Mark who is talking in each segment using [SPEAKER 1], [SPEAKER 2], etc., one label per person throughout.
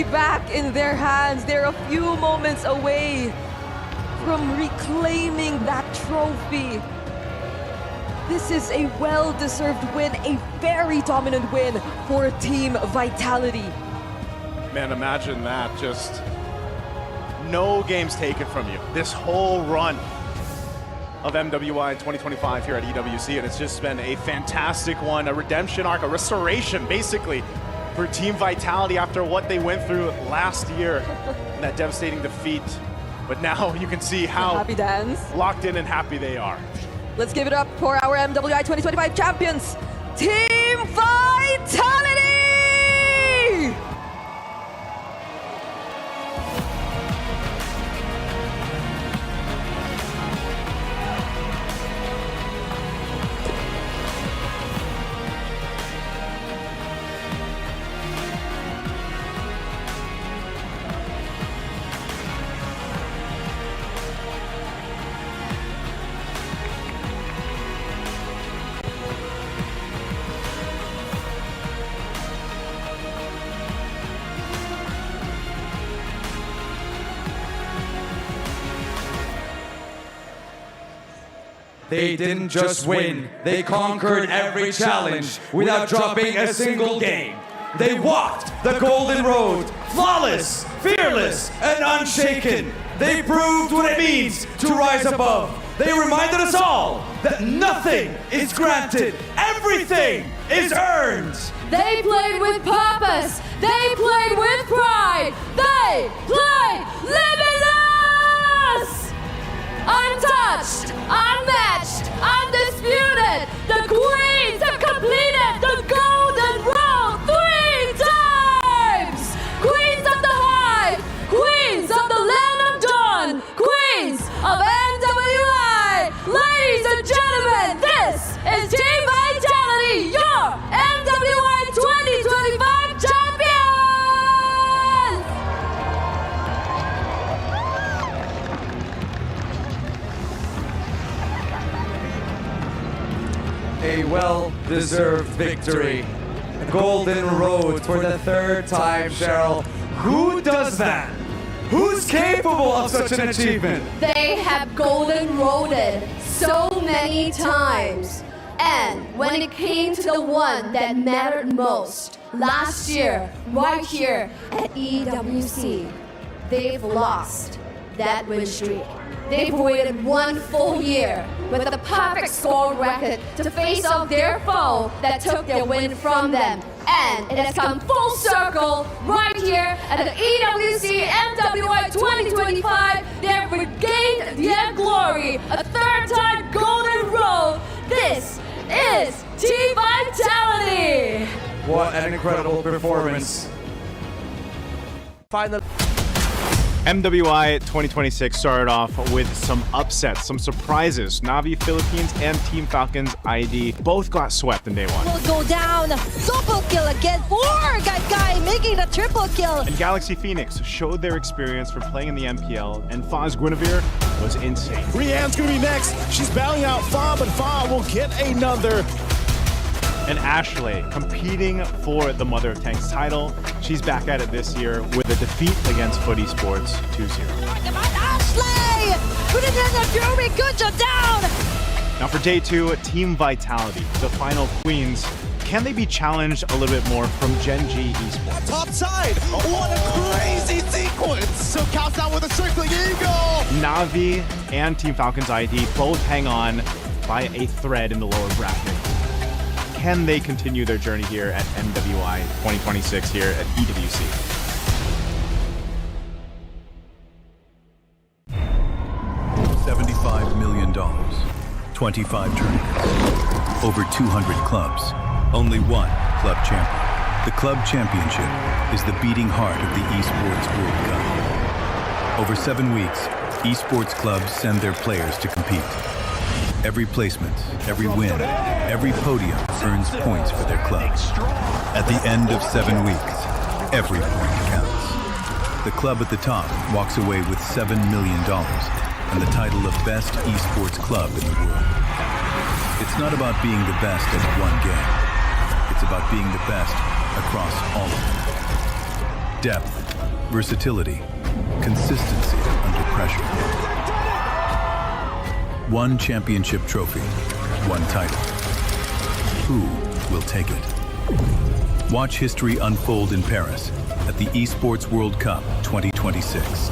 [SPEAKER 1] finally back in their hands. They're a few moments away from reclaiming that trophy. This is a well-deserved win, a very dominant win for Team Vitality.
[SPEAKER 2] Man, imagine that, just no games taken from you. This whole run of MWI 2025 here at EWC, and it's just been a fantastic one, a redemption arc, a restoration basically for Team Vitality after what they went through last year in that devastating defeat. But now you can see how
[SPEAKER 1] happy dance,
[SPEAKER 2] locked in and happy they are.
[SPEAKER 1] Let's give it up for our MWI 2025 champions, Team Vitality!
[SPEAKER 3] They didn't just win, they conquered every challenge without dropping a single game. They walked the golden road, flawless, fearless, and unshaken. They proved what it means to rise above. They reminded us all that nothing is granted, everything is earned.
[SPEAKER 4] They played with purpose, they played with pride, they played limitless! Untouched, unmatched, undisputed, the Queens have completed the Golden Road 3 times! Queens of the Hive, Queens of the Land of Dawn, Queens of MWI! Ladies and gentlemen, this is Team Vitality, your MWI 2025 champions!
[SPEAKER 3] A well-deserved victory. A golden road for the third time, Cheryl. Who does that? Who's capable of such an achievement?
[SPEAKER 4] They have golden roaded so many times. And when it came to the one that mattered most, last year, right here at EWC, they've lost that win streak. They've waited 1 full year with a perfect score record to face off their foe that took their win from them. And it has come full circle right here at the EWC MWI 2025. They've regained their glory, a third time golden road. This is Team Vitality.
[SPEAKER 3] What an incredible performance.
[SPEAKER 2] Final MWI 2026 started off with some upsets, some surprises. Na'Vi Philippines and Team Falcons ID both got swept in day one.
[SPEAKER 5] Will go down, double kill again for Guy making a triple kill.
[SPEAKER 2] And Galaxy Phoenix showed their experience from playing in the MPL, and Fa's Guinevere was insane.
[SPEAKER 6] Rianne's gonna be next. She's battling out Fa, but Fa will get another.
[SPEAKER 2] And Ashley competing for the Mother of Tanks title. She's back at it this year with a defeat against Foot Esports 2-0.
[SPEAKER 5] Ashley! Put it in the Fury, good job down!
[SPEAKER 2] Now for day 2, Team Vitality, the final queens. Can they be challenged a little bit more from Gen G Esports?
[SPEAKER 6] Top side! What a crazy sequence! So counts out with a circling eagle!
[SPEAKER 2] Na'Vi and Team Falcons ID both hang on by a thread in the lower bracket. Can they continue their journey here at MWI 2026 here at EWC?
[SPEAKER 7] $75 million, 25 tournaments, over 200 clubs, only one club champion. The club championship is the beating heart of the Esports World Cup. Over 7 weeks, Esports clubs send their players to compete. Every placement, every win, every podium earns points for their club. At the end of 7 weeks, every point counts. The club at the top walks away with $7 million and the title of Best Esports Club in the world. It's not about being the best at one game. It's about being the best across all of them. Depth, versatility, consistency under pressure. One championship trophy, one title. Who will take it? Watch history unfold in Paris at the Esports World Cup 2026.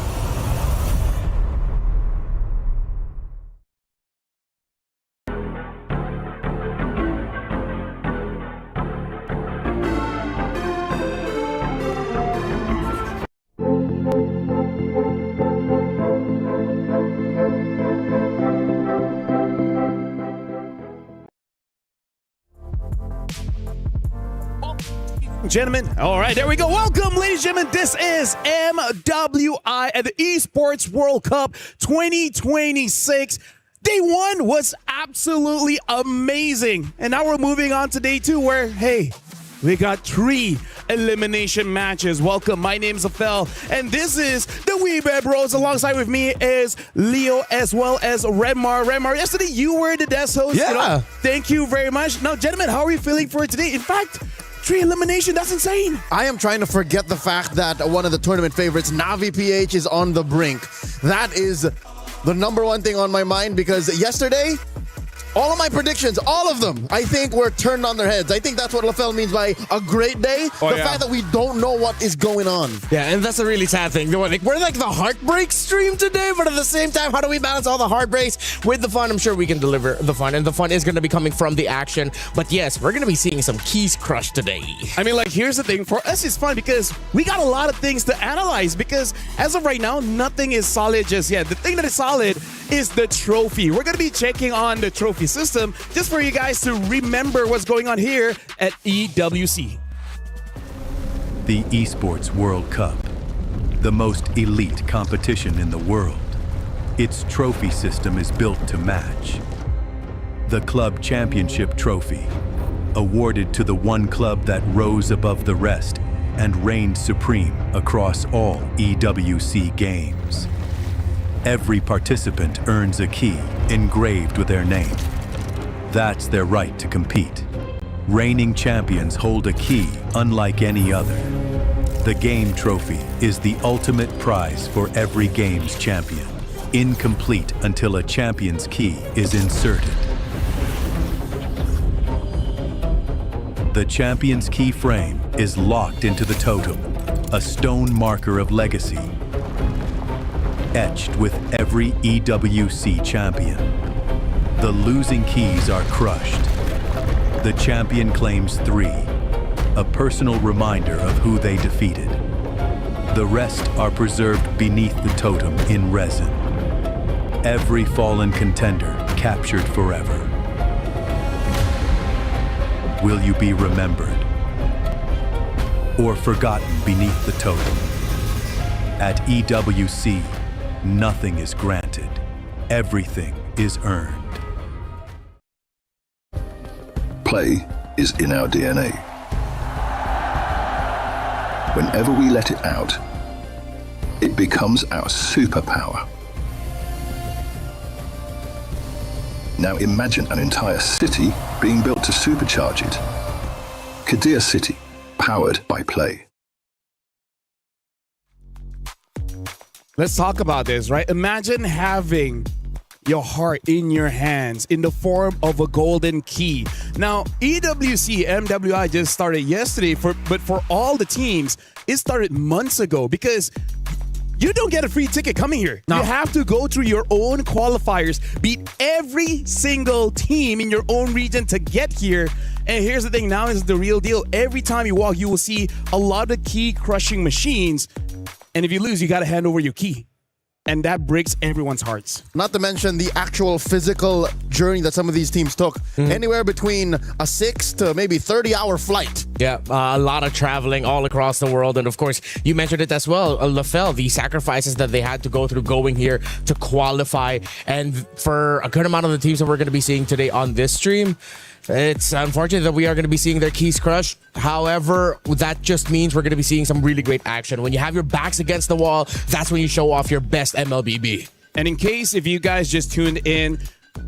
[SPEAKER 6] Gentlemen, all right, there we go. Welcome, ladies and gentlemen. This is MWI at the Esports World Cup 2026. Day one was absolutely amazing. And now we're moving on to day two where, hey, we got 3 elimination matches. Welcome, my name's Afel, and this is the Weebed Bros. Alongside with me is Leo as well as Remar. Remar, yesterday you were the desk host.
[SPEAKER 8] Yeah.
[SPEAKER 6] You know, thank you very much. Now, gentlemen, how are you feeling for today? In fact, 3 elimination, that's insane.
[SPEAKER 8] I am trying to forget the fact that one of the tournament favorites, Navi PH, is on the brink. That is the number one thing on my mind because yesterday, all of my predictions, all of them, I think were turned on their heads. I think that's what LaFell means by a great day. The fact that we don't know what is going on.
[SPEAKER 9] Yeah, and that's a really sad thing. We're like the heartbreak stream today, but at the same time, how do we balance all the heartbreaks with the fun? I'm sure we can deliver the fun, and the fun is going to be coming from the action. But yes, we're going to be seeing some keys crushed today.
[SPEAKER 6] I mean, like, here's the thing. For us, it's fun because we got a lot of things to analyze because as of right now, nothing is solid just yet. The thing that is solid is the trophy. We're going to be checking on the trophy system just for you guys to remember what's going on here at EWC.
[SPEAKER 7] The Esports World Cup, the most elite competition in the world. Its trophy system is built to match. The Club Championship Trophy, awarded to the one club that rose above the rest and reigned supreme across all EWC games. Every participant earns a key engraved with their name. That's their right to compete. Reigning champions hold a key unlike any other. The game trophy is the ultimate prize for every game's champion, incomplete until a champion's key is inserted. The champion's key frame is locked into the totem, a stone marker of legacy, etched with every EWC champion. The losing keys are crushed. The champion claims 3, a personal reminder of who they defeated. The rest are preserved beneath the totem in resin. Every fallen contender captured forever. Will you be remembered or forgotten beneath the totem? At EWC, nothing is granted. Everything is earned.
[SPEAKER 10] Play is in our DNA. Whenever we let it out, it becomes our superpower. Now imagine an entire city being built to supercharge it. Kadir City, powered by Play.
[SPEAKER 6] Let's talk about this, right? Imagine having your heart in your hands in the form of a golden key. Now, EWC MWI just started yesterday, but for all the teams, it started months ago because you don't get a free ticket coming here. No. You have to go through your own qualifiers, beat every single team in your own region to get here. And here's the thing, now is the real deal. Every time you walk, you will see a lot of key crushing machines. And if you lose, you got to hand over your key. And that breaks everyone's hearts.
[SPEAKER 8] Not to mention the actual physical journey that some of these teams took. Anywhere between a 6 to maybe 30-hour flight.
[SPEAKER 9] Yeah, a lot of traveling all across the world. And of course, you mentioned it as well, LaFell, the sacrifices that they had to go through going here to qualify. And for a good amount of the teams that we're going to be seeing today on this stream, it's unfortunate that we are going to be seeing their keys crushed. However, that just means we're going to be seeing some really great action. When you have your backs against the wall, that's when you show off your best MLBB.
[SPEAKER 6] And in case if you guys just tuned in,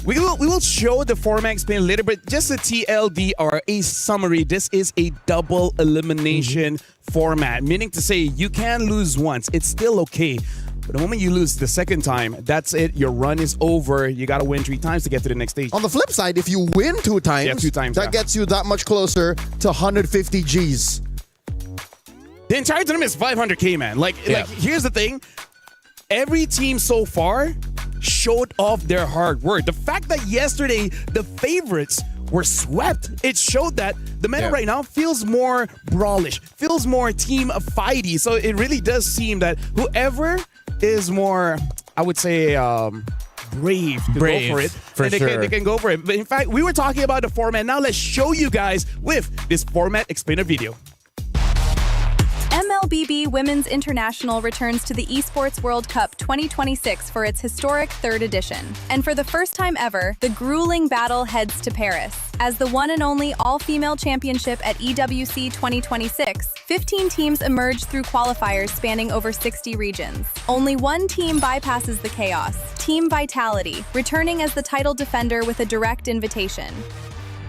[SPEAKER 6] We will show the format explain later, but just a TLDR, a summary. This is a double elimination format, meaning to say you can lose once. It's still okay. But the moment you lose the second time, that's it. Your run is over. You got to win 3 times to get to the next stage.
[SPEAKER 8] On the flip side, if you win 2 times, that gets you that much closer to 150 Gs.
[SPEAKER 6] The entire tournament is 500K, man. Like, here's the thing. Every team so far showed off their hard work. The fact that yesterday the favorites were swept, it showed that the meta right now feels more brawlish, feels more team fighty. So it really does seem that whoever is more, I would say, brave to go for it, they can go for it. But in fact, we were talking about the format. Now let's show you guys with this format explainer video.
[SPEAKER 11] MLBB Women's International returns to the Esports World Cup 2026 for its historic 3rd edition. And for the first time ever, the grueling battle heads to Paris. As the one and only all-female championship at EWC 2026, 15 teams emerge through qualifiers spanning over 60 regions. Only one team bypasses the chaos, Team Vitality, returning as the title defender with a direct invitation.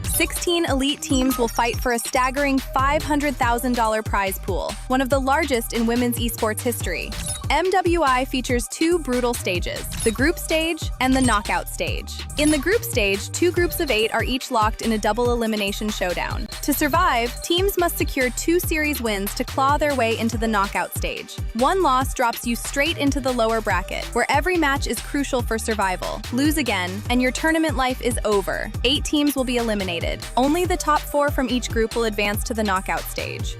[SPEAKER 11] 16 elite teams will fight for a staggering $500,000 prize pool, one of the largest in women's esports history. MWI features 2 brutal stages, the group stage and the knockout stage. In the group stage, 2 groups of 8 are each locked in a double elimination showdown. To survive, teams must secure 2 series wins to claw their way into the knockout stage. One loss drops you straight into the lower bracket, where every match is crucial for survival. Lose again, and your tournament life is over. 8 teams will be eliminated. Only the top 4 from each group will advance to the knockout stage.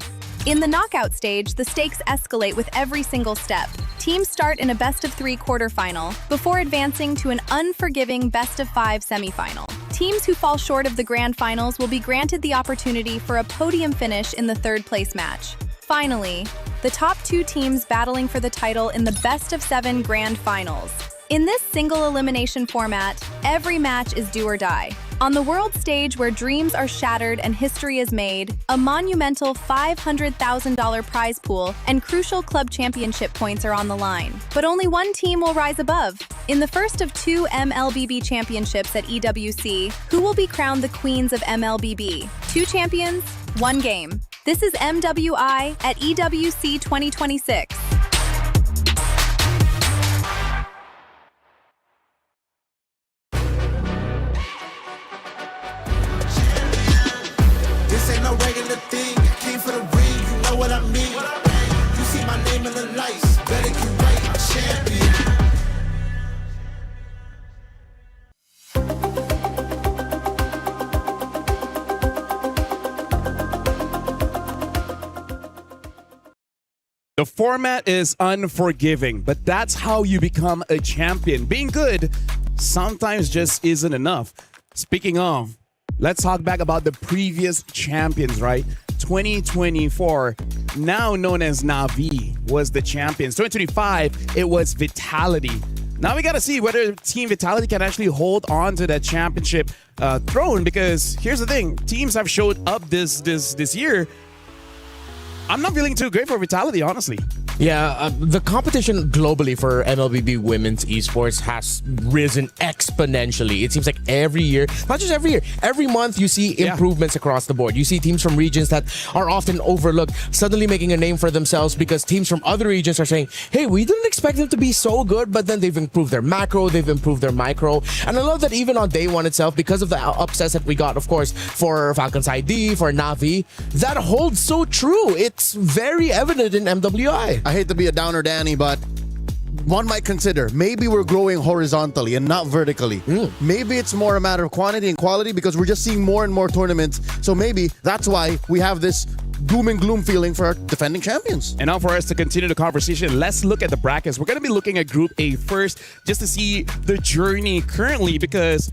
[SPEAKER 11] In the knockout stage, the stakes escalate with every single step. Teams start in a best-of-3 quarterfinal before advancing to an unforgiving best-of-5 semifinal. Teams who fall short of the grand finals will be granted the opportunity for a podium finish in the 3rd place match. Finally, the top 2 teams battling for the title in the best-of-7 grand finals. In this single elimination format, every match is do or die. On the world stage where dreams are shattered and history is made, a monumental $500,000 prize pool and crucial club championship points are on the line. But only one team will rise above. In the first of 2 MLBB championships at EWC, who will be crowned the queens of MLBB? 2 champions, 1 game. This is MWI at EWC 2026.
[SPEAKER 12] This ain't no regular thing. I came for the ring, you know what I mean. You see my name in the lights, better get right, I'm champion.
[SPEAKER 6] The format is unforgiving, but that's how you become a champion. Being good sometimes just isn't enough. Speaking of, let's talk back about the previous champions, right? 2024, now known as Na'Vi, was the champions. 2025, it was Vitality. Now we got to see whether Team Vitality can actually hold on to that championship throne, because here's the thing, teams have showed up this year. I'm not feeling too great for Vitality, honestly.
[SPEAKER 9] Yeah, the competition globally for MLBB women's esports has risen exponentially. It seems like every year, not just every year, every month you see improvements across the board. You see teams from regions that are often overlooked suddenly making a name for themselves because teams from other regions are saying, hey, we didn't expect them to be so good, but then they've improved their macro, they've improved their micro. And I love that even on day one itself, because of the upsets that we got, of course, for Falcons ID, for Na'Vi, that holds so true. It's very evident in MWI.
[SPEAKER 8] I hate to be a downer, Danny, but one might consider maybe we're growing horizontally and not vertically. Maybe it's more a matter of quantity and quality because we're just seeing more and more tournaments. So maybe that's why we have this doom and gloom feeling for our defending champions.
[SPEAKER 6] And now for us to continue the conversation, let's look at the brackets. We're going to be looking at Group A first just to see the journey currently, because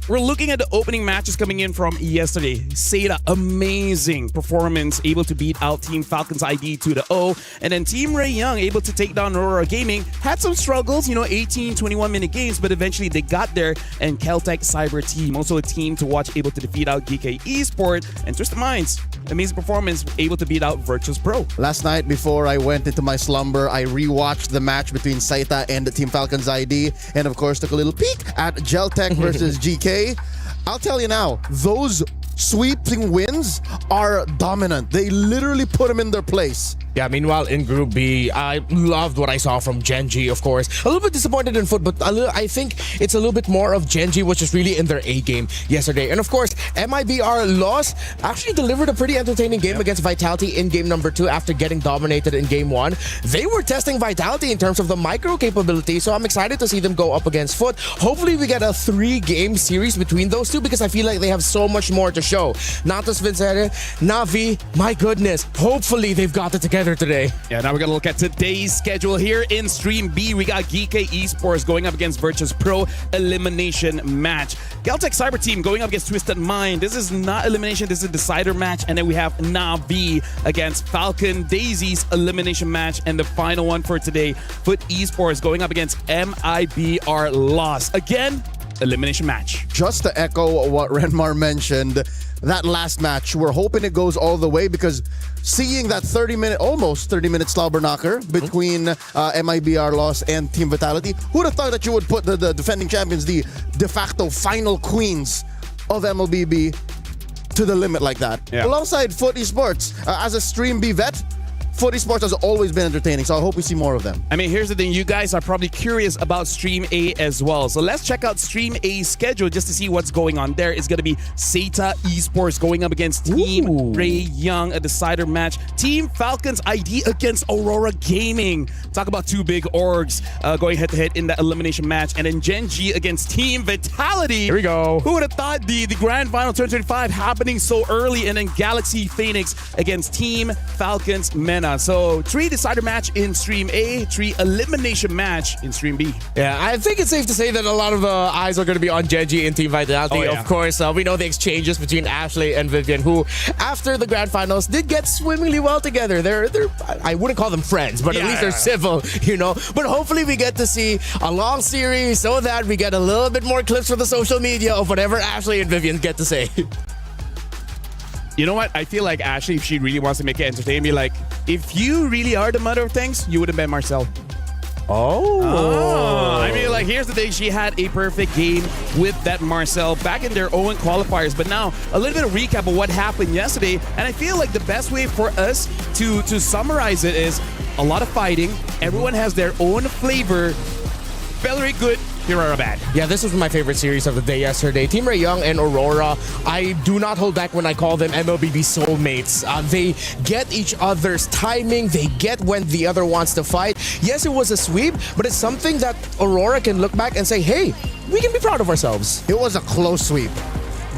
[SPEAKER 6] we're looking at the opening matches coming in from yesterday. Seda, amazing performance, able to beat out Team Falcons ID 2-0. And then Team Ray Young able to take down Aurora Gaming. Had some struggles, 18, 21-minute games, but eventually they got there. And Keltec Cyber Team, also a team to watch, able to defeat out GK Esports and Twisted Minds. amazing performance, able to beat out Virtus Pro.
[SPEAKER 8] Last night, before I went into my slumber, I rewatched the match between Saita and Team Falcons ID, and of course took a little peek at Geltech versus GK. I'll tell you now, those sweeping wins are dominant. They literally put them in their place.
[SPEAKER 9] Yeah, meanwhile, in Group B, I loved what I saw from Genji, of course. A little bit disappointed in Foot, but I think it's a little bit more of Genji, which is really in their A game yesterday. And of course, MIBR lost, actually delivered a pretty entertaining game against Vitality in game number 2 after getting dominated in game 1. They were testing Vitality in terms of the micro capability, so I'm excited to see them go up against Foot. Hopefully, we get a 3-game series between those two because I feel like they have so much more to show. Natus Vincere, Navi, my goodness, hopefully they've got it together today.
[SPEAKER 6] Yeah, now we're gonna look at today's schedule here in Stream B. We got GK Esports going up against Virtus Pro elimination match. Geltech Cyber Team going up against Twisted Mind. This is not elimination, this is a decider match. And then we have Navi against Falcon Daisy's elimination match. And the final one for today, Foot Esports going up against MIBR Lost. Again, elimination match.
[SPEAKER 8] Just to echo what Renmar mentioned, that last match, we're hoping it goes all the way because seeing that almost 30-minute slobber knocker between MIBR Lost and Team Vitality, who would have thought that you would put the defending champions, the de facto final queens of MLBB, to the limit like that?
[SPEAKER 6] Yeah.
[SPEAKER 8] Alongside Foot Esports, as a Stream B vet, Foot Esports has always been entertaining, so I hope we see more of them.
[SPEAKER 6] I mean, here's the thing. You guys are probably curious about Stream A as well. So let's check out Stream A's schedule just to see what's going on there. It's going to be Saita Esports going up against Team Ray Young, a decider match. Team Falcons ID against Aurora Gaming. Talk about two big orgs going head-to-head in that elimination match. And then Genji against Team Vitality.
[SPEAKER 9] Here we go.
[SPEAKER 6] Who would have thought the Grand Final 2025 happening so early? And then Galaxy Phoenix against Team Falcons Men. So 3 decider match in Stream A, 3 elimination match in Stream B.
[SPEAKER 9] Yeah, I think it's safe to say that a lot of the eyes are going to be on Genji and Team Vitality.
[SPEAKER 6] Oh, yeah.
[SPEAKER 9] Of course, we know the exchanges between Ashley and Vivian, who, after the grand finals, did get swimmingly well together. They're I wouldn't call them friends, but at least they're civil, you know. But hopefully we get to see a long series so that we get a little bit more clips for the social media of whatever Ashley and Vivian get to say.
[SPEAKER 6] You know what? I feel like Ashley, if she really wants to make it entertaining, be like, if you really are the mother of things, you would have been Marcel. I mean, like, here's the thing. She had a perfect game with that Marcel back in their own qualifiers. But now, a little bit of recap of what happened yesterday. And I feel like the best way for us to summarize it is a lot of fighting. Everyone has their own flavor. Very good. Hirara bad.
[SPEAKER 9] Yeah, this was my favorite series of the day yesterday. Team Ray Young and Aurora, I do not hold back when I call them MLBB soulmates. They get each other's timing. They get when the other wants to fight. Yes, it was a sweep, but it's something that Aurora can look back and say, hey, we can be proud of ourselves.
[SPEAKER 8] It was a close sweep.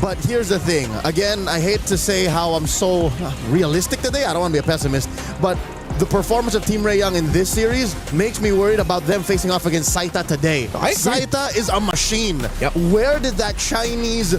[SPEAKER 8] But here's the thing. Again, I hate to say how I'm so realistic today. I don't want to be a pessimist. But the performance of Team Ray Young in this series makes me worried about them facing off against Saita today. Saita is a machine.
[SPEAKER 9] Yep.
[SPEAKER 8] Where did that Chinese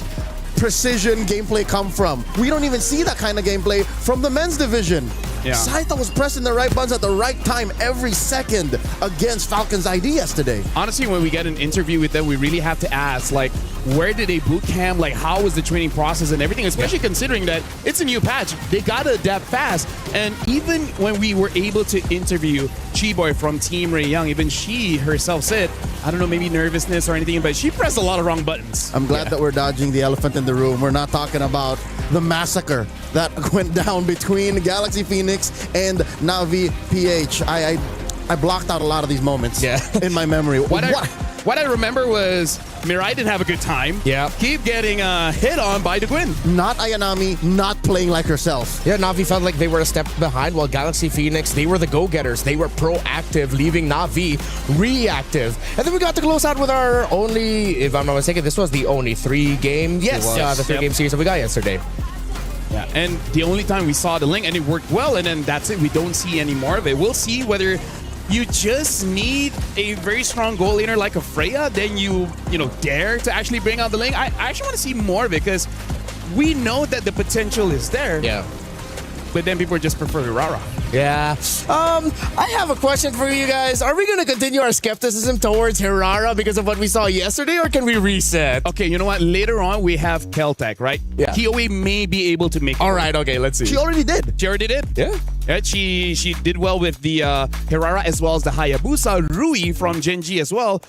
[SPEAKER 8] precision gameplay come from? We don't even see that kind of gameplay from the men's division.
[SPEAKER 6] Yeah.
[SPEAKER 8] Saita was pressing the right buttons at the right time every second against Falcons ID yesterday.
[SPEAKER 6] Honestly, when we get an interview with them, we really have to ask, like, where did they boot camp? Like, how was the training process and everything? Especially considering that it's a new patch. They got to adapt fast. And even when we were able to interview Chiboy from Team Ray Young, even she herself said, I don't know, maybe nervousness or anything, but she pressed a lot of wrong buttons.
[SPEAKER 8] I'm glad that we're dodging the elephant in the room. We're not talking about the massacre that went down between Galaxy Phoenix and Navi PH. I blocked out a lot of these moments in my memory.
[SPEAKER 6] What I remember was Mirai didn't have a good time.
[SPEAKER 9] Yeah.
[SPEAKER 6] Keep getting hit on by the Gwyn.
[SPEAKER 8] Not Ayanami, not playing like herself.
[SPEAKER 9] Yeah, Navi felt like they were a step behind, while Galaxy Phoenix, they were the go-getters. They were proactive, leaving Navi reactive. And then we got to close out with our only, if I'm not mistaken, this was the only 3-game, the 3-game series that we got yesterday.
[SPEAKER 6] Yeah, and the only time we saw the link, and it worked well, and then that's it. We don't see any more of it. We'll see whether you just need a very strong goal laner like a Freya, then you dare to actually bring out the link. I actually want to see more of it because we know that the potential is there.
[SPEAKER 9] Yeah.
[SPEAKER 6] but then people just prefer Hirara.
[SPEAKER 9] Yeah. I have a question for you guys. Are we going to continue our skepticism towards Hirara because of what we saw yesterday, or can we reset?
[SPEAKER 6] Okay, you know what? Later on, we have Keltec, right?
[SPEAKER 9] Yeah.
[SPEAKER 6] Kioe may be able to make it.
[SPEAKER 9] All right, okay, let's see.
[SPEAKER 8] She already did.
[SPEAKER 6] She already did.
[SPEAKER 9] Yeah.
[SPEAKER 6] Right, she did well with the Hirara as well as the Hayabusa. Rui from Genji as well.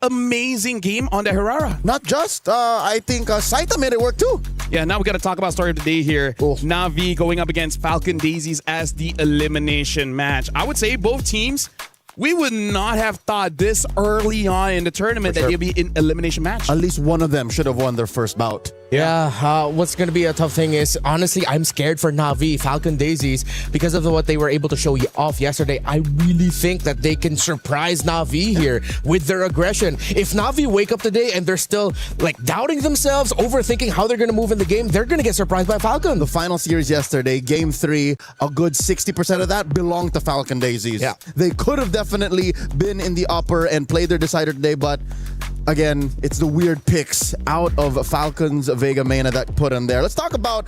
[SPEAKER 6] Amazing game on the Hirara.
[SPEAKER 8] Not just, I think Saita made it work too.
[SPEAKER 6] Yeah, now we got to talk about story of the day here. Na'Vi going up against Falcon Daisies as the elimination match. I would say both teams, we would not have thought this early on in the tournament that they'd be in elimination match.
[SPEAKER 8] At least one of them should have won their first bout.
[SPEAKER 9] Yeah, what's going to be a tough thing is, honestly, I'm scared for Na'Vi, Falcon Daisies, because of what they were able to show off yesterday. I really think that they can surprise Na'Vi here with their aggression. If Na'Vi wake up today and they're still like doubting themselves, overthinking how they're going to move in the game, they're going to get surprised by Falcon.
[SPEAKER 8] The final series yesterday, game 3, a good 60% of that belonged to Falcon Daisies.
[SPEAKER 9] Yeah.
[SPEAKER 8] They could have definitely been in the upper and played their decider today, but again, it's the weird picks out of Falcons Vega Mena that put in there. Let's talk about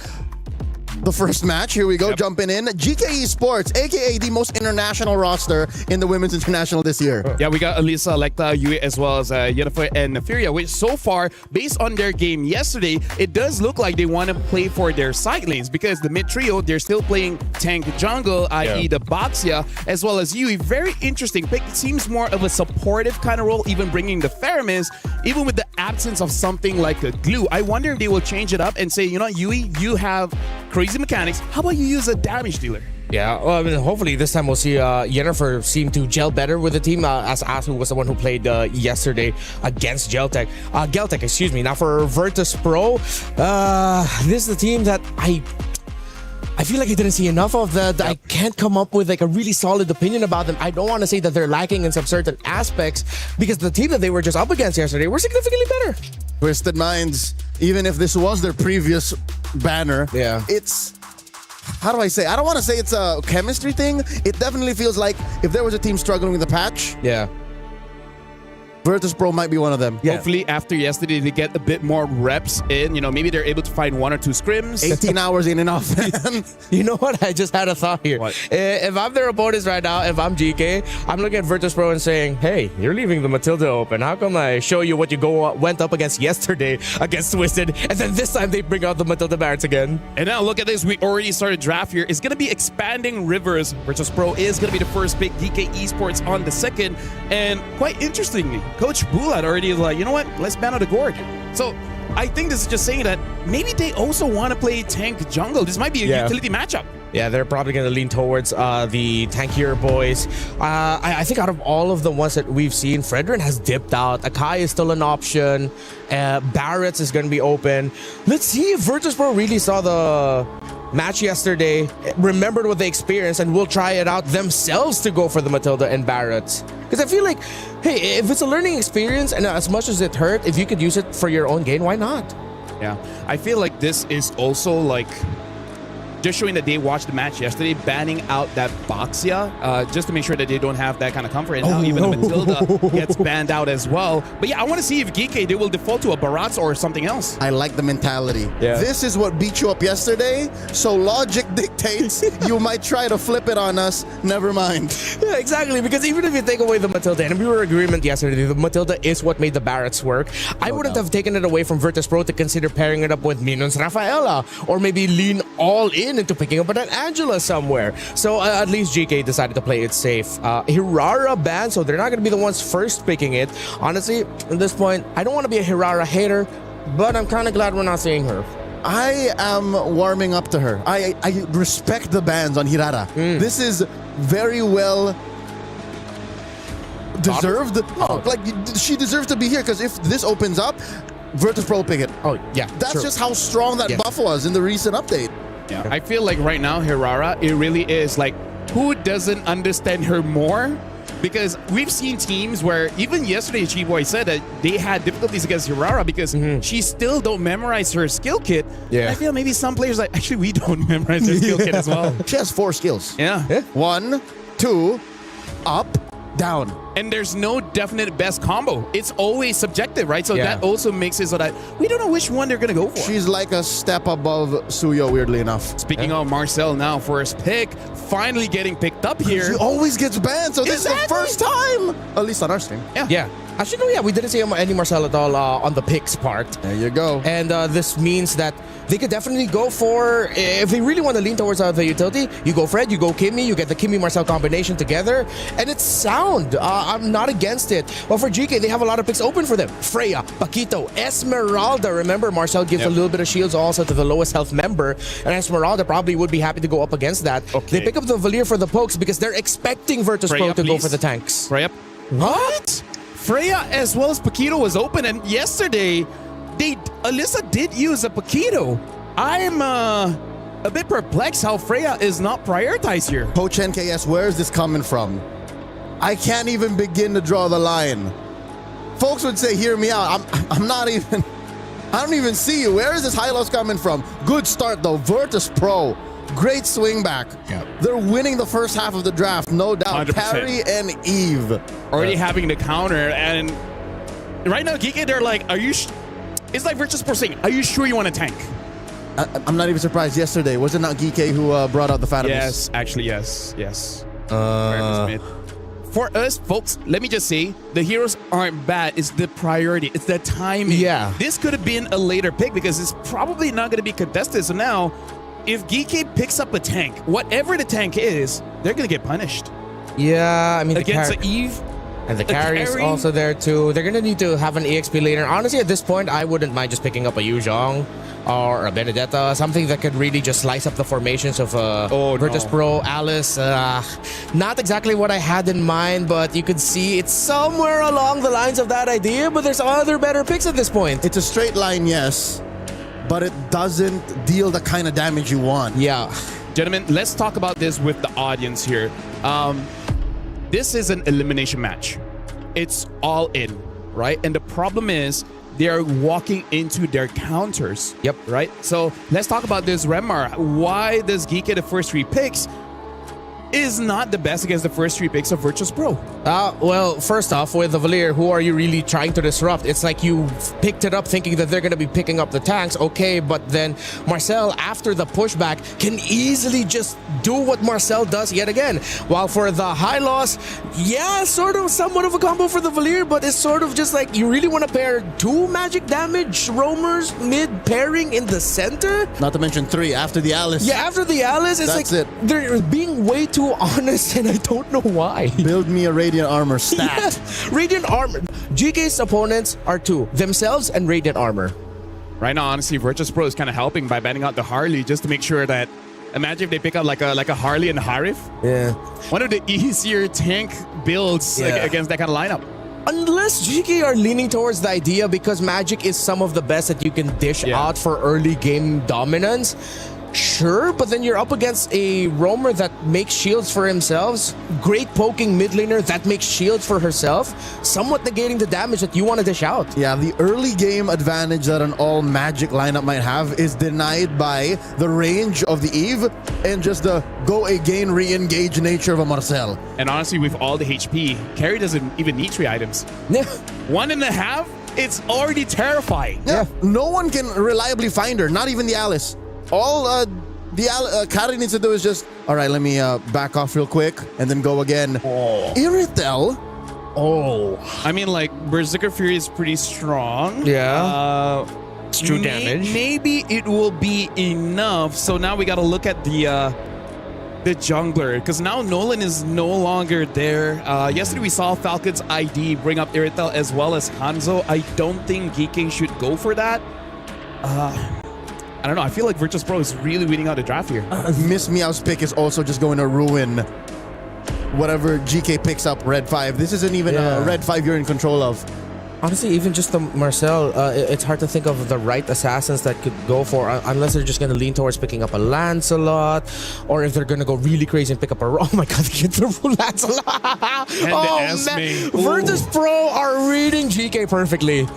[SPEAKER 8] the first match. Here we go, jumping in. GK Esports, aka the most international roster in the Women's International this year.
[SPEAKER 6] Yeah, we got Elisa, Electa, Yue, as well as Yennefer and Neferia, which so far, based on their game yesterday, it does look like they want to play for their side lanes because the mid trio, they're still playing tank jungle, i.e. the Baxia, as well as Yue. Very interesting pick. It seems more of a supportive kind of role, even bringing the Pheromones, even with the absence of something like a glue. I wonder if they will change it up and say, you know, Yue, you have crazy mechanics. How about you use a damage dealer?
[SPEAKER 9] Yeah, well, I mean, hopefully this time we'll see Yennefer seem to gel better with the team, as Asu was the one who played yesterday against Geltec. Excuse me. Now for Virtus Pro, this is the team that I feel like I didn't see enough of. I can't come up with like a really solid opinion about them. I don't want to say that they're lacking in some certain aspects because the team that they were just up against yesterday were significantly better.
[SPEAKER 8] Twisted Minds, even if this was their previous banner, it's, how do I say? I don't want to say it's a chemistry thing. It definitely feels like if there was a team struggling with the patch, Virtus Pro might be one of them.
[SPEAKER 6] Hopefully after yesterday they get a bit more reps in. You know, maybe they're able to find 1 or 2 scrims.
[SPEAKER 8] 18 hours in and off.
[SPEAKER 9] You know what? I just had a thought here.
[SPEAKER 6] What?
[SPEAKER 9] If I'm their opponents right now, if I'm GK, I'm looking at Virtus Pro and saying, hey, you're leaving the Matilda open. How come I show you what you went up against yesterday against Twisted, and then this time they bring out the Matilda Barrets again?
[SPEAKER 6] And now look at this. We already started draft here. It's going to be Expanding Rivers. Virtus Pro is going to be the first pick. DK Esports on the second. And quite interestingly, Coach Bulat already is like, you know what? Let's ban out the Gord. So I think this is just saying that maybe they also want to play tank jungle. This might be a utility matchup.
[SPEAKER 9] Yeah, they're probably going to lean towards the tankier boys. I think out of all of the ones that we've seen, Fredrin has dipped out. Akai is still an option. Barrett's is going to be open. Let's see if Virtus Pro really saw the match yesterday, remembered what they experienced, and will try it out themselves to go for the Matilda and Barrett's. Because I feel like, hey, if it's a learning experience, and as much as it hurt, if you could use it for your own gain, why not?
[SPEAKER 6] Yeah, I feel like this is also like just showing that they watched the match yesterday, banning out that Baxia, just to make sure that they don't have that kind of comfort. And now even the Matilda gets banned out as well. But yeah, I want to see if Geeke, they will default to a Barats or something else.
[SPEAKER 8] I like the mentality.
[SPEAKER 9] Yeah.
[SPEAKER 8] This is what beat you up yesterday, so logic dictates you might try to flip it on us. Never mind.
[SPEAKER 9] Yeah, exactly. Because even if you take away the Matilda, and we were in agreement yesterday, the Matilda is what made the Barretts work. I wouldn't have taken it away from Virtus Pro to consider pairing it up with Minon's Rafaela, or maybe lean all in into picking up an Angela somewhere. So at least GK decided to play it safe. Hirara banned, so they're not going to be the ones first picking it. Honestly, at this point, I don't want to be a Hirara hater, but I'm kind of glad we're not seeing her.
[SPEAKER 8] I am warming up to her. I respect the bans on Hirara. This is very well deserved. No, like she deserves to be here, because if this opens up, Virtus Pro pick it.
[SPEAKER 9] Oh yeah,
[SPEAKER 8] that's just how strong that buff was in the recent update.
[SPEAKER 6] Yeah, I feel like right now Hirara, it really is like, who doesn't understand her more? Because we've seen teams where even yesterday Chiboy said that they had difficulties against Hirara because she still don't memorize her skill kit.
[SPEAKER 9] Yeah,
[SPEAKER 6] I feel maybe some players like, actually we don't memorize their skill kit as well.
[SPEAKER 8] She has 4 skills.
[SPEAKER 6] Yeah.
[SPEAKER 8] 1, 2, up, down.
[SPEAKER 6] And there's no definite best combo. It's always subjective, right? So
[SPEAKER 9] Yeah.
[SPEAKER 6] that also makes it so that we don't know which one they're gonna go for.
[SPEAKER 8] She's like a step above Suyo, weirdly enough.
[SPEAKER 6] Speaking of Marcel now, first pick, finally getting picked up here.
[SPEAKER 8] She always gets banned, so this is the
[SPEAKER 6] Exactly.
[SPEAKER 8] first time. At least on our stream.
[SPEAKER 9] Yeah. Actually, no, yeah, we didn't see any Marcel at all on the picks part.
[SPEAKER 8] There you go.
[SPEAKER 9] And this means that they could definitely go for, if they really want to lean towards the utility, you go Fred, you go Kimmy, you get the Kimmy-Marcel combination together, and it's sound. I'm not against it. But for GK, they have a lot of picks open for them. Freya, Paquito, Esmeralda. Remember, Marcel gives a little bit of shields also to the lowest health member, and Esmeralda probably would be happy to go up against that.
[SPEAKER 6] Okay.
[SPEAKER 9] They pick up the Valier for the pokes because they're expecting Virtus Pro
[SPEAKER 6] Freya,
[SPEAKER 9] to go
[SPEAKER 6] please.
[SPEAKER 9] for the tanks.
[SPEAKER 6] Freya. What? Freya as well as Paquito was open, and yesterday, Alyssa did use a Paquito. I'm a bit perplexed how Freya is not prioritized here.
[SPEAKER 8] Coach NKS, where is this coming from? I can't even begin to draw the line. Folks would say, hear me out. I'm not even, I don't even see you. Where is this high loss coming from? Good start though, Virtus Pro. Great swing back.
[SPEAKER 6] Yep.
[SPEAKER 8] They're winning the first half of the draft, no doubt.
[SPEAKER 6] 100%.
[SPEAKER 8] Carrie and Eve.
[SPEAKER 6] Already having the counter, and right now, Geeky, they're like, are you, it's like Virtus Pro saying, are you sure you want to tank?
[SPEAKER 8] I'm not even surprised. Yesterday, was it not Geeky who brought out the Fatamis?
[SPEAKER 6] Yes, actually, yes. Fairness, Smith. For us, folks, let me just say, the heroes aren't bad. It's the priority. It's the timing.
[SPEAKER 9] Yeah.
[SPEAKER 6] This could have been a later pick because it's probably not going to be contested. So now, if Geeky picks up a tank, whatever the tank is, they're going to get punished.
[SPEAKER 9] Yeah, I mean,
[SPEAKER 6] Against Eve.
[SPEAKER 9] And the
[SPEAKER 6] The
[SPEAKER 9] carry is
[SPEAKER 6] carry.
[SPEAKER 9] also there too. They're gonna need to have an EXP laner. Honestly, at this point, I wouldn't mind just picking up a Yuzhong or a Benedetta, something that could really just slice up the formations of Virtus Pro, Alice. Not exactly what I had in mind, but you could see it's somewhere along the lines of that idea. But there's other better picks at this point.
[SPEAKER 8] It's a straight line, yes, but it doesn't deal the kind of damage you want.
[SPEAKER 9] Yeah.
[SPEAKER 6] Gentlemen, let's talk about this with the audience here. This is an elimination match. It's all in, right? And the problem is they are walking into their counters.
[SPEAKER 9] Yep.
[SPEAKER 6] Right? So let's talk about this Remar. Why does Geek get the first 3 picks? Is not the best against the first 3 picks of Virtus Pro.
[SPEAKER 9] Well, first off, with the Valier, who are you really trying to disrupt? It's like you picked it up thinking that they're going to be picking up the tanks, okay, but then Marcel, after the pushback, can easily just do what Marcel does yet again. While for the high loss, yeah, sort of somewhat of a combo for the Valier, but it's sort of just like you really want to pair 2 magic damage roamers mid pairing in the center?
[SPEAKER 8] Not to mention 3 after the Alice.
[SPEAKER 9] Yeah, after the Alice, it's
[SPEAKER 8] That's
[SPEAKER 9] like
[SPEAKER 8] it.
[SPEAKER 9] they're being way too honest, and I don't know why.
[SPEAKER 8] Build me a Radiant Armor stat.
[SPEAKER 9] Yeah, Radiant Armor. GK's opponents are 2, themselves and Radiant Armor.
[SPEAKER 6] Right now, honestly, Virtus Pro is kind of helping by banning out the Harley just to make sure that, imagine if they pick up like a Harley and a Harif.
[SPEAKER 9] Yeah.
[SPEAKER 6] One of the easier tank builds against that kind of lineup.
[SPEAKER 9] Unless GK are leaning towards the idea because Magic is some of the best that you can dish out for early game dominance. Sure, but then you're up against a roamer that makes shields for himself, great poking mid laner that makes shields for herself, somewhat negating the damage that you want to dish out.
[SPEAKER 8] Yeah, the early game advantage that an all Magic lineup might have is denied by the range of the Eve and just the go again re-engage nature of a Marcel.
[SPEAKER 6] And honestly, with all the HP, Carry doesn't even need 3 items.
[SPEAKER 9] Yeah.
[SPEAKER 6] 1.5, it's already terrifying.
[SPEAKER 8] Yeah, no one can reliably find her, not even the Alice. All Kari needs to do is just, all right, let me back off real quick and then go again. Iritel.
[SPEAKER 6] I mean, like, Berserker Fury is pretty strong.
[SPEAKER 9] Yeah. It's true damage.
[SPEAKER 6] Maybe it will be enough. So now we got to look at the jungler, because now Nolan is no longer there. Yesterday we saw Falcon's ID bring up Iritel as well as Hanzo. I don't think Geeking should go for that. I don't know. I feel like Virtus Pro is really winning out the draft here.
[SPEAKER 8] Miss Meow's pick is also just going to ruin whatever GK picks up Red 5. This isn't even a Red 5 you're in control of.
[SPEAKER 9] Honestly, even just the Marcel, it's hard to think of the right assassins that could go for, unless they're just going to lean towards picking up a Lancelot, or if they're going to go really crazy and pick up a... Oh my god, they get the Lancelot!
[SPEAKER 6] And
[SPEAKER 9] man, Virtus Pro are reading GK perfectly.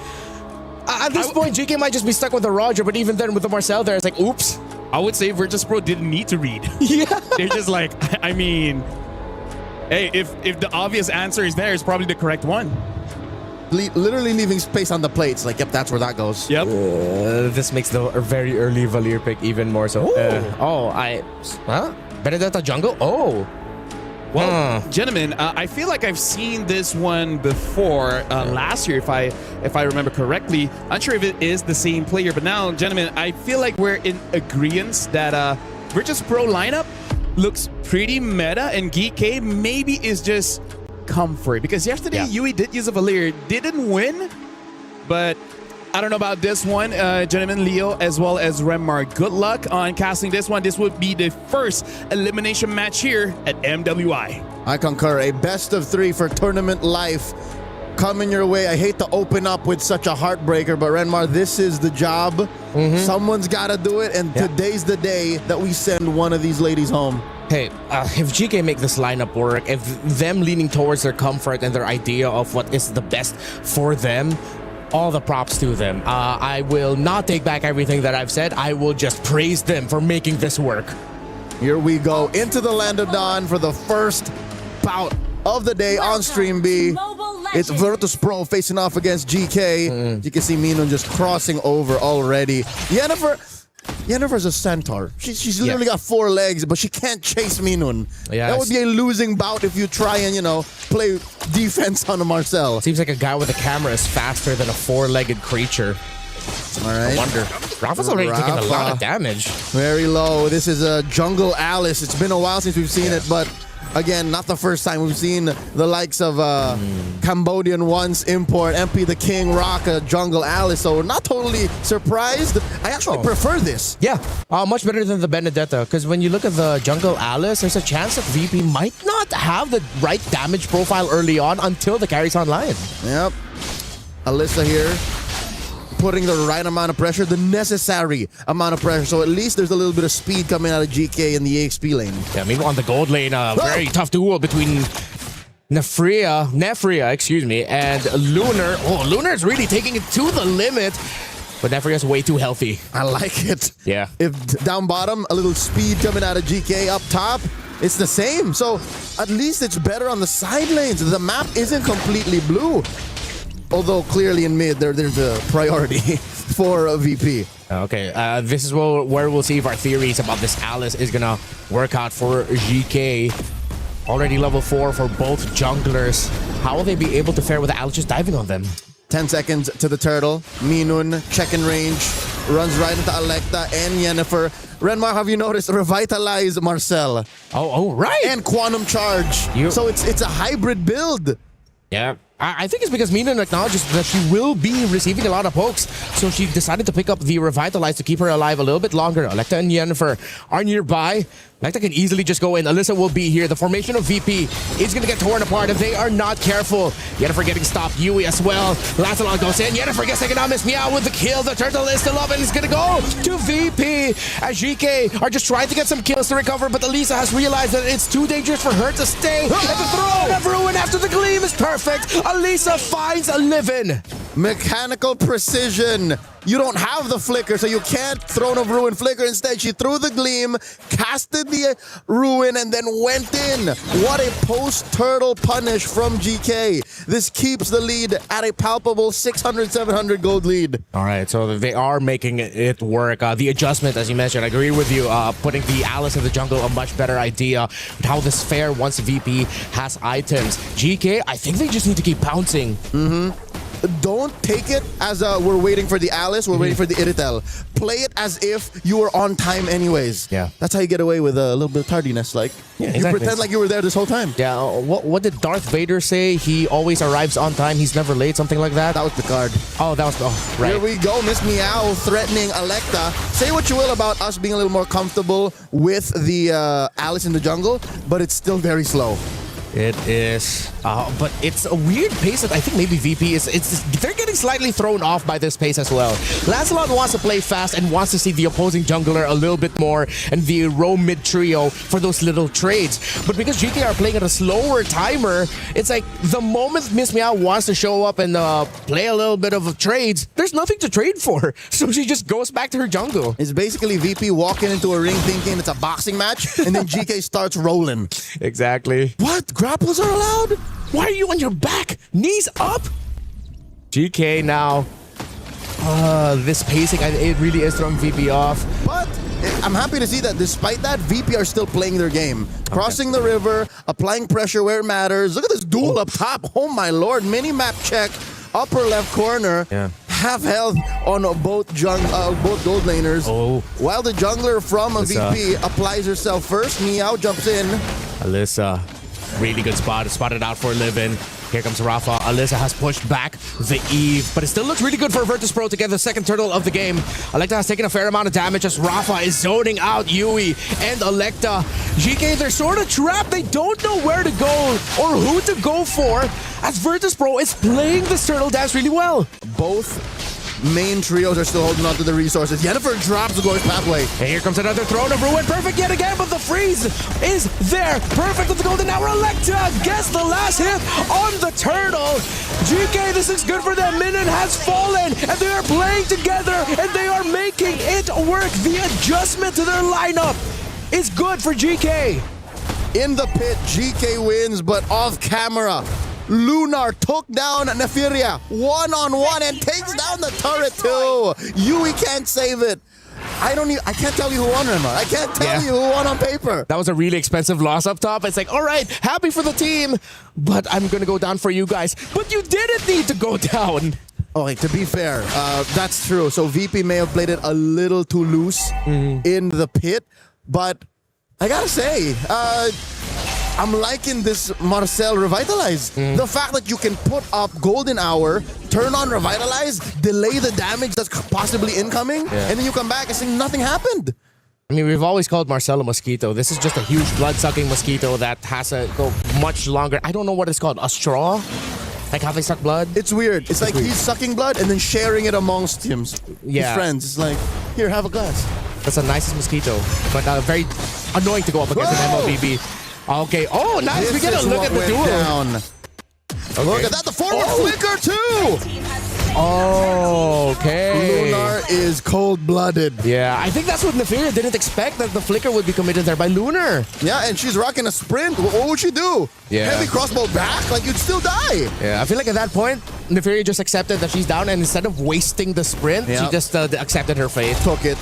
[SPEAKER 9] At this point, GK might just be stuck with the Roger, but even then with the Marcel there, it's like, oops.
[SPEAKER 6] I would say Virtus Pro didn't need to read.
[SPEAKER 9] Yeah.
[SPEAKER 6] They're just like, I mean, Hey, if the obvious answer is there, it's probably the correct one.
[SPEAKER 8] Literally leaving space on the plates. Like, yep, that's where that goes.
[SPEAKER 6] Yep.
[SPEAKER 9] This makes the very early Valier pick even more so. Benedetta jungle? Oh.
[SPEAKER 6] Well, gentlemen, I feel like I've seen this one before last year, if I remember correctly. Not sure if it is the same player, but now, gentlemen, I feel like we're in agreement that Virtus Pro lineup looks pretty meta, and GK maybe is just comfort. Because yesterday, Yui did use a Valier, didn't win, but I don't know about this one, gentlemen, Leo, as well as Remar. Good luck on casting this one. This would be the first elimination match here at MWI.
[SPEAKER 8] I concur. A best of 3 for tournament life coming your way. I hate to open up with such a heartbreaker, but Renmar, this is the job. Someone's got to do it, and today's the day that we send one of these ladies home.
[SPEAKER 9] Hey, if GK make this lineup work, if them leaning towards their comfort and their idea of what is the best for them, all the props to them. I will not take back everything that I've said. I will just praise them for making this work.
[SPEAKER 8] Here we go into the Land of Dawn for the first bout of the day on Stream B. It's Virtus Pro facing off against GK. You can see Minun just crossing over already. Yennefer's a centaur. She's literally got 4 legs, but she can't chase Minun.
[SPEAKER 9] Yeah,
[SPEAKER 8] that would be a losing bout if you try and, play defense on a Marcel.
[SPEAKER 9] Seems like a guy with a camera is faster than a 4-legged creature.
[SPEAKER 8] All right.
[SPEAKER 9] I wonder. Rafa's already taking a lot of damage.
[SPEAKER 8] Very low. This is a Jungle Alice. It's been a while since we've seen it, but again, not the first time we've seen the likes of Cambodian once import MP the King rock a Jungle Alice, so we're not totally surprised. I actually prefer this.
[SPEAKER 9] Yeah, much better than the Benedetta, because when you look at the Jungle Alice, there's a chance that VP might not have the right damage profile early on until the carry's online.
[SPEAKER 8] Yep. Alyssa here, putting the right amount of pressure, the necessary amount of pressure. So at least there's a little bit of speed coming out of GK in the EXP lane.
[SPEAKER 9] Yeah, meanwhile on the gold lane, very tough duel between Nefria, and Lunar. Oh, Lunar's really taking it to the limit, but Nefria's way too healthy.
[SPEAKER 8] I like it.
[SPEAKER 9] Yeah.
[SPEAKER 8] If down bottom, a little speed coming out of GK. Up top, it's the same. So at least it's better on the side lanes. The map isn't completely blue. Although clearly in mid, there's a priority for a VP.
[SPEAKER 9] Okay, this is where we'll see if our theories about this Alice is gonna work out for GK. Already level 4 for both junglers. How will they be able to fare with Alice just diving on them?
[SPEAKER 8] 10 seconds to the turtle. Minun, check in range, runs right into Alecta and Yennefer. Renmar, have you noticed? Revitalize Marcel.
[SPEAKER 9] Oh, right.
[SPEAKER 8] And Quantum Charge. So it's a hybrid build.
[SPEAKER 9] Yeah. I think it's because Minun acknowledges that she will be receiving a lot of pokes, so she decided to pick up the Revitalize to keep her alive a little bit longer. Alecta and Yennefer are nearby. Alecta can easily just go in. Alyssa will be here. The formation of VP is going to get torn apart if they are not careful. Yennefer getting stopped. Yui as well. Lancelot goes in. Yennefer gets taken out. Miss Meow with the kill. The turtle is still up and it's going to go to VP as GK are just trying to get some kills to recover, but Elisa has realized that it's too dangerous for her to stay. And the throw of Ruin after the gleam is perfect. Elisa finds a living.
[SPEAKER 8] Mechanical precision. You don't have the flicker, so you can't Throne of Ruin flicker. Instead, she threw the gleam, casted the Ruin, and then went in. What a post-turtle punish from GK. This keeps the lead at a palpable 600, 700 gold lead.
[SPEAKER 9] All right, so they are making it work. The adjustment, as you mentioned, I agree with you. Putting the Alice in the jungle, a much better idea. But how this fare once VP has items. GK, I think they just need to keep pouncing.
[SPEAKER 8] Don't take it as we're waiting for the Alice, we're waiting for the Iritel. Play it as if you were on time anyways.
[SPEAKER 9] Yeah.
[SPEAKER 8] That's how you get away with a little bit of tardiness. Like,
[SPEAKER 9] Yeah,
[SPEAKER 8] you
[SPEAKER 9] exactly.
[SPEAKER 8] pretend like you were there this whole time.
[SPEAKER 9] Yeah, what did Darth Vader say? He always arrives on time, he's never late, something like that?
[SPEAKER 8] That was Picard.
[SPEAKER 9] Oh, that was, right.
[SPEAKER 8] Here we go, Miss Meow threatening Alecta. Say what you will about us being a little more comfortable with the Alice in the jungle, but it's still very slow.
[SPEAKER 9] It is, but it's a weird pace that I think maybe VP is, they're getting slightly thrown off by this pace as well. Lancelot wants to play fast and wants to see the opposing jungler a little bit more and the roam mid trio for those little trades. But because GK are playing at a slower timer, it's like the moment Miss Meow wants to show up and play a little bit of trades, there's nothing to trade for. So she just goes back to her jungle.
[SPEAKER 8] It's basically VP walking into a ring thinking it's a boxing match, and then GK starts rolling.
[SPEAKER 9] Exactly.
[SPEAKER 8] What? grapples are allowed?
[SPEAKER 9] Why are you on your back? Knees up? GK now. This pacing, it really is throwing VP off.
[SPEAKER 8] But I'm happy to see that despite that, VP are still playing their game. Crossing the river, applying pressure where it matters. Look at this duel up top. Oh my lord. Mini-map check. Upper left corner.
[SPEAKER 9] Yeah.
[SPEAKER 8] Half health on both gold laners. While the jungler from VP applies herself first. Meow jumps in.
[SPEAKER 9] Alyssa, really good spot. Spotted out for Livin. Here comes Rafa. Alyssa has pushed back the Eve, but it still looks really good for Virtus.pro to get the second turtle of the game. Electa has taken a fair amount of damage as Rafa is zoning out Yui and Electa. GK, they're sort of trapped. They don't know where to go or who to go for as Virtus.pro is playing this turtle dance really well.
[SPEAKER 8] Both main trios are still holding on to the resources. Yennefer drops the Glorious Pathway.
[SPEAKER 9] And here comes another Throne of Ruin. Perfect yet again, but the freeze is there. Perfect with the golden hour. Electa gets the last hit on the turtle. GK, this is good for them. Minion has fallen, and they are playing together, and they are making it work. The adjustment to their lineup is good for GK.
[SPEAKER 8] In the pit, GK wins, but off camera, Lunar took down Nefiria one-on-one and takes down the turret too. Yui can't save it. I can't tell you who won, Renmar. I can't tell you who won on paper.
[SPEAKER 9] That was a really expensive loss up top. It's like, all right, happy for the team, but I'm going to go down for you guys. But you didn't need to go down.
[SPEAKER 8] Okay, to be fair, that's true. So VP may have played it a little too loose in the pit, but I gotta say, I'm liking this Marcel Revitalize. The fact that you can put up Golden Hour, turn on Revitalize, delay the damage that's possibly incoming, and then you come back and say nothing happened.
[SPEAKER 9] I mean, we've always called Marcelo Mosquito. This is just a huge blood-sucking mosquito that has to go much longer. I don't know what it's called. A straw? Like how they suck blood?
[SPEAKER 8] It's weird. It's like weird. He's sucking blood and then sharing it amongst his friends. It's like, here, have a glass.
[SPEAKER 9] That's the nicest mosquito, but very annoying to go up against an MLBB. Okay. Oh, nice. We get a look at the duel.
[SPEAKER 8] Okay. Look at that. The forward flicker too.
[SPEAKER 9] Okay.
[SPEAKER 8] Lunar is cold-blooded.
[SPEAKER 9] Yeah, I think that's what Nefiria didn't expect, that the flicker would be committed there by Lunar.
[SPEAKER 8] Yeah, and she's rocking a sprint. What would she do?
[SPEAKER 9] Yeah.
[SPEAKER 8] Heavy crossbow back? Like, you'd still die.
[SPEAKER 9] Yeah, I feel like at that point, Nefiria just accepted that she's down, and instead of wasting the sprint, she just accepted her fate.
[SPEAKER 8] Took it.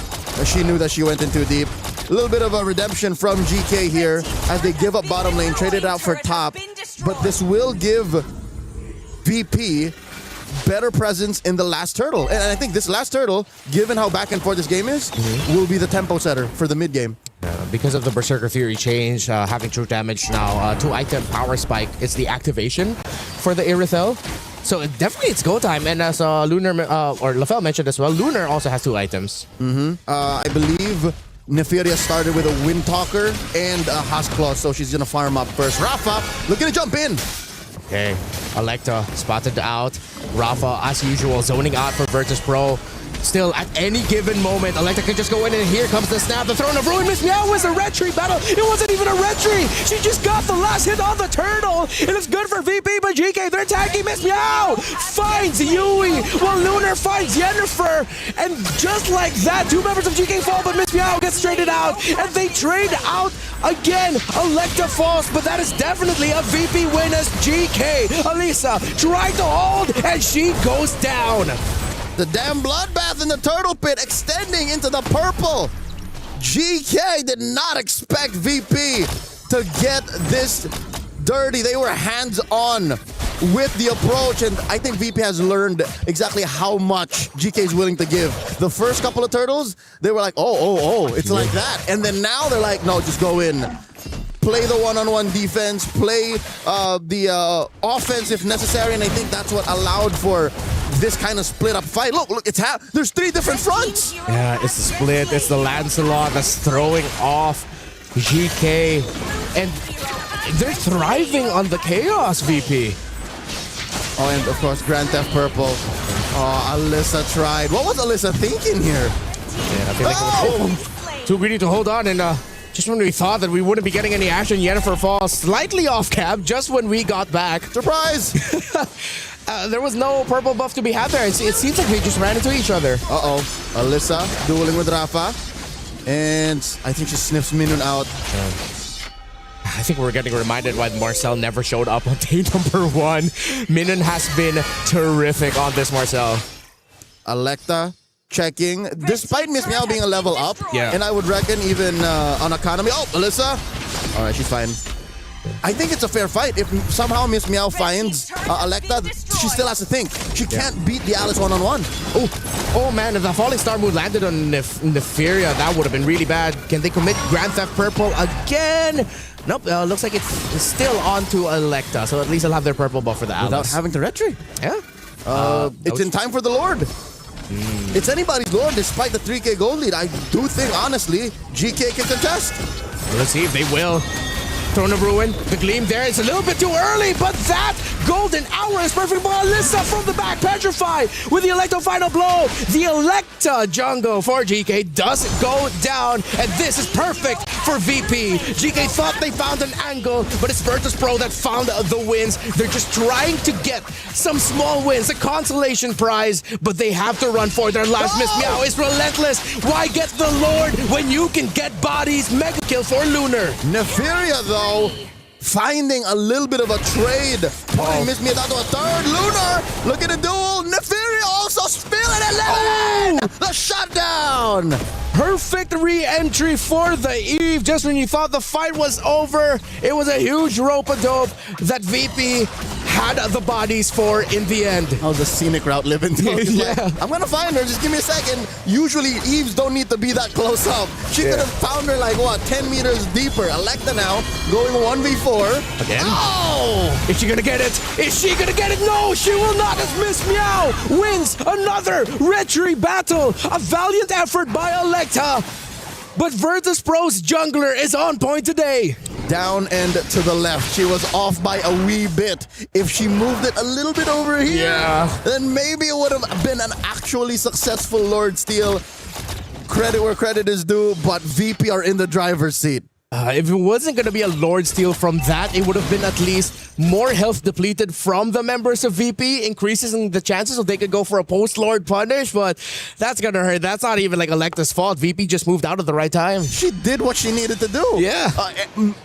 [SPEAKER 8] She knew that she went in too deep. A little bit of a redemption from GK here as they give up bottom lane, trade it out for top. But this will give VP better presence in the last turtle. And I think this last turtle, given how back and forth this game is, will be the tempo setter for the mid game.
[SPEAKER 9] Because of the Berserker Fury change, having true damage now, 2-item power spike is the activation for the Irithel. So definitely it's go time. And as Lunar or Lafel mentioned as well, Lunar also has 2 items.
[SPEAKER 8] I believe Nefiria started with a Windtalker and a Huskclaw, so she's gonna farm up first. Rafa, looking to jump in.
[SPEAKER 9] Okay, Electa spotted out. Rafa, as usual, zoning out for Virtus.pro. Still, at any given moment, Electa can just go in, and here comes the snap. The Throne of Ruin. Miss Meow was a retreat battle. It wasn't even a retreat. She just got the last hit on the turtle. It looks good for VP, but GK, they're attacking. Miss Meow finds Yui, while Lunar finds Yennefer. And just like that, 2 members of GK fall, but Miss Meow gets traded out. And they trade out again. Electa falls, but that is definitely a VP win as GK. Elisa tried to hold, and she goes down.
[SPEAKER 8] The damn bloodbath in the turtle pit extending into the purple. GK did not expect VP to get this dirty. They were hands-on with the approach, and I think VP has learned exactly how much GK is willing to give. The first couple of turtles, they were like, oh, it's like that. And then now they're like, no, just go in. Play the one-on-one defense, play the offense if necessary, and I think that's what allowed for this kind of split-up fight. Look, there's 3 different fronts.
[SPEAKER 9] Yeah, it's the split, it's the Lancelot that's throwing off GK, and they're thriving on the chaos, VP.
[SPEAKER 8] Oh, and of course, Grand Theft Purple. Oh, Alyssa tried. What was Alyssa thinking here?
[SPEAKER 9] Yeah, I feel like it was too greedy to hold on, and just when we thought that we wouldn't be getting any action, Yennefer falls slightly off cap just when we got back.
[SPEAKER 8] Surprise!
[SPEAKER 9] There was no purple buff to be had there. It seems like they just ran into each other.
[SPEAKER 8] Alyssa dueling with Rafa. And I think she sniffs Minun out.
[SPEAKER 9] I think we're getting reminded why Marcel never showed up on day number 1. Minion has been terrific on this Marcel.
[SPEAKER 8] Electa checking, despite Miss Meow being a level up.
[SPEAKER 9] Yeah.
[SPEAKER 8] And I would reckon even on economy. Oh, Alyssa. All right, she's fine. I think it's a fair fight. If somehow Miss Meow finds Electa, she still has to think. She can't beat the Alice one-on-one.
[SPEAKER 9] Oh man, if the Falling Star Moon landed on Neferia, that would have been really bad. Can they commit Grand Theft Purple again? Nope, looks like it's still on to Electa, so at least they'll have their purple buff for the Alice.
[SPEAKER 8] Without having to retry.
[SPEAKER 9] Yeah.
[SPEAKER 8] It's in time for the Lord. It's anybody's Lord despite the 3K gold lead. I do think, honestly, GK can contest.
[SPEAKER 9] Let's see if they will. Throne of Ruin, the Gleam there. It's a little bit too early, but that golden hour is perfect for Alyssa from the back. Petrify with the Electo final blow. The Electa jungle for GK does go down, and this is perfect for VP. GK thought they found an angle, but it's Virtus Pro that found the wins. They're just trying to get some small wins, a consolation prize, but they have to run for their lives. Miss Meow is relentless. Why get the Lord when you can get bodies? Mega kill for Lunar.
[SPEAKER 8] Neferia, though, finding a little bit of a trade. Putting Miss Meow down to a third. Lunar, look at the duel. Neferia also spilling at 11. The shutdown.
[SPEAKER 9] Perfect re-entry for the Eve. Just when you thought the fight was over, it was a huge rope-a-dope that VP had the bodies for in the end.
[SPEAKER 8] How's the scenic route living?
[SPEAKER 9] Yeah.
[SPEAKER 8] Like, I'm gonna find her, just give me a second. Usually Eves don't need to be that close up. She could have found her like, what, 10 meters deeper. Electa now going 1v4.
[SPEAKER 9] Again?
[SPEAKER 8] Oh!
[SPEAKER 9] Is she gonna get it? Is she gonna get it? No, she will not, as Miss Meow wins another retry battle. A valiant effort by Electa. But Virtus Pro's jungler is on point today.
[SPEAKER 8] Down and to the left. She was off by a wee bit. If she moved it a little bit over here, then maybe it would have been an actually successful Lord Steal. Credit where credit is due, but VP are in the driver's seat.
[SPEAKER 9] If it wasn't going to be a Lord Steal from that, it would have been at least more health depleted from the members of VP, increasing the chances so they could go for a post-Lord punish, but that's going to hurt. That's not even like Electa's fault. VP just moved out at the right time.
[SPEAKER 8] She did what she needed to do.
[SPEAKER 9] Yeah.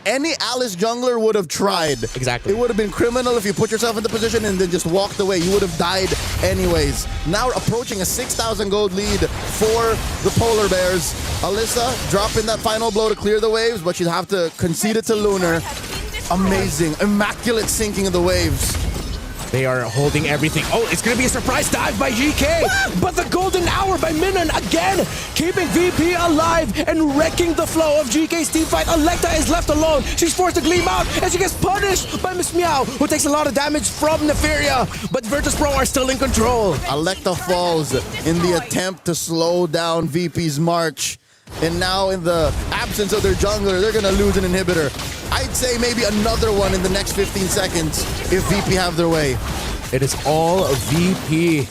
[SPEAKER 8] Any Alice jungler would have tried.
[SPEAKER 9] Exactly.
[SPEAKER 8] It would have been criminal if you put yourself in the position and then just walked away. You would have died anyways. Now we're approaching a 6,000 gold lead for the Polar Bears. Alyssa dropping that final blow to clear the waves, but she'd have to concede it to Lunar. Amazing, immaculate sinking of the waves.
[SPEAKER 9] They are holding everything. Oh, it's going to be a surprise dive by GK. But the golden hour by Minion again, keeping VP alive and wrecking the flow of GK's team fight. Electa is left alone. She's forced to gleam out and she gets punished by Miss Meow, who takes a lot of damage from Neferia. But Virtus Pro are still in control.
[SPEAKER 8] Electa falls in the attempt to slow down VP's march. And now in the absence of their jungler, they're going to lose an inhibitor. I'd say maybe another one in the next 15 seconds if VP have their way.
[SPEAKER 9] It is all VP.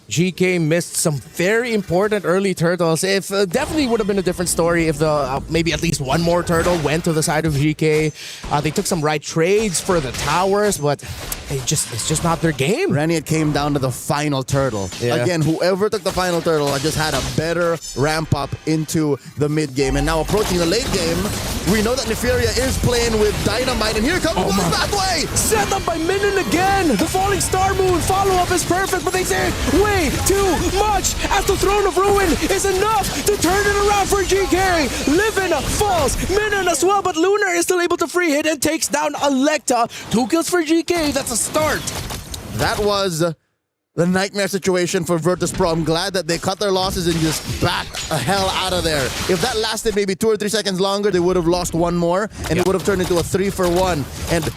[SPEAKER 9] GK missed some very important early turtles. If definitely would have been a different story if the maybe at least one more turtle went to the side of GK. They took some right trades for the towers, but it's just not their game.
[SPEAKER 8] Rennie, it came down to the final turtle.
[SPEAKER 9] Yeah.
[SPEAKER 8] Again, whoever took the final turtle just had a better ramp up into the mid game. And now approaching the late game, we know that Neferia is playing with Dynamite, and here comes the pathway!
[SPEAKER 9] Set up by Minion again! The Falling Star Moon follow-up is perfect, but they say way too much as the Throne of Ruin is enough to turn it around for GK. Livin falls, Minion as well, but Lunar is still able to free hit and takes down Electa. 2 kills for GK, that's a start.
[SPEAKER 8] That was the nightmare situation for Virtus Pro. I'm glad that they cut their losses and just backed the hell out of there. If that lasted maybe 2 or 3 seconds longer, they would have lost one more, and it would have turned into a 3-for-1. And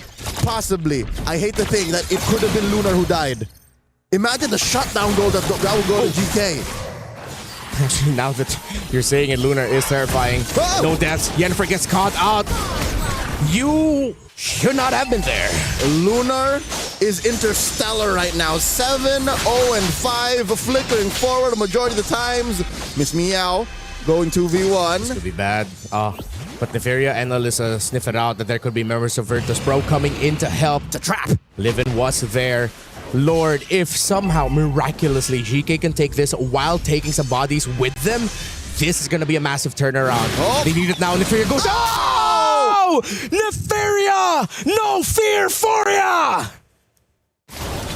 [SPEAKER 8] possibly, I hate to think that it could have been Lunar who died. Imagine the shutdown goal that would go to GK.
[SPEAKER 9] Actually, now that you're saying it, Lunar is terrifying.
[SPEAKER 8] Oh!
[SPEAKER 9] No deaths. Yennefer gets caught out. You should not have been there.
[SPEAKER 8] Lunar is interstellar right now. 7-0-5, flickering forward a majority of the times. Miss Meow going 2v1.
[SPEAKER 9] This could be bad. But Neferia and Alyssa sniff it out that there could be members of Virtus Pro coming in to help.
[SPEAKER 8] It's a trap.
[SPEAKER 9] Livin was there. Lord, if somehow miraculously GK can take this while taking some bodies with them, this is going to be a massive turnaround.
[SPEAKER 8] Oh.
[SPEAKER 9] They need it now. Neferia goes. Oh! go! Nefaria! No fear for ya!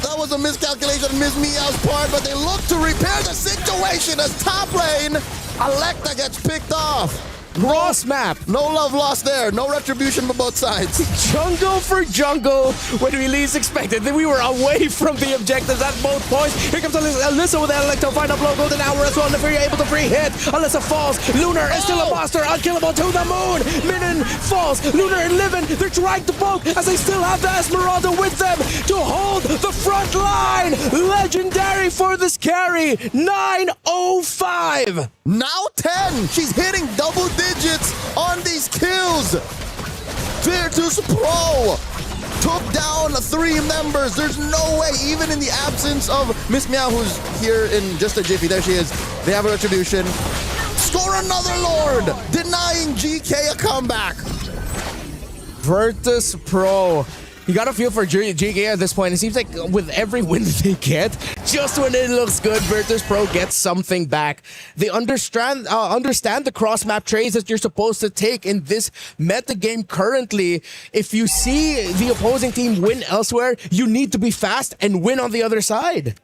[SPEAKER 8] That was a miscalculation on Ms. Meow's part, but they look to repair the situation as top lane, Electa gets picked off.
[SPEAKER 9] Cross map.
[SPEAKER 8] No love lost there. No retribution for both sides.
[SPEAKER 9] Jungle for jungle when we least expected. Then we were away from the objectives at both points. Here comes Alyssa with Electo. Find up low golden hour as well. Nefaria able to free hit. Alyssa falls. Lunar is still a monster. Unkillable to the moon. Minin falls. Lunar and Livin. They're trying to poke as they still have the Esmeralda with them to hold the front line. Legendary for this carry. 905.
[SPEAKER 8] Now 10. She's hitting double digits on these kills. Virtus Pro took down 3 members. There's no way, even in the absence of Miss Meow, who's here in just a jiffy. There she is. They have a retribution. Score another Lord, denying GK a comeback.
[SPEAKER 9] Virtus Pro. You got to feel for GK at this point. It seems like with every win that they get, just when it looks good, Virtus Pro gets something back. They understand the cross-map trades that you're supposed to take in this meta game currently. If you see the opposing team win elsewhere, you need to be fast and win on the other side.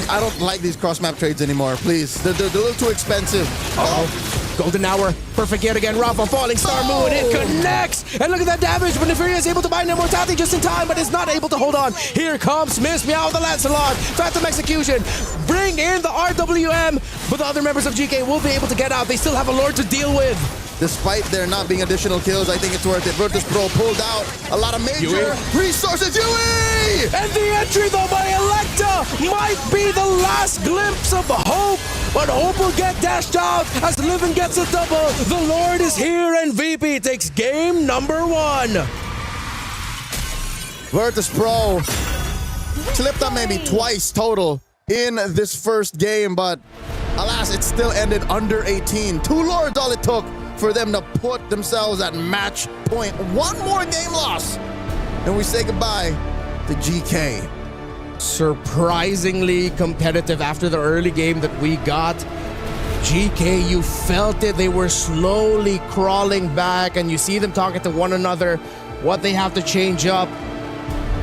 [SPEAKER 8] I don't like these cross-map trades anymore, please. They're a little too expensive.
[SPEAKER 9] Uh-oh. Golden hour, perfect yet again. Rafa, falling star moon, it connects. And look at that damage, but Nefaria is able to bind immortality just in time, but is not able to hold on. Here comes Miss Meow, the Lancelot. Phantom execution, bring in the RWM, but the other members of GK will be able to get out. They still have a Lord to deal with.
[SPEAKER 8] Despite there not being additional kills, I think it's worth it. Virtus Pro pulled out a lot of major resources. Yui!
[SPEAKER 9] And the entry, though, by Electa might be the last glimpse of hope. But hope will get dashed out as Livin gets a double. The Lord is here, and VP takes game number 1.
[SPEAKER 8] Virtus Pro slipped up maybe twice total in this first game, but alas, it still ended under 18. 2 Lords all it took for them to put themselves at match point. 1 more game loss, and we say goodbye to GK.
[SPEAKER 9] Surprisingly competitive after the early game that we got. GK, you felt it. They were slowly crawling back, and you see them talking to one another, what they have to change up.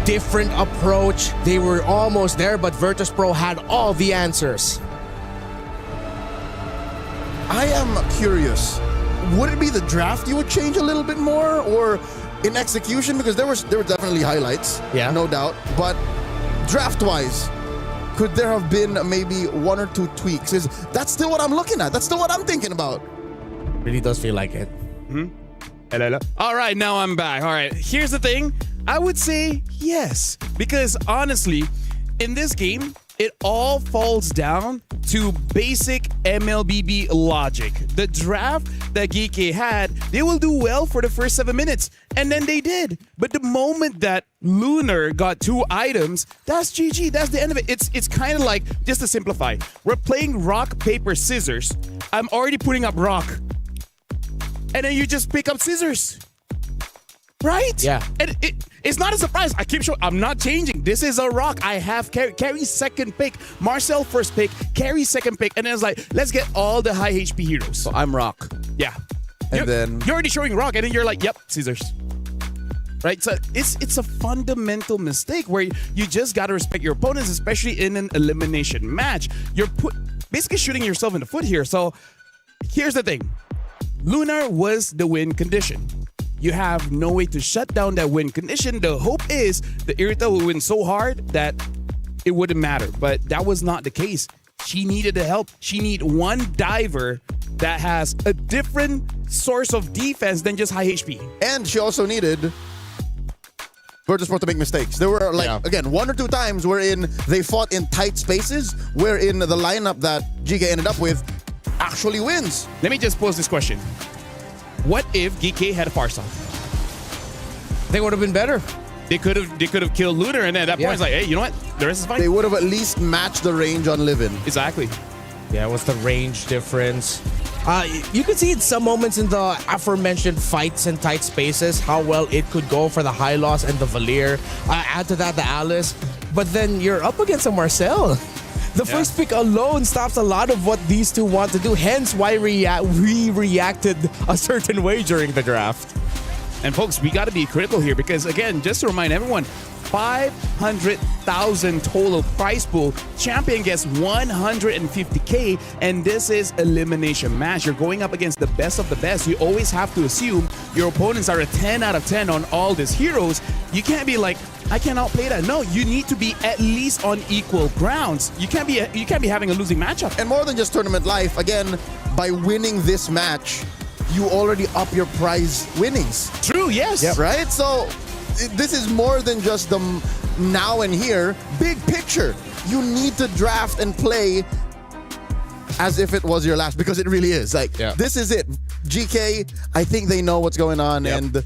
[SPEAKER 9] Different approach. They were almost there, but Virtus Pro had all the answers.
[SPEAKER 8] I am curious. Would it be the draft you would change a little bit more, or in execution? Because there were definitely highlights,
[SPEAKER 9] yeah,
[SPEAKER 8] no doubt. But draft-wise, could there have been maybe 1 or 2 tweaks? That's still what I'm looking at. That's still what I'm thinking about.
[SPEAKER 9] Really does feel like it.
[SPEAKER 6] Hello. All right, now I'm back. All right, here's the thing. I would say yes, because honestly, in this game, it all falls down to basic MLBB logic. The draft that GK had, they will do well for the first 7 minutes, and then they did. But the moment that Lunar got 2 items, that's GG. That's the end of it. It's kind of like, just to simplify, we're playing rock, paper, scissors. I'm already putting up rock, and then you just pick up scissors. Right?
[SPEAKER 9] Yeah.
[SPEAKER 6] And it's not a surprise. I keep showing, I'm not changing. This is a rock. I have Carry second pick, Marcel first pick, Carry second pick, and then it's like, let's get all the high HP heroes.
[SPEAKER 8] So I'm rock.
[SPEAKER 6] Yeah.
[SPEAKER 8] And then
[SPEAKER 6] you're already showing rock, and then you're like, yep, scissors. Right? So it's a fundamental mistake where you just got to respect your opponents, especially in an elimination match. You're basically shooting yourself in the foot here. So here's the thing. Lunar was the win condition. You have no way to shut down that win condition. The hope is the Irita will win so hard that it wouldn't matter. But that was not the case. She needed the help. She needed one diver that has a different source of defense than just high HP.
[SPEAKER 8] And she also needed Virtus Pro to make mistakes. There were, again, 1 or 2 times wherein they fought in tight spaces, wherein the lineup that GK ended up with actually wins.
[SPEAKER 6] Let me just pose this question. What if GK had a Farsa?
[SPEAKER 9] They would have been better.
[SPEAKER 6] They could have killed Lunar, and at that point it's like, hey, you know what? The rest is fine.
[SPEAKER 8] They would have at least matched the range on Livin.
[SPEAKER 6] Exactly.
[SPEAKER 9] Yeah, what's the range difference? You could see in some moments in the aforementioned fights in tight spaces how well it could go for the High Loss and the Valier. Add to that the Alice. But then you're up against a Marcel. The first pick alone stops a lot of what these two want to do. Hence why we reacted a certain way during the draft.
[SPEAKER 6] And folks, we got to be critical here because, again, just to remind everyone, 500,000 total prize pool. Champion gets 150K, and this is elimination match. You're going up against the best of the best. You always have to assume your opponents are a 10 out of 10 on all these heroes. You can't be like, I cannot play that. No, you need to be at least on equal grounds. You can't be having a losing matchup.
[SPEAKER 8] And more than just tournament life, again, by winning this match, you already up your prize winnings.
[SPEAKER 6] True, yes.
[SPEAKER 8] Yep. Right? So this is more than just the now and here. Big picture. You need to draft and play as if it was your last, because it really is. Like, this is it. GK, I think they know what's going on. And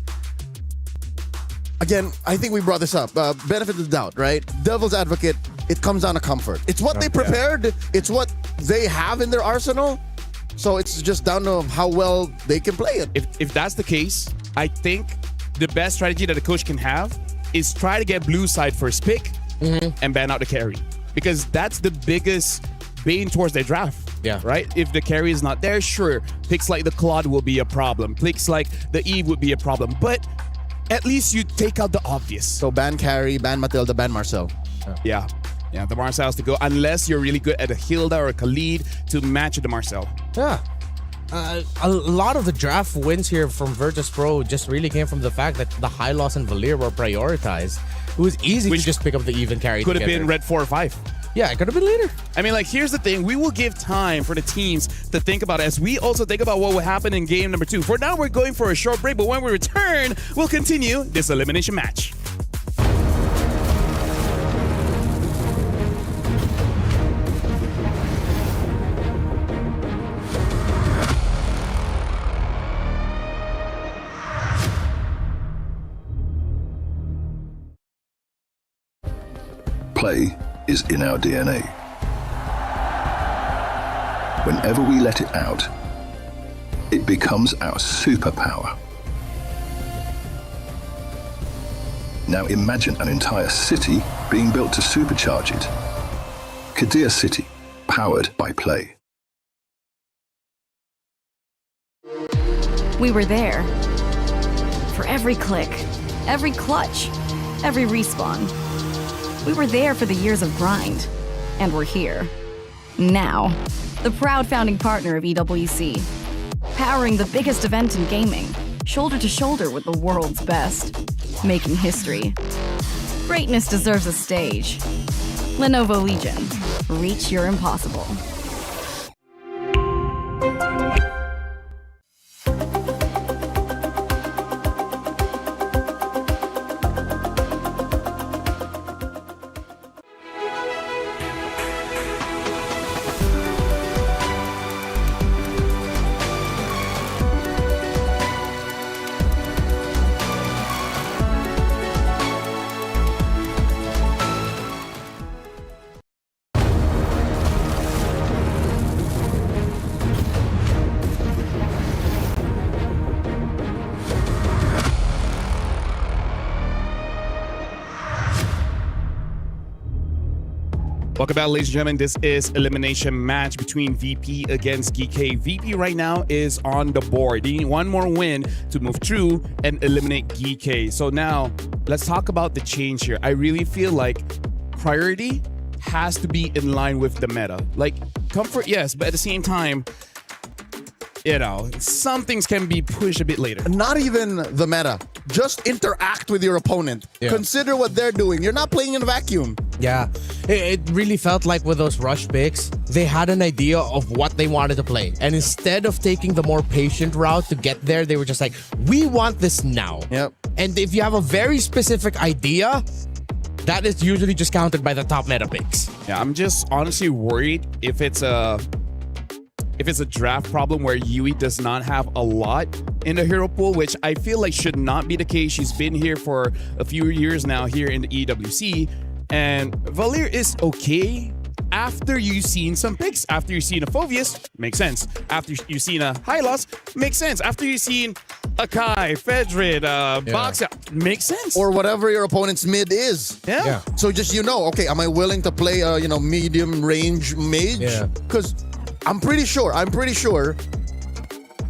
[SPEAKER 8] again, I think we brought this up. Benefit of the doubt, right? Devil's advocate, it comes down to comfort. It's what they prepared. It's what they have in their arsenal. So it's just down to how well they can play it.
[SPEAKER 6] If that's the case, I think the best strategy that a coach can have is try to get blue side first pick and ban out the carry. Because that's the biggest bane towards their draft.
[SPEAKER 9] Yeah.
[SPEAKER 6] Right? If the carry is not there, sure, picks like the Claude will be a problem. Picks like the Eve would be a problem. But at least you take out the obvious.
[SPEAKER 8] So ban carry, ban Matilda, ban Marcel.
[SPEAKER 6] Yeah. Yeah, the Marcel has to go unless you're really good at a Hilda or a Khalid to match the Marcel.
[SPEAKER 9] Yeah. A lot of the draft wins here from Virtus Pro just really came from the fact that the High Loss and Valir were prioritized. It was easy to just pick up the even carry.
[SPEAKER 6] Could have been red 4 or 5.
[SPEAKER 9] Yeah, it could have been later.
[SPEAKER 6] I mean, like, here's the thing. We will give time for the teams to think about it as we also think about what will happen in game number 2. For now, we're going for a short break, but when we return, we'll continue this elimination match.
[SPEAKER 10] Play is in our DNA. Whenever we let it out, it becomes our superpower. Now imagine an entire city being built to supercharge it. Kadir City, powered by play.
[SPEAKER 13] We were there. For every click, every clutch, every respawn. We were there for the years of grind, and we're here. Now, the proud founding partner of EWC, powering the biggest event in gaming, shoulder to shoulder with the world's best, making history. Greatness deserves a stage. Lenovo Legion, reach your impossible.
[SPEAKER 6] Welcome back, ladies and gentlemen. This is elimination match between VP against GK. VP right now is on the board. They need one more win to move through and eliminate GK. So now, let's talk about the change here. I really feel like priority has to be in line with the meta. Like, comfort, yes, but at the same time, you know, some things can be pushed a bit later.
[SPEAKER 8] Not even the meta. Just interact with your opponent.
[SPEAKER 9] Yeah.
[SPEAKER 8] Consider what they're doing. You're not playing in a vacuum.
[SPEAKER 9] Yeah, it really felt like with those rush picks, they had an idea of what they wanted to play. And instead of taking the more patient route to get there, they were just like, we want this now.
[SPEAKER 8] Yep.
[SPEAKER 9] And if you have a very specific idea, that is usually just countered by the top meta picks.
[SPEAKER 6] Yeah, I'm just honestly worried if it's a draft problem where Yui does not have a lot in the hero pool, which I feel like should not be the case. She's been here for a few years now here in the EWC. And Valir is okay after you've seen some picks. After you've seen a Phoveus, makes sense. After you've seen a Hylos, makes sense. After you've seen a Kai, Fedrid, Boxer, makes sense.
[SPEAKER 8] Or whatever your opponent's mid is.
[SPEAKER 6] Yeah.
[SPEAKER 8] So just, okay, am I willing to play a, medium range mage?
[SPEAKER 9] Yeah.
[SPEAKER 8] Because I'm pretty sure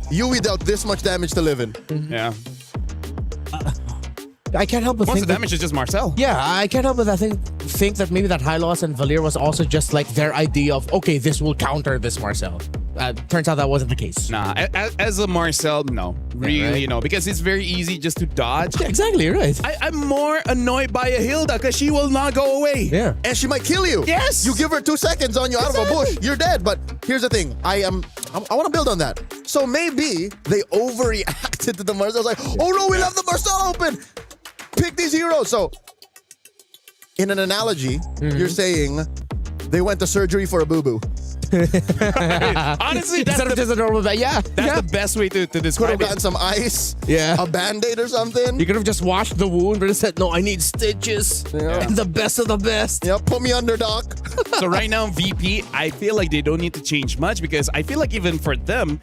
[SPEAKER 8] Yui dealt this much damage to Livin.
[SPEAKER 6] Yeah.
[SPEAKER 9] I can't help but
[SPEAKER 6] Most
[SPEAKER 9] think
[SPEAKER 6] of the damage is just Marcel.
[SPEAKER 9] Yeah, I can't help but think that maybe that high loss and Valir was also just like their idea of, okay, this will counter this Marcel. Turns out that wasn't the case.
[SPEAKER 6] Nah, as a Marcel, no. Really, no. Because it's very easy just to dodge.
[SPEAKER 9] Yeah, exactly, right.
[SPEAKER 6] I'm more annoyed by a Hilda because she will not go away.
[SPEAKER 9] Yeah.
[SPEAKER 8] And she might kill you.
[SPEAKER 6] Yes.
[SPEAKER 8] You give her 2 seconds on you out of a bush, you're dead. But here's the thing. I want to build on that. So maybe they overreacted to the Marcel. Like, oh no, we left the Marcel open. Pick these heroes. So in an analogy, you're saying they went to surgery for a boo-boo.
[SPEAKER 6] Honestly, that's
[SPEAKER 9] Instead of just a normal bag. Yeah.
[SPEAKER 6] That's the best way to
[SPEAKER 8] Could
[SPEAKER 6] describe
[SPEAKER 8] have gotten
[SPEAKER 6] it.
[SPEAKER 8] some ice,
[SPEAKER 9] Yeah.
[SPEAKER 8] a band-aid or something.
[SPEAKER 9] You could have just washed the wound, but instead, no, I need stitches.
[SPEAKER 8] Yeah.
[SPEAKER 9] And the best of the best.
[SPEAKER 8] Yeah, put me under, doc.
[SPEAKER 6] So right now, VP, I feel like they don't need to change much because I feel like even for them,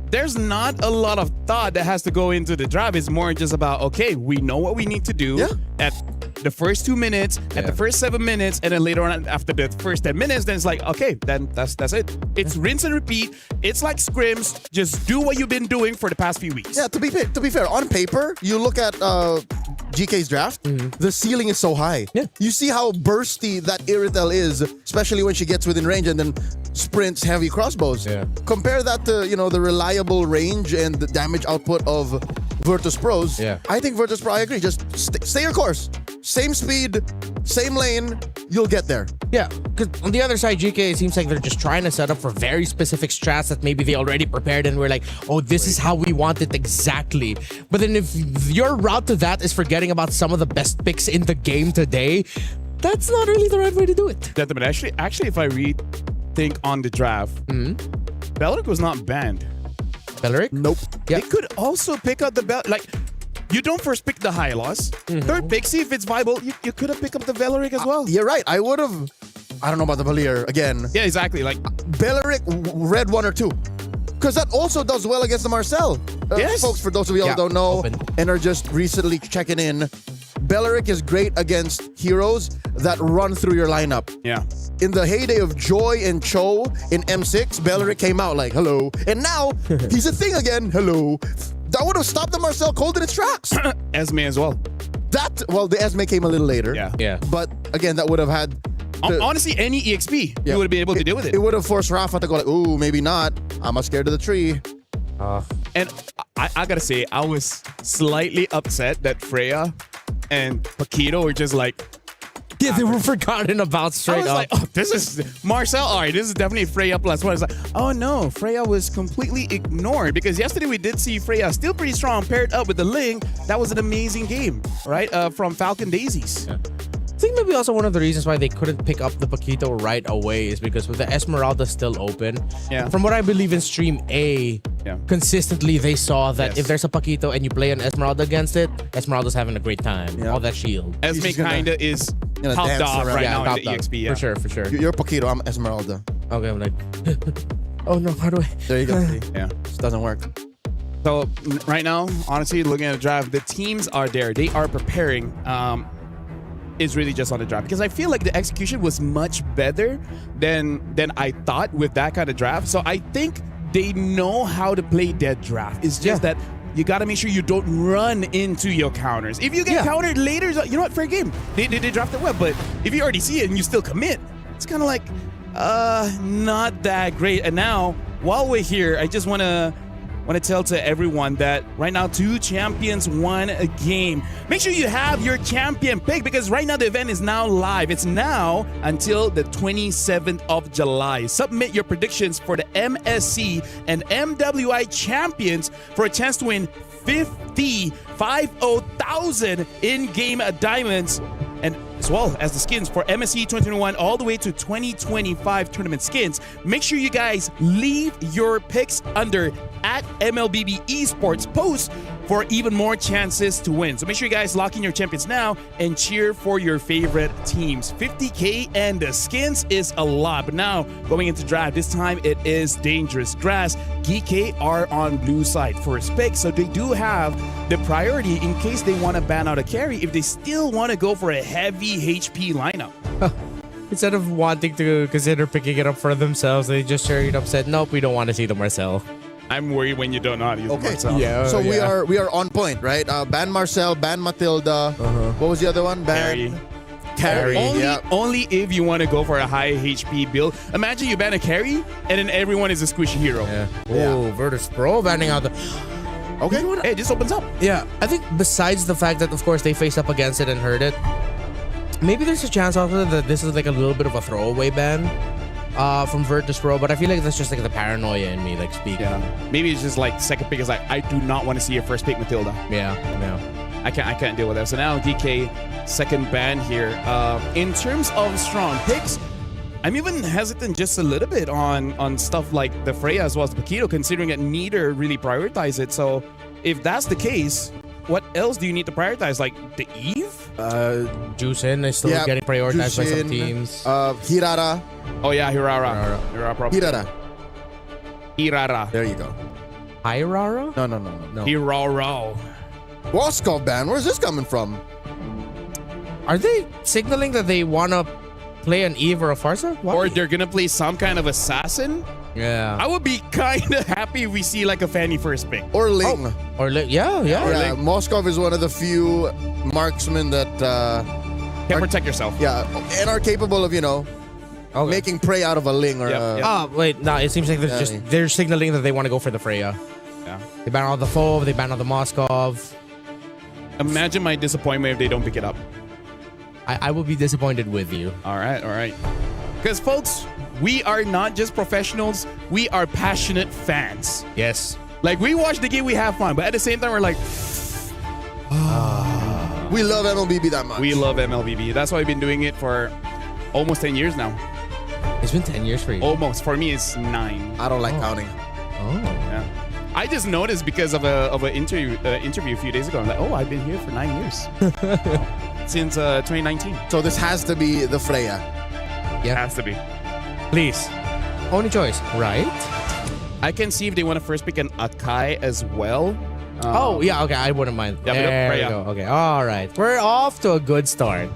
[SPEAKER 6] there's not a lot of thought that has to go into the draft. It's more just about, okay, we know what we need to do at the first 2 minutes, at the first 7 minutes, and then later on after the first 10 minutes, then it's like, okay, then that's it. It's rinse and repeat. It's like scrims. Just do what you've been doing for the past few weeks.
[SPEAKER 8] Yeah, to be fair, on paper, you look at GK's draft, the ceiling is so high.
[SPEAKER 9] Yeah.
[SPEAKER 8] You see how bursty that Iritel is, especially when she gets within range and then sprints heavy crossbows.
[SPEAKER 9] Yeah.
[SPEAKER 8] Compare that to, the reliable range and the damage output of Virtus Pros.
[SPEAKER 9] Yeah.
[SPEAKER 8] I think Virtus Pro, I agree. Just stay your course. Same speed, same lane, you'll get there.
[SPEAKER 9] Yeah, because on the other side, GK, it seems like they're just trying to set up for very specific strats that maybe they already prepared and we're like, oh, this is how we want it exactly. But then if your route to that is forgetting about some of the best picks in the game today, that's not really the right way to do it.
[SPEAKER 6] But actually, if I rethink on the draft, Belric was not banned.
[SPEAKER 9] Belric?
[SPEAKER 8] Nope.
[SPEAKER 6] They could also pick up the belt. Like, you don't first pick the high loss. Third pick, see if it's viable. You could have picked up the Belric as well.
[SPEAKER 8] You're right. I would have. I don't know about the Valir again.
[SPEAKER 6] Yeah, exactly. Like,
[SPEAKER 8] Belric red 1 or 2. Because that also does well against the Marcel.
[SPEAKER 6] Yes.
[SPEAKER 8] Folks, for those of you who don't know and are just recently checking in, Belric is great against heroes that run through your lineup.
[SPEAKER 6] yeah.
[SPEAKER 8] In the heyday of Joy and Cho in M6, Belric came out like, hello. And now, he's a thing again. Hello. That would have stopped the Marcel cold in its tracks.
[SPEAKER 6] Esme as well.
[SPEAKER 8] The Esme came a little later.
[SPEAKER 6] Yeah.
[SPEAKER 8] But again, that would have had...
[SPEAKER 6] Honestly, any EXP, you would have been able to deal with it.
[SPEAKER 8] It would have forced Rafa to go like, ooh, maybe not. I'm scared of the tree.
[SPEAKER 6] And I gotta say, I was slightly upset that Freya and Paquito were just like...
[SPEAKER 9] Yeah, they were forgotten about straight
[SPEAKER 6] I was
[SPEAKER 9] up.
[SPEAKER 6] like, oh, this is Marcel. All right, this is definitely Freya +1. It's like, oh no, Freya was completely ignored because yesterday we did see Freya still pretty strong paired up with the Ling. That was an amazing game, right? From Falcon Daisies.
[SPEAKER 9] Yeah. I think maybe also one of the reasons why they couldn't pick up the Paquito right away is because with the Esmeralda still open, from what I believe in Stream A, consistently they saw that if there's a Paquito and you play an Esmeralda against it, Esmeralda's having a great time. All that shield.
[SPEAKER 6] Esme kinda is top
[SPEAKER 8] dance
[SPEAKER 6] dog
[SPEAKER 8] around.
[SPEAKER 6] right
[SPEAKER 8] Yeah,
[SPEAKER 6] now
[SPEAKER 9] top
[SPEAKER 6] in the
[SPEAKER 9] dog.
[SPEAKER 6] EXP. Yeah.
[SPEAKER 9] For sure.
[SPEAKER 8] You're Paquito, I'm Esmeralda.
[SPEAKER 9] Okay, I'm like, oh no, how do I?
[SPEAKER 8] There you go.
[SPEAKER 6] Yeah.
[SPEAKER 8] This doesn't work.
[SPEAKER 6] So right now, honestly, looking at the draft, the teams are there. They are preparing. Is really just on the draft because I feel like the execution was much better than I thought with that kind of draft. So I think they know how to play that draft. It's just that you got to make sure you don't run into your counters. If you get countered later, you know what? Fair game. They drafted well, but if you already see it and you still commit, it's kind of like not that great. And now, while we're here, I just want to tell to everyone that right now 2 champions won a game. Make sure you have your champion pick because right now the event is now live. It's now until the 27th of July. Submit your predictions for the MSC and MWI champions for a chance to win 50,000 in-game diamonds, and as well as the skins for MSC 2021 all the way to 2025 tournament skins. Make sure you guys leave your picks under @MLBB Esports post for even more chances to win. So make sure you guys lock in your champions now and cheer for your favorite teams. 50K and the skins is a lot, but now going into draft, this time it is dangerous grass. GK are on blue side first pick, so they do have the priority in case they want to ban out a carry if they still want to go for a heavy HP lineup.
[SPEAKER 9] Instead of wanting to consider picking it up for themselves, they just straight up said, nope, we don't want to see the Marcel.
[SPEAKER 6] I'm worried when you don't know how to use
[SPEAKER 8] Okay.
[SPEAKER 6] Marcel.
[SPEAKER 9] Yeah.
[SPEAKER 8] So we are on point, right? Ban Marcel, ban Matilda. What was the other one? Ban
[SPEAKER 6] Carry.
[SPEAKER 8] Carry.
[SPEAKER 6] Only if you want to go for a high HP build. Imagine you ban a carry, and then everyone is a squishy hero.
[SPEAKER 9] Oh, Virtus Pro banning out the.
[SPEAKER 8] Okay.
[SPEAKER 6] Hey, this opens up.
[SPEAKER 9] Yeah, I think besides the fact that, of course, they faced up against it and heard it, maybe there's a chance also that this is like a little bit of a throwaway ban from Virtus Pro, but I feel like that's just like the paranoia in me, like speaking.
[SPEAKER 6] Yeah. Maybe it's just like second pick is like, I do not want to see your first pick Matilda.
[SPEAKER 9] Yeah.
[SPEAKER 6] I can't deal with that. So now DK second ban here. In terms of strong picks, I'm even hesitant just a little bit on stuff like the Freya as well as Paquito, considering that neither really prioritize it. So if that's the case, what else do you need to prioritize? Like the Eve?
[SPEAKER 9] Juicin is still getting prioritized by some teams.
[SPEAKER 8] Hirara.
[SPEAKER 6] Oh yeah, Hirara. Hirara probably. Hirara.
[SPEAKER 8] There you go.
[SPEAKER 9] Hirara?
[SPEAKER 8] No.
[SPEAKER 6] Hirara.
[SPEAKER 8] Woskov ban. Where's this coming from?
[SPEAKER 9] Are they signaling that they want to play an Eve or a Farsa? Why?
[SPEAKER 6] Or they're gonna play some kind of assassin?
[SPEAKER 9] Yeah.
[SPEAKER 6] I would be kind of happy if we see like a Fanny first pick.
[SPEAKER 8] Or Ling.
[SPEAKER 9] Or yeah.
[SPEAKER 8] Yeah, Moskov is one of the few marksmen that
[SPEAKER 6] Can protect yourself.
[SPEAKER 8] Yeah, and are capable of, making prey out of a Ling or
[SPEAKER 9] Wait, no, it seems like they're signaling that they want to go for the Freya.
[SPEAKER 6] Yeah.
[SPEAKER 9] They ban out the Fove, they ban out the Moskov.
[SPEAKER 6] Imagine my disappointment if they don't pick it up.
[SPEAKER 9] I will be disappointed with you.
[SPEAKER 6] All right. Because, folks, we are not just professionals. We are passionate fans.
[SPEAKER 9] Yes.
[SPEAKER 6] Like, we watch the game, we have fun. But at the same time, we're like,
[SPEAKER 8] we love MLBB that much.
[SPEAKER 6] We love MLBB. That's why we've been doing it for almost 10 years now.
[SPEAKER 9] It's been 10 years for you.
[SPEAKER 6] Almost. For me, it's 9.
[SPEAKER 8] I don't like counting.
[SPEAKER 9] Oh.
[SPEAKER 6] Yeah. I just noticed because of an interview a few days ago. I'm like, I've been here for 9 years. Since 2019.
[SPEAKER 8] So this has to be the Freya.
[SPEAKER 6] Yeah. It has to be.
[SPEAKER 9] Please. Only choice, right?
[SPEAKER 6] I can see if they want to first pick an Akai as well.
[SPEAKER 9] Okay, I wouldn't mind.
[SPEAKER 6] Yeah,
[SPEAKER 9] there we
[SPEAKER 6] Freya.
[SPEAKER 9] go. Okay, all right. We're off to a good start.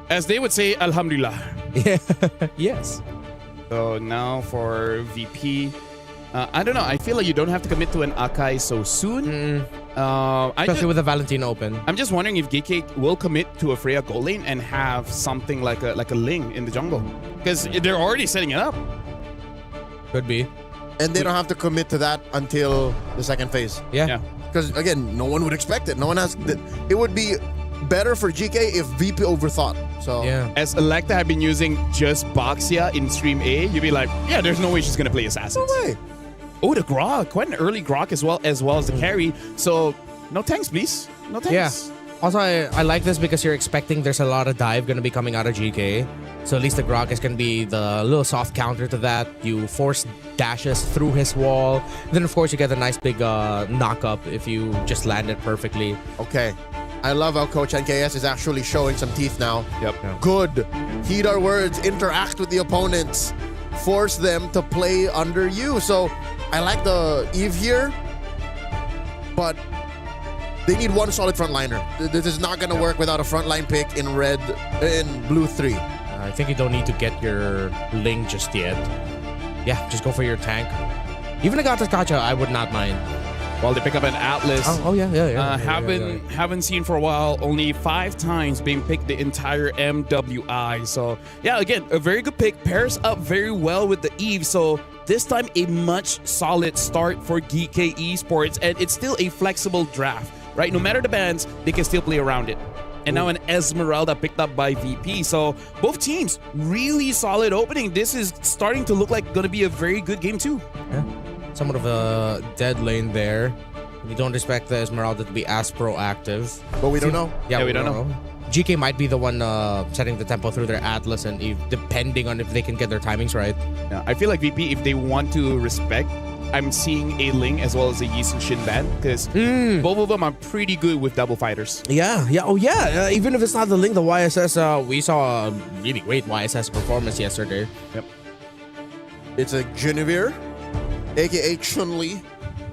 [SPEAKER 6] As they would say, Alhamdulillah.
[SPEAKER 9] Yes.
[SPEAKER 6] So now for VP. I don't know. I feel like you don't have to commit to an Akai so soon.
[SPEAKER 9] Especially with the Valentine Open.
[SPEAKER 6] I'm just wondering if GK will commit to a Freya gold lane and have something like a Ling in the jungle. Because they're already setting it up.
[SPEAKER 9] Could be.
[SPEAKER 8] And they don't have to commit to that until the second phase.
[SPEAKER 9] Yeah.
[SPEAKER 8] Because, again, no one would expect it. No one has... It would be better for GK if VP overthought. So
[SPEAKER 9] yeah.
[SPEAKER 6] As Electa had been using just Boxia in Stream A, you'd be like, yeah, there's no way she's going to play Assassins.
[SPEAKER 8] No way.
[SPEAKER 6] Oh, the Grok. Quite an early Grok as well as the carry. So, no tanks, please. No tanks.
[SPEAKER 9] Yeah. Also, I like this because you're expecting there's a lot of dive going to be coming out of GK. So at least the Grok is going to be the little soft counter to that. You force dashes through his wall. Then, of course, you get a nice big knock-up if you just land it perfectly.
[SPEAKER 8] Okay. I love how Coach NKS is actually showing some teeth now.
[SPEAKER 6] Yep.
[SPEAKER 8] Good. Heed our words. Interact with the opponents. Force them to play under you. So I like the Eve here, but they need one solid frontliner. This is not going to work without a frontline pick in blue 3.
[SPEAKER 9] I think you don't need to get your Ling just yet. Yeah, just go for your tank. Even a Gatos Gacha, I would not mind.
[SPEAKER 6] Well, they pick up an Atlas.
[SPEAKER 9] Oh yeah.
[SPEAKER 6] Haven't seen for a while. Only 5 times being picked the entire MWI. So yeah, again, a very good pick. Pairs up very well with the Eve. So this time a much solid start for GK Esports, and it's still a flexible draft, right? No matter the bans, they can still play around it. And now an Esmeralda picked up by VP. So both teams really solid opening. This is starting to look like going to be a very good game too.
[SPEAKER 9] Yeah. Somewhat of a dead lane there. We don't expect the Esmeralda to be as proactive.
[SPEAKER 8] But we don't know.
[SPEAKER 6] Yeah, we don't know.
[SPEAKER 9] GK might be the one setting the tempo through their Atlas and Eve, depending on if they can get their timings right.
[SPEAKER 6] Yeah, I feel like VP, if they want to respect, I'm seeing a Ling as well as a Yisun Shin ban, because both of them are pretty good with double fighters.
[SPEAKER 9] Yeah. Oh yeah. Even if it's not the Ling, the YSS, we saw a really great YSS performance yesterday.
[SPEAKER 6] Yep.
[SPEAKER 8] It's a Genevieve, aka Chun-Li.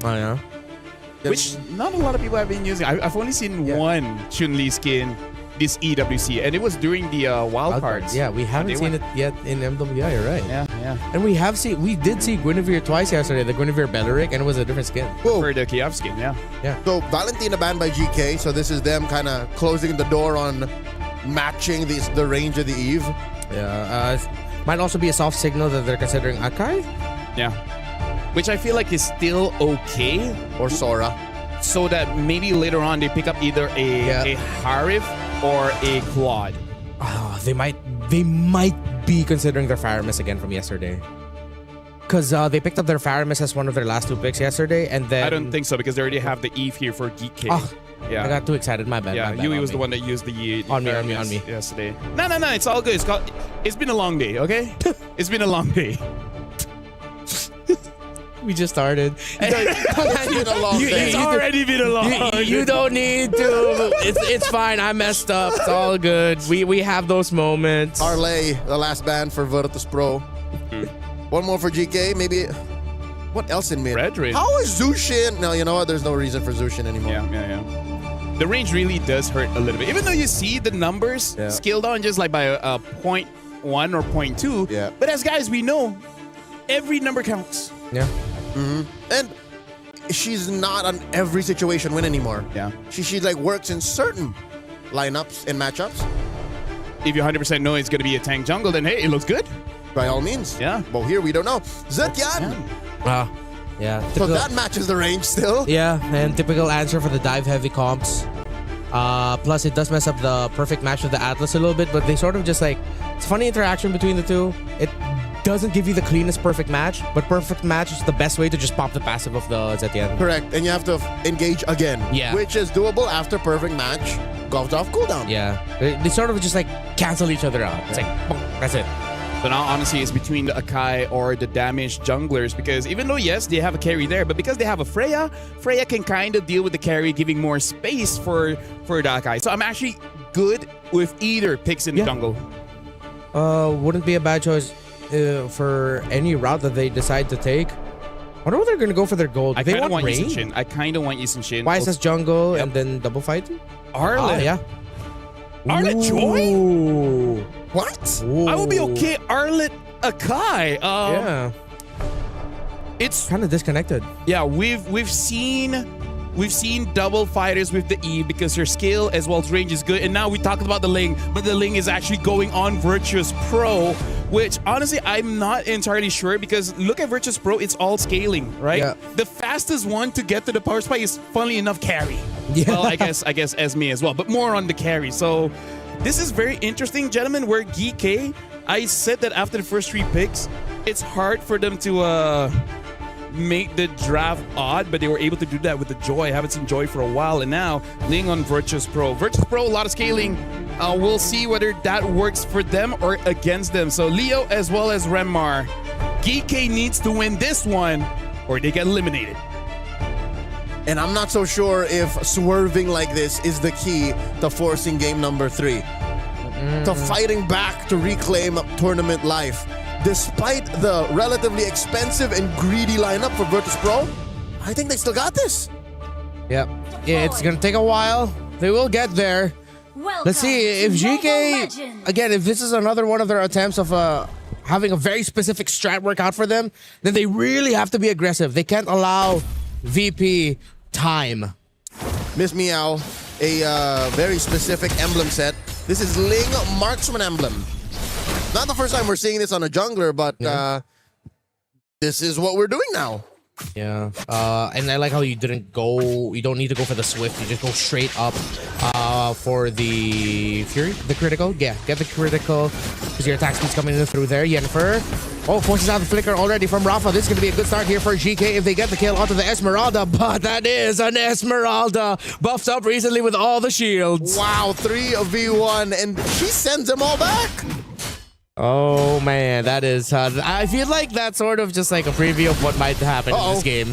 [SPEAKER 9] Oh yeah.
[SPEAKER 6] Which not a lot of people have been using. I've only seen one Chun-Li skin this EWC, and it was during the wild cards.
[SPEAKER 9] Yeah, we haven't seen it yet in MWI, right?
[SPEAKER 6] Yeah. yeah.
[SPEAKER 9] And we did see Guinevere twice yesterday, the Guinevere Belleric, and it was a different skin.
[SPEAKER 6] For the Kiev skin, yeah.
[SPEAKER 8] So Valentina banned by GK, so this is them kind of closing the door on matching the range of the Eve.
[SPEAKER 9] Yeah, might also be a soft signal that they're considering Akai.
[SPEAKER 6] Yeah. Which I feel like is still okay.
[SPEAKER 8] Or Sora.
[SPEAKER 6] So that maybe later on they pick up either a Harif or a Quad.
[SPEAKER 9] They might be considering their Faramis again from yesterday. Because they picked up their Faramis as one of their last 2 picks yesterday, and then...
[SPEAKER 6] I don't think so, because they already have the Eve here for Geek K.
[SPEAKER 9] I got too excited, my bad.
[SPEAKER 6] Yeah,
[SPEAKER 9] my bad,
[SPEAKER 6] Yui was the one that used the
[SPEAKER 9] on me
[SPEAKER 6] yesterday. No, it's all good. It's been a long day, okay? It's been a long day.
[SPEAKER 9] We just started.
[SPEAKER 8] It's
[SPEAKER 6] already been a long day.
[SPEAKER 9] You don't need to. It's fine. I messed up. It's all good. We have those moments.
[SPEAKER 8] Arlay, the last ban for Virtus Pro. One more for GK, maybe. What else in mid?
[SPEAKER 6] Red Ring.
[SPEAKER 8] How is Zushin? No, you know what? There's no reason for Zushin anymore.
[SPEAKER 6] Yeah. The range really does hurt a little bit. Even though you see the numbers scaled down just like by a 0.1 or 0.2.
[SPEAKER 8] Yeah.
[SPEAKER 6] But as guys, we know every number counts.
[SPEAKER 9] Yeah.
[SPEAKER 8] And she's not on every situation win anymore.
[SPEAKER 6] Yeah.
[SPEAKER 8] She like works in certain lineups and matchups.
[SPEAKER 6] If you 100% know it's going to be a tank jungle, then hey, it looks good.
[SPEAKER 8] By all means.
[SPEAKER 6] Yeah.
[SPEAKER 8] Well, here we don't know. Zetyan.
[SPEAKER 9] Yeah.
[SPEAKER 8] So that matches the range still.
[SPEAKER 9] Yeah, and typical answer for the dive heavy comps. Plus, it does mess up the perfect match with the Atlas a little bit, but they sort of just like, it's funny interaction between the two. It doesn't give you the cleanest perfect match, but perfect match is the best way to just pop the passive of the Zetyan.
[SPEAKER 8] Correct, and you have to engage again.
[SPEAKER 9] Yeah.
[SPEAKER 8] Which is doable after perfect match. Goes off cooldown.
[SPEAKER 9] Yeah. They sort of just like cancel each other out. It's like, boom, that's it.
[SPEAKER 6] So now, honestly, it's between the Akai or the damaged junglers, because even though, yes, they have a carry there, but because they have a Freya can kind of deal with the carry, giving more space for the Akai. So I'm actually good with either picks in the jungle.
[SPEAKER 9] Wouldn't be a bad choice for any route that they decide to take. I wonder what they're going to go for their gold.
[SPEAKER 6] I
[SPEAKER 9] They
[SPEAKER 6] kind of want
[SPEAKER 9] range?
[SPEAKER 6] Yi Shin. I kind of want Yi Shin.
[SPEAKER 9] Why is this jungle and then double fight?
[SPEAKER 6] Arlet.
[SPEAKER 9] Yeah.
[SPEAKER 6] Arlet Joy?
[SPEAKER 9] Ooh.
[SPEAKER 8] What?
[SPEAKER 9] Ooh.
[SPEAKER 6] I would be okay. Arlet Akai.
[SPEAKER 9] Yeah.
[SPEAKER 6] It's
[SPEAKER 9] kind of disconnected.
[SPEAKER 6] Yeah, we've seen double fighters with the E because her skill as well as range is good. And now we talked about the Ling, but the Ling is actually going on Virtus Pro, which honestly I'm not entirely sure, because look at Virtus Pro, it's all scaling, right?
[SPEAKER 9] Yeah.
[SPEAKER 6] The fastest one to get to the power spike is, funnily enough, carry.
[SPEAKER 9] Yeah.
[SPEAKER 6] Well, I guess Esme as well, but more on the carry. So this is very interesting, gentlemen, where GK, I said that after the first 3 picks, it's hard for them to make the draft odd, but they were able to do that with the Joy. I haven't seen Joy for a while, and now Ling on Virtus Pro. Virtus Pro, a lot of scaling. We'll see whether that works for them or against them. So Leo as well as Remar, GK needs to win this one or they get eliminated.
[SPEAKER 8] And I'm not so sure if swerving like this is the key to forcing game number 3. To fighting back to reclaim tournament life. Despite the relatively expensive and greedy lineup for Virtus Pro, I think they still got this.
[SPEAKER 9] Yep. Yeah, it's going to take a while. They will get there. Let's see if GK, again, if this is another one of their attempts of having a very specific strat work out for them, then they really have to be aggressive. They can't allow VP time.
[SPEAKER 8] Miss Meow, a very specific emblem set. This is Ling Marksman emblem. Not the first time we're seeing this on a jungler, but this is what we're doing now.
[SPEAKER 9] Yeah. And I like how you don't need to go for the Swift. You just go straight up for the Fury, the critical. Yeah, get the critical because your attack speed's coming in through there. Yennefer. Oh, forces out the flicker already from Rafa. This is going to be a good start here for GK if they get the kill onto the Esmeralda. But that is an Esmeralda buffed up recently with all the shields.
[SPEAKER 8] Wow, 3v1, and she sends them all back.
[SPEAKER 9] Oh man, that is. I feel like that's sort of just like a preview of what might happen in this game.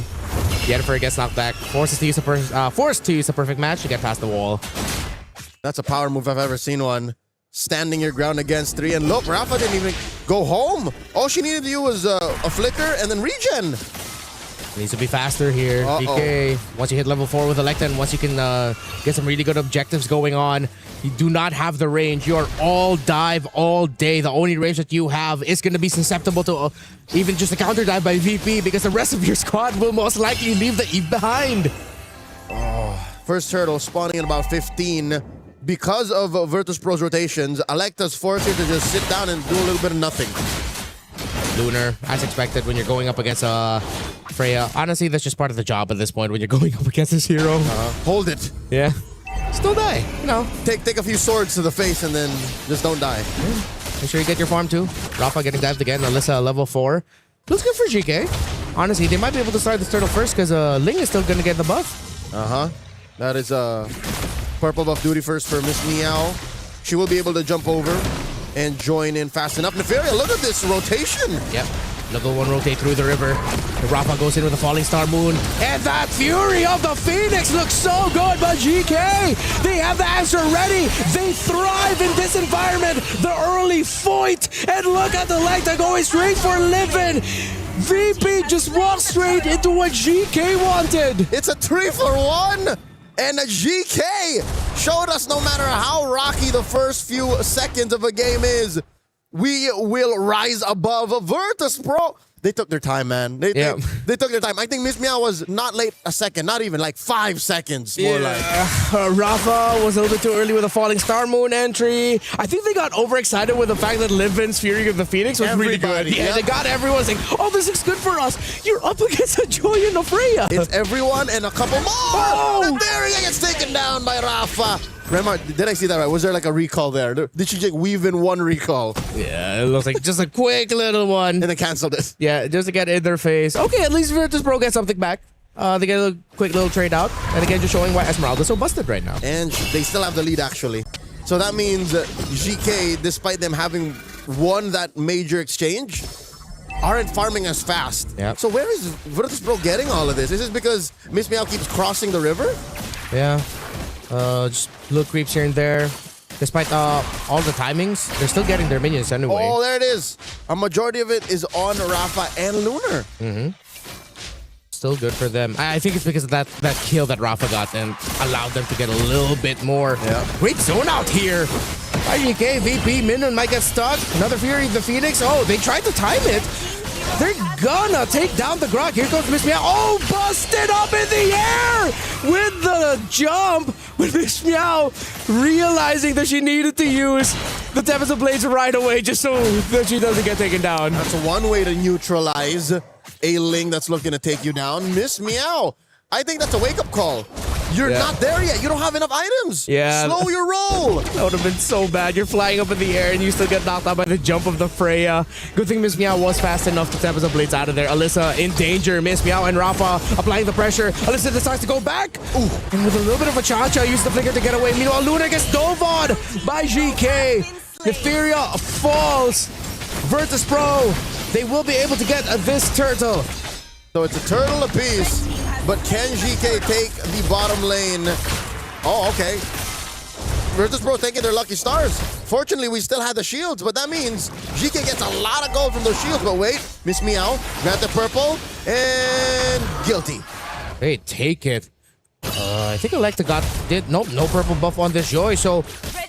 [SPEAKER 9] Yennefer gets knocked back, forced to use a perfect match to get past the wall.
[SPEAKER 8] That's a power move if I've ever seen one. Standing your ground against 3, and look, Rafa didn't even go home. All she needed to do was a flicker and then regen.
[SPEAKER 9] Needs to be faster here. DK, once you hit level 4 with Electa, and once you can get some really good objectives going on, You do not have the range. You are all dive all day. The only range that you have is going to be susceptible to even just a counter dive by VP because the rest of your squad will most likely leave the Eve behind.
[SPEAKER 8] First turtle spawning in about 15. Because of Virtus.pro's rotations, Electa's forced here to just sit down and do a little bit of nothing.
[SPEAKER 9] Lunar, as expected, when you're going up against Freya. Honestly, that's just part of the job at this point when you're going up against this hero.
[SPEAKER 8] Hold it.
[SPEAKER 9] Yeah. Still die. You know.
[SPEAKER 8] Take a few swords to the face and then just don't die.
[SPEAKER 9] Make sure you get your farm too. Rafa getting dived again. Alyssa level 4. Looks good for GK. Honestly, they might be able to start this turtle first because Ling is still going to get the buff.
[SPEAKER 8] That is purple buff duty first for Miss Meow. She will be able to jump over and join in fast enough. Nefaria, look at this rotation.
[SPEAKER 9] Yep. Level 1 rotate through the river. Rafa goes in with a falling star moon. And that fury of the Phoenix looks so good, but GK, they have the answer ready. They thrive in this environment. The early fight. And look at the Electa going straight for Livin. VP just walked straight into what GK wanted.
[SPEAKER 8] It's a 3-for-1. And a GK showed us no matter how rocky the first few seconds of a game is, we will rise above Virtus.pro. They took their time, man. They took their time. I think Miss Meow was not late a second, not even like 5 seconds. More like.
[SPEAKER 9] Rafa was a little bit too early with a falling star moon entry. I think they got overexcited with the fact that Livin's Fury of the Phoenix was really good. Yeah, they got everyone saying, oh, this looks good for us. You're up against a Joy and a Freya.
[SPEAKER 8] It's everyone and a couple more.
[SPEAKER 9] Oh!
[SPEAKER 8] Nefaria gets taken down by Rafa. Grandma, did I see that right? Was there like a recall there? Did she just weave in one recall?
[SPEAKER 9] Yeah, it looks like just a quick little one.
[SPEAKER 8] And then canceled it.
[SPEAKER 9] Yeah, just to get in their face. Okay, at least Virtus.pro gets something back. They get a quick little trade out. And again, just showing why Esmeralda's so busted right now.
[SPEAKER 8] And they still have the lead, actually. So that means GK, despite them having won that major exchange, aren't farming as fast.
[SPEAKER 9] Yep.
[SPEAKER 8] So where is Virtus.pro getting all of this? Is this because Miss Meow keeps crossing the river?
[SPEAKER 9] Yeah. Just little creeps here and there. Despite all the timings, they're still getting their minions anyway.
[SPEAKER 8] Oh, there it is. A majority of it is on Rafa and Lunar.
[SPEAKER 9] Still good for them. I think it's because of that kill that Rafa got and allowed them to get a little bit more.
[SPEAKER 8] Yeah.
[SPEAKER 9] Great zone out here. IGK, VP, Minion might get stuck. Another Fury of the Phoenix. Oh, they tried to time it. They're gonna take down the Grok. Here comes Miss Meow. Oh, busted up in the air with the jump. With Miss Meow realizing that she needed to use the Tempest of Blades right away just so that she doesn't get taken down.
[SPEAKER 8] That's one way to neutralize a Ling that's looking to take you down. Miss Meow, I think that's a wake-up call. You're not there yet. You don't have enough items.
[SPEAKER 9] Yeah.
[SPEAKER 8] Slow your roll.
[SPEAKER 9] That would have been so bad. You're flying up in the air and you still get knocked out by the jump of the Freya. Good thing Miss Meow was fast enough to Tempest of Blades out of there. Alyssa in danger. Miss Meow and Rafa applying the pressure. Alyssa decides to go back. Ooh. And with a little bit of a cha-cha, uses the flicker to get away. Meanwhile, Luna gets dove-on by GK. Nefaria falls. Virtus.pro, they will be able to get this turtle.
[SPEAKER 8] So it's a turtle apiece. But can GK take the bottom lane? Oh, okay. Virtus.pro taking their lucky stars. Fortunately, we still had the shields, but that means GK gets a lot of gold from those shields. But wait, Miss Meow got the purple and guilty.
[SPEAKER 9] Hey, take it. I think Electa no purple buff on this Joy, so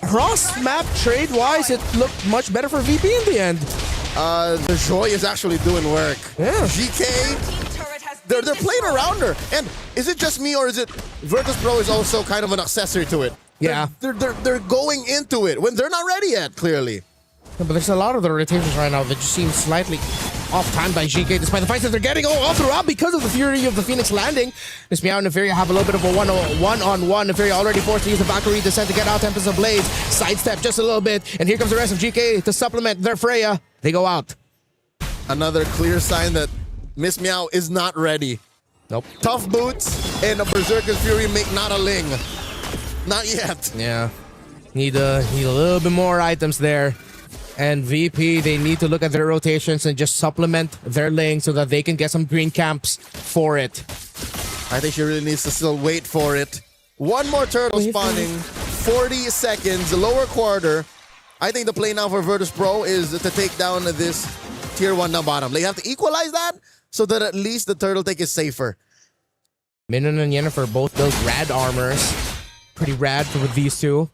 [SPEAKER 9] cross-map trade-wise, it looked much better for VP in the end.
[SPEAKER 8] The Joy is actually doing work.
[SPEAKER 9] Yeah.
[SPEAKER 8] GK, they're playing around her. And is it just me or is it Virtus.pro is also kind of an accessory to it?
[SPEAKER 9] Yeah.
[SPEAKER 8] They're going into it when they're not ready yet, clearly.
[SPEAKER 9] Yeah, but there's a lot of the rotations right now that just seem slightly off-timed by GK, despite the fights that they're getting all throughout because of the Fury of the Phoenix landing. Miss Meow and Nefaria have a little bit of a one-on-one. Nefaria already forced to use the Valkyrie descent to get out Tempest of Blades. Sidestep just a little bit, and here comes the rest of GK to supplement their Freya. They go out.
[SPEAKER 8] Another clear sign that Miss Meow is not ready.
[SPEAKER 9] Nope.
[SPEAKER 8] Tough boots and a Berserker's Fury make not a Ling. Not yet.
[SPEAKER 9] Yeah. Need a little bit more items there. And VP, they need to look at their rotations and just supplement their lane so that they can get some green camps for it.
[SPEAKER 8] I think she really needs to still wait for it. One more turtle spawning. 40 seconds, lower quarter. I think the play now for Virtus.pro is to take down this tier 1 down bottom. They have to equalize that so that at least the turtle take is safer.
[SPEAKER 9] Minion and Yennefer both build rad armors. Pretty rad with these two.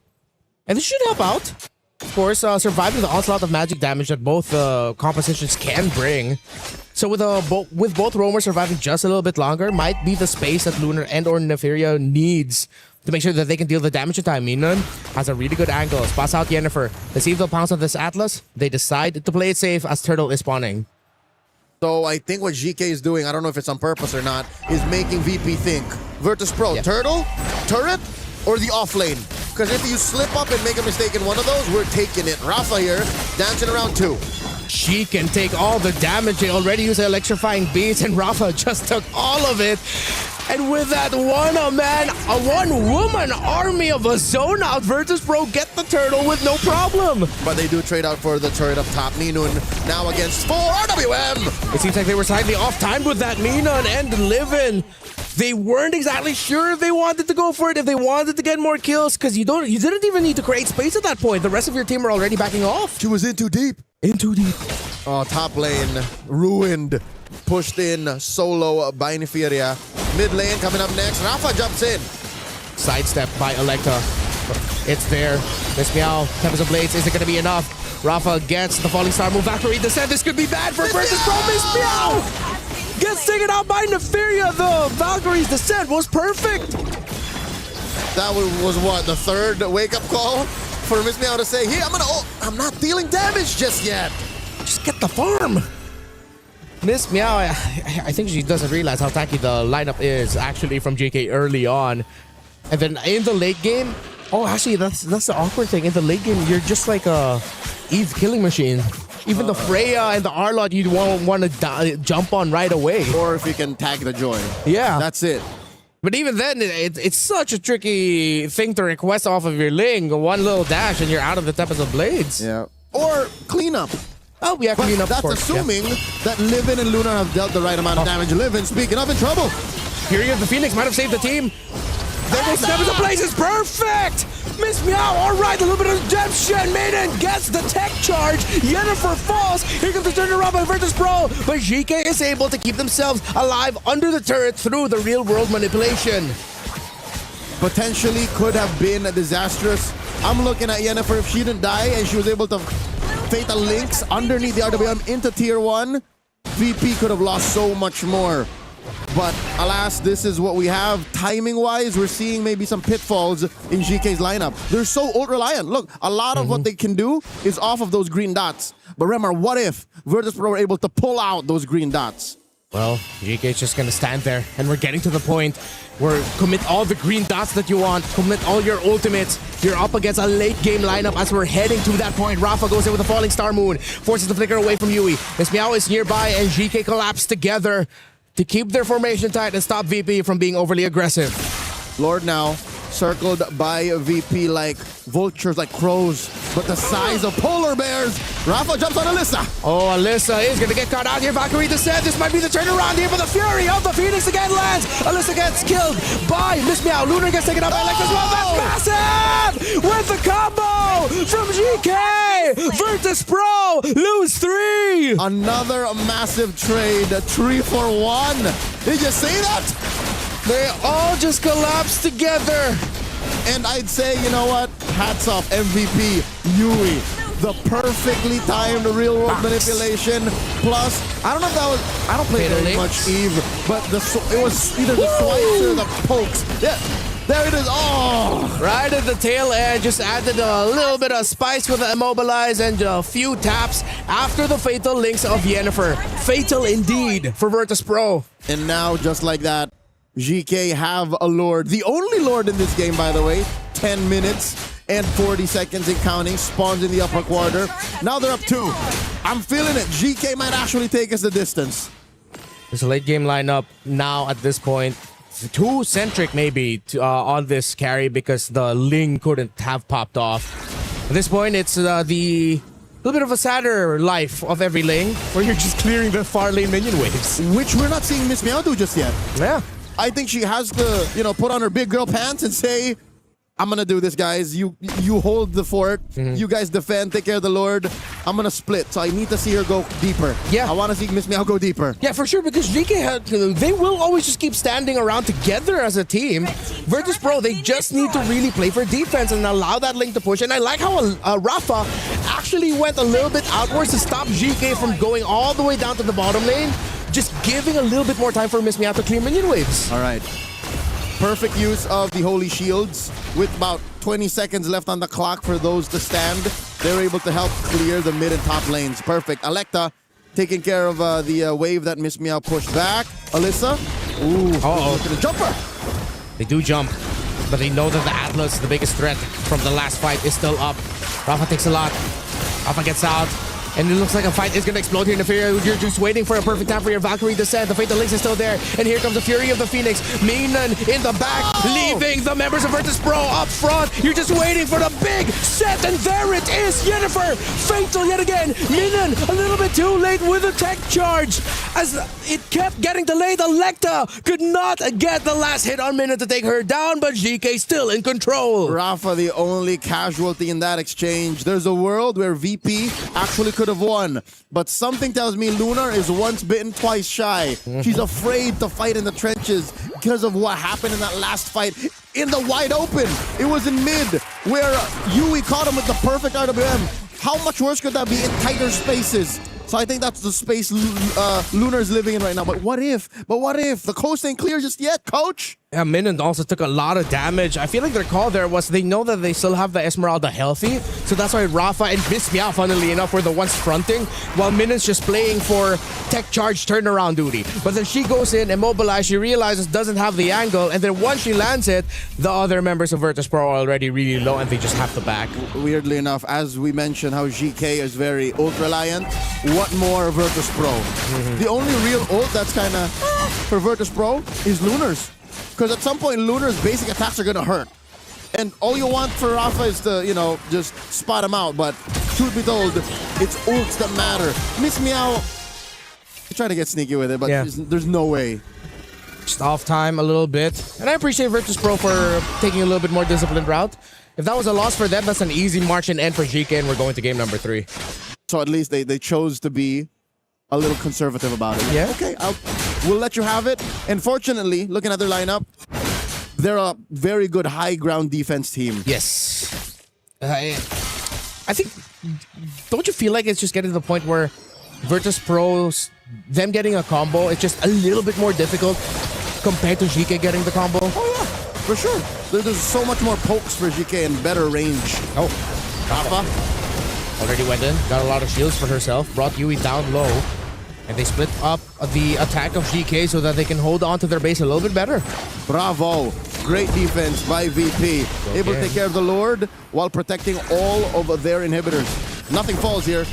[SPEAKER 9] And this should help out. Of course, surviving the onslaught of magic damage that both compositions can bring. So with both roamers surviving just a little bit longer, might be the space that Lunar and or Neferia needs to make sure that they can deal the damage in time. Minon has a really good angle. Spots out Yennefer. Let's see if they'll pounce on this Atlas. They decide to play it safe as Turtle is spawning.
[SPEAKER 8] So I think what GK is doing, I don't know if it's on purpose or not, is making VP think. Virtus Pro, Turtle, turret, or the off lane? Because if you slip up and make a mistake in one of those, we're taking it. Rafa here, dancing around 2.
[SPEAKER 9] She can take all the damage. They already use electrifying beats, and Rafa just took all of it. And with that one-woman army of a zone out, Virtus Pro get the turtle with no problem.
[SPEAKER 8] But they do trade out for the turret up top. Minun now against 4 RWM.
[SPEAKER 9] It seems like they were slightly off-timed with that. Minon and Livin. They weren't exactly sure if they wanted to go for it, if they wanted to get more kills, because you didn't even need to create space at that point. The rest of your team were already backing off.
[SPEAKER 8] She was in too deep.
[SPEAKER 9] In too deep.
[SPEAKER 8] Oh, top lane ruined. Pushed in solo by Neferia. Mid lane coming up next. Rafa jumps in.
[SPEAKER 9] Sidestep by Electa. It's there. Miss Meow, Tempest of Blades. Is it going to be enough? Rafa gets the Falling Star move. Valkyrie descent. This could be bad for Virtus Pro. Miss Meow gets taken out by Neferia. The Valkyrie's descent was perfect.
[SPEAKER 8] That was what, the third wake-up call for Miss Meow to say, hey, I'm not dealing damage just yet.
[SPEAKER 9] Just get the farm. Miss Meow, I think she doesn't realize how tanky the lineup is actually from JK early on. And then in the late game, oh, actually, that's the awkward thing. In the late game, you're just like a Eve killing machine. Even the Freya and the Arlott, you won't want to jump on right away.
[SPEAKER 8] Or if you can tag the Joy.
[SPEAKER 9] Yeah.
[SPEAKER 8] That's it.
[SPEAKER 9] But even then, it's such a tricky thing to request off of your Ling. One little dash and you're out of the Tempest of Blades.
[SPEAKER 8] Yeah. Or cleanup.
[SPEAKER 9] Oh, yeah, clean up.
[SPEAKER 8] That's assuming that Livin and Luna have dealt the right amount of damage. Livin, speaking of, in trouble.
[SPEAKER 9] Fury of the Phoenix might have saved the team. There goes Tempest of Blades. It's perfect. Miss Meow, all right, a little bit of redemption. Maiden gets the tech charge. Yennefer falls. Here comes the turnaround by Virtus Pro. But GK is able to keep themselves alive under the turret through the real-world manipulation.
[SPEAKER 8] Potentially could have been disastrous. I'm looking at Yennefer. If she didn't die and she was able to Fatal Links underneath the RWM into Tier 1, VP could have lost so much more. But alas, this is what we have. Timing-wise, we're seeing maybe some pitfalls in GK's lineup. They're so ult-reliant. Look, a lot of what they can do is off of those green dots. But remember, what if Virtus Pro were able to pull out those green dots?
[SPEAKER 9] Well, GK's just gonna stand there, and we're getting to the point where commit all the green dots that you want, commit all your ultimates. You're up against a late game lineup as we're heading to that point. Rafa goes in with a Falling Star Moon, forces the flicker away from Yui. Miss Meow is nearby, and GK collapse together to keep their formation tight and stop VP from being overly aggressive.
[SPEAKER 8] Lord now circled by VP like vultures, like crows, but the size of polar bears. Rafa jumps on Alyssa.
[SPEAKER 9] Oh, Alyssa is going to get caught out here. Valkyrie descent. This might be the turnaround here, but the Fury of the Phoenix again lands. Alyssa gets killed by Miss Meow. Lunar gets taken out by Electra as well. That's massive! With the combo from GK. Virtus Pro lose 3.
[SPEAKER 8] Another massive trade. 3 for 1. Did you see that?
[SPEAKER 9] They all just collapsed together.
[SPEAKER 8] And I'd say, you know what? Hats off, MVP, Yui. The perfectly timed real-world manipulation. Plus, I don't know if that was... I don't play very much Eve, but it was either the swipes or the pokes. Yeah, there it is. Oh!
[SPEAKER 9] Right at the tail end, just added a little bit of spice with the immobilize and a few taps after the fatal links of Yennefer. Fatal indeed for Virtus Pro.
[SPEAKER 8] And now, just like that, GK have a Lord. The only Lord in this game, by the way. 10 minutes and 40 seconds and counting. Spawns in the upper quarter. Now they're up 2. I'm feeling it. GK might actually take us the distance.
[SPEAKER 9] There's a late game lineup now at this point. Too centric maybe on this carry because the Ling couldn't have popped off. At this point, it's the little bit of a sadder life of every Ling where you're just clearing the far lane minion waves.
[SPEAKER 8] Which we're not seeing Miss Meow do just yet.
[SPEAKER 9] Yeah.
[SPEAKER 8] I think she has to, put on her big girl pants and say, I'm gonna do this, guys. You hold the fort. You guys defend. Take care of the Lord. I'm gonna split. So I need to see her go deeper.
[SPEAKER 9] Yeah.
[SPEAKER 8] I want to see Miss Meow go deeper.
[SPEAKER 9] Yeah, for sure, because GK, they will always just keep standing around together as a team. Virtus Pro, they just need to really play for defense and allow that link to push. And I like how Rafa actually went a little bit outwards to stop GK from going all the way down to the bottom lane, just giving a little bit more time for Miss Meow to clear minion waves.
[SPEAKER 8] All right. Perfect use of the Holy Shields. With about 20 seconds left on the clock for those to stand, they're able to help clear the mid and top lanes. Perfect. Electa taking care of the wave that Miss Meow pushed back. Alyssa. Ooh. Look at the jumper.
[SPEAKER 9] They do jump, but they know that the Atlas, the biggest threat from the last fight, is still up. Rafa takes a lot. Rafa gets out. And it looks like a fight is going to explode here in the Fury. You're just waiting for a perfect time for your Valkyrie descent. The Fatal Links is still there. And here comes the Fury of the Phoenix. Minen in the back, leaving the members of Virtus Pro up front. You're just waiting for the big set. And there it is. Yennefer, fatal yet again. Minen a little bit too late with a tech charge. As it kept getting delayed, Electa could not get the last hit on Minen to take her down. But GK still in control.
[SPEAKER 8] Rafa, the only casualty in that exchange. There's a world where VP actually could have won, but something tells me Lunar is once bitten, twice shy. She's afraid to fight in the trenches because of what happened in that last fight in the wide open. It was in mid where Yui caught him with the perfect RWM. How much worse could that be in tighter spaces? So I think that's the space Lunar's living in right now. But what if? The coast ain't clear just yet, coach?
[SPEAKER 9] Yeah, Minen also took a lot of damage. I feel like their call there was they know that they still have the Esmeralda healthy, so that's why Rafa and Miss Meow, funnily enough, were the ones fronting, while Minen's just playing for tech charge turnaround duty. But then she goes in, immobilized, she realizes doesn't have the angle, and then once she lands it, the other members of Virtus Pro are already really low, and they just have to back.
[SPEAKER 8] Weirdly enough, as we mentioned how GK is very ult-reliant, what more Virtus Pro? The only real ult that's kind of for Virtus Pro is Lunar's. Because at some point, Lunar's basic attacks are going to hurt. And all you want for Rafa is to, just spot him out. But truth be told, it's ults that matter. Miss Meow, trying to get sneaky with it, but there's no way.
[SPEAKER 9] Just off time a little bit. And I appreciate Virtus Pro for taking a little bit more disciplined route. If that was a loss for them, that's an easy march and end for GK, and we're going to game number 3.
[SPEAKER 8] So at least they chose to be a little conservative about it.
[SPEAKER 9] Yeah.
[SPEAKER 8] Okay, we'll let you have it. And fortunately, looking at their lineup, they're a very good high ground defense team.
[SPEAKER 9] Yes. I think, don't you feel like it's just getting to the point where Virtus Pros, them getting a combo, it's just a little bit more difficult compared to GK getting the combo?
[SPEAKER 8] Oh yeah, for sure. There's so much more pokes for GK and better range.
[SPEAKER 9] Oh, Rafa already went in, got a lot of shields for herself, brought Yui down low, and they split up the attack of GK so that they can hold on to their base a little bit better.
[SPEAKER 8] Bravo. Great defense by VP.
[SPEAKER 9] Okay.
[SPEAKER 8] Able to take care of the Lord while protecting all of their inhibitors. Nothing falls here.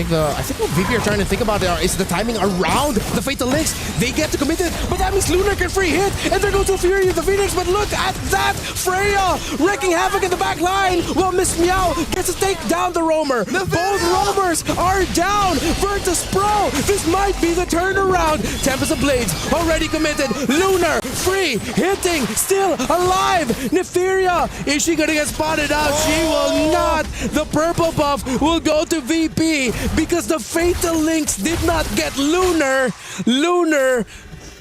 [SPEAKER 9] I think what VP are trying to think about is the timing around the Fatal Links. They get to commit it, but that means Lunar can free hit, and there goes the Fury of the Phoenix. But look at that! Freya wreaking havoc in the back line while Miss Meow gets to take down the Roamer. Both Roamers are down. Virtus Pro, this might be the turnaround. Tempest of Blades already committed. Lunar free, hitting, still alive. Neferia, is she gonna get spotted out? She will not. The purple buff will go to VP. Because the Fatal Links did not get Lunar. Lunar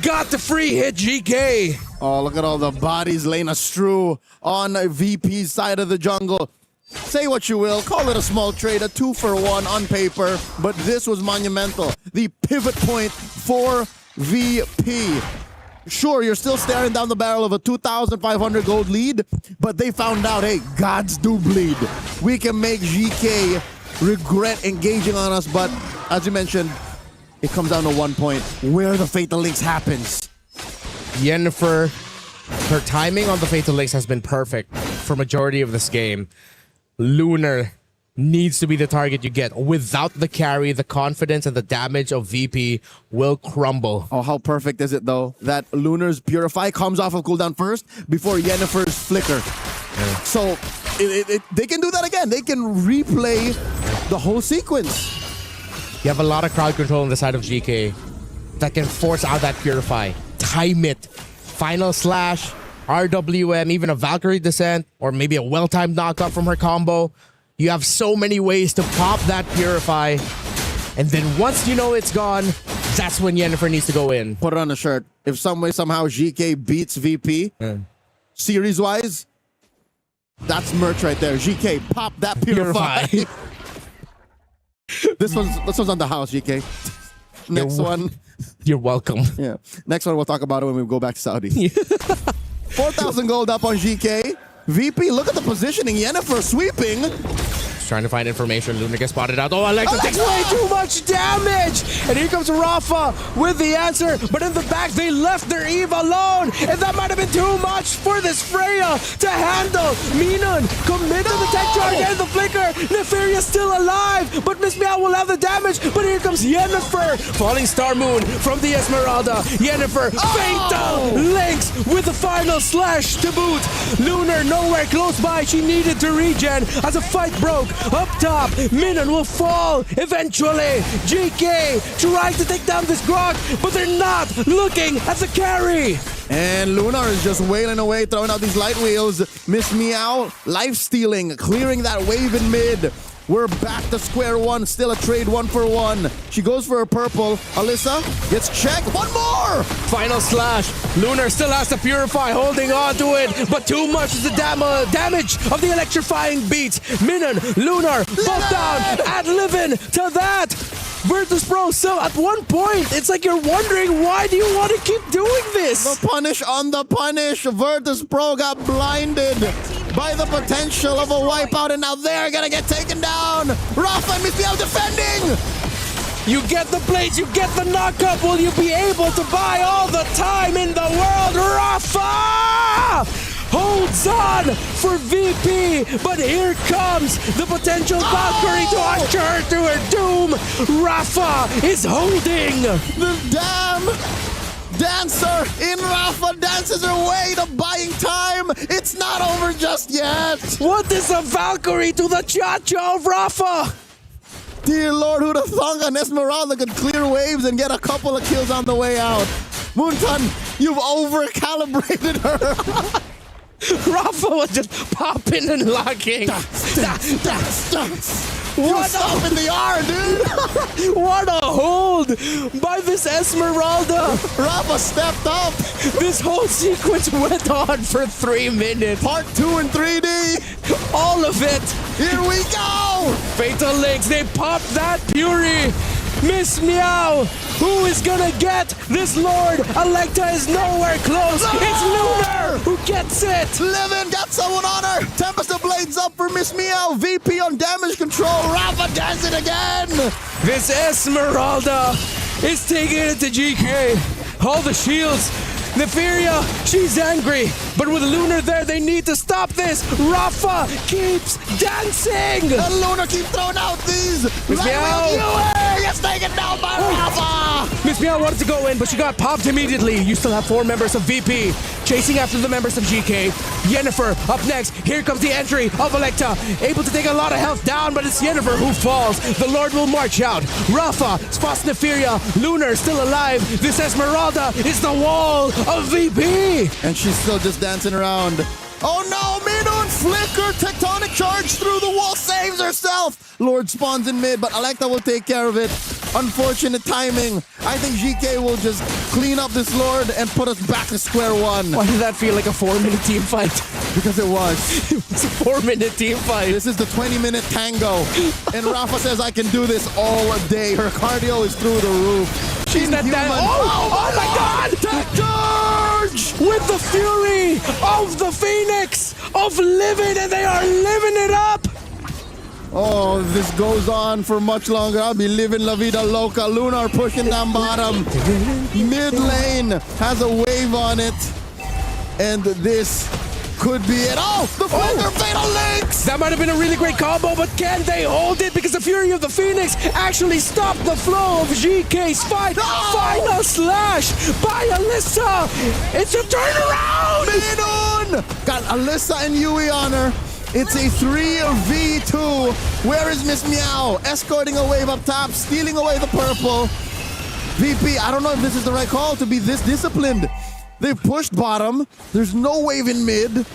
[SPEAKER 9] got the free hit GK.
[SPEAKER 8] Oh, look at all the bodies laying astrew on VP's side of the jungle. Say what you will, call it a small trade, a 2-for-1 on paper, but this was monumental. The pivot point for VP. Sure, you're still staring down the barrel of a 2,500 gold lead, but they found out, hey, gods do bleed. We can make GK regret engaging on us, but as you mentioned, it comes down to one point, where the Fatal Links happens.
[SPEAKER 9] Yennefer, her timing on the Fatal Links has been perfect for majority of this game. Lunar needs to be the target you get. Without the carry, the confidence and the damage of VP will crumble.
[SPEAKER 8] Oh, how perfect is it though, that Lunar's Purify comes off of cooldown first before Yennefer's Flicker. Yeah. So they can do that again. They can replay the whole sequence.
[SPEAKER 9] You have a lot of crowd control on the side of GK that can force out that Purify. Time it. Final slash RWM, even a Valkyrie Descent, or maybe a well-timed knockup from her combo. You have so many ways to pop that Purify. And then once you know it's gone, that's when Yennefer needs to go in.
[SPEAKER 8] Put it on the shirt. If some way, somehow, GK beats VP, series-wise, that's merch right there. GK, pop that Purify. This one's on the house, GK. Next one.
[SPEAKER 9] You're welcome.
[SPEAKER 8] Yeah. Next one, we'll talk about it when we go back to Saudi. 4,000 gold up on GK. VP, look at the positioning. Yennefer sweeping.
[SPEAKER 9] Trying to find information. Luna gets spotted out. Oh, Alexa takes way too much damage. And here comes Rafa with the answer. But in the back, they left their Eve alone. And that might have been too much for this Freya to handle. Minon commit to the tech charge and the flicker. Nefaria still alive. But Miss Meow will have the damage. But here comes Yennefer. Falling Star Moon from the Esmeralda. Yennefer, fatal links with the final slash to boot. Lunar nowhere close by. She needed to regen as a fight broke. Up top, Minon will fall eventually. GK trying to take down this Grok, but they're not looking at the carry.
[SPEAKER 8] And Lunar is just wailing away, throwing out these light wheels. Miss Meow, life stealing, clearing that wave in mid. We're back to square one, still a trade 1-for-1. She goes for her purple. Alyssa gets checked. One more!
[SPEAKER 9] Final slash. Lunar still has to Purify, holding on to it, but too much is the damage of the electrifying beats. Minon, Lunar, both down, ad-living to that. Virtus Pro, so at one point, it's like you're wondering, why do you want to keep doing this?
[SPEAKER 8] The punish on the punish. Virtus Pro got blinded by the potential of a wipeout, and now they're gonna get taken down. Rafa and Miss Meow defending.
[SPEAKER 9] You get the plates, you get the knockup. Will you be able to buy all the time in the world? Rafa holds on for VP, but here comes the potential Valkyrie to usher her to her doom. Rafa is holding.
[SPEAKER 8] The damn dancer in Rafa dances her way to buying time. It's not over just yet.
[SPEAKER 9] What is a Valkyrie to the cha-cha of Rafa?
[SPEAKER 8] Dear Lord, who'd have thunk an Esmeralda could clear waves and get a couple of kills on the way out. Moonton, you've over-calibrated her.
[SPEAKER 9] Rafa was just popping and locking.
[SPEAKER 8] What stop in the R, dude!
[SPEAKER 9] What a hold by this Esmeralda!
[SPEAKER 8] Rafa stepped up!
[SPEAKER 9] This whole sequence went on for 3 minutes.
[SPEAKER 8] Part 2 in 3D!
[SPEAKER 9] All of it!
[SPEAKER 8] Here we go!
[SPEAKER 9] Fatal links, they popped that Fury! Miss Meow, who is gonna get this Lord? Electa is nowhere close. No! It's Lunar who gets it.
[SPEAKER 8] Livin got someone on her. Tempest of Blades up for Miss Meow. VP on damage control. Rafa does it again.
[SPEAKER 9] This Esmeralda is taking it to GK. All the shields. Nefaria, she's angry, but with Lunar there, they need to stop this. Rafa keeps dancing.
[SPEAKER 8] And Lunar keeps throwing out these.
[SPEAKER 9] Miss Meow
[SPEAKER 8] gets taken down by Rafa.
[SPEAKER 9] Miss Meow wanted to go in, but she got popped immediately. You still have 4 members of VP chasing after the members of GK. Yennefer up next. Here comes the entry of Electa, able to take a lot of health down, but it's Yennefer who falls. The Lord will march out. Rafa spots Nefaria. Lunar still alive. This Esmeralda is the wall of VP.
[SPEAKER 8] And she's still just dancing around. Oh no, Minon flicker, tectonic charge through the wall, saves herself. Lord spawns in mid, but Electa will take care of it. Unfortunate timing. I think GK will just clean up this Lord and put us back to square one.
[SPEAKER 9] Why did that feel like a 4-minute team fight?
[SPEAKER 8] Because it was.
[SPEAKER 9] It was a 4-minute team fight.
[SPEAKER 8] This is the 20-minute tango. And Rafa says, I can do this all day. Her cardio is through the roof.
[SPEAKER 9] She's not that. Oh my God!
[SPEAKER 8] Tech charge!
[SPEAKER 9] With the fury of the Phoenix of living, and they are living it up.
[SPEAKER 8] Oh, this goes on for much longer. I'll be living La Vida Loca. Lunar pushing down bottom. Mid lane has a wave on it. And this could be it. Oh, the flicker fatal links!
[SPEAKER 9] That might have been a really great combo, but can they hold it? Because the Fury of the Phoenix actually stopped the flow of GK's fight.
[SPEAKER 8] No!
[SPEAKER 9] Final slash by Alyssa. It's a turnaround!
[SPEAKER 8] Minon! Got Alyssa and Yui on her. It's a 3v2. Where is Miss Meow? Escorting a wave up top, stealing away the purple. VP, I don't know if this is the right call to be this disciplined. They pushed bottom. There's no wave in mid.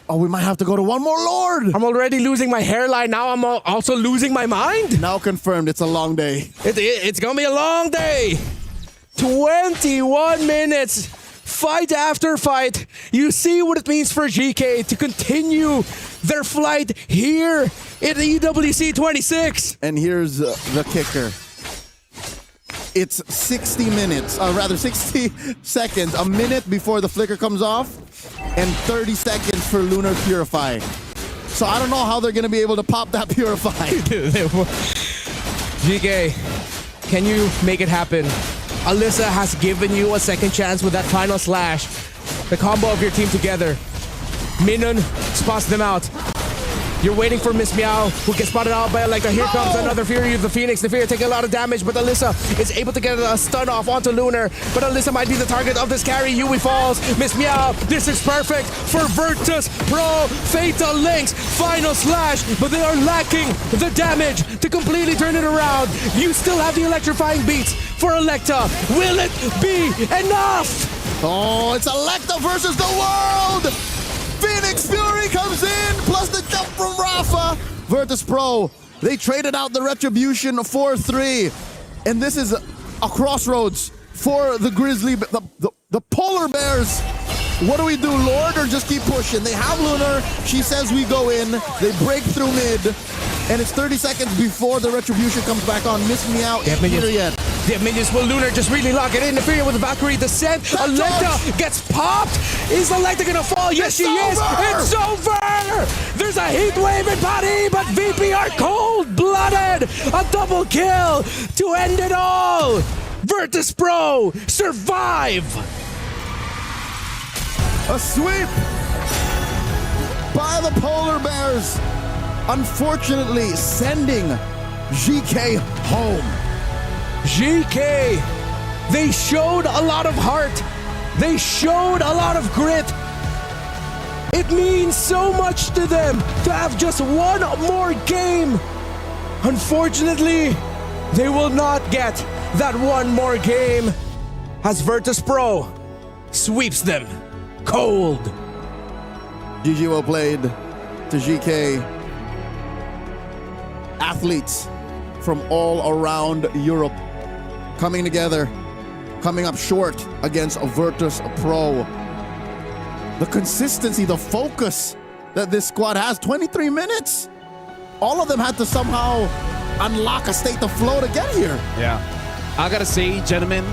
[SPEAKER 8] Oh, we might have to go to one more Lord.
[SPEAKER 9] I'm already losing my hairline. Now I'm also losing my mind.
[SPEAKER 8] Now confirmed, it's a long day.
[SPEAKER 9] It's going to be a long day. 21 minutes. Fight after fight. You see what it means for GK to continue their flight here in EWC 26.
[SPEAKER 8] And here's the kicker. It's 60 seconds, a minute before the flicker comes off, and 30 seconds for Lunar Purify. So I don't know how they're going to be able to pop that Purify.
[SPEAKER 9] GK, can you make it happen? Alyssa has given you a second chance with that final slash. The combo of your team together. Minun spots them out. You're waiting for Miss Meow, who gets spotted out by Electra. Here comes another Fury of the Phoenix. The Fury taking a lot of damage, but Alyssa is able to get a stun off onto Lunar. But Alyssa might be the target of this carry. Yui falls. Miss Meow, this is perfect for Virtus Pro. Fatal Links, final slash, but they are lacking the damage to completely turn it around. You still have the electrifying beats for Electra. Will it be enough?
[SPEAKER 8] Oh, it's Electra versus the world! Phoenix Fury comes in, plus the jump from Rafa. Virtus Pro, they traded out the Retribution 4-3. And this is a crossroads for the Grizzly, the Polar Bears. What do we do, Lord, or just keep pushing? They have Lunar. She says we go in. They break through mid. And it's 30 seconds before the Retribution comes back on. Miss Meow isn't here yet.
[SPEAKER 9] The minions will Lunar just really lock it in. Interfere with the Valkyrie descent. Electra gets popped. Is Electra gonna fall? Yes, she is. It's over. There's a heat wave in Paris, but VP are cold-blooded. A double kill to end it all. Virtus Pro survive.
[SPEAKER 8] A sweep by the Polar Bears. Unfortunately, sending GK home.
[SPEAKER 9] GK, they showed a lot of heart. They showed a lot of grit. It means so much to them to have just one more game. Unfortunately, they will not get that one more game as Virtus Pro sweeps them cold.
[SPEAKER 8] GG well played to GK. Athletes from all around Europe coming together, coming up short against a Virtus Pro. The consistency, the focus that this squad has, 23 minutes. All of them had to somehow unlock a state of flow to get here.
[SPEAKER 6] Yeah. I gotta say, gentlemen,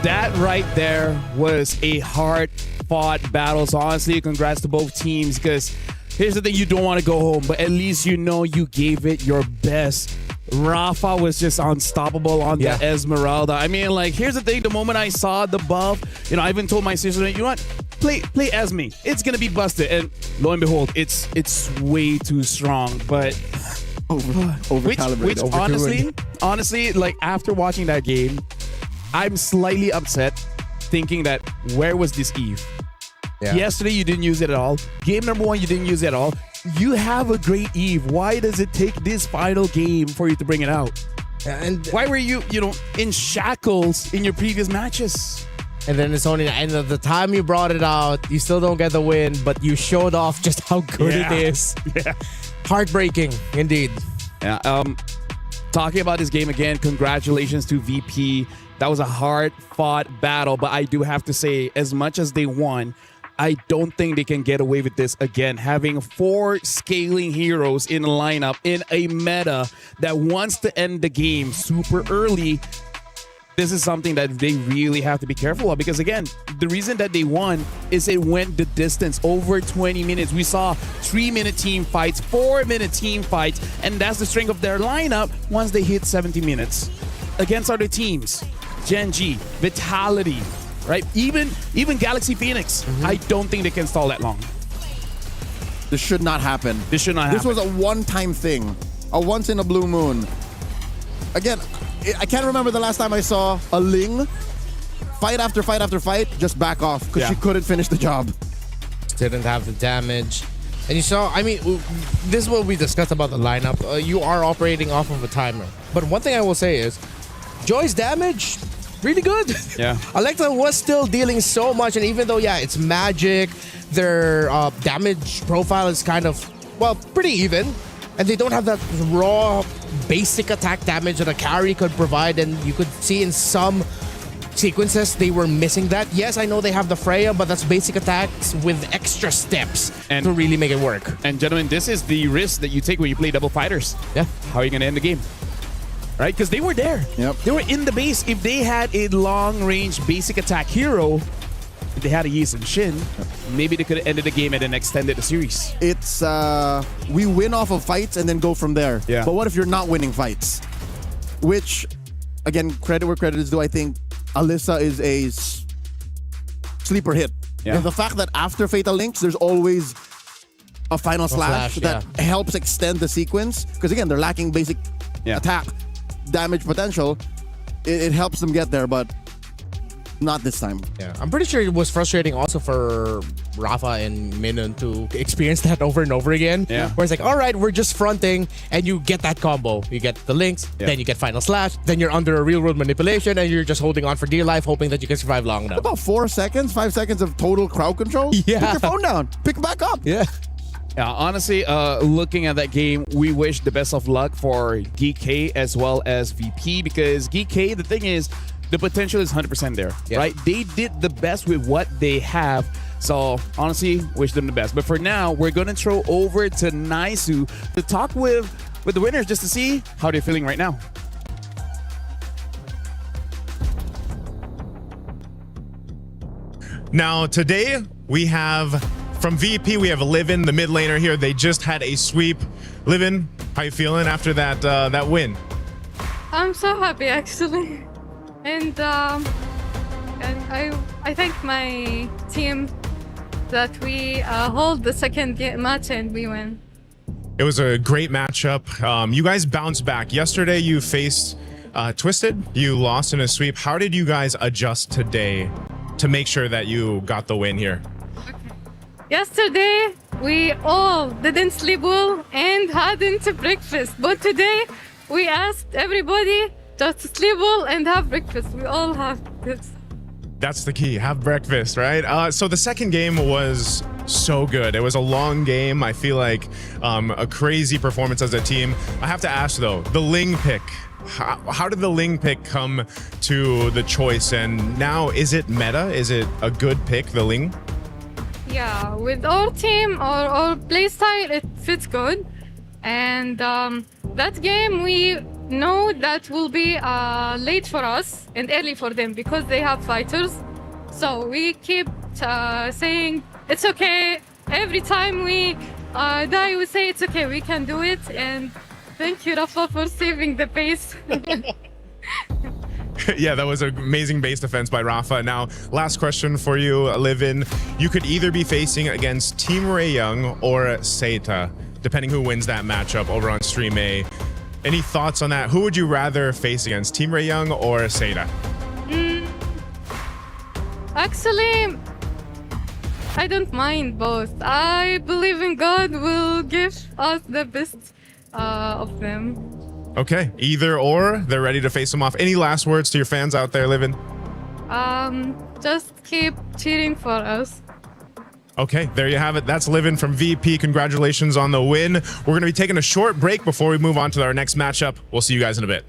[SPEAKER 6] that right there was a hard-fought battle. So honestly, congrats to both teams, because here's the thing, you don't want to go home, but at least you know you gave it your best. Rafa was just unstoppable on the Esmeralda. I mean, like, here's the thing, the moment I saw the buff, you know, I even told my sister, you know what, play Esme. It's gonna be busted. And lo and behold, it's way too strong, but
[SPEAKER 8] over-calibrated.
[SPEAKER 6] Which honestly, like, after watching that game, I'm slightly upset thinking that where was this Eve? Yeah. Yesterday, you didn't use it at all. Game number 1, you didn't use it at all. You have a great Eve. Why does it take this final game for you to bring it out? And why were you in shackles in your previous matches?
[SPEAKER 9] And then it's only, and at the time you brought it out, you still don't get the win, but you showed off just how good it is.
[SPEAKER 6] Yeah.
[SPEAKER 9] Heartbreaking, indeed.
[SPEAKER 6] Yeah. Talking about this game again, congratulations to VP. That was a hard-fought battle, but I do have to say, as much as they won, I don't think they can get away with this again. Having 4 scaling heroes in a lineup in a meta that wants to end the game super early, this is something that they really have to be careful of, because again, the reason that they won is it went the distance over 20 minutes. We saw 3-minute team fights, 4-minute team fights, and that's the strength of their lineup once they hit 70 minutes. Against other teams, Gen G, Vitality, right? Even Galaxy Phoenix, I don't think they can stall that long.
[SPEAKER 8] This should not happen.
[SPEAKER 6] This should not happen.
[SPEAKER 8] This was a one-time thing, a once in a blue moon. Again, I can't remember the last time I saw a Ling fight after fight after fight just back off because she couldn't finish the job.
[SPEAKER 9] Didn't have the damage. And you saw, I mean, this is what we discussed about the lineup. You are operating off of a timer. But one thing I will say is, Joy's damage, really good.
[SPEAKER 6] Yeah.
[SPEAKER 9] Electra was still dealing so much, and even though, yeah, it's magic, their damage profile is kind of, well, pretty even, and they don't have that raw basic attack damage that a carry could provide, and you could see in some sequences they were missing that. Yes, I know they have the Freya, but that's basic attacks with extra steps
[SPEAKER 6] And-
[SPEAKER 9] to really make it work.
[SPEAKER 6] And gentlemen, this is the risk that you take when you play double fighters.
[SPEAKER 9] Yeah.
[SPEAKER 6] How are you going to end the game? Right? Because they were there.
[SPEAKER 8] Yep.
[SPEAKER 6] They were in the base. If they had a long-range basic attack hero, if they had a Yeast and Shin, maybe they could have ended the game and then extended the series.
[SPEAKER 8] It's we win off of fights and then go from there.
[SPEAKER 6] Yeah.
[SPEAKER 8] But what if you're not winning fights? Which, again, credit where credit is due. I think Alyssa is a sleeper hit.
[SPEAKER 6] Yeah.
[SPEAKER 8] And the fact that after Fatal Links, there's always a final slash that helps extend the sequence. Because again, they're lacking basic attack damage potential. It helps them get there, but not this time.
[SPEAKER 9] Yeah, I'm pretty sure it was frustrating also for Rafa and Minun to experience that over and over again.
[SPEAKER 6] Yeah.
[SPEAKER 9] Where it's like, all right, we're just fronting, and you get that combo. You get the links, then you get final slash, then you're under a real world manipulation, and you're just holding on for dear life, hoping that you can survive long enough.
[SPEAKER 8] About 4 seconds, 5 seconds of total crowd control.
[SPEAKER 9] Yeah.
[SPEAKER 8] Put your phone down. Pick it back up.
[SPEAKER 9] Yeah.
[SPEAKER 6] Yeah, honestly, looking at that game, we wish the best of luck for Geek K as well as VP, because Geek K, the thing is, the potential is 100% there, right? They did the best with what they have. So honestly, wish them the best. But for now, we're going to throw over to Naisu to talk with the winners just to see how they're feeling right now.
[SPEAKER 14] Now, today we have, from VP, we have Livin, the mid laner here. They just had a sweep. Livin, how you feeling after that win?
[SPEAKER 15] I'm so happy, actually. And I thank my team that we hold the second match and we win.
[SPEAKER 14] It was a great matchup. You guys bounced back. Yesterday you faced Twisted. You lost in a sweep. How did you guys adjust today to make sure that you got the win here?
[SPEAKER 15] Yesterday, we all didn't sleep well and hadn't breakfast. But today, we asked everybody just to sleep well and have breakfast. We all have this.
[SPEAKER 14] That's the key. Have breakfast, right? So the second game was so good. It was a long game. I feel like a crazy performance as a team. I have to ask though, the Ling pick. How did the Ling pick come to the choice? And now, is it meta? Is it a good pick, the Ling?
[SPEAKER 15] Yeah, with our team or our playstyle, it fits good. And that game, we know that will be late for us and early for them because they have fighters. So we keep saying it's okay. Every time we die, we say it's okay, we can do it. And thank you, Rafa, for saving the pace.
[SPEAKER 14] Yeah, that was an amazing base defense by Rafa. Now, last question for you, Livin. You could either be facing against Team Ray Young or Seita, depending who wins that matchup over on Stream A. Any thoughts on that? Who would you rather face against, Team Ray Young or Seita?
[SPEAKER 15] Actually, I don't mind both. I believe in God will give us the best of them.
[SPEAKER 14] Okay, either or, they're ready to face them off. Any last words to your fans out there, Livin?
[SPEAKER 15] Just keep cheering for us.
[SPEAKER 14] Okay, there you have it. That's Livin from VP. Congratulations on the win. We're going to be taking a short break before we move on to our next matchup. We'll see you guys in a bit.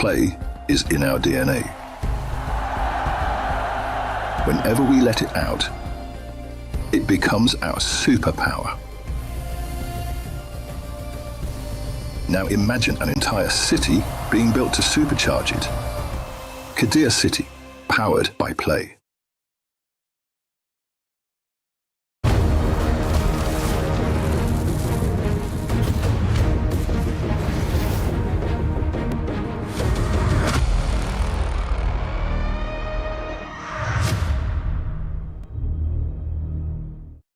[SPEAKER 10] Play is in our DNA. Whenever we let it out, it becomes our superpower. Now imagine an entire city being built to supercharge it. Kadir City, powered by Play.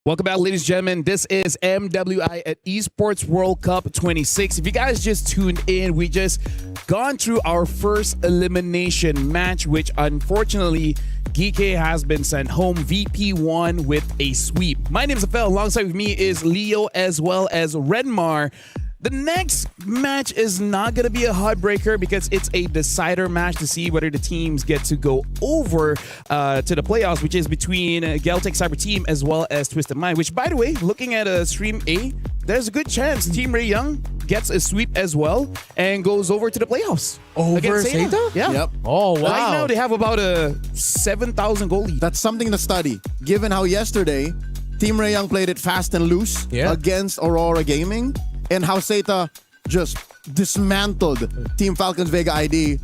[SPEAKER 6] Welcome back, ladies and gentlemen. This is MWI at Esports World Cup 26. If you guys just tuned in, we just gone through our first elimination match, which unfortunately Geeky has been sent home VP1 with a sweep. My name is Afel. Alongside with me is Leo as well as Redmar. The next match is not going to be a heartbreaker because it's a decider match to see whether the teams get to go over to the playoffs, which is between Geltec Cyber Team as well as Twisted Mind, which, by the way, looking at Stream A, there's a good chance Team Ray Young gets a sweep as well and goes over to the playoffs.
[SPEAKER 9] Over Sata?
[SPEAKER 6] Yeah.
[SPEAKER 8] Yep.
[SPEAKER 9] Oh, wow.
[SPEAKER 6] Right now, they have about a 7,000 goal lead.
[SPEAKER 8] That's something to study, given how yesterday Team Ray Young played it fast and loose against Aurora Gaming, and how Sata just dismantled Team Falcons Vega ID.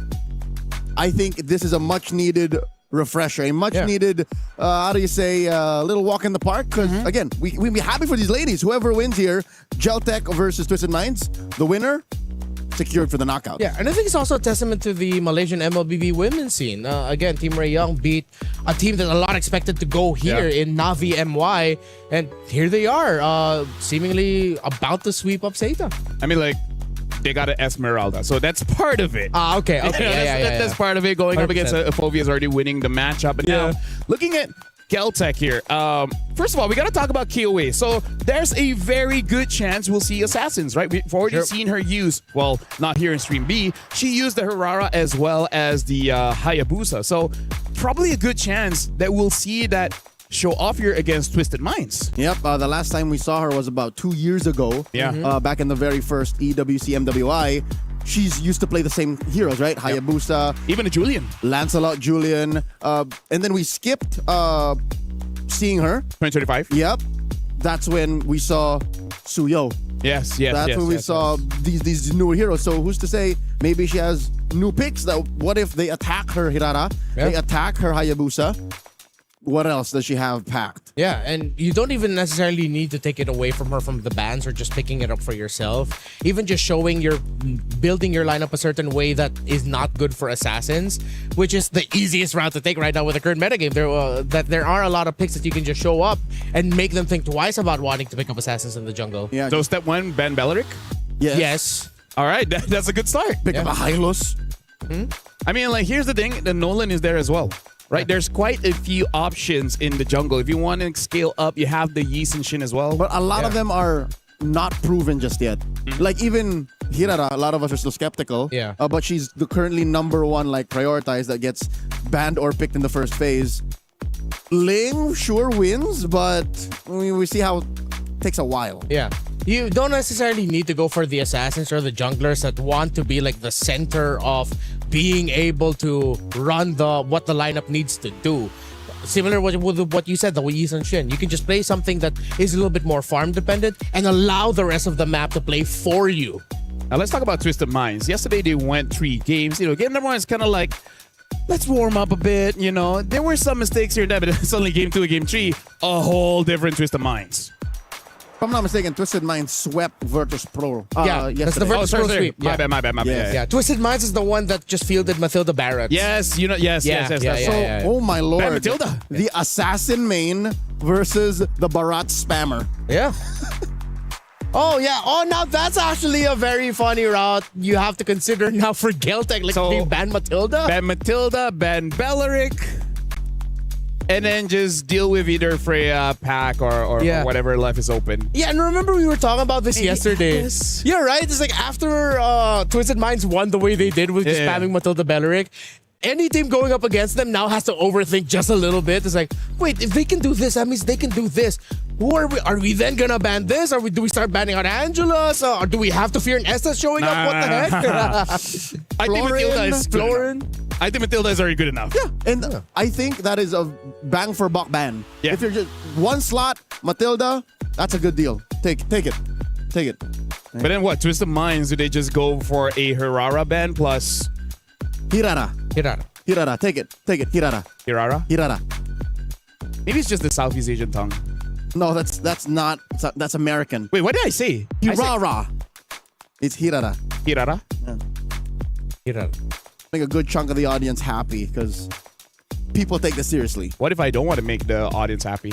[SPEAKER 8] I think this is a much-needed refresher, a much-needed, how do you say, little walk in the park. Because, again, we'd be happy for these ladies. Whoever wins here, Geltec versus Twisted Minds, the winner, secured for the knockout.
[SPEAKER 9] Yeah, and I think it's also a testament to the Malaysian MLBB women's scene. Again, Team Ray Young beat a team that a lot expected to go here in Navi MY, and here they are, seemingly about to sweep up Sata.
[SPEAKER 6] I mean, like, they got an Esmeralda, so that's part of it.
[SPEAKER 9] Okay.
[SPEAKER 6] That's part of it. Going 100%. Up against Euphovia is already winning the matchup. But now, looking at Geltec here, first of all, we got to talk about KOA. So there's a very good chance we'll see Assassins, right? We've already seen her use, well, not here in Stream B. She used the Harara as well as the Hayabusa. So probably a good chance that we'll see that show off here against Twisted Minds.
[SPEAKER 8] Yep, the last time we saw her was about 2 years ago.
[SPEAKER 6] Yeah.
[SPEAKER 8] Back in the very first EWC MWI. She's used to play the same heroes, right? Hayabusa.
[SPEAKER 6] Even a Julian.
[SPEAKER 8] Lancelot, Julian. And then we skipped seeing her.
[SPEAKER 6] 2025.
[SPEAKER 8] Yep. That's when we saw Suyo.
[SPEAKER 6] Yes.
[SPEAKER 8] That's when we saw these newer heroes. So who's to say maybe she has new picks? That what if they attack her Hirara? They attack her Hayabusa? What else does she have packed?
[SPEAKER 9] Yeah, and you don't even necessarily need to take it away from her from the bans or just picking it up for yourself. Even just showing building your lineup a certain way that is not good for Assassins, which is the easiest route to take right now with the current metagame. There are a lot of picks that you can just show up and make them think twice about wanting to pick up Assassins in the jungle.
[SPEAKER 8] Yeah.
[SPEAKER 6] So step one, ban Belleric?
[SPEAKER 9] Yes.
[SPEAKER 6] All right, that's a good start.
[SPEAKER 8] Pick up a Hylos.
[SPEAKER 6] I mean, like, here's the thing. The Nolan is there as well. Right, there's quite a few options in the jungle. If you want to scale up, you have the Yi and Shin as well.
[SPEAKER 8] But a lot of them are not proven just yet. Like even Hirara, a lot of us are still skeptical.
[SPEAKER 9] Yeah.
[SPEAKER 8] But she's the currently number one, like, prioritized that gets banned or picked in the first phase. Ling sure wins, but we see how it takes a while.
[SPEAKER 9] Yeah. You don't necessarily need to go for the Assassins or the junglers that want to be like the center of being able to run what the lineup needs to do. Similar with what you said, the Yi and Shin. You can just play something that is a little bit more farm dependent and allow the rest of the map to play for you.
[SPEAKER 6] Now let's talk about Twisted Minds. Yesterday they went 3 games. Game number 1 is kind of like, let's warm up a bit. There were some mistakes here and there, but suddenly game 2 and game 3, a whole different Twisted Minds.
[SPEAKER 8] If I'm not mistaken, Twisted Minds swept Virtus Pro.
[SPEAKER 9] That's the Virtus Pro sweep.
[SPEAKER 6] My bad.
[SPEAKER 9] Yeah. Twisted Minds is the one that just fielded Mathilda Barrett.
[SPEAKER 6] Yes.
[SPEAKER 8] Oh my lord.
[SPEAKER 6] Bad Matilda.
[SPEAKER 8] The Assassin main versus the Barat spammer.
[SPEAKER 9] Yeah. Oh, now that's actually a very funny route you have to consider now for Geltec. Like, they ban Matilda?
[SPEAKER 6] Ban Matilda, ban Belleric. And then just deal with either Freya, Pack, or whatever left is open.
[SPEAKER 9] Yeah, and remember we were talking about this yesterday.
[SPEAKER 6] Yes.
[SPEAKER 9] Yeah, right? It's like after Twisted Minds won the way they did with just spamming Matilda Belleric, any team going up against them now has to overthink just a little bit. It's like, wait, if they can do this, that means they can do this. Who are we? Are we then gonna ban this? Do we start banning out Angela? Or do we have to fear an Estes showing up? What the heck?
[SPEAKER 6] I think Matilda is good
[SPEAKER 8] Florin.
[SPEAKER 6] enough. I think Matilda is already good enough.
[SPEAKER 8] Yeah, and I think that is a bang for buck ban.
[SPEAKER 6] Yeah.
[SPEAKER 8] If you're just one slot, Matilda, that's a good deal. Take it.
[SPEAKER 6] But then what? Twisted Minds, do they just go for a Hirara ban plus
[SPEAKER 8] Hirara. Take it. Hirara.
[SPEAKER 6] Maybe it's just the Southeast Asian tongue.
[SPEAKER 8] No, that's not. That's American.
[SPEAKER 6] Wait, what did I say?
[SPEAKER 8] Hirara. It's Hirara.
[SPEAKER 6] Hirara?
[SPEAKER 8] Make a good chunk of the audience happy because people take this seriously.
[SPEAKER 6] What if I don't want to make the audience happy?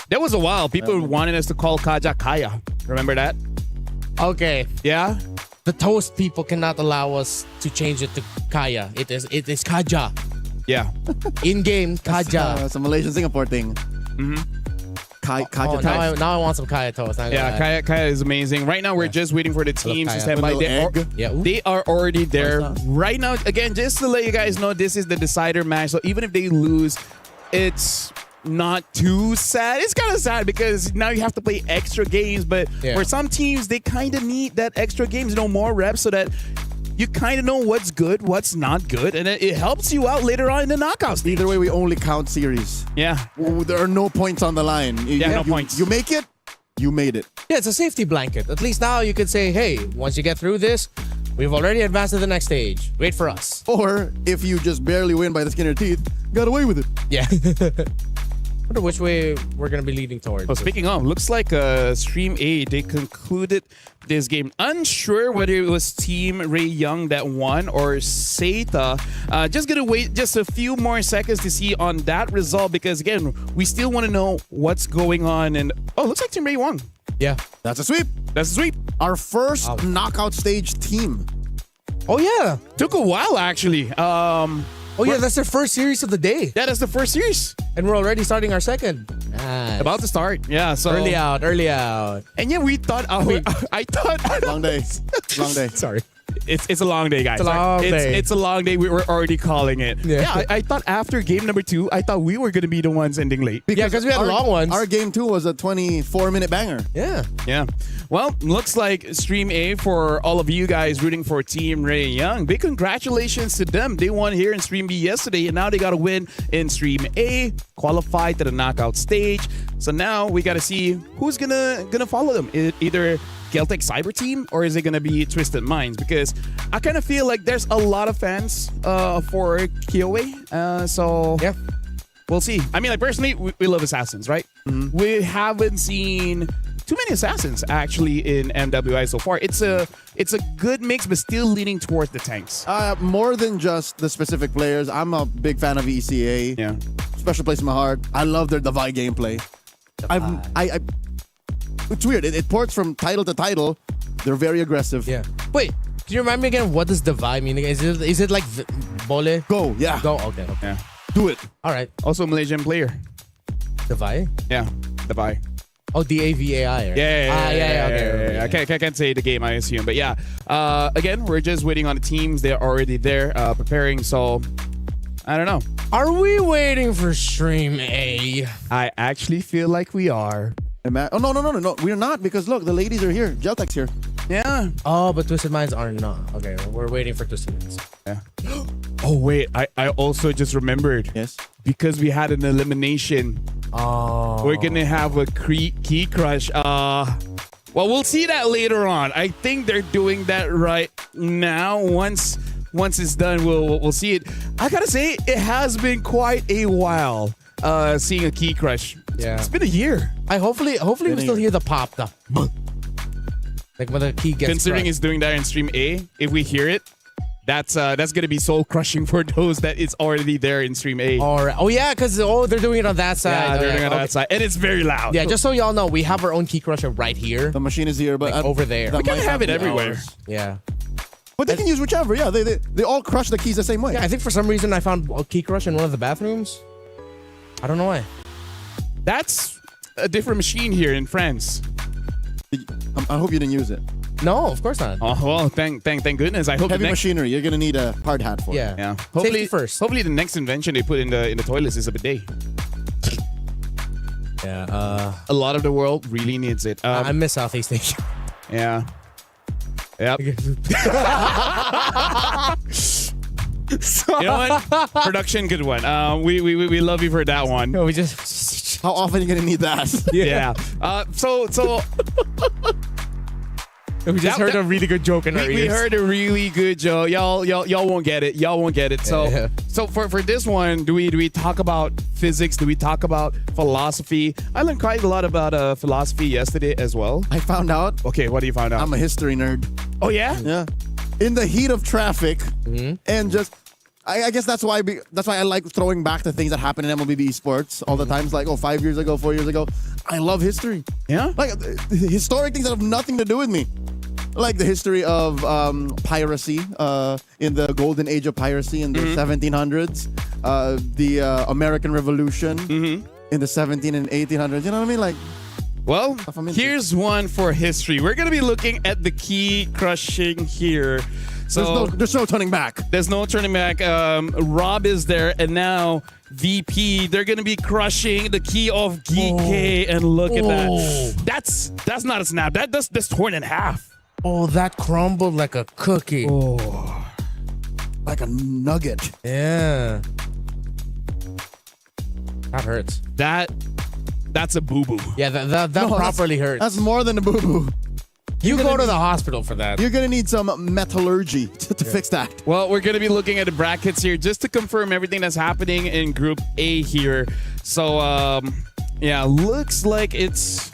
[SPEAKER 6] There was a while people wanted us to call Kaja Kaya. Remember that?
[SPEAKER 9] Okay.
[SPEAKER 6] Yeah?
[SPEAKER 9] The toast people cannot allow us to change it to Kaya. It is Kaja.
[SPEAKER 6] Yeah.
[SPEAKER 9] In-game Kaja.
[SPEAKER 8] That's a Malaysian Singapore thing. Kaja toast.
[SPEAKER 9] Now I want some Kaya toast.
[SPEAKER 6] Yeah, Kaya is amazing. Right now, we're just waiting for the teams to stand by. They are already there. Right now, again, just to let you guys know, this is the decider match. So even if they lose, it's not too sad. It's kind of sad because now you have to play extra games. But for some teams, they kind of need that extra games, more reps so that you kind of know what's good, what's not good, and it helps you out later on in the knockout stage.
[SPEAKER 8] Either way, we only count series.
[SPEAKER 6] Yeah.
[SPEAKER 8] There are no points on the line.
[SPEAKER 6] No points.
[SPEAKER 8] You make it, you made it.
[SPEAKER 9] Yeah, it's a safety blanket. At least now you could say, hey, once you get through this, we've already advanced to the next stage. Wait for us.
[SPEAKER 8] Or if you just barely win by the skin of your teeth, got away with it.
[SPEAKER 9] Yeah. Wonder which way we're going to be leading towards.
[SPEAKER 6] Oh, speaking of, looks like Stream A, they concluded this game. Unsure whether it was Team Ray Young that won or Seita. Just going to wait just a few more seconds to see on that result because, again, we still want to know what's going on. And looks like Team Ray won.
[SPEAKER 9] Yeah.
[SPEAKER 8] That's a sweep. Our first knockout stage team.
[SPEAKER 9] Oh, yeah.
[SPEAKER 6] Took a while, actually.
[SPEAKER 9] That's their first series of the day.
[SPEAKER 6] Yeah, that's the first series.
[SPEAKER 9] And we're already starting our second. Nice.
[SPEAKER 6] About to start. Yeah, so
[SPEAKER 9] early out.
[SPEAKER 6] And yeah, we thought I thought
[SPEAKER 8] long day.
[SPEAKER 9] Sorry.
[SPEAKER 6] It's a long day, guys. It's a long day. We were already calling it. Yeah, I thought after game number 2, I thought we were going to be the ones ending late.
[SPEAKER 9] Because we had long ones.
[SPEAKER 8] Our game 2 was a 24-minute banger.
[SPEAKER 6] Yeah. Well, looks like Stream A for all of you guys rooting for Team Ray Young. Big congratulations to them. They won here in Stream B yesterday, and now they got to win in Stream A, qualify to the knockout stage. So now we got to see who's gonna follow them. Either Celtic Cyber Team or is it gonna be Twisted Minds? Because I kind of feel like there's a lot of fans for Kyoei. So
[SPEAKER 9] yeah,
[SPEAKER 6] we'll see. I mean, like personally, we love assassins, right? We haven't seen too many assassins actually in MWI so far. It's a good mix, but still leaning towards the tanks.
[SPEAKER 8] More than just the specific players, I'm a big fan of ECA.
[SPEAKER 6] Yeah,
[SPEAKER 8] special place in my heart. I love their Divide gameplay. It's weird. It ports from title to title. They're very aggressive.
[SPEAKER 9] Yeah. Wait, can you remind me again? What does Divide mean? Is it like Bole?
[SPEAKER 8] Go. Yeah.
[SPEAKER 9] Go. Okay.
[SPEAKER 6] Yeah.
[SPEAKER 8] Do it.
[SPEAKER 9] All right.
[SPEAKER 6] Also a Malaysian player.
[SPEAKER 9] Divide?
[SPEAKER 6] Yeah. Divide.
[SPEAKER 9] Oh, DAVAI. Right?
[SPEAKER 6] Yeah. I can't say the game, I assume. But yeah. Again, we're just waiting on the teams. They're already there preparing. So I don't know.
[SPEAKER 9] Are we waiting for Stream A?
[SPEAKER 6] I actually feel like we are.
[SPEAKER 8] Oh, no. We're not because look, the ladies are here. Geltec's here.
[SPEAKER 6] Yeah.
[SPEAKER 9] Oh, but Twisted Minds are not. Okay, we're waiting for Twisted Minds.
[SPEAKER 6] Yeah. Oh, wait. I also just remembered.
[SPEAKER 8] Yes.
[SPEAKER 6] Because we had an elimination.
[SPEAKER 9] Oh.
[SPEAKER 6] We're going to have a key crush. Well, we'll see that later on. I think they're doing that right now. Once it's done, we'll see it. I gotta say, it has been quite a while seeing a key crush.
[SPEAKER 9] Yeah.
[SPEAKER 6] It's been a year.
[SPEAKER 9] Hopefully we still hear the pop. Like when the key gets
[SPEAKER 6] Considering
[SPEAKER 9] crushed.
[SPEAKER 6] it's doing that in Stream A, if we hear it, that's gonna be soul crushing for those that it's already there in Stream A.
[SPEAKER 9] All right. Oh yeah, because they're doing it on that side.
[SPEAKER 6] Yeah, they're doing it on that side, and it's very loud.
[SPEAKER 9] Yeah, just so y'all know, we have our own key crusher right here.
[SPEAKER 8] The machine is here, but
[SPEAKER 9] like over there.
[SPEAKER 6] We can have it everywhere.
[SPEAKER 9] Yeah.
[SPEAKER 8] But they can use whichever. Yeah, they all crush the keys the same way.
[SPEAKER 9] Yeah, I think for some reason I found a key crush in one of the bathrooms. I don't know why.
[SPEAKER 6] That's a different machine here in France.
[SPEAKER 8] I hope you didn't use it.
[SPEAKER 9] No, of course not.
[SPEAKER 6] Oh well, thank goodness. I hope
[SPEAKER 8] heavy machinery. You're gonna need a hard hat for it.
[SPEAKER 6] Yeah. Hopefully
[SPEAKER 9] first.
[SPEAKER 6] Hopefully the next invention they put in the toilets is a bidet.
[SPEAKER 9] Yeah.
[SPEAKER 6] A lot of the world really needs it.
[SPEAKER 9] I miss Southeast Asia.
[SPEAKER 6] Yeah. Yep. You know what? Production, good one. We love you for that one.
[SPEAKER 9] No, we just
[SPEAKER 8] How often are you gonna need that?
[SPEAKER 6] Yeah. So
[SPEAKER 9] we just heard a really good joke in our ears.
[SPEAKER 6] we heard a really good joke. Y'all won't get it. Y'all won't get it. So so for this one, do we talk about physics? Do we talk about philosophy? I learned quite a lot about philosophy yesterday as well.
[SPEAKER 8] I found out.
[SPEAKER 6] Okay, what do you find out?
[SPEAKER 8] I'm a history nerd.
[SPEAKER 6] Oh yeah?
[SPEAKER 8] Yeah. In the heat of traffic, and just, I guess that's why I like throwing back to things that happen in MLB Esports all the times. Like, 5 years ago, 4 years ago. I love history.
[SPEAKER 6] Yeah?
[SPEAKER 8] Like historic things that have nothing to do with me. Like the history of piracy in the golden age of piracy in the 1700s, the American Revolution in the 17 and 1800s. You know what I mean? Like,
[SPEAKER 6] well, here's one for history. We're gonna be looking at the key crushing here. So
[SPEAKER 8] there's no turning back.
[SPEAKER 6] There's no turning back. Rob is there, and now VP. They're gonna be crushing the key of GK, and look at that. That's not a snap. That's torn in half.
[SPEAKER 9] Oh, that crumbled like a cookie.
[SPEAKER 6] Oh,
[SPEAKER 8] like a nugget.
[SPEAKER 9] Yeah. That hurts.
[SPEAKER 6] That's a boo-boo.
[SPEAKER 9] Yeah, that properly hurts.
[SPEAKER 8] That's more than a boo-boo.
[SPEAKER 9] You go to the hospital for that.
[SPEAKER 8] You're gonna need some metallurgy to fix that.
[SPEAKER 6] Well, we're gonna be looking at the brackets here just to confirm everything that's happening in Group A here. So, yeah, looks like it's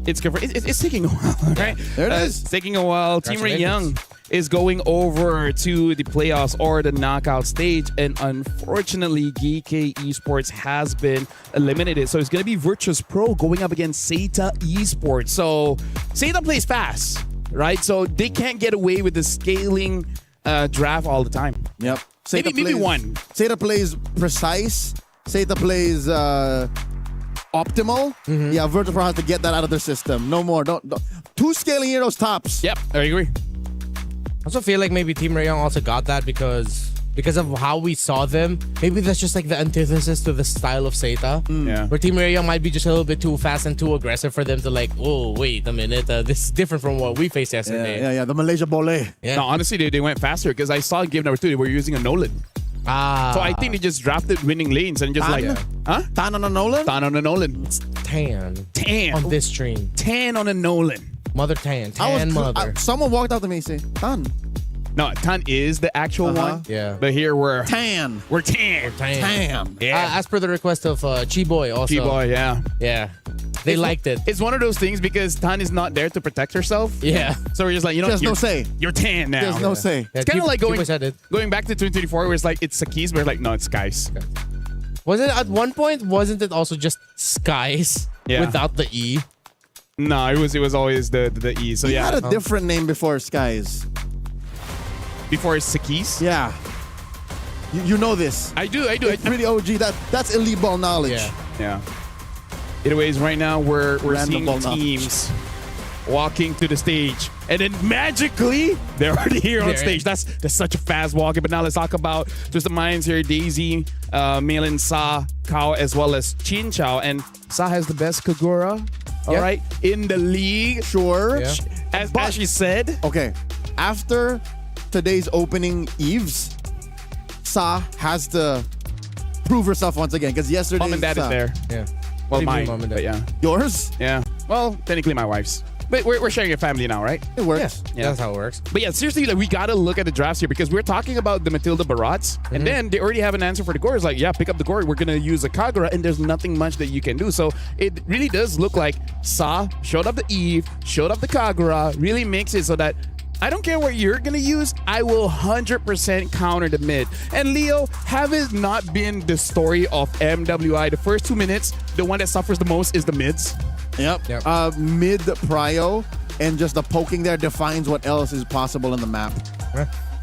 [SPEAKER 6] confirmed. It's taking a while, right?
[SPEAKER 8] There it is.
[SPEAKER 6] It's taking a while. Team Ray Young is going over to the playoffs or the knockout stage, and unfortunately, GK Esports has been eliminated. So it's going to be Virtus Pro going up against Zeta Esports. So Zeta plays fast, right? So they can't get away with the scaling draft all the time.
[SPEAKER 8] Yep.
[SPEAKER 6] Maybe one.
[SPEAKER 8] Zeta plays precise. Zeta plays optimal. Yeah, Virtus Pro has to get that out of their system. No more. Don't. 2 scaling heroes tops.
[SPEAKER 6] Yep, I agree.
[SPEAKER 9] I also feel like maybe Team Rayong also got that because of how we saw them. Maybe that's just like the antithesis to the style of Zeta.
[SPEAKER 6] Yeah.
[SPEAKER 9] Where Team Rayong might be just a little bit too fast and too aggressive for them to like, oh, wait a minute. This is different from what we faced yesterday.
[SPEAKER 8] Yeah. The Malaysia Bole.
[SPEAKER 9] Yeah.
[SPEAKER 6] No, honestly, they went faster because I saw in game number 2, they were using a Nolan. So I think they just drafted winning lanes and just
[SPEAKER 8] Tan on a Nolan?
[SPEAKER 6] Tan on a Nolan.
[SPEAKER 9] It's tan.
[SPEAKER 6] Tan.
[SPEAKER 9] On this stream.
[SPEAKER 6] Tan on a Nolan.
[SPEAKER 9] Mother Tan. Tan mother.
[SPEAKER 8] Someone walked up to me and said, Tan.
[SPEAKER 6] No, Tan is the actual one.
[SPEAKER 9] Yeah.
[SPEAKER 6] But here we're
[SPEAKER 8] Tan.
[SPEAKER 6] We're tan.
[SPEAKER 8] Tan.
[SPEAKER 6] Yeah.
[SPEAKER 9] As per the request of Chi-Boy also.
[SPEAKER 6] Chi-Boy, yeah.
[SPEAKER 9] Yeah. They liked it.
[SPEAKER 6] It's one of those things because Tan is not there to protect herself.
[SPEAKER 9] Yeah.
[SPEAKER 6] So we're just like,
[SPEAKER 8] There's no say.
[SPEAKER 6] You're tan now.
[SPEAKER 8] There's no say.
[SPEAKER 6] It's kind of like going
[SPEAKER 9] Chi-Boy
[SPEAKER 6] back to 2024 where it's like, it's Sakis, but we're like, no, it's Skies.
[SPEAKER 9] Was it at one point, wasn't it also just Skies without the E?
[SPEAKER 6] No, it was always the E. So
[SPEAKER 8] He
[SPEAKER 6] yeah.
[SPEAKER 8] had a different name before Skies.
[SPEAKER 6] Before Sakis?
[SPEAKER 8] Yeah. You know this.
[SPEAKER 6] I do.
[SPEAKER 8] It's really OG. That's elite ball knowledge.
[SPEAKER 6] Yeah. Anyways, right now we're
[SPEAKER 8] Random
[SPEAKER 6] seeing
[SPEAKER 8] ball
[SPEAKER 6] teams walking to the stage, and then magically they're already here on stage. That's such a fast walking. But now let's talk about just the minds here: Daisy, Malin, Sa, Kao, as well as Chin Chow. And Sa has the best Kagura, all right, in the league.
[SPEAKER 8] Sure.
[SPEAKER 6] Yeah. As she said.
[SPEAKER 8] Okay. After today's opening Eves, Sa has to prove herself once again because yesterday
[SPEAKER 6] Mom and Dad is there.
[SPEAKER 9] Yeah.
[SPEAKER 6] Well, mine,
[SPEAKER 9] Mom and Dad.
[SPEAKER 6] but yeah.
[SPEAKER 8] Yours?
[SPEAKER 6] Yeah. Well, technically my wife's. But we're sharing a family now, right?
[SPEAKER 8] It works.
[SPEAKER 6] Yeah.
[SPEAKER 9] That's how it works.
[SPEAKER 6] But yeah, seriously, like we gotta look at the drafts here because we're talking about the Matilda Barats, and then they already have an answer for the core. It's like, yeah, pick up the core. We're gonna use a Kagura, and there's nothing much that you can do. So it really does look like Sa showed up the Eve, showed up the Kagura, really makes it so that I don't care what you're gonna use, I will 100% counter the mid. And Leo, have it not been the story of MWI, the first 2 minutes, the one that suffers the most is the mids?
[SPEAKER 8] Yep. Mid prio and just the poking there defines what else is possible in the map.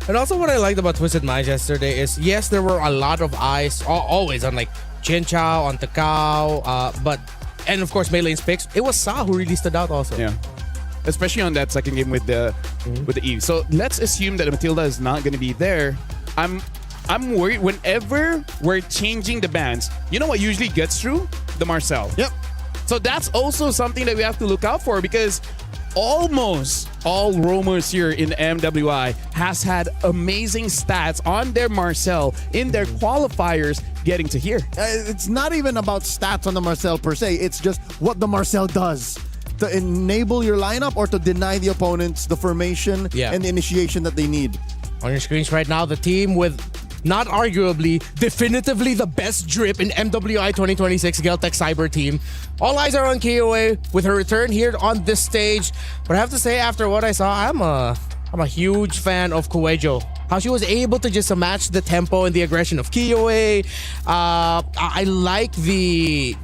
[SPEAKER 9] And also what I liked about Twisted Minds yesterday is, yes, there were a lot of eyes always on like Chin Chow, on Takao, and of course Maylane's picks. It was Sa who really stood out also.
[SPEAKER 6] Yeah. Especially on that second game with the Eve. So let's assume that Matilda is not going to be there. I'm worried whenever we're changing the bans. You know what usually gets through? The Marcel.
[SPEAKER 8] Yep.
[SPEAKER 6] So that's also something that we have to look out for because almost all roamers here in MWI has had amazing stats on their Marcel in their qualifiers getting to here.
[SPEAKER 8] It's not even about stats on the Marcel per se. It's just what the Marcel does to enable your lineup or to deny the opponents the formation and the initiation that they need.
[SPEAKER 9] On your screens right now, the team with not arguably, definitively the best drip in MWI 2026 Geltec Cyber team. All eyes are on KOA with her return here on this stage. But I have to say, after what I saw, I'm a huge fan of Kuejo. How she was able to just match the tempo and the aggression of KOA. I like the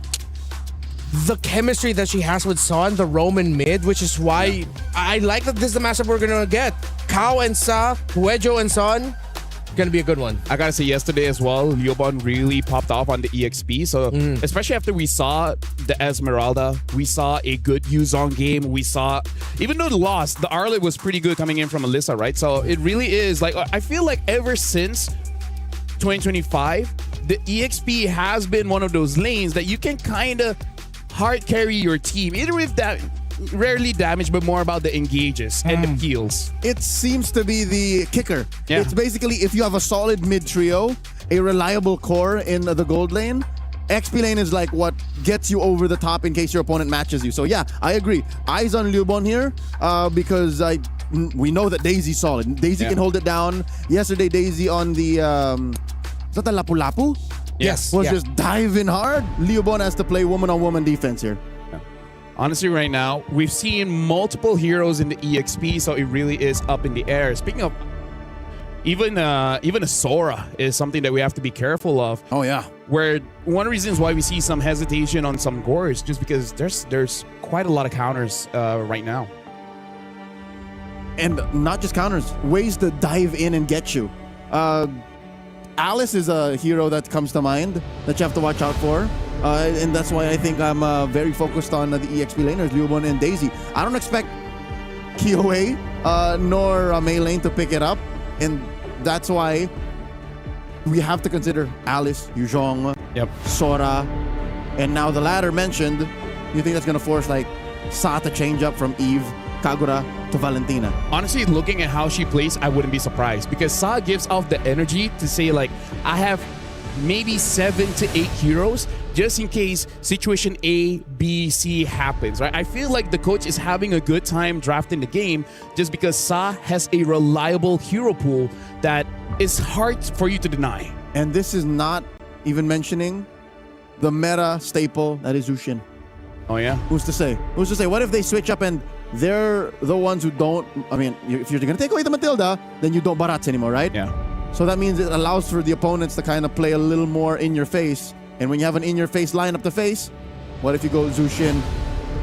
[SPEAKER 9] chemistry that she has with Son, the Roman mid, which is why I like that this is the matchup we're gonna get. Kao and Sa, Kuejo and Son. Gonna be a good one.
[SPEAKER 6] I gotta say, yesterday as well, Liobon really popped off on the EXP. So especially after we saw the Esmeralda, we saw a good Yuzong game. We saw, even though the loss, the Arlet was pretty good coming in from Alyssa, right? So it really is like, I feel like ever since 2025, the EXP has been one of those lanes that you can kind of hard carry your team, either with that rarely damage, but more about the engages and the kills.
[SPEAKER 8] It seems to be the kicker.
[SPEAKER 6] Yeah.
[SPEAKER 8] It's basically if you have a solid mid trio, a reliable core in the gold lane, XP lane is like what gets you over the top in case your opponent matches you. So yeah, I agree. Eyes on Liubon here because we know that Daisy's solid. Daisy can hold it down. Yesterday, Daisy on the is that the Lapu Lapu?
[SPEAKER 6] Yes.
[SPEAKER 8] Was just diving hard. Liubon has to play woman-on-woman defense here.
[SPEAKER 6] Honestly, right now, we've seen multiple heroes in the EXP, so it really is up in the air. Speaking of, even a Sora is something that we have to be careful of.
[SPEAKER 8] Oh, yeah.
[SPEAKER 6] Where one of the reasons why we see some hesitation on some Gores, just because there's quite a lot of counters right now.
[SPEAKER 8] And not just counters, ways to dive in and get you. Alice is a hero that comes to mind that you have to watch out for. And that's why I think I'm very focused on the EXP laners, Liubon and Daisy. I don't expect KOA nor Mei Lane to pick it up. And that's why we have to consider Alice, Yuzhong, Sora, and now the latter mentioned. You think that's going to force like Sa to change up from Eve, Kagura to Valentina?
[SPEAKER 6] Honestly, looking at how she plays, I wouldn't be surprised because Sa gives off the energy to say like, I have maybe 7 to 8 heroes just in case situation A, B, C happens, right? I feel like the coach is having a good time drafting the game just because Sa has a reliable hero pool that is hard for you to deny.
[SPEAKER 8] And this is not even mentioning the meta staple that is Zushin.
[SPEAKER 6] Oh, yeah?
[SPEAKER 8] Who's to say? Who's to say? What if they switch up and they're the ones who don't... I mean, if you're going to take away the Matilda, then you don't Barats anymore, right?
[SPEAKER 6] Yeah.
[SPEAKER 8] So that means it allows for the opponents to kind of play a little more in your face. And when you have an in-your-face lineup to face, what if you go Zushin?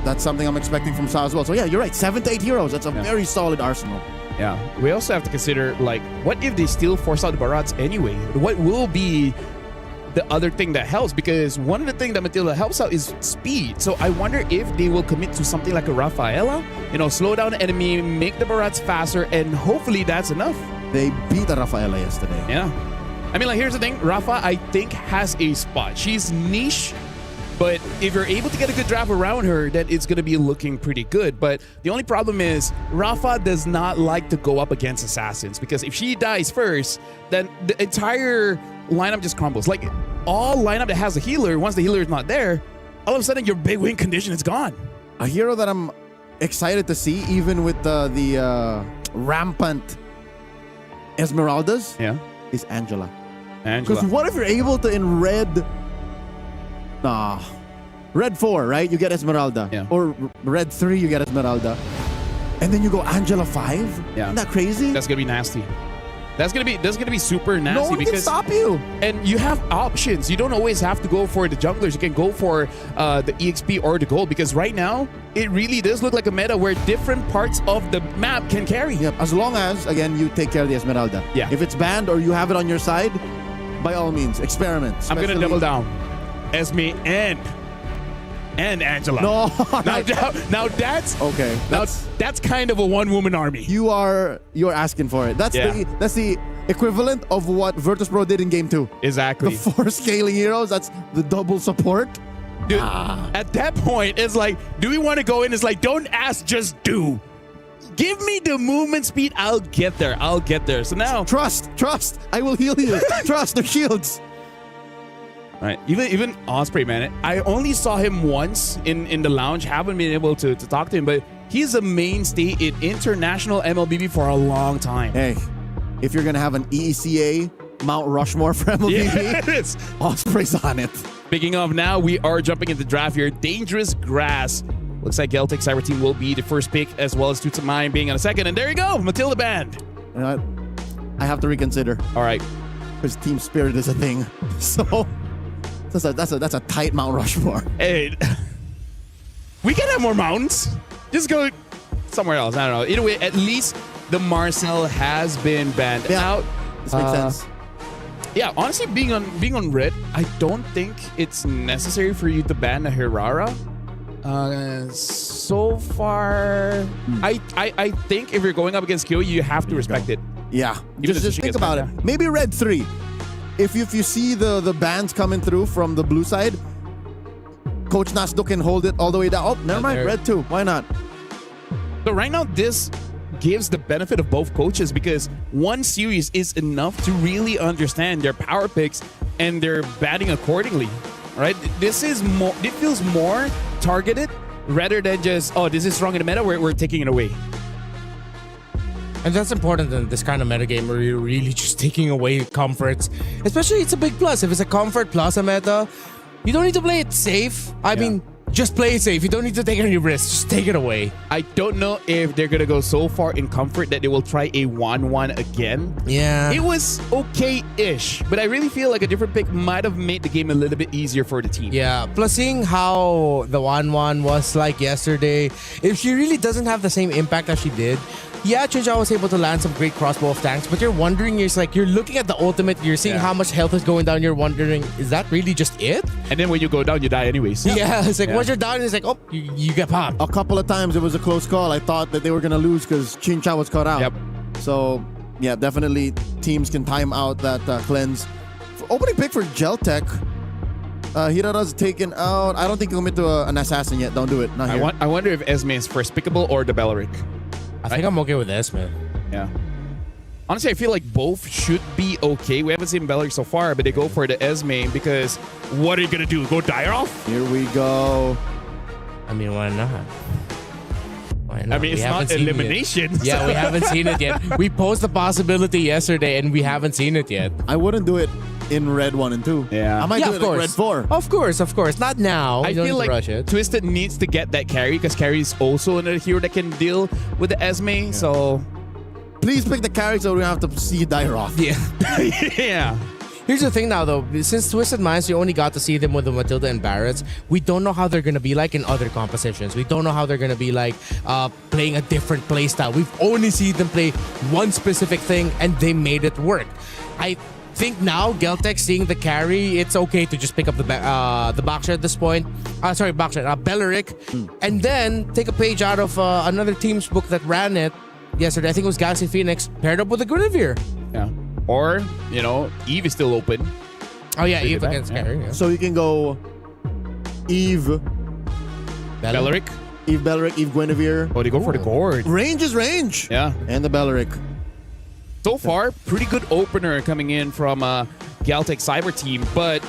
[SPEAKER 8] That's something I'm expecting from Sa as well. So yeah, you're right. 7 to 8 heroes. That's a very solid arsenal.
[SPEAKER 6] Yeah. We also have to consider, like, what if they still force out the Barats anyway? What will be the other thing that helps? Because one of the things that Matilda helps out is speed. So I wonder if they will commit to something like a Rafaela. You know, slow down the enemy, make the Barats faster, and hopefully that's enough.
[SPEAKER 8] They beat the Rafaela yesterday.
[SPEAKER 6] Yeah. I mean, like, here's the thing. Rafa, I think, has a spot. She's niche, but if you're able to get a good draft around her, then it's going to be looking pretty good. But the only problem is Rafa does not like to go up against assassins because if she dies first, then the entire lineup just crumbles. Like, all lineup that has a healer, once the healer is not there, all of a sudden your big win condition is gone.
[SPEAKER 8] A hero that I'm excited to see, even with the rampant Esmeraldas, is Angela. Because what if you're able to, in red 4, right? You get Esmeralda.
[SPEAKER 6] Yeah.
[SPEAKER 8] Or red 3, you get Esmeralda. And then you go Angela 5?
[SPEAKER 6] Yeah.
[SPEAKER 8] Isn't that crazy?
[SPEAKER 6] That's gonna be nasty. That's gonna be super nasty.
[SPEAKER 8] No one
[SPEAKER 6] because
[SPEAKER 8] can stop you.
[SPEAKER 6] And you have options. You don't always have to go for the junglers. You can go for the EXP or the gold because right now it really does look like a meta where different parts of the map can carry.
[SPEAKER 8] Yep. As long as, again, you take care of the Esmeralda.
[SPEAKER 6] Yeah.
[SPEAKER 8] If it's banned or you have it on your side, by all means, experiment.
[SPEAKER 6] I'm gonna double down. Esme and Angela.
[SPEAKER 8] No.
[SPEAKER 6] Now that's
[SPEAKER 8] okay.
[SPEAKER 6] That's kind of a one-woman army.
[SPEAKER 8] You're asking for it. That's the equivalent of what Virtus Pro did in Game 2.
[SPEAKER 6] Exactly.
[SPEAKER 8] The 4 scaling heroes. That's the double support.
[SPEAKER 6] Dude, at that point, it's like, do we want to go in? It's like, don't ask, just do. Give me the movement speed. I'll get there. I'll get there. So now,
[SPEAKER 8] trust. I will heal you. Trust the shields.
[SPEAKER 6] All right, even Osprey, man. I only saw him once in the lounge. Haven't been able to talk to him, but he's a mainstay in international MLBB for a long time.
[SPEAKER 8] Hey, if you're gonna have an ECA Mount Rushmore for MLBB,
[SPEAKER 6] yes.
[SPEAKER 8] Osprey's on it.
[SPEAKER 6] Speaking of, now we are jumping into the draft here. Dangerous Grass. Looks like Celtic Cyber Team will be the first pick, as well as Toots of Mine being on a second. And there you go, Matilda Band.
[SPEAKER 8] You know what? I have to reconsider.
[SPEAKER 6] All right,
[SPEAKER 8] because team spirit is a thing. So that's a tight Mount Rushmore.
[SPEAKER 6] Hey, we can have more mountains. Just go somewhere else. I don't know. Either way, at least the Marcel has been banned out.
[SPEAKER 8] This makes sense.
[SPEAKER 6] Yeah, honestly, being on red, I don't think it's necessary for you to ban a Hirara. So far, I think if you're going up against Kyo, you have to respect it.
[SPEAKER 8] Yeah, just think about it. Maybe red 3. If you see the bans coming through from the blue side, Coach Nasdo can hold it all the way down. Oh, never mind, red 2. Why not?
[SPEAKER 6] So right now, this gives the benefit of both coaches because one series is enough to really understand their power picks and their batting accordingly. Right? This is more. It feels more targeted rather than just, oh, this is strong in the meta, we're taking it away.
[SPEAKER 9] And that's important in this kind of metagame where you're really just taking away comforts. Especially, it's a big plus. If it's a comfort plus a meta, you don't need to play it safe. I mean, just play it safe. You don't need to take any risks. Just take it away.
[SPEAKER 6] I don't know if they're going to go so far in comfort that they will try a 1-1 again.
[SPEAKER 9] Yeah.
[SPEAKER 6] It was okay-ish, but I really feel like a different pick might have made the game a little bit easier for the team.
[SPEAKER 9] Yeah. Plus, seeing how the 1-1 was like yesterday, if she really doesn't have the same impact as she did, yeah, Chinja was able to land some great crossbow of tanks, but you're wondering, you're looking at the ultimate, you're seeing how much health is going down, you're wondering, is that really just it?
[SPEAKER 6] And then when you go down, you die anyways.
[SPEAKER 9] Yeah, it's like once you're down, it's like, oh, you get popped.
[SPEAKER 8] A couple of times it was a close call. I thought that they were going to lose because Chincha was caught out.
[SPEAKER 6] Yep.
[SPEAKER 8] So, yeah, definitely teams can time out that cleanse. Opening pick for Geltech. Hirara's taken out. I don't think he'll commit to an assassin yet. Don't do it. Not here.
[SPEAKER 6] I wonder if Esme is first pickable or the Belleric.
[SPEAKER 9] I think I'm okay with Esme.
[SPEAKER 6] Yeah. Honestly, I feel like both should be okay. We haven't seen Belleric so far, but they go for the Esme because what are you going to do? Go Dire off?
[SPEAKER 8] Here we go.
[SPEAKER 9] I mean, why not? Why not?
[SPEAKER 6] I mean, it's not elimination.
[SPEAKER 9] Yeah, we haven't seen it yet. We posed the possibility yesterday and we haven't seen it yet.
[SPEAKER 8] I wouldn't do it in red 1 and 2.
[SPEAKER 6] Yeah.
[SPEAKER 8] I might do it in red 4.
[SPEAKER 9] Of course. Not now.
[SPEAKER 6] I feel like
[SPEAKER 9] rush it.
[SPEAKER 6] Twisted needs to get that carry because carry is also another hero that can deal with the Esme. So
[SPEAKER 8] please pick the carry so we don't have to see Dire off.
[SPEAKER 9] Yeah.
[SPEAKER 6] Yeah.
[SPEAKER 9] Here's the thing now, though. Since Twisted Minds, you only got to see them with the Matilda and Barretts, we don't know how they're going to be like in other compositions. We don't know how they're going to be like playing a different playstyle. We've only seen them play one specific thing, and they made it work. I think now, Geltech seeing the carry, it's okay to just pick up the Boxer at this point. Belleric. And then take a page out of another team's book that ran it yesterday. I think it was Galaxy Phoenix, paired up with the Guinevere.
[SPEAKER 6] Yeah. Or, Eve is still open.
[SPEAKER 9] Oh, yeah, Eve against carry. Yeah.
[SPEAKER 8] So you can go Eve
[SPEAKER 6] Belleric.
[SPEAKER 8] Eve Belleric, Eve Guinevere.
[SPEAKER 6] Oh, they go for the gourd.
[SPEAKER 8] Range is range.
[SPEAKER 6] Yeah.
[SPEAKER 8] And the Belleric.
[SPEAKER 6] So far, pretty good opener coming in from Galtech Cyber Team, but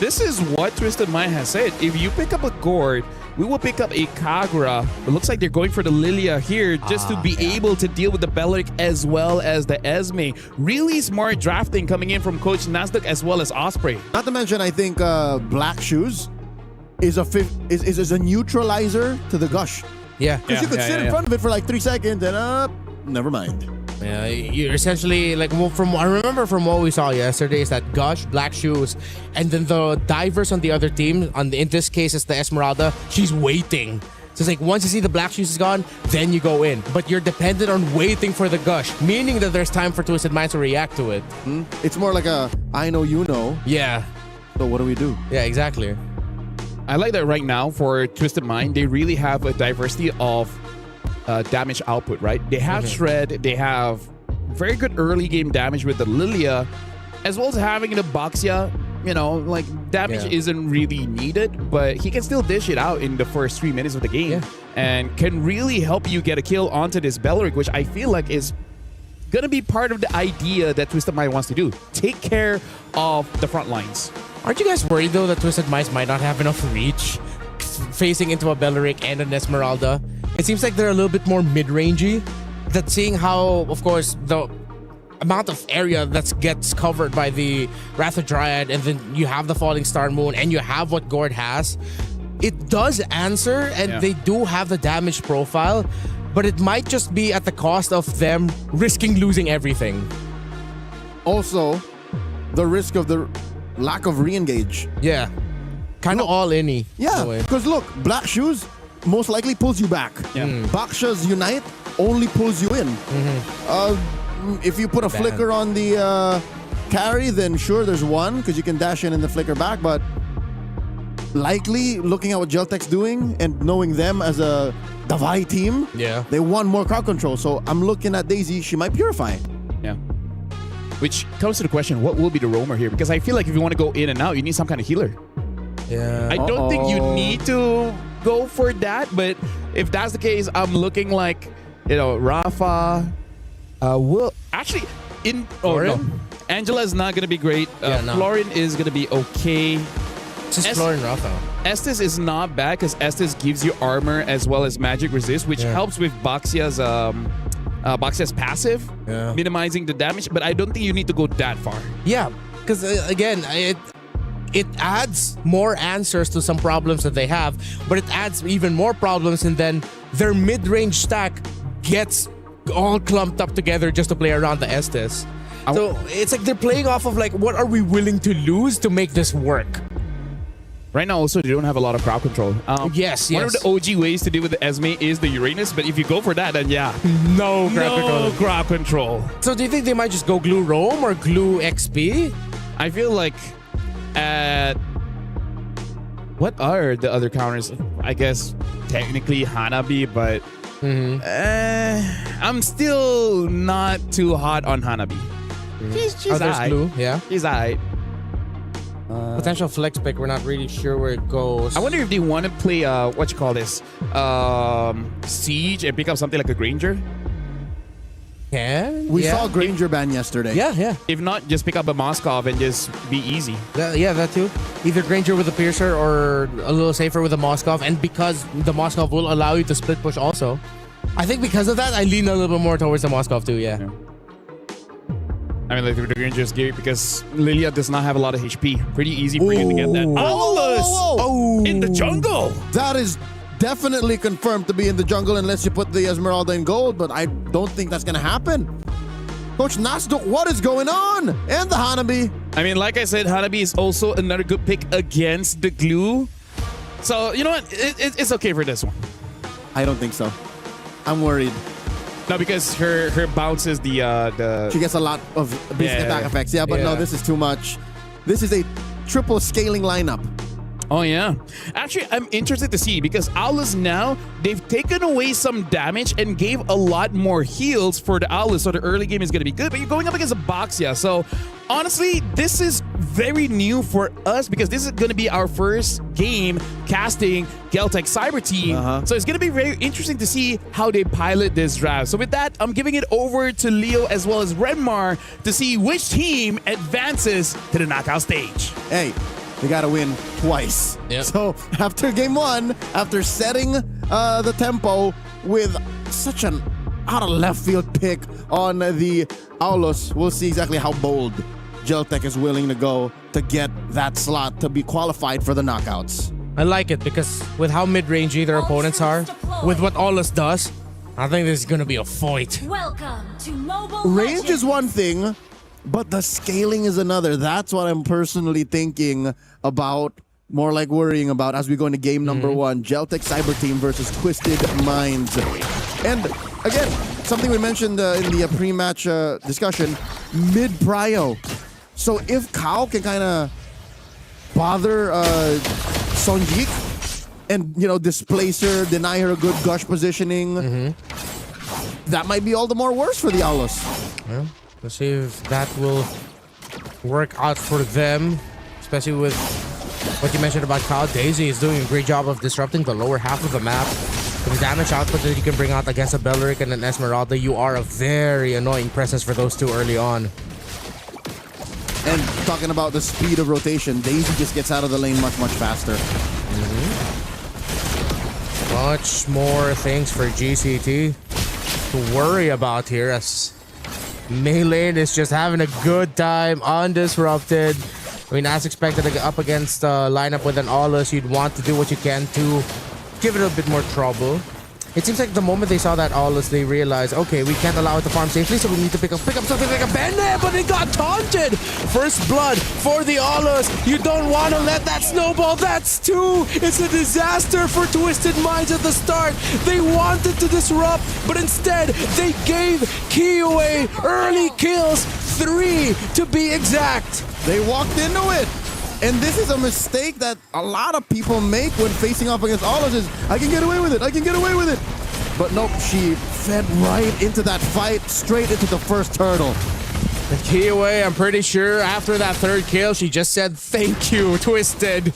[SPEAKER 6] this is what Twisted Mind has said. If you pick up a gourd, we will pick up a Kagura. It looks like they're going for the Lilia here just to be able to deal with the Belleric as well as the Esme. Really smart drafting coming in from Coach Nasdaq as well as Osprey.
[SPEAKER 8] Not to mention, I think Black Shoes is a neutralizer to the Gush.
[SPEAKER 9] Yeah.
[SPEAKER 8] Because you could sit in front of it for like 3 seconds and never mind.
[SPEAKER 9] Yeah, you're essentially like I remember from what we saw yesterday is that Gush, Black Shoes, and then the divers on the other team. In this case, it's the Esmeralda. She's waiting. So it's like once you see the Black Shoes is gone, then you go in. But you're dependent on waiting for the Gush, meaning that there's time for Twisted Minds to react to it.
[SPEAKER 8] It's more like a I know you know.
[SPEAKER 9] Yeah.
[SPEAKER 8] So what do we do?
[SPEAKER 9] Yeah, exactly.
[SPEAKER 6] I like that right now for Twisted Mind. They really have a diversity of damage output, right? They have Shred, they have very good early game damage with the Lilia, as well as having the Boxia you know, like damage isn't really needed, but he can still dish it out in the first 3 minutes of the game and can really help you get a kill onto this Belleric, which I feel like is gonna be part of the idea that Twisted Mind wants to do. Take care of the front lines.
[SPEAKER 9] Aren't you guys worried though that Twisted Minds might not have enough reach facing into a Belleric and an Esmeralda? It seems like they're a little bit more mid-rangey. That seeing how, of course, the amount of area that gets covered by the Wrath of Dryad, and then you have the Falling Star Moon, and you have what Gord has, it does answer, and they do have the damage profile, but it might just be at the cost of them risking losing everything.
[SPEAKER 8] Also, the risk of the lack of re-engage.
[SPEAKER 9] Yeah. Kind of all in-y.
[SPEAKER 8] Yeah, because look, Black Shoes most likely pulls you back. Baksha's Unite only pulls you in. If you put a flicker on the carry, then sure, there's one, because you can dash in the flicker back, but likely, looking at what Geltec's doing and knowing them as a Davai team, they want more crowd control. So I'm looking at Daisy, she might Purify.
[SPEAKER 6] Yeah. Which comes to the question, what will be the roamer here? Because I feel like if you want to go in and out, you need some kind of healer.
[SPEAKER 9] Yeah.
[SPEAKER 6] I don't think you need to go for that, but if that's the case, I'm looking like, you know, Rafa will actually in no. Angela's not gonna be great. Florin is gonna be okay.
[SPEAKER 9] Just Florin Rafa.
[SPEAKER 6] Estes is not bad because Estes gives you armor as well as magic resist, which helps with Baxia's passive, minimizing the damage. But I don't think you need to go that far.
[SPEAKER 9] Yeah, because again, it adds more answers to some problems that they have, but it adds even more problems, and then their mid-range stack gets all clumped up together just to play around the Estes. So it's like they're playing off of like, what are we willing to lose to make this work?
[SPEAKER 6] Right now, also, they don't have a lot of crowd control.
[SPEAKER 9] Yes.
[SPEAKER 6] One of the OG ways to deal with the Esme is the Uranus, but if you go for that, then no crowd control.
[SPEAKER 9] So do you think they might just go glue Roam or glue XP?
[SPEAKER 6] I feel like what are the other counters? I guess technically Hanabi, but I'm still not too hot on Hanabi. She's alright.
[SPEAKER 9] Glue, yeah.
[SPEAKER 6] She's alright.
[SPEAKER 9] Potential flex pick, we're not really sure where it goes.
[SPEAKER 6] I wonder if they want to play what you call this Siege and pick up something like a Granger.
[SPEAKER 8] We saw Granger ban yesterday.
[SPEAKER 9] Yeah.
[SPEAKER 6] If not, just pick up a Moskov and just be easy.
[SPEAKER 9] That too. Either Granger with a Piercer or a little safer with a Moskov, and because the Moskov will allow you to split push also. I think because of that, I lean a little bit more towards the Moskov too, yeah.
[SPEAKER 6] I mean, like the Granger's gear, because Lilia does not have a lot of HP. Pretty easy for you to get that. In the jungle!
[SPEAKER 8] That is definitely confirmed to be in the jungle unless you put the Esmeralda in gold, but I don't think that's gonna happen. Coach Nasduk, what is going on? And the Hanabi.
[SPEAKER 6] I mean, like I said, Hanabi is also another good pick against the glue. So, you know what? It's okay for this one.
[SPEAKER 8] I don't think so. I'm worried.
[SPEAKER 6] No, because her bounces the
[SPEAKER 8] she gets a lot of basic attack effects. Yeah, but no, this is too much. This is a triple scaling lineup.
[SPEAKER 6] Oh, yeah. Actually, I'm interested to see because Aulus now, they've taken away some damage and gave a lot more heals for the Aulus, so the early game is going to be good, but you're going up against a Baxia. So, honestly, this is very new for us because this is going to be our first game casting Geltec Cyber Team. So it's going to be very interesting to see how they pilot this draft. So with that, I'm giving it over to Leo as well as Renmar to see which team advances to the knockout stage.
[SPEAKER 8] Hey, they got to win twice. So after game one, after setting the tempo with such an out of left field pick on the Aulus, we'll see exactly how bold Geltec is willing to go to get that slot to be qualified for the knockouts.
[SPEAKER 9] I like it because with how mid-rangey their opponents are, with what Aulus does, I think this is going to be a fight.
[SPEAKER 5] Welcome to Mobile
[SPEAKER 8] Range is one thing, but the scaling is another. That's what I'm personally thinking about, more like worrying about as we go into game number one. Geltec Cyber Team versus Twisted Minds. And again, something we mentioned in the pre-match discussion, mid-prio. So if Kao can kind of bother Sonjik and, displace her, deny her a good gush positioning, that might be all the more worse for the Aulus.
[SPEAKER 9] Well, let's see if that will work out for them. especially with what you mentioned about Kyle. Daisy is doing a great job of disrupting the lower half of the map. With the damage output that you can bring out against a Belleric and an Esmeralda, you are a very annoying presence for those two early on.
[SPEAKER 8] And talking about the speed of rotation, Daisy just gets out of the lane much, much faster.
[SPEAKER 9] Much more things for GCT to worry about here, as Melee is just having a good time undisrupted. I mean, as expected, up against a lineup with an Aulus, you'd want to do what you can to give it a bit more trouble. It seems like the moment they saw that Aulus, they realized, okay, we can't allow it to farm safely, so we need to pick up something like a Bennett, but it got taunted! First blood for the Aulus. You don't want to let that snowball. That's two! It's a disaster for Twisted Minds at the start. They wanted to disrupt, but instead, they gave Kiyue early kills, 3 to be exact.
[SPEAKER 8] They walked into it. And this is a mistake that a lot of people make when facing off against Aulus is, I can get away with it, I can get away with it. But nope, she fed right into that fight, straight into the first turtle.
[SPEAKER 9] And Kiyue, I'm pretty sure after that third kill, she just said, thank you, Twisted.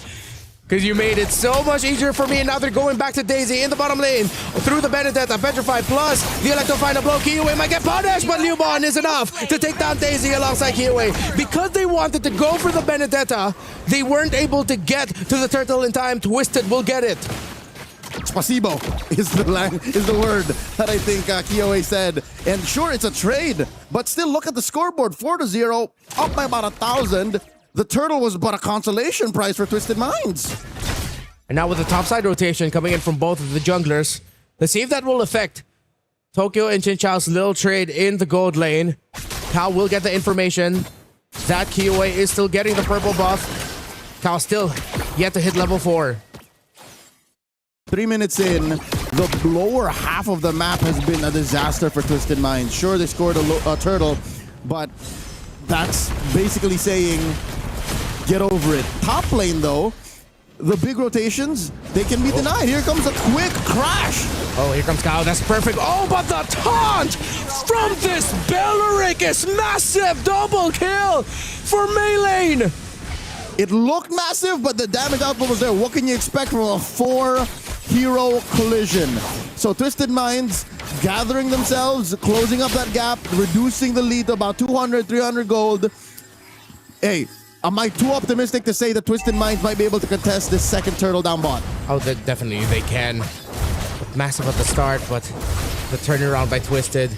[SPEAKER 9] Because you made it so much easier for me, and now they're going back to Daisy in the bottom lane. Through the Benedetta, Petrify, plus the Electro final blow. Kiyue might get punished, but Liubon is enough to take down Daisy alongside Kiyue. Because they wanted to go for the Benedetta, they weren't able to get to the turtle in time. Twisted will get it.
[SPEAKER 8] Spasibo is the word that I think Kiyue said. And sure, it's a trade, but still look at the scoreboard. 4-0, up by about 1,000. The turtle was but a consolation prize for Twisted Minds.
[SPEAKER 9] And now with the topside rotation coming in from both of the junglers, let's see if that will affect Tokyo and Chinchao's little trade in the gold lane. Kao will get the information that Kiyue is still getting the purple buff. Kao still yet to hit level 4.
[SPEAKER 8] 3 minutes in, the lower half of the map has been a disaster for Twisted Minds. Sure, they scored a turtle, but that's basically saying get over it. Top lane, though, the big rotations, they can be denied. Here comes a quick crash.
[SPEAKER 9] Oh, here comes Kao. That's perfect. Oh, but the taunt from this Belleric is massive. Double kill for Melee.
[SPEAKER 8] It looked massive, but the damage output was there. What can you expect from a 4-hero collision? So Twisted Minds gathering themselves, closing up that gap, reducing the lead to about 200, 300 gold. Hey, am I too optimistic to say that Twisted Minds might be able to contest this second turtle down bot?
[SPEAKER 9] Oh, definitely they can. Massive at the start, but the turnaround by Twisted.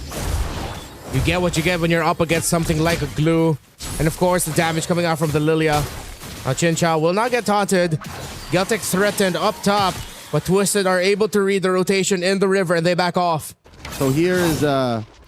[SPEAKER 9] You get what you get when you're up against something like a glue. And of course, the damage coming out from the Lilia. Chinchao will not get taunted. Geltic threatened up top, but Twisted are able to read the rotation in the river and they back off.
[SPEAKER 8] So here is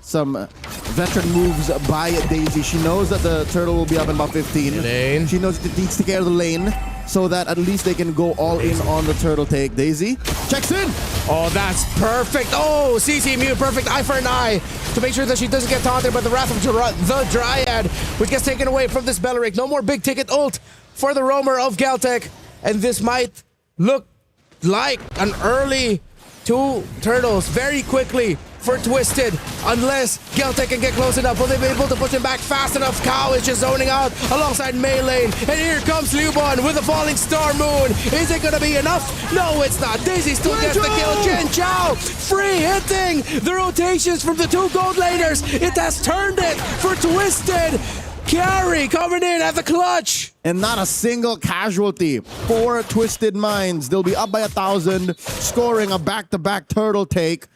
[SPEAKER 8] some veteran moves by Daisy. She knows that the turtle will be up in about 15.
[SPEAKER 9] Lane.
[SPEAKER 8] She knows it needs to get out of the lane so that at least they can go all in on the turtle take. Daisy checks in.
[SPEAKER 9] Oh, that's perfect. Oh, CC Mew, perfect eye for an eye to make sure that she doesn't get taunted by the Wrath of the Dryad, which gets taken away from this Belleric. No more big ticket ult for the roamer of Geltic. And this might look like an early 2 turtles very quickly for Twisted, unless Geltic can get close enough. Will they be able to push him back fast enough? Kao is just zoning out alongside Melee. And here comes Liubon with a falling star moon. Is it gonna be enough? No, it's not. Daisy still gets the kill. Chinchao free hitting the rotations from the 2 gold laners. It has turned it for Twisted. Carry coming in at the clutch.
[SPEAKER 8] And not a single casualty for Twisted Minds. They'll be up by 1,000, scoring a back-to-back turtle take.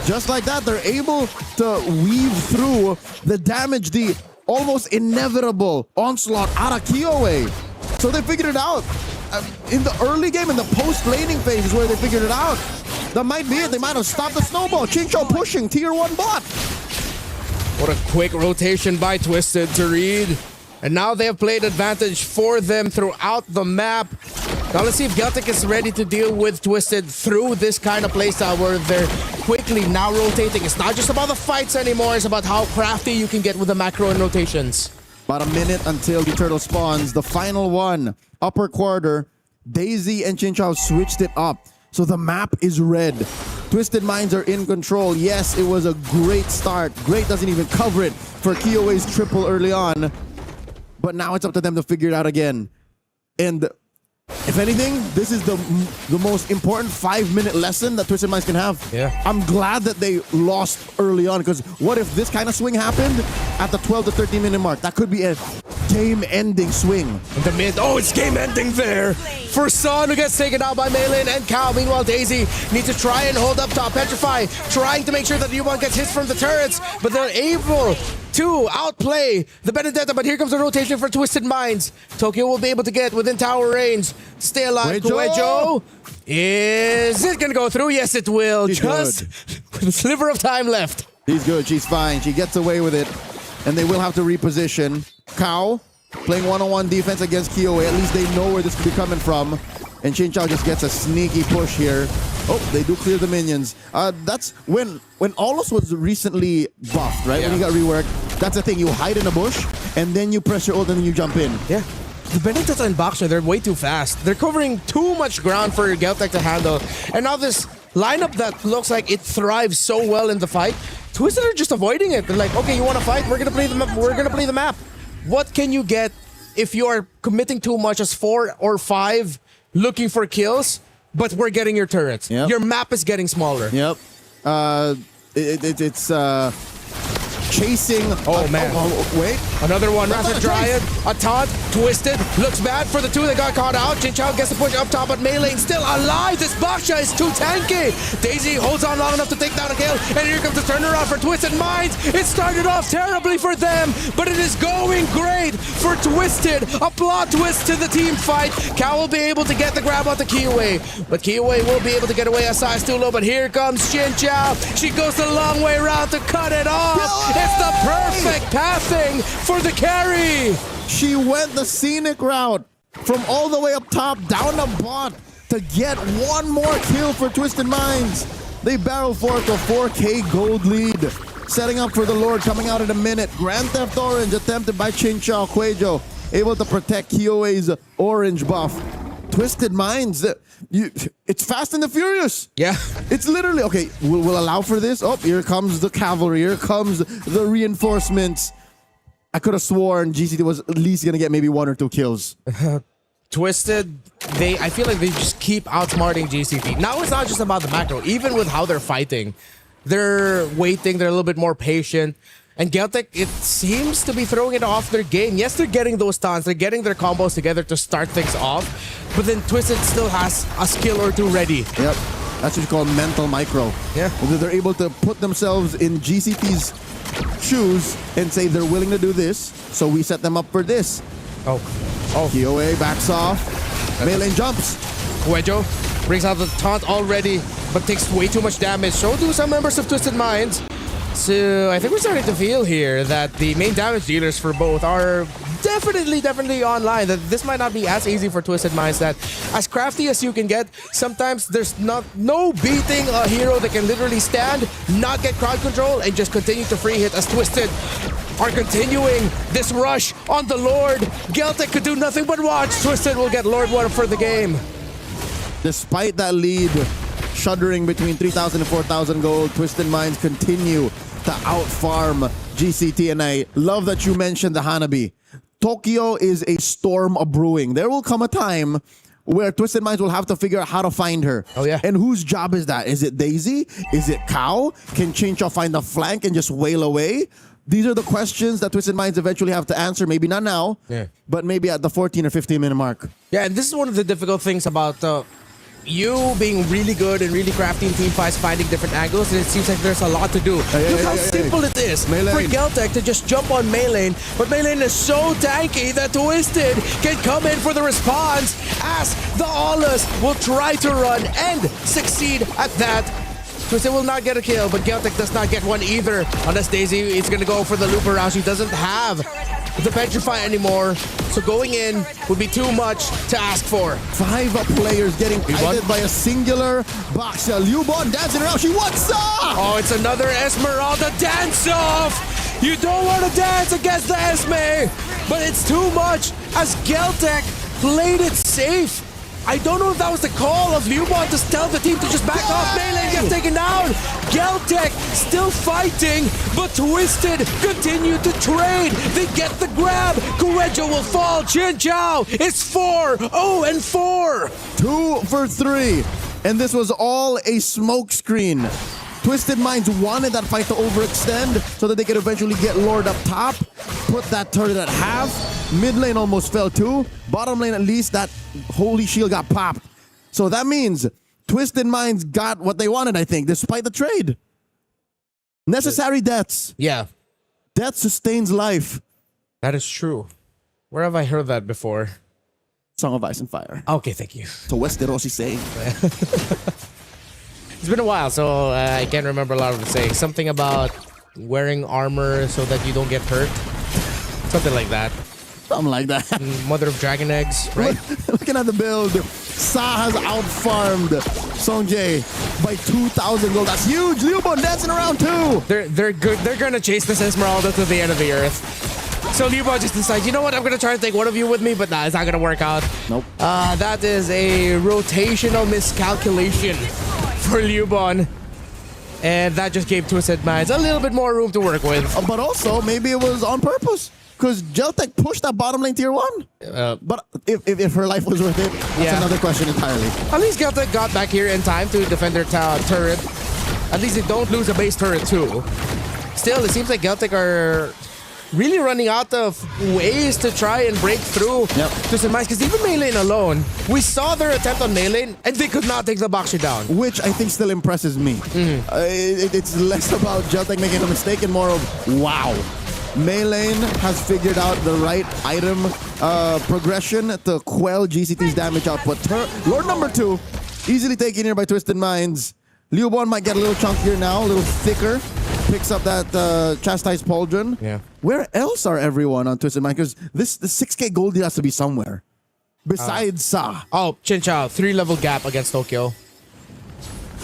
[SPEAKER 8] Just like that, they're able to weave through the damage, the almost inevitable onslaught out of Kiyue. So they figured it out. In the early game, in the post-laning phase is where they figured it out. That might be it. They might have stopped the snowball. Chinchao pushing tier 1 bot.
[SPEAKER 9] What a quick rotation by Twisted to read. And now they have played advantage for them throughout the map. Now let's see if Geltic is ready to deal with Twisted through this kind of playstyle where they're quickly now rotating. It's not just about the fights anymore, it's about how crafty you can get with the macro and rotations.
[SPEAKER 8] About a minute until the turtle spawns. The final one, upper quarter, Daisy and Chinchao switched it up. So the map is red. Twisted Minds are in control. Yes, it was a great start. Great doesn't even cover it for Kiyue's triple early on. But now it's up to them to figure it out again. And if anything, this is the most important 5-minute lesson that Twisted Minds can have.
[SPEAKER 9] Yeah.
[SPEAKER 8] I'm glad that they lost early on, because what if this kind of swing happened at the 12 to 13 minute mark? That could be a game-ending swing.
[SPEAKER 9] In the mid, oh, it's game-ending there for Son, who gets taken out by Maylin and Cow. Meanwhile, Daisy needs to try and hold up top. Petrify trying to make sure that U1 gets hits from the turrets, but they're able to outplay the Benedetta. But here comes the rotation for Twisted Minds. Tokyo will be able to get within tower range. Stay alive, Kuejo. Is it going to go through? Yes, it will.
[SPEAKER 8] He's
[SPEAKER 9] Just with a sliver of time left.
[SPEAKER 8] She's good. She's fine. She gets away with it. And they will have to reposition. Cow playing one-on-one defense against Kioe. At least they know where this could be coming from. And Chin Chao just gets a sneaky push here. Oh, they do clear the minions. That's when Aulus was recently buffed, right?
[SPEAKER 9] Yeah.
[SPEAKER 8] When he got reworked. That's the thing. You hide in a bush, and then you press your ult, and then you jump in.
[SPEAKER 9] Yeah. The Benedetta and Boxer, they're way too fast. They're covering too much ground for Geltec to handle. And now this lineup that looks like it thrives so well in the fight, Twisted are just avoiding it. They're like, okay, you want to fight? We're gonna play the map. We're gonna play the map. What can you get if you are committing too much as 4 or 5 looking for kills, but we're getting your turrets?
[SPEAKER 8] Yep.
[SPEAKER 9] Your map is getting smaller.
[SPEAKER 8] Yep. It's chasing.
[SPEAKER 9] Oh, man.
[SPEAKER 8] Wait.
[SPEAKER 9] Another one.
[SPEAKER 8] That's
[SPEAKER 9] Master
[SPEAKER 8] not a
[SPEAKER 9] Dryad. A taunt. Twisted. Looks bad for the two that got caught out. Chin Chao gets the push up top, but Melee still alive. This Baksha is too tanky. Daisy holds on long enough to take down a kill. And here comes the turnaround for Twisted Minds. It started off terribly for them, but it is going great for Twisted. A plot twist to the team fight. Cow will be able to get the grab onto Kioe, but Kioe will be able to get away as size too low. But here comes Chin Chao. She goes the long way around to cut it off. It's the perfect pathing for the carry.
[SPEAKER 8] She went the scenic route from all the way up top down the bot to get one more kill for Twisted Minds. They barrel forth a 4K gold lead. Setting up for the Lord coming out in a minute. Grand Theft Orange attempted by Chin Chao. Kuejo able to protect Kioe's orange buff. Twisted Minds, it's Fast and the Furious.
[SPEAKER 9] Yeah.
[SPEAKER 8] It's literally, okay, we'll allow for this. Oh, here comes the cavalry. Here comes the reinforcements. I could have sworn GCT was at least going to get maybe 1 or 2 kills.
[SPEAKER 9] Twisted, I feel like they just keep outsmarting GCT. Now it's not just about the macro. Even with how they're fighting, they're waiting, they're a little bit more patient. And Geltec, it seems to be throwing it off their game. Yes, they're getting those taunts, they're getting their combos together to start things off, but then Twisted still has a skill or two ready.
[SPEAKER 8] Yep, that's what you call mental micro.
[SPEAKER 9] Yeah.
[SPEAKER 8] They're able to put themselves in GCT's shoes and say they're willing to do this, so we set them up for this.
[SPEAKER 9] Oh.
[SPEAKER 8] Kioe backs off. Melee jumps.
[SPEAKER 9] Kuejo brings out the taunt already, but takes way too much damage. So do some members of Twisted Minds. So I think we're starting to feel here that the main damage dealers for both are definitely online. That this might not be as easy for Twisted Minds. That as crafty as you can get, sometimes there's no beating a hero that can literally stand, not get crowd control, and just continue to free hit as Twisted are continuing this rush on the Lord. Geltec could do nothing but watch. Twisted will get Lord 1 for the game.
[SPEAKER 8] Despite that lead, shuddering between 3,000 and 4,000 gold, Twisted Minds continue to outfarm GCT. And I love that you mentioned the Hanabi. Tokyo is a storm of brewing. There will come a time where Twisted Minds will have to figure out how to find her.
[SPEAKER 9] Oh, yeah.
[SPEAKER 8] And whose job is that? Is it Daisy? Is it Cow? Can Chin Chao find the flank and just wail away? These are the questions that Twisted Minds eventually have to answer. Maybe not now, but maybe at the 14 or 15 minute mark.
[SPEAKER 9] Yeah, and this is one of the difficult things about you being really good and really crafty in team fights, finding different angles, and it seems like there's a lot to do. Look how simple it is for Geltec to just jump on Maylane, but Maylane is so tanky that Twisted can come in for the response as the Aulus will try to run and succeed at that. Twisted will not get a kill, but Geltec does not get one either, unless Daisy is going to go for the loop around. She doesn't have the Petrify anymore, so going in would be too much to ask for.
[SPEAKER 8] 5 players getting kited by a singular Baksha. Liubon dancing around. She wants up!
[SPEAKER 9] Oh, it's another Esmeralda dance-off! You don't want to dance against the Esme, but it's too much as Geltec played it safe. I don't know if that was the call of Liubon to tell the team to just back off. Melee gets taken down. Geltec still fighting, but Twisted continue to trade. They get the grab. Kurejo will fall. Chin Chow is 4-0-4.
[SPEAKER 8] 2 for 3. And this was all a smokescreen. Twisted Minds wanted that fight to overextend so that they could eventually get Lord up top, put that turret at half. Mid lane almost fell too. Bottom lane, at least that holy shield got popped. So that means Twisted Minds got what they wanted, I think, despite the trade. Necessary deaths.
[SPEAKER 9] Yeah.
[SPEAKER 8] Death sustains life.
[SPEAKER 9] That is true. Where have I heard that before?
[SPEAKER 8] Song of Ice and Fire.
[SPEAKER 9] Okay, thank you.
[SPEAKER 8] So Westerosi saying.
[SPEAKER 9] It's been a while, so I can't remember a lot of the sayings. Something about wearing armor so that you don't get hurt. Something like that.
[SPEAKER 8] Something like that.
[SPEAKER 9] Mother of Dragon Eggs, right?
[SPEAKER 8] Looking at the build, Sa has outfarmed Songjae by 2,000 gold. That's huge. Liubon dancing around too.
[SPEAKER 9] They're good. They're gonna chase this Esmeralda to the end of the earth. So Liubon just decides, you know what? I'm gonna try to take one of you with me, but nah, it's not gonna work out.
[SPEAKER 8] Nope.
[SPEAKER 9] That is a rotational miscalculation for Liubon. And that just gave Twisted Minds a little bit more room to work with.
[SPEAKER 8] But also, maybe it was on purpose. Because Geltec pushed that bottom lane tier 1. But if her life was worth it, that's another question entirely.
[SPEAKER 9] At least Geltec got back here in time to defend their turret. At least they don't lose a base turret too. Still, it seems like Geltec are really running out of ways to try and break through Twisted Minds. Because even Melee alone, we saw their attempt on Melee and they could not take the Bakshi down.
[SPEAKER 8] Which I think still impresses me. It's less about Geltec making a mistake and more of, wow. Meylane has figured out the right item progression to quell GCT's damage output. Lord number 2, easily taken here by Twisted Minds. Liubon might get a little chunkier now, a little thicker. Picks up that Chastised Pauldron.
[SPEAKER 9] Yeah.
[SPEAKER 8] Where else are everyone on Twisted Minds? Because the 6k gold deal has to be somewhere. Besides Sa.
[SPEAKER 9] Oh, Chin Chow, 3-level gap against Tokyo.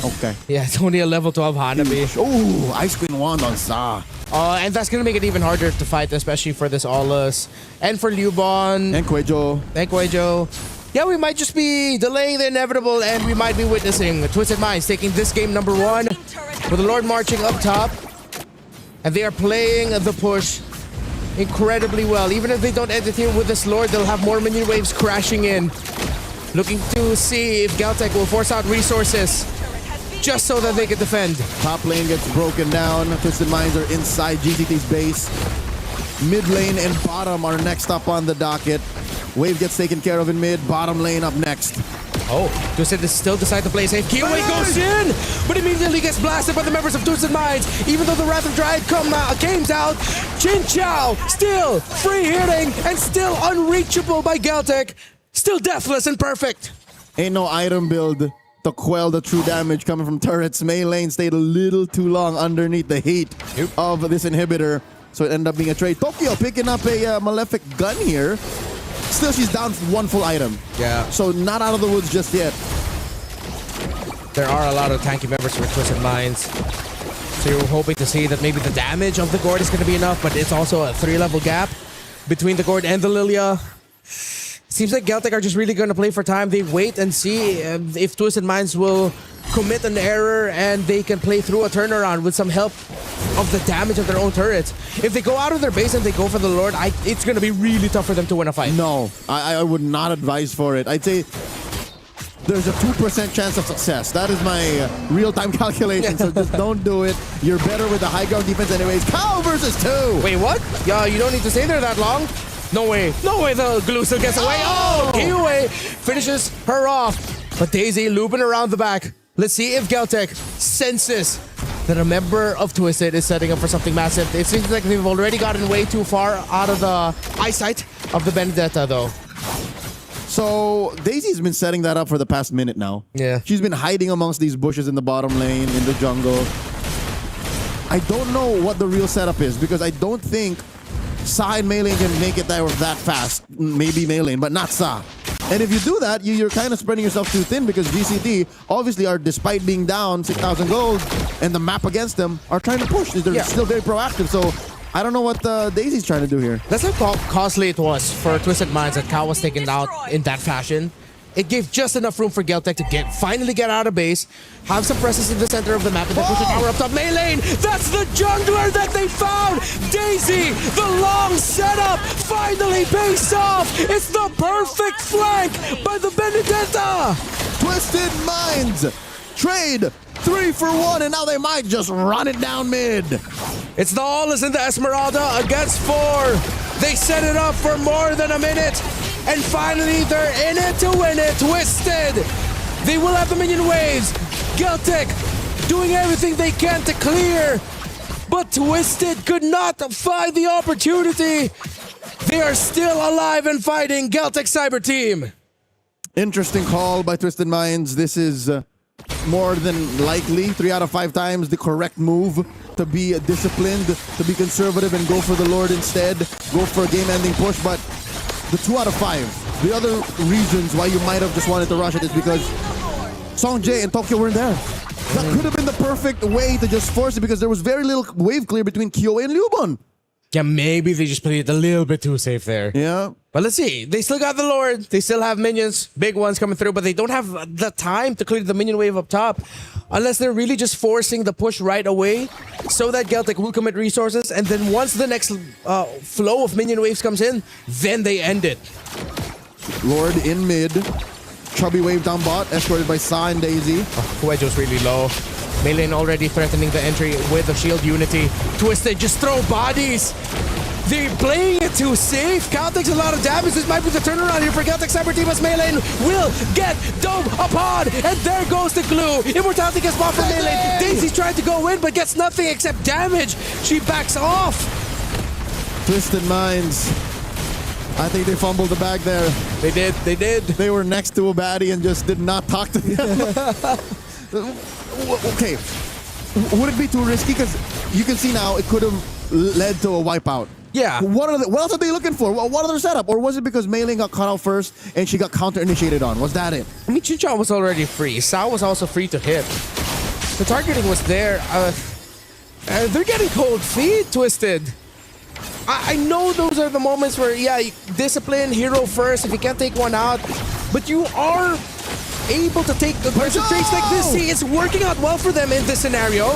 [SPEAKER 8] Okay.
[SPEAKER 9] Yeah, it's only a level 12 Hanabi.
[SPEAKER 8] Oh, Ice Queen wand on Sa.
[SPEAKER 9] And that's going to make it even harder to fight, especially for this Aulus. And for Liubon.
[SPEAKER 8] And
[SPEAKER 9] Kuejo. Yeah, we might just be delaying the inevitable, and we might be witnessing Twisted Minds taking this game number 1 with the Lord marching up top. And they are playing the push incredibly well. Even if they don't end it here with this Lord, they'll have more minion waves crashing in. Looking to see if Geltec will force out resources just so that they can defend.
[SPEAKER 8] Top lane gets broken down. Twisted Minds are inside GCT's base. Mid lane and bottom are next up on the docket. Wave gets taken care of in mid. Bottom lane up next.
[SPEAKER 9] Oh, Twisted still decide to play safe. Kiwi goes in, but immediately gets blasted by the members of Twisted Minds. Even though the Wrath of Dryad came out, Chin Chow still free hitting and still unreachable by Geltec. Still deathless and perfect.
[SPEAKER 8] Ain't no item build to quell the true damage coming from turrets. Mei lane stayed a little too long underneath the heat of this inhibitor, so it ended up being a trade. Tokyo picking up a Malefic gun here. Still, she's down for 1 full item.
[SPEAKER 9] Yeah.
[SPEAKER 8] So not out of the woods just yet.
[SPEAKER 9] There are a lot of tanky members for Twisted Minds. So you're hoping to see that maybe the damage of the Gourd is going to be enough, but it's also a 3-level gap between the Gourd and the Lilia. Seems like Geltec are just really going to play for time. They wait and see if Twisted Minds will commit an error and they can play through a turnaround with some help of the damage of their own turrets. If they go out of their base and they go for the Lord, it's going to be really tough for them to win a fight.
[SPEAKER 8] No, I would not advise for it. I'd say there's a 2% chance of success. That is my real-time calculation, so just don't do it. You're better with the high ground defense anyways. Cow versus 2!
[SPEAKER 9] Wait, what? Yeah, you don't need to stay there that long. No way. No way the glue still gets away. Oh, Kiwi finishes her off. But Daisy looping around the back. Let's see if Geltec senses that a member of Twisted is setting up for something massive. It seems like they've already gotten way too far out of the eyesight of the Benedetta, though.
[SPEAKER 8] So Daisy's been setting that up for the past minute now.
[SPEAKER 9] Yeah.
[SPEAKER 8] She's been hiding amongst these bushes in the bottom lane, in the jungle. I don't know what the real setup is because I don't think Sa and Meylane can make it there that fast. Maybe Meylane, but not Sa. And if you do that, you're kind of spreading yourself too thin because GCT obviously are, despite being down 6,000 gold and the map against them, are trying to push. They're still very proactive. So I don't know what Daisy's trying to do here.
[SPEAKER 9] That's how costly it was for Twisted Minds that Kao was taken out in that fashion. It gave just enough room for Geltec to finally get out of base, have some presence in the center of the map, and then push the tower up top. Mei lane, that's the jungler that they found! Daisy, the long setup, finally pays off! It's the perfect flank by the Benedetta!
[SPEAKER 8] Twisted Minds trade 3 for 1, and now they might just run it down mid.
[SPEAKER 9] It's the Aulas and the Esmeralda against 4. They set it up for more than a minute. And finally, they're in it to win it. Twisted. They will have the minion waves. Geltec doing everything they can to clear. But Twisted could not find the opportunity. They are still alive and fighting. Geltec Cyber Team.
[SPEAKER 8] Interesting call by Twisted Minds. This is more than likely 3 out of 5 times the correct move. To be disciplined, to be conservative and go for the Lord instead. Go for a game-ending push, but the 2 out of 5. The other reasons why you might have just wanted to rush it is because Song Jae and Tokyo weren't there. That could have been the perfect way to just force it because there was very little wave clear between Kyoe and Liubon.
[SPEAKER 9] Yeah, maybe they just played it a little bit too safe there.
[SPEAKER 8] Yeah.
[SPEAKER 9] But let's see. They still got the Lord. They still have minions, big ones coming through, but they don't have the time to clear the minion wave up top. Unless they're really just forcing the push right away so that Geltec will commit resources. And then once the next flow of minion waves comes in, then they end it.
[SPEAKER 8] Lord in mid. Chubby wave down bot, escorted by Sa and Daisy.
[SPEAKER 9] Huejo's really low. Mei lane already threatening the entry with the shield unity. Twisted, just throw bodies. They're playing it too safe. Cal takes a lot of damage. This might be the turnaround here for Geltec Cyber Team as Mei lane will get dome upon. And there goes the glue. Immortality gets bought from Mei lane. Daisy's trying to go in but gets nothing except damage. She backs off.
[SPEAKER 8] Twisted Minds. I think they fumbled the bag there.
[SPEAKER 9] They did. They did.
[SPEAKER 8] They were next to a baddie and just did not talk to them. Okay. Would it be too risky? Because you can see now it could have led to a wipeout.
[SPEAKER 9] Yeah.
[SPEAKER 8] What else are they looking for? What other setup? Or was it because Mei lane got caught out first and she got counter-initiated on? Was that it?
[SPEAKER 9] I mean, Chinchao was already free. Sao was also free to hit. The targeting was there. They're getting cold feet, Twisted. I know those are the moments where, yeah, discipline, hero first, if you can't take one out. But you are able to take the pressure traits like this. See, it's working out well for them in this scenario.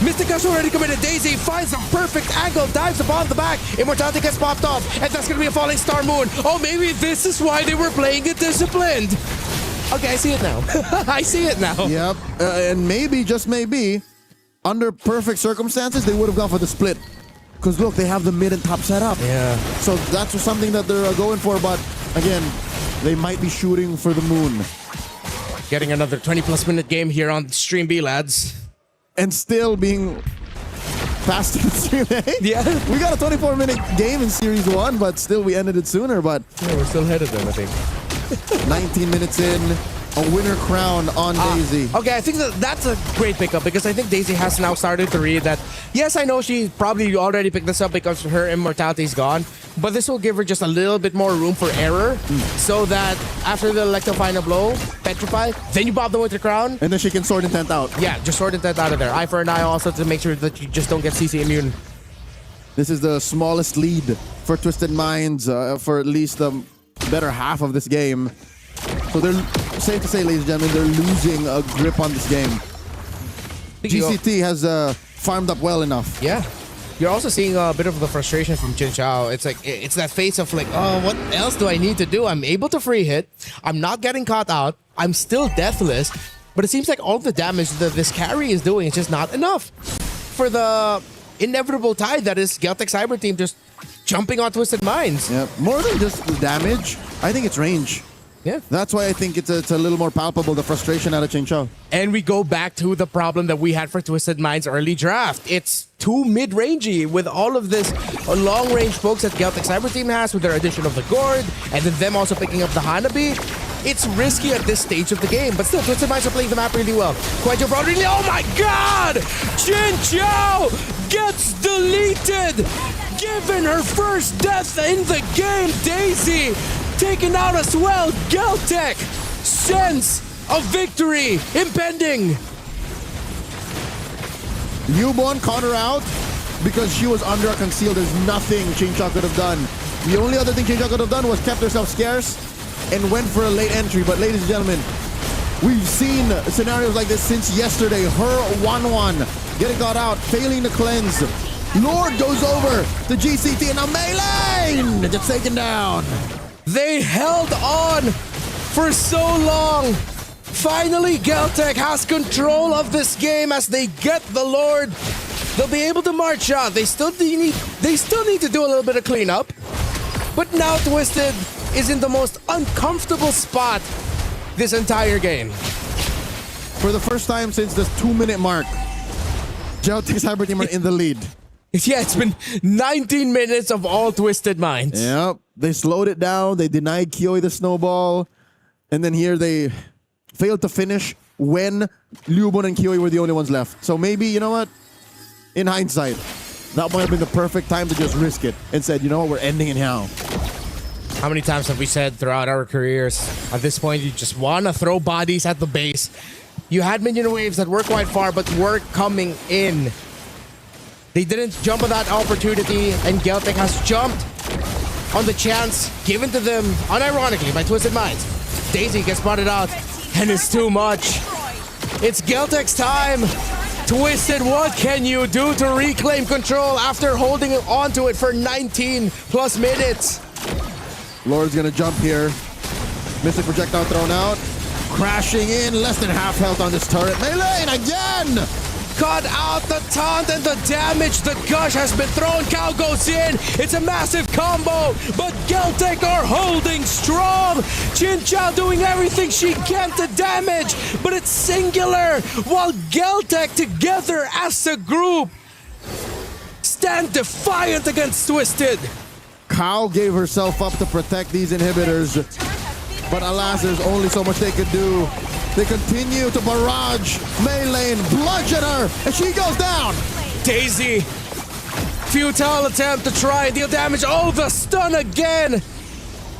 [SPEAKER 9] Mystica's already committed. Daisy finds a perfect angle, dives upon the back. Immortality gets popped off, and that's going to be a falling star moon. Oh, maybe this is why they were playing it disciplined. Okay, I see it now. I see it now.
[SPEAKER 8] Yep, and maybe, just maybe, under perfect circumstances, they would have gone for the split. Because look, they have the mid and top set up.
[SPEAKER 9] Yeah.
[SPEAKER 8] So that's something that they're going for, but again, they might be shooting for the moon.
[SPEAKER 9] Getting another 20-plus minute game here on Stream B, lads.
[SPEAKER 8] And still being faster than Stream A.
[SPEAKER 9] Yeah.
[SPEAKER 8] We got a 24-minute game in Series 1, but still we ended it sooner, but...
[SPEAKER 9] Yeah, we're still ahead of them, I think.
[SPEAKER 8] 19 minutes in, a winner crown on Daisy.
[SPEAKER 9] Okay, I think that's a great pickup because I think Daisy has now started to read that, yes, I know she probably already picked this up because her immortality is gone, but this will give her just a little bit more room for error so that after the Electrify blow, Petrify, then you pop the Winter Crown.
[SPEAKER 8] And then she can Sword Intent out.
[SPEAKER 9] Yeah, just Sword Intent out of there. Eye for an eye also to make sure that you just don't get CC immune.
[SPEAKER 8] This is the smallest lead for Twisted Minds for at least the better half of this game. So they're, safe to say, ladies and gentlemen, they're losing a grip on this game. GCT has farmed up well enough.
[SPEAKER 9] Yeah. You're also seeing a bit of the frustration from Chinchao. It's like, it's that face of like, oh, what else do I need to do? I'm able to free hit. I'm not getting caught out. I'm still deathless. But it seems like all the damage that this carry is doing is just not enough for the inevitable tide that is Geltec Cyber Team just jumping on Twisted Minds.
[SPEAKER 8] Yeah, more than just the damage, I think it's range.
[SPEAKER 9] Yeah.
[SPEAKER 8] That's why I think it's a little more palpable, the frustration out of Chinchao.
[SPEAKER 9] And we go back to the problem that we had for Twisted Minds early draft. It's too mid-rangey with all of this long-range pokes that Geltec Cyber Team has with their addition of the Gourd and then them also picking up the Hanabi. It's risky at this stage of the game, but still, Twisted Minds are playing the map really well. Quite Broad really, oh my god! Chinchao gets deleted! Given her first death in the game, Daisy taken out as well. Geltec sense of victory impending.
[SPEAKER 8] Newborn caught her out because she was under a conceal. There's nothing Chinchao could have done. The only other thing Chinchao could have done was kept herself scarce and went for a late entry. But ladies and gentlemen, we've seen scenarios like this since yesterday. Her 1-1, getting got out, failing to cleanse. Lord goes over to GCT, and now Maylane just taken down.
[SPEAKER 9] They held on for so long. Finally, Geltec has control of this game as they get the Lord. They'll be able to march out. They still need to do a little bit of cleanup. But now Twisted is in the most uncomfortable spot this entire game.
[SPEAKER 8] For the first time since the 2-minute mark, Geltec Cyber Team are in the lead.
[SPEAKER 9] Yeah, it's been 19 minutes of all Twisted Minds.
[SPEAKER 8] Yep. They slowed it down. They denied Kioi the snowball. And then here they failed to finish when Liubon and Kioi were the only ones left. So maybe, you know what? In hindsight, that might have been the perfect time to just risk it and said, you know what, we're ending it now.
[SPEAKER 9] How many times have we said throughout our careers, at this point, you just want to throw bodies at the base. You had minion waves that were quite far, but were coming in. They didn't jump on that opportunity, and Geltec has jumped on the chance given to them, unironically, by Twisted Minds. Daisy gets spotted out, and it's too much. It's Geltec's time. Twisted, what can you do to reclaim control after holding on to it for 19 plus minutes?
[SPEAKER 8] Lord's gonna jump here. Mystic projectile thrown out. Crashing in, less than half health on this turret. Maylane again!
[SPEAKER 9] Cut out the taunt and the damage. The gush has been thrown. Cow goes in. It's a massive combo, but Geltec are holding strong. Chin Chow doing everything she can to damage, but it's singular. While Geltec together as a group stand defiant against Twisted.
[SPEAKER 8] Cow gave herself up to protect these inhibitors, but alas, there's only so much they could do. They continue to barrage Maylane, bludgeon her, and she goes down.
[SPEAKER 9] Daisy, futile attempt to try and deal damage. Oh, the stun again.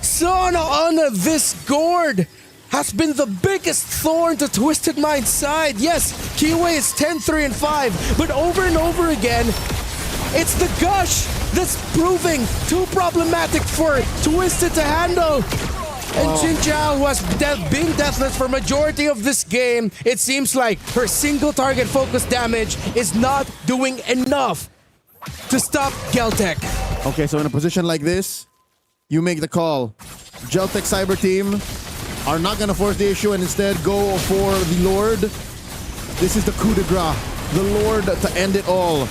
[SPEAKER 9] Son on this gourd has been the biggest thorn to Twisted Mind's side. Yes, Kiwi is 10-3-5, but over and over again, it's the gush that's proving too problematic for Twisted to handle. And Chin Chow, who has been deathless for majority of this game, it seems like her single target focus damage is not doing enough to stop Geltec.
[SPEAKER 8] Okay, so in a position like this, you make the call. Geltec Cyber Team are not going to force the issue and instead go for the Lord. This is the coup de grace. The Lord to end it all.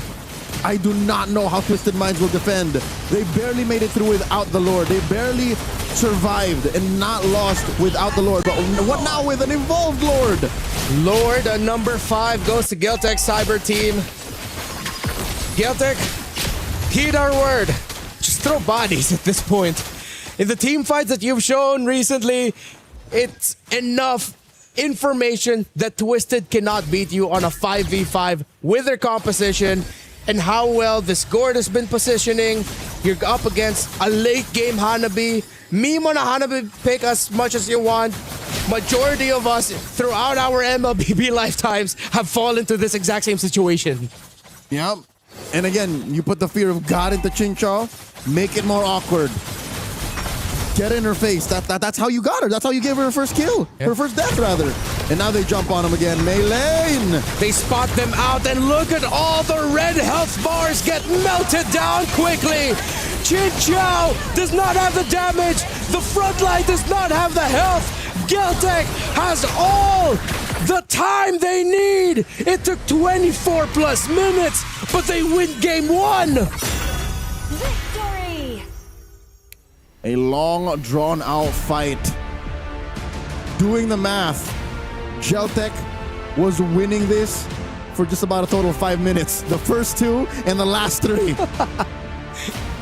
[SPEAKER 8] I do not know how Twisted Minds will defend. They barely made it through without the Lord. They barely survived and not lost without the Lord. But what now with an involved Lord?
[SPEAKER 9] Lord, number 5 goes to Geltec Cyber Team. Geltec, heed our word. Just throw bodies at this point. In the team fights that you've shown recently, it's enough information that Twisted cannot beat you on a 5v5 with their composition and how well this Gourd has been positioning. You're up against a late game Hanabi. Meme on a Hanabi pick as much as you want. Majority of us throughout our MLBB lifetimes have fallen to this exact same situation.
[SPEAKER 8] Yep. And again, you put the fear of God into Chinchaw, make it more awkward. Get in her face. That's how you got her. That's how you gave her first kill. Yep. Her first death, rather. And now they jump on him again. Maylane!
[SPEAKER 9] They spot them out, and look at all the red health bars get melted down quickly. Chin Chow does not have the damage. The front line does not have the health. Geltec has all the time they need. It took 24 plus minutes, but they win game 1.
[SPEAKER 13] Victory!
[SPEAKER 8] A long, drawn-out fight. Doing the math, Geltec was winning this for just about a total of 5 minutes. The first 2 and the last 3.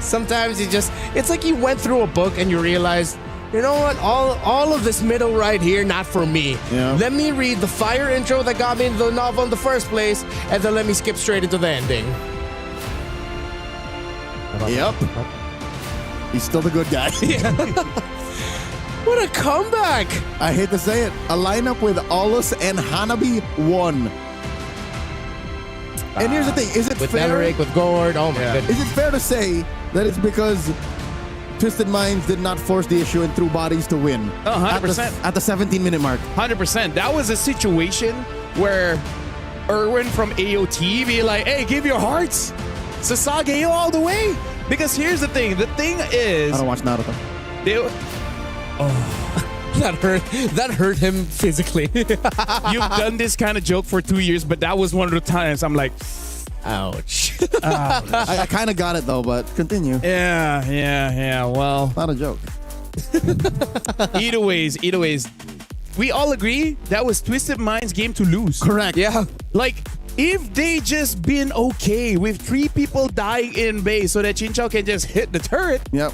[SPEAKER 9] Sometimes it's like you went through a book and you realized, you know what, all of this middle right here, not for me.
[SPEAKER 8] Yeah.
[SPEAKER 9] Let me read the fire intro that got me into the novel in the first place, and then let me skip straight into the ending.
[SPEAKER 8] Yep. He's still the good guy.
[SPEAKER 9] Yeah. What a comeback!
[SPEAKER 8] I hate to say it. A lineup with Alus and Hanabi won. And here's the thing, is it
[SPEAKER 9] with
[SPEAKER 8] fair?
[SPEAKER 9] With Gourd, oh my goodness.
[SPEAKER 8] Is it fair to say that it's because Twisted Minds did not force the issue and threw bodies to win.
[SPEAKER 6] 100%.
[SPEAKER 8] At the 17-minute mark.
[SPEAKER 6] 100%. That was a situation where Erwin from AOT be like, hey, give your hearts. Sasage all the way. Because here's the thing. The thing is...
[SPEAKER 8] I don't watch Naruto.
[SPEAKER 9] That hurt him physically.
[SPEAKER 6] You've done this kind of joke for 2 years, but that was one of the times I'm like...
[SPEAKER 9] Ouch.
[SPEAKER 8] I kind of got it though, but continue.
[SPEAKER 6] Yeah. Well,
[SPEAKER 8] not a joke.
[SPEAKER 6] Either ways, we all agree that was Twisted Minds' game to lose.
[SPEAKER 8] Correct.
[SPEAKER 9] Yeah.
[SPEAKER 6] Like, if they just been okay with 3 people dying in base so that Chinchao can just hit the turret,
[SPEAKER 8] yep,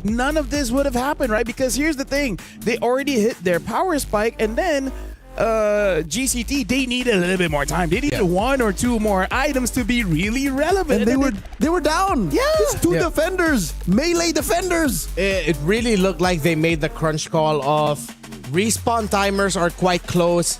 [SPEAKER 6] none of this would have happened, right? Because here's the thing. They already hit their power spike, and then GCT, they needed a little bit more time. They needed 1 or 2 more items to be really relevant.
[SPEAKER 8] And they were down.
[SPEAKER 6] Yeah.
[SPEAKER 8] It's 2 defenders. Melee defenders.
[SPEAKER 9] It really looked like they made the crunch call of respawn timers are quite close.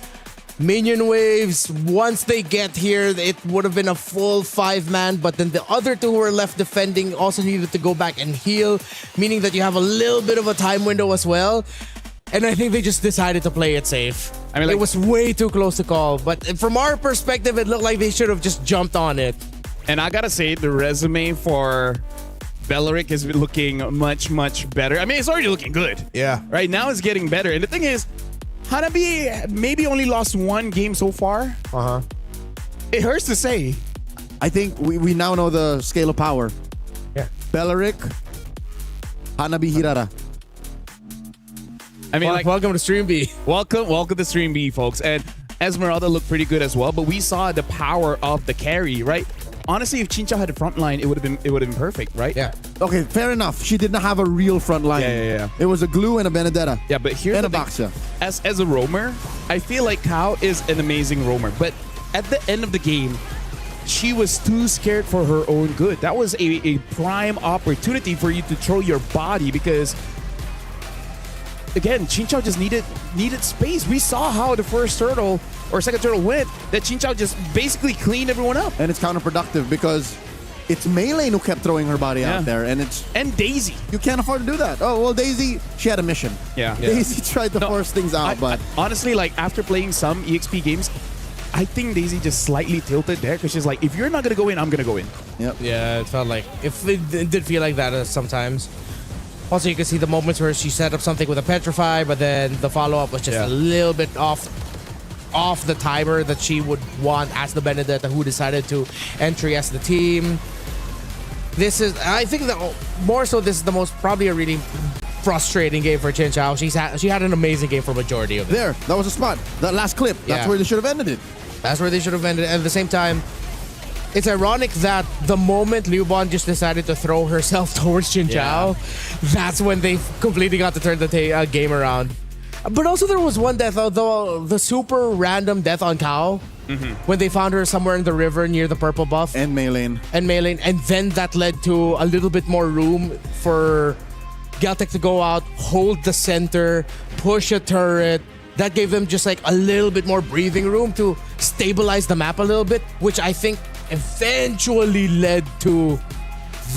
[SPEAKER 9] Minion waves, once they get here, it would have been a full 5-man, but then the other 2 who were left defending also needed to go back and heal, meaning that you have a little bit of a time window as well. And I think they just decided to play it safe. I mean, it was way too close to call. But from our perspective, it looked like they should have just jumped on it.
[SPEAKER 6] And I gotta say, the resume for Belleric is looking much, much better. I mean, it's already looking good.
[SPEAKER 9] Yeah.
[SPEAKER 6] Right now, it's getting better. And the thing is, Hanabi maybe only lost 1 game so far. It hurts to say.
[SPEAKER 8] I think we now know the scale of power.
[SPEAKER 9] Yeah.
[SPEAKER 8] Belleric, Hanabi Hirara.
[SPEAKER 6] I mean,
[SPEAKER 9] welcome to Stream B.
[SPEAKER 6] Welcome to Stream B, folks. And Esmeralda looked pretty good as well, but we saw the power of the carry, right? Honestly, if Chinchao had the front line, it would have been perfect, right?
[SPEAKER 9] Yeah.
[SPEAKER 8] Okay, fair enough. She did not have a real front line.
[SPEAKER 6] Yeah.
[SPEAKER 8] It was a glue and a Benedetta.
[SPEAKER 6] Yeah, but here's
[SPEAKER 8] and
[SPEAKER 6] the
[SPEAKER 8] a
[SPEAKER 6] thing.
[SPEAKER 8] Boxer.
[SPEAKER 6] As a roamer, I feel like Kao is an amazing roamer, but at the end of the game, she was too scared for her own good. That was a prime opportunity for you to throw your body because, again, Chinchao just needed space. We saw how the first turtle or second turtle went, that Chinchao just basically cleaned everyone up.
[SPEAKER 8] And it's counterproductive because it's Melee who kept throwing her body out there.
[SPEAKER 6] And Daisy.
[SPEAKER 8] You can't afford to do that. Oh, well, Daisy, she had a mission.
[SPEAKER 6] Yeah.
[SPEAKER 8] Daisy tried to force things out, but...
[SPEAKER 6] honestly, like, after playing some EXP games, I think Daisy just slightly tilted there because she's like, if you're not going to go in, I'm going to go in.
[SPEAKER 8] Yep.
[SPEAKER 9] Yeah, it felt like... It did feel like that sometimes. Also, you can see the moments where she set up something with a Petrify, but then the follow-up was just a little bit off the timer that she would want as the Benedetta who decided to entry as the team. I think that more so this is the most, probably a really frustrating game for Chinchao. She had an amazing game for majority of it.
[SPEAKER 8] That was a spot. That last clip, that's where they should have ended it.
[SPEAKER 9] That's where they should have ended. And at the same time, it's ironic that the moment Liu Bon just decided to throw herself towards Chinchao, that's when they completely got to turn the game around. But also there was one death, the super random death on Kao, when they found her somewhere in the river near the purple buff.
[SPEAKER 8] And Maylane.
[SPEAKER 9] And then that led to a little bit more room for Galtech to go out, hold the center, push a turret. That gave them just like a little bit more breathing room to stabilize the map a little bit, which I think eventually led to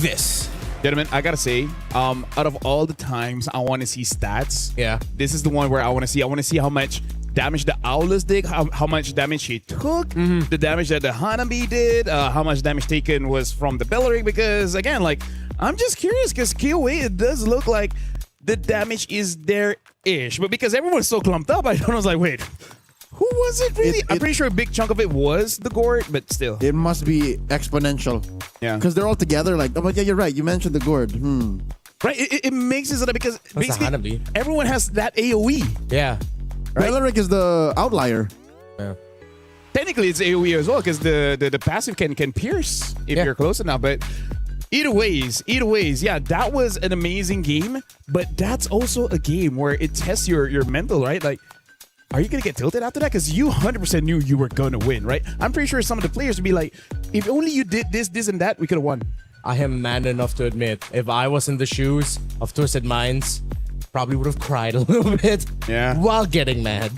[SPEAKER 9] this.
[SPEAKER 6] Gentlemen, I gotta say, out of all the times I want to see stats, this is the one where I want to see how much damage the Owlers did, how much damage he took, the damage that the Hanabi did, how much damage taken was from the Belleric, because again, like, I'm just curious because KOA, it does look like the damage is there-ish, but because everyone's so clumped up, I was like, wait, who was it really? I'm pretty sure a big chunk of it was the Gourd, but still.
[SPEAKER 8] It must be exponential.
[SPEAKER 6] Yeah.
[SPEAKER 8] Because they're all together like, oh, yeah, you're right. You mentioned the Gourd.
[SPEAKER 6] Right, it makes it so that because basically everyone has that AoE.
[SPEAKER 9] Yeah.
[SPEAKER 6] Right?
[SPEAKER 8] Belleric is the outlier.
[SPEAKER 9] Yeah.
[SPEAKER 6] Technically, it's AoE as well because the passive can pierce if you're close enough, but either ways, yeah, that was an amazing game, but that's also a game where it tests your mental, right? Like, are you going to get tilted after that? Because you 100% knew you were going to win, right? I'm pretty sure some of the players would be like, if only you did this, and that, we could have won.
[SPEAKER 9] I am man enough to admit, if I was in the shoes of Twisted Minds, probably would have cried a little bit while getting mad.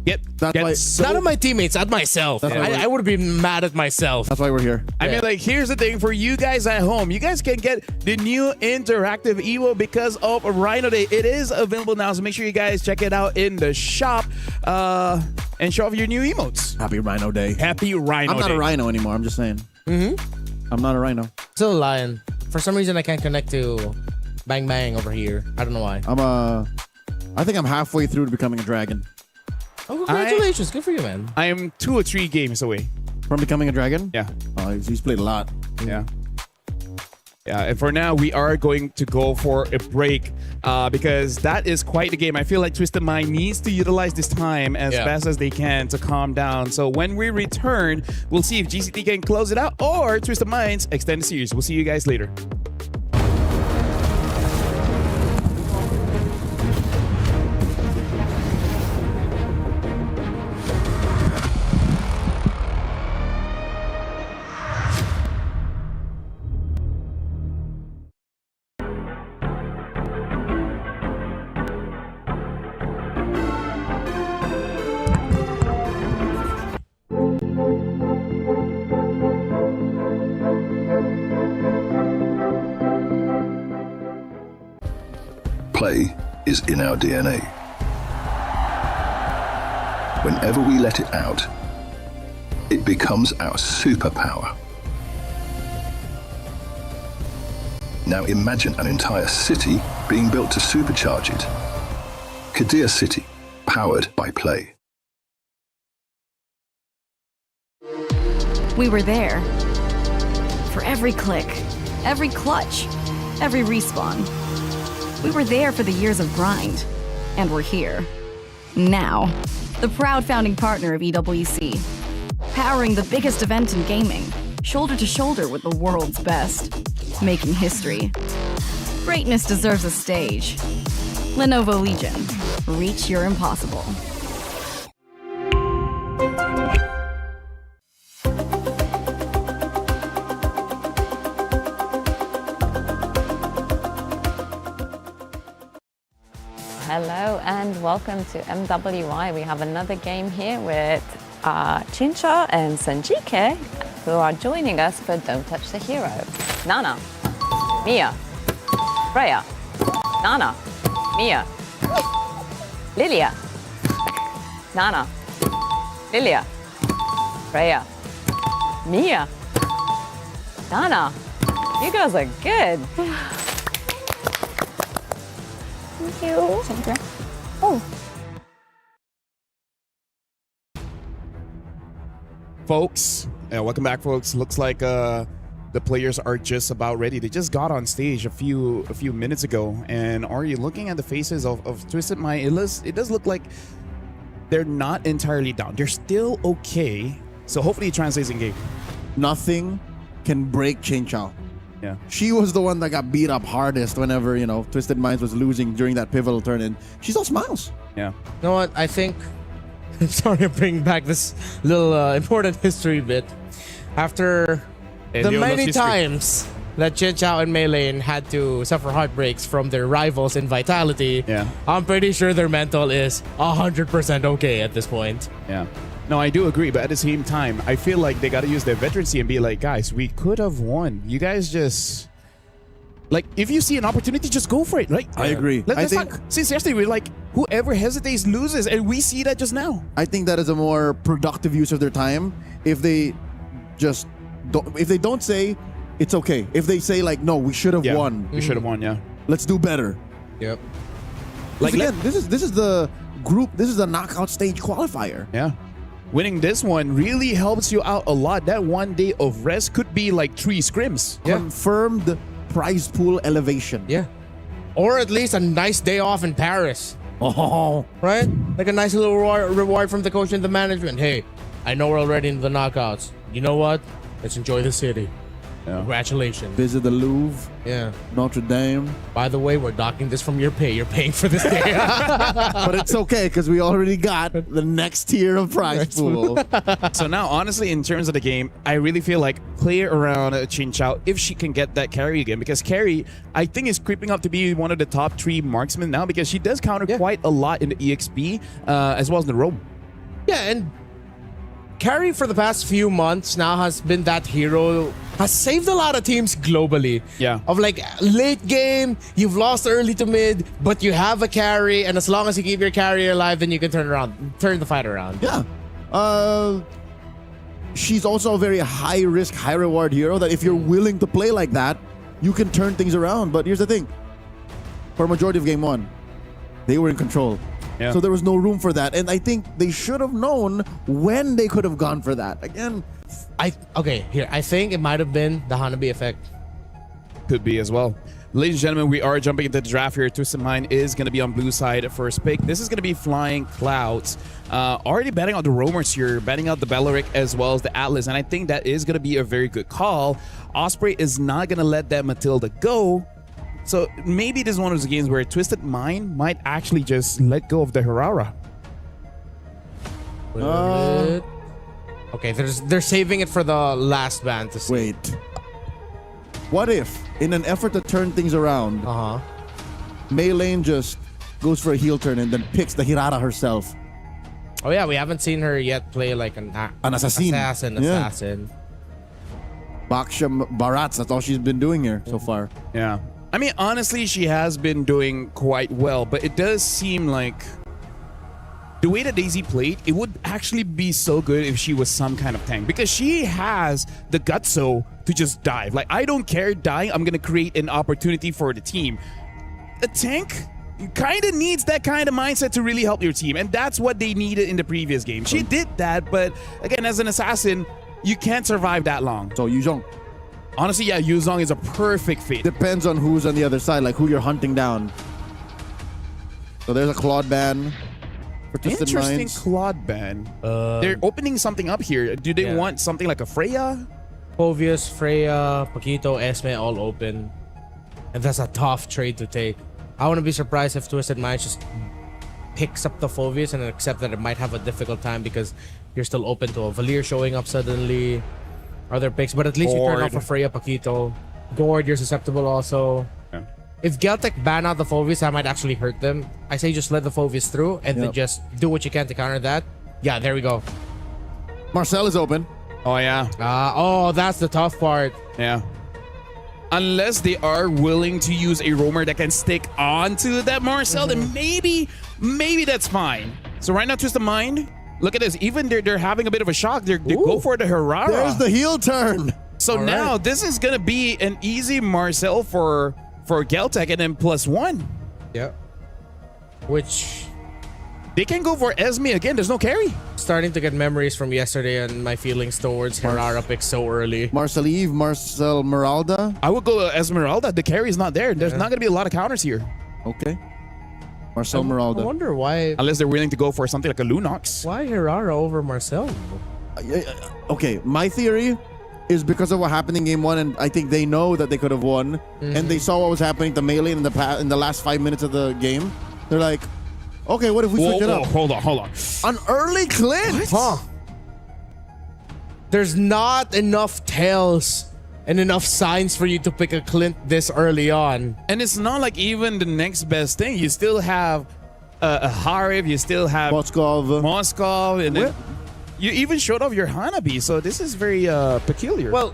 [SPEAKER 8] That's why.
[SPEAKER 9] Not at my teammates, at myself. I would be mad at myself.
[SPEAKER 8] That's why we're here.
[SPEAKER 6] I mean, like, here's the thing for you guys at home. You guys can get the new interactive Evo because of Rhino Day. It is available now, so make sure you guys check it out in the shop and show off your new emotes.
[SPEAKER 8] Happy Rhino Day.
[SPEAKER 6] Happy Rhino Day.
[SPEAKER 8] I'm not a rhino anymore. I'm just saying. I'm not a rhino.
[SPEAKER 9] Still a lion. For some reason, I can't connect to Bang Bang over here. I don't know why.
[SPEAKER 8] I think I'm halfway through to becoming a dragon.
[SPEAKER 9] Oh, congratulations. Good for you, man.
[SPEAKER 6] I am 2 or 3 games away
[SPEAKER 8] from becoming a dragon.
[SPEAKER 6] Yeah.
[SPEAKER 8] Oh, he's played a lot.
[SPEAKER 6] Yeah. Yeah, and for now, we are going to go for a break because that is quite the game. I feel like Twisted Mind needs to utilize this time as best as they can to calm down. So when we return, we'll see if GCT can close it out or Twisted Minds extend the series. We'll see you guys later.
[SPEAKER 10] Play is in our DNA. Whenever we let it out, it becomes our superpower. Now imagine an entire city being built to supercharge it. Kadir City, powered by play.
[SPEAKER 13] We were there. For every click, every clutch, every respawn. We were there for the years of grind, and we're here. Now, the proud founding partner of EWC, powering the biggest event in gaming, shoulder to shoulder with the world's best, making history. Greatness deserves a stage. Lenovo Legion, reach your impossible.
[SPEAKER 16] Hello and welcome to MWI. We have another game here with Chincha and Sanjike, who are joining us for Don't Touch the Hero. Nana, Mia, Freya, Nana, Mia, Lilia, Nana, Lilia, Freya, Mia, Nana. You girls are good. Thank you. Oh.
[SPEAKER 6] Folks, welcome back, folks. Looks like the players are just about ready. They just got on stage a few minutes ago. And are you looking at the faces of Twisted Mind? It does look like they're not entirely down. They're still okay. So hopefully it translates in game.
[SPEAKER 8] Nothing can break Chen Chao.
[SPEAKER 6] Yeah.
[SPEAKER 8] She was the one that got beat up hardest whenever, Twisted Minds was losing during that pivotal turn, and she's all smiles.
[SPEAKER 6] Yeah.
[SPEAKER 9] You know what? I think... sorry to bring back this little important history bit. After the many times that Chen Chao and Mei Lane had to suffer heartbreaks from their rivals in Vitality, I'm pretty sure their mental is 100% okay at this point.
[SPEAKER 6] Yeah. No, I do agree, but at the same time, I feel like they got to use their veterancy and be like, guys, we could have won. You guys just... Like, if you see an opportunity, just go for it, right?
[SPEAKER 8] I agree.
[SPEAKER 6] I think since yesterday, we're like, whoever hesitates loses, and we see that just now.
[SPEAKER 8] I think that is a more productive use of their time if they just don't say it's okay. If they say like, no, we should have won.
[SPEAKER 6] We should have won, yeah.
[SPEAKER 8] Let's do better.
[SPEAKER 9] Yep.
[SPEAKER 8] Like again, this is the group. This is the knockout stage qualifier.
[SPEAKER 6] Yeah. Winning this one really helps you out a lot. That 1 day of rest could be like 3 scrims.
[SPEAKER 8] Yeah. Confirmed prize pool elevation.
[SPEAKER 9] Yeah. Or at least a nice day off in Paris.
[SPEAKER 8] Oh.
[SPEAKER 9] Right? Like a nice little reward from the coach and the management. Hey, I know we're already in the knockouts. You know what? Let's enjoy the city. Yeah. Congratulations.
[SPEAKER 8] Visit the Louvre.
[SPEAKER 9] Yeah.
[SPEAKER 8] Notre Dame.
[SPEAKER 9] By the way, we're docking this from your pay. You're paying for this day.
[SPEAKER 8] But it's okay because we already got the next tier of prize pool.
[SPEAKER 6] So now, honestly, in terms of the game, I really feel like play around Chin Chao if she can get that carry again. Because carry, I think, is creeping up to be one of the top 3 marksmen now because she does counter quite a lot in the EXP as well as the roam.
[SPEAKER 9] Yeah, and Carry for the past few months now has been that hero, has saved a lot of teams globally.
[SPEAKER 6] Yeah.
[SPEAKER 9] Of like late game, you've lost early to mid, but you have a carry, and as long as you keep your carry alive, then you can turn the fight around.
[SPEAKER 8] Yeah. She's also a very high risk, high reward hero that if you're willing to play like that, you can turn things around. But here's the thing. For a majority of game one, they were in control.
[SPEAKER 6] Yeah.
[SPEAKER 8] So there was no room for that. And I think they should have known when they could have gone for that. Again,
[SPEAKER 9] I think it might have been the Hanabi effect.
[SPEAKER 6] Could be as well. Ladies and gentlemen, we are jumping into the draft here. Twisted Mind is going to be on blue side first pick. This is going to be Flying Clouds. Already betting out the Roamers here, betting out the Belleric as well as the Atlas. And I think that is going to be a very good call. Osprey is not going to let that Matilda go. So maybe this is one of those games where Twisted Mind might actually just let go of the Herrera.
[SPEAKER 9] Okay, they're saving it for the last ban to see.
[SPEAKER 8] Wait. What if, in an effort to turn things around, Mei Lane just goes for a heel turn and then picks the Hirara herself?
[SPEAKER 9] Oh yeah, we haven't seen her yet play like an
[SPEAKER 8] assassin.
[SPEAKER 9] Assassin.
[SPEAKER 8] Baksha Barats, that's all she's been doing here so far.
[SPEAKER 6] Yeah. I mean, honestly, she has been doing quite well, but it does seem like the way that Daisy played, it would actually be so good if she was some kind of tank, because she has the gutso to just dive. Like, I don't care dying, I'm going to create an opportunity for the team. A tank kind of needs that kind of mindset to really help your team, and that's what they needed in the previous game. She did that, but again, as an assassin, you can't survive that long.
[SPEAKER 8] So Yuzhong.
[SPEAKER 6] Honestly, yeah, Yuzhong is a perfect fit.
[SPEAKER 8] Depends on who's on the other side, like who you're hunting down. So there's a Claude ban for Twisted
[SPEAKER 6] Interesting
[SPEAKER 8] Minds.
[SPEAKER 6] Claude ban. They're opening something up here. Do they want something like a Freya?
[SPEAKER 9] Phoveus, Freya, Paquito, Esme all open. And that's a tough trade to take. I wouldn't be surprised if Twisted Minds just picks up the Phoveus and accept that it might have a difficult time because you're still open to a Valir showing up suddenly. Other picks, but at least you turn off a Freya, Paquito. Gord, you're susceptible also.
[SPEAKER 6] Yeah.
[SPEAKER 9] If Geltec ban out the Phoveus, that might actually hurt them. I say just let the Phoveus through and then just do what you can to counter that. Yeah, there we go.
[SPEAKER 8] Marcel is open.
[SPEAKER 6] Oh, yeah.
[SPEAKER 9] Oh, that's the tough part.
[SPEAKER 6] Yeah. Unless they are willing to use a roamer that can stick onto that Marcel, then maybe that's fine. So right now, Twisted Mind, look at this. Even they're having a bit of a shock. They go for the Herrera.
[SPEAKER 8] There's the heel turn.
[SPEAKER 6] So now this is gonna be an easy Marcel for Geltec and then +1.
[SPEAKER 9] Yeah. Which
[SPEAKER 6] they can go for Esme again. There's no carry.
[SPEAKER 9] Starting to get memories from yesterday and my feelings towards Herrera picks so early.
[SPEAKER 8] Marcel Eve, Marcel Meralda.
[SPEAKER 6] I would go Esmeralda. The carry is not there. There's not gonna be a lot of counters here.
[SPEAKER 8] Okay. Marcel Meralda.
[SPEAKER 9] I wonder why.
[SPEAKER 6] Unless they're willing to go for something like a Lunox.
[SPEAKER 9] Why Herrera over Marcel?
[SPEAKER 8] Okay, my theory is because of what happened in game one, and I think they know that they could have won, and they saw what was happening to Melee in the last 5 minutes of the game. They're like, okay, what if we switch it up?
[SPEAKER 6] Hold on.
[SPEAKER 8] An early Clint?
[SPEAKER 9] Huh. There's not enough tails and enough signs for you to pick a Clint this early on.
[SPEAKER 6] And it's not like even the next best thing. You still have a Harib, you still have Moskov, and then you even showed off your Hanabi. So this is very peculiar.
[SPEAKER 9] Well,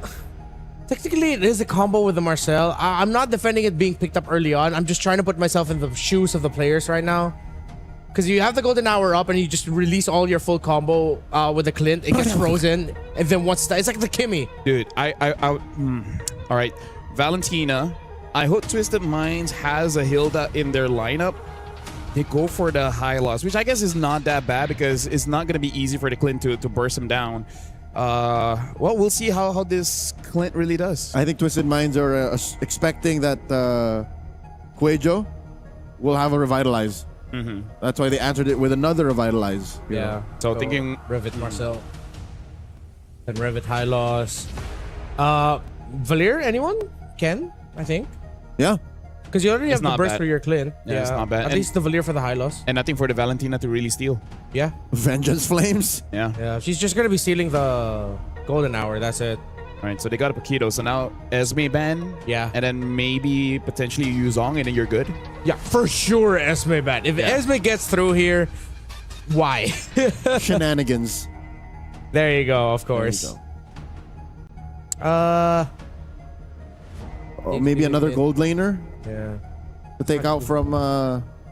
[SPEAKER 9] technically it is a combo with the Marcel. I'm not defending it being picked up early on. I'm just trying to put myself in the shoes of the players right now. Because you have the golden hour up and you just release all your full combo with the Clint. It gets frozen. And then once it's like the Kimmy.
[SPEAKER 6] Dude, all right. Valentina, I hope Twisted Minds has a Hilda in their lineup. They go for the high loss, which I guess is not that bad because it's not going to be easy for the Clint to burst him down. Well, we'll see how this Clint really does.
[SPEAKER 8] I think Twisted Minds are expecting that Cuejo will have a Revitalize. That's why they answered it with another Revitalize.
[SPEAKER 9] Yeah.
[SPEAKER 6] So thinking
[SPEAKER 9] Revit Marcel. Then Revit high loss. Valir, anyone? Ken, I think.
[SPEAKER 8] Yeah.
[SPEAKER 9] Because you already have the burst
[SPEAKER 6] bad.
[SPEAKER 9] for your Clint.
[SPEAKER 6] Yeah, it's not bad.
[SPEAKER 9] At least the Valir for the high loss.
[SPEAKER 6] And nothing for the Valentina to really steal.
[SPEAKER 9] Yeah.
[SPEAKER 8] Vengeance Flames.
[SPEAKER 6] Yeah.
[SPEAKER 9] She's just going to be stealing the golden hour. That's it.
[SPEAKER 6] All right, so they got a Paquito. So now Esme ban.
[SPEAKER 9] Yeah.
[SPEAKER 6] And then maybe potentially Yuzhong, and then you're good.
[SPEAKER 9] Yeah, for sure Esme ban. If Esme gets through here, Why?
[SPEAKER 8] Shenanigans.
[SPEAKER 9] There you go, of course.
[SPEAKER 8] Maybe another gold laner
[SPEAKER 9] Yeah.
[SPEAKER 8] to take out from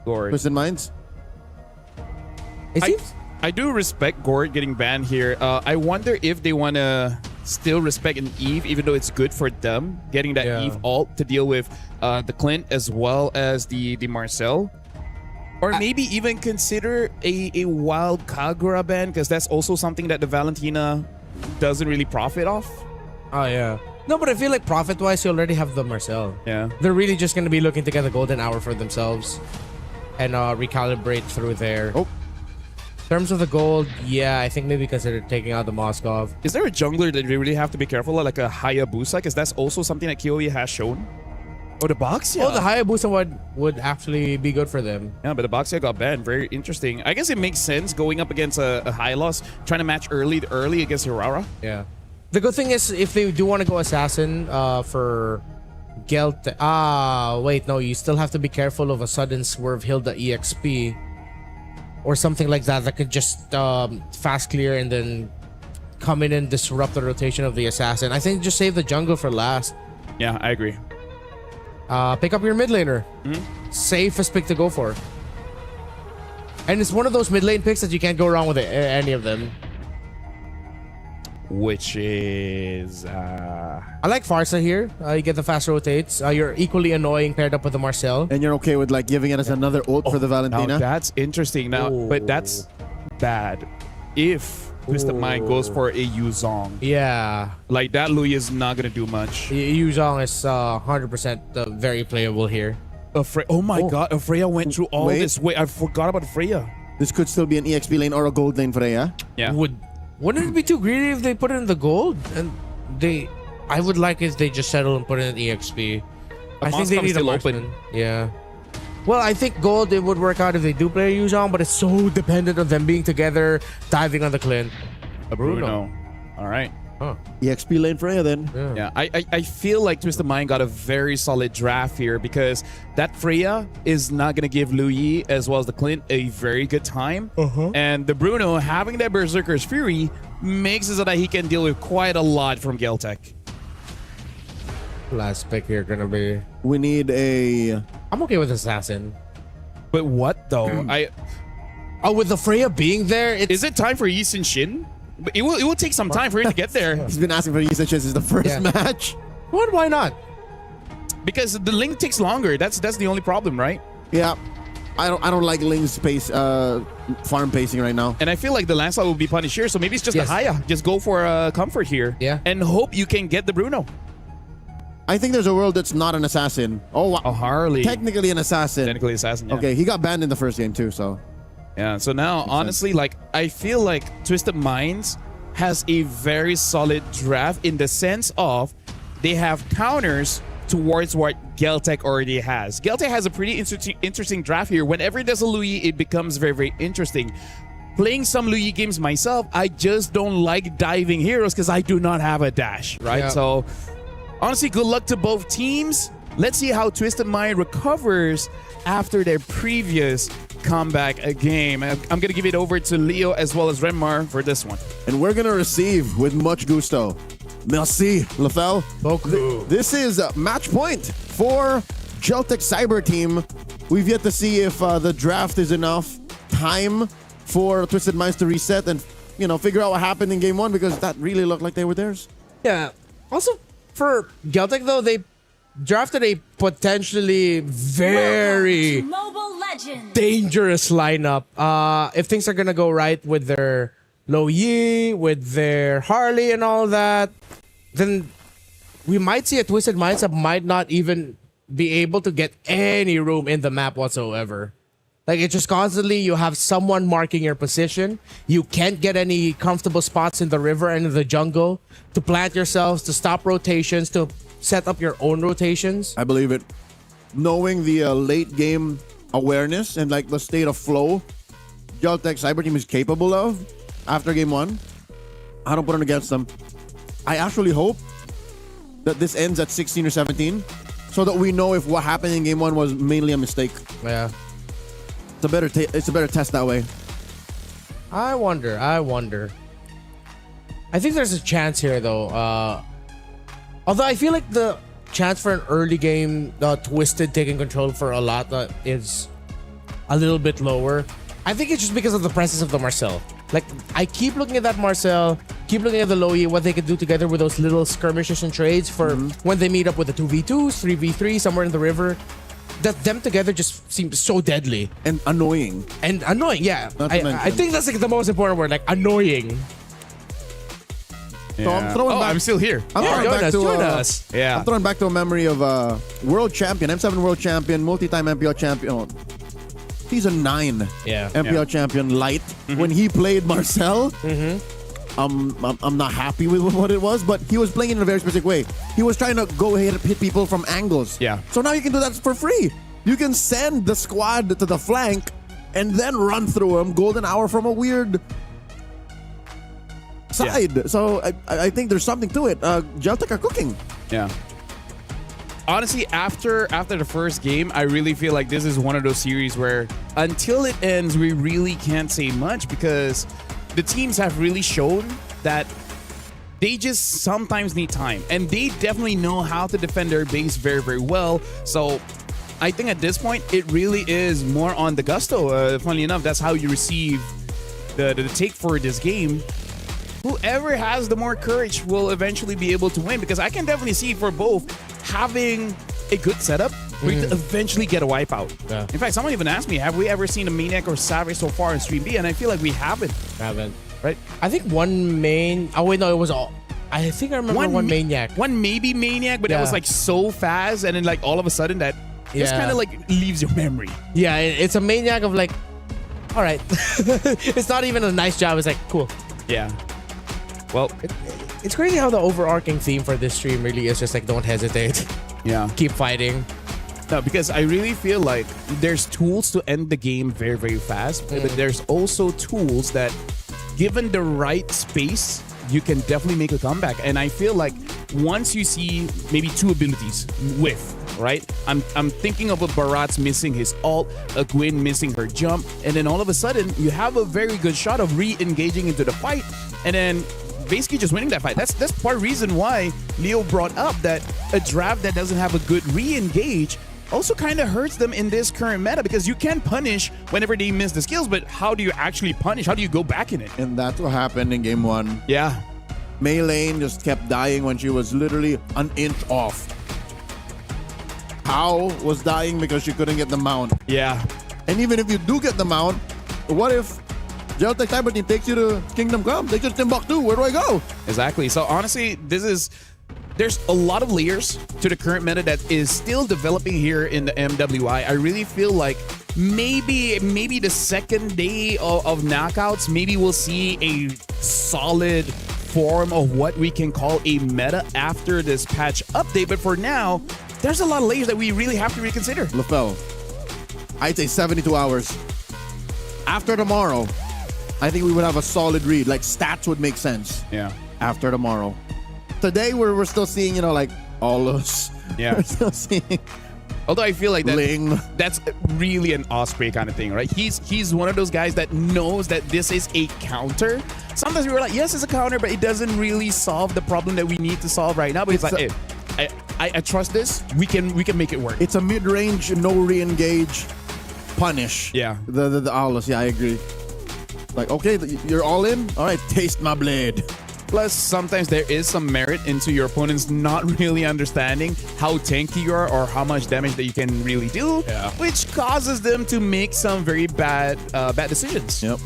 [SPEAKER 6] Gord.
[SPEAKER 8] Twisted Minds.
[SPEAKER 6] I do respect Gord getting banned here. I wonder if they want to still respect an Eve, even though it's good for them, getting that Eve ult to deal with the Clint as well as the Marcel. Or maybe even consider a wild Kagura ban, because that's also something that the Valentina doesn't really profit off.
[SPEAKER 9] Oh, yeah. No, but I feel like profit-wise, you already have the Marcel.
[SPEAKER 6] Yeah.
[SPEAKER 9] They're really just going to be looking to get the golden hour for themselves and recalibrate through there.
[SPEAKER 8] Oh.
[SPEAKER 9] In terms of the gold, yeah, I think maybe consider taking out the Moskov.
[SPEAKER 6] Is there a jungler that they really have to be careful of, like a Hayabusa? Because that's also something that KOE has shown. Oh, the Boxia.
[SPEAKER 9] Oh, the Hayabusa would actually be good for them.
[SPEAKER 6] Yeah, but the Boxia got banned. Very interesting. I guess it makes sense going up against a Hylos, trying to match early against Hirara.
[SPEAKER 9] Yeah. The good thing is, if they do want to go Assassin for Gelt... wait, no, you still have to be careful of a sudden swerve Hilda EXP or something like that could just fast clear and then come in and disrupt the rotation of the Assassin. I think just save the jungle for last.
[SPEAKER 6] Yeah, I agree.
[SPEAKER 9] Pick up your mid laner. Safest pick to go for. And it's one of those mid lane picks that you can't go wrong with any of them.
[SPEAKER 6] Which is...
[SPEAKER 9] I like Farsa here. You get the fast rotates. You're equally annoying paired up with the Marcel.
[SPEAKER 8] And you're okay with like giving it as another ult for the Valentina?
[SPEAKER 6] Now that's interesting. Now, but that's bad. If Twisted Mind goes for a Yuzong.
[SPEAKER 9] Yeah.
[SPEAKER 6] Like that Louis is not going to do much.
[SPEAKER 9] Yuzong is 100% very playable here.
[SPEAKER 6] Oh my god, Freya went through all this. Wait, I forgot about Freya.
[SPEAKER 8] This could still be an EXP lane or a gold lane Freya.
[SPEAKER 6] Yeah.
[SPEAKER 9] Wouldn't it be too greedy if they put it in the gold? And I would like if they just settle and put it in EXP. I think they need a marksman. Yeah. Well, I think gold, it would work out if they do play a Yuzong, but it's so dependent on them being together, diving on the Clint.
[SPEAKER 6] A Bruno. All right.
[SPEAKER 9] Huh.
[SPEAKER 8] EXP lane Freya then.
[SPEAKER 6] Yeah, I feel like Twisted Mind got a very solid draft here, because that Freya is not going to give Louis as well as the Clint a very good time. And the Bruno, having that Berserker's Fury, makes it so that he can deal with quite a lot from Geltec.
[SPEAKER 9] Last pick here gonna be...
[SPEAKER 8] We need a...
[SPEAKER 9] I'm okay with Assassin.
[SPEAKER 6] But what though?
[SPEAKER 9] With the Freya being there,
[SPEAKER 6] is it time for Yi Sin Shin? It will take some time for him to get there.
[SPEAKER 8] He's been asking for Yi Sin Shin since the first match.
[SPEAKER 9] What? Why not?
[SPEAKER 6] Because the link takes longer. That's the only problem, right?
[SPEAKER 8] Yeah. I don't like Ling's pace, farm pacing right now.
[SPEAKER 6] And I feel like the landslide will be punished here, so maybe it's just a Haya. Just go for comfort here.
[SPEAKER 9] Yeah.
[SPEAKER 6] And hope you can get the Bruno.
[SPEAKER 8] I think there's a world that's not an assassin. Oh, wow.
[SPEAKER 6] A Harley.
[SPEAKER 8] Technically an assassin.
[SPEAKER 6] Technically assassin, yeah.
[SPEAKER 8] Okay, he got banned in the first game too, so...
[SPEAKER 6] Yeah, so now, honestly, like, I feel like Twisted Minds has a very solid draft in the sense of they have counters towards what Geltec already has. Geltec has a pretty interesting draft here. Whenever there's a Louis, it becomes very, very interesting. Playing some Louis games myself, I just don't like diving heroes because I do not have a dash, right?
[SPEAKER 9] Yeah.
[SPEAKER 6] So, honestly, good luck to both teams. Let's see how Twisted Mind recovers after their previous comeback game. I'm going to give it over to Leo as well as Renmar for this one.
[SPEAKER 8] And we're going to receive with much gusto. Merci, Lafel. This is match point for Geltec Cyber Team. We've yet to see if the draft is enough time for Twisted Minds to reset and, you know, figure out what happened in game one, because that really looked like they were theirs.
[SPEAKER 9] Yeah. Also, for Geltec, though, they drafted a potentially very dangerous lineup. If things are gonna go right with their Lo Yi, with their Harley and all that, then we might see a Twisted Minds that might not even be able to get any room in the map whatsoever. Like, it's just constantly you have someone marking your position. You can't get any comfortable spots in the river and in the jungle to plant yourselves, to stop rotations, to set up your own rotations.
[SPEAKER 8] I believe it. Knowing the late game awareness and like the state of flow Geltec Cyber Team is capable of after game one, I don't put it against them. I actually hope that this ends at 16 or 17 so that we know if what happened in game one was mainly a mistake.
[SPEAKER 9] Yeah.
[SPEAKER 8] It's a better test that way.
[SPEAKER 9] I wonder. I think there's a chance here, though. Although I feel like the chance for an early game, Twisted taking control for a lot is a little bit lower. I think it's just because of the presence of the Marcel. Like, I keep looking at that Marcel, keep looking at the Loyi, what they can do together with those little skirmishes and trades for when they meet up with the 2v2s, 3v3, somewhere in the river. That them together just seems so deadly.
[SPEAKER 8] And annoying.
[SPEAKER 9] Yeah. I think that's like the most important word, like annoying.
[SPEAKER 8] So I'm throwing back.
[SPEAKER 6] I'm still here.
[SPEAKER 8] Join
[SPEAKER 6] us. Yeah.
[SPEAKER 8] I'm throwing back to a memory of world champion, M7 world champion, multi-time MPL champion. Season 9 MPL champion Light. When he played Marcel, I'm not happy with what it was, but he was playing it in a very specific way. He was trying to go ahead and hit people from angles.
[SPEAKER 6] Yeah.
[SPEAKER 8] So now you can do that for free. You can send the squad to the flank and then run through him golden hour from a weird side. Yeah. So I think there's something to it. Geltec are cooking.
[SPEAKER 6] Yeah. Honestly, after the first game, I really feel like this is one of those series where until it ends, we really can't say much because the teams have really shown that they just sometimes need time. And they definitely know how to defend their base very, very well. So I think at this point, it really is more on the gusto. Funnily enough, that's how you receive the take for this game. Whoever has the more courage will eventually be able to win, because I can definitely see for both having a good setup, we eventually get a wipeout. Yeah. In fact, someone even asked me, have we ever seen a Maniac or Savage so far in Stream B? And I feel like we haven't. Right?
[SPEAKER 9] I think one main... Oh, wait, no, it was all... I think I remember one Maniac.
[SPEAKER 6] One maybe Maniac, but that was like so fast, and then like all of a sudden that just kind of like leaves your memory.
[SPEAKER 9] Yeah, it's a Maniac of like, all right. It's not even a nice job. It's like, cool.
[SPEAKER 6] Yeah. Well,
[SPEAKER 9] it's crazy how the overarching theme for this stream really is just like, don't hesitate.
[SPEAKER 6] Yeah.
[SPEAKER 9] Keep fighting.
[SPEAKER 6] No, because I really feel like there's tools to end the game very, very fast, but there's also tools that, given the right space, you can definitely make a comeback. And I feel like once you see maybe two abilities right? I'm thinking of a Barat's missing his ult, a Gwyn missing her jump, and then all of a sudden you have a very good shot of re-engaging into the fight, and then basically just winning that fight. That's part of the reason why Leo brought up that a draft that doesn't have a good re-engage also kind of hurts them in this current meta, because you can punish whenever they miss the skills, but how do you actually punish? How do you go back in it?
[SPEAKER 8] And that's what happened in game 1.
[SPEAKER 6] Yeah.
[SPEAKER 8] Mei Lane just kept dying when she was literally an inch off. How was dying because she couldn't get the mount.
[SPEAKER 6] Yeah.
[SPEAKER 8] And even if you do get the mount, what if Geltec Cyber Team takes you to Kingdom Come? Takes you to Timbuktu. Where do I go?
[SPEAKER 6] Exactly. So honestly, there's a lot of layers to the current meta that is still developing here in the MWI. I really feel like maybe the second day of knockouts, maybe we'll see a solid form of what we can call a meta after this patch update. But for now, there's a lot of layers that we really have to reconsider.
[SPEAKER 8] LaFell, I'd say 72 hours. After tomorrow, I think we would have a solid read. Like, stats would make sense.
[SPEAKER 6] Yeah.
[SPEAKER 8] After tomorrow. Today, we're still seeing, like, Aulus.
[SPEAKER 6] Yeah.
[SPEAKER 8] We're still seeing...
[SPEAKER 6] Although I feel like
[SPEAKER 8] Ling.
[SPEAKER 6] That's really an Osprey kind of thing, right? He's one of those guys that knows that this is a counter. Sometimes we were like, yes, it's a counter, but it doesn't really solve the problem that we need to solve right now. But it's like, hey, I trust this. We can make it work.
[SPEAKER 8] It's a mid-range, no re-engage punish.
[SPEAKER 6] Yeah.
[SPEAKER 8] The Aulus, yeah, I agree. Like, okay, you're all in? All right, taste my blade.
[SPEAKER 6] Plus, sometimes there is some merit into your opponents not really understanding how tanky you are or how much damage that you can really do, which causes them to make some very bad decisions.
[SPEAKER 8] Yep.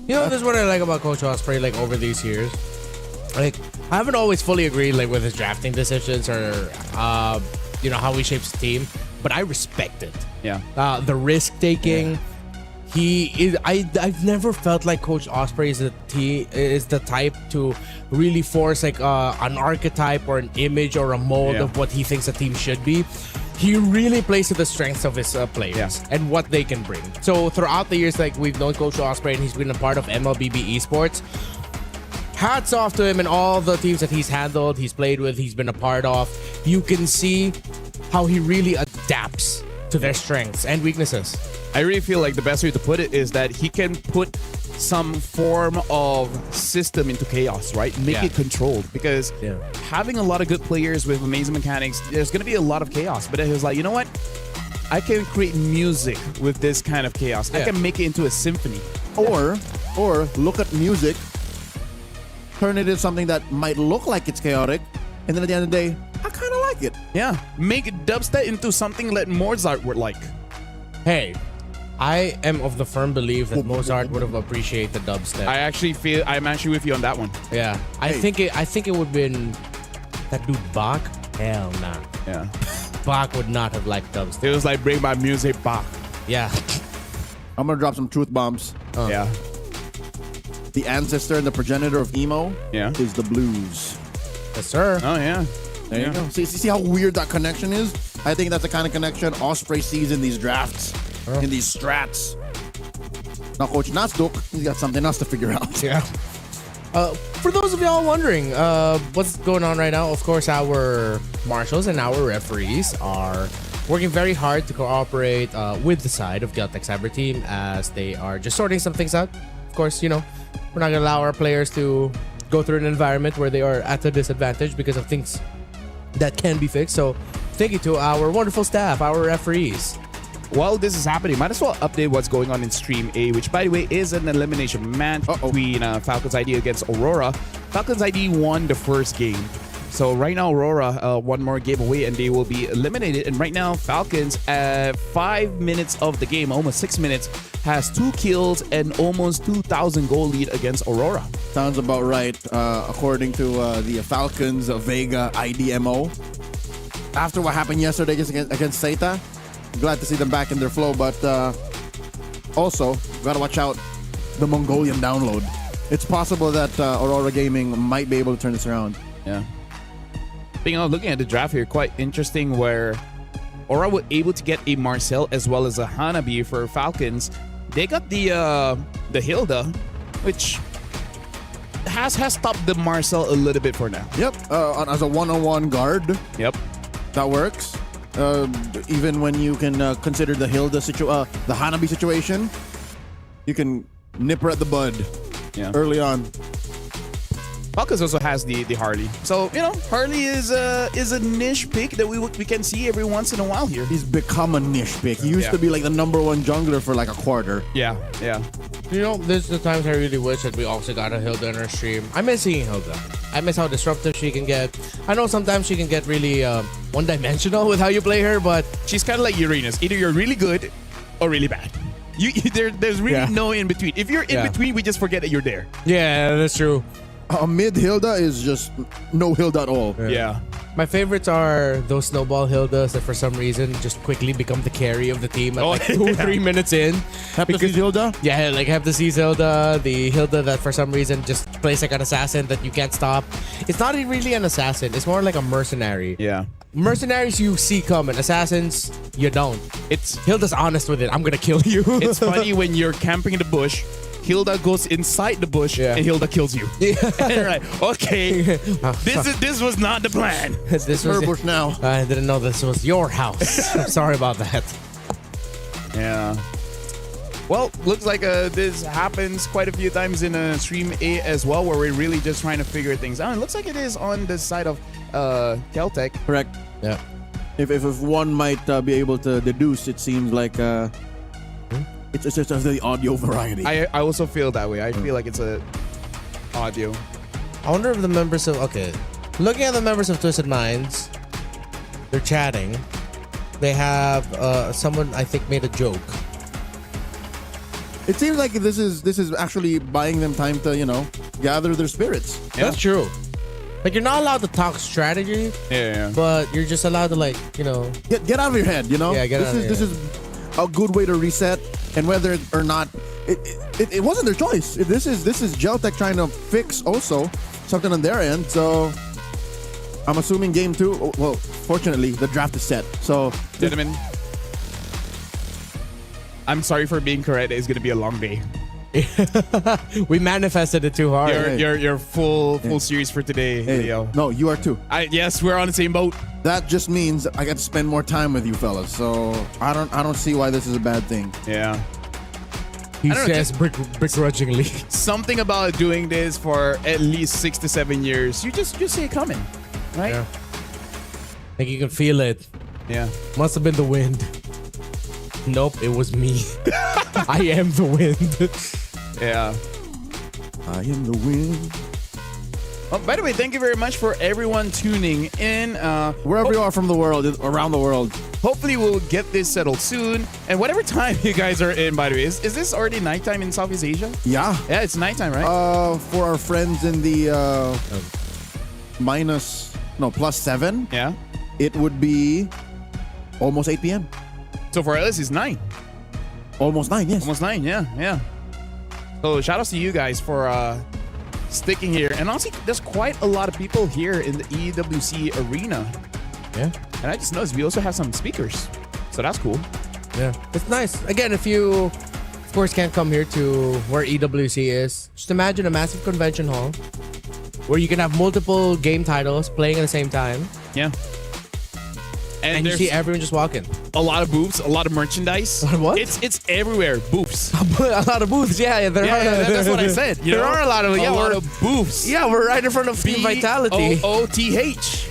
[SPEAKER 9] You know, this is what I like about Coach Osprey, like, over these years. Like, I haven't always fully agreed, like, with his drafting decisions or, how he shapes the team, but I respect it.
[SPEAKER 6] Yeah.
[SPEAKER 9] The risk-taking. Yeah. I've never felt like Coach Osprey is the type to really force like an archetype or an image or a mold of what he thinks a team should be. He really plays to the strengths of his players and what they can bring. So throughout the years, like, we've known Coach Osprey and he's been a part of MLBB Esports. Hats off to him and all the teams that he's handled, he's played with, he's been a part of. You can see how he really adapts to their strengths and weaknesses.
[SPEAKER 6] I really feel like the best way to put it is that he can put some form of system into chaos, right? Make it controlled, because having a lot of good players with amazing mechanics, there's going to be a lot of chaos. But he was like, you know what? I can create music with this kind of chaos. I can make it into a symphony.
[SPEAKER 8] Or look at music, turn it into something that might look like it's chaotic, and then at the end of the day, I kind of like it.
[SPEAKER 6] Yeah, make dubstep into something that Mozart would like.
[SPEAKER 9] Hey, I am of the firm belief that Mozart would have appreciated the dubstep.
[SPEAKER 6] I'm actually with you on that one.
[SPEAKER 9] Yeah, I think it would have been that dude Bach. Hell nah.
[SPEAKER 6] Yeah,
[SPEAKER 9] Bach would not have liked dubstep.
[SPEAKER 6] It was like bring my music Bach.
[SPEAKER 9] Yeah.
[SPEAKER 8] I'm gonna drop some truth bombs.
[SPEAKER 6] Yeah.
[SPEAKER 8] The ancestor and the progenitor of emo is the blues.
[SPEAKER 9] Yes, sir.
[SPEAKER 6] Oh yeah.
[SPEAKER 8] There you go. See how weird that connection is? I think that's the kind of connection Osprey sees in these drafts, in these strats. Now, Coach Nasduk, he's got something else to figure out.
[SPEAKER 9] Yeah. For those of y'all wondering what's going on right now, of course, our marshals and our referees are working very hard to cooperate with the side of Galtech Cyber Team as they are just sorting some things out. Of course, we're not going to allow our players to go through an environment where they are at a disadvantage because of things that can be fixed. So thank you to our wonderful staff, our referees.
[SPEAKER 6] While this is happening, might as well update what's going on in Stream A, which, by the way, is an elimination match between Falcons ID against Aurora. Falcons ID won the first game. So right now, Aurora one more game away, and they will be eliminated. And right now, Falcons, at 5 minutes of the game, almost 6 minutes, has 2 kills and almost 2,000 goal lead against Aurora.
[SPEAKER 8] Sounds about right, according to the Falcons Vega IDMO. After what happened yesterday against Seita, glad to see them back in their flow, but also gotta watch out the Mongolian download. It's possible that Aurora Gaming might be able to turn this around.
[SPEAKER 6] Yeah. Looking at the draft here, quite interesting, where Aurora were able to get a Marcel as well as a Hanabi for Falcons. They got the Hilda, which has stopped the Marcel a little bit for now.
[SPEAKER 8] Yep, as a one-on-one guard.
[SPEAKER 6] Yep,
[SPEAKER 8] that works. Even when you can consider the Hilda the Hanabi situation, you can nip her at the bud early on.
[SPEAKER 6] Falcons also has the Harley. So, Harley is a niche pick that we can see every once in a while here.
[SPEAKER 8] He's become a niche pick. He used to be like the #1 jungler for like a quarter.
[SPEAKER 6] Yeah.
[SPEAKER 9] There's the times I really wish that we also got a Hilda in our stream. I miss seeing Hilda. I miss how disruptive she can get. I know sometimes she can get really one-dimensional with how you play her, but
[SPEAKER 6] she's kind of like Uranus. Either you're really good or really bad. There's really no in between. If you're in between, we just forget that you're there.
[SPEAKER 9] Yeah, that's true.
[SPEAKER 8] Mid Hilda is just no Hilda at all.
[SPEAKER 6] Yeah.
[SPEAKER 9] My favorites are those snowball Hildas that for some reason just quickly become the carry of the team at 2-3 minutes in.
[SPEAKER 8] Heptaseas Hilda?
[SPEAKER 9] Yeah, like Heptaseas Hilda, the Hilda that for some reason just plays like an assassin that you can't stop. It's not really an assassin, it's more like a mercenary.
[SPEAKER 6] Yeah.
[SPEAKER 9] Mercenaries you see coming, assassins you don't. Hilda's honest with it. I'm gonna kill you.
[SPEAKER 6] It's funny when you're camping in the bush. Hilda goes inside the bush and Hilda kills you. Yeah. And you're like, okay, this was not the plan.
[SPEAKER 8] This is her bush now.
[SPEAKER 9] I didn't know this was your house. I'm sorry about that.
[SPEAKER 6] Yeah. Well, looks like this happens quite a few times in Stream A as well, where we're really just trying to figure things out. It looks like it is on the side of Caltech.
[SPEAKER 8] Correct.
[SPEAKER 9] Yeah.
[SPEAKER 8] If one might be able to deduce, it seems like it's just the audio variety.
[SPEAKER 6] I also feel that way. I feel like it's a audio.
[SPEAKER 9] I wonder if the members of looking at the members of Twisted Minds, they're chatting. They have someone I think made a joke.
[SPEAKER 8] It seems like this is actually buying them time to gather their spirits.
[SPEAKER 9] Yeah. That's true. Like you're not allowed to talk strategy.
[SPEAKER 6] Yeah.
[SPEAKER 9] But you're just allowed to
[SPEAKER 8] get out of your head.
[SPEAKER 9] Yeah.
[SPEAKER 8] This is a good way to reset. And whether or not it wasn't their choice. This is Geltech trying to fix also something on their end. So I'm assuming game 2. Well, fortunately, the draft is set. So,
[SPEAKER 6] gentlemen, I'm sorry for being correct. It's gonna be a long day.
[SPEAKER 9] We manifested it too hard.
[SPEAKER 6] Your full series for today, Leo.
[SPEAKER 8] No, you are too.
[SPEAKER 6] Yes, we're on the same boat.
[SPEAKER 8] That just means I got to spend more time with you fellas. So I don't see why this is a bad thing.
[SPEAKER 6] Yeah.
[SPEAKER 9] He
[SPEAKER 6] I don't know,
[SPEAKER 9] says begrudgingly.
[SPEAKER 6] something about doing this for at least 6 to 7 years. You just see it coming, right?
[SPEAKER 9] Yeah. Like you can feel it.
[SPEAKER 6] Yeah.
[SPEAKER 9] Must have been the wind. Nope, it was me. I am the wind.
[SPEAKER 6] Yeah.
[SPEAKER 8] I am the wind.
[SPEAKER 6] Oh, by the way, thank you very much for everyone tuning in.
[SPEAKER 8] Wherever you are from the world, around the world.
[SPEAKER 6] Hopefully we'll get this settled soon. And whatever time you guys are in, by the way, is this already nighttime in Southeast Asia?
[SPEAKER 8] Yeah.
[SPEAKER 6] Yeah, it's nighttime, right?
[SPEAKER 8] For our friends in the +7.
[SPEAKER 6] Yeah.
[SPEAKER 8] It would be almost 8 p.m.
[SPEAKER 6] So for us, it's 9.
[SPEAKER 8] Almost 9, yes.
[SPEAKER 6] Almost 9, yeah. So shout outs to you guys for sticking here. And honestly, there's quite a lot of people here in the EWC arena.
[SPEAKER 9] Yeah.
[SPEAKER 6] And I just noticed we also have some speakers. So that's cool.
[SPEAKER 9] Yeah. It's nice. Again, if you, of course, can't come here to where EWC is, just imagine a massive convention hall where you can have multiple game titles playing at the same time.
[SPEAKER 6] Yeah.
[SPEAKER 9] And you see everyone just walking.
[SPEAKER 6] A lot of booths, a lot of merchandise.
[SPEAKER 9] What?
[SPEAKER 6] It's everywhere. Booths.
[SPEAKER 9] A lot of booths. Yeah, there are.
[SPEAKER 6] That's what I said.
[SPEAKER 9] There are a lot of
[SPEAKER 6] booths.
[SPEAKER 9] Yeah, we're right in front of Team Vitality.
[SPEAKER 6] Booth.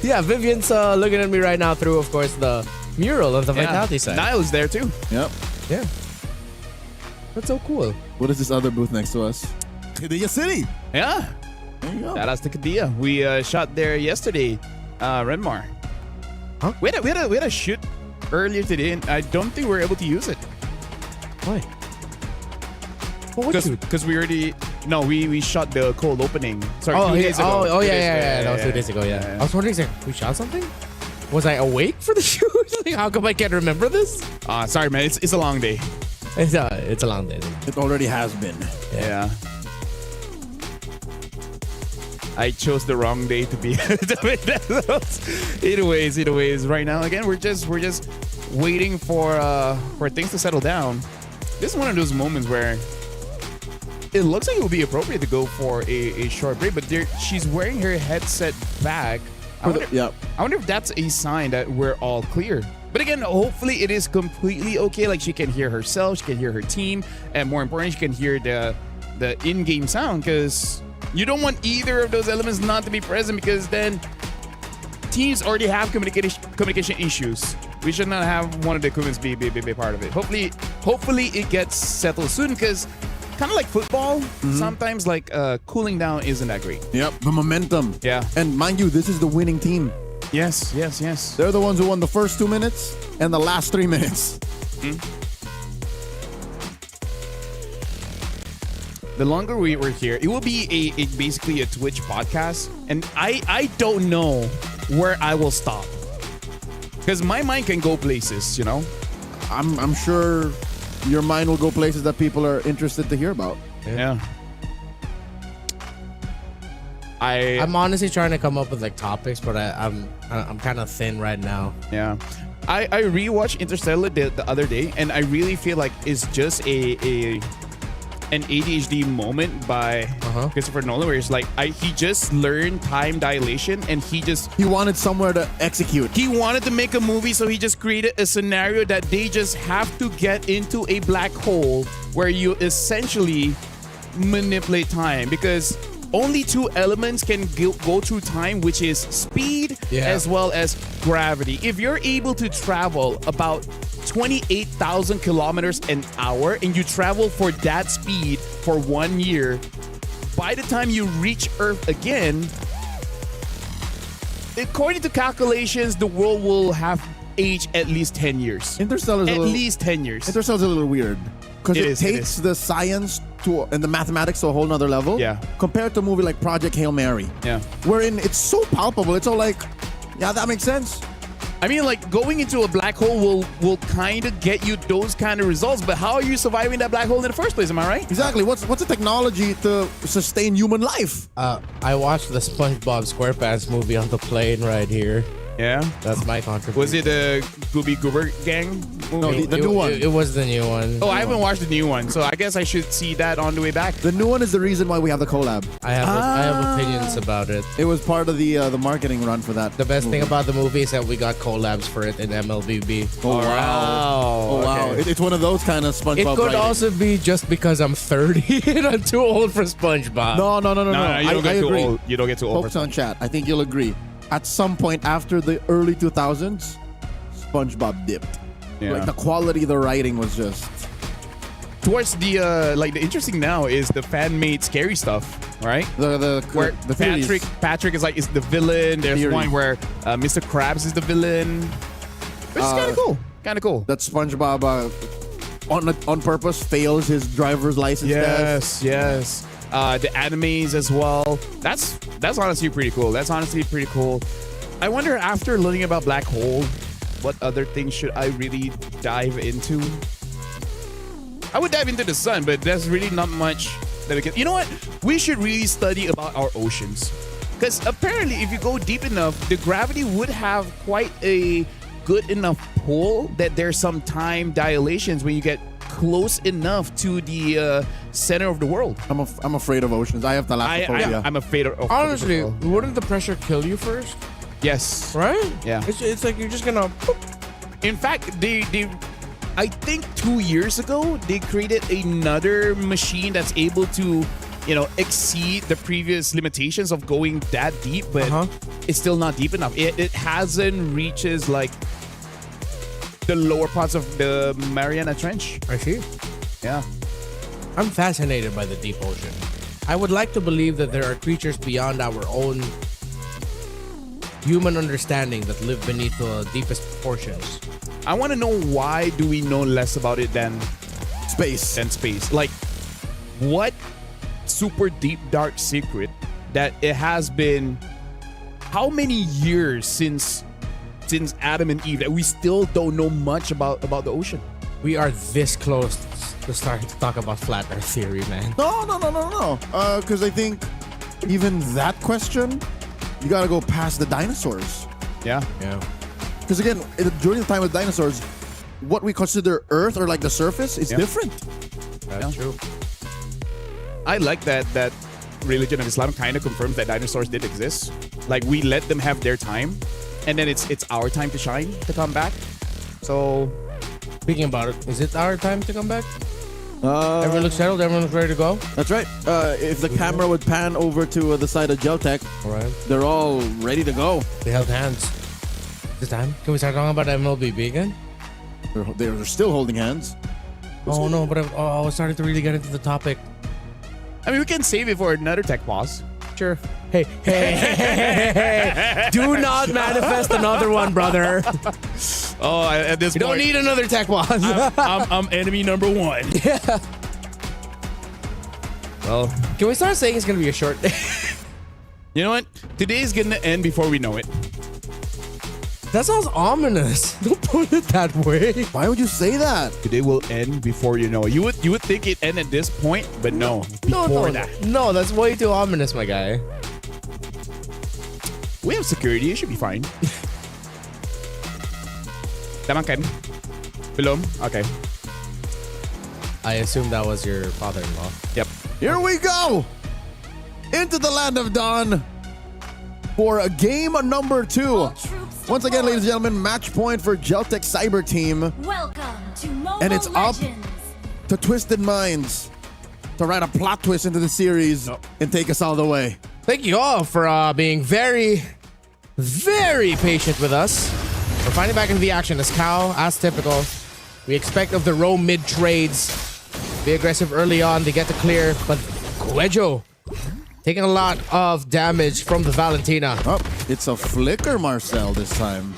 [SPEAKER 9] Yeah, Vivian's looking at me right now through, of course, the mural of the Vitality side.
[SPEAKER 6] Niall is there too.
[SPEAKER 8] Yep.
[SPEAKER 9] Yeah. That's so cool.
[SPEAKER 8] What is this other booth next to us? Qiddiya City.
[SPEAKER 6] Yeah.
[SPEAKER 8] There you go.
[SPEAKER 6] Shout outs to Qiddiya. We shot there yesterday. Renmar.
[SPEAKER 9] Huh?
[SPEAKER 6] We had a shoot earlier today, and I don't think we were able to use it.
[SPEAKER 9] Why? What shoot?
[SPEAKER 6] Because we already we shot the cold opening. Sorry, 2
[SPEAKER 9] yeah.
[SPEAKER 6] days ago.
[SPEAKER 9] Oh,
[SPEAKER 6] 2 days
[SPEAKER 9] yeah.
[SPEAKER 6] ago.
[SPEAKER 9] That was 2 days ago. Yeah. I was wondering, like, we shot something. Was I awake for the shoot? Like, how come I can't remember this?
[SPEAKER 6] Sorry, man. It's a long day.
[SPEAKER 9] It's a long day.
[SPEAKER 8] It already has been.
[SPEAKER 6] Yeah. I chose the wrong day to be. Anyways, right now again we're just waiting for things to settle down. This is one of those moments where it looks like it would be appropriate to go for a short break, but she's wearing her headset back. I wonder if that's a sign that we're all clear. But again, hopefully it is completely okay. Like she can hear herself, she can hear her team, and more importantly, she can hear the in-game sound, because you don't want either of those elements not to be present, because then teams already have communication issues. We should not have one of the equipments be part of it. Hopefully it gets settled soon, because kind of like football, sometimes like cooling down isn't that great.
[SPEAKER 8] Yep, the momentum.
[SPEAKER 6] Yeah.
[SPEAKER 8] And mind you, this is the winning team.
[SPEAKER 6] Yes.
[SPEAKER 8] They're the ones who won the first 2 minutes and the last 3 minutes.
[SPEAKER 6] The longer we were here, it will be basically a Twitch podcast, and I don't know where I will stop, because my mind can go places, you know.
[SPEAKER 8] I'm sure your mind will go places that people are interested to hear about.
[SPEAKER 6] Yeah.
[SPEAKER 9] I'm honestly trying to come up with like topics, but I'm kind of thin right now.
[SPEAKER 6] Yeah. I rewatched Interstellar the other day, and I really feel like it's just an ADHD moment by Christopher Nolan, where it's like he just learned time dilation, and he
[SPEAKER 8] wanted somewhere to execute.
[SPEAKER 6] He wanted to make a movie, so he just created a scenario that they just have to get into a black hole where you essentially manipulate time, because only 2 elements can go through time, which is speed as well as gravity. If you're able to travel about 28,000 kilometers an hour and you travel for that speed for 1 year, by the time you reach Earth again, according to calculations, the world will have aged at least 10 years.
[SPEAKER 8] Interstellar's
[SPEAKER 6] at least 10 years.
[SPEAKER 8] Interstellar's a little weird, because it takes the science and the mathematics to a whole nother level.
[SPEAKER 6] Yeah.
[SPEAKER 8] Compared to a movie like Project Hail Mary.
[SPEAKER 6] Yeah.
[SPEAKER 8] Wherein it's so palpable. It's all like, yeah, that makes sense.
[SPEAKER 6] I mean, like, going into a black hole will kind of get you those kind of results, but how are you surviving that black hole in the first place? Am I right?
[SPEAKER 8] Exactly. What's the technology to sustain human life?
[SPEAKER 9] I watched the SpongeBob SquarePants movie on the plane right here.
[SPEAKER 6] Yeah,
[SPEAKER 9] That's my contribution.
[SPEAKER 6] was it the Gooby Goober Gang?
[SPEAKER 8] No, the new one.
[SPEAKER 9] It was the new one.
[SPEAKER 6] Oh, I haven't watched the new one, so I guess I should see that on the way back.
[SPEAKER 8] The new one is the reason why we have the collab.
[SPEAKER 9] I have opinions about it.
[SPEAKER 8] It was part of the marketing run for that.
[SPEAKER 9] The best thing about the movie is that we got collabs for it in MLBB.
[SPEAKER 8] Oh, wow. Oh, wow.
[SPEAKER 9] Okay.
[SPEAKER 8] It's one of those kind of SpongeBob
[SPEAKER 9] It could
[SPEAKER 8] writing.
[SPEAKER 9] also be just because I'm 30 and I'm too old for SpongeBob.
[SPEAKER 8] No.
[SPEAKER 6] You don't
[SPEAKER 8] I
[SPEAKER 6] get too
[SPEAKER 8] agree.
[SPEAKER 6] old. You don't get too old.
[SPEAKER 8] Folks on chat, I think you'll agree. At some point after the early 2000s, SpongeBob dipped.
[SPEAKER 6] Yeah.
[SPEAKER 8] Like the quality of the writing was just...
[SPEAKER 6] Towards the the interesting now is the fan-made scary stuff, right? Where
[SPEAKER 8] the theories.
[SPEAKER 6] Patrick is the villain. There's
[SPEAKER 8] Theory.
[SPEAKER 6] one where Mr. Krabs is the villain. Which is kind of cool. Kind of cool.
[SPEAKER 8] That SpongeBob on purpose fails his driver's license test.
[SPEAKER 6] Yes. The animes as well. That's honestly pretty cool. I wonder, after learning about Black Hole, what other things should I really dive into? I would dive into the sun, but there's really not much that we can. You know what? We should really study about our oceans. Because apparently, if you go deep enough, the gravity would have quite a good enough pull that there's some time dilations when you get close enough to the center of the world.
[SPEAKER 8] I'm afraid of oceans. I have thalassophobia.
[SPEAKER 6] I'm afraid of
[SPEAKER 9] Honestly, wouldn't the pressure kill you first?
[SPEAKER 6] Yes.
[SPEAKER 9] Right?
[SPEAKER 6] Yeah.
[SPEAKER 9] It's like you're just gonna...
[SPEAKER 6] In fact, I think 2 years ago, they created another machine that's able to, exceed the previous limitations of going that deep, but it's still not deep enough. It hasn't reaches like the lower parts of the Mariana Trench.
[SPEAKER 9] I see.
[SPEAKER 6] Yeah.
[SPEAKER 9] I'm fascinated by the deep ocean. I would like to believe that there are creatures beyond our own human understanding that live beneath the deepest portions.
[SPEAKER 6] I want to know, why do we know less about it than
[SPEAKER 8] space?
[SPEAKER 6] Like, what super deep dark secret that it has been how many years since Adam and Eve that we still don't know much about the ocean?
[SPEAKER 9] We are this close to starting to talk about flat earth theory, man.
[SPEAKER 8] No. Because I think even that question, you gotta go past the dinosaurs.
[SPEAKER 6] Yeah.
[SPEAKER 8] Because again, during the time of dinosaurs, what we consider Earth or like the surface is different.
[SPEAKER 9] That's true.
[SPEAKER 6] I like that religion of Islam kind of confirms that dinosaurs did exist. Like, we let them have their time, and then it's our time to shine, to come back. So,
[SPEAKER 9] speaking about it, is it our time to come back? Everyone looks settled. Everyone looks ready to go.
[SPEAKER 8] That's right. If the camera would pan over to the side of Geltech, they're all ready to go.
[SPEAKER 9] They held hands. This time, can we start talking about MLBB again?
[SPEAKER 8] They're still holding hands.
[SPEAKER 9] Oh no, but I was starting to really get into the topic.
[SPEAKER 6] I mean, we can save it for another tech pause.
[SPEAKER 9] Sure. Hey. Do not manifest another one, brother.
[SPEAKER 6] Oh, at this point,
[SPEAKER 9] don't need another tech pause.
[SPEAKER 6] I'm enemy number one.
[SPEAKER 9] Yeah. Well, can we start saying it's gonna be a short day?
[SPEAKER 6] You know what? Today's gonna end before we know it.
[SPEAKER 9] That sounds ominous. Don't put it that way.
[SPEAKER 8] Why would you say that?
[SPEAKER 6] Today will end before you know it. You would think it end at this point, but no. Before that.
[SPEAKER 9] No, that's way too ominous, my guy.
[SPEAKER 6] We have security. It should be fine. Tama kan? Belum? Okay.
[SPEAKER 9] I assume that was your father-in-law.
[SPEAKER 6] Yep.
[SPEAKER 8] Here we go! Into the land of dawn for game number 2. Once again, ladies and gentlemen, match point for Geltech Cyber Team.
[SPEAKER 17] Welcome to Mobile
[SPEAKER 8] And it's
[SPEAKER 17] Legends.
[SPEAKER 8] up to Twisted Minds to write a plot twist into the series and take us all the way.
[SPEAKER 9] Thank you all for being very, very patient with us. We're finally back into the action as Cal, as typical. We expect of the roam mid trades. Be aggressive early on to get the clear, but Cuejo taking a lot of damage from the Valentina.
[SPEAKER 8] Oh, it's a flicker, Marcel, this time.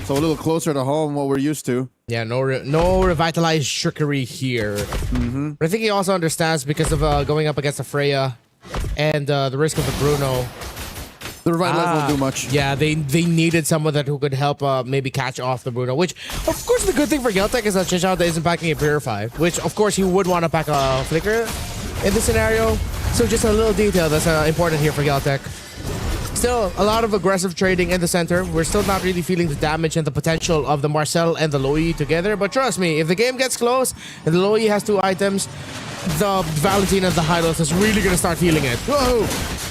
[SPEAKER 8] So a little closer to home, what we're used to.
[SPEAKER 9] Yeah, no revitalized trickery here. But I think he also understands because of going up against the Freya and the risk of the Bruno.
[SPEAKER 8] The revitalize won't do much.
[SPEAKER 9] Yeah, they needed someone who could help maybe catch off the Bruno, which, of course, the good thing for Geltech is that Chinchada isn't packing a Purify, which, of course, he would want to pack a Flicker in this scenario. So just a little detail that's important here for Geltech. Still, a lot of aggressive trading in the center. We're still not really feeling the damage and the potential of the Marcel and the Loi together. But trust me, if the game gets close and the Loi has 2 items, the Valentina and the Hylos is really going to start feeling it.
[SPEAKER 8] Whoa!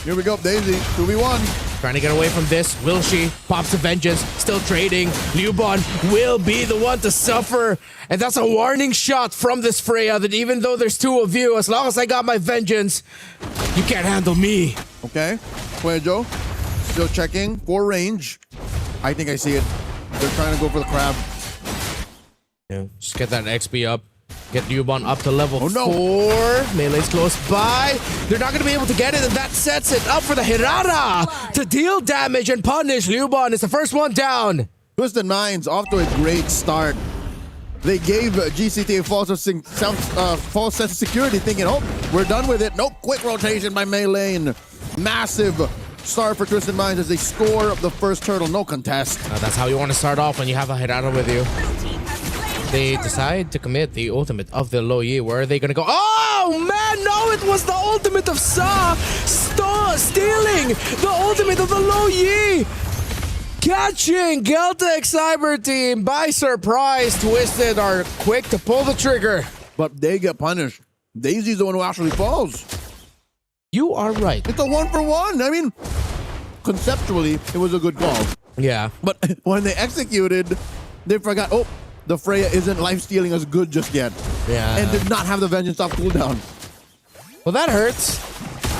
[SPEAKER 8] Here we go, Daisy. 2v1.
[SPEAKER 9] Trying to get away from this. Will she? Pops a vengeance. Still trading. Liubon will be the one to suffer. And that's a warning shot from this Freya that even though there's 2 of you, as long as I got my vengeance, you can't handle me.
[SPEAKER 8] Okay. Cuello still checking for range. I think I see it. They're trying to go for the crab.
[SPEAKER 9] Yeah, just get that XP up. Get Liubon up to level 4.
[SPEAKER 8] No.
[SPEAKER 9] Melee's close by. They're not going to be able to get it, and that sets it up for the Hirara to deal damage and punish. Liubon is the first one down.
[SPEAKER 8] Twisted Minds off to a great start. They gave GCT a false sense of security, thinking, oh, we're done with it. Nope, quick rotation by Melee. Massive start for Twisted Minds as they score the first turtle. No contest.
[SPEAKER 9] That's how you want to start off when you have a Hirara with you. They decide to commit the ultimate of the Loi. Where are they going to go? Oh, man, no, it was the ultimate of Sa stealing the ultimate of the Loi. Catching Geltec Cyber Team by surprise. Twisted are quick to pull the trigger.
[SPEAKER 8] But they get punished. Daisy's the one who actually falls.
[SPEAKER 9] You are right.
[SPEAKER 8] It's a 1-for-1. I mean, conceptually, it was a good call.
[SPEAKER 9] Yeah.
[SPEAKER 8] But when they executed, they forgot, oh, the Freya isn't life-stealing as good just yet.
[SPEAKER 9] Yeah.
[SPEAKER 8] And did not have the vengeance off cooldown.
[SPEAKER 9] Well, that hurts.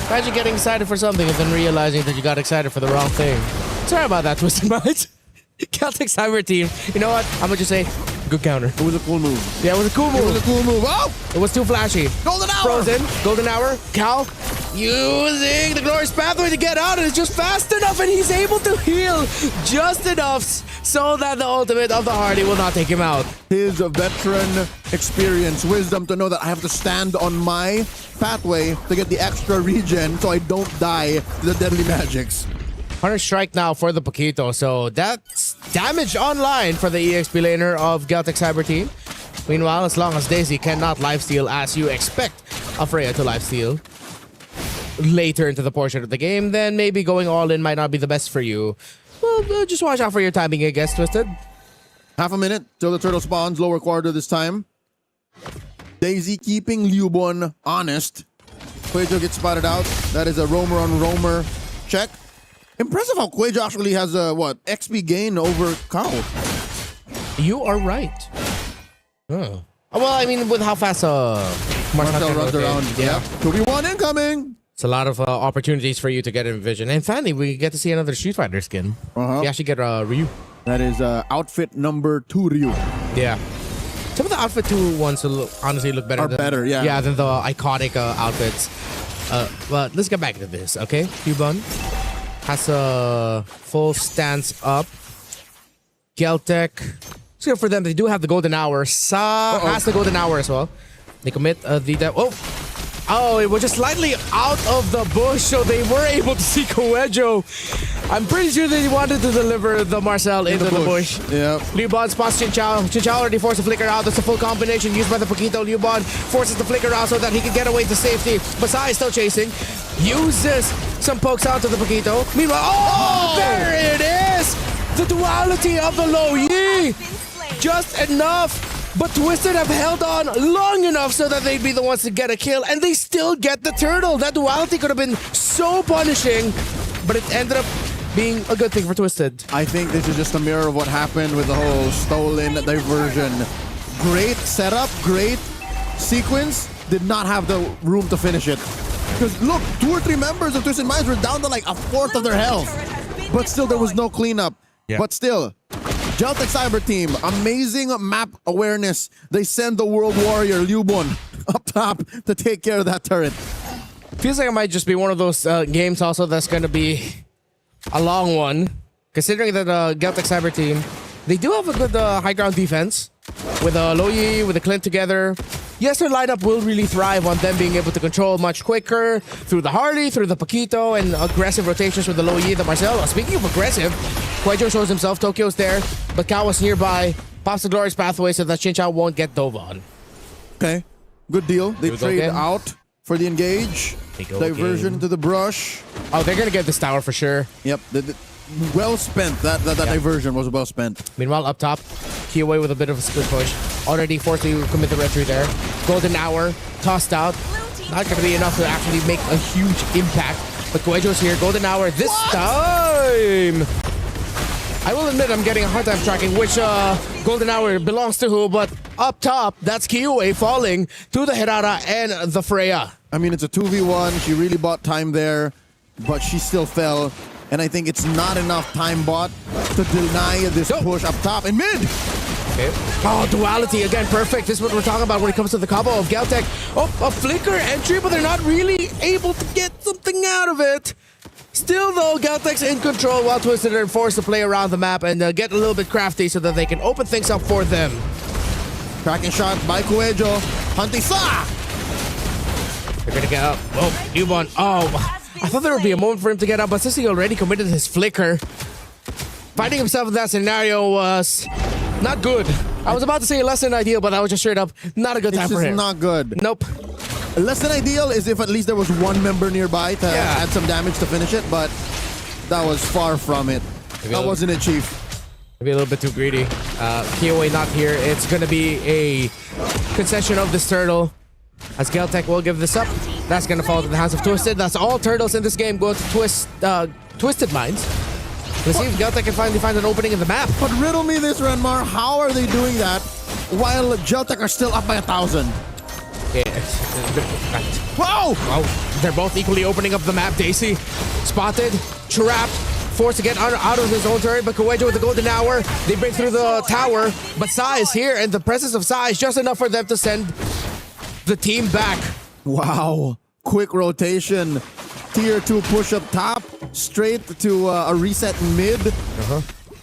[SPEAKER 9] Imagine getting excited for something and then realizing that you got excited for the wrong thing. Sorry about that, Twisted Minds. Celtic Cyber Team. You know what? I'm gonna just say, good counter.
[SPEAKER 8] It was a cool move.
[SPEAKER 9] Yeah, it was a cool move.
[SPEAKER 8] It was a cool move. Oh!
[SPEAKER 9] It was too flashy.
[SPEAKER 8] Golden Hour!
[SPEAKER 9] Frozen. Golden Hour. Cal using the glorious pathway to get out, and it's just fast enough, and he's able to heal just enough so that the ultimate of the Hardy will not take him out.
[SPEAKER 8] His veteran experience, wisdom to know that I have to stand on my pathway to get the extra regen so I don't die to the deadly magics.
[SPEAKER 9] 100 strike now for the Paquito, so that's damage online for the EXP laner of Celtic Cyber Team. Meanwhile, as long as Daisy cannot lifesteal as you expect a Freya to lifesteal later into the portion of the game, then maybe going all in might not be the best for you. Well, just watch out for your timing, I guess, Twisted.
[SPEAKER 8] Half a minute till the turtle spawns, lower quarter this time. Daisy keeping Liubon honest. Quajo gets spotted out. That is a roamer on roamer check. Impressive how Quajo actually has a, XP gain over Kao.
[SPEAKER 9] You are right. Oh. Well, I mean, with how fast
[SPEAKER 8] Marcel runs around. Yeah. 2v1 incoming.
[SPEAKER 9] It's a lot of opportunities for you to get in vision. And finally, we get to see another Street Fighter skin. We actually get Ryu.
[SPEAKER 8] That is outfit number 2 Ryu.
[SPEAKER 9] Yeah. Some of the outfit 2 ones honestly look better.
[SPEAKER 8] Yeah,
[SPEAKER 9] than the iconic outfits. But let's get back into this, okay? Cubon has a full stance up. Geltec. So for them, they do have the golden hour. Sa has the golden hour as well. They commit the... Oh, it was just slightly out of the bush, so they were able to see Coelho. I'm pretty sure they wanted to deliver the Marcel into the bush.
[SPEAKER 8] Yeah.
[SPEAKER 9] Liubon spots Chin Chao. Chin Chao already forced a flicker out. That's a full combination used by the Paquito. Liubon forces the flicker out so that he can get away to safety. Masai is still chasing. Uses some pokes out to the Paquito. Meanwhile, there it is! The duality of the Loi! Just enough! But Twisted have held on long enough so that they'd be the ones to get a kill, and they still get the turtle. That duality could have been so punishing, but it ended up being a good thing for Twisted.
[SPEAKER 8] I think this is just a mirror of what happened with the whole stolen diversion. Great setup, great sequence, did not have the room to finish it. Because look, 2 or 3 members of Twisted Minds were down to like a fourth of their health. But still, there was no cleanup.
[SPEAKER 9] Yeah.
[SPEAKER 8] But still, Celtic Cyber Team, amazing map awareness. They send the World Warrior, Liubon, up top to take care of that turret.
[SPEAKER 9] Feels like it might just be one of those games also that's going to be a long one. Considering that Celtic Cyber Team, they do have a good high ground defense. With Loi, with the Clint together. Yes, their lineup will really thrive on them being able to control much quicker through the Hardy, through the Paquito, and aggressive rotations with the Loi, the Marcel. Speaking of aggressive, Quajo shows himself. Tokyo's there, but Kawa's nearby. Pops the glorious pathway so that Chin Chao won't get dove on.
[SPEAKER 8] Okay, good deal. They trade out for the engage. Diversion to the brush.
[SPEAKER 9] Oh, they're gonna get this tower for sure.
[SPEAKER 8] Yep. Well spent. That diversion was well spent.
[SPEAKER 9] Meanwhile, up top, Kiowa with a bit of a split push. Already forced to commit the retry there. Golden hour tossed out. Not gonna be enough to actually make a huge impact. But Coelho's here. Golden hour this time. I will admit I'm getting a hard time tracking which Golden Hour belongs to who, but up top, that's Kiowa falling to the Herrera and the Freya.
[SPEAKER 8] I mean, it's a 2v1. She really bought time there, but she still fell. And I think it's not enough time bought to deny this push up top and mid.
[SPEAKER 9] Okay. Oh, duality again, perfect. This is what we're talking about when it comes to the combo of Galtech. Oh, a flicker entry, but they're not really able to get something out of it. Still, though, Galtech's in control while Twisted are forced to play around the map and get a little bit crafty so that they can open things up for them.
[SPEAKER 8] Cracking shot by Coelho. Hunting Sa!
[SPEAKER 9] They're gonna get up. Oh, newborn. Oh, I thought there would be a moment for him to get up, but since he already committed his flicker, finding himself in that scenario was not good. I was about to say less than ideal, but that was just straight up not a good time for him.
[SPEAKER 8] It's not good.
[SPEAKER 9] Nope.
[SPEAKER 8] Less than ideal is if at least there was one member nearby to add some damage to finish it, but that was far from it. That wasn't it, Chief.
[SPEAKER 9] Maybe a little bit too greedy. Kiowa not here. It's going to be a concession of this turtle. As Galtech will give this up. That's going to fall to the hands of Twisted. That's all turtles in this game going to Twisted Minds. Let's see if Galtech can finally find an opening in the map.
[SPEAKER 8] But riddle me this, Renmar. How are they doing that while Galtech are still up by 1,000?
[SPEAKER 9] Yeah.
[SPEAKER 8] Whoa!
[SPEAKER 9] Wow. They're both equally opening up the map. Daisy spotted, trapped, forced to get out of his own turret, but Coelho with the golden hour. They break through the tower, but Sa is here, and the presence of Sa is just enough for them to send the team back.
[SPEAKER 8] Wow. Quick rotation. Tier 2 push up top, straight to a reset mid.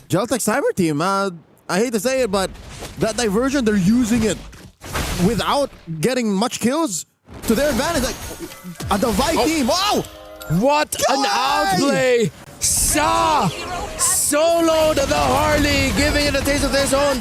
[SPEAKER 8] Galtech Cyber Team, I hate to say it, but that diversion, they're using it without getting much kills to their advantage. Like a Divide team. Wow!
[SPEAKER 9] What an outplay! Sa soloed the Harley, giving it a taste of his own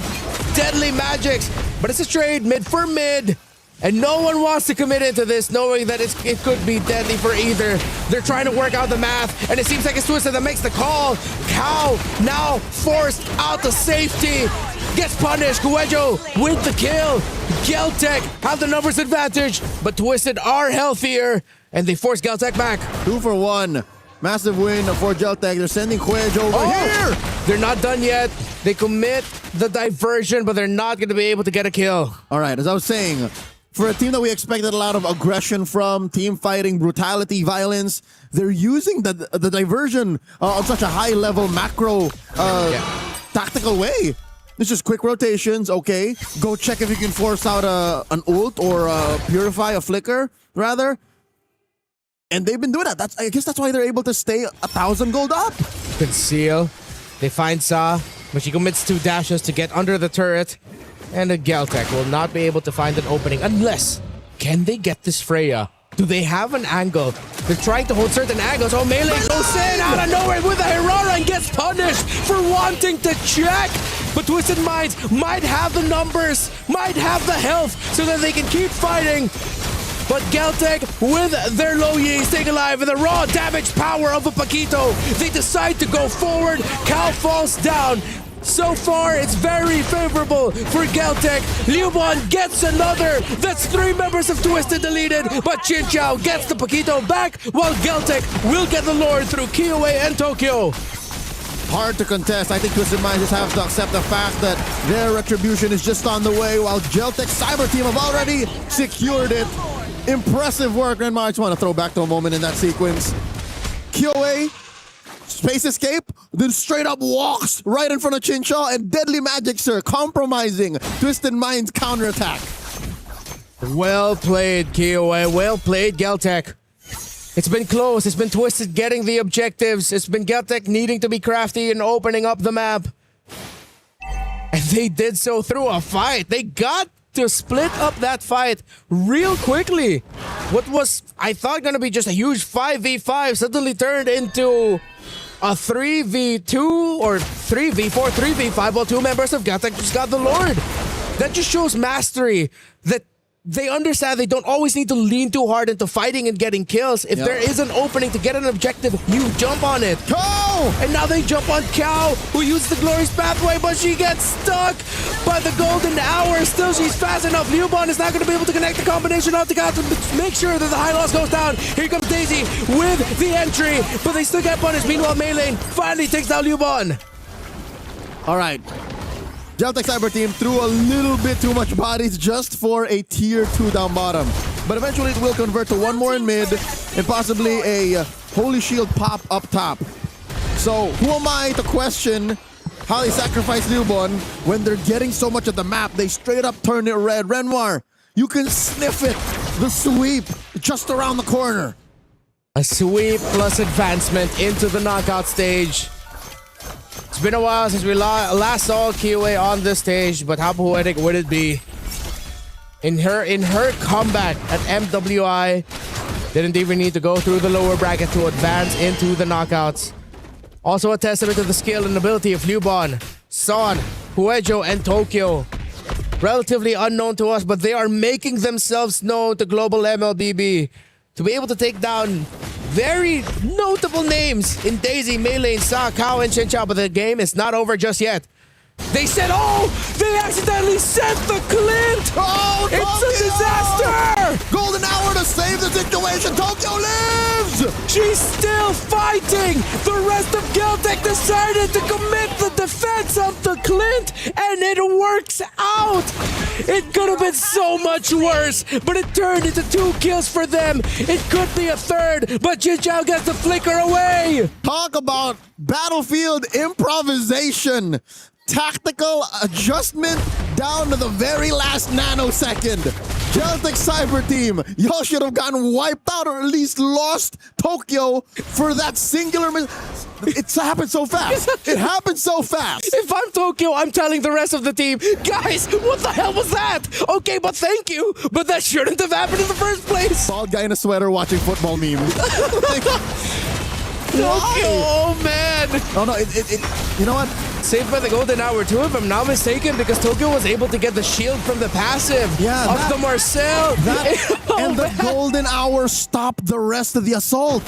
[SPEAKER 9] deadly magics. But it's a trade mid for mid. And no one wants to commit into this, knowing that it could be deadly for either. They're trying to work out the math, and it seems like it's Twisted that makes the call. Cow now forced out to safety. Gets punished. Coelho with the kill. Galtech have the numbers advantage, but Twisted are healthier, and they force Galtech back.
[SPEAKER 8] 2 for 1. Massive win for Galtech. They're sending Coelho over here.
[SPEAKER 9] They're not done yet. They commit the diversion, but they're not going to be able to get a kill.
[SPEAKER 8] All right, as I was saying, for a team that we expected a lot of aggression from, team fighting, brutality, violence, they're using the diversion on such a high-level macro tactical way. It's just quick rotations, okay. Go check if you can force out an ult or purify a flicker, rather. And they've been doing that. I guess that's why they're able to stay 1,000 gold up.
[SPEAKER 9] Conceal. They find Sa, but she commits 2 dashes to get under the turret. And the Galtech will not be able to find an opening unless, can they get this Freya? Do they have an angle? They're trying to hold certain angles. Oh, Melee goes in out of nowhere with a Herrera and gets punished for wanting to check. But Twisted Minds might have the numbers, might have the health so that they can keep fighting. But Galtech, with their low Yi, staying alive with the raw damage power of a Paquito, they decide to go forward. Cal falls down. So far, it's very favorable for Galtech. Liubon gets another. That's 3 members of Twisted deleted, but Chin Chao gets the Paquito back, while Galtech will get the Lord through Kiowa and Tokyo.
[SPEAKER 8] Hard to contest. I think Twisted Minds just have to accept the fact that their retribution is just on the way, while Galtech Cyber Team have already secured it. Impressive work, Renma. I just want to throw back to a moment in that sequence. Kiowa, space escape, then straight up walks right in front of Chinchaw, and Deadly Magic, sir, compromising Twisted Minds' counterattack.
[SPEAKER 9] Well played, Kiowa. Well played, Galtech. It's been close. It's been Twisted getting the objectives. It's been Galtech needing to be crafty and opening up the map. And they did so through a fight. They got to split up that fight real quickly. What was, I thought, going to be just a huge 5v5 suddenly turned into a 3v2 or 3v4, 3v5, while 2 members of Galtech just got the Lord. That just shows mastery that they understand they don't always need to lean too hard into fighting and getting kills. If there is an opening to get an objective, you jump on it.
[SPEAKER 8] Cow!
[SPEAKER 9] And now they jump on Cow, who used the glorious pathway, but she gets stuck by the golden hour. Still, she's fast enough. Leobon is not going to be able to connect the combination of the Cow to make sure that the high loss goes down. Here comes Daisy with the entry, but they still get punished. Meanwhile, Meilane finally takes down Leobon.
[SPEAKER 8] All right. Geltec Cyber Team threw a little bit too much bodies just for a tier 2 down bottom. But eventually it will convert to one more in mid and possibly a Holy Shield pop up top. So who am I to question how they sacrifice Leobon when they're getting so much of the map? They straight up turn it red. Renoir, you can sniff it. The sweep just around the corner.
[SPEAKER 9] A sweep plus advancement into the knockout stage. It's been a while since we last saw Kiwi on this stage, but how poetic would it be? In her comeback at MWI, didn't even need to go through the lower bracket to advance into the knockouts. Also a testament to the skill and ability of Leobon, Son, Huejo, and Tokyo. Relatively unknown to us, but they are making themselves known to global MLBB to be able to take down very notable names in Daisy, Meilane, Sa, Kao, and Chen Chao, but the game is not over just yet. They said, oh, they accidentally sent the Clint!
[SPEAKER 8] Oh,
[SPEAKER 9] it's a disaster!
[SPEAKER 8] Golden hour to save the situation. Tokyo lives!
[SPEAKER 9] She's still fighting! The rest of Geltec decided to commit the defense of the Clint, and it works out! It could have been so much worse, but it turned into 2 kills for them. It could be a third, but Chen Chao gets the flicker away!
[SPEAKER 8] Talk about battlefield improvisation. Tactical adjustment down to the very last nanosecond. Geltec Cyber Team, y'all should have gotten wiped out or at least lost Tokyo for that singular It's happened so fast. It happened so fast.
[SPEAKER 9] If I'm Tokyo, I'm telling the rest of the team, guys, what the hell was that? Okay, but thank you, but that shouldn't have happened in the first place.
[SPEAKER 8] Bald guy in a sweater watching football meme.
[SPEAKER 9] Oh man!
[SPEAKER 8] Oh no, you know what?
[SPEAKER 9] Saved by the golden hour too, if I'm not mistaken, because Tokyo was able to get the shield from the passive of the Marcel.
[SPEAKER 8] And the golden hour stopped the rest of the assault.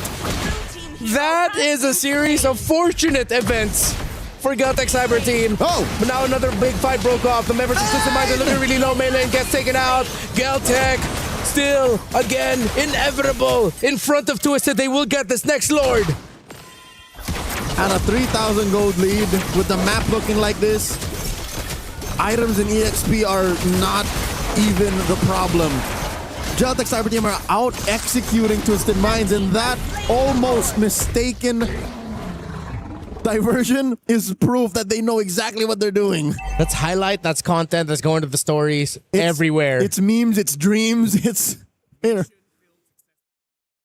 [SPEAKER 9] That is a series of fortunate events for Geltec Cyber Team.
[SPEAKER 8] Oh!
[SPEAKER 9] But now another big fight broke off. The members of System Minds are looking really low. Meilane gets taken out. Geltec still, again, inevitable. In front of Twisted, they will get this next Lord.
[SPEAKER 8] And a 3,000 gold lead with the map looking like this. Items and EXP are not even the problem. Geltec Cyber Team are out executing Twisted Minds, and that almost mistaken diversion is proof that they know exactly what they're doing.
[SPEAKER 9] That's highlight, that's content, that's going to the stories everywhere.
[SPEAKER 8] It's memes, it's dreams, it's here.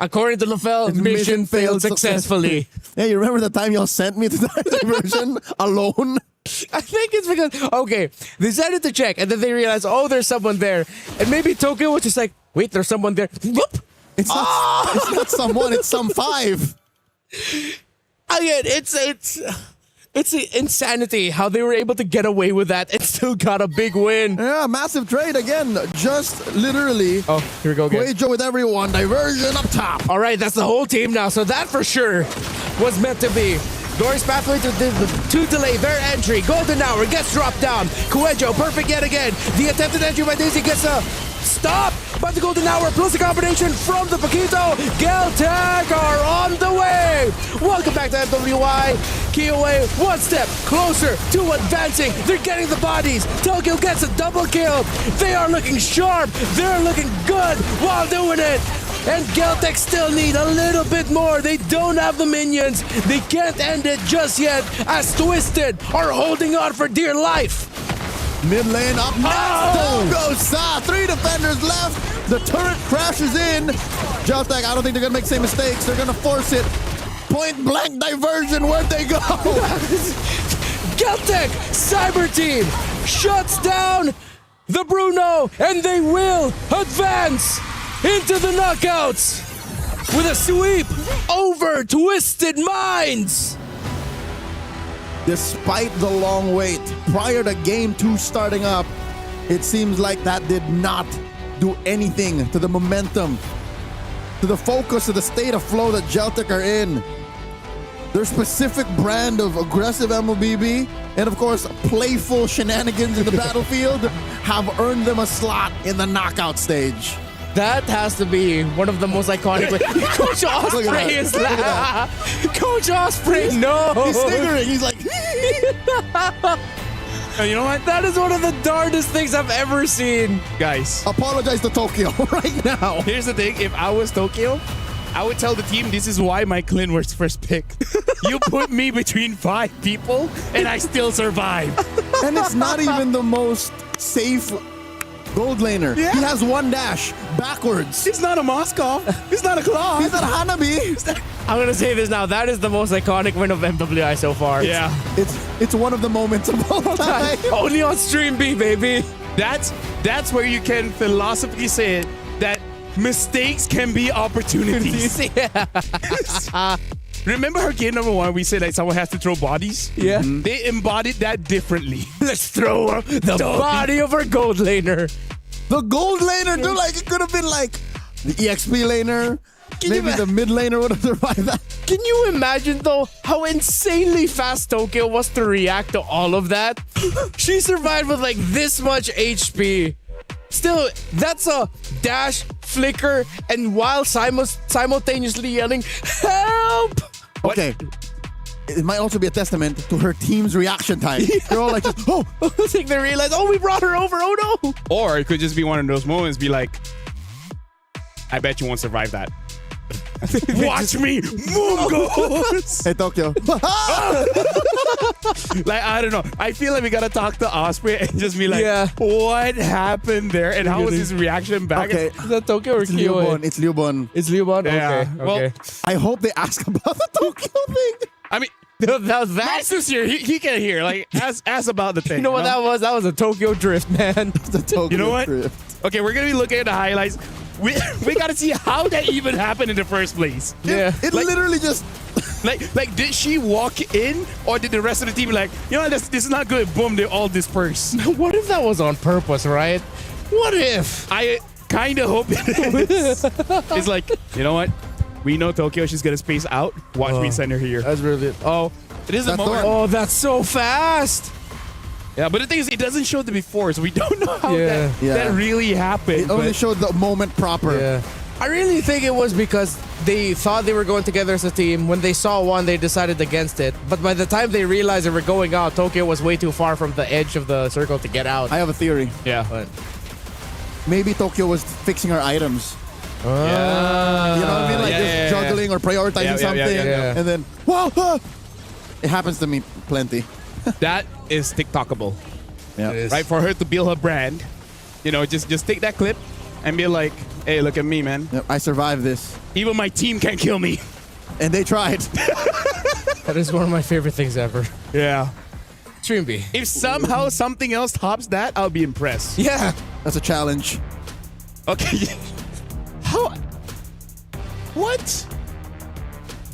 [SPEAKER 9] According to LaFell, mission failed successfully.
[SPEAKER 8] Hey, you remember the time y'all sent me to that diversion alone?
[SPEAKER 9] I think it's because, okay, they decided to check and then they realized, oh, there's someone there. And maybe Tokyo was just like, wait, there's someone there. Whoop!
[SPEAKER 8] It's not someone, it's some 5.
[SPEAKER 9] Again, it's insanity how they were able to get away with that and still got a big win.
[SPEAKER 8] Yeah, massive trade again. Just literally.
[SPEAKER 9] Oh, here we go again.
[SPEAKER 8] Huejo with everyone. Diversion up top.
[SPEAKER 9] All right, that's the whole team now. So that for sure was meant to be. Glorious pathway to delay their entry. Golden hour gets dropped down. Huejo, perfect yet again. The attempted entry by Daisy gets a stop by the golden hour plus the combination from the Paquito. Geltec are on the way. Welcome back to MWI. Kiowa one step closer to advancing. They're getting the bodies. Tokyo gets a double kill. They are looking sharp. They're looking good while doing it. And Geltec still need a little bit more. They don't have the minions. They can't end it just yet as Twisted are holding on for dear life.
[SPEAKER 8] Mid lane up next. Down goes Sa. 3 defenders left. The turret crashes in. Geltec, I don't think they're going to make the same mistakes. They're going to force it. Point blank diversion. Where'd they go?
[SPEAKER 9] Geltec Cyber Team shuts down the Bruno, and they will advance into the knockouts with a sweep over Twisted Minds.
[SPEAKER 8] Despite the long wait, prior to game 2 starting up, it seems like that did not do anything to the momentum, to the focus, to the state of flow that Geltic are in. Their specific brand of aggressive MLBB and, of course, playful shenanigans in the battlefield have earned them a slot in the knockout stage.
[SPEAKER 9] That has to be one of the most iconic. Coach Osprey is that. Coach Osprey, no.
[SPEAKER 8] He's sniggering. He's like,
[SPEAKER 6] And you know what?
[SPEAKER 9] That is one of the darndest things I've ever seen.
[SPEAKER 6] Guys,
[SPEAKER 8] apologize to Tokyo right now.
[SPEAKER 6] Here's the thing. If I was Tokyo, I would tell the team this is why my Clint was first pick. You put me between 5 people and I still survive.
[SPEAKER 8] And it's not even the most safe gold laner.
[SPEAKER 6] Yeah.
[SPEAKER 8] He has 1 dash backwards.
[SPEAKER 6] He's not a Moskov. He's not a Claw.
[SPEAKER 8] He's not a Hanabi.
[SPEAKER 9] I'm going to say this now. That is the most iconic win of MWI so far.
[SPEAKER 6] Yeah.
[SPEAKER 8] It's one of the moments of all time.
[SPEAKER 9] Only on Stream B, baby.
[SPEAKER 6] That's where you can philosophically say it, that mistakes can be opportunities.
[SPEAKER 9] Yeah.
[SPEAKER 6] Remember her game number 1? We said like someone has to throw bodies.
[SPEAKER 9] Yeah.
[SPEAKER 6] They embodied that differently.
[SPEAKER 9] Let's throw the body of our gold laner.
[SPEAKER 8] The gold laner, dude, like it could have been like the EXP laner. Maybe the mid laner would have survived that.
[SPEAKER 9] Can you imagine though how insanely fast Tokyo was to react to all of that? She survived with like this much HP. Still, that's a dash, flicker, and while simultaneously yelling, "Help!"
[SPEAKER 8] Okay. It might also be a testament to her team's reaction time. They're all like, oh,
[SPEAKER 9] I think they realize, oh, we brought her over. Oh no!
[SPEAKER 6] Or it could just be one of those moments, be like, I bet you won't survive that. Watch me, Mungos!
[SPEAKER 8] Hey, Tokyo.
[SPEAKER 6] Like, I don't know. I feel like we gotta talk to Osprey and just be like, what happened there? And how was his reaction back?
[SPEAKER 8] Okay.
[SPEAKER 9] Is that Tokyo or
[SPEAKER 8] It's
[SPEAKER 9] Kyo?
[SPEAKER 8] Liubon. It's Liubon.
[SPEAKER 9] It's Liubon?
[SPEAKER 6] Yeah.
[SPEAKER 9] Okay.
[SPEAKER 6] Well,
[SPEAKER 9] Okay.
[SPEAKER 8] I hope they ask about the Tokyo thing.
[SPEAKER 6] I mean,
[SPEAKER 9] that
[SPEAKER 6] Master's here. He can hear. Like, ask about the thing.
[SPEAKER 9] You know what that was? That was a Tokyo drift, man.
[SPEAKER 8] The Tokyo
[SPEAKER 6] You know what?
[SPEAKER 8] drift.
[SPEAKER 6] Okay, we're gonna be looking at the highlights. We gotta see how that even happened in the first place.
[SPEAKER 8] It
[SPEAKER 6] Like-
[SPEAKER 8] literally just.
[SPEAKER 6] Like, did she walk in, or did the rest of the team be like, you know, this is not good? Boom, they all disperse.
[SPEAKER 9] What if that was on purpose, right? What if?
[SPEAKER 6] I kind of hope it is. It's like, you know what? We know Tokyo. She's gonna space out. Watch me send her here.
[SPEAKER 9] That's really. Oh,
[SPEAKER 6] It is a
[SPEAKER 8] That's
[SPEAKER 6] moment.
[SPEAKER 8] the one.
[SPEAKER 9] oh, that's so fast.
[SPEAKER 6] Yeah, but the thing is, it doesn't show the before, so we don't know how
[SPEAKER 9] Yeah.
[SPEAKER 6] that really happened.
[SPEAKER 8] It only
[SPEAKER 6] but-
[SPEAKER 8] showed the moment proper.
[SPEAKER 9] Yeah. I really think it was because they thought they were going together as a team. When they saw one, they decided against it. But by the time they realized they were going out, Tokyo was way too far from the edge of the circle to get out.
[SPEAKER 8] I have a theory.
[SPEAKER 6] yeah.
[SPEAKER 9] But,
[SPEAKER 8] Maybe Tokyo was fixing her items.
[SPEAKER 6] Yeah.
[SPEAKER 8] You know what I mean? Like just juggling or prioritizing something.
[SPEAKER 6] yeah.
[SPEAKER 8] And then, whoa, ah. It happens to me plenty.
[SPEAKER 6] That is TikTokable.
[SPEAKER 8] Yeah.
[SPEAKER 9] It is.
[SPEAKER 6] Right? For her to build her brand, you know, just take that clip and be like, hey, look at me, man.
[SPEAKER 8] Yep, I survived this.
[SPEAKER 6] Even my team can't kill me.
[SPEAKER 8] And they tried.
[SPEAKER 9] that is one of my favorite things ever.
[SPEAKER 6] Yeah.
[SPEAKER 9] Stream B.
[SPEAKER 6] If somehow something else tops that, I'll be impressed.
[SPEAKER 9] Yeah.
[SPEAKER 8] That's a challenge.
[SPEAKER 6] Okay. How? What?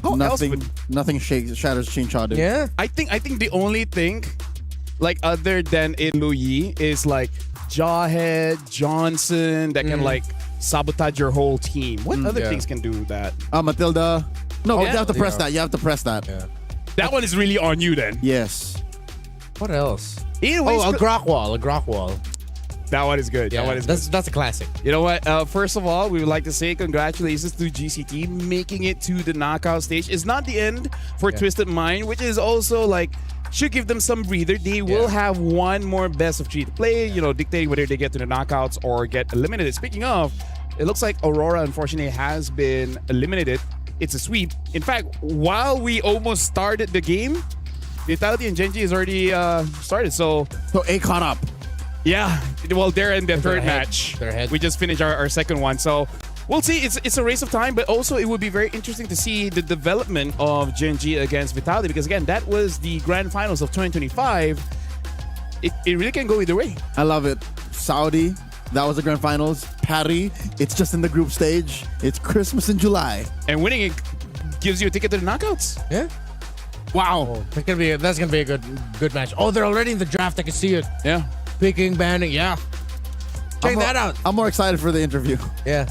[SPEAKER 6] How else would...
[SPEAKER 8] Nothing shatters Chincha, dude.
[SPEAKER 9] Yeah.
[SPEAKER 6] I think the only thing, like other than Louis, is like Jawhead, Johnson, that can like sabotage your whole team. What other things can do that?
[SPEAKER 8] Matilda. No,
[SPEAKER 6] yeah.
[SPEAKER 8] you have to press that. You have to press that.
[SPEAKER 9] Yeah.
[SPEAKER 6] That one is really on you then.
[SPEAKER 8] Yes.
[SPEAKER 9] What else?
[SPEAKER 6] Either way,
[SPEAKER 9] Oh, a Grok wall. A Grok wall.
[SPEAKER 6] that one is good.
[SPEAKER 9] Yeah,
[SPEAKER 6] That one is
[SPEAKER 9] that's a classic.
[SPEAKER 6] You know what? First of all, we would like to say congratulations to GCT making it to the knockout stage. It's not the end for Twisted Mind, which is also like should give them some breather. They will have one more best of 3 to play, you know, dictating whether they get to the knockouts or get eliminated. Speaking of, it looks like Aurora unfortunately has been eliminated. It's a sweep. In fact, while we almost started the game, Vitality and Genji is already started. So
[SPEAKER 8] A caught up.
[SPEAKER 6] yeah, well, they're in the third
[SPEAKER 9] ahead.
[SPEAKER 6] match.
[SPEAKER 9] They're ahead.
[SPEAKER 6] We just finished our second one. So we'll see. It's a race of time, but also it would be very interesting to see the development of Genji against Vitality because, again, that was the grand finals of 2025. It really can go either way.
[SPEAKER 8] I love it. Saudi, that was the grand finals. Paris, it's just in the group stage. It's Christmas in July.
[SPEAKER 6] And winning it gives you a ticket to the knockouts.
[SPEAKER 9] Yeah.
[SPEAKER 6] Wow.
[SPEAKER 9] That's gonna be a good match. Oh, they're already in the draft. I can see it.
[SPEAKER 6] Yeah.
[SPEAKER 9] Picking, banning. Yeah. Check that out.
[SPEAKER 8] I'm more excited for the interview.
[SPEAKER 9] Yeah.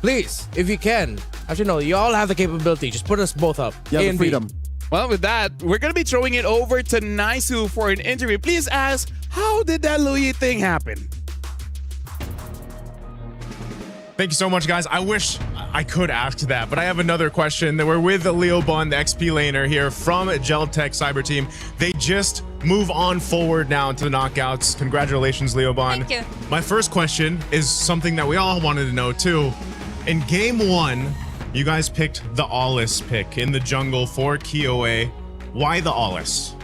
[SPEAKER 9] Please, if you can. Actually, no, you all have the capability. Just put us both up.
[SPEAKER 8] You have
[SPEAKER 9] A
[SPEAKER 8] the
[SPEAKER 9] and B.
[SPEAKER 8] freedom.
[SPEAKER 6] Well, with that, we're going to be throwing it over to Naisu for an interview. Please ask, how did that Louis thing happen?
[SPEAKER 14] Thank you so much, guys. I wish I could ask that, but I have another question. We're with Leo Bond, the XP laner here from Geltech Cyber Team. They just move on forward now to the knockouts. Congratulations, Leo Bond.
[SPEAKER 17] Thank you.
[SPEAKER 14] My first question is something that we all wanted to know too. In game 1, you guys picked the Ollis pick in the jungle for KOA. Why the Ollis?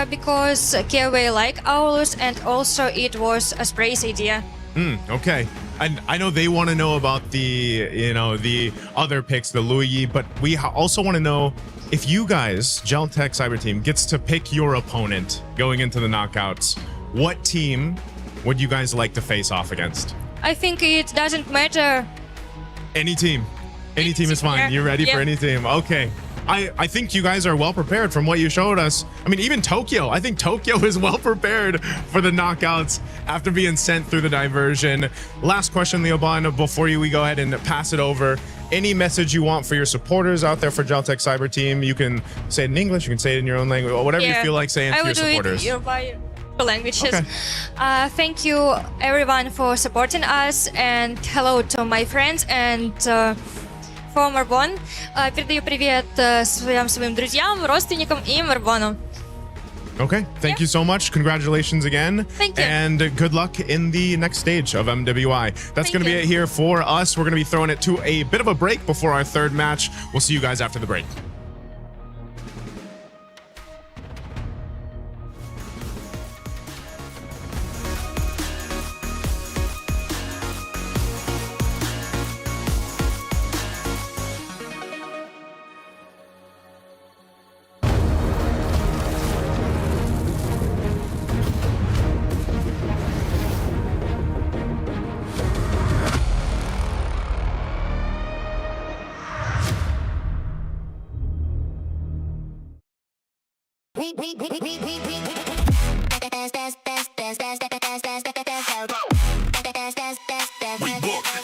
[SPEAKER 17] Because KOA like Aulus, and also it was a Spray's idea.
[SPEAKER 14] Okay. And I know they want to know about the, the other picks, the Louis, but we also want to know if you guys, Geltech Cyber Team, gets to pick your opponent going into the knockouts, what team would you guys like to face off against?
[SPEAKER 17] I think it doesn't matter.
[SPEAKER 14] Any team. Any team is fine.
[SPEAKER 17] Yeah.
[SPEAKER 14] You're ready
[SPEAKER 17] Yeah.
[SPEAKER 14] for any team. Okay. I think you guys are well prepared from what you showed us. I mean, even Tokyo. I think Tokyo is well prepared for the knockouts after being sent through the diversion. Last question, Leo Bond, before we go ahead and pass it over. Any message you want for your supporters out there for Geltech Cyber Team? You can say it in English, you can say it in your own language, or whatever you feel like saying to your supporters.
[SPEAKER 17] I will do it by languages.
[SPEAKER 14] Okay.
[SPEAKER 17] Thank you everyone for supporting us, and hello to my friends and for Marбон. Передаю привет своим друзьям, родственникам и Марбону.
[SPEAKER 14] Okay, thank you so much. Congratulations again.
[SPEAKER 17] Thank you.
[SPEAKER 14] And good luck in the next stage of MWI. That's going to be it here for us. We're going to be throwing it to a bit of a break before our third match. We'll see you guys after the break.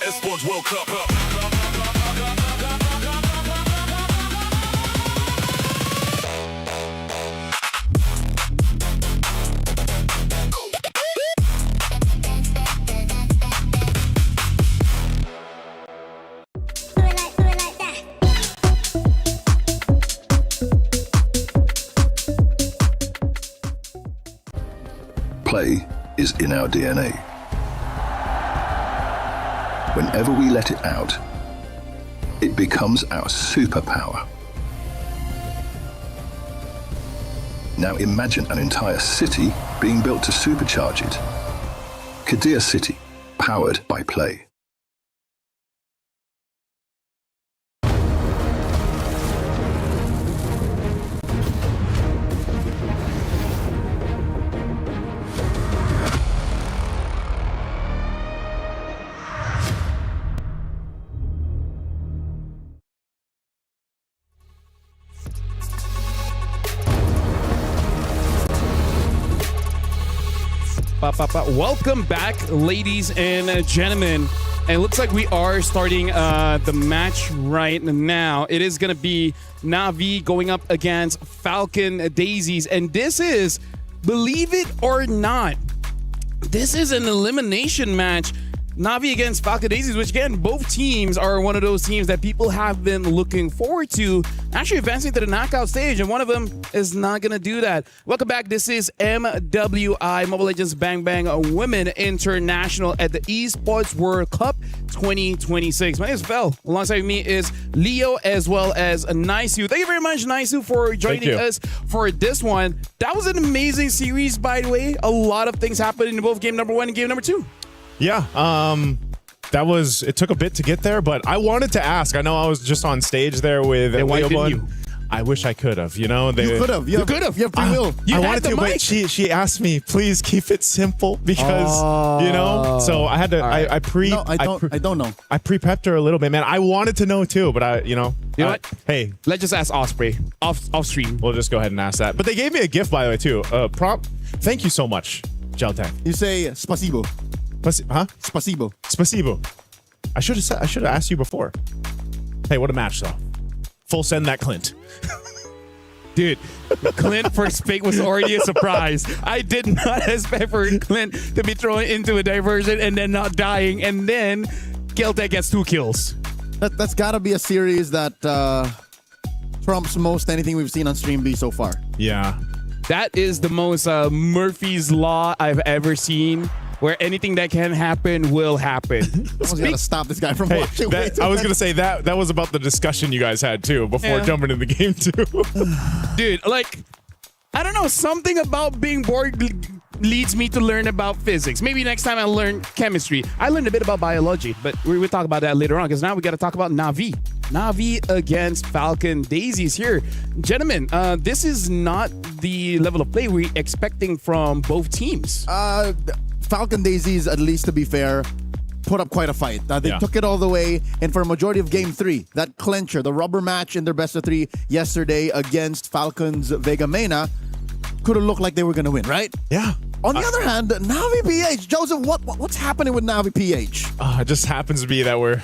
[SPEAKER 12] Esports World Cup.
[SPEAKER 10] Play is in our DNA. Whenever we let it out, it becomes our superpower. Now imagine an entire city being built to supercharge it. Kadir City, powered by play.
[SPEAKER 6] Welcome back, ladies and gentlemen. And it looks like we are starting the match right now. It is going to be Na'Vi going up against Falcon Daisies. And this is, believe it or not, this is an elimination match. Na'Vi against Falcon Daisies, which again, both teams are one of those teams that people have been looking forward to actually advancing to the knockout stage, and one of them is not going to do that. Welcome back. This is MWI, Mobile Legends Bang Bang Women International at the Esports World Cup 2026. My name is Fel. Alongside me is Leo as well as Naisu. Thank you very much, Naisu, for joining us for this one. That was an amazing series, by the way. A lot of things happened in both game number 1 and game number 2.
[SPEAKER 14] Yeah, it took a bit to get there, but I wanted to ask. I know I was just on stage there with
[SPEAKER 6] why
[SPEAKER 14] Leo
[SPEAKER 6] didn't
[SPEAKER 14] Bond.
[SPEAKER 6] you?
[SPEAKER 14] I wish I could have, You
[SPEAKER 8] could have. You could have. You have free will.
[SPEAKER 14] I wanted to, but she asked me, please keep it simple because, so I had to,
[SPEAKER 8] Right.
[SPEAKER 14] I
[SPEAKER 8] don't know.
[SPEAKER 14] I pre-prepped her a little bit, man. I wanted to know too, but
[SPEAKER 6] You know what?
[SPEAKER 14] Hey.
[SPEAKER 6] Let's just ask Osprey off stream.
[SPEAKER 14] We'll just go ahead and ask that. But they gave me a gift, by the way, too. Thank you so much, Geltech.
[SPEAKER 8] You say spasibo. Spasibo.
[SPEAKER 14] Spasibo. I should have asked you before. Hey, what a match though. Full send that Clint.
[SPEAKER 6] Dude, Clint first pick was already a surprise. I did not expect for Clint to be thrown into a diversion and then not dying, and then Keltec gets 2 kills.
[SPEAKER 8] That's got to be a series that trumps most anything we've seen on Stream B so far.
[SPEAKER 14] Yeah.
[SPEAKER 6] That is the most Murphy's Law I've ever seen, where anything that can happen will happen.
[SPEAKER 8] Someone's got to stop this guy from watching.
[SPEAKER 14] I was going to say that was about the discussion you guys had too before jumping in the game too.
[SPEAKER 6] Dude, like, I don't know, something about being bored leads me to learn about physics. Maybe next time I'll learn chemistry. I learned a bit about biology, but we'll talk about that later on, because now we got to talk about Na'Vi. Na'Vi against Falcon Daisies here. Gentlemen, this is not the level of play we're expecting from both teams.
[SPEAKER 8] Falcon Daisies, at least to be fair, put up quite a fight. They took it all the way, and for a majority of Game 3, that clincher, the rubber match in their best of 3 yesterday against Falcons Vega Mena, could have looked like they were going to win, right?
[SPEAKER 14] Yeah.
[SPEAKER 8] On the other hand, Na'Vi PH, Joseph, what's happening with Na'Vi PH?
[SPEAKER 14] It just happens to be that we're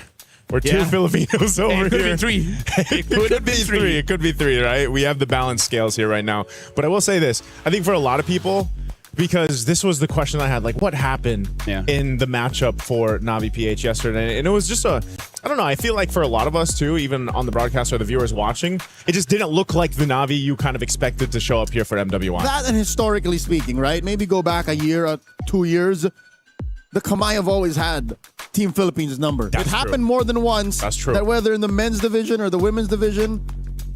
[SPEAKER 14] 2 Filipinos over here.
[SPEAKER 6] It could be 3.
[SPEAKER 14] It could be 3. It could be 3, right? We have the balance scales here right now. But I will say this. I think for a lot of people, because this was the question I had, like, what happened in the matchup for Na'Vi PH yesterday? And it was just I don't know, I feel like for a lot of us too, even on the broadcast or the viewers watching, it just didn't look like the Na'Vi you kind of expected to show up here for MWI.
[SPEAKER 8] That, and historically speaking, right? Maybe go back a year, 2 years, the Kamai have always had Team Philippines' number.
[SPEAKER 14] That's
[SPEAKER 8] it happened
[SPEAKER 14] true.
[SPEAKER 8] more than once.
[SPEAKER 14] That's true.
[SPEAKER 8] That whether in the men's division or the women's division,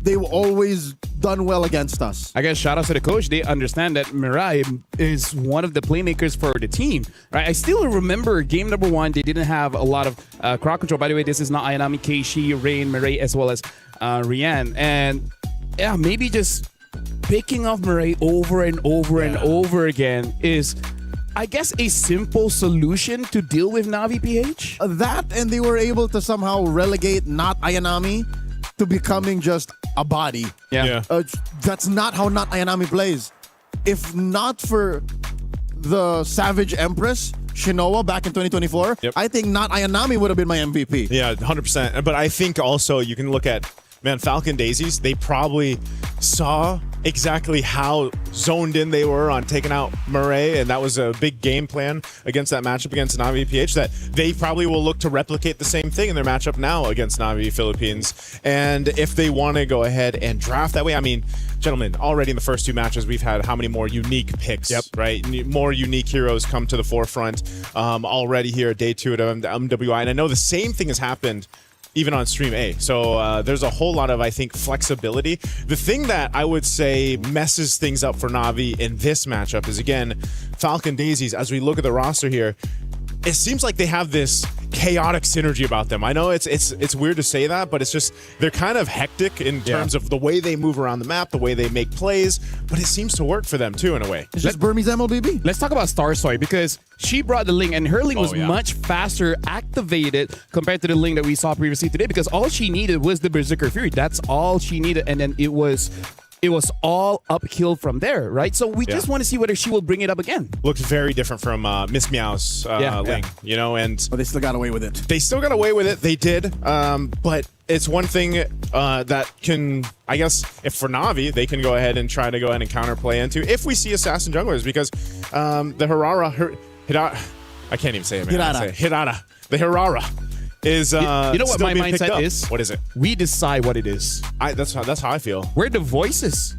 [SPEAKER 8] they've always done well against us.
[SPEAKER 6] I guess shout out to the coach. They understand that Mirai is one of the playmakers for the team. Right? I still remember game number 1. They didn't have a lot of crowd control. By the way, this is not Ayanami, Keishi, Rain, Mirai, as well as Rian. And yeah, maybe just picking off Mirai over and over and over again is, I guess, a simple solution to deal with Na'Vi PH.
[SPEAKER 8] That, and they were able to somehow relegate not Ayanami to becoming just a body.
[SPEAKER 6] Yeah.
[SPEAKER 8] That's not how not Ayanami plays. If not for the Savage Empress, Shinoa, back in 2024, I think not Ayanami would have been my MVP.
[SPEAKER 14] Yeah, 100%. But I think also you can look at, man, Falcon Daisies, they probably saw exactly how zoned in they were on taking out Murray, and that was a big game plan against that matchup against Na'Vi PH, that they probably will look to replicate the same thing in their matchup now against Na'Vi Philippines. And if they want to go ahead and draft that way, I mean, gentlemen, already in the first 2 matches, we've had how many more unique picks, right? More unique heroes come to the forefront already here at day 2 at MWI. And I know the same thing has happened even on Stream A. So there's a whole lot of, I think, flexibility. The thing that I would say messes things up for Na'Vi in this matchup is, again, Falcon Daisies, as we look at the roster here, it seems like they have this chaotic synergy about them. I know it's weird to say that, but it's just, they're kind of hectic in terms of the way they move around the map, the way they make plays, but it seems to work for them too in a way.
[SPEAKER 8] It's just Burmese MLBB.
[SPEAKER 6] Let's talk about Starsoy, because she brought the link, and her link was much faster activated compared to the link that we saw previously today, because all she needed was the Berserker Fury. That's all she needed, and then it was all uphill from there, right? So we just want to see whether she will bring it up again.
[SPEAKER 14] Looks very different from Miss Meow's link, you know, and
[SPEAKER 8] but they still got away with it.
[SPEAKER 14] They still got away with it. They did, but it's one thing that can, I guess, if for Na'Vi, they can go ahead and try to go ahead and counterplay into if we see assassin junglers, because the Hirara, I can't even say it, man. Hirara. The Hirara is
[SPEAKER 6] you know what my mindset is?
[SPEAKER 14] What is it?
[SPEAKER 6] We decide what it is.
[SPEAKER 14] That's how I feel.
[SPEAKER 6] We're the voices.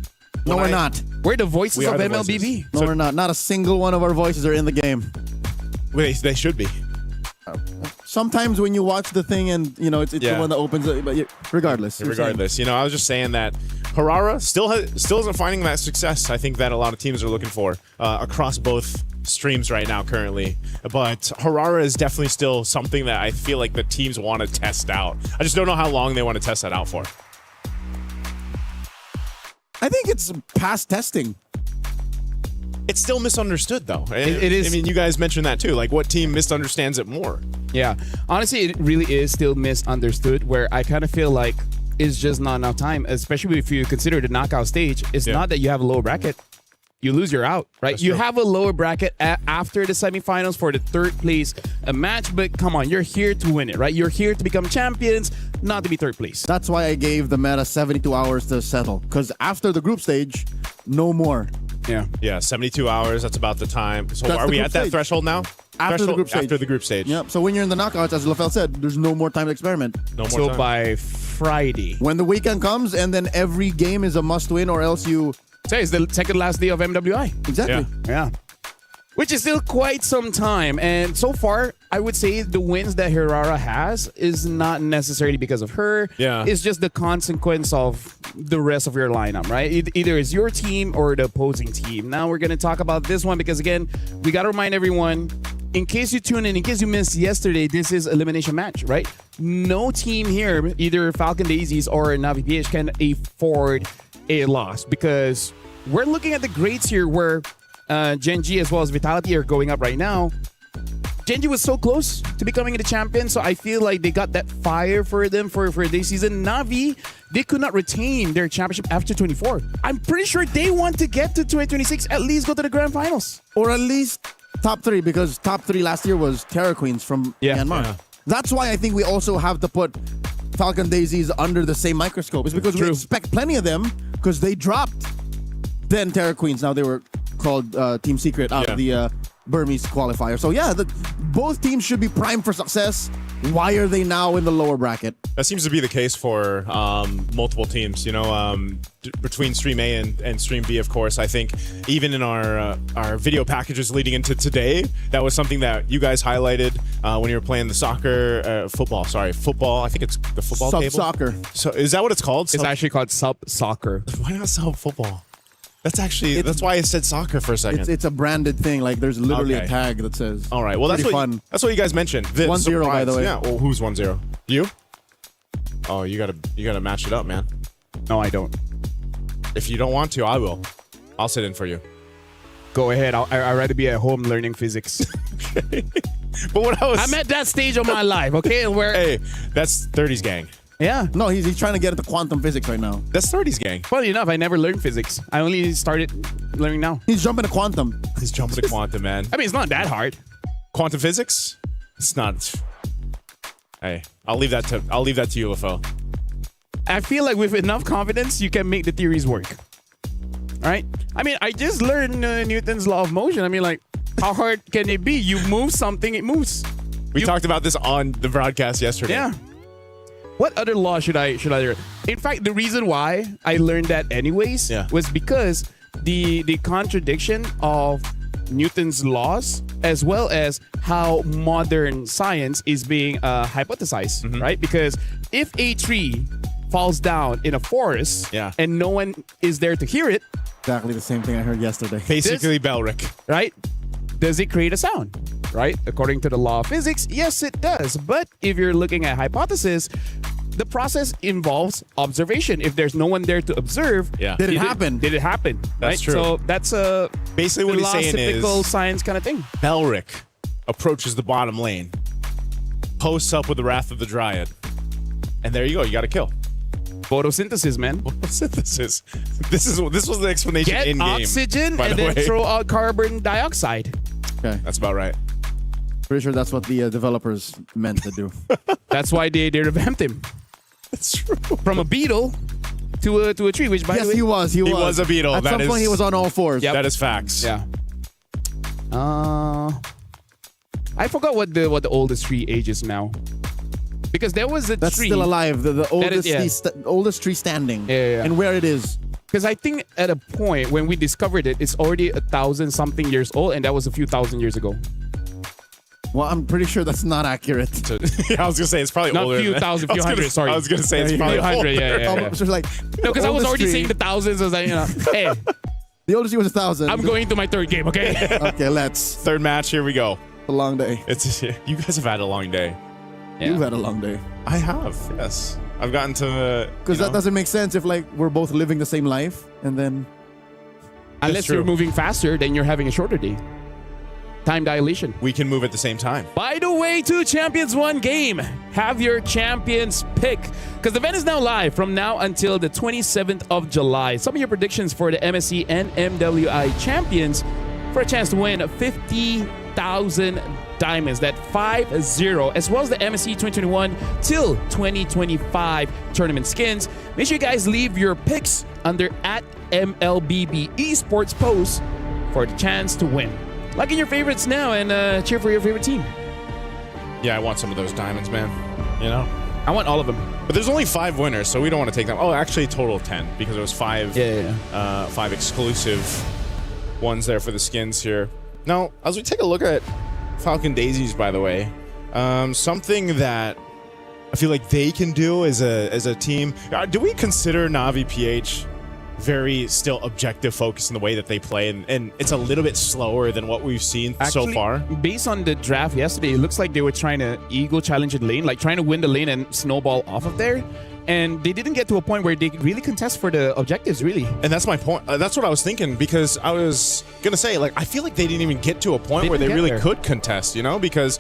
[SPEAKER 8] No, we're not.
[SPEAKER 6] We're the voices of MLBB.
[SPEAKER 14] Voices.
[SPEAKER 8] No, we're not. Not a single one of our voices are in the game.
[SPEAKER 14] They should be.
[SPEAKER 8] Sometimes when you watch the thing and, you know, it's the one that opens it, but regardless.
[SPEAKER 14] You know, I was just saying that Harara still isn't finding that success I think that a lot of teams are looking for across both streams right now currently. But Harara is definitely still something that I feel like the teams want to test out. I just don't know how long they want to test that out for.
[SPEAKER 8] I think it's past testing.
[SPEAKER 14] It's still misunderstood, though.
[SPEAKER 6] It is.
[SPEAKER 14] I mean, you guys mentioned that, too. Like, what team misunderstands it more?
[SPEAKER 6] Yeah. Honestly, it really is still misunderstood, where I kind of feel like it's just not enough time, especially if you consider the knockout stage. It's not that you have a low bracket. you lose, you're out, right?
[SPEAKER 14] That's
[SPEAKER 6] you
[SPEAKER 14] true.
[SPEAKER 6] have a lower bracket after the semifinals for the third place match, but come on, you're here to win it, right? You're here to become champions, not to be third place.
[SPEAKER 8] That's why I gave the meta 72 hours to settle. Because after the group stage, no more.
[SPEAKER 6] Yeah.
[SPEAKER 14] Yeah, 72 hours. That's about the time. So
[SPEAKER 8] That's
[SPEAKER 14] are
[SPEAKER 8] the
[SPEAKER 14] we
[SPEAKER 8] group
[SPEAKER 14] at that
[SPEAKER 8] stage.
[SPEAKER 14] threshold now?
[SPEAKER 8] After the group stage.
[SPEAKER 14] After the group stage.
[SPEAKER 8] Yep. So when you're in the knockouts, as LaFell said, there's no more time to experiment.
[SPEAKER 14] No more
[SPEAKER 6] So
[SPEAKER 14] time.
[SPEAKER 6] by Friday.
[SPEAKER 8] When the weekend comes and then every game is a must-win or else you...
[SPEAKER 6] Say it's the second last day of MWI.
[SPEAKER 8] Exactly.
[SPEAKER 6] Yeah. Which is still quite some time. And so far, I would say the wins that Hirara has is not necessarily because of her.
[SPEAKER 14] Yeah.
[SPEAKER 6] It's just the consequence of the rest of your lineup, right? Either it's your team or the opposing team. Now we're going to talk about this one because, again, we got to remind everyone, in case you tune in case you missed yesterday, this is elimination match, right? No team here, either Falcon Daisies or Navi PH, can afford a loss because we're looking at the grades here where Genji as well as Vitality are going up right now. Genji was so close to becoming the champion, so I feel like they got that fire for them for this season. Navi, they could not retain their championship after 24. I'm pretty sure they want to get to 2026, at least go to the grand finals.
[SPEAKER 8] Or at least top 3, because top 3 last year was Terra Queens from Myanmar.
[SPEAKER 14] Yeah.
[SPEAKER 8] That's why I think we also have to put Falcon Daisies under the same microscope. It's because we expect plenty of them because they dropped 10 Terra Queens. Now they were called Team Secret out of the Burmese qualifier. So yeah, both teams should be primed for success. Why are they now in the lower bracket?
[SPEAKER 14] That seems to be the case for multiple teams. You know, between Stream A and Stream B, of course. I think even in our video packages leading into today, that was something that you guys highlighted when you were playing the football. I think it's the football table.
[SPEAKER 8] Sub-soccer.
[SPEAKER 14] So is that what it's called?
[SPEAKER 6] It's actually called sub-soccer.
[SPEAKER 14] Why not sub-football? That's why I said soccer for a second.
[SPEAKER 8] It's a branded thing. Like there's literally a tag that says.
[SPEAKER 14] All right. Well, that's
[SPEAKER 8] fun.
[SPEAKER 14] That's what you guys mentioned.
[SPEAKER 8] 1-0, by the way.
[SPEAKER 14] Yeah. Well, who's 1-0? You? Oh, you gotta match it up, man.
[SPEAKER 6] No, I don't.
[SPEAKER 14] If you don't want to, I will. I'll sit in for you.
[SPEAKER 6] Go ahead. I'd rather be at home learning physics.
[SPEAKER 14] But what
[SPEAKER 6] I'm at that stage of my life, okay? Where
[SPEAKER 14] hey, that's 30s gang.
[SPEAKER 6] Yeah.
[SPEAKER 8] No, he's trying to get into quantum physics right now.
[SPEAKER 14] That's 30s gang.
[SPEAKER 6] Funny enough, I never learned physics. I only started learning now.
[SPEAKER 8] He's jumping to quantum.
[SPEAKER 14] He's jumping to quantum, man.
[SPEAKER 6] I mean, it's not that hard.
[SPEAKER 14] Quantum physics? It's not. Hey, I'll leave that to you, LaFell.
[SPEAKER 6] I feel like with enough confidence, you can make the theories work. All right? I mean, I just learned Newton's law of motion. I mean, like, how hard can it be? You move something, it moves.
[SPEAKER 14] We talked about this on the broadcast yesterday.
[SPEAKER 6] Yeah. What other law should I learn? In fact, the reason why I learned that anyways was because the contradiction of Newton's laws as well as how modern science is being hypothesized, right? Because if a tree falls down in a forest and no one is there to hear it.
[SPEAKER 8] Exactly the same thing I heard yesterday.
[SPEAKER 14] Basically, Belric.
[SPEAKER 6] Right? Does it create a sound? Right? According to the law of physics, yes, it does. But if you're looking at hypothesis, the process involves observation. If there's no one there to observe,
[SPEAKER 8] did it happen?
[SPEAKER 6] Did it happen?
[SPEAKER 14] That's true.
[SPEAKER 6] So that's a
[SPEAKER 14] basically what he's saying is
[SPEAKER 6] philosophical science kind of thing.
[SPEAKER 14] Belric approaches the bottom lane, posts up with the Wrath of the Dryad, and there you go. You got to kill.
[SPEAKER 6] Photosynthesis, man.
[SPEAKER 14] Photosynthesis. This was the explanation
[SPEAKER 6] Get
[SPEAKER 14] in game.
[SPEAKER 6] oxygen and then throw out carbon dioxide.
[SPEAKER 8] Okay,
[SPEAKER 14] that's about right.
[SPEAKER 8] Pretty sure that's what the developers meant to do.
[SPEAKER 6] That's why they revamped him.
[SPEAKER 14] That's true.
[SPEAKER 6] From a beetle to a tree, which by the way,
[SPEAKER 8] he was. He
[SPEAKER 14] was a beetle.
[SPEAKER 8] At some point, he was on all fours.
[SPEAKER 6] Yep.
[SPEAKER 14] That is facts.
[SPEAKER 6] Yeah. I forgot what the oldest tree age is now. Because there was a
[SPEAKER 8] That's
[SPEAKER 6] tree
[SPEAKER 8] still alive. The oldest,
[SPEAKER 6] is,
[SPEAKER 8] oldest tree standing.
[SPEAKER 6] Yeah.
[SPEAKER 8] And where it is.
[SPEAKER 6] Because I think at a point when we discovered it, it's already 1,000-something years old, and that was a few thousand years ago.
[SPEAKER 8] Well, I'm pretty sure that's not accurate.
[SPEAKER 14] Yeah, I was gonna say it's probably
[SPEAKER 6] not
[SPEAKER 14] older.
[SPEAKER 6] Not few thousand, few hundred. Sorry,
[SPEAKER 14] I was gonna say it's probably
[SPEAKER 6] hundred. Yeah.
[SPEAKER 8] So like,
[SPEAKER 6] no, because I was already saying the thousands. I was like, hey,
[SPEAKER 8] the oldest tree was 1,000.
[SPEAKER 6] I'm going to my third game. Okay.
[SPEAKER 8] Okay, let's.
[SPEAKER 14] Third match. Here we go.
[SPEAKER 8] A long day.
[SPEAKER 14] You guys have had a long day.
[SPEAKER 8] Yeah. You've had a long day.
[SPEAKER 14] I have. Yes, I've gotten to.
[SPEAKER 8] Because that doesn't make sense if like we're both living the same life and then.
[SPEAKER 6] Unless you're moving faster, then you're having a shorter day. time dilation.
[SPEAKER 14] We can move at the same time.
[SPEAKER 6] By the way, to Champions 1 game, have your champions pick. Because the event is now live from now until the 27th of July. Some of your predictions for the MSC and MWI champions for a chance to win 50,000 diamonds, that 5-0, as well as the MSC 2021 till 2025 tournament skins. Make sure you guys leave your picks under @MLBB Esports post for the chance to win. Like in your favorites now and cheer for your favorite team.
[SPEAKER 14] Yeah, I want some of those diamonds, man. You know?
[SPEAKER 6] I want all of them.
[SPEAKER 14] But there's only 5 winners, so we don't want to take them. Oh, actually, a total of 10, because it was 5 5 exclusive ones there for the skins here. Now, as we take a look at Falcon Daisies, by the way, something that I feel like they can do as a team. Do we consider Na'Vi PH very still objective focused in the way that they play, and it's a little bit slower than what we've seen so far?
[SPEAKER 6] Based on the draft yesterday, it looks like they were trying to ego challenge in lane, like trying to win the lane and snowball off of there. And they didn't get to a point where they really contest for the objectives, really.
[SPEAKER 14] And that's my point. That's what I was thinking, because I was going to say, like, I feel like they didn't even get to a point where they really could contest, you know? Because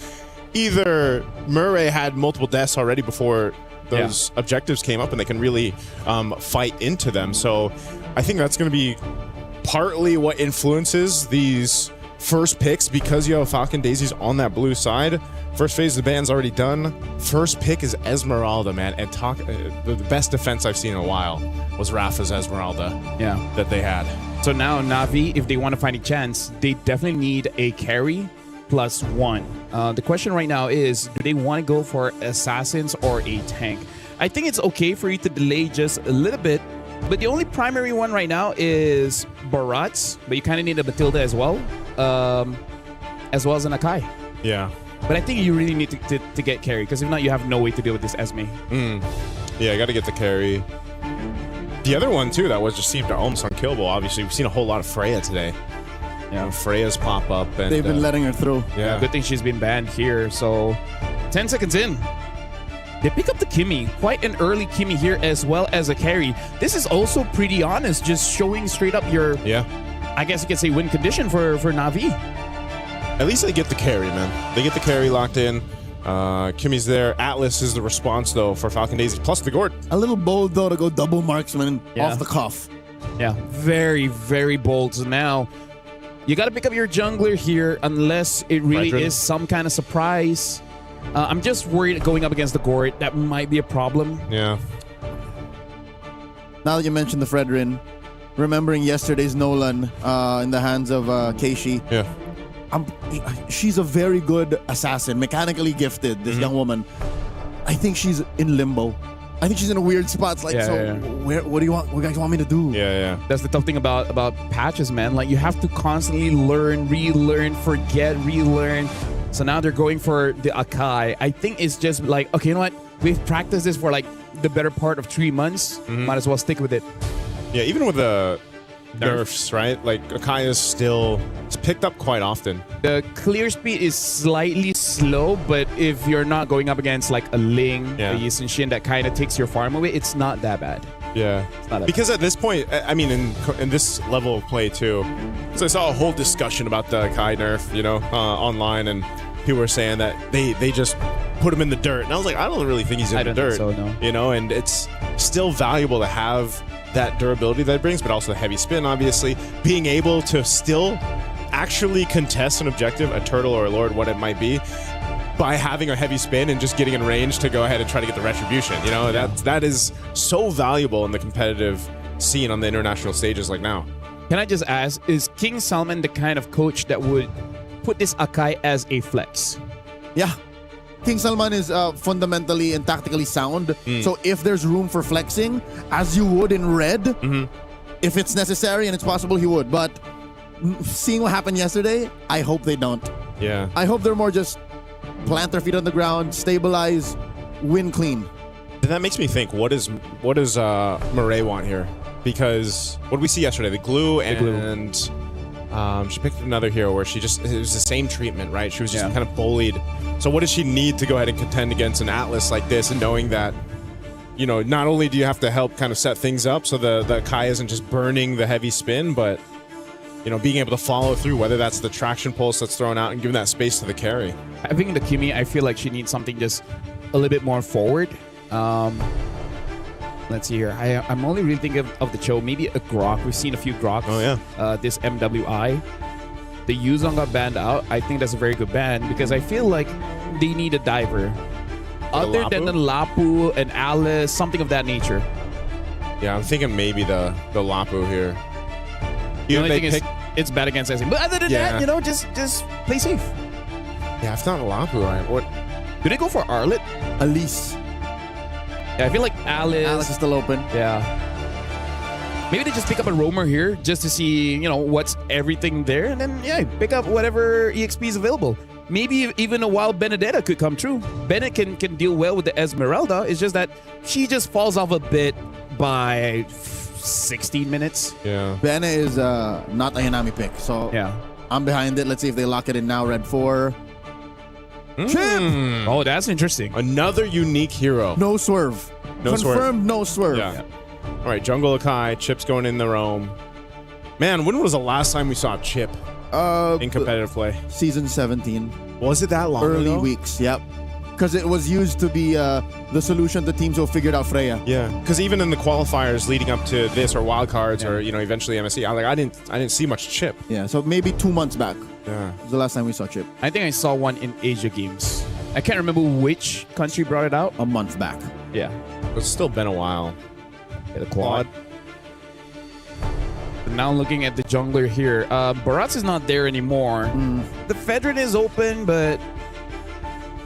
[SPEAKER 14] either Murray had multiple deaths already before those objectives came up, and they can really fight into them. So I think that's going to be partly what influences these first picks, because you have Falcon Daisies on that blue side. First phase of the ban's already done. First pick is Esmeralda, man. And the best defense I've seen in a while was Rafa's Esmeralda that they had.
[SPEAKER 6] So now Na'Vi, if they want to find a chance, they definitely need a carry +1. The question right now is, do they want to go for assassins or a tank? I think it's okay for you to delay just a little bit, but the only primary one right now is Barats, but you kind of need a Matilda as well as an Akai.
[SPEAKER 14] Yeah.
[SPEAKER 6] But I think you really need to get carry, because if not, you have no way to deal with this Esme.
[SPEAKER 14] Yeah, I got to get the carry. The other one, too, that was received almost unkillable. Obviously, we've seen a whole lot of Freya today. Yeah, Freya's pop up. And
[SPEAKER 8] they've been letting her through.
[SPEAKER 6] Yeah, good thing she's been banned here. So 10 seconds in, they pick up the Kimmy. Quite an early Kimmy here, as well as a carry. This is also pretty honest, just showing straight up your, I guess you could say, win condition for Na'Vi.
[SPEAKER 14] At least they get the carry, man. They get the carry locked in. Kimmy's there. Atlas is the response, though, for Falcon Daisy, plus the Gord.
[SPEAKER 8] A little bold, though, to go double marksman off the cuff.
[SPEAKER 6] Yeah, very, very bold. So now you got to pick up your jungler here, unless it really is some kind of surprise. I'm just worried going up against the Gord. That might be a problem.
[SPEAKER 14] Yeah.
[SPEAKER 8] Now that you mentioned the Fredrin, remembering yesterday's Nolan in the hands of Keishi.
[SPEAKER 14] Yeah.
[SPEAKER 8] She's a very good assassin, mechanically gifted, this young woman. I think she's in limbo. I think she's in a weird spot. It's like, what do you want? What do you guys want me to do?
[SPEAKER 14] Yeah.
[SPEAKER 6] That's the tough thing about patches, man. Like, you have to constantly learn, relearn, forget, relearn. So now they're going for the Akai. I think it's just like, okay, you know what? We've practiced this for like the better part of 3 months. Might as well stick with it.
[SPEAKER 14] Yeah, even with the nerfs, right? Like, Akai is still, it's picked up quite often.
[SPEAKER 6] The clear speed is slightly slow, but if you're not going up against like a Ling, a Yisenshin that kind of takes your farm away, it's not that bad.
[SPEAKER 14] Yeah, because at this point, I mean, in this level of play too, so I saw a whole discussion about the Kai nerf, you know, online, and people were saying that they just put him in the dirt, and I was like, I don't really think he's in the dirt,
[SPEAKER 6] think so, no.
[SPEAKER 14] You know, and it's still valuable to have that durability that it brings, but also the heavy spin, obviously, being able to still actually contest an objective, a turtle or a lord, what it might be, by having a heavy spin and just getting in range to go ahead and try to get the retribution. You know, that is so valuable in the competitive scene on the international stages like now.
[SPEAKER 6] Can I just ask, is King Salman the kind of coach that would put this Akai as a flex?
[SPEAKER 8] Yeah. King Salman is fundamentally and tactically sound. So if there's room for flexing, as you would in red, if it's necessary and it's possible, he would. But seeing what happened yesterday, I hope they don't.
[SPEAKER 14] Yeah.
[SPEAKER 8] I hope they're more just plant their feet on the ground, stabilize, win clean.
[SPEAKER 14] And that makes me think, what does Murray want here? Because what did we see yesterday? The glue and she picked another hero where it was the same treatment, right? She was just kind of bullied. So what does she need to go ahead and contend against an Atlas like this, and knowing that, you know, not only do you have to help kind of set things up so the Kai isn't just burning the heavy spin, but you know, being able to follow through, whether that's the traction pulse that's thrown out and giving that space to the carry.
[SPEAKER 6] I think the Kimi, I feel like she needs something just a little bit more forward. Let's see here. I'm only really thinking of the Cho. Maybe a Grok. We've seen a few Groks.
[SPEAKER 14] Oh, yeah.
[SPEAKER 6] This MWI. The Yuzong got banned out. I think that's a very good ban because I feel like they need a diver. Other than the Lapu and Alice, something of that nature.
[SPEAKER 14] Yeah, I'm thinking maybe the Lapu here.
[SPEAKER 6] The only thing is, it's bad against SM. But other than that, you know, just play safe.
[SPEAKER 14] Yeah, if not Lapu, right? What?
[SPEAKER 6] Do they go for Arlet?
[SPEAKER 8] Elise.
[SPEAKER 6] Yeah, I feel like
[SPEAKER 8] Alice is still open.
[SPEAKER 6] Yeah. Maybe they just pick up a roamer here just to see, you know, what's everything there. And then, yeah, pick up whatever EXP is available. Maybe even a Wild Benedetta could come true. Bennett can deal well with the Esmeralda. It's just that she just falls off a bit by 16 minutes.
[SPEAKER 14] Yeah.
[SPEAKER 8] Bennett is not a Hanami pick. So
[SPEAKER 6] yeah,
[SPEAKER 8] I'm behind it. Let's see if they lock it in now. Red 4. Chip!
[SPEAKER 6] Oh, that's interesting.
[SPEAKER 14] Another unique hero.
[SPEAKER 8] No swerve.
[SPEAKER 14] No swerve.
[SPEAKER 8] Confirmed no swerve.
[SPEAKER 14] Yeah. All right, Jungle Akai, Chip's going in the roam. Man, when was the last time we saw Chip in competitive play?
[SPEAKER 8] Season 17.
[SPEAKER 14] Was it that long
[SPEAKER 8] Early
[SPEAKER 14] ago?
[SPEAKER 8] weeks, yep. Because it was used to be the solution to teams who figured out Freya.
[SPEAKER 14] Yeah, because even in the qualifiers leading up to this or wildcards or, you know, eventually MSC, I didn't see much Chip.
[SPEAKER 8] Yeah, so maybe 2 months back.
[SPEAKER 14] Yeah.
[SPEAKER 8] Was the last time we saw Chip.
[SPEAKER 6] I think I saw one in Asia Games. I can't remember which country brought it out.
[SPEAKER 8] A month back.
[SPEAKER 6] Yeah.
[SPEAKER 14] It's still been a while.
[SPEAKER 6] Yeah, the quad. Now looking at the jungler here. Baratz is not there anymore. The Fedrin is open, but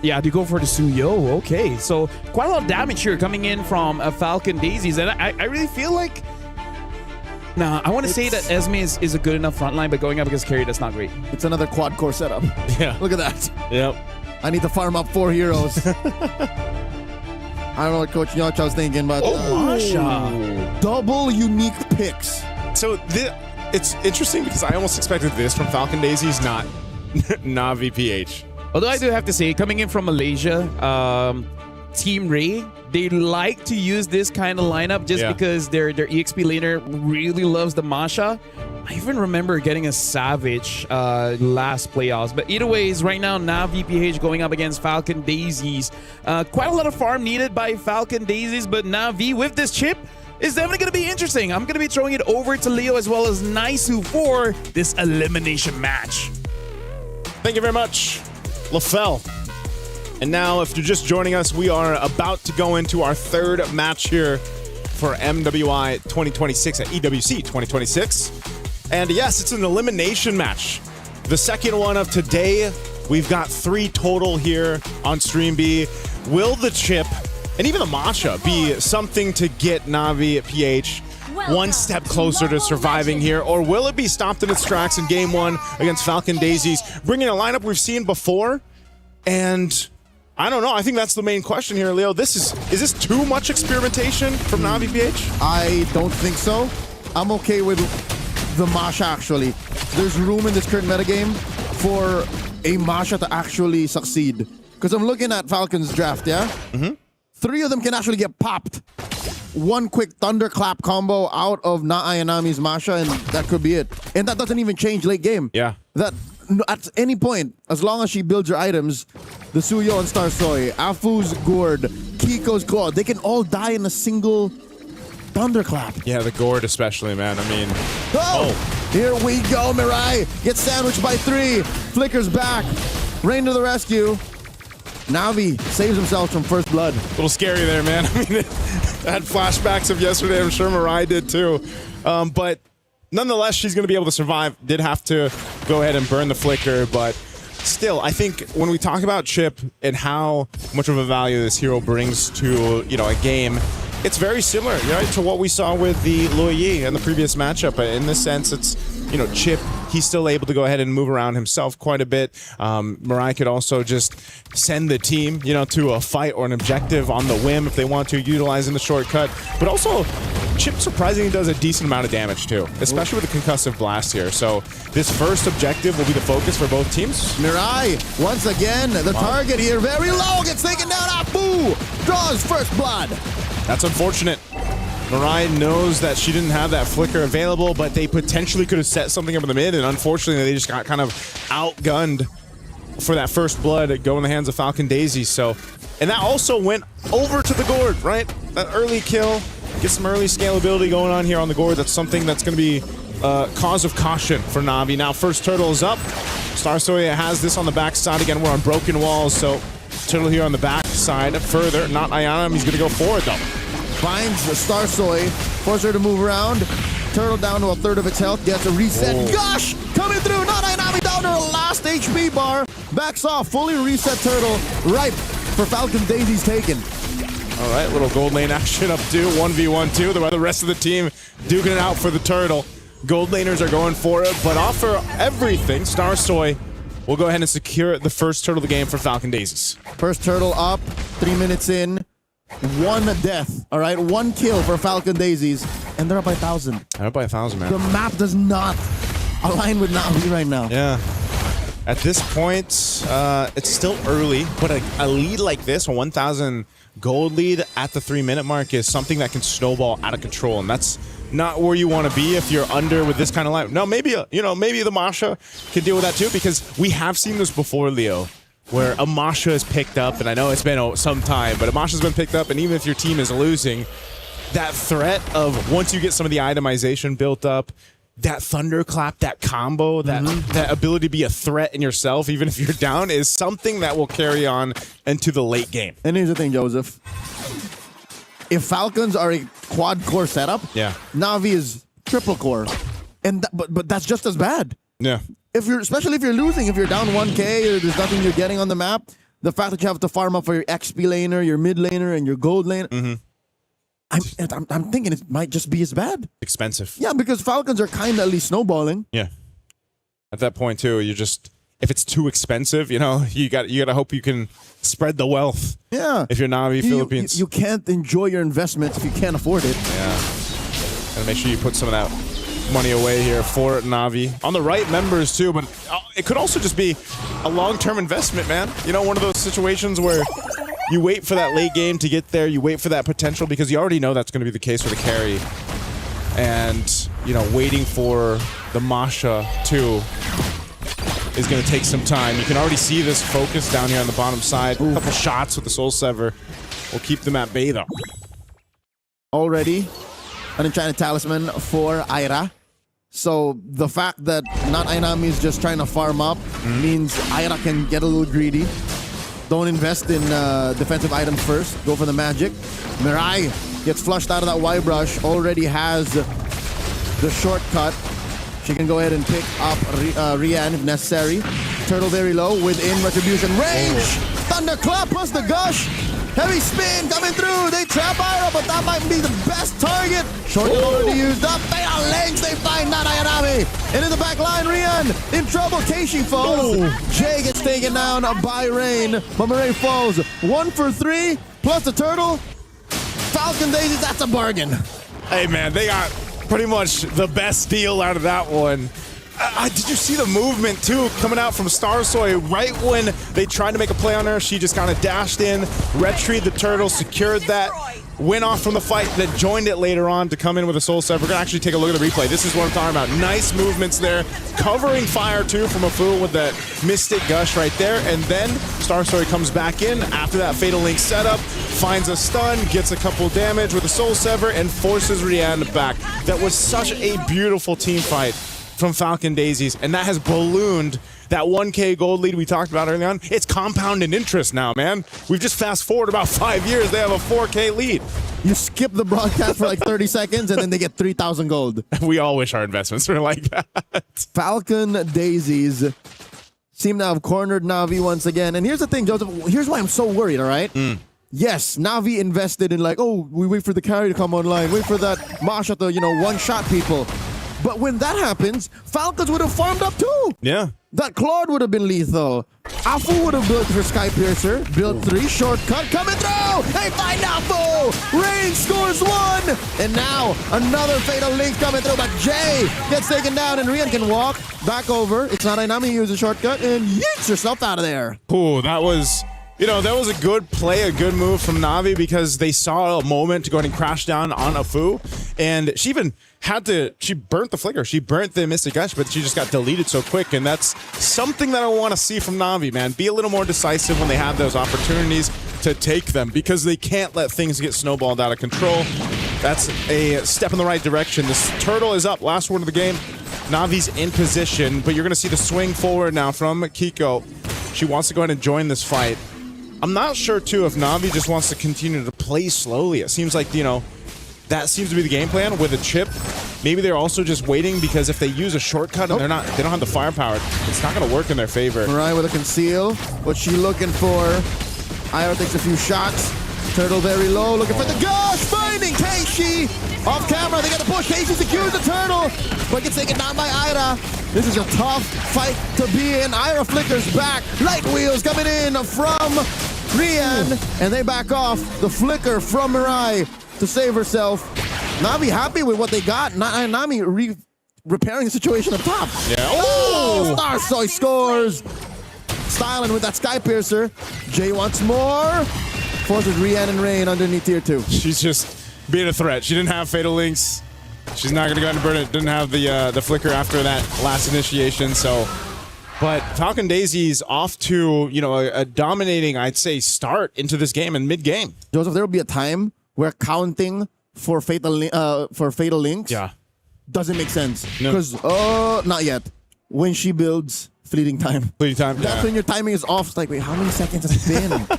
[SPEAKER 6] yeah, they go for the Suyo. Okay, so quite a lot of damage here coming in from Falcon Daisies. And I really feel like... Nah, I want to say that Esme is a good enough frontline, but going up against Carry, that's not great.
[SPEAKER 8] It's another quad core setup.
[SPEAKER 14] Yeah.
[SPEAKER 8] Look at that.
[SPEAKER 14] Yep.
[SPEAKER 8] I need to farm up 4 heroes. I don't know what Coach Nyocha's thinking, but...
[SPEAKER 6] Masha.
[SPEAKER 8] Double unique picks.
[SPEAKER 14] So it's interesting because I almost expected this from Falcon Daisies, not Navi PH.
[SPEAKER 6] Although I do have to say, coming in from Malaysia, Team Ray, they like to use this kind of lineup just because their EXP laner really loves the Masha. I even remember getting a Savage last playoffs. But either ways, right now, Navi PH going up against Falcon Daisies. Quite a lot of farm needed by Falcon Daisies, but Navi with this chip is definitely going to be interesting. I'm going to be throwing it over to Leo as well as Naisu for this elimination match.
[SPEAKER 14] Thank you very much, LaFell. And now, if you're just joining us, we are about to go into our third match here for MWI 2026 at EWC 2026. And yes, it's an elimination match. The second one of today. We've got 3 total here on Stream B. Will the chip and even the Masha be something to get Navi PH one step closer to surviving here, or will it be stopped in its tracks in game 1 against Falcon Daisies, bringing a lineup we've seen before? And I don't know. I think that's the main question here, Leo. Is this too much experimentation from Navi PH?
[SPEAKER 8] I don't think so. I'm okay with the Masha, actually. There's room in this current metagame for a Masha to actually succeed. Because I'm looking at Falcon's draft, yeah? 3 of them can actually get popped. 1 quick thunderclap combo out of Na'Ayanami's Masha, and that could be it. And that doesn't even change late game.
[SPEAKER 14] Yeah.
[SPEAKER 8] That at any point, as long as she builds her items, the Suyo and Star Soy, Afu's Gourd, Kiko's Claw, they can all die in a single thunderclap.
[SPEAKER 14] Yeah, the Gourd especially, man. I mean...
[SPEAKER 8] Here we go, Mirai. Gets sandwiched by 3. Flickers back. Rain to the rescue. Navi saves himself from first blood.
[SPEAKER 14] A little scary there, man. I mean, I had flashbacks of yesterday. I'm sure Mirai did too. But nonetheless, she's going to be able to survive. Did have to go ahead and burn the flicker, but still, I think when we talk about Chip and how much of a value this hero brings to, you know, a game, it's very similar, right, to what we saw with the Luoyi in the previous matchup. In this sense, it's, you know, Chip, he's still able to go ahead and move around himself quite a bit. Mirai could also just send the team, you know, to a fight or an objective on the whim if they want to, utilizing the shortcut. But also, Chip surprisingly does a decent amount of damage too, especially with the concussive blast here. So this first objective will be the focus for both teams.
[SPEAKER 8] Mirai, once again, the target here, very low, gets taken down. Apu draws first blood.
[SPEAKER 14] That's unfortunate.
[SPEAKER 2] Mirai knows that she didn't have that flicker available, but they potentially could have set something up in the mid, and unfortunately they just got kind of outgunned for that first blood go in the hands of Falcon Daisy. So, and that also went over to the gourd, right? That early kill, get some early scalability going on here on the gourd. That's something that's going to be cause of caution for Na'Vi. Now first turtle is up. Starsoya has this on the backside. Again, we're on broken walls, so turtle here on the backside further. Not Ayanami, he's going to go forward though.
[SPEAKER 8] Finds the Starsoy, forces her to move around. Turtle down to a third of its health, gets a reset.
[SPEAKER 2] Oh.
[SPEAKER 8] Gosh! Coming through, not Ayanami down to her last HP bar. Backs off, fully reset turtle, ripe for Falcon Daisy's taken.
[SPEAKER 2] All right, little gold lane action up to 1v1-2. The rest of the team duking it out for the turtle. Gold laners are going for it, but offer everything. Starsoy will go ahead and secure the first turtle of the game for Falcon Daisies.
[SPEAKER 8] First turtle up, 3 minutes in. 1 death, all right? 1 kill for Falcon Daisies, and they're up by 1,000.
[SPEAKER 2] They're up by 1,000, man.
[SPEAKER 8] The map does not align with Na'Vi right now.
[SPEAKER 2] Yeah. At this point, it's still early, but a lead like this, a 1,000 gold lead at the 3-minute mark is something that can snowball out of control, and that's not where you want to be if you're under with this kind of line. No, maybe, maybe the Masha can deal with that too, because we have seen this before, Leo, where a Masha is picked up, and I know it's been some time, but a Masha's been picked up, and even if your team is losing, that threat of once you get some of the itemization built up, that thunderclap, that combo, that ability to be a threat in yourself, even if you're down, is something that will carry on into the late game.
[SPEAKER 8] And here's the thing, Joseph. If Falcons are a quad core setup,
[SPEAKER 2] yeah,
[SPEAKER 8] Na'Vi is triple core, and but that's just as bad.
[SPEAKER 2] Yeah.
[SPEAKER 8] Especially if you're losing, if you're down 1K or there's nothing you're getting on the map, the fact that you have to farm up for your XP laner, your mid laner, and your gold laner, I'm thinking it might just be as bad.
[SPEAKER 2] Expensive.
[SPEAKER 8] Yeah, because Falcons are kind of at least snowballing.
[SPEAKER 2] Yeah. At that point too, you just, if it's too expensive, you got to hope you can spread the wealth.
[SPEAKER 8] Yeah.
[SPEAKER 2] If you're Na'Vi Philippines,
[SPEAKER 8] you can't enjoy your investments if you can't afford it.
[SPEAKER 2] Yeah. And make sure you put some of that money away here for Na'Vi. On the right, members too, but it could also just be a long-term investment, man. One of those situations where you wait for that late game to get there, you wait for that potential, because you already know that's going to be the case for the carry. And, waiting for the Masha too is going to take some time. You can already see this focus down here on the bottom side. A couple shots with the Soul Sever will keep them at bay though.
[SPEAKER 8] Already an enchanted talisman for Aira. So the fact that not Ayanami is just trying to farm up means Aira can get a little greedy. Don't invest in defensive items first. Go for the magic. Mirai gets flushed out of that Y-brush. Already has the shortcut. She can go ahead and pick up Rian if necessary. Turtle very low within retribution range. Thunderclap plus the gush. Heavy spin coming through. They trap Aira, but that might be the best target. Shortcut already used up. They are lanes. They find not Ayanami. And in the back line, Rian in trouble. Keishi falls. Jay gets taken down by Rain. But Mirai falls. 1 for 3 plus the turtle. Falcon Daisies, that's a bargain.
[SPEAKER 2] Hey man, they got pretty much the best deal out of that one. Did you see the movement too coming out from Starsoy right when they tried to make a play on her? She just kind of dashed in, retrieved the turtle, secured that, went off from the fight, then joined it later on to come in with a Soul Sever. We're gonna actually take a look at the replay. This is what I'm talking about. Nice movements there, covering fire too from a fool with that Mystic Gush right there, and then Starsoy comes back in after that Fatal Link setup, finds a stun, gets a couple damage with a Soul Sever, and forces Rihanna back. That was such a beautiful team fight from Falcon Daisies, and that has ballooned that 1K gold lead we talked about early on. It's compounded interest now, man. We've just fast forward about 5 years, they have a 4K lead.
[SPEAKER 8] You skip the broadcast for like 30 seconds and then they get 3,000 gold.
[SPEAKER 2] We all wish our investments were like that.
[SPEAKER 8] Falcon Daisies seem to have cornered Na'Vi once again. And here's the thing, Joseph, here's why I'm so worried, all right? Yes, Na'Vi invested in like, oh, we wait for the carry to come online, wait for that Masha to, one-shot people. But when that happens, Falcons would have farmed up too.
[SPEAKER 2] Yeah.
[SPEAKER 8] That Claude would have been lethal. Afu would have built her Sky Piercer. Built 3, shortcut, coming through! They find Afu! Rain scores 1! And now, another Fatal Link coming through, but Jay gets taken down and Rian can walk back over. It's not Ayanami who uses a shortcut and yeets herself out of there.
[SPEAKER 2] Ooh, that was You know, that was a good play, a good move from Na'Vi because they saw a moment to go ahead and crash down on Afu. And she even she burnt the flicker. She burnt the Mystic Gush, but she just got deleted so quick. And that's something that I want to see from Na'Vi, man. Be a little more decisive when they have those opportunities to take them because they can't let things get snowballed out of control. That's a step in the right direction. This turtle is up. Last word of the game. Na'Vi's in position, but you're going to see the swing forward now from Kiko. She wants to go ahead and join this fight. I'm not sure, too, if Na'Vi just wants to continue to play slowly. It seems like, you know, that seems to be the game plan with a chip. Maybe they're also just waiting because if they use a shortcut and they don't have the firepower, it's not going to work in their favor.
[SPEAKER 8] Mirai with a conceal. What's she looking for? Ira takes a few shots. Turtle very low, looking for the gush. Finding Keishi off camera. They got to push. Keishi secures the turtle, but gets taken down by Ira. This is a tough fight to be in. Ira flickers back. Light wheels coming in from Rian, and they back off. The flicker from Mirai to save herself. Na'Vi happy with what they got. Na'Vi repairing the situation up top.
[SPEAKER 2] Yeah.
[SPEAKER 8] Oh! Star Soy scores. Styling with that Sky Piercer. Jay wants more. Forces Rian and Rain underneath tier 2.
[SPEAKER 2] She's just being a threat. She didn't have Fatal Links. She's not going to go ahead and burn it. Didn't have the flicker after that last initiation, so... But Falcon Daisy's off to, you know, a dominating, I'd say, start into this game and mid-game.
[SPEAKER 8] Joseph, there will be a time where counting for Fatal Links doesn't make sense. Because, not yet. When she builds Fleeting Time. That's when your timing is off. It's like, wait, how many seconds has it been?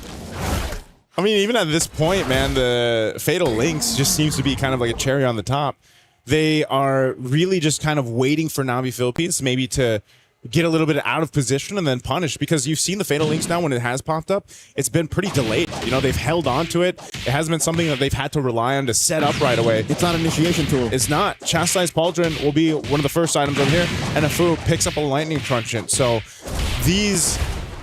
[SPEAKER 2] I mean, even at this point, man, the Fatal Links just seems to be kind of like a cherry on the top. They are really just kind of waiting for Na'Vi Philippines maybe to get a little bit out of position and then punish, because you've seen the Fatal Links now when it has popped up, it's been pretty delayed. You know, they've held on to it. It hasn't been something that they've had to rely on to set up right away.
[SPEAKER 8] It's not an initiation tool.
[SPEAKER 2] It's not. Chastised Pauldron will be one of the first items over here, and Afu picks up a Lightning Truncheon. So these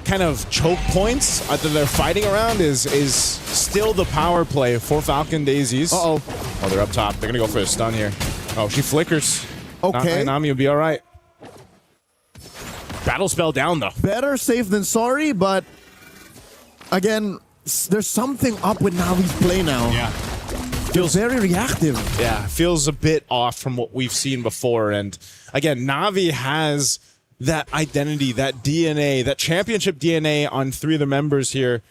[SPEAKER 2] kind of choke points that they're fighting around is still the power play for Falcon Daisies.
[SPEAKER 8] Oh,
[SPEAKER 2] they're up top. They're going to go for a stun here. Oh, she flickers.
[SPEAKER 8] Okay.
[SPEAKER 2] Nami will be all right. Battle spell down, though.
[SPEAKER 8] Better safe than sorry, but again, there's something up with Navi's play now.
[SPEAKER 2] Yeah.
[SPEAKER 8] Feels very reactive.
[SPEAKER 2] Yeah, feels a bit off from what we've seen before. And again, Na'Vi has that identity, that DNA, that championship DNA on 3 of the members here.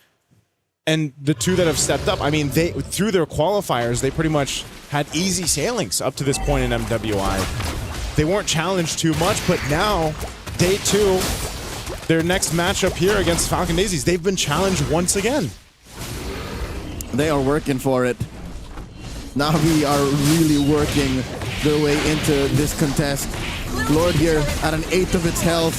[SPEAKER 2] And the 2 that have stepped up, I mean, they through their qualifiers, they pretty much had easy sailings up to this point in MWI. They weren't challenged too much, but now, day 2, their next matchup here against Falcon Daisies, they've been challenged once again.
[SPEAKER 8] They are working for it. Na'Vi are really working their way into this contest. Lord here at an 1/8 of its health,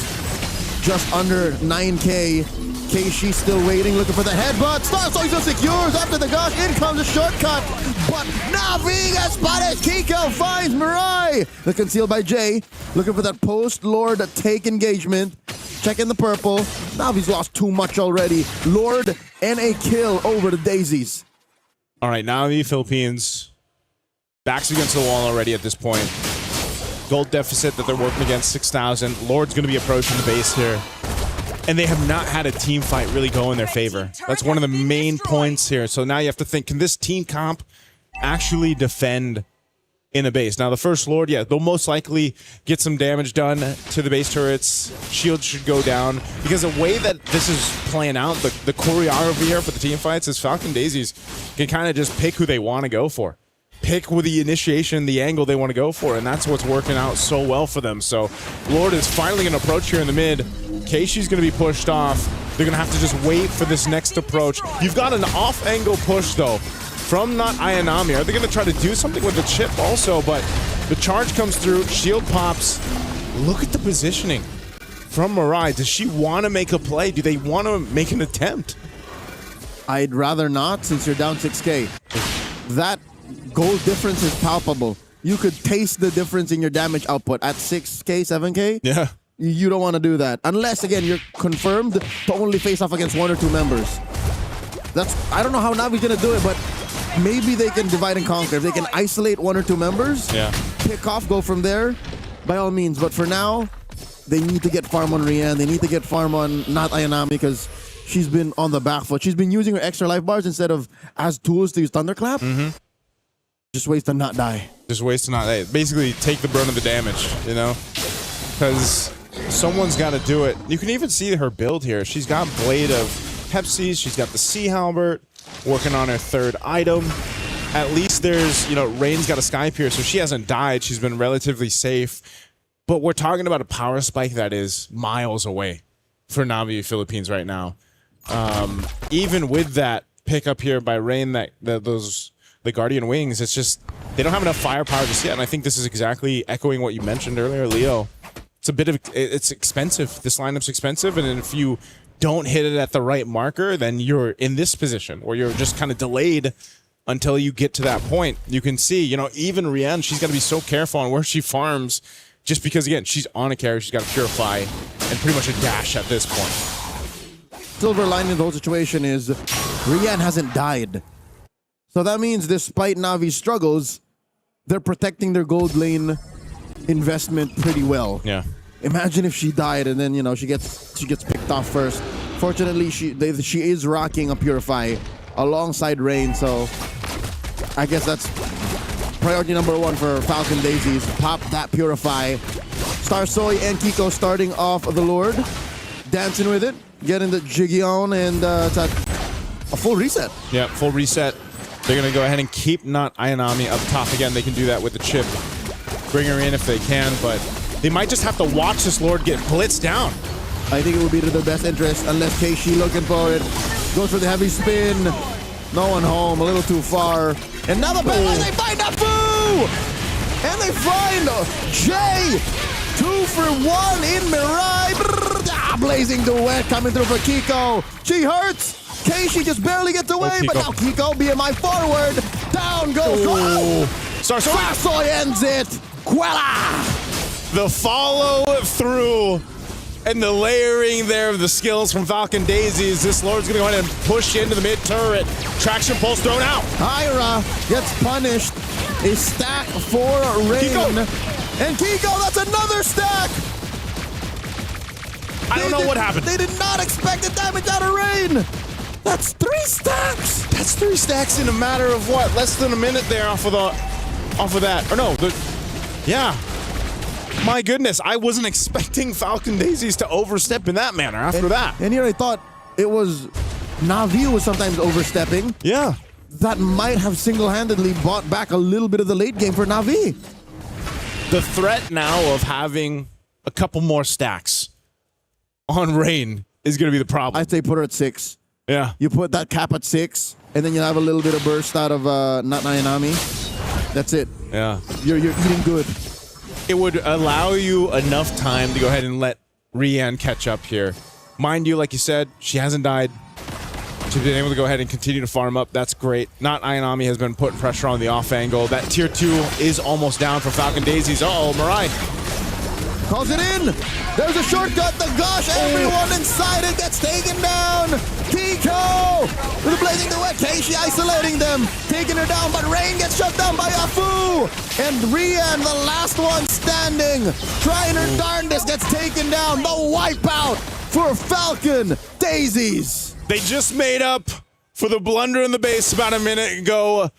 [SPEAKER 8] just under 9k. Keishi still waiting, looking for the headbutt. Star Soizo secures after the gush. In comes a shortcut, but Na'Vi gets spotted. Kiko finds Mirai. The concealed by Jay, looking for that post. Lord take engagement. Checking the purple. Na'Vi's lost too much already. Lord and a kill over the Daisies.
[SPEAKER 2] All right, Na'Vi Philippines backs against the wall already at this point. Gold deficit that they're working against, 6,000. Lord's going to be approaching the base here. And they have not had a team fight really go in their favor. That's one of the main points here. So now you have to think, can this team comp actually defend in a base? Now, the first Lord, yeah, they'll most likely get some damage done to the base turrets. Shields should go down. Because the way that this is playing out, the choreography here for the team fights is Falcon Daisies can kind of just pick who they want to go for. Pick with the initiation, the angle they want to go for, and that's what's working out so well for them. So Lord is finally going to approach here in the mid. Keishi's going to be pushed off. They're going to have to just wait for this next approach. You've got an off-angle push, though, from not Ayanami. Are they going to try to do something with the chip also? But the charge comes through. Shield pops. Look at the positioning from Mirai. Does she want to make a play? Do they want to make an attempt?
[SPEAKER 8] I'd rather not, since you're down 6k. That gold difference is palpable. You could taste the difference in your damage output at 6k, 7k.
[SPEAKER 2] Yeah.
[SPEAKER 8] You don't want to do that. Unless, again, you're confirmed to only face off against 1 or 2 members. I don't know how Navi's going to do it, but maybe they can divide and conquer. If they can isolate 1 or 2 members, pick off, go from there, by all means. But for now, they need to get farm on Rian. They need to get farm on not Ayanami, because she's been on the back foot. She's been using her extra life bars instead of as tools to use Thunderclap. Just ways to not die.
[SPEAKER 6] Just ways to not die. Basically, take the brunt of the damage, you know? Because someone's got to do it. You can even see her build here. She's got Blade of Pepsi. She's got the Sea Halberd, working on her third item. At least there's, you know, Rain's got a Sky Pierce, so she hasn't died. She's been relatively safe. But we're talking about a power spike that is miles away for Navi Philippines right now. Even with that pickup here by Rain, the Guardian Wings, it's just they don't have enough firepower just yet. And I think this is exactly echoing what you mentioned earlier, Leo. It's expensive. This lineup's expensive, and if you don't hit it at the right marker, then you're in this position where you're just kind of delayed until you get to that point. You can see, you know, even Rian, she's got to be so careful on where she farms, just because, again, she's on a carry, she's got to Purify, and pretty much a dash at this point.
[SPEAKER 8] Silver lining in the whole situation is Rian hasn't died. So that means despite Navi's struggles, they're protecting their gold lane investment pretty well.
[SPEAKER 6] Yeah.
[SPEAKER 8] Imagine if she died and then, you know, she gets picked off first. Fortunately, she is rocking a Purify alongside Rain, so I guess that's priority number one for Falcon Daisies. Pop that Purify. Star Soy and Kiko starting off the Lord, dancing with it, getting the jiggy on, and it's a full reset.
[SPEAKER 6] Yeah, full reset. They're going to go ahead and keep not Ayanami up top again. They can do that with the chip. Bring her in if they can, but they might just have to watch this Lord get blitzed down.
[SPEAKER 8] I think it would be to their best interest unless Keishi looking for it. Goes for the heavy spin. No one home, a little too far. And now the bad they find Afu! And they find Jay! 2 for 1 in Mirai. Blazing duet coming through for Kiko. She hurts. Keishi just barely gets away, but now Kiko, BMI forward. Down goes.
[SPEAKER 6] Sarsoy
[SPEAKER 8] ends it. Quella!
[SPEAKER 6] The follow through and the layering there of the skills from Falcon Daisies. This Lord's going to go ahead and push into the mid turret. Traction pulse thrown out.
[SPEAKER 8] Hyra gets punished. A stack for Rain.
[SPEAKER 6] Kiko.
[SPEAKER 8] And Kiko, that's another stack.
[SPEAKER 6] I don't know what happened.
[SPEAKER 8] They did not expect the damage out of Rain. That's 3 stacks.
[SPEAKER 6] That's 3 stacks in a matter of what? Less than a minute there off of that. Or no, yeah. My goodness, I wasn't expecting Falcon Daisies to overstep in that manner after that.
[SPEAKER 8] And here I thought it was Navi who was sometimes overstepping.
[SPEAKER 6] Yeah.
[SPEAKER 8] That might have single-handedly bought back a little bit of the late game for Navi.
[SPEAKER 6] The threat now of having a couple more stacks on Rain is going to be the problem.
[SPEAKER 8] I'd say put her at 6.
[SPEAKER 6] Yeah.
[SPEAKER 8] You put that cap at 6, and then you have a little bit of burst out of not Ayanami. That's it.
[SPEAKER 6] Yeah.
[SPEAKER 8] You're eating good.
[SPEAKER 6] It would allow you enough time to go ahead and let Rian catch up here. Mind you, like you said, she hasn't died. She's been able to go ahead and continue to farm up. That's great. Not Ayanami has been putting pressure on the off angle. That tier 2 is almost down for Falcon Daisies. Uh-oh, Mirai.
[SPEAKER 8] Calls it in. There's a shortcut. The gosh, everyone inside it gets taken down. Kiko with a blazing duet. Keishi isolating them, taking her down, but Rain gets shut down by Afu. And Rian, the last one standing, trying her darndest, gets taken down. The wipeout for Falcon Daisies.
[SPEAKER 6] They just made up for the blunder in the base about a minute ago.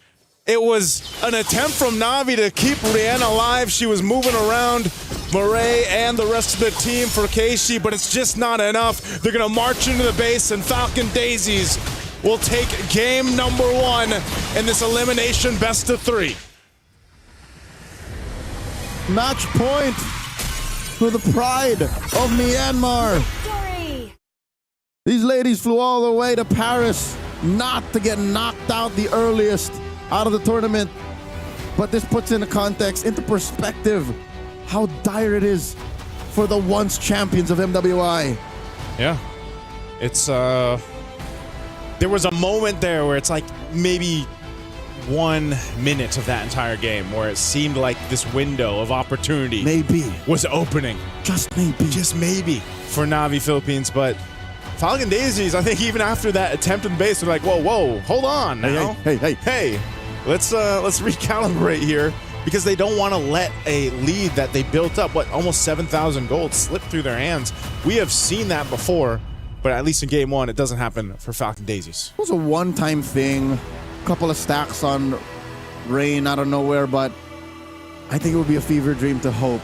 [SPEAKER 6] It was an attempt from Navi to keep Rihanna alive. She was moving around Murray and the rest of the team for Keishi, but it's just not enough. They're going to march into the base, and Falcon Daisies will take game number 1 in this elimination best of 3.
[SPEAKER 8] Match point for the pride of Myanmar. These ladies flew all the way to Paris not to get knocked out the earliest out of the tournament. But this puts into context, into perspective, how dire it is for the once champions of MWI.
[SPEAKER 6] Yeah. It's, there was a moment there where it's like maybe 1 minute of that entire game where it seemed like this window of opportunity was opening.
[SPEAKER 8] Just maybe
[SPEAKER 6] for Navi Philippines, but Falcon Daisies, I think even after that attempt in base, they're like, whoa, hold on now.
[SPEAKER 8] Hey.
[SPEAKER 6] Let's recalibrate here, because they don't want to let a lead that they built up, almost 7,000 gold, slip through their hands. We have seen that before.
[SPEAKER 14] But at least in game one, it doesn't happen for Falcon Daisies.
[SPEAKER 8] It was a one-time thing. Couple of stacks on Rain out of nowhere, but I think it would be a fever dream to hope.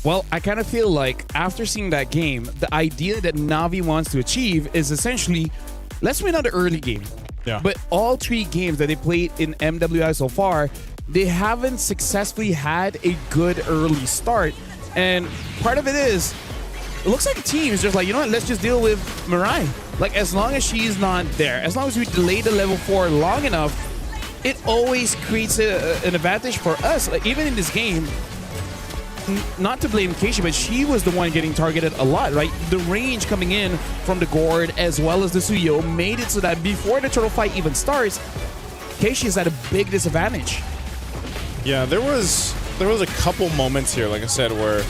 [SPEAKER 6] Well, I kind of feel like after seeing that game, the idea that Navi wants to achieve is essentially, let's win on the early game.
[SPEAKER 14] Yeah.
[SPEAKER 6] But all 3 games that they played in MWI so far, they haven't successfully had a good early start. And part of it is, it looks like the team is just like, you know what, let's just deal with Mirai. Like, as long as she's not there, as long as we delay the level 4 long enough, it always creates an advantage for us. Like, even in this game, not to blame Keishi, but she was the one getting targeted a lot, right? The range coming in from the Gord as well as the Suyo made it so that before the turtle fight even starts, Keishi is at a big disadvantage.
[SPEAKER 14] Yeah, there was a couple moments here, like I said, where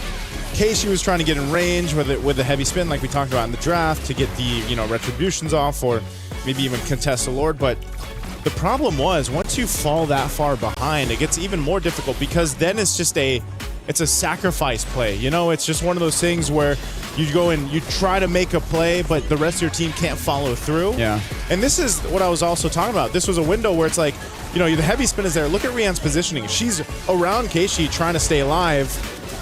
[SPEAKER 14] Keishi was trying to get in range with the heavy spin, like we talked about in the draft, to get the retributions off, or maybe even contest the Lord. But the problem was, once you fall that far behind, it gets even more difficult, because then it's just it's a sacrifice play. It's just one of those things where you go and you try to make a play, but the rest of your team can't follow through.
[SPEAKER 6] Yeah.
[SPEAKER 14] And this is what I was also talking about. This was a window where it's like, the heavy spin is there. Look at Rian's positioning. She's around Keishi trying to stay alive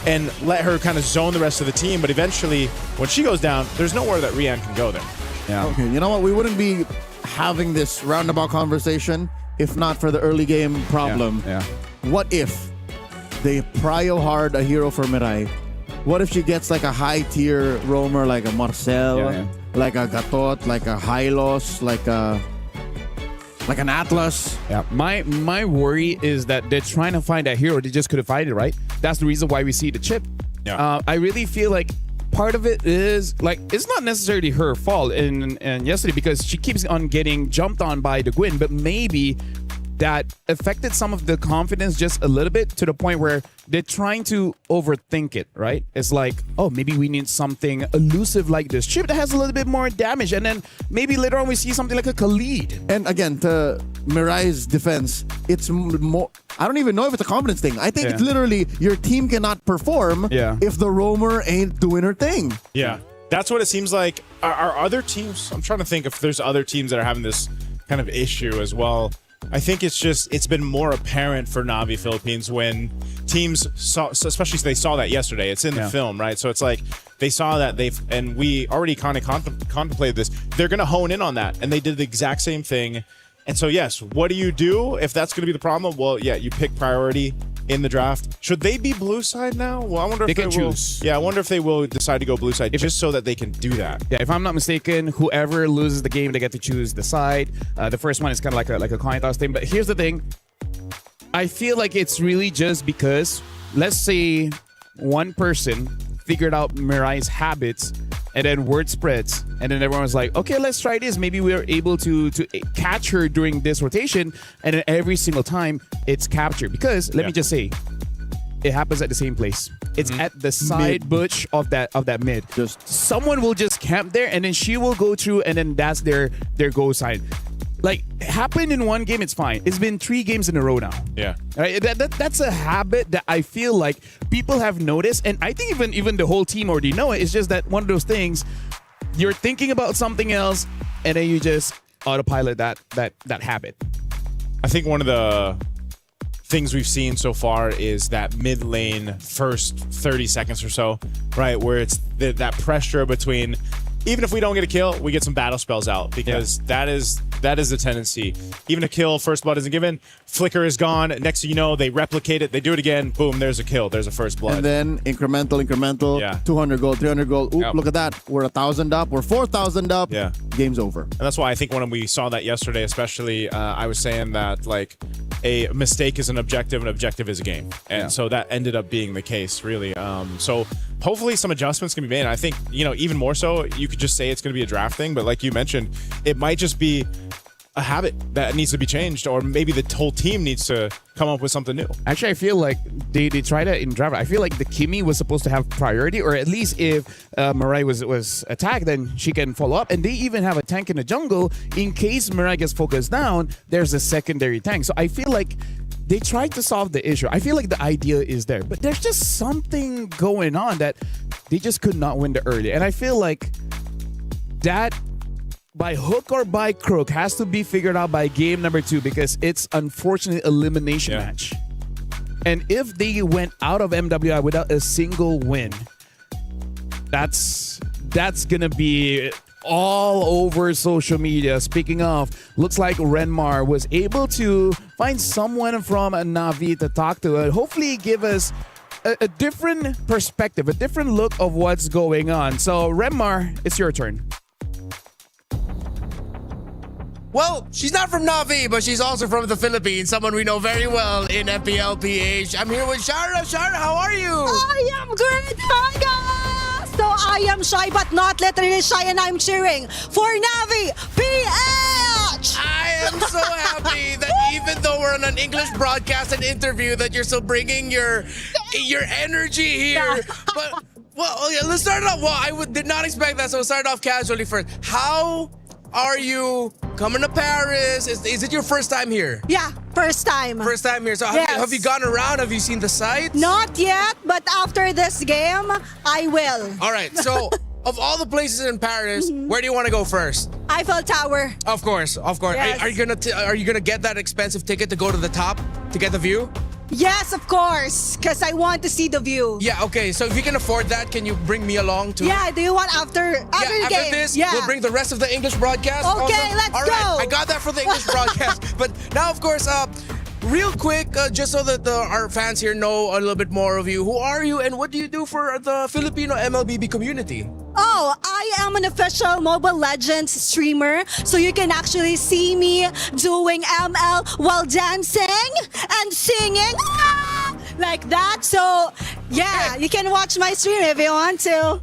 [SPEAKER 14] and let her kind of zone the rest of the team. But eventually, when she goes down, there's nowhere that Rian can go there.
[SPEAKER 6] Yeah.
[SPEAKER 8] Okay, you know what? We wouldn't be having this roundabout conversation if not for the early game problem.
[SPEAKER 6] Yeah.
[SPEAKER 8] What if they prio hard a hero for Mirai? What if she gets like a high tier roamer like a Marcel, like a Gatot, like a Hylos, like an Atlas?
[SPEAKER 6] Yeah. My worry is that they're trying to find that hero. They just couldn't find it, right? That's the reason why we see the chip.
[SPEAKER 14] Yeah.
[SPEAKER 6] I really feel like part of it is like, it's not necessarily her fault in yesterday, because she keeps on getting jumped on by the Gwyn, but maybe that affected some of the confidence just a little bit, to the point where they're trying to overthink it, right? It's like, oh, maybe we need something elusive like this chip that has a little bit more damage, and then maybe later on we see something like a Khalid.
[SPEAKER 8] And again, to Mirai's defense, it's more, I don't even know if it's a confidence thing. I think it's literally your team cannot perform if the roamer ain't doing her thing.
[SPEAKER 14] Yeah, that's what it seems like. Are other teams, I'm trying to think if there's other teams that are having this kind of issue as well. I think it's been more apparent for Navi Philippines when teams saw, especially they saw that yesterday. It's in the film, right? So it's like they saw that and we already kind of contemplated this. They're going to hone in on that, and they did the exact same thing. And so, yes, what do you do if that's going to be the problem? Well, yeah, you pick priority in the draft. Should they be blue side now? Well, I wonder if
[SPEAKER 6] they can choose.
[SPEAKER 14] Yeah, I wonder if they will decide to go blue side just so that they can do that.
[SPEAKER 6] Yeah, if I'm not mistaken, whoever loses the game, they get to choose the side. The first one is kind of like a coin toss thing. But here's the thing. I feel like it's really just because, let's say one person figured out Mirai's habits, and then word spreads, and then everyone was like, okay, let's try this. Maybe we're able to catch her during this rotation, and then every single time it's captured. Because let me just say, it happens at the same place. It's at the side butch of that mid. Just someone will just camp there, and then she will go through, and then that's their go side. Like, happened in one game, it's fine. It's been 3 games in a row now.
[SPEAKER 14] Yeah.
[SPEAKER 6] Right? That's a habit that I feel like people have noticed, and I think even the whole team already know it. It's just that one of those things, you're thinking about something else, and then you just autopilot that habit.
[SPEAKER 14] I think one of the things we've seen so far is that mid lane first 30 seconds or so, right? Where it's that pressure between, even if we don't get a kill, we get some battle spells out, because that is the tendency. Even a kill, first blood isn't given, flicker is gone. Next thing you know, they replicate it, they do it again, boom, there's a kill, there's a first blood.
[SPEAKER 8] And then incremental, 200 gold, 300 gold. Oop, look at that. We're 1,000 up, we're 4,000 up.
[SPEAKER 14] Yeah.
[SPEAKER 8] Game's over.
[SPEAKER 14] And that's why I think when we saw that yesterday, especially, I was saying that, like, a mistake is an objective is a game. And so that ended up being the case, really. So hopefully some adjustments can be made. I think, even more so, you could just say it's going to be a draft thing, but like you mentioned, it might just be a habit that needs to be changed, or maybe the whole team needs to come up with something new.
[SPEAKER 6] Actually, I feel like they tried that in draft. I feel like the Kimi was supposed to have priority, or at least if Mirai was attacked, then she can follow up. And they even have a tank in the jungle in case Mirai gets focused down. There's a secondary tank. So I feel like they tried to solve the issue. I feel like the idea is there, but there's just something going on that they just could not win the early. And I feel like that by hook or by crook has to be figured out by game number 2 because it's unfortunately elimination match. And if they went out of MWI without a single win, that's gonna be all over social media. Speaking of, looks like Renmar was able to find someone from Navi to talk to and hopefully give us a different perspective, a different look of what's going on. So Renmar, it's your turn.
[SPEAKER 18] Well, she's not from Navi, but she's also from the Philippines, someone we know very well in FPLPH. I'm here with Shara. Shara, how are you?
[SPEAKER 5] I am good. Hi, guys. So I am shy, but not literally shy, and I'm cheering for Navi PH.
[SPEAKER 18] I am so happy that even though we're on an English broadcast and interview, that you're still bringing your energy here. But let's start off. Well, I did not expect that, so we'll start off casually first. How are you coming to Paris? Is it your first time here?
[SPEAKER 5] Yeah, first time.
[SPEAKER 18] First time here. So have you gone around? Have you seen the sights?
[SPEAKER 5] Not yet, but after this game, I will.
[SPEAKER 18] All right. So of all the places in Paris, where do you want to go first?
[SPEAKER 5] Eiffel Tower.
[SPEAKER 18] Of course.
[SPEAKER 5] Yes.
[SPEAKER 18] Are you gonna get that expensive ticket to go to the top to get the view?
[SPEAKER 5] Yes, of course, because I want to see the view.
[SPEAKER 18] Yeah, okay. So if you can afford that, can you bring me along too?
[SPEAKER 5] Yeah, do you want after the game?
[SPEAKER 18] After this, we'll bring the rest of the English broadcast.
[SPEAKER 5] Okay, let's
[SPEAKER 18] All
[SPEAKER 5] go.
[SPEAKER 18] Right, I got that for the English broadcast. But now, of course, real quick, just so that our fans here know a little bit more of you. Who are you and what do you do for the Filipino MLBB community?
[SPEAKER 5] Oh, I am an official Mobile Legends streamer, so you can actually see me doing ML while dancing and singing like that. So, yeah, you can watch my stream if you want to.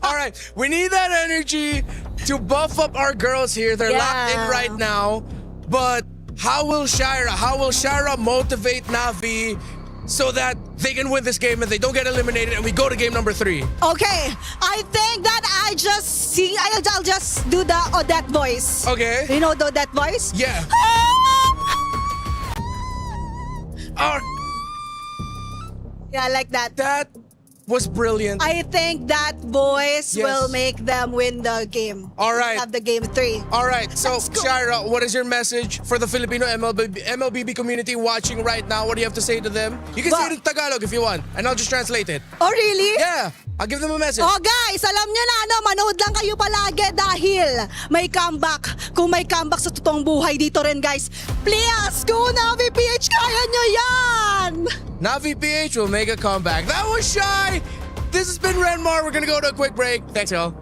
[SPEAKER 18] All right. We need that energy to buff up our girls here. They're locked in right now. But how will Shara motivate Navi so that they can win this game and they don't get eliminated and we go to game number 3?
[SPEAKER 5] Okay, I think that I'll just do the Odette voice.
[SPEAKER 18] Okay.
[SPEAKER 5] You know the Odette voice?
[SPEAKER 18] Yeah.
[SPEAKER 5] Yeah, like that.
[SPEAKER 18] That was brilliant.
[SPEAKER 5] I think that voice will make them win the game.
[SPEAKER 18] All right.
[SPEAKER 5] Have the game 3.
[SPEAKER 18] All right. So, Shara, what is your message for the Filipino MLBB community watching right now? What do you have to say to them? You can say it in Tagalog if you want, and I'll just translate it.
[SPEAKER 5] Oh, really?
[SPEAKER 18] Yeah. I'll give them a message.
[SPEAKER 5] Oh, guys, alam nyo na, manood lang kayo palagi dahil may comeback. Kung may comeback sa totoong buhay dito rin, guys. Please, go Navi PH, kaya nyo yan!
[SPEAKER 18] Navi PH will make a comeback. That was Shy. This has been Renmar. We're going to go to a quick break. Thanks, y'all.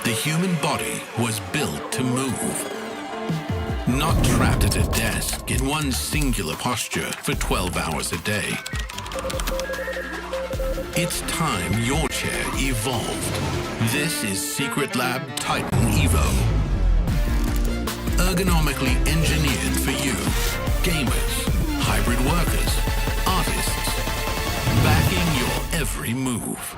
[SPEAKER 19] The human body was built to move. Not trapped at a desk in one singular posture for 12 hours a day. It's time your chair evolved. This is Secret Lab Titan Evo. Ergonomically engineered for you, gamers, hybrid workers, artists, backing your every move.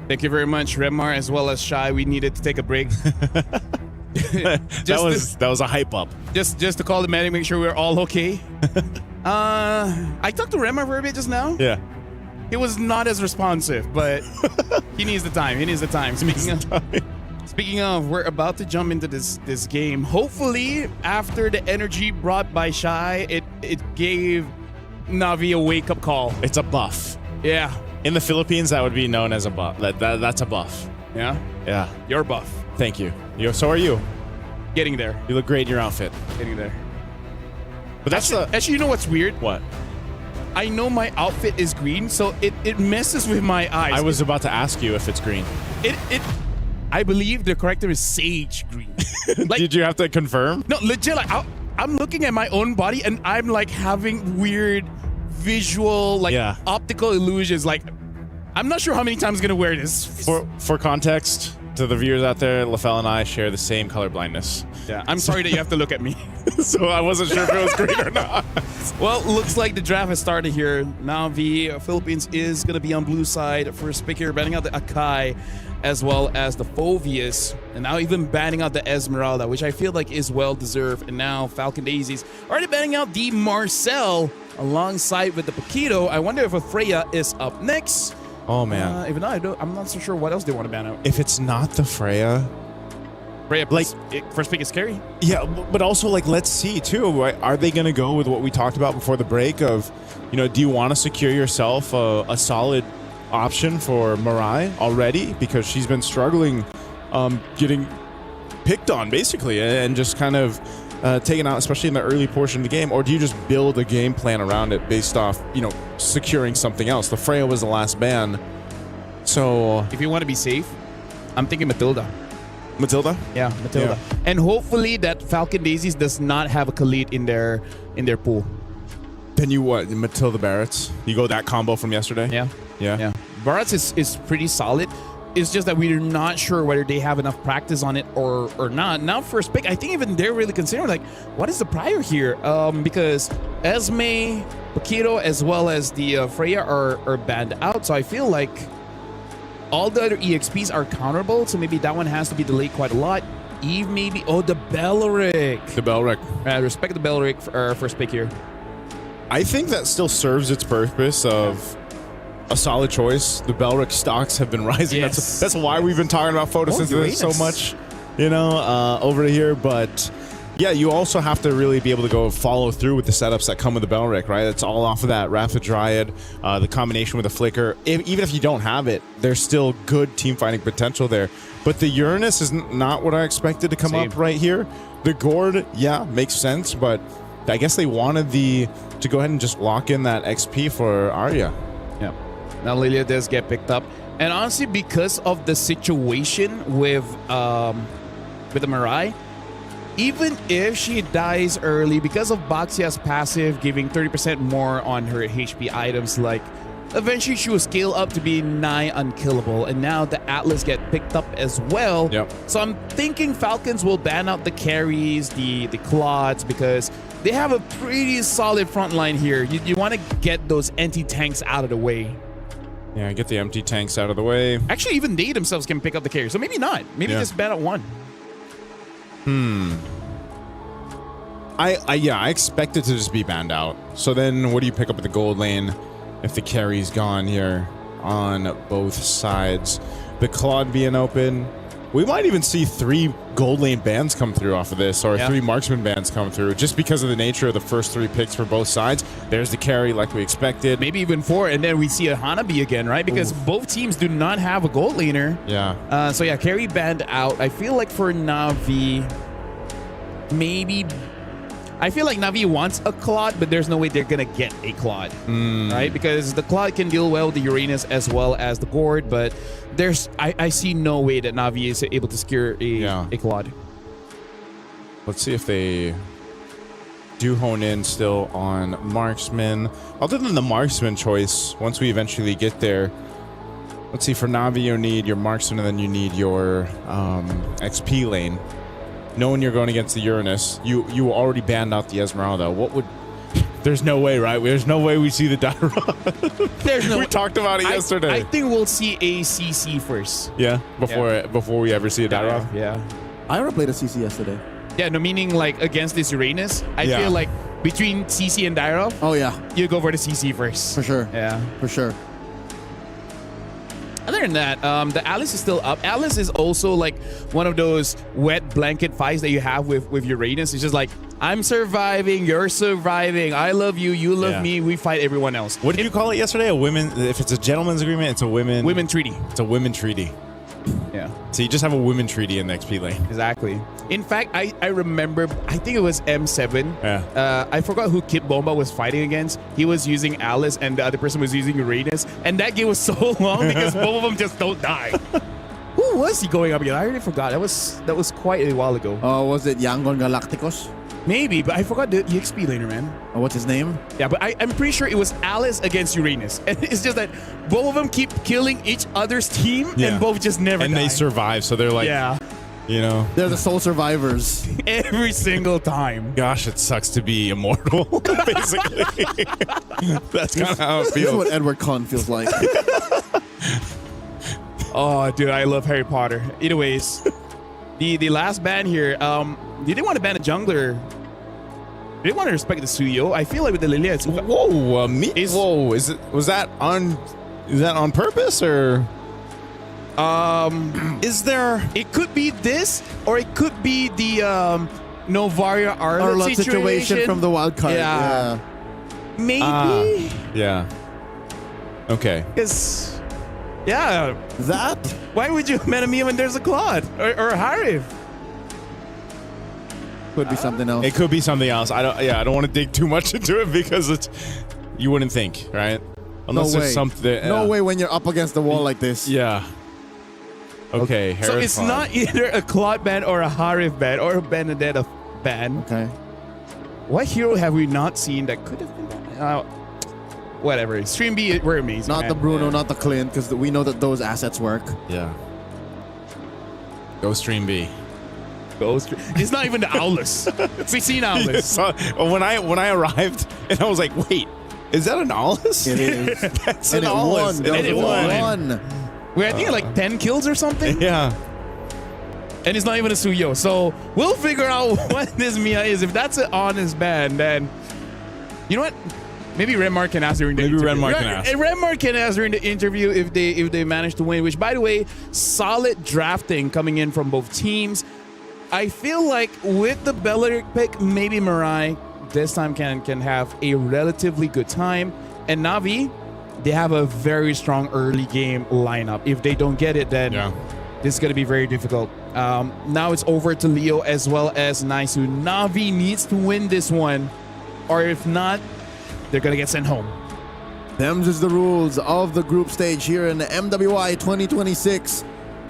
[SPEAKER 6] Thank you very much, Renmar, as well as Shy. We needed to take a break.
[SPEAKER 2] that was a hype up.
[SPEAKER 6] Just to call the medic, make sure we're all okay. I talked to Renmar for a bit just now.
[SPEAKER 2] Yeah.
[SPEAKER 6] He was not as responsive, but he needs the time. Speaking of, we're about to jump into this game. Hopefully, after the energy brought by Shy, it gave Navi a wake-up call.
[SPEAKER 14] It's a buff.
[SPEAKER 6] Yeah.
[SPEAKER 14] In the Philippines, that would be known as a buff. That's a buff.
[SPEAKER 6] Yeah?
[SPEAKER 14] Yeah.
[SPEAKER 6] You're buff.
[SPEAKER 14] Thank you. So are you.
[SPEAKER 6] Getting there.
[SPEAKER 14] You look great in your outfit.
[SPEAKER 6] Getting there.
[SPEAKER 14] But that's
[SPEAKER 6] actually, you know what's weird?
[SPEAKER 14] What?
[SPEAKER 6] I know my outfit is green, so it messes with my eyes.
[SPEAKER 14] I was about to ask you if it's green.
[SPEAKER 6] I believe the correct term is sage green. Like,
[SPEAKER 14] did you have to confirm?
[SPEAKER 6] No, legit. Like, I'm looking at my own body and I'm like having weird visual, like optical illusions. Like, I'm not sure how many times I'm gonna wear this.
[SPEAKER 14] For context, to the viewers out there, LaFell and I share the same color blindness.
[SPEAKER 6] Yeah, I'm sorry that you have to look at me.
[SPEAKER 14] So I wasn't sure if it was green or not.
[SPEAKER 6] Well, looks like the draft has started here. Now the Philippines is gonna be on blue side. First pick here, banning out the Akai, as well as the Phoveus, and now even banning out the Esmeralda, which I feel like is well deserved. And now Falcon Daisies already banning out the Marcel alongside with the Paquito. I wonder if a Freya is up next.
[SPEAKER 14] Oh man!
[SPEAKER 6] Even though I'm not so sure what else they want to ban out.
[SPEAKER 14] If it's not the Freya,
[SPEAKER 6] like first pick is scary.
[SPEAKER 14] Yeah, but also like let's see too. Are they going to go with what we talked about before the break of, do you want to secure yourself a solid option for Mirai already, because she's been struggling getting picked on basically and just kind of taken out, especially in the early portion of the game? Or do you just build a game plan around it based off securing something else? The Freya was the last ban, so
[SPEAKER 6] if you want to be safe, I'm thinking Matilda. Yeah, Matilda.
[SPEAKER 14] Yeah.
[SPEAKER 6] And hopefully that Falcon Daisies does not have a Khalid in their pool.
[SPEAKER 14] Then you what? Matilda Barretts? You go that combo from yesterday?
[SPEAKER 6] Yeah. Barretts is pretty solid. It's just that we're not sure whether they have enough practice on it or not. Now first pick, I think even they're really considering like, what is the prior here? Because Esme, Paquito, as well as the Freya are banned out. So I feel like all the other EXPs are counterable. So maybe that one has to be delayed quite a lot. Eve maybe. Oh, the Belric. Respect the Belric for our first pick here.
[SPEAKER 14] I think that still serves its purpose of a solid choice. The Belric stocks have been rising.
[SPEAKER 6] Yes.
[SPEAKER 14] That's why we've been talking about photosynthesis so much, over here. But yeah, you also have to really be able to go follow through with the setups that come with the Belric, right? It's all off of that Rapid Dryad, the combination with the Flicker. Even if you don't have it, there's still good team fighting potential there. But the Uranus is not what I expected to come up right here. The Gourd, yeah, makes sense, but I guess they wanted to go ahead and just lock in that XP for Arya.
[SPEAKER 6] Yeah. Now Lilia does get picked up. And honestly, because of the situation with the Mirai, even if she dies early, because of Baxia's passive giving 30% more on her HP items, like eventually she will scale up to be nigh unkillable. And now the Atlas get picked up as well.
[SPEAKER 14] Yep.
[SPEAKER 6] So I'm thinking Falcons will ban out the carries, the Clods, because they have a pretty solid front line here. You want to get those empty tanks out of the way.
[SPEAKER 14] Yeah, get the empty tanks out of the way.
[SPEAKER 6] Actually, even they themselves can pick up the carry, so maybe not. Maybe just ban out one.
[SPEAKER 14] I expect it to just be banned out. So then what do you pick up at the gold lane if the carry's gone here on both sides? The Claude being open. We might even see 3 gold lane bans come through off of this, or 3 marksman bans come through, just because of the nature of the first 3 picks for both sides. There's the carry like we expected.
[SPEAKER 6] Maybe even 4, and then we see a Hanabi again, right? Because both teams do not have a gold laner.
[SPEAKER 14] Yeah.
[SPEAKER 6] So yeah, carry banned out. I feel like for Navi, maybe... I feel like Navi wants a Claude, but there's no way they're going to get a Claude, right? Because the Claude can deal well with the Uranus as well as the Gourd, but I see no way that Navi is able to secure a Claude.
[SPEAKER 14] Let's see if they do hone in still on Marksman. Other than the Marksman choice, once we eventually get there, let's see, for Navi you need your Marksman and then you need your XP lane. Knowing you're going against the Uranus, you already banned out the Esmeralda. What would... There's no way, right? There's no way we see the Daira. We talked about it yesterday.
[SPEAKER 6] I think we'll see a CC first.
[SPEAKER 14] Yeah? Before we ever see a Daira?
[SPEAKER 6] Yeah.
[SPEAKER 20] Ira played a CC yesterday.
[SPEAKER 6] Yeah, no, meaning like against this Uranus, I feel like between CC and Daira,
[SPEAKER 20] oh yeah,
[SPEAKER 6] you go for the CC first.
[SPEAKER 20] For sure.
[SPEAKER 6] Yeah.
[SPEAKER 20] For sure.
[SPEAKER 6] Other than that, the Alice is still up. Alice is also like one of those wet blanket fights that you have with Uranus. It's just like, I'm surviving, you're surviving, I love you, you love me, we fight everyone else.
[SPEAKER 21] What did you call it yesterday? A women, if it's a gentleman's agreement, it's a women
[SPEAKER 6] treaty.
[SPEAKER 21] It's a women treaty.
[SPEAKER 6] Yeah.
[SPEAKER 21] So you just have a women treaty in the XP lane.
[SPEAKER 6] Exactly. In fact, I remember, I think it was M7.
[SPEAKER 21] Yeah.
[SPEAKER 6] I forgot who Kid Bomba was fighting against. He was using Alice and the other person was using Uranus. And that game was so long because both of them just don't die. Who was he going up against? I already forgot. That was quite a while ago.
[SPEAKER 20] Was it Yangon Galacticos?
[SPEAKER 6] Maybe, but I forgot the EXP laner, man.
[SPEAKER 20] What's his name?
[SPEAKER 6] Yeah, but I'm pretty sure it was Alice against Uranus. And it's just that both of them keep killing each other's team and both just never
[SPEAKER 21] And
[SPEAKER 6] die.
[SPEAKER 21] they survive, so they're like, you know.
[SPEAKER 20] They're the sole survivors.
[SPEAKER 6] Every single time.
[SPEAKER 21] Gosh, it sucks to be immortal, basically. That's kind of how it
[SPEAKER 20] This is
[SPEAKER 21] feels.
[SPEAKER 20] what Edward Cullen feels like.
[SPEAKER 6] Oh, dude, I love Harry Potter. Anyways, the last ban here, they didn't want to ban a jungler. They didn't want to respect the Suyo. I feel like with the Lilia, it's
[SPEAKER 21] Whoa, was that on purpose or? Is there?
[SPEAKER 6] It could be this, or it could be the Novaria
[SPEAKER 20] Arlott situation from the wild card.
[SPEAKER 6] Yeah. Maybe.
[SPEAKER 21] Yeah. Okay.
[SPEAKER 6] Because, yeah.
[SPEAKER 20] That?
[SPEAKER 6] Why would you meta me when there's a Claude or a Harif?
[SPEAKER 20] Could be something else.
[SPEAKER 21] It could be something else. I don't want to dig too much into it because you wouldn't think, right? Unless
[SPEAKER 20] no
[SPEAKER 21] there's
[SPEAKER 20] way.
[SPEAKER 21] something.
[SPEAKER 20] No way when you're up against the wall like this.
[SPEAKER 21] Yeah. Okay.
[SPEAKER 6] So it's not either a Claude ban or a Harif ban or a Benedetta ban.
[SPEAKER 20] Okay.
[SPEAKER 6] What hero have we not seen that could have been banned? Whatever. Stream B, we're amazing.
[SPEAKER 20] Not
[SPEAKER 6] man.
[SPEAKER 20] the Bruno, not the Clint, because we know that those assets work.
[SPEAKER 21] Yeah. Go Stream B.
[SPEAKER 6] It's not even the Owless. We've seen Owless.
[SPEAKER 21] When I arrived and I was like, wait, is that an Owless?
[SPEAKER 20] It is.
[SPEAKER 21] That's
[SPEAKER 20] And
[SPEAKER 21] an
[SPEAKER 20] it
[SPEAKER 21] Owless.
[SPEAKER 20] won.
[SPEAKER 6] And it
[SPEAKER 20] won.
[SPEAKER 6] We're I think like 10 kills or something.
[SPEAKER 21] Yeah.
[SPEAKER 6] And it's not even a Suyo. So we'll figure out what this Mia is. If that's an honest ban, then you know what? Maybe Renmar can ask during the interview.
[SPEAKER 21] Renmar can ask.
[SPEAKER 6] Renmar can ask during the interview if they manage to win. Which, by the way, solid drafting coming in from both teams. I feel like with the Belleric pick, maybe Mirai this time can have a relatively good time. And Navi, they have a very strong early game lineup. If they don't get it, then this is going to be very difficult. Now it's over to Leo as well as Naisu. Navi needs to win this one, or if not, they're going to get sent home.
[SPEAKER 20] Them's is the rules of the group stage here in the MWI 2026.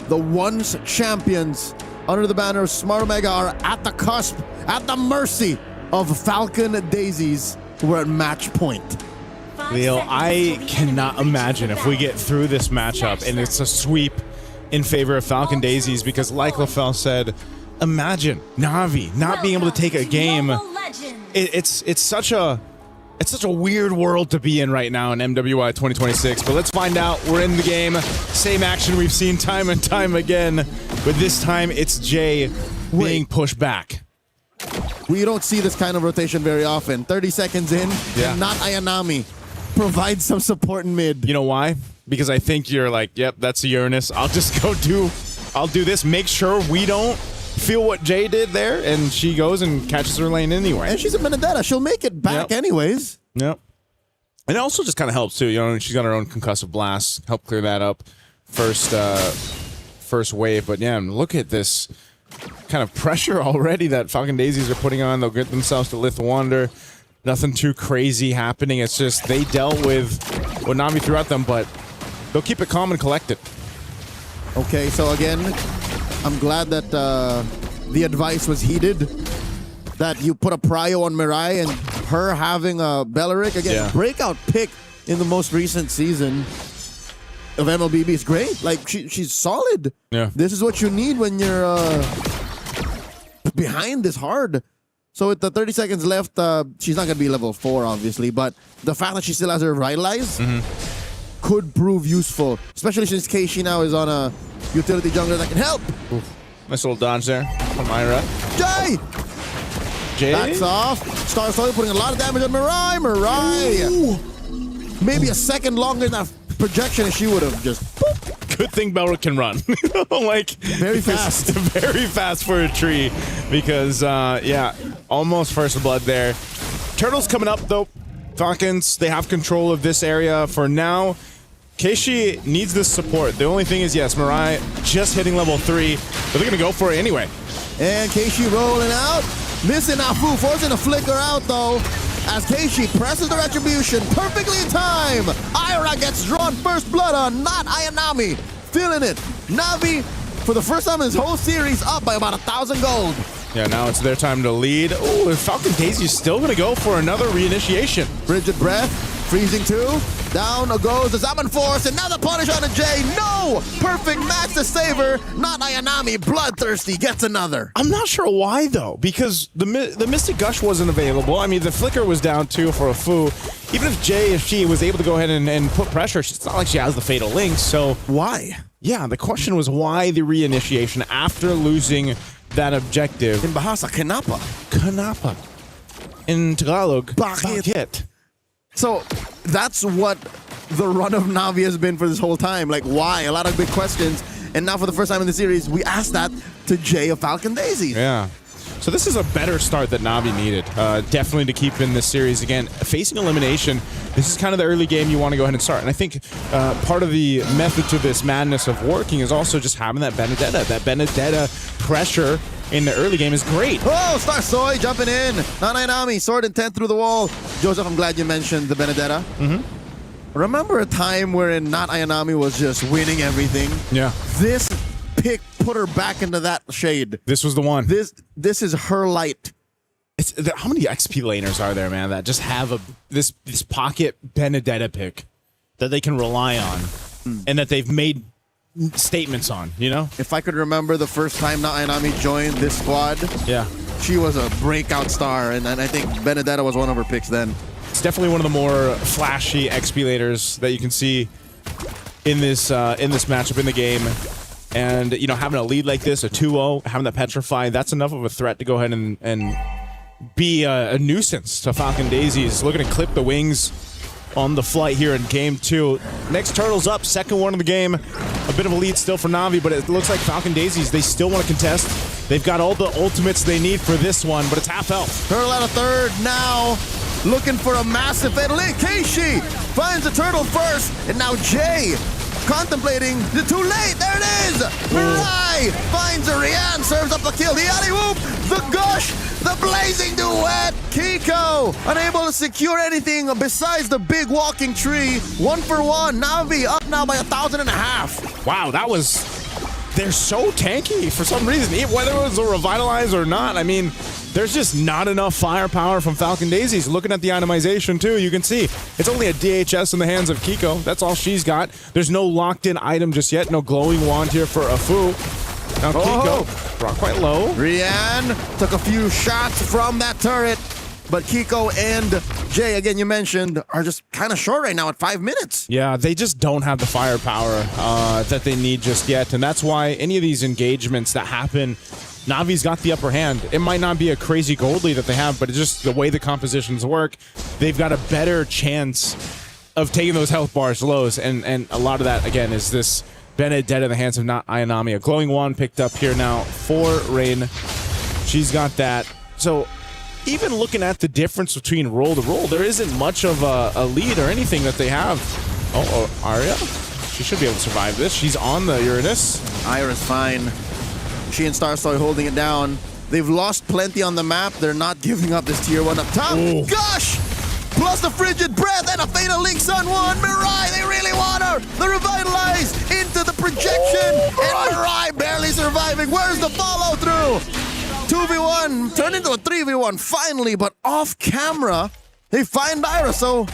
[SPEAKER 20] The once champions under the banner of Smart Omega are at the cusp, at the mercy of Falcon Daisies, who are at match point.
[SPEAKER 21] Leo, I cannot imagine if we get through this matchup and it's a sweep in favor of Falcon Daisies, because like LaFell said, imagine Navi not being able to take a game. It's such a weird world to be in right now in MWI 2026. But let's find out. We're in the game. Same action we've seen time and time again, but this time it's Jay being pushed back.
[SPEAKER 20] We don't see this kind of rotation very often. 30 seconds in, and not Ayanami. Provide some support in mid.
[SPEAKER 21] You know why? Because I think you're like, yep, that's a Uranus. I'll just I'll do this. Make sure we don't feel what Jay did there, and she goes and catches her lane anyway.
[SPEAKER 20] And she's a Benedetta. She'll make it back anyways.
[SPEAKER 21] Yep. And it also just kind of helps too. You know, she's got her own concussive blast. Help clear that up. First wave. But yeah, look at this kind of pressure already that Falcon Daisies are putting on. They'll get themselves to Lith Wander. Nothing too crazy happening. It's just they dealt with what Navi threw at them, but they'll keep it calm and collected.
[SPEAKER 20] Okay, so again, I'm glad that the advice was heeded. That you put a prio on Mirai, and her having a Belleric, again, breakout pick in the most recent season of MLBB is great. Like, she's solid.
[SPEAKER 21] Yeah.
[SPEAKER 20] This is what you need when you're behind this hard. So with the 30 seconds left, she's not going to be level 4, obviously, but the fact that she still has her Revitalize could prove useful, especially since Keishi now is on a utility jungler that can help.
[SPEAKER 21] Oof. Nice little dodge there from Myra.
[SPEAKER 20] Jay! That's off. Star slowly putting a lot of damage on Mirai. Maybe a second longer than that projection, and she would have just
[SPEAKER 21] good thing Belric can run. Like
[SPEAKER 20] very fast.
[SPEAKER 21] Very fast for a tree because, yeah, almost first blood there. Turtles coming up, though. Falcons, they have control of this area for now. Keishi needs this support. The only thing is, yes, Mirai just hitting level 3, but they're going to go for it anyway.
[SPEAKER 20] And Keishi rolling out. Missing Afu, forcing a flicker out, though. As Keishi presses the retribution perfectly in time. Ira gets drawn first blood on, not Ayanami. Feeling it. Navi, for the first time in this whole series, up by about 1,000 gold.
[SPEAKER 21] Yeah, now it's their time to lead. Oh, Falcon Daisy's still going to go for another reinitiation.
[SPEAKER 20] Frigid Breath, freezing 2. Down goes the Zaman Force, and now the punish on a J. No! Perfect match to save her. Not Ayanami, bloodthirsty, gets another.
[SPEAKER 21] I'm not sure why, though, because the Mystic Gush wasn't available. I mean, the Flicker was down, too, for a Fu. Even if she was able to go ahead and put pressure, it's not like she has the Fatal Link, so...
[SPEAKER 20] Why?
[SPEAKER 21] Yeah, the question was why the reinitiation after losing that objective.
[SPEAKER 20] In Bahasa, Kenapa.
[SPEAKER 21] Kenapa. In Tagalog, bakit?
[SPEAKER 20] So that's what the run of Navi has been for this whole time. Like, why? A lot of big questions. And now for the first time in the series, we asked that to Jay of Falcon Daisies.
[SPEAKER 21] Yeah. So this is a better start that Navi needed. Definitely to keep in this series. Again, facing elimination, this is kind of the early game you want to go ahead and start. And I think part of the method to this madness of working is also just having that Benedetta. That Benedetta pressure in the early game is great.
[SPEAKER 20] Oh, Star Soy jumping in. Nanainami, sword intent through the wall. Joseph, I'm glad you mentioned the Benedetta. Remember a time wherein Not Ayanami was just winning everything?
[SPEAKER 21] Yeah.
[SPEAKER 20] This pick put her back into that shade.
[SPEAKER 21] This was the one.
[SPEAKER 20] This is her light.
[SPEAKER 21] How many XP laners are there, man, that just have this pocket Benedetta pick that they can rely on and that they've made statements on, you know?
[SPEAKER 20] If I could remember the first time Not Ayanami joined this squad,
[SPEAKER 21] yeah,
[SPEAKER 20] she was a breakout star, and I think Benedetta was one of her picks then.
[SPEAKER 21] It's definitely one of the more flashy XP laners that you can see in this matchup in the game. And, you know, having a lead like this, a 2-0, having that Petrify, that's enough of a threat to go ahead and be a nuisance to Falcon Daisies. Looking to clip the wings on the flight here in game 2. Next Turtles up, second one of the game. A bit of a lead still for Navi, but it looks like Falcon Daisies, they still want to contest. They've got all the ultimates they need for this one, but it's half health.
[SPEAKER 20] Turtle at a third now, looking for a massive fatal link. Keishi finds the turtle first, and now Jay contemplating the too late. There it is. Mirai finds a Rian, serves up the kill. The alley-whoop, the gush, the blazing duet. Kiko unable to secure anything besides the big walking tree. 1 for 1. Navi up now by 1,500.
[SPEAKER 21] Wow, that was... They're so tanky for some reason, whether it was a revitalize or not. I mean, there's just not enough firepower from Falcon Daisies. Looking at the itemization, too, you can see it's only a DHS in the hands of Kiko. That's all she's got. There's no locked-in item just yet. No glowing wand here for Afu. Now Kiko brought quite low.
[SPEAKER 20] Rian took a few shots from that turret, but Kiko and Jay, again, you mentioned, are just kind of short right now at 5 minutes.
[SPEAKER 21] Yeah, they just don't have the firepower that they need just yet, and that's why any of these engagements that happen, Navi's got the upper hand. It might not be a crazy gold lead that they have, but it's just the way the compositions work. They've got a better chance of taking those health bars lows, and a lot of that, again, is this Benedetta in the hands of Not Ayanami. A glowing wand picked up here now for Rain. She's got that. So even looking at the difference between roll to roll, there isn't much of a lead or anything that they have. Oh, Arya? She should be able to survive this. She's on the Uranus.
[SPEAKER 20] Ira's fine. She and Starsoy holding it down. They've lost plenty on the map. They're not giving up this tier 1 up top.
[SPEAKER 21] Ooh.
[SPEAKER 20] Gosh! Plus the frigid breath and a fatal link Sun 1. Mirai, they really want her. The revitalize into the projection. And Mirai barely surviving. Where's the follow through? 2v1 turned into a 3v1 finally, but off camera, they find Ira. So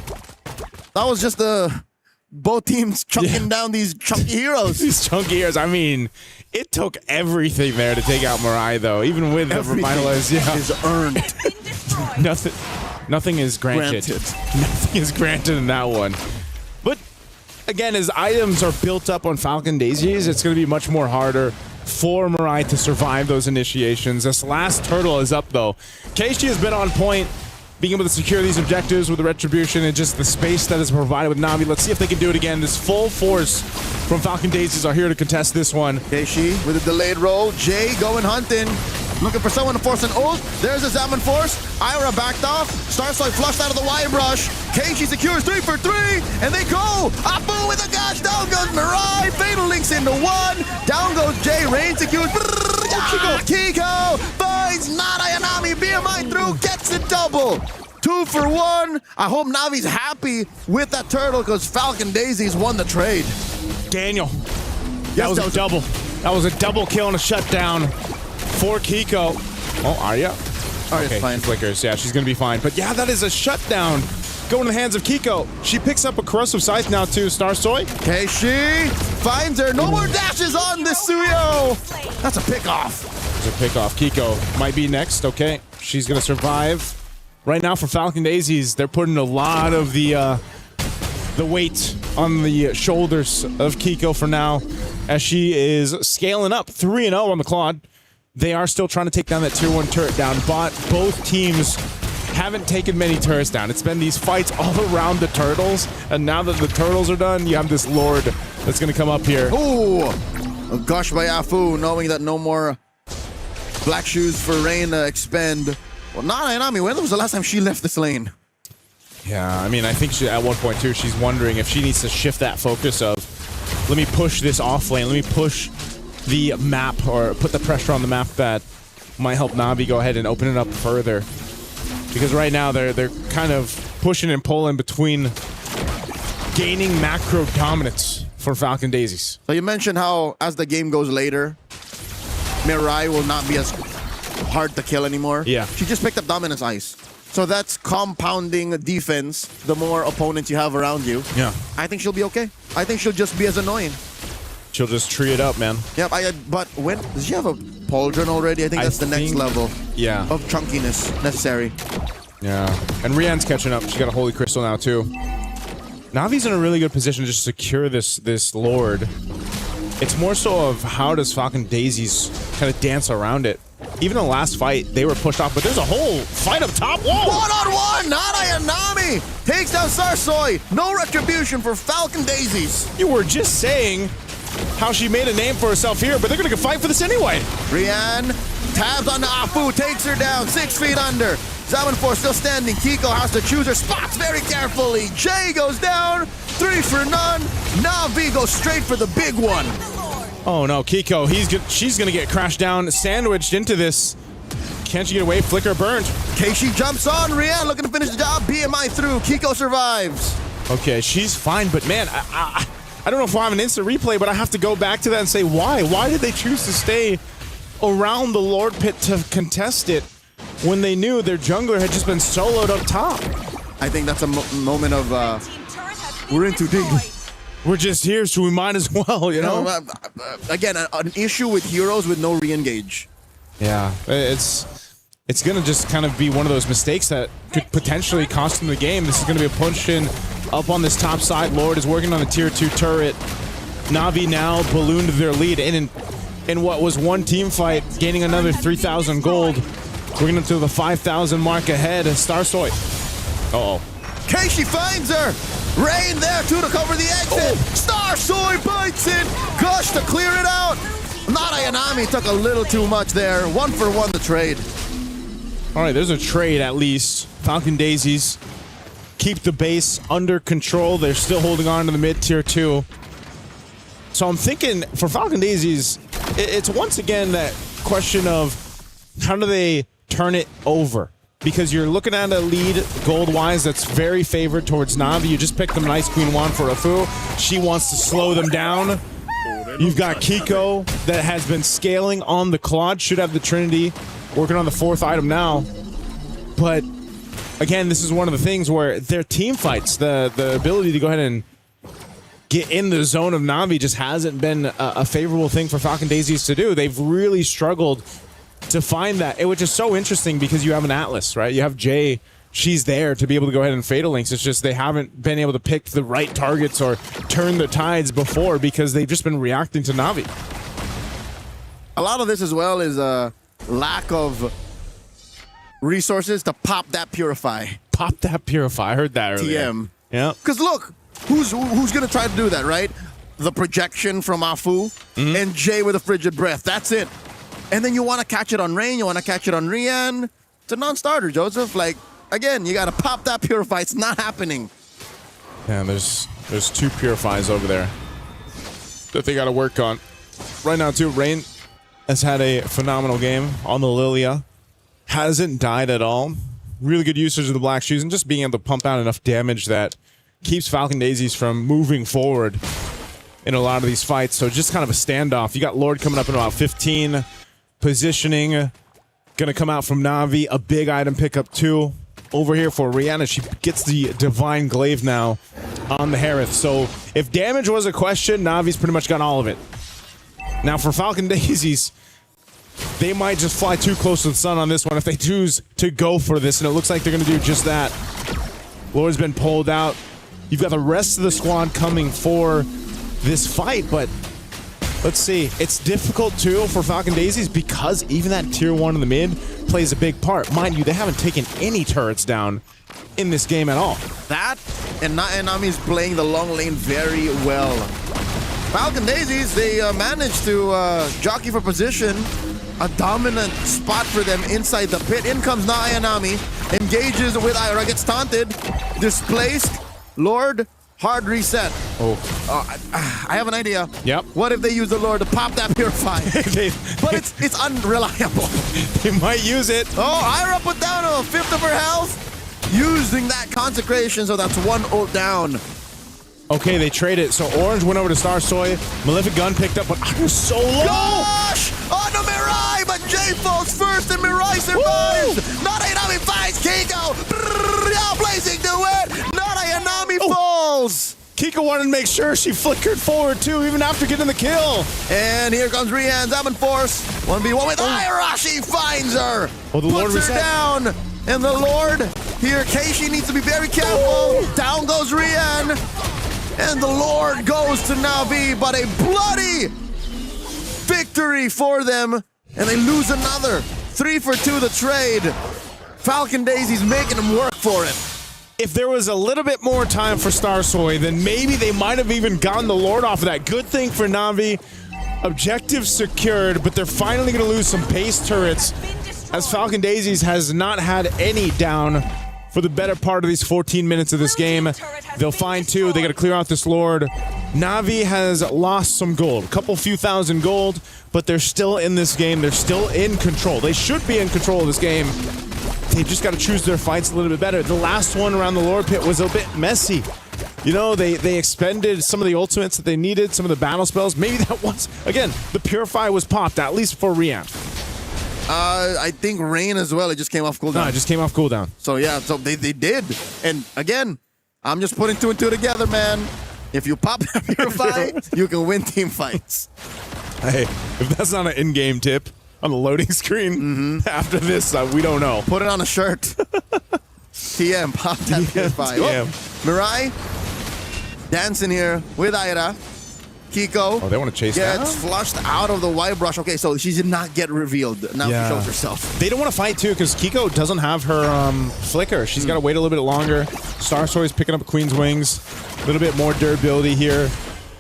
[SPEAKER 20] that was just both teams chunking down these chunky heroes.
[SPEAKER 21] These chunky heroes. I mean, it took everything there to take out Mirai, though. Even with the revitalize,
[SPEAKER 20] is earned.
[SPEAKER 21] Nothing is granted. Nothing is granted in that one. But again, as items are built up on Falcon Daisies, it's going to be much more harder for Mirai to survive those initiations. This last turtle is up, though. Keishi has been on point. being able to secure these objectives with the retribution and just the space that is provided with Na'Vi. Let's see if they can do it again. This full force from Falcon Daisies are here to contest this one.
[SPEAKER 20] Keishi with a delayed roll. Jay going hunting. Looking for someone to force an ult. There's a Zaman Force. Ira backed off. Starsoy flushed out of the Y brush. Keishi secures 3 for 3. And they go. Apu with a gash. Down goes Mirai. Fatal links into 1. Down goes Jay. Rain secures. Kiko finds Nara Yanami. BMI through. Gets the double. 2 for 1. I hope Navi's happy with that turtle because Falcon Daisies won the trade.
[SPEAKER 21] Daniel. That was a double. That was a double kill and a shutdown for Kiko. Oh, Arya.
[SPEAKER 20] Arya's fine.
[SPEAKER 21] Flickers. Yeah, she's going to be fine. But yeah, that is a shutdown going in the hands of Kiko. She picks up a corrosive scythe now too. Starsoy.
[SPEAKER 20] Keishi finds her. No more dashes on this Suyo. That's a pickoff.
[SPEAKER 21] It's a pickoff. Kiko might be next. Okay. She's going to survive. Right now for Falcon Daisies, they're putting a lot of the weight on the shoulders of Kiko for now as she is scaling up 3-0 on the Claude. They are still trying to take down that tier 1 turret down, but both teams haven't taken many turrets down. It's been these fights all around the turtles, and now that the turtles are done, you have this Lord that's going to come up here.
[SPEAKER 20] Ooh! A gush by Afu, knowing that no more black shoes for Rain to expend. Well, Nana Yanami, when was the last time she left this lane?
[SPEAKER 21] Yeah, I mean, I think she, at one point too, she's wondering if she needs to shift that focus of, let me push this off lane, let me push the map or put the pressure on the map that might help Na'Vi go ahead and open it up further. Because right now they're kind of pushing and pulling between gaining macro dominance for Falcon Daisies.
[SPEAKER 20] So you mentioned how as the game goes later, Mirai will not be as hard to kill anymore.
[SPEAKER 21] Yeah.
[SPEAKER 20] She just picked up Dominance Ice. So that's compounding defense the more opponents you have around you.
[SPEAKER 21] Yeah.
[SPEAKER 20] I think she'll be okay. I think she'll just be as annoying.
[SPEAKER 21] She'll just tree it up, man.
[SPEAKER 20] Yep, but when does she have a pauldron already? I think that's the next level of chunkiness necessary.
[SPEAKER 21] Yeah. And Rian's catching up. She got a Holy Crystal now too. Navi's in a really good position to just secure this Lord. It's more so of how does Falcon Daisies kind of dance around it. Even in the last fight, they were pushed off, but there's a whole fight up top. Whoa!
[SPEAKER 20] One-on-one! Nana Yanami takes down Starsoy. No retribution for Falcon Daisies.
[SPEAKER 21] You were just saying how she made a name for herself here, but they're going to fight for this anyway.
[SPEAKER 20] Rian tabs on Afu, takes her down 6 feet under. Zaman Force still standing. Kiko has to choose her spots very carefully. Jay goes down, 3 for none. Na'Vi goes straight for the big one.
[SPEAKER 21] Oh no, Kiko, she's gonna get crashed down, sandwiched into this. Can't she get away? Flicker burned.
[SPEAKER 20] Keishi jumps on. Rian looking to finish the job. BMI through. Kiko survives.
[SPEAKER 21] Okay, she's fine, but man, I don't know if we'll have an instant replay, but I have to go back to that and say why? Why did they choose to stay around the Lord Pit to contest it when they knew their jungler had just been soloed up top?
[SPEAKER 20] I think that's a moment of we're in too deep.
[SPEAKER 21] We're just here, so we might as well, you know?
[SPEAKER 20] Again, an issue with heroes with no re-engage.
[SPEAKER 21] Yeah, it's going to just kind of be one of those mistakes that could potentially cost them the game. This is going to be a punch in up on this top side. Lord is working on the tier 2 turret. Na'Vi now ballooned their lead in what was one team fight, gaining another 3,000 gold. Bringing them to the 5,000 mark ahead. Starsoy. Uh-oh.
[SPEAKER 20] Keishi finds her. Rain there too to cover the exit. Starsoy bites it. Gush to clear it out. Nara Yanami took a little too much there. 1 for 1 the trade.
[SPEAKER 21] All right, there's a trade at least. Falcon Daisies keep the base under control. They're still holding on to the mid tier 2. So I'm thinking for Falcon Daisies, it's once again that question of how do they turn it over? Because you're looking at a lead gold-wise that's very favored towards Na'Vi. You just picked them Nice Queen 1 for Afu. She wants to slow them down. You've got Kiko that has been scaling on the Claude. Should have the Trinity. Working on the 4th item now. But, again, this is one of the things where their team fights, the ability to go ahead and get in the zone of Na'Vi just hasn't been a favorable thing for Falcon Daisies to do. They've really struggled to find that, which is so interesting because you have an Atlas, right? You have Jay. She's there to be able to go ahead and Fatal Links. It's just they haven't been able to pick the right targets or turn the tides before because they've just been reacting to Na'Vi.
[SPEAKER 20] A lot of this as well is a lack of resources to pop that Purify.
[SPEAKER 21] Pop that Purify. I heard that earlier.
[SPEAKER 20] TM.
[SPEAKER 21] Yeah.
[SPEAKER 20] Because look, who's going to try to do that, right? The projection from Afu and Jay with a frigid breath. That's it. And then you want to catch it on Rain. You want to catch it on Rian. It's a non-starter, Joseph. Like, again, you got to pop that Purify. It's not happening.
[SPEAKER 21] Yeah, there's 2 Purifies over there that they got to work on. Right now, too, Rain has had a phenomenal game on the Lilia. Hasn't died at all. Really good usage of the Black Shoes and just being able to pump out enough damage that keeps Falcon Daisies from moving forward in a lot of these fights. So just kind of a standoff. You got Lord coming up in about 15. Positioning going to come out from Na'Vi. A big item pickup too. Over here for Rihanna. She gets the Divine Glaive now on the Harith. So if damage was a question, Na'Vi's pretty much got all of it. Now for Falcon Daisies, they might just fly too close to the sun on this one if they choose to go for this, and it looks like they're going to do just that. Lord's been pulled out. You've got the rest of the squad coming for this fight, but let's see. It's difficult, too, for Falcon Daisies because even that tier 1 in the mid plays a big part. Mind you, they haven't taken any turrets down in this game at all.
[SPEAKER 20] That, and Nami's playing the long lane very well. Falcon Daisies, they managed to jockey for position. A dominant spot for them inside the pit. In comes Nami, engages with Ira, gets taunted, displaced. Lord, hard reset. I have an idea.
[SPEAKER 21] Yep.
[SPEAKER 20] What if they use the Lord to pop that Purify? But it's unreliable.
[SPEAKER 21] They might use it.
[SPEAKER 20] Oh, Ira put down a 1/5 of her health, using that consecration, so that's 1 ult down.
[SPEAKER 21] Okay, they trade it. So Orange went over to Star Soy. Malefic Gun picked up, but Ira's so low.
[SPEAKER 20] Gosh! On the Mirai, but Jay falls first and Mirai survives. Not Ayanami finds Kiko. Blazing to it. Not Ayanami falls.
[SPEAKER 21] Kiko wanted to make sure she flickered forward too, even after getting the kill.
[SPEAKER 20] And here comes Rian, Zaman Force. 1v1 with Ira. She finds her.
[SPEAKER 21] Oh, the Lord
[SPEAKER 20] puts her
[SPEAKER 21] reset.
[SPEAKER 20] down. And the Lord here, Keishi needs to be very careful. Down goes Rian. And the Lord goes to Na'Vi, but a bloody victory for them. And they lose another. 3 for 2 the trade. Falcon Daisy's making them work for it.
[SPEAKER 21] If there was a little bit more time for Star Soy, then maybe they might have even gotten the Lord off of that. Good thing for Na'Vi. Objective secured, but they're finally going to lose some base turrets as Falcon Daisies has not had any down for the better part of these 14 minutes of this game. They'll find 2. They got to clear out this Lord. Na'Vi has lost some gold, a couple few thousand gold, but they're still in this game. They're still in control. They should be in control of this game. They just got to choose their fights a little bit better. The last one around the Lord Pit was a bit messy. You know, they expended some of the ultimates that they needed, some of the battle spells. Maybe that was, again, the Purify was popped, at least for Rian.
[SPEAKER 20] I think Rain as well. It just came off cooldown.
[SPEAKER 21] No, it just came off cooldown.
[SPEAKER 20] So yeah, so they did. And again, I'm just putting 2 and 2 together, man. If you pop that Purify, you can win team fights.
[SPEAKER 21] Hey, if that's not an in-game tip on the loading screen after this, we don't know.
[SPEAKER 20] Put it on a shirt. TM, pop that Purify.
[SPEAKER 21] TM.
[SPEAKER 20] Mirai dancing here with Ira. Kiko.
[SPEAKER 21] Oh, they want to chase that?
[SPEAKER 20] Gets flushed out of the white brush. Okay, so she did not get revealed. Now she shows herself.
[SPEAKER 21] They don't want to fight, too, because Kiko doesn't have her flicker. She's got to wait a little bit longer. Star Soy's picking up Queen's Wings. A little bit more durability here.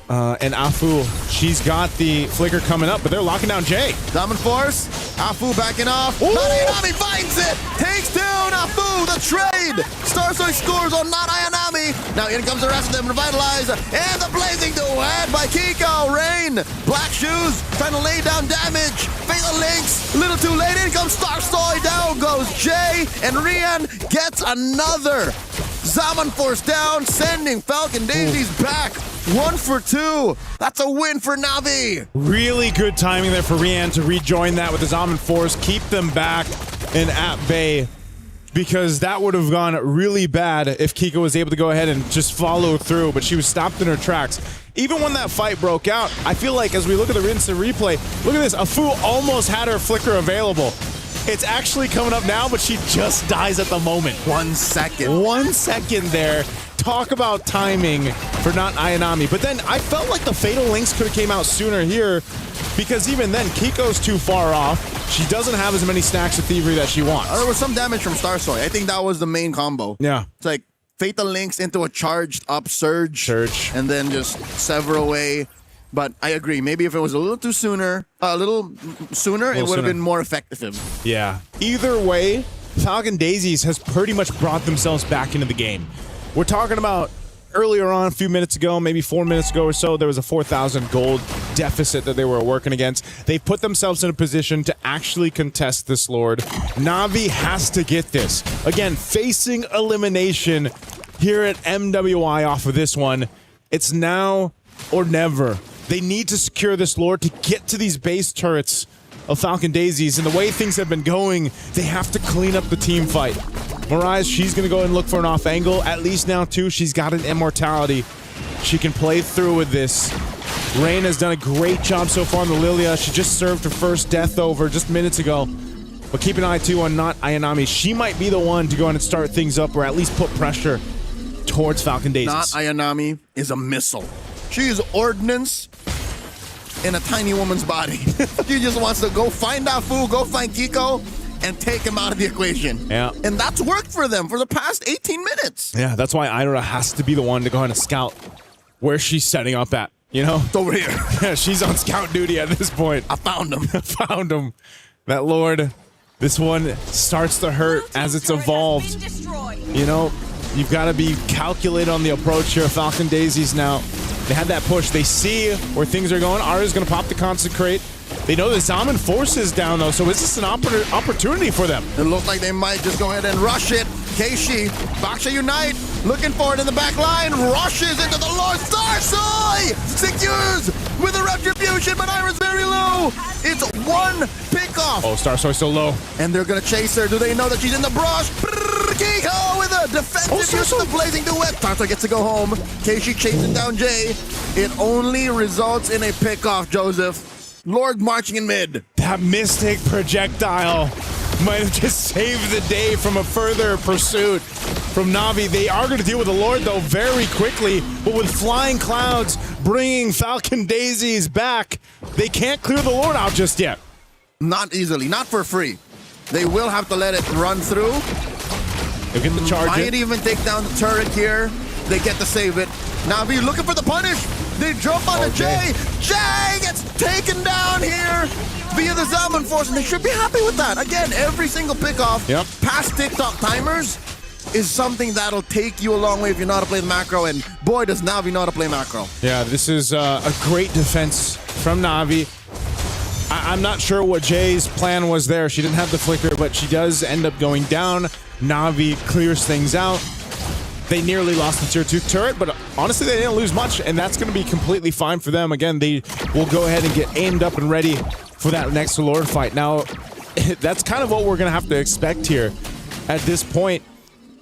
[SPEAKER 21] And Afu, she's got the flicker coming up, but they're locking down Jay.
[SPEAKER 20] Diamond Force. Afu backing off. Nanayanami finds it. Takes down Afu. The trade. Star Soy scores on Nanayanami. Now in comes the rest of them. Revitalize. And the blazing duet by Kiko. Rain. Black Shoes trying to lay down damage. Fatal Links. A little too late. In comes Star Soy. Down goes Jay. And Rian gets another. Zaman Force down. Sending Falcon Daisies back. 1 for 2. That's a win for Na'Vi.
[SPEAKER 21] Really good timing there for Rian to rejoin that with his Almond Force, keep them back and at bay, because that would have gone really bad if Kiko was able to go ahead and just follow through, but she was stopped in her tracks. Even when that fight broke out, I feel like as we look at the instant replay, look at this, Afu almost had her flicker available. It's actually coming up now, but she just dies at the moment.
[SPEAKER 20] 1 second.
[SPEAKER 21] 1 second there. Talk about timing for not Ayanami. But then I felt like the Fatal Links could have came out sooner here. Because even then, Kiko's too far off. She doesn't have as many stacks of thievery that she wants.
[SPEAKER 20] There was some damage from Starsoy. I think that was the main combo.
[SPEAKER 21] Yeah.
[SPEAKER 20] It's like Fatal Links into a charged up Surge. And then just sever away. But I agree. Maybe if it was a little sooner, it would have been more effective.
[SPEAKER 21] Yeah. Either way, Falcon Daisies has pretty much brought themselves back into the game. We're talking about earlier on, a few minutes ago, maybe 4 minutes ago or so, there was a 4,000 gold deficit that they were working against. They put themselves in a position to actually contest this Lord. Na'Vi has to get this. Again, facing elimination here at MWI off of this one. It's now or never. They need to secure this Lord to get to these base turrets of Falcon Daisies. And the way things have been going, they have to clean up the team fight. Mariah, she's going to go and look for an off angle. At least now, too, she's got an immortality. She can play through with this. Rain has done a great job so far on the Lilia. She just served her first death over just minutes ago. But keep an eye, too, on not Ayanami. She might be the one to go in and start things up or at least put pressure towards Falcon Daisies.
[SPEAKER 20] Not Ayanami is a missile. She is ordnance in a tiny woman's body. She just wants to go find that fool, go find Kiko, and take him out of the equation.
[SPEAKER 21] Yeah.
[SPEAKER 20] And that's worked for them for the past 18 minutes.
[SPEAKER 21] Yeah, that's why Ira has to be the one to go ahead and scout where she's setting up at, you know?
[SPEAKER 20] It's over here.
[SPEAKER 21] Yeah, she's on scout duty at this point.
[SPEAKER 20] I found him.
[SPEAKER 21] Found him. That Lord, this one starts to hurt as it's evolved. You know, you've got to be calculated on the approach here. Falcon Daisies now. They had that push. They see where things are going. Ara's going to pop the Consecrate. They know the Zaman Force is down, though, so is this an opportunity for them?
[SPEAKER 20] It looks like they might just go ahead and rush it. Keishi, Baksha Unite, looking for it in the back line, rushes into the Lord. Starsoy secures with a Retribution, but Ira's very low. It's one pickoff.
[SPEAKER 21] Oh, Starsoy so low.
[SPEAKER 20] And they're going to chase her. Do they know that she's in the brush? Kiko with a defensive use of the Blazing Duet. Starsoy gets to go home. Keishi chasing down Jay. It only results in a pickoff, Joseph. Lord marching in mid.
[SPEAKER 21] That Mystic projectile might have just saved the day from a further pursuit from Na'Vi. They are going to deal with the Lord, though, very quickly. But with Flying Clouds bringing Falcon Daisies back, they can't clear the Lord out just yet.
[SPEAKER 20] Not easily. Not for free. They will have to let it run through.
[SPEAKER 21] They get the charge.
[SPEAKER 20] Might even take down the turret here. They get to save it. Na'Vi looking for the punish. They jump on Jay. Jay gets taken down here via the Zaman Force, and they should be happy with that. Again, every single pickoff past TikTok timers is something that'll take you a long way if you know how to play the macro, and boy, does Na'Vi know how to play macro.
[SPEAKER 21] Yeah, this is a great defense from Na'Vi. I'm not sure what Jay's plan was there. She didn't have the flicker, but she does end up going down. Na'Vi clears things out. They nearly lost the tier 2 turret, but honestly, they didn't lose much, and that's going to be completely fine for them. Again, they will go ahead and get aimed up and ready for that next Lord fight. Now, that's kind of what we're going to have to expect here at this point.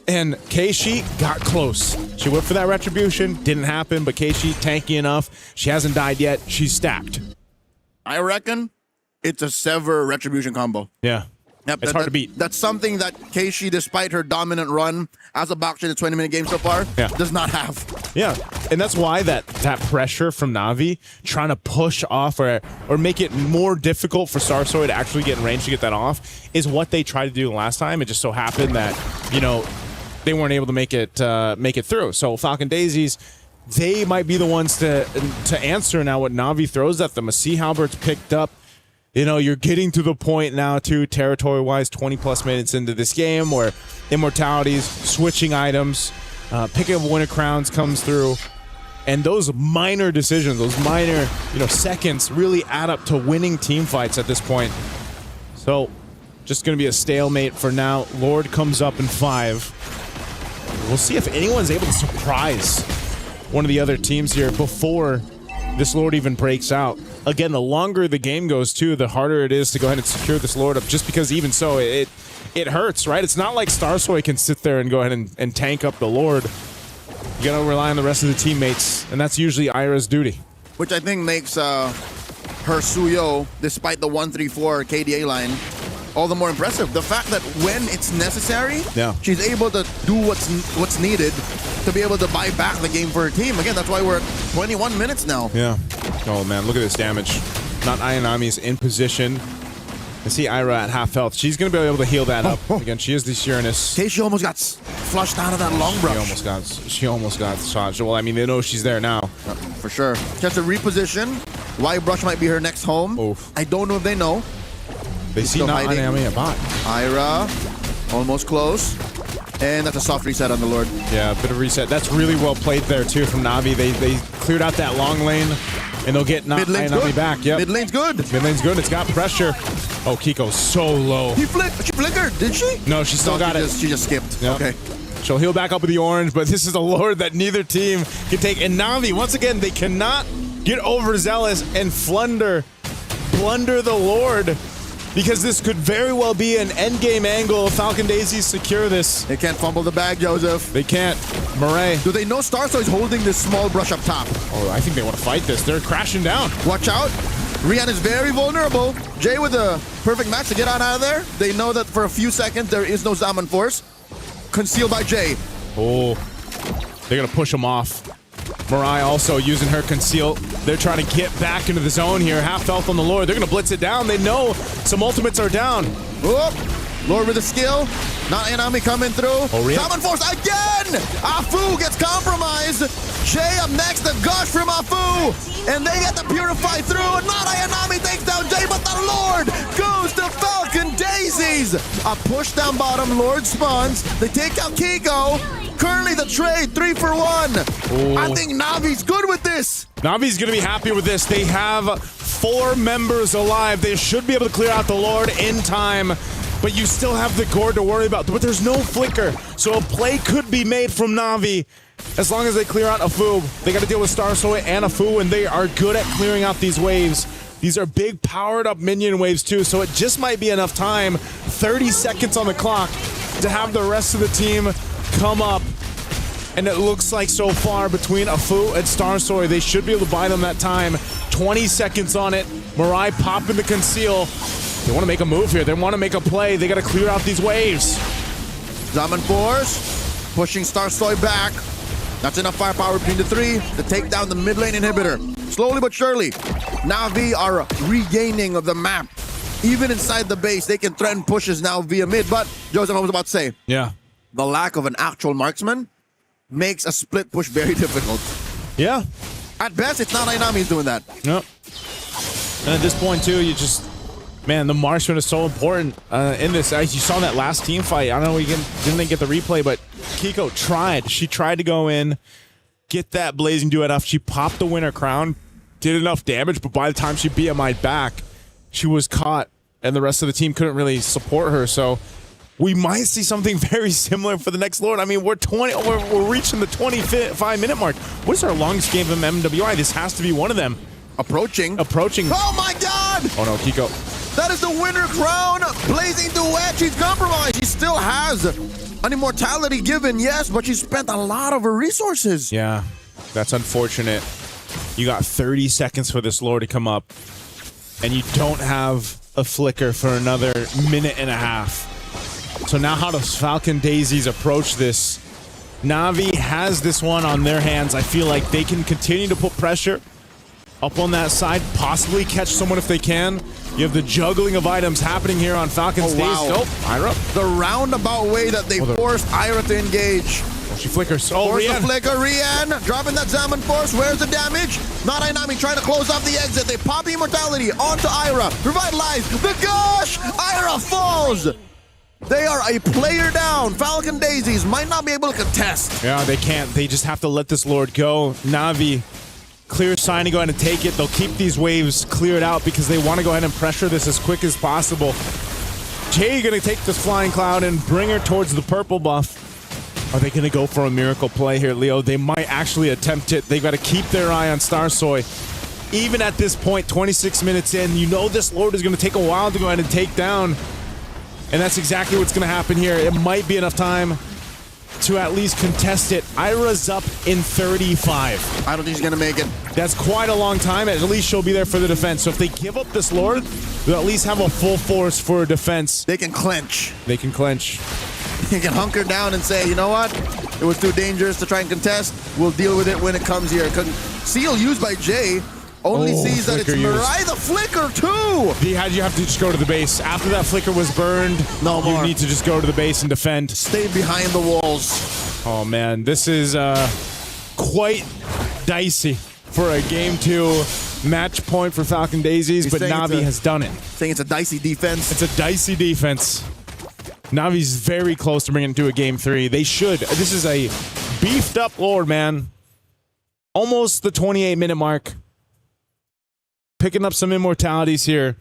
[SPEAKER 21] And Keishi got close. She went for that Retribution. Didn't happen, but Keishi, tanky enough. She hasn't died yet. She's stacked.
[SPEAKER 20] I reckon it's a Sever Retribution combo.
[SPEAKER 21] Yeah.
[SPEAKER 20] Yep,
[SPEAKER 21] it's hard to beat.
[SPEAKER 20] That's something that Keishi, despite her dominant run as a Baksha in the 20-minute game so far, does not have.
[SPEAKER 21] Yeah, and that's why that pressure from Na'Vi trying to push off or make it more difficult for Starsoy to actually get in range to get that off is what they tried to do last time. It just so happened that, you know, they weren't able to make it through. So Falcon Daisies, they might be the ones to answer now what Na'Vi throws at them. A Sea Halbert's picked up. You know, you're getting to the point now, too, territory-wise, 20-plus minutes into this game where immortalities, switching items, picking up Winter Crowns comes through. And those minor decisions, those minor, seconds really add up to winning team fights at this point. So, just going to be a stalemate for now. Lord comes up in 5. We'll see if anyone's able to surprise one of the other teams here before this Lord even breaks out. Again, the longer the game goes, too, the harder it is to go ahead and secure this Lord up, just because even so, it hurts, right? It's not like Starsoy can sit there and go ahead and tank up the Lord. You gotta rely on the rest of the teammates, and that's usually Ira's duty.
[SPEAKER 20] Which I think makes her Suyo, despite the 1-3-4 KDA line, all the more impressive. The fact that when it's necessary, she's able to do what's needed to be able to buy back the game for her team. Again, that's why we're at 21 minutes now.
[SPEAKER 21] Yeah. Oh, man, look at this damage. Not Ayanami's in position. I see Ira at half health. She's going to be able to heal that up. Again, she is the Sheerness.
[SPEAKER 20] Casey almost got flushed out of that long brush.
[SPEAKER 21] She almost got shot. Well, I mean, they know she's there now.
[SPEAKER 20] For sure. She has to reposition. Why brush might be her next home.
[SPEAKER 21] Oof.
[SPEAKER 20] I don't know if they know.
[SPEAKER 21] They see not Ayami a bot.
[SPEAKER 20] Ira, almost close. And that's a soft reset on the Lord.
[SPEAKER 21] Yeah, a bit of reset. That's really well played there, too, from Na'Vi. They cleared out that long lane, and they'll get Na'Vi back. Yep.
[SPEAKER 20] Mid lane's good.
[SPEAKER 21] Mid lane's good. It's got pressure. Oh, Kiko's so low.
[SPEAKER 20] She flickered, did she?
[SPEAKER 21] No, she still got it.
[SPEAKER 20] She just skipped.
[SPEAKER 21] Yep.
[SPEAKER 20] Okay.
[SPEAKER 21] She'll heal back up with the orange, but this is a Lord that neither team can take. And Na'Vi, once again, they cannot get overzealous and blunder the Lord, because this could very well be an endgame angle. Falcon Daisies secure this.
[SPEAKER 20] They can't fumble the bag, Joseph.
[SPEAKER 21] They can't. Murray.
[SPEAKER 20] Do they know Starsoy's holding this small brush up top?
[SPEAKER 21] Oh, I think they want to fight this. They're crashing down.
[SPEAKER 20] Watch out. Rian is very vulnerable. Jay with a perfect match to get on out of there. They know that for a few seconds there is no Zaman Force. Concealed by Jay.
[SPEAKER 21] Oh, they're going to push him off. Mirai also using her conceal. They're trying to get back into the zone here. Half health on the Lord. They're going to blitz it down. They know some ultimates are down.
[SPEAKER 20] Oh, Lord with a skill. Not Enami coming through.
[SPEAKER 21] Oh, really?
[SPEAKER 20] Zaman Force again! Afu gets compromised. Jay up next. The gush from Afu. And they get the Purify through. Not Ayanami takes down Jay, but the Lord goes to Falcon Daisies. A push down bottom. Lord spawns. They take out Kiko. Currently the trade, 3 for 1.
[SPEAKER 21] Ooh.
[SPEAKER 20] I think Navi's good with this.
[SPEAKER 21] Navi's going to be happy with this. They have 4 members alive. They should be able to clear out the Lord in time, but you still have the Gourd to worry about. But there's no flicker, so a play could be made from Na'Vi as long as they clear out Afu. They got to deal with Starsoy and Afu, and they are good at clearing out these waves. These are big powered up minion waves too, so it just might be enough time, 30 seconds on the clock, to have the rest of the team come up. And it looks like so far between Afu and Starsoy, they should be able to buy them that time. 20 seconds on it. Mirai popping the conceal. They want to make a move here. They want to make a play. They got to clear out these waves.
[SPEAKER 20] Zaman Force pushing Starsoy back. That's enough firepower between the 3 to take down the mid lane inhibitor. Slowly but surely, Na'Vi are regaining the map. Even inside the base, they can threaten pushes now via mid. But, Joseph, I was about to say,
[SPEAKER 21] yeah,
[SPEAKER 20] the lack of an actual marksman makes a split push very difficult.
[SPEAKER 21] Yeah.
[SPEAKER 20] At best, it's not Ainami's doing that.
[SPEAKER 21] Yep. And at this point, too, you just... Man, the marksman is so important in this. You saw that last team fight. I don't know, didn't get the replay, but Kiko tried. She tried to go in, get that Blazing Duet off. She popped the winner crown, did enough damage, but by the time she BMI'd back, she was caught, and the rest of the team couldn't really support her, so... We might see something very similar for the next Lord. I mean, we're reaching the 25-minute mark. What is our longest game of MWI? This has to be one of them.
[SPEAKER 20] Approaching.
[SPEAKER 21] Oh
[SPEAKER 20] my God!
[SPEAKER 21] Oh no, Kiko.
[SPEAKER 20] That is the winner crown. Blazing Duet. She's compromised. She still has an immortality given, yes, but she spent a lot of her resources.
[SPEAKER 21] Yeah, that's unfortunate. You got 30 seconds for this Lord to come up, and you don't have a flicker for another minute and a half. So now how does Falcon Daisies approach this? Na'Vi has this one on their hands. I feel like they can continue to put pressure up on that side, possibly catch someone if they can. You have the juggling of items happening here on Falcon's Daisies. Oh, Ira.
[SPEAKER 20] The roundabout way that they forced Ira to engage.
[SPEAKER 21] Oh, she flickers. Oh,
[SPEAKER 20] Force
[SPEAKER 21] Rian.
[SPEAKER 20] the flicker. Rian dropping that Zaman Force. Where's the damage? Not Ainami trying to close off the exit. They pop the immortality onto Ira. Revitalize. The gosh! Ira falls. They are a player down. Falcon Daisies might not be able to contest.
[SPEAKER 21] Yeah, they can't. They just have to let this Lord go. Na'Vi, clear sign to go ahead and take it. They'll keep these waves cleared out because they want to go ahead and pressure this as quick as possible. Jay going to take this Flying Cloud and bring her towards the purple buff. Are they going to go for a miracle play here, Leo? They might actually attempt it. They've got to keep their eye on Starsoy. Even at this point, 26 minutes in, you know this Lord is going to take a while to go ahead and take down. And that's exactly what's going to happen here. It might be enough time to at least contest it. Ira's up in 35.
[SPEAKER 20] I don't think he's going to make it.
[SPEAKER 21] That's quite a long time. At least she'll be there for the defense. So if they give up this Lord, they'll at least have a full force for defense.
[SPEAKER 20] They can clench.
[SPEAKER 21] They can clench.
[SPEAKER 20] They can hunker down and say, you know what? It was too dangerous to try and contest. We'll deal with it when it comes here. Seal used by Jay Only sees that it's
[SPEAKER 21] flicker used.
[SPEAKER 20] Mirai the flicker too.
[SPEAKER 21] You have to just go to the base. After that flicker was burned,
[SPEAKER 20] No more.
[SPEAKER 21] you need to just go to the base and defend.
[SPEAKER 20] Stay behind the walls.
[SPEAKER 21] Oh man, this is quite dicey for a game 2 match point for Falcon Daisies, but Navi has done it.
[SPEAKER 20] Saying it's a dicey defense.
[SPEAKER 21] It's a dicey defense. Navi's very close to bringing it to a game 3. They should. This is a beefed up Lord, man. Almost the 28-minute mark. Picking up some immortalities here.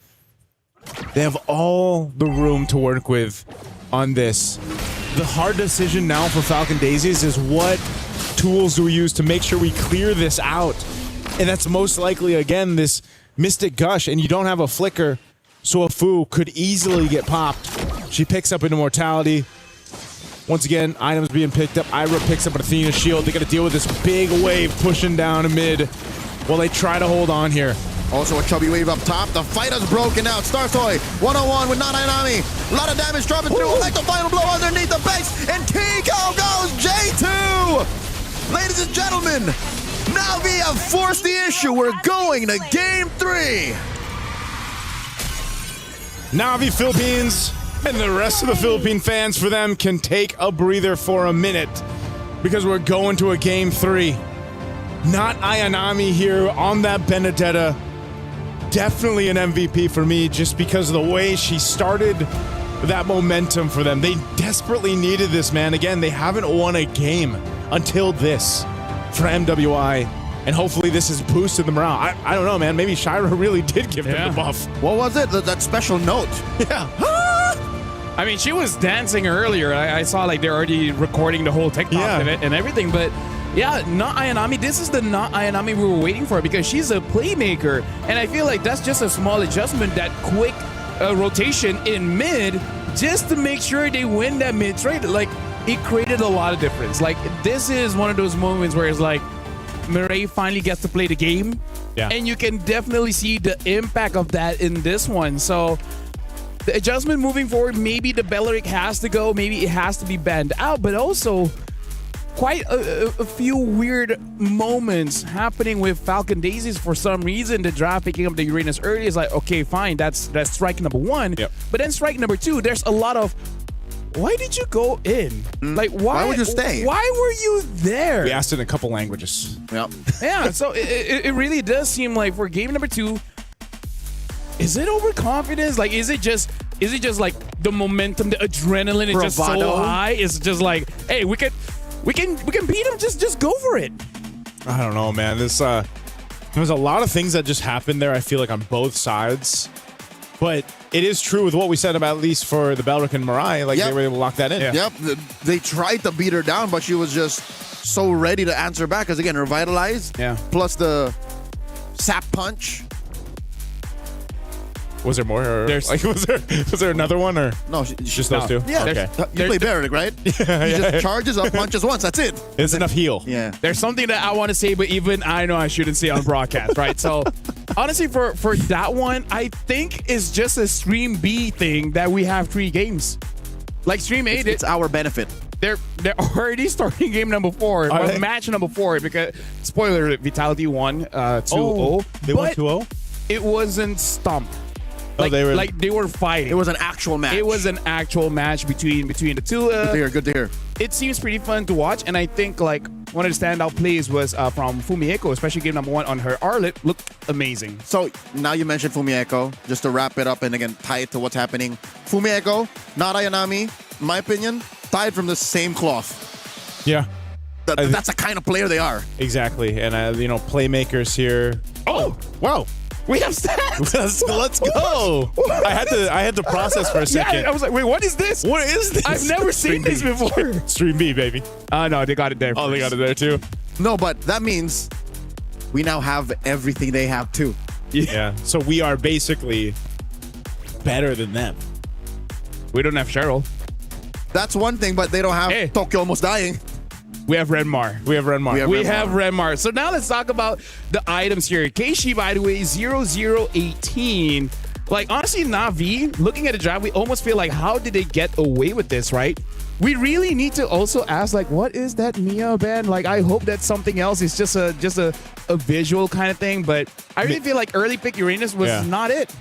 [SPEAKER 21] They have all the room to work with on this. The hard decision now for Falcon Daisies is what tools do we use to make sure we clear this out? And that's most likely, again, this Mystic Gush, and you don't have a flicker, so a Fu could easily get popped. She picks up an immortality. Once again, items being picked up. Ira picks up an Athena shield. They got to deal with this big wave pushing down mid while they try to hold on here.
[SPEAKER 20] Also a chubby wave up top. The fight has broken out. Startoy, 101 with Nanainami. A lot of damage dropping through. Like the final blow underneath the base. And Kiko goes J2. Ladies and gentlemen, Navi have forced the issue. We're going to game 3.
[SPEAKER 21] Navi Philippines and the rest of the Philippine fans, for them, can take a breather for a minute because we're going to a game 3. Not Ayanami here on that Benedetta. Definitely an MVP for me just because of the way she started that momentum for them. They desperately needed this, man. Again, they haven't won a game until this for MWI. And hopefully this has boosted the morale. I don't know, man. Maybe Shira really did give them the buff.
[SPEAKER 20] What was it? That special note.
[SPEAKER 21] Yeah.
[SPEAKER 6] I mean, she was dancing earlier. I saw like they're already recording the whole TikTok and everything. But yeah, not Ayanami. This is the not Ayanami we were waiting for because she's a playmaker. And I feel like that's just a small adjustment, that quick rotation in mid just to make sure they win that mid trade. Like, it created a lot of difference. Like, this is one of those moments where it's like, Mirai finally gets to play the game.
[SPEAKER 21] Yeah.
[SPEAKER 6] And you can definitely see the impact of that in this one. So the adjustment moving forward, maybe the Belleric has to go, maybe it has to be banned out, but also quite a few weird moments happening with Falcon Daisies for some reason. The draft picking up the Uranus early is like, okay, fine, that's strike number 1.
[SPEAKER 21] Yep.
[SPEAKER 6] But then strike number 2, there's a lot of, why did you go in? Like, why
[SPEAKER 20] would you stay?
[SPEAKER 6] Why were you there?
[SPEAKER 21] We asked it in a couple languages.
[SPEAKER 20] Yep.
[SPEAKER 6] Yeah, so it really does seem like for game number 2, is it overconfidence? Like, is it just like the momentum, the adrenaline is just so high? It's just like, hey, we can beat him. Just go for it.
[SPEAKER 21] I don't know, man. There's a lot of things that just happened there, I feel like, on both sides. But it is true with what we said about, at least for the Belleric and Mirai, like they were able to lock that in.
[SPEAKER 20] Yep. They tried to beat her down, but she was just so ready to answer back. Because again, revitalized.
[SPEAKER 21] Yeah.
[SPEAKER 20] Plus the sap punch.
[SPEAKER 21] Was there more? Or, like, was there another one? Or
[SPEAKER 20] no,
[SPEAKER 21] just those two?
[SPEAKER 20] Yeah.
[SPEAKER 21] Okay.
[SPEAKER 20] You play Belleric, right? He just charges up, punches once. That's it.
[SPEAKER 21] It's enough heal.
[SPEAKER 20] Yeah.
[SPEAKER 6] There's something that I want to say, but even I know I shouldn't say on broadcast, right? So honestly, for that one, I think it's just a Stream B thing that we have 3 games. Like Stream A,
[SPEAKER 20] it's our benefit.
[SPEAKER 6] They're already starting game number 4, or match number 4, because spoiler, Vitality won 2-0.
[SPEAKER 21] They won 2-0?
[SPEAKER 6] It wasn't Stump.
[SPEAKER 21] Like,
[SPEAKER 6] they were fighting.
[SPEAKER 20] It was an actual match.
[SPEAKER 6] It was an actual match between the two.
[SPEAKER 20] Good to hear.
[SPEAKER 6] It seems pretty fun to watch, and I think like one of the standout plays was from Fumieko, especially game number 1 on her Arlet. Looked amazing.
[SPEAKER 20] So now you mentioned Fumieko, just to wrap it up and again tie it to what's happening. Fumieko, not Ayanami, in my opinion, tied from the same cloth.
[SPEAKER 21] Yeah.
[SPEAKER 20] That's the kind of player they are.
[SPEAKER 21] Exactly. And, playmakers here.
[SPEAKER 6] Oh,
[SPEAKER 21] wow.
[SPEAKER 6] We have stats.
[SPEAKER 21] Let's go. I had to process for a second.
[SPEAKER 6] Yeah, I was like, wait, what is this?
[SPEAKER 21] What is this?
[SPEAKER 6] I've never seen this before.
[SPEAKER 21] Stream B, baby.
[SPEAKER 6] No, they got it there.
[SPEAKER 21] Oh, they got it there too.
[SPEAKER 20] No, but that means we now have everything they have too.
[SPEAKER 21] Yeah. So we are basically better than them.
[SPEAKER 6] We don't have Cheryl.
[SPEAKER 20] That's one thing, but they don't have Tokyo Almost Dying.
[SPEAKER 6] We have Renmar.
[SPEAKER 21] We have
[SPEAKER 6] Renmar. So now let's talk about the items here. Keishi, by the way, 0018. Like, honestly, Navi, looking at the draft, we almost feel like, how did they get away with this, right? we really need to also ask, like, what is that Mia band? Like, I hope that's something else. It's just a visual kind of thing. But I really feel like early pick Uranus was not it.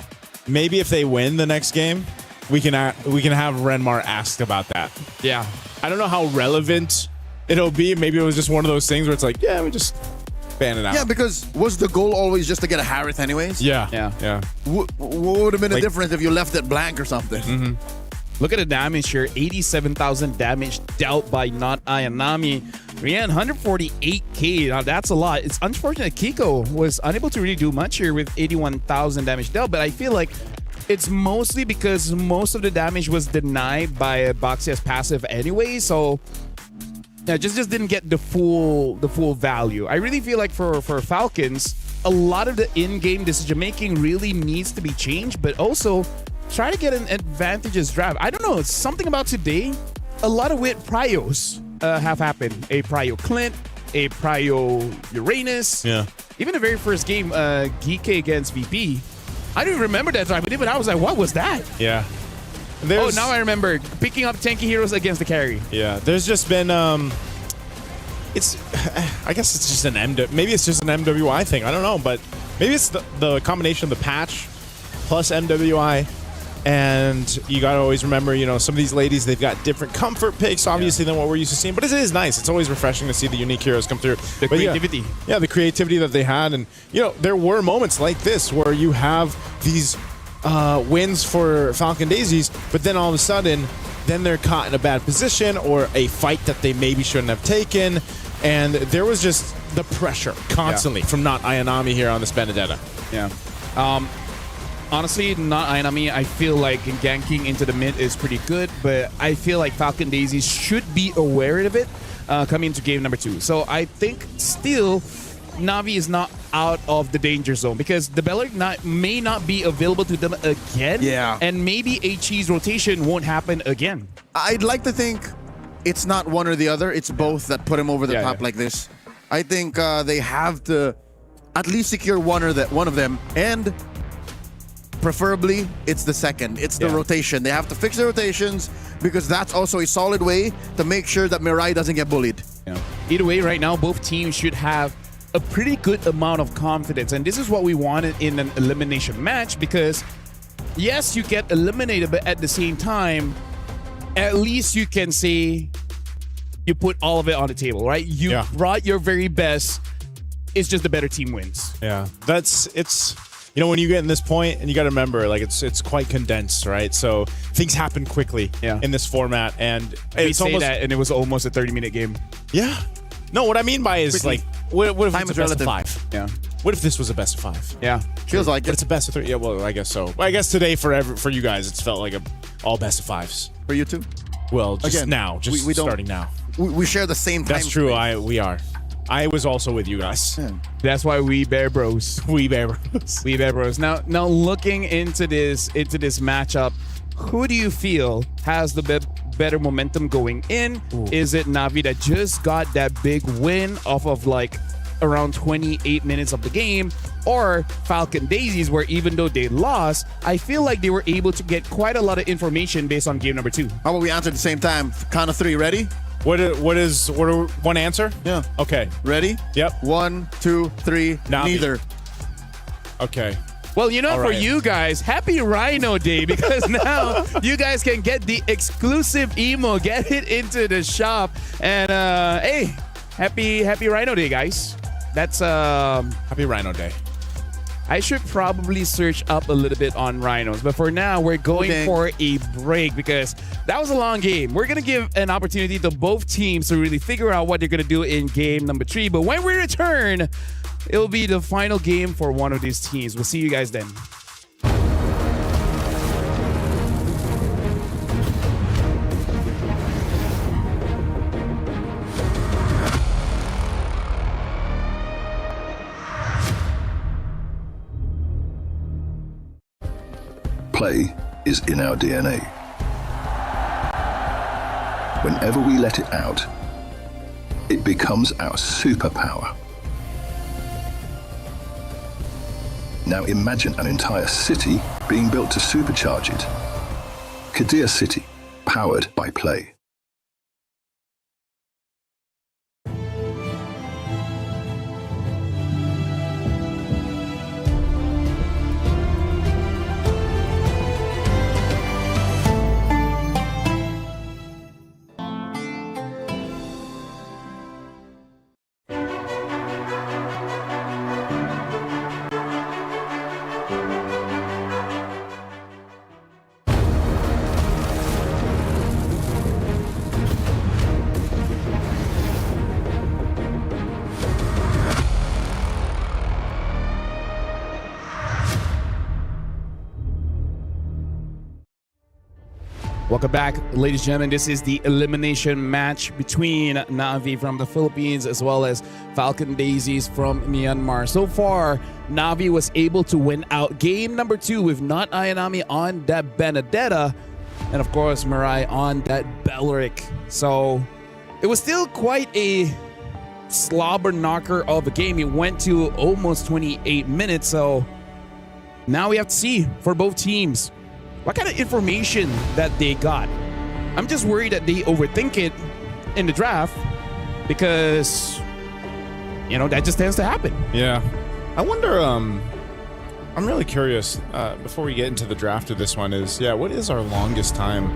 [SPEAKER 21] Maybe if they win the next game, we can have Renmar asked about that.
[SPEAKER 6] Yeah.
[SPEAKER 21] I don't know how relevant it'll be. Maybe it was just one of those things where it's like, yeah, we just ban it out.
[SPEAKER 20] Yeah, because was the goal always just to get a Harith anyways?
[SPEAKER 21] Yeah.
[SPEAKER 20] What would have been a difference if you left it blank or something?
[SPEAKER 6] Look at the damage here. 87,000 damage dealt by not Ayanami. Rian, 148k. Now, that's a lot. It's unfortunate Kiko was unable to really do much here with 81,000 damage dealt, but I feel like it's mostly because most of the damage was denied by Baxia's passive anyway, so yeah, just didn't get the full value. I really feel like for Falcons, a lot of the in-game decision making really needs to be changed, but also try to get an advantageous draft. I don't know, it's something about today. A lot of weird pryos have happened. A prio Clint, a prio Uranus.
[SPEAKER 21] Yeah.
[SPEAKER 6] Even the very first game, Geek against VP. I don't even remember that time, but even I was like, what was that?
[SPEAKER 21] Yeah.
[SPEAKER 6] Oh, now I remember. Picking up tanky heroes against the carry.
[SPEAKER 21] Yeah. There's just been it's I guess it's just maybe it's just an MWI thing. I don't know, but maybe it's the combination of the patch plus MWI. And you got to always remember, you know, some of these ladies, they've got different comfort picks, obviously, than what we're used to seeing. But it is nice. It's always refreshing to see the unique heroes come through.
[SPEAKER 6] The creativity.
[SPEAKER 21] Yeah, the creativity that they had. And, you know, there were moments like this where you have these wins for Falcon Daisies, but then all of a sudden, then they're caught in a bad position or a fight that they maybe shouldn't have taken. And there was just the pressure constantly from not Ayanami here on this Benedetta.
[SPEAKER 6] Yeah. Honestly, not Ayanami. I feel like ganking into the mid is pretty good, but I feel like Falcon Daisies should be aware of it coming into game number 2. So I think still Navi is not out of the danger zone because the Bellard may not be available to them again.
[SPEAKER 20] Yeah.
[SPEAKER 6] And maybe a cheese rotation won't happen again.
[SPEAKER 20] I'd like to think it's not one or the other. It's both that put him over the top like this. I think they have to at least secure one of them, and preferably it's the second. It's the rotation. They have to fix the rotations because that's also a solid way to make sure that Mirai doesn't get bullied.
[SPEAKER 6] Yeah. Either way, right now, both teams should have a pretty good amount of confidence. And this is what we wanted in an elimination match because, yes, you get eliminated, but at the same time, at least you can say you put all of it on the table, right? You brought your very best. It's just the better team wins.
[SPEAKER 21] Yeah. It's... You know, when you get in this point, and you got to remember, like, it's quite condensed, right? So things happen quickly in this format, and
[SPEAKER 6] it's almost that, and it was almost a 30-minute game.
[SPEAKER 21] Yeah. No, what I mean by is quickly. Like, what if it's a best of 5?
[SPEAKER 6] Yeah.
[SPEAKER 21] What if this was a best of 5?
[SPEAKER 6] Yeah.
[SPEAKER 20] Feels like
[SPEAKER 21] it's a best of 3. Yeah, well, I guess so. I guess today for you guys, it's felt like all best of 5s.
[SPEAKER 20] For you too?
[SPEAKER 21] Well, just
[SPEAKER 20] again,
[SPEAKER 21] now, just
[SPEAKER 20] we
[SPEAKER 21] starting now.
[SPEAKER 20] We share the same time.
[SPEAKER 21] That's true. We are. I was also with you guys.
[SPEAKER 20] Yeah.
[SPEAKER 6] That's why we bear bros.
[SPEAKER 21] We bear bros.
[SPEAKER 6] We bear bros. Now looking into this matchup, who do you feel has the better momentum going in? Ooh. Is it Navi that just got that big win off of like around 28 minutes of the game, or Falcon Daisies, where even though they lost, I feel like they were able to get quite a lot of information based on game number 2.
[SPEAKER 20] How about we answer at the same time? Count of 3, ready?
[SPEAKER 21] What are one answer?
[SPEAKER 20] Yeah.
[SPEAKER 21] Okay.
[SPEAKER 20] Ready?
[SPEAKER 21] Yep.
[SPEAKER 20] 1, 2, 3.
[SPEAKER 21] Navi.
[SPEAKER 20] Neither.
[SPEAKER 21] Okay.
[SPEAKER 6] Well, you know,
[SPEAKER 21] All
[SPEAKER 6] for
[SPEAKER 21] right.
[SPEAKER 6] you guys, happy Rhino Day, because now you guys can get the exclusive emo, get it into the shop, and hey, happy Rhino Day, guys. That's
[SPEAKER 21] happy Rhino Day.
[SPEAKER 6] I should probably search up a little bit on rhinos, but for now, we're going for a break because that was a long game. We're going to give an opportunity to both teams to really figure out what they're going to do in game number 3. But when we return, it'll be the final game for one of these teams. We'll see you guys then.
[SPEAKER 10] Play is in our DNA. Whenever we let it out, it becomes our superpower. Now imagine an entire city being built to supercharge it. Kadir City, powered by play.
[SPEAKER 6] Welcome back, ladies and gentlemen. This is the elimination match between Navi from the Philippines as well as Falcon Daisies from Myanmar. So far, Navi was able to win out game number 2 with Not Ayanami on that Benedetta and of course Mirai on that Belleric. So it was still quite a slobber knocker of a game. It went to almost 28 minutes. So now we have to see for both teams what kind of information that they got. I'm just worried that they overthink it in the draft because, you know, that just tends to happen.
[SPEAKER 21] Yeah. I wonder, I'm really curious, before we get into the draft of this one is, what is our longest time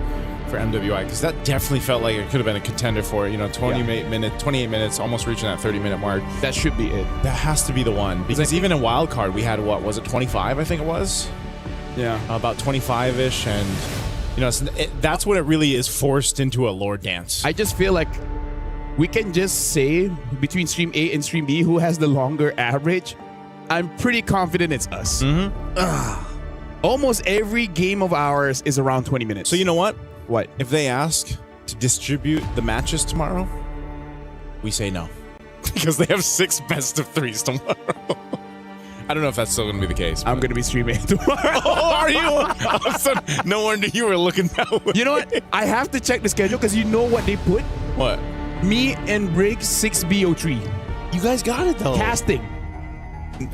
[SPEAKER 21] for MWI? Because that definitely felt like it could have been a contender for it. 28 minutes, almost reaching that 30-minute mark.
[SPEAKER 6] That should be it.
[SPEAKER 21] That has to be the one. Because even in wild card, we had, what was it, 25, I think it was?
[SPEAKER 6] Yeah.
[SPEAKER 21] About 25-ish, and that's when it really is forced into a lore dance.
[SPEAKER 6] I just feel like we can just say between Stream A and Stream B who has the longer average. I'm pretty confident it's us. Almost every game of ours is around 20 minutes.
[SPEAKER 21] So you know what?
[SPEAKER 6] What?
[SPEAKER 21] If they ask to distribute the matches tomorrow, we say no. Because they have 6 best of 3s tomorrow. I don't know if that's still going to be the case.
[SPEAKER 6] I'm going to be streaming tomorrow.
[SPEAKER 21] Oh, are you? All of a sudden, no wonder you were looking that way.
[SPEAKER 6] You know what? I have to check the schedule because you know what they put?
[SPEAKER 21] What?
[SPEAKER 6] Me and Briggs 6BO3.
[SPEAKER 21] You guys got it, though.
[SPEAKER 6] Casting.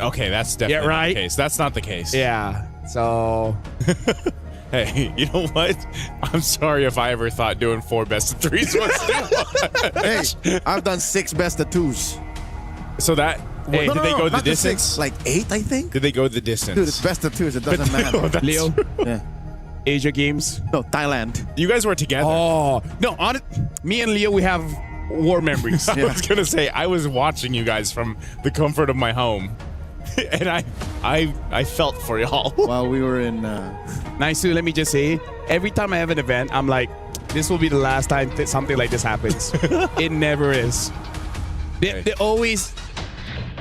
[SPEAKER 21] Okay, that's definitely not the case. That's not the case.
[SPEAKER 6] Yeah. So...
[SPEAKER 21] Hey, you know what? I'm sorry if I ever thought doing 4 best of 3s was
[SPEAKER 20] Hey, I've done 6 best of 2s.
[SPEAKER 21] So that... Wait, did they go the distance?
[SPEAKER 20] 6, like 8, I think.
[SPEAKER 21] Did they go the distance?
[SPEAKER 20] Dude, it's best of 2s. It doesn't matter.
[SPEAKER 6] Leo,
[SPEAKER 20] Yeah.
[SPEAKER 6] Asia Games.
[SPEAKER 20] No, Thailand.
[SPEAKER 21] You guys were together.
[SPEAKER 6] Oh, no. Me and Leo, we have war memories.
[SPEAKER 21] I was going to say, I was watching you guys from the comfort of my home. And I felt for y'all.
[SPEAKER 20] While we were in...
[SPEAKER 6] Nice to, let me just say, every time I have an event, I'm like, this will be the last time something like this happens. It never is.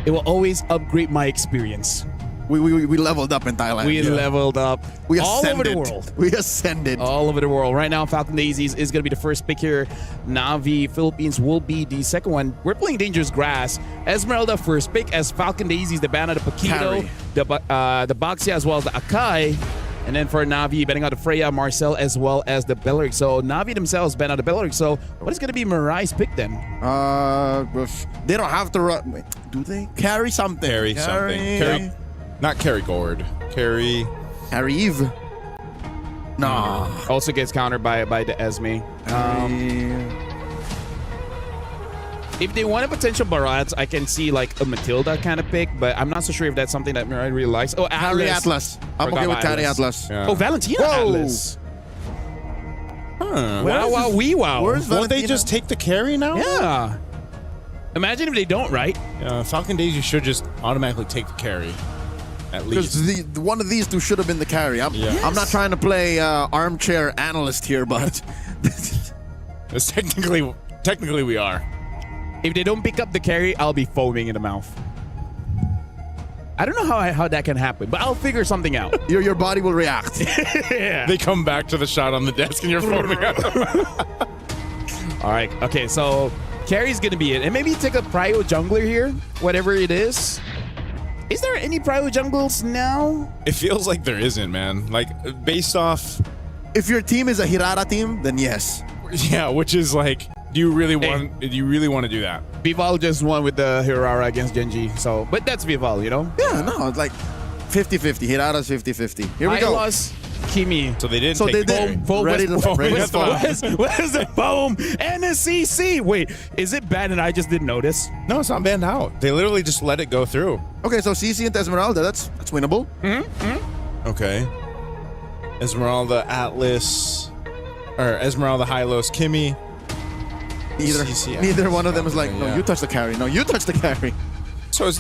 [SPEAKER 6] It will always upgrade my experience.
[SPEAKER 20] We leveled up in Thailand.
[SPEAKER 6] We leveled up
[SPEAKER 20] we
[SPEAKER 6] all over the
[SPEAKER 20] ascended.
[SPEAKER 6] world.
[SPEAKER 20] We ascended.
[SPEAKER 6] All over the world. Right now, Falcon Daisies is going to be the first pick here. Navi Philippines will be the second one. We're playing Dangerous Grass. Esmeralda first pick as Falcon Daisies, the Bana, the Paquito, the Baxia, as well as the Akai. And then for Navi, betting out the Freya, Marcel, as well as the Belleric. So Navi themselves bet out the Belleric. So what is going to be Mirai's pick then?
[SPEAKER 20] They don't have to run. Wait, do they? Carry something.
[SPEAKER 21] Carry. Not carry Gord. Carry
[SPEAKER 20] Eve. No.
[SPEAKER 6] Also gets countered by the Esme. If they want a potential Barats, I can see like a Matilda kind of pick, but I'm not so sure if that's something that Mirai really likes. Oh,
[SPEAKER 20] Carry Atlas. I'm okay with Carry Atlas.
[SPEAKER 21] Yeah.
[SPEAKER 6] Oh, Valentina Atlas.
[SPEAKER 21] Huh.
[SPEAKER 6] Wow, wee wow.
[SPEAKER 20] Where's
[SPEAKER 21] Won't they
[SPEAKER 20] Valentina?
[SPEAKER 21] just take the carry now?
[SPEAKER 6] Yeah. Imagine if they don't, right?
[SPEAKER 21] Falcon Daisy should just automatically take the carry. At least.
[SPEAKER 20] Because one of these two should have been the carry. I'm not trying to play armchair analyst here, but
[SPEAKER 21] It's technically we are.
[SPEAKER 6] If they don't pick up the carry, I'll be foaming in the mouth. I don't know how that can happen, but I'll figure something out.
[SPEAKER 20] Your body will react.
[SPEAKER 6] Yeah.
[SPEAKER 21] They come back to the shot on the desk and you're foaming out.
[SPEAKER 6] All right. Okay, so carry's going to be it. And maybe take a Prio jungler here, whatever it is. Is there any Prio jungles now?
[SPEAKER 21] It feels like there isn't, man. Like, based off...
[SPEAKER 20] If your team is a Hirara team, then yes.
[SPEAKER 21] Yeah, which is like... Do you really want to do that?
[SPEAKER 6] Vival just won with the Hirara against Genji. So, but that's Vival, you know?
[SPEAKER 20] Yeah, no, it's like 50-50. Hirara's 50-50. Here we go.
[SPEAKER 6] Lost Kimi.
[SPEAKER 21] So they didn't
[SPEAKER 20] So
[SPEAKER 21] take
[SPEAKER 20] they
[SPEAKER 21] the
[SPEAKER 20] did.
[SPEAKER 21] carry.
[SPEAKER 20] Ready to
[SPEAKER 6] Where's the foam and the CC? Wait, is it bad and I just didn't notice?
[SPEAKER 21] No, it's not banned out. They literally just let it go through.
[SPEAKER 20] Okay, so CC and Esmeralda, that's winnable.
[SPEAKER 21] Okay. Esmeralda, Atlas, or Esmeralda, Hylos, Kimi.
[SPEAKER 20] Neither one of them is like, no, you touch the carry. No, you touch the carry.
[SPEAKER 21] So it's...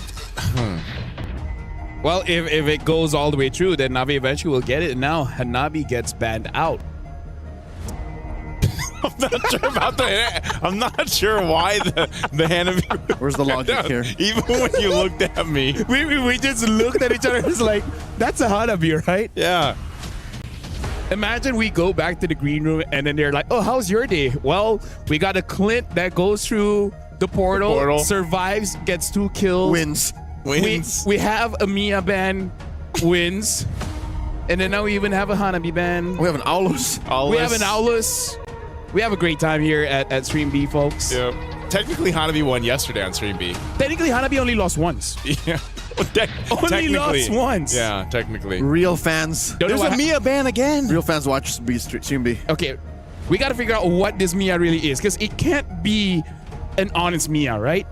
[SPEAKER 6] Well, if it goes all the way through, then Navi eventually will get it. And now Hanabi gets banned out.
[SPEAKER 21] I'm not sure about that. I'm not sure why the Hanabi...
[SPEAKER 20] Where's the logic here?
[SPEAKER 21] Even when you looked at me.
[SPEAKER 6] We just looked at each other. It's like, that's a Hanabi, right?
[SPEAKER 21] Yeah.
[SPEAKER 6] Imagine we go back to the green room and then they're like, oh, how's your day? Well, we got a Clint that goes through the portal, survives, gets 2 kills.
[SPEAKER 20] Wins.
[SPEAKER 6] We have a Mia ban, wins. And then now we even have a Hanabi ban.
[SPEAKER 20] We have an Aulus.
[SPEAKER 6] We have an Aulus. We have a great time here at Stream B, folks.
[SPEAKER 21] Yep. Technically, Hanabi won yesterday on Stream B.
[SPEAKER 6] Technically, Hanabi only lost once.
[SPEAKER 21] Yeah.
[SPEAKER 6] Only lost once.
[SPEAKER 21] Yeah, technically.
[SPEAKER 20] Real fans.
[SPEAKER 21] There's a Mia ban again.
[SPEAKER 20] Real fans watch Stream B.
[SPEAKER 6] Okay, we got to figure out what this Mia really is, because it can't be an honest Mia, right?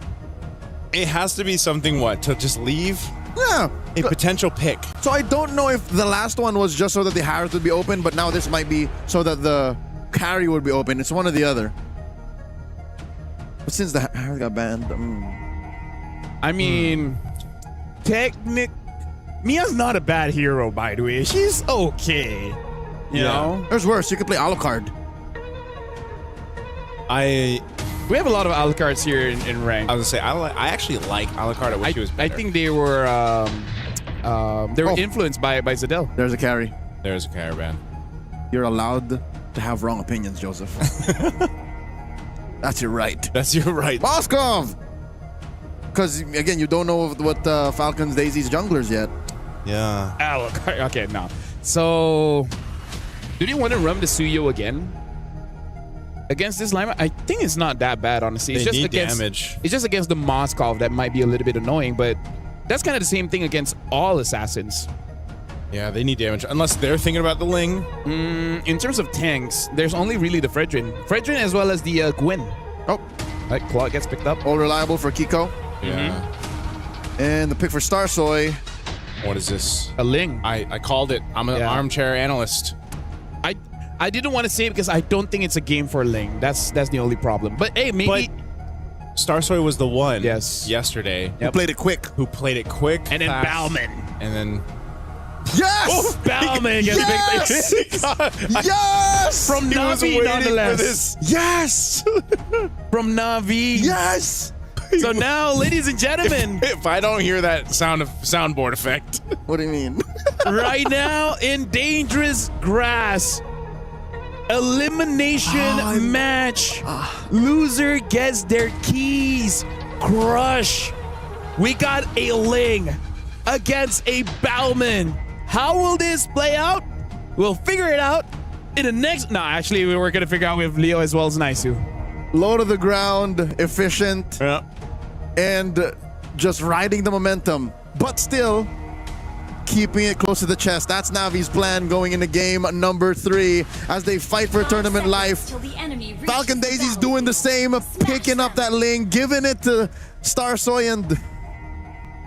[SPEAKER 21] It has to be something, to just leave?
[SPEAKER 20] Yeah.
[SPEAKER 21] A potential pick.
[SPEAKER 20] So I don't know if the last one was just so that the Harris would be open, but now this might be so that the carry would be open. It's one or the other. But since the Harris got banned,
[SPEAKER 6] I mean, Mia's not a bad hero, by the way. She's okay. You know?
[SPEAKER 20] There's worse. You could play Alucard.
[SPEAKER 6] We have a lot of Alucards here in rank.
[SPEAKER 21] I was gonna say, I actually like Alucard. I wish he was better.
[SPEAKER 6] I think they were influenced by Zadel.
[SPEAKER 20] There's a carry.
[SPEAKER 21] There's a caravan.
[SPEAKER 20] You're allowed to have wrong opinions, Joseph. That's your right.
[SPEAKER 21] That's your right.
[SPEAKER 20] Moskov! Because, again, you don't know what Falcons, Daisies, junglers yet.
[SPEAKER 21] Yeah.
[SPEAKER 6] Alucard. Okay, no. So, do you want to run the Suyo again? Against this lineup, I think it's not that bad, honestly. It's
[SPEAKER 21] They
[SPEAKER 6] just
[SPEAKER 21] need
[SPEAKER 6] against
[SPEAKER 21] damage.
[SPEAKER 6] It's just against the Moskov that might be a little bit annoying, but that's kind of the same thing against all assassins.
[SPEAKER 21] Yeah, they need damage. Unless they're thinking about the Ling.
[SPEAKER 6] In terms of tanks, there's only really the Fredrin. Fredrin as well as the Gwyn.
[SPEAKER 20] Oh.
[SPEAKER 6] Like, Claw gets picked up.
[SPEAKER 20] All reliable for Kiko.
[SPEAKER 21] Yeah.
[SPEAKER 20] And the pick for Starsoy.
[SPEAKER 21] What is this?
[SPEAKER 6] A Ling.
[SPEAKER 21] I called it. I'm an armchair analyst.
[SPEAKER 6] I didn't want to say it because I don't think it's a game for Ling. That's the only problem. But hey, maybe...
[SPEAKER 21] Starsoy was the one yesterday
[SPEAKER 20] who played it quick.
[SPEAKER 6] And then Bauman.
[SPEAKER 21] And then...
[SPEAKER 20] Yes!
[SPEAKER 6] Oh, Bauman gets picked up.
[SPEAKER 20] Yes!
[SPEAKER 6] From Navi, nonetheless.
[SPEAKER 20] Yes!
[SPEAKER 6] From Navi.
[SPEAKER 20] Yes!
[SPEAKER 6] So now, ladies and gentlemen...
[SPEAKER 21] If I don't hear that soundboard effect...
[SPEAKER 20] What do you mean?
[SPEAKER 6] Right now, in dangerous grass... Elimination match. Loser gets their keys. Crush. We got a Ling against a Bauman. How will this play out? We'll figure it out in the next... No, actually, we were going to figure out with Leo as well as Naisu.
[SPEAKER 20] Low to the ground, efficient, and just riding the momentum. But still... keeping it close to the chest. That's Navi's plan going into game number 3 as they fight for tournament life. Falcon Daisy's doing the same, picking up that Ling, giving it to Starsoy, and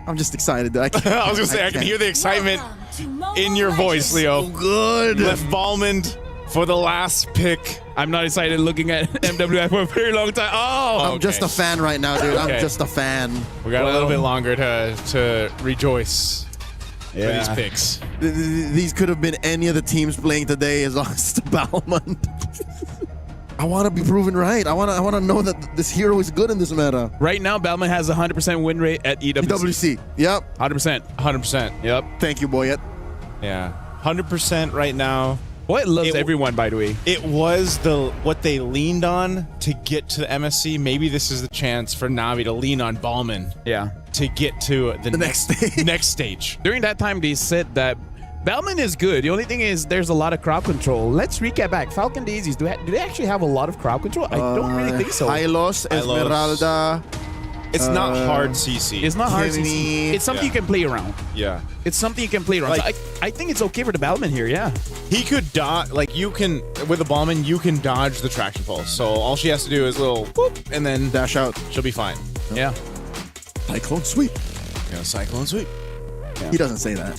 [SPEAKER 20] I'm just excited.
[SPEAKER 21] I was gonna say, I can hear the excitement in your voice, Leo.
[SPEAKER 20] Good.
[SPEAKER 21] Left Ballman for the last pick.
[SPEAKER 6] I'm not excited looking at MWI for a very long time. Oh!
[SPEAKER 20] I'm just a fan right now, dude. I'm just a fan.
[SPEAKER 21] We got a little bit longer to rejoice. For these picks.
[SPEAKER 20] These could have been any of the teams playing today as long as it's Bauman. I want to be proven right. I want to know that this hero is good in this meta.
[SPEAKER 6] Right now, Bauman has a 100% win rate at EWC.
[SPEAKER 20] EWC. Yep.
[SPEAKER 6] 100%.
[SPEAKER 21] 100%.
[SPEAKER 6] Yep.
[SPEAKER 20] Thank you, Boyet.
[SPEAKER 21] Yeah. 100% right now.
[SPEAKER 6] Boyet loves everyone, by the way.
[SPEAKER 21] It was what they leaned on to get to the MSC. Maybe this is the chance for Navi to lean on Ballman.
[SPEAKER 6] Yeah.
[SPEAKER 21] To get to the
[SPEAKER 20] next stage.
[SPEAKER 21] Next stage.
[SPEAKER 6] During that time, they said that Bauman is good. The only thing is there's a lot of crowd control. Let's recap back. Falcon Daisies, do they actually have a lot of crowd control? I don't really think so.
[SPEAKER 20] Hylos, Esmeralda.
[SPEAKER 21] It's not hard CC.
[SPEAKER 6] It's not hard CC. It's something you can play around.
[SPEAKER 21] Yeah.
[SPEAKER 6] It's something you can play around.
[SPEAKER 21] Like,
[SPEAKER 6] so I think it's okay for the Bauman here, yeah.
[SPEAKER 21] He could dodge, like you can, with the Ballman, you can dodge the traction pulse. So all she has to do is a little whoop, and then
[SPEAKER 20] dash out.
[SPEAKER 21] She'll be fine.
[SPEAKER 6] Yeah.
[SPEAKER 20] Cyclone sweep.
[SPEAKER 21] Yeah, cyclone sweep.
[SPEAKER 20] Yeah. He doesn't say that.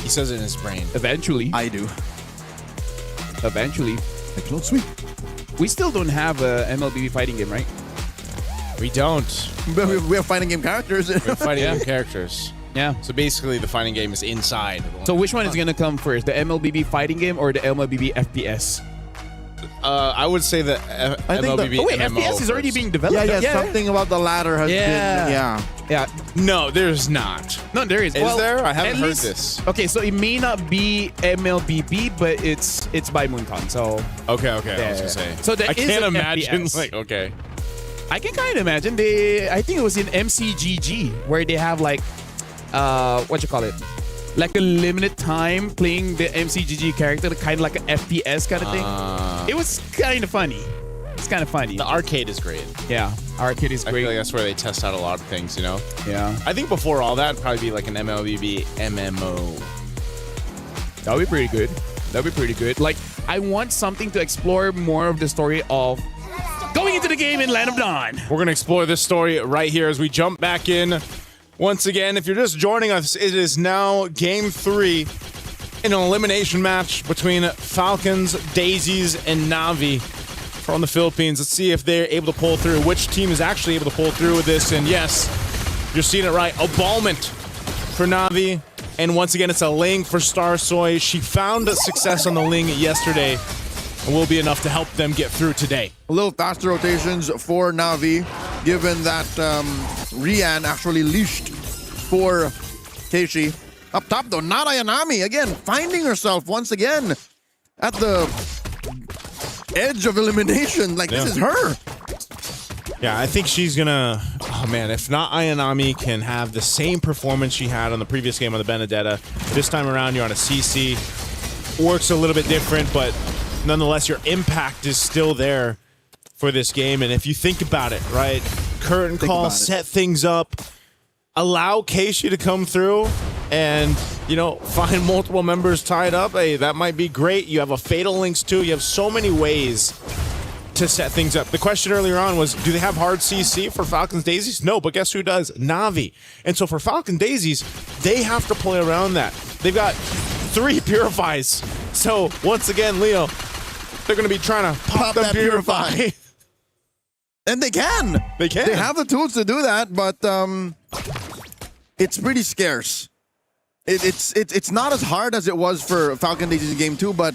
[SPEAKER 21] He says it in his brain.
[SPEAKER 6] Eventually.
[SPEAKER 20] I do.
[SPEAKER 6] Eventually.
[SPEAKER 20] Cyclone sweep.
[SPEAKER 6] We still don't have a MLBB fighting game, right?
[SPEAKER 21] We don't.
[SPEAKER 20] We have fighting game characters.
[SPEAKER 21] We have fighting game characters.
[SPEAKER 6] Yeah.
[SPEAKER 21] So basically, the fighting game is inside.
[SPEAKER 6] So which one is going to come first? The MLBB fighting game or the MLBB FPS?
[SPEAKER 21] I would say that
[SPEAKER 20] I think
[SPEAKER 21] MLBB
[SPEAKER 6] Oh wait,
[SPEAKER 21] MMO
[SPEAKER 6] FPS is already
[SPEAKER 21] first.
[SPEAKER 6] being developed.
[SPEAKER 20] Yeah, something about the ladder has been. Yeah.
[SPEAKER 6] Yeah.
[SPEAKER 21] No, there's not.
[SPEAKER 6] No, there is.
[SPEAKER 21] Is there? I
[SPEAKER 6] at
[SPEAKER 21] haven't heard
[SPEAKER 6] least-
[SPEAKER 21] this.
[SPEAKER 6] Okay, so it may not be MLBB, but it's by Moonton. So
[SPEAKER 21] Okay. I
[SPEAKER 6] Yeah,
[SPEAKER 21] was gonna say.
[SPEAKER 6] So there
[SPEAKER 21] I
[SPEAKER 6] is
[SPEAKER 21] can't
[SPEAKER 6] an
[SPEAKER 21] imagine.
[SPEAKER 6] FPS.
[SPEAKER 21] Like, okay.
[SPEAKER 6] I can kind of imagine I think it was in MCGG where they have like what you call it, like a limited time playing the MCGG character, kind of like an FPS kind of thing. It was kind of funny. It's kind of funny.
[SPEAKER 21] The arcade is great.
[SPEAKER 6] Yeah, arcade is
[SPEAKER 21] I
[SPEAKER 6] great.
[SPEAKER 21] feel like that's where they test out a lot of things. You know.
[SPEAKER 6] Yeah.
[SPEAKER 21] I think before all that, it'd probably be like an MLBB MMO.
[SPEAKER 6] That would be pretty good. That would be pretty good. Like, I want something to explore more of the story of going into the game in Land of Dawn.
[SPEAKER 21] We're going to explore this story right here as we jump back in. Once again, if you're just joining us, it is now Game 3 in an elimination match between Falcons, Daisies, and Na'Vi from the Philippines. Let's see if they're able to pull through. Which team is actually able to pull through with this? And yes, you're seeing it right. A Balmint for Na'Vi. And once again, it's a Ling for Star Soy. She found success on the Ling yesterday and will be enough to help them get through today.
[SPEAKER 20] A little faster rotations for Na'Vi, given that Rian actually leashed for Keishi. Up top though, not Ayanami again, finding herself once again at the edge of elimination. Like, this is her.
[SPEAKER 21] Yeah, I think she's gonna. Oh man, if not Ayanami can have the same performance she had on the previous game on the Benedetta, this time around you're on a CC. Works a little bit different, but nonetheless, your impact is still there for this game. And if you think about it, right? Curtain call, set things up, allow Keishi to come through, and find multiple members tied up. Hey, that might be great. You have a Fatal Links too. You have so many ways to set things up. The question earlier on was, do they have hard CC for Falcons Daisies? No, but guess who does? Na'Vi. And so for Falcon Daisies, they have to play around that. They've got 3 Purifies. So once again, Leo, they're going to be trying to pop that Purify.
[SPEAKER 20] And they can.
[SPEAKER 21] They can.
[SPEAKER 20] They have the tools to do that, but it's pretty scarce. It's not as hard as it was for Falcon Daisies in Game 2, but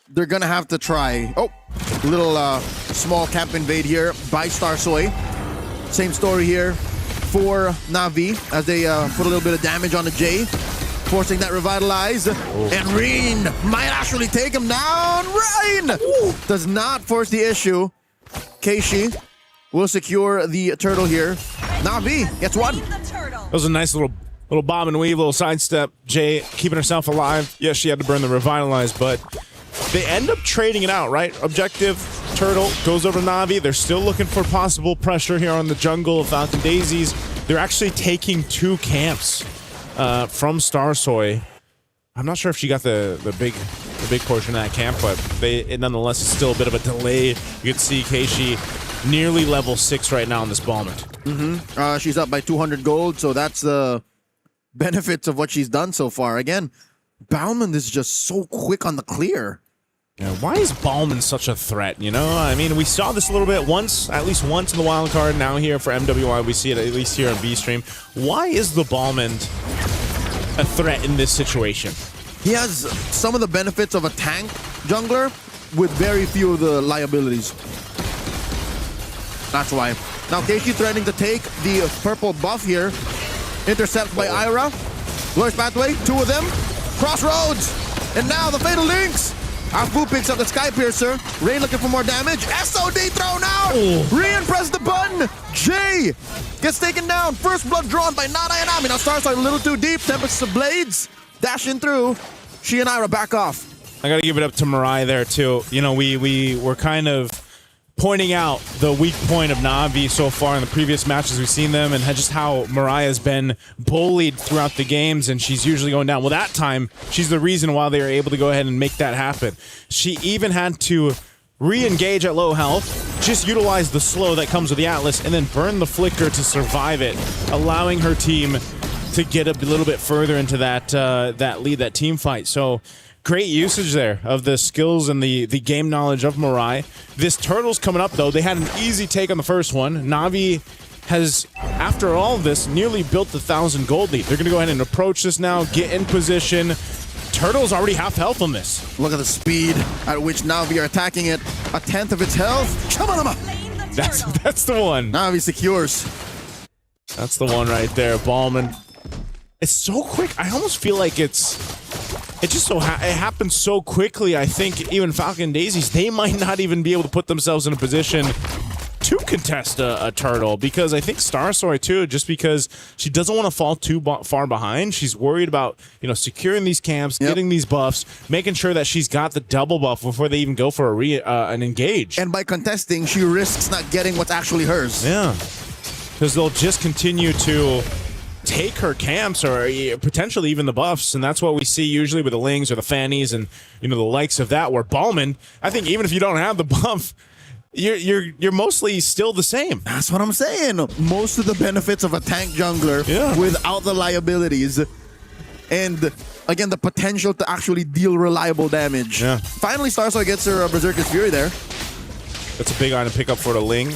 [SPEAKER 20] they're gonna have to try. Oh, little small camp invade here by Star Soy. Same story here for Na'Vi as they put a little bit of damage on the J, forcing that revitalize. And Reen might actually take him down. Reen does not force the issue. Keishi will secure the turtle here. Na'Vi gets one.
[SPEAKER 21] That was a nice little bob and weave, little sidestep. Jay keeping herself alive. Yes, she had to burn the revitalize, but they end up trading it out, right? Objective, turtle goes over to Na'Vi. They're still looking for possible pressure here on the jungle of Falcon Daisies. They're actually taking 2 camps from Star Soy. I'm not sure if she got the big portion of that camp, but it nonetheless is still a bit of a delay. You can see Keishi nearly level 6 right now on this Balmint.
[SPEAKER 20] She's up by 200 gold, so that's the benefits of what she's done so far. Again, Bauman is just so quick on the clear.
[SPEAKER 21] Yeah, why is Bauman such a threat, I mean, we saw this a little bit at least once in the wild card. Now here for MWI, we see it at least here on B-Stream. Why is the Bauman a threat in this situation?
[SPEAKER 20] He has some of the benefits of a tank jungler with very few of the liabilities. That's why. Now Keishi threatening to take the purple buff here. Intercept by Ira. Glorious Pathway, 2 of them. Crossroads. And now the Fatal Links. Afu picks up the Sky Piercer. Rain looking for more damage. SOD thrown out. Rian press the button. Jay gets taken down. First blood drawn by Not Ayanami. Now Stars are a little too deep. Tempest of Blades. Dashing through. She and Ira back off.
[SPEAKER 21] I got to give it up to Mirai there, too. We were kind of pointing out the weak point of Na'Vi so far in the previous matches we've seen them, and just how Mariah's been bullied throughout the games, and she's usually going down. Well, that time, she's the reason why they were able to go ahead and make that happen. She even had to re-engage at low health, just utilize the slow that comes with the Atlas, and then burn the Flicker to survive it, allowing her team to get a little bit further into that lead, that team fight. So great usage there of the skills and the game knowledge of Mirai. This turtle's coming up, though. They had an easy take on the first one. Na'Vi has, after all of this, nearly built the 1,000 gold lead. They're going to go ahead and approach this now, get in position, Turtle's already half health on this.
[SPEAKER 20] Look at the speed at which Na'Vi are attacking it. A tenth of its health.
[SPEAKER 21] That's the one.
[SPEAKER 20] Na'Vi secures.
[SPEAKER 21] That's the one right there. Ballman. It's so quick. I almost feel like it just it happens so quickly. I think even Falcon Daisies, they might not even be able to put themselves in a position to contest a turtle, because I think Starsoy too, just because she doesn't want to fall too far behind. She's worried about, securing these camps, getting these buffs, making sure that she's got the double buff before they even go for an engage.
[SPEAKER 20] And by contesting, she risks not getting what's actually hers.
[SPEAKER 21] Yeah, because they'll just continue to take her camps or potentially even the buffs, and that's what we see usually with the Lings or the Fannies and the likes of that, where Ballman, I think even if you don't have the buff, you're mostly still the same.
[SPEAKER 20] That's what I'm saying. Most of the benefits of a tank jungler without the liabilities, and again the potential to actually deal reliable damage.
[SPEAKER 21] Yeah.
[SPEAKER 20] Finally, Starsoy gets her Berserker's Fury there.
[SPEAKER 21] That's a big item pick up for the Ling.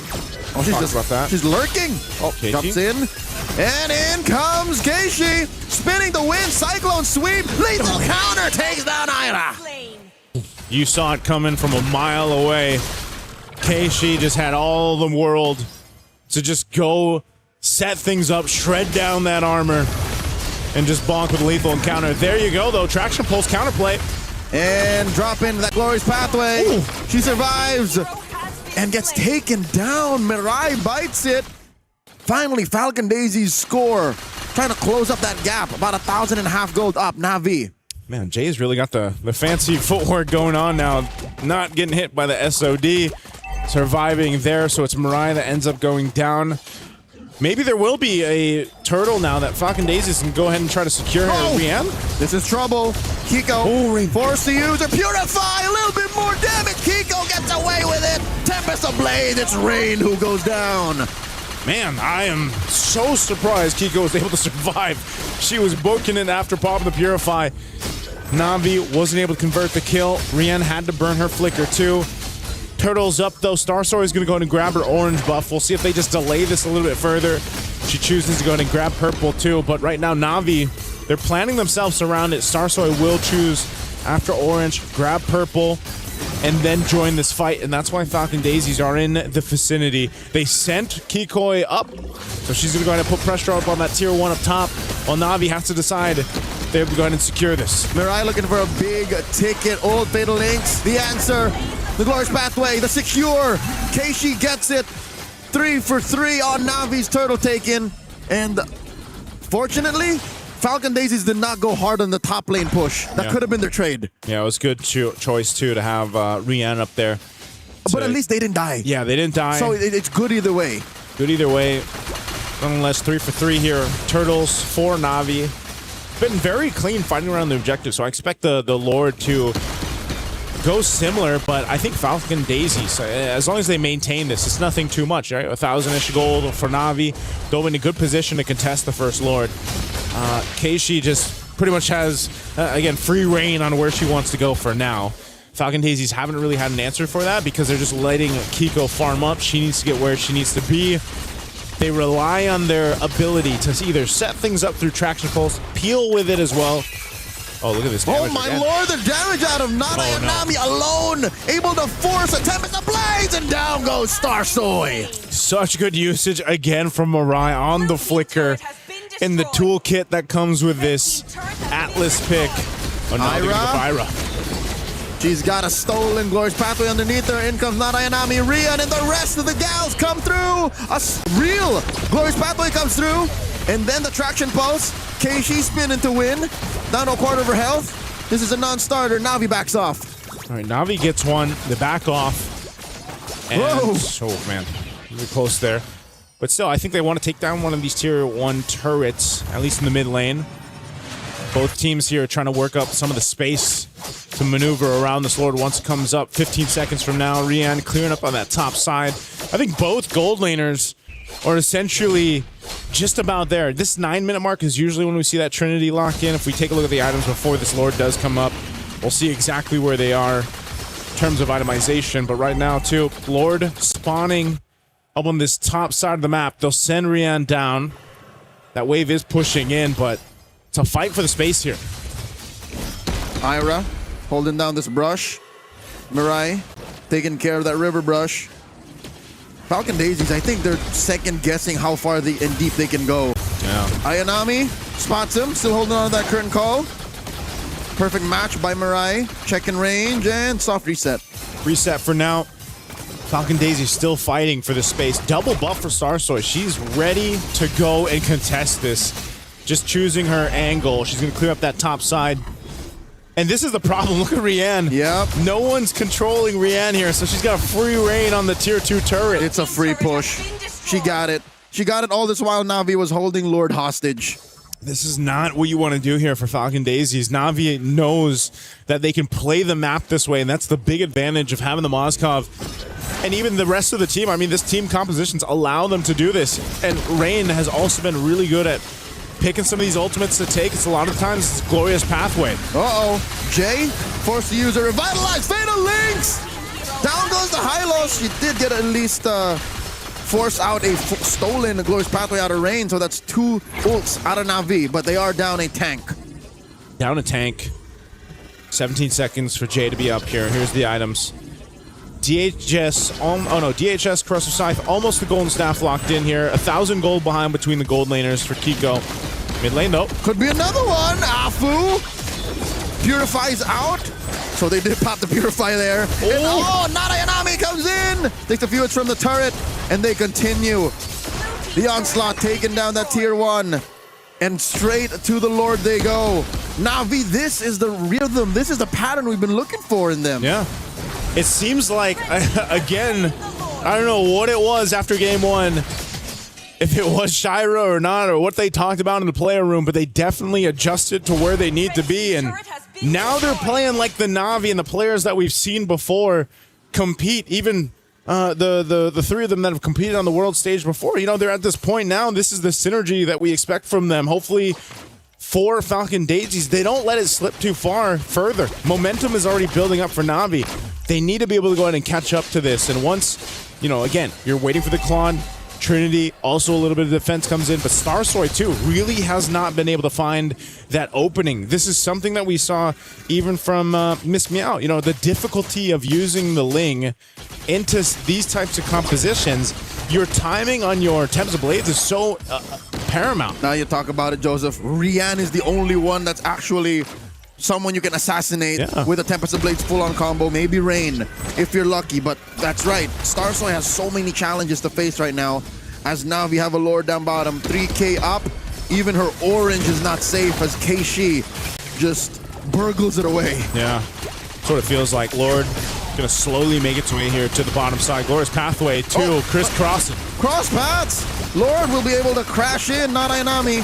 [SPEAKER 20] Oh, she's lurking. Oh,
[SPEAKER 21] Keishi
[SPEAKER 20] jumps in. And in comes Keishi. Spinning the wind. Cyclone sweep. Lethal counter. Takes down Ira.
[SPEAKER 21] You saw it coming from a mile away. Keishi just had all the world to just go set things up, shred down that armor, and just bonk with lethal encounter. There you go, though. Traction pulse counterplay.
[SPEAKER 20] And drop into that glorious pathway. Ooh. She survives and gets taken down. Mirai bites it. Finally, Falcon Daisy's score. Trying to close up that gap. About 1,500 gold up. Na'Vi.
[SPEAKER 21] Man, Jay's really got the fancy footwork going on now. Not getting hit by the SOD. Surviving there, so it's Mirai that ends up going down. Maybe there will be a turtle now that Falcon Daisies can go ahead and try to secure her. Rian?
[SPEAKER 20] This is trouble. Kiko forced to use her Purify. A little bit more damage. Kiko gets away with it. Tempest Ablaze. It's Rain who goes down.
[SPEAKER 21] Man, I am so surprised Kiko was able to survive. She was booking it after popping the Purify. Na'Vi wasn't able to convert the kill. Rian had to burn her Flicker too. Turtle's up though. Starsoy is going to go ahead and grab her orange buff. We'll see if they just delay this a little bit further. She chooses to go ahead and grab purple too, but right now Na'Vi, they're planning themselves around it. Starsoy will choose after orange, grab purple, and then join this fight, and that's why Falcon Daisies are in the vicinity. They sent Kikoi up, so she's going to go ahead and put pressure up on that tier 1 up top, while Na'Vi has to decide they have to go ahead and secure this.
[SPEAKER 20] Mirai looking for a big ticket. Old Fatal Links. The answer. The Glorious Pathway. The secure. Keishi gets it. 3 for 3 on Na'Vi's turtle taken. And fortunately, Falcon Daisies did not go hard on the top lane push. That could have been their trade.
[SPEAKER 21] Yeah, it was good choice too to have Rian up there.
[SPEAKER 20] But at least they didn't die.
[SPEAKER 21] Yeah, they didn't die.
[SPEAKER 20] So it's good either way.
[SPEAKER 21] Good either way. Nonetheless, 3 for 3 here. Turtles for Na'Vi. Been very clean fighting around the objective, so I expect the Lord to go similar, but I think Falcon Daisies, as long as they maintain this, it's nothing too much, right? 1,000-ish gold for Na'Vi. They'll be in a good position to contest the first Lord. Keishi just pretty much has, again, free reign on where she wants to go for now. Falcon Daisies haven't really had an answer for that because they're just letting Kiko farm up. She needs to get where she needs to be. They rely on their ability to either set things up through Traction Pulse, peel with it as well. Oh, look at this damage.
[SPEAKER 20] Oh my lord, the damage out of Nana Yanami alone, able to force a Tempest Ablaze, and down goes Starsoy.
[SPEAKER 21] Such good usage again from Mirai on the Flicker in the toolkit that comes with this Atlas pick. Oh, no, Ira.
[SPEAKER 20] She's got a stolen Glorious Pathway underneath her. In comes Narayanami, Rian, and the rest of the gals come through. A real Glorious Pathway comes through. And then the Traction Pulse. Keishi spinning to win. Down to a quarter of her health. This is a non-starter. Na'Vi backs off.
[SPEAKER 21] All right, Na'Vi gets one. They back off. And, oh, man. Really close there. But still, I think they want to take down one of these tier 1 turrets, at least in the mid lane. Both teams here are trying to work up some of the space to maneuver around this Lord once it comes up. 15 seconds from now, Rian clearing up on that top side. I think both gold laners are essentially just about there. This 9-minute mark is usually when we see that Trinity lock in. If we take a look at the items before this Lord does come up, we'll see exactly where they are in terms of itemization. But right now, too, Lord spawning up on this top side of the map. They'll send Rian down. That wave is pushing in, but it's a fight for the space here.
[SPEAKER 20] Ira holding down this brush. Mirai taking care of that river brush. Falcon Daisies, I think they're second guessing how far and deep they can go.
[SPEAKER 21] Yeah.
[SPEAKER 20] Ayanami spots him, still holding on to that curtain call. Perfect match by Mirai. Check in range and soft reset.
[SPEAKER 21] Reset for now. Falcon Daisy still fighting for the space. Double buff for Starsoy. She's ready to go and contest this. Just choosing her angle. She's going to clear up that top side. And this is the problem. Look at Rianne.
[SPEAKER 20] Yep.
[SPEAKER 21] No one's controlling Rianne here, so she's got a free reign on the tier 2 turret.
[SPEAKER 20] It's a free push. She got it. She got it all this while Na'Vi was holding Lord hostage.
[SPEAKER 21] This is not what you want to do here for Falcon Daisies. Na'Vi knows that they can play the map this way, and that's the big advantage of having the Moskov. And even the rest of the team, I mean, this team compositions allow them to do this. And Rain has also been really good at picking some of these ultimates to take. It's a lot of times it's Glorious Pathway.
[SPEAKER 20] Uh-oh. Jay forced to use a Revitalize. Fatal Links! Down goes the Hylos. She did get at least force out a stolen Glorious Pathway out of range, so that's 2 ults out of Na'Vi, but they are down a tank.
[SPEAKER 21] Down a tank. 17 seconds for Jay to be up here. Here's the items. DHS, DHS, Corrosive Scythe, almost the Golden Staff locked in here. 1,000 gold behind between the gold laners for Kiko. Mid lane, though.
[SPEAKER 20] Could be another one. Afu purifies out. So they did pop the Purify there.
[SPEAKER 21] Oh,
[SPEAKER 20] and Nara Yanami comes in. Takes a few hits from the turret, and they continue. The onslaught taking down that tier 1. And straight to the Lord they go. Na'Vi, this is the rhythm. This is the pattern we've been looking for in them.
[SPEAKER 21] Yeah. It seems like, again, I don't know what it was after game 1. If it was Shira or not, or what they talked about in the player room, but they definitely adjusted to where they need to be. And now they're playing like the Na'Vi and the players that we've seen before compete. Even the 3 of them that have competed on the world stage before, you know, they're at this point now. This is the synergy that we expect from them. Hopefully, for Falcon Daisies, they don't let it slip too far further. Momentum is already building up for Na'Vi. They need to be able to go ahead and catch up to this. And once, you know, again, you're waiting for the Klon, Trinity, also a little bit of defense comes in, but Starsoy too really has not been able to find that opening. This is something that we saw even from Miss Meow. You know, the difficulty of using the Ling into these types of compositions. Your timing on your Temps of Blades is so paramount.
[SPEAKER 20] Now you talk about it, Joseph. Rianne is the only one that's actually someone you can assassinate with a Tempest of Blades full-on combo. Maybe Rain, if you're lucky. But that's right. Starsoy has so many challenges to face right now. As Na'Vi have a Lord down bottom. 3K up. Even her orange is not safe as Keishi just burgles it away.
[SPEAKER 21] Yeah. That's what it feels like. Lord gonna slowly make its way here to the bottom side. Glorious Pathway too. Crisscrossing.
[SPEAKER 20] Cross paths. Lord will be able to crash in. Not Ainami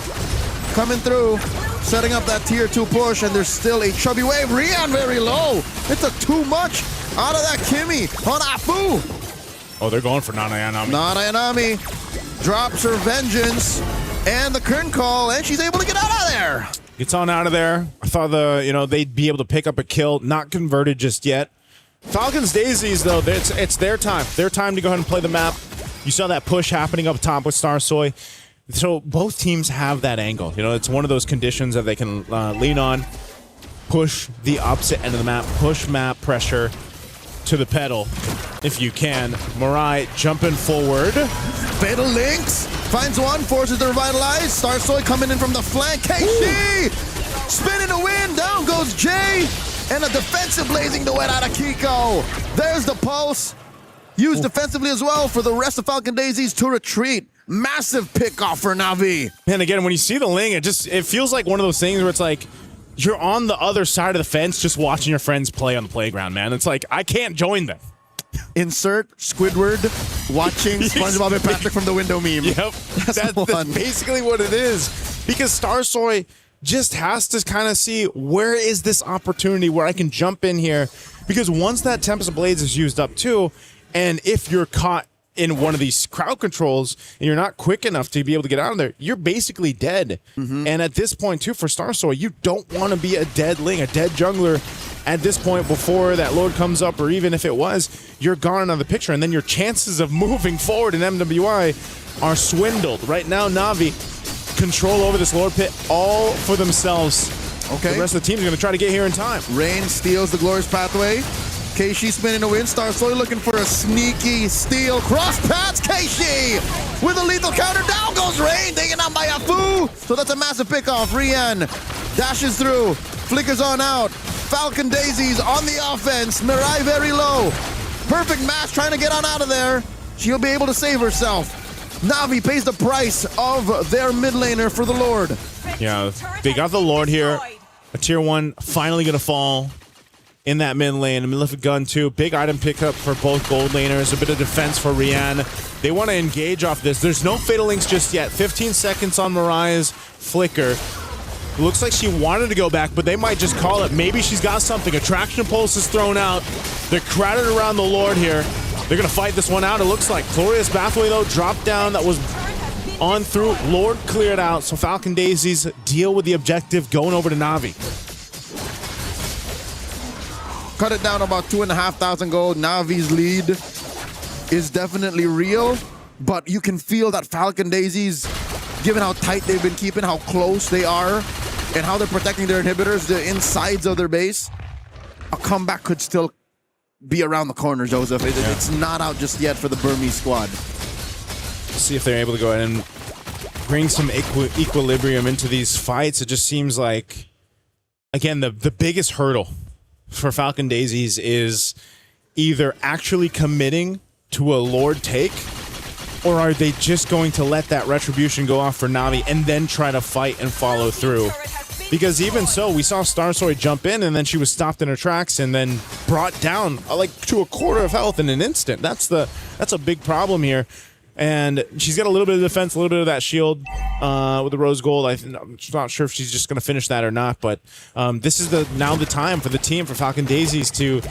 [SPEAKER 20] coming through. Setting up that tier 2 push, and there's still a chubby wave. Rian very low. It's a too much out of that Kimmy on Afu.
[SPEAKER 21] Oh, they're going for Nanayanami.
[SPEAKER 20] Nanayanami drops her vengeance and the curtain call, and she's able to get out of there.
[SPEAKER 21] Gets on out of there. I thought they'd be able to pick up a kill. Not converted just yet. Falcons Daisies, though, it's their time. Their time to go ahead and play the map. You saw that push happening up top with Starsoy. So both teams have that angle. You know, it's one of those conditions that they can lean on. Push the opposite end of the map. Push map pressure to the pedal if you can. Mirai jumping forward.
[SPEAKER 20] Fatal Links finds one, forces to revitalize. Starsoy coming in from the flank. KC spinning the wind. Down goes Jay. And a defensive blazing the wet out of Kiko. There's the pulse. Used defensively as well for the rest of Falcon Daisies to retreat. Massive pick off for Na'Vi.
[SPEAKER 21] Man, again, when you see the Ling, it feels like one of those things where it's like you're on the other side of the fence just watching your friends play on the playground, man. It's like, I can't join them.
[SPEAKER 20] Insert Squidward watching SpongeBob and Patrick from the window meme.
[SPEAKER 21] Yep. That's basically what it is. Because Starsoy just has to kind of see, where is this opportunity where I can jump in here? Because once that Tempest of Blades is used up too, and if you're caught in one of these crowd controls and you're not quick enough to be able to get out of there, you're basically dead. And at this point too, for Starsoy, you don't want to be a dead Ling, a dead jungler at this point before that Lord comes up, or even if it was, you're gone out of the picture, and then your chances of moving forward in MWI are swindled. Right now, Na'Vi control over this Lord pit all for themselves.
[SPEAKER 20] Okay.
[SPEAKER 21] The rest of the team's going to try to get here in time.
[SPEAKER 20] Rain steals the Glorious Pathway. Keishi spinning to win. Star slowly looking for a sneaky steal. Cross paths. Keishi with a lethal counter. Down goes Rain. Taken out by Afu. So that's a massive pickoff. Rian dashes through. Flickers on out. Falcon Daisies on the offense. Mirai very low. Perfect match trying to get on out of there. She'll be able to save herself. Na'Vi pays the price of their mid laner for the Lord.
[SPEAKER 21] Yeah, they got the Lord here. A tier 1 finally going to fall in that mid lane. A Malefic Gun too. Big item pickup for both gold laners. A bit of defense for Rian. They want to engage off this. There's no Fatal Links just yet. 15 seconds on Mariah's flicker. Looks like she wanted to go back, but they might just call it. Maybe she's got something. Attraction Pulse is thrown out. They're crowded around the Lord here. They're going to fight this one out, it looks like. Glorious Pathway, though, dropped down. That was on through. Lord cleared out. So Falcon Daisies deal with the objective, going over to Na'Vi.
[SPEAKER 20] Cut it down about 2,500 gold. Na'Vi's lead is definitely real, but you can feel that Falcon Daisies, given how tight they've been keeping, how close they are, and how they're protecting their inhibitors, the insides of their base, a comeback could still be around the corner, Joseph. It's not out just yet for the Burmese squad.
[SPEAKER 21] See if they're able to go ahead and bring some equilibrium into these fights. It just seems like, again, the biggest hurdle for Falcon Daisies is either actually committing to a Lord take, or are they just going to let that retribution go off for Na'Vi and then try to fight and follow through? Because even so, we saw Starsoy jump in and then she was stopped in her tracks and then brought down like to a quarter of health in an instant. That's a big problem here. And she's got a little bit of defense, a little bit of that shield with the rose gold. I'm not sure if she's just going to finish that or not, but this is now the time for the team, for Falcon Daisies, to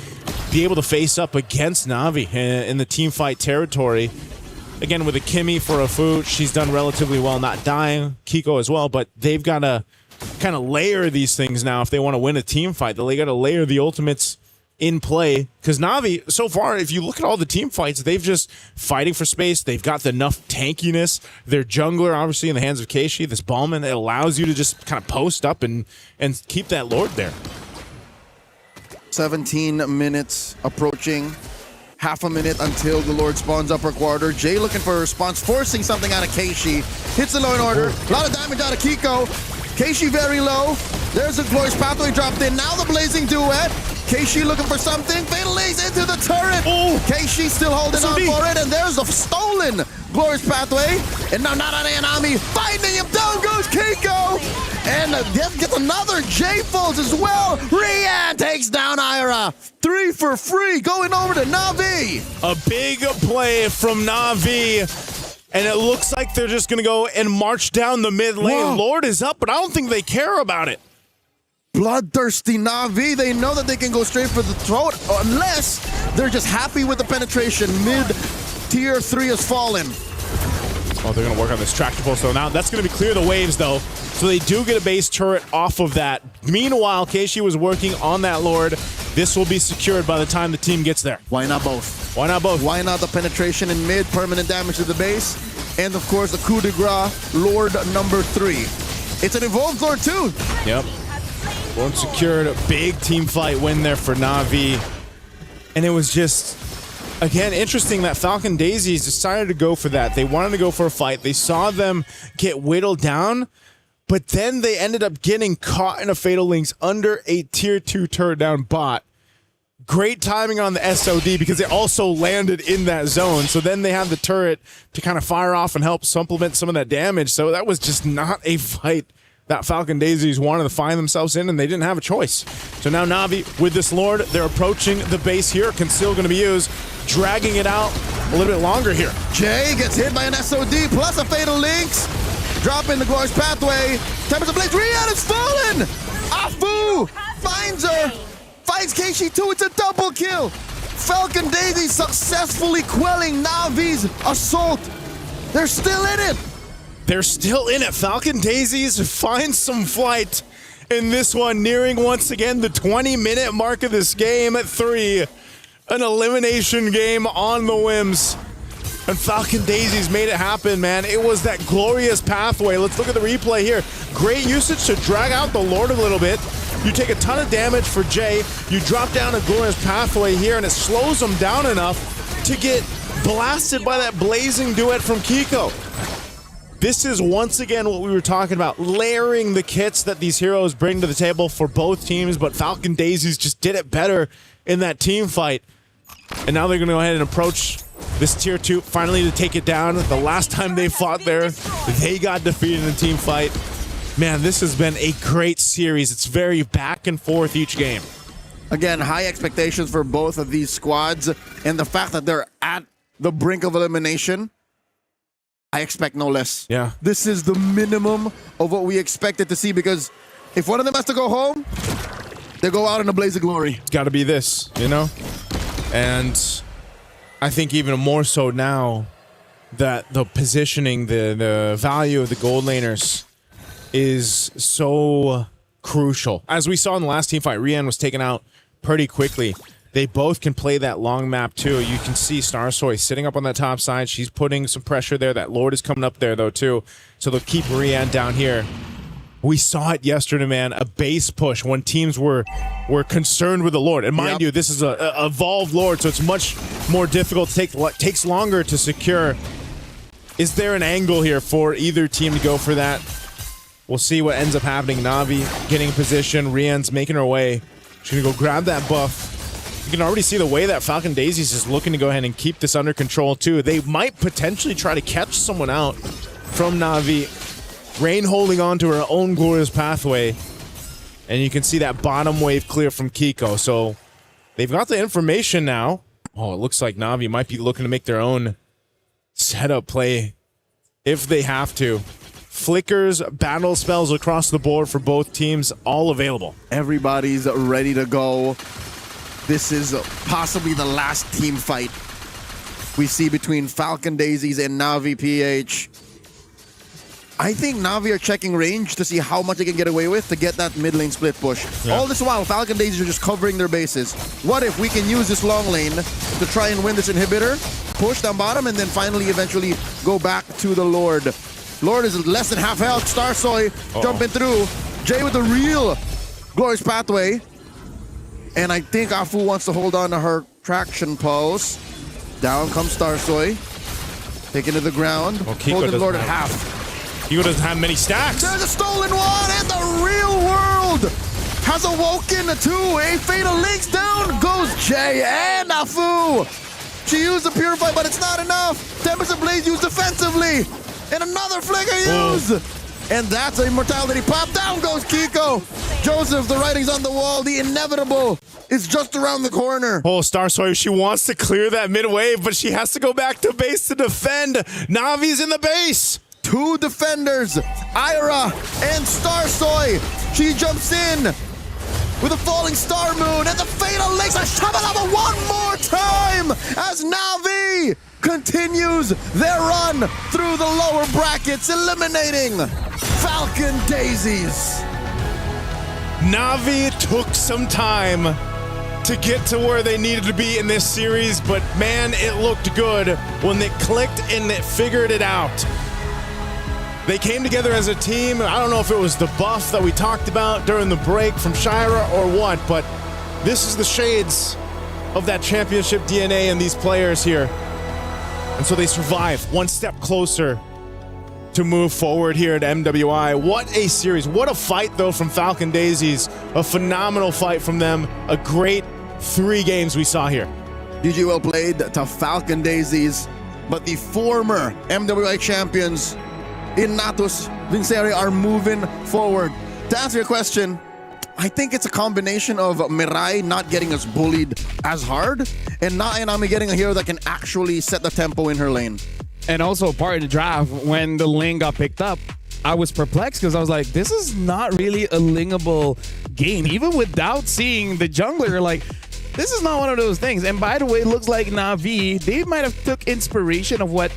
[SPEAKER 21] be able to face up against Na'Vi in the team fight territory. Again, with a Kimmy for a Fu, she's done relatively well, not dying. Kiko as well, but they've got to kind of layer these things now if they want to win a team fight. They got to layer the ultimates in play, because Na'Vi, so far, if you look at all the team fights, they've just fighting for space. They've got enough tankiness. Their jungler, obviously, in the hands of Keishi, this Ballman, it allows you to just kind of post up and keep that Lord there.
[SPEAKER 20] 17 minutes approaching. Half a minute until the Lord spawns upper quarter. Jay looking for a response, forcing something out of Keishi. Hits the low in order. A lot of damage out of Kiko. Keishi very low. There's a Glorious Pathway dropped in. Now the Blazing Duet. Keishi looking for something. Fatal Links into the turret. Keishi still holding on for it. And there's a stolen Glorious Pathway. And now Nara Yanami finding him. Down goes Kiko. And gets another J-Folds as well. Rian takes down Ira. 3 for free going over to Na'Vi.
[SPEAKER 21] A big play from Na'Vi. And it looks like they're just going to go and march down the mid lane.
[SPEAKER 20] Whoa.
[SPEAKER 21] Lord is up, but I don't think they care about it.
[SPEAKER 20] Bloodthirsty Na'Vi. They know that they can go straight for the throat unless they're just happy with the penetration. Mid tier 3 has fallen.
[SPEAKER 21] Oh, they're going to work on this tractable. So now that's going to be clear the waves, though. So they do get a base turret off of that. Meanwhile, Keishi was working on that Lord. This will be secured by the time the team gets there.
[SPEAKER 20] Why not both?
[SPEAKER 21] Why not both?
[SPEAKER 20] Why not the penetration in mid, permanent damage to the base, and of course the coup de grace, Lord number 3. It's an evolved Lord too.
[SPEAKER 21] Yep. Lord secured, a big team fight win there for Na'Vi. And it was just, again, interesting that Falcon Daisies decided to go for that. They wanted to go for a fight. They saw them get whittled down, but then they ended up getting caught in a Fatal Links under a tier 2 turret down bot. Great timing on the SOD because it also landed in that zone. So then they have the turret to kind of fire off and help supplement some of that damage. So that was just not a fight that Falcon Daisies wanted to find themselves in, and they didn't have a choice. So now Na'Vi with this Lord, they're approaching the base here. Conceal going to be used, dragging it out a little bit longer here.
[SPEAKER 20] Jay gets hit by an SOD plus a Fatal Links. Dropping the Glorious Pathway. Tempers of Blaze. Rian is fallen. Afu finds her. Finds Keishi too. It's a double kill. Falcon Daisy successfully quelling Na'Vi's assault. They're still in it.
[SPEAKER 21] They're still in it. Falcon Daisies find some flight in this one, nearing once again the 20-minute mark of this game at 3. An elimination game on the whims. And Falcon Daisies made it happen, man. It was that glorious pathway. Let's look at the replay here. Great usage to drag out the Lord a little bit. You take a ton of damage for Jay. You drop down a glorious pathway here, and it slows him down enough to get blasted by that blazing duet from Kiko. This is once again what we were talking about, layering the kits that these heroes bring to the table for both teams, but Falcon Daisies just did it better in that team fight. And now they're going to go ahead and approach this tier 2 finally to take it down. The last time they fought there, they got defeated in a team fight. Man, this has been a great series. It's very back and forth each game.
[SPEAKER 20] Again, high expectations for both of these squads, and the fact that they're at the brink of elimination, I expect no less.
[SPEAKER 21] Yeah.
[SPEAKER 20] This is the minimum of what we expected to see, because if one of them has to go home, they go out in a blaze of glory.
[SPEAKER 21] It's got to be this, you know? And I think even more so now that the positioning, the value of the gold laners is so crucial. As we saw in the last team fight, Rian was taken out pretty quickly. They both can play that long map too. You can see Starsoy sitting up on that top side. She's putting some pressure there. That Lord is coming up there though too. So they'll keep Rian down here. We saw it yesterday, man. A base push when teams were concerned with the Lord. And mind you, this is a evolved Lord, so it's much more difficult to take. Takes longer to secure. Is there an angle here for either team to go for that? We'll see what ends up happening. Na'Vi getting in position. Rian's making her way. She's gonna go grab that buff. You can already see the way that Falcon Daisies is looking to go ahead and keep this under control too. They might potentially try to catch someone out from Na'Vi. Rain holding on to her own glorious pathway. And you can see that bottom wave clear from Kiko. So they've got the information now. Oh, it looks like Na'Vi might be looking to make their own setup play if they have to. Flickers, battle spells across the board for both teams, all available.
[SPEAKER 20] Everybody's ready to go. This is possibly the last team fight we see between Falcon Daisies and Na'Vi PH. I think Na'Vi are checking range to see how much they can get away with to get that mid lane split push. Yeah. All this while, Falcon Daisies are just covering their bases. What if we can use this long lane to try and win this inhibitor, push down bottom, and then finally eventually go back to the Lord? Lord is less than half health. Starsoy jumping through. Jay with the real glorious pathway. And I think Afu wants to hold on to her traction pulse. Down comes Starsoy. Taken to the ground. Holding the Lord at half.
[SPEAKER 21] Kiko doesn't have many stacks.
[SPEAKER 20] There's a stolen one, and the real world has awoken to a fatal links. Down goes Jay and Afu. She used the Purify, but it's not enough. Tempest of Blaze used defensively. And another flicker used. And that's an immortality pop. Down goes Kiko. Joseph, the writing's on the wall. The inevitable is just around the corner.
[SPEAKER 21] Oh, Starsoy, she wants to clear that mid wave, but she has to go back to base to defend. Navi's in the base.
[SPEAKER 20] Two defenders, Ira and Starsoy. She jumps in with a falling star moon and the fatal links. A Shabalaba one more time as Na'Vi continues their run through the lower brackets, eliminating Falcon Daisies.
[SPEAKER 21] Na'Vi took some time to get to where they needed to be in this series, but man, it looked good when they clicked and they figured it out. They came together as a team. I don't know if it was the buff that we talked about during the break from Shira or what, but this is the shades of that championship DNA in these players here. And so they survive one step closer to move forward here at MWI. What a series. What a fight, though, from Falcon Daisies. A phenomenal fight from them. A great 3 games we saw here.
[SPEAKER 20] GG well played to Falcon Daisies, but the former MWI champions in Natus Vincere are moving forward. To answer your question, I think it's a combination of Mirai not getting us bullied as hard and Nainami getting a hero that can actually set the tempo in her lane.
[SPEAKER 6] And also part of the draft, when the lane got picked up, I was perplexed because I was like, this is not really a lingable game. Even without seeing the jungler, like, this is not one of those things. And by the way, it looks like Na'Vi, they might have took inspiration of what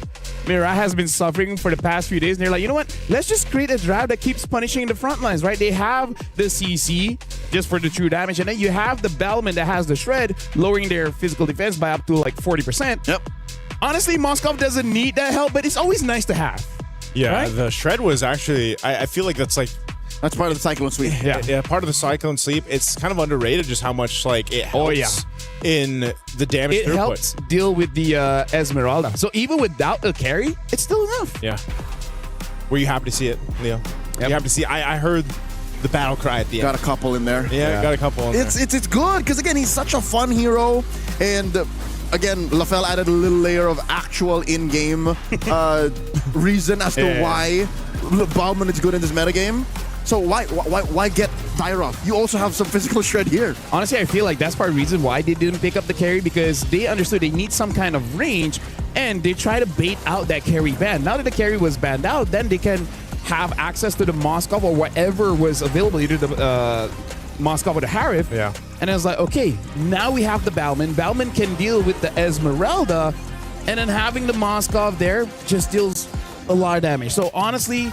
[SPEAKER 6] Mirai has been suffering for the past few days. And they're like, you know what? Let's just create a draft that keeps punishing the front lines, right? They have the CC just for the true damage. And then you have the Bellman that has the Shred, lowering their physical defense by up to like 40%.
[SPEAKER 20] Yep.
[SPEAKER 6] honestly, Moskov doesn't need that help, but it's always nice to have.
[SPEAKER 21] Yeah,
[SPEAKER 6] right?
[SPEAKER 21] the shred was actually, I feel like that's
[SPEAKER 20] part of the cyclone sweep.
[SPEAKER 21] Yeah, part of the cyclone sleep. It's kind of underrated just how much like it helps in the damage
[SPEAKER 6] It
[SPEAKER 21] throughput.
[SPEAKER 6] helps deal with the Esmeralda. So even without a carry, it's still enough.
[SPEAKER 21] Yeah. Were you happy to see it, Leo? You happy to see? I heard the battle cry at the end.
[SPEAKER 20] Got a couple in there.
[SPEAKER 21] Yeah, got a couple in there.
[SPEAKER 20] It's good because again he's such a fun hero, and again LaFell added a little layer of actual in-game reason as to why Bauman is good in this metagame. So why get Tyrov? You also have some physical shred here.
[SPEAKER 6] Honestly, I feel like that's part of the reason why they didn't pick up the carry, because they understood they need some kind of range, and they try to bait out that carry ban. Now that the carry was banned out, then they can have access to the Moskov or whatever was available, either the Moskov or the Harif.
[SPEAKER 21] Yeah.
[SPEAKER 6] And I was like, okay, now we have the Bauman. Bauman can deal with the Esmeralda, and then having the Moskov there just deals a lot of damage. So honestly,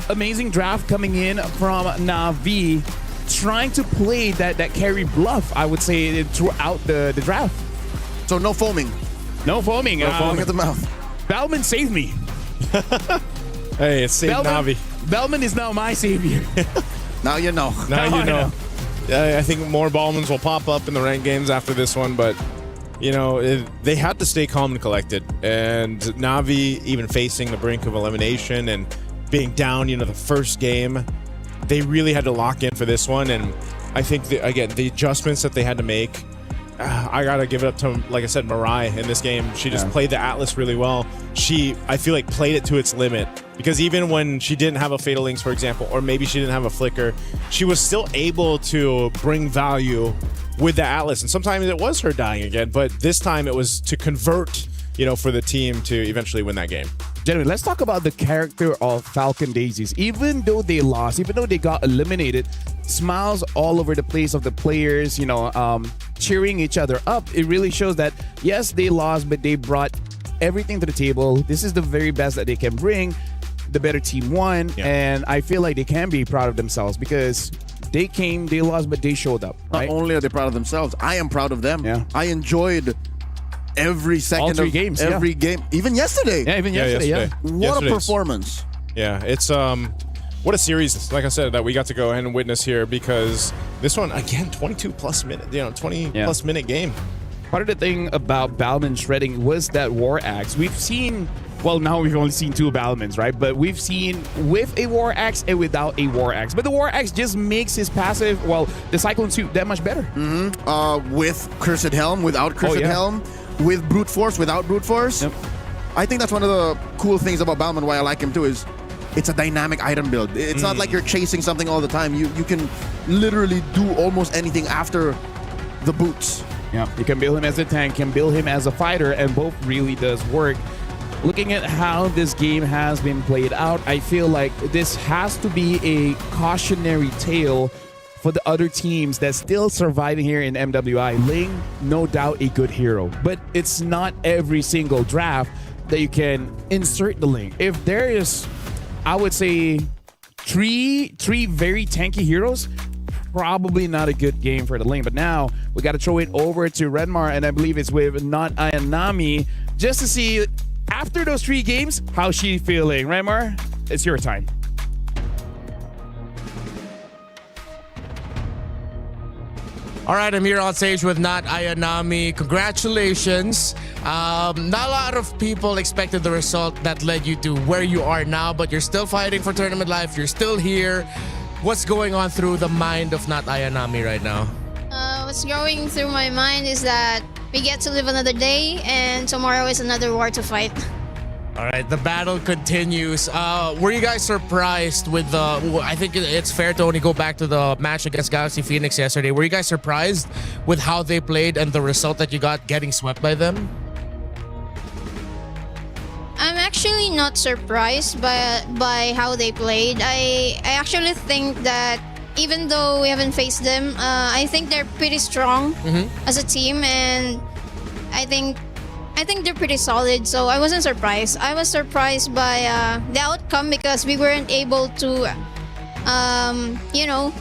[SPEAKER 6] amazing draft coming in from Na'Vi, trying to play that carry bluff, I would say, throughout the draft.
[SPEAKER 20] So no foaming.
[SPEAKER 6] No foaming.
[SPEAKER 20] No foaming at the mouth.
[SPEAKER 6] Bauman saved me.
[SPEAKER 21] Hey, it's saved Na'Vi.
[SPEAKER 6] Bauman is now my savior.
[SPEAKER 20] Now you know.
[SPEAKER 21] Now you know. I think more Ballmans will pop up in the ranked games after this one, but you know, they had to stay calm and collected. And Na'Vi, even facing the brink of elimination and being down, the first game, they really had to lock in for this one. And I think, again, the adjustments that they had to make, I got to give it up to, like I said, Mirai in this game. She just played the Atlas really well. She, I feel like, played it to its limit. Because even when she didn't have a Fatal Links, for example, or maybe she didn't have a Flicker, she was still able to bring value with the Atlas. And sometimes it was her dying again, but this time it was to convert, for the team to eventually win that game.
[SPEAKER 6] Gentlemen, let's talk about the character of Falcon Daisies. Even though they lost, even though they got eliminated, smiles all over the place of the players, cheering each other up. It really shows that, yes, they lost, but they brought everything to the table. This is the very best that they can bring. The better team won, and I feel like they can be proud of themselves because they came, they lost, but they showed up. Right?
[SPEAKER 20] Not only are they proud of themselves, I am proud of them.
[SPEAKER 6] Yeah.
[SPEAKER 20] I enjoyed every second
[SPEAKER 6] All three
[SPEAKER 20] of
[SPEAKER 6] games,
[SPEAKER 20] every game, even yesterday.
[SPEAKER 6] Yeah, even yesterday.
[SPEAKER 20] What a performance!
[SPEAKER 21] Yeah, it's what a series, like I said, that we got to go ahead and witness here, because this one again, 22 plus minute, 20 plus minute game.
[SPEAKER 6] Part of the thing about Bauman shredding was that War Axe. We've seen, well, now we've only seen two Baumans, right? But we've seen with a War Axe and without a War Axe. But the War Axe just makes his passive, well, the Cyclone Suit that much better.
[SPEAKER 20] With Cursed Helm, without Cursed Helm, with Brute Force, without Brute Force.
[SPEAKER 6] Yep.
[SPEAKER 20] I think that's one of the cool things about Bauman, why I like him too, is it's a dynamic item build. It's not like you're chasing something all the time. You can literally do almost anything after the boots.
[SPEAKER 6] Yeah, you can build him as a tank, can build him as a fighter, and both really does work. Looking at how this game has been played out, I feel like this has to be a cautionary tale for the other teams that's still surviving here in MWI. Ling, no doubt a good hero, but it's not every single draft that you can insert the Ling. If there is, I would say, three very tanky heroes, probably not a good game for the Ling. But now we got to throw it over to Redmar, and I believe it's with Not Ayanami, just to see after those 3 games how she's feeling. Redmar, it's your time.
[SPEAKER 9] All right, I'm here on stage with Not Ayanami. Congratulations. Not a lot of people expected the result that led you to where you are now, but you're still fighting for tournament life. You're still here. What's going on through the mind of Not Ayanami right now?
[SPEAKER 1] What's going through my mind is that we get to live another day, and tomorrow is another war to fight.
[SPEAKER 9] All right, the battle continues. Were you guys surprised with the... I think it's fair to only go back to the match against Galaxy Phoenix yesterday. Were you guys surprised with how they played and the result that you got getting swept by them?
[SPEAKER 1] I'm actually not surprised by how they played. I actually think that even though we haven't faced them, I think they're pretty strong as a team, and I think they're pretty solid. So I wasn't surprised. I was surprised by the outcome because we weren't able to,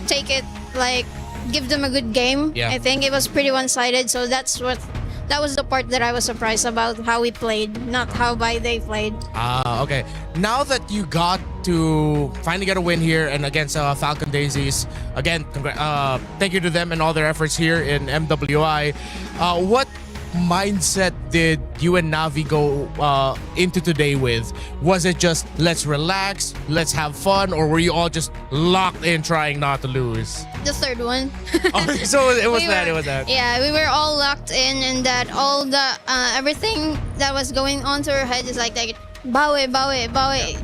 [SPEAKER 1] take it, like give them a good game.
[SPEAKER 9] Yeah.
[SPEAKER 1] I think it was pretty one-sided. So that's what that was the part that I was surprised about how we played, not how they played.
[SPEAKER 9] Okay. Now that you got to finally get a win here and against Falcon Daisies, again, thank you to them and all their efforts here in MWI. What mindset did you and Navi go into today with? Was it just let's relax, let's have fun, or were you all just locked in trying not to lose?
[SPEAKER 1] The third one.
[SPEAKER 9] So it was that.
[SPEAKER 1] Yeah, we were all locked in, and that all the everything that was going on through our head is like bawi.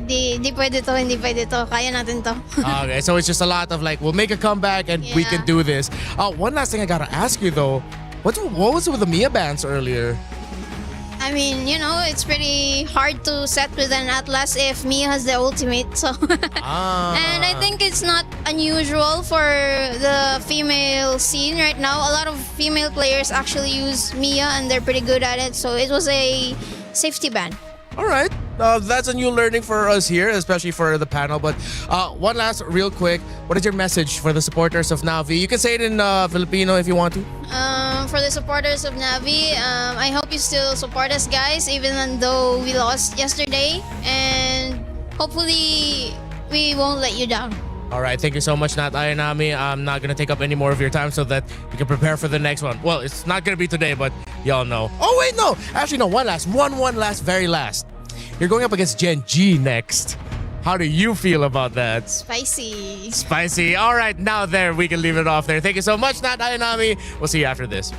[SPEAKER 1] Di pwede to, hindi pwede to. Kaya natin to.
[SPEAKER 9] Okay, so it's just a lot of like, we'll make a comeback and we can do this. One last thing I gotta ask you though. What was it with the Mia bans earlier?
[SPEAKER 1] I mean, it's pretty hard to set with an Atlas if Mia has the ultimate. So, and I think it's not unusual for the female scene right now. A lot of female players actually use Mia, and they're pretty good at it. So it was a safety ban.
[SPEAKER 9] All right. That's a new learning for us here, especially for the panel. But one last real quick, what is your message for the supporters of Navi? You can say it in Filipino if you want to.
[SPEAKER 1] For the supporters of Navi, I hope you still support us, guys, even though we lost yesterday. And hopefully we won't let you down.
[SPEAKER 9] All right, thank you so much, Nat Ayanami. I'm not going to take up any more of your time so that you can prepare for the next one. Well, it's not going to be today, but y'all know. Oh, wait, no. Actually, no, one last, very last. You're going up against Gen G next. How do you feel about that?
[SPEAKER 1] Spicy.
[SPEAKER 9] All right, now there, we can leave it off there. Thank you so much, Nat Ayanami. We'll see you after this.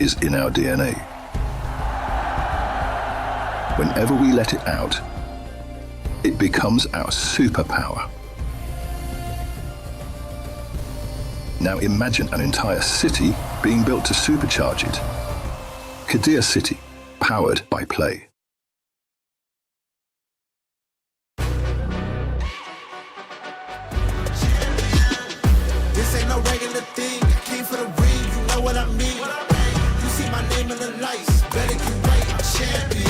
[SPEAKER 10] is in our DNA. Whenever we let it out, it becomes our superpower. Now imagine an entire city being built to supercharge it. Kadir City, powered by play.
[SPEAKER 12] This ain't no regular thing. I came for the ring, you know what I mean. You see my name in the lights, better get right, I'm champion.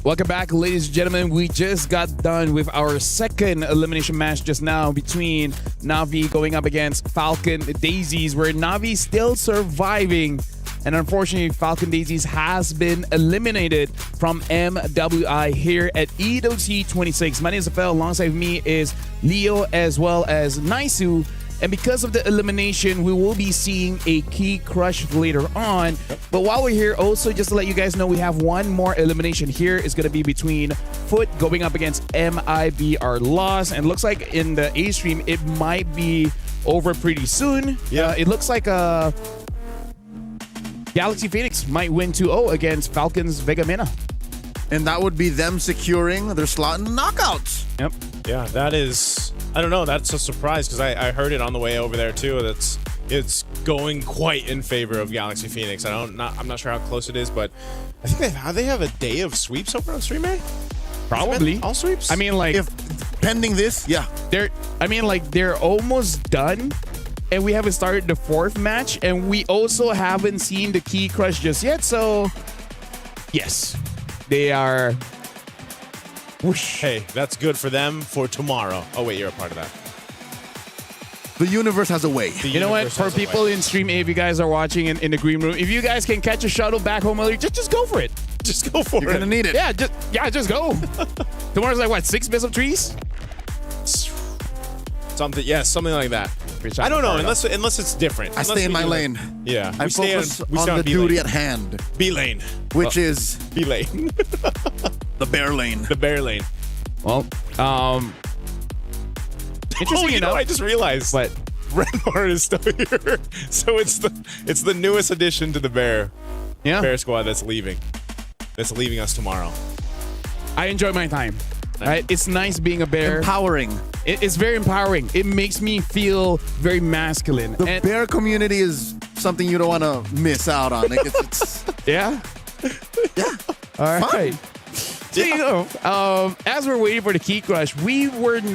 [SPEAKER 6] Welcome back, ladies and gentlemen. We just got done with our second elimination match just now between Na'Vi going up against Falcon Daisies, where Na'Vi still surviving. And unfortunately, Falcon Daisies has been eliminated from MWI here at EWC 26. My name is Afel. Alongside me is Leo as well as Naisu. And because of the elimination, we will be seeing a key crush later on. But while we're here, also just to let you guys know, we have one more elimination here. It's going to be between Foot going up against MIBR Loss. And looks like in the A stream, it might be over pretty soon. Yeah, it looks like Galaxy Phoenix might win 2-0 against Falcons Vega Mena.
[SPEAKER 20] And that would be them securing their slot in the knockouts.
[SPEAKER 6] Yep.
[SPEAKER 21] Yeah, that is, I don't know, that's a surprise because I heard it on the way over there too. It's going quite in favor of Galaxy Phoenix. I'm not sure how close it is, but I think they have a day of sweeps over on Stream A?
[SPEAKER 6] Probably.
[SPEAKER 21] All sweeps?
[SPEAKER 6] I mean, like,
[SPEAKER 20] if pending this, yeah.
[SPEAKER 6] They're almost done. And we haven't started the fourth match, and we also haven't seen the key crush just yet. So, yes, they are. Whoosh.
[SPEAKER 21] Hey, that's good for them for tomorrow. Oh wait, you're a part of that.
[SPEAKER 20] The universe has a way.
[SPEAKER 6] You know what? For people in Stream A, if you guys are watching in the green room, if you guys can catch a shuttle back home early, just go for it.
[SPEAKER 21] Just go for it.
[SPEAKER 20] You're gonna need it.
[SPEAKER 6] Yeah, just go. Tomorrow's like what, 6 bits of trees?
[SPEAKER 21] Something like that. I don't know, unless it's different.
[SPEAKER 20] I stay in my lane.
[SPEAKER 21] Yeah.
[SPEAKER 20] I focus on the duty at hand.
[SPEAKER 21] B lane.
[SPEAKER 20] Which is
[SPEAKER 21] B lane.
[SPEAKER 20] the bear lane.
[SPEAKER 21] The bear lane.
[SPEAKER 6] Well, interesting enough.
[SPEAKER 21] I just realized
[SPEAKER 6] but
[SPEAKER 21] Renmar is still here. So it's the newest addition to the bear squad that's leaving. That's leaving us tomorrow.
[SPEAKER 6] I enjoy my time. Right? It's nice being a bear.
[SPEAKER 20] Empowering.
[SPEAKER 6] It's very empowering. It makes me feel very masculine.
[SPEAKER 20] The bear community is something you don't want to miss out on. Like it's
[SPEAKER 6] yeah?
[SPEAKER 20] Yeah.
[SPEAKER 6] All right. So, you know, as we're waiting for the key crush, we didn't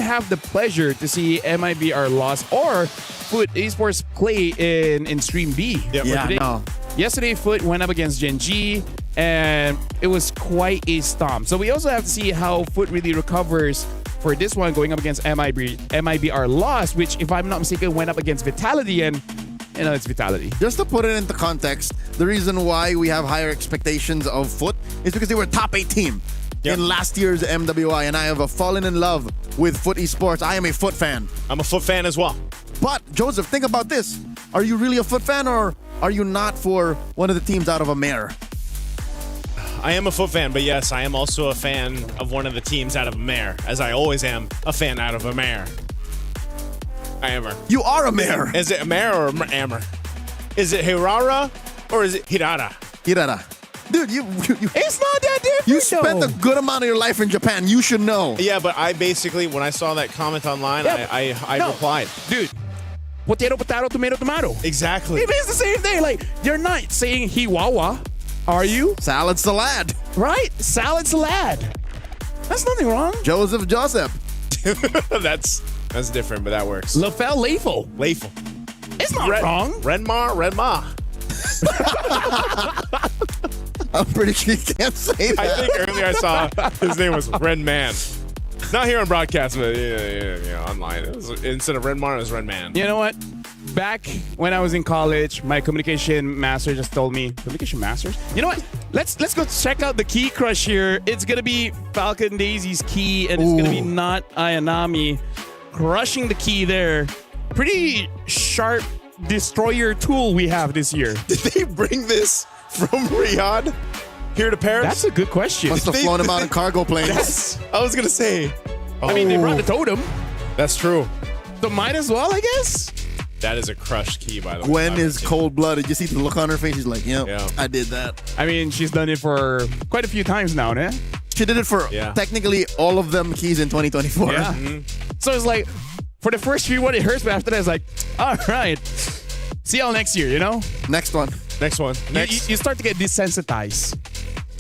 [SPEAKER 6] have the pleasure to see MIBR Loss or Foot Esports play in Stream B. Yesterday, Foot went up against Gen G, and it was quite a stomp. So we also have to see how Foot really recovers for this one, going up against MIBR Loss, which, if I'm not mistaken, went up against Vitality, and you know, it's Vitality.
[SPEAKER 20] Just to put it into context, the reason why we have higher expectations of Foot is because they were a top 8 team in last year's MWI, and I have fallen in love with Foot Esports. I am a Foot fan.
[SPEAKER 21] I'm a Foot fan as well.
[SPEAKER 20] But, Joseph, think about this. Are you really a Foot fan, or are you not for one of the teams out of a mare?
[SPEAKER 21] I am a foot fan, but yes, I am also a fan of one of the teams out of Amer, as I always am a fan out of Amer. I am.
[SPEAKER 20] You are Amer.
[SPEAKER 21] Is it Amer or Amer? Is it Hirara or is it Hirara?
[SPEAKER 20] Hirara. Dude, you
[SPEAKER 21] it's not that different.
[SPEAKER 20] You spent a good amount of your life in Japan. You should know.
[SPEAKER 21] Yeah, but I basically, when I saw that comment online, I replied.
[SPEAKER 6] Dude, potato, potato, tomato, tomato.
[SPEAKER 21] Exactly.
[SPEAKER 6] It means the same thing. Like, you're not saying hiwawa, are you?
[SPEAKER 20] Salad salad.
[SPEAKER 6] Right? Salad salad. That's nothing wrong.
[SPEAKER 20] Joseph.
[SPEAKER 21] That's different, but that works.
[SPEAKER 6] Lafel Leifel.
[SPEAKER 21] Leifel.
[SPEAKER 6] It's not wrong.
[SPEAKER 21] Redma.
[SPEAKER 20] I'm pretty sure you can't say that.
[SPEAKER 21] I think earlier I saw his name was Red Man. Not here on broadcast, but yeah, online. Instead of Redmar, it was Red Man.
[SPEAKER 6] You know what? Back when I was in college, my communication master just told me, communication masters? You know what? Let's go check out the key crush here. It's going to be Falcon Daisy's key, and it's going to be not Ayanami crushing the key there. Pretty sharp destroyer tool we have this year.
[SPEAKER 21] Did they bring this from Riyadh here to Paris?
[SPEAKER 6] That's a good question.
[SPEAKER 20] Must have flown him out in cargo planes.
[SPEAKER 21] Yes. I was going to say.
[SPEAKER 6] I mean, they brought the totem.
[SPEAKER 21] That's true.
[SPEAKER 6] So might as well, I guess.
[SPEAKER 21] That is a crushed key, by the way.
[SPEAKER 20] Gwen is cold-blooded. You see the look on her face? She's like, yeah, I did that.
[SPEAKER 6] I mean, she's done it for quite a few times now, né?
[SPEAKER 20] She did it for technically all of them keys in 2024.
[SPEAKER 6] Yeah. So it's like, for the first few, it hurts, but after that, it's like, all right. See y'all next year, you know?
[SPEAKER 20] Next one.
[SPEAKER 6] You start to get desensitized.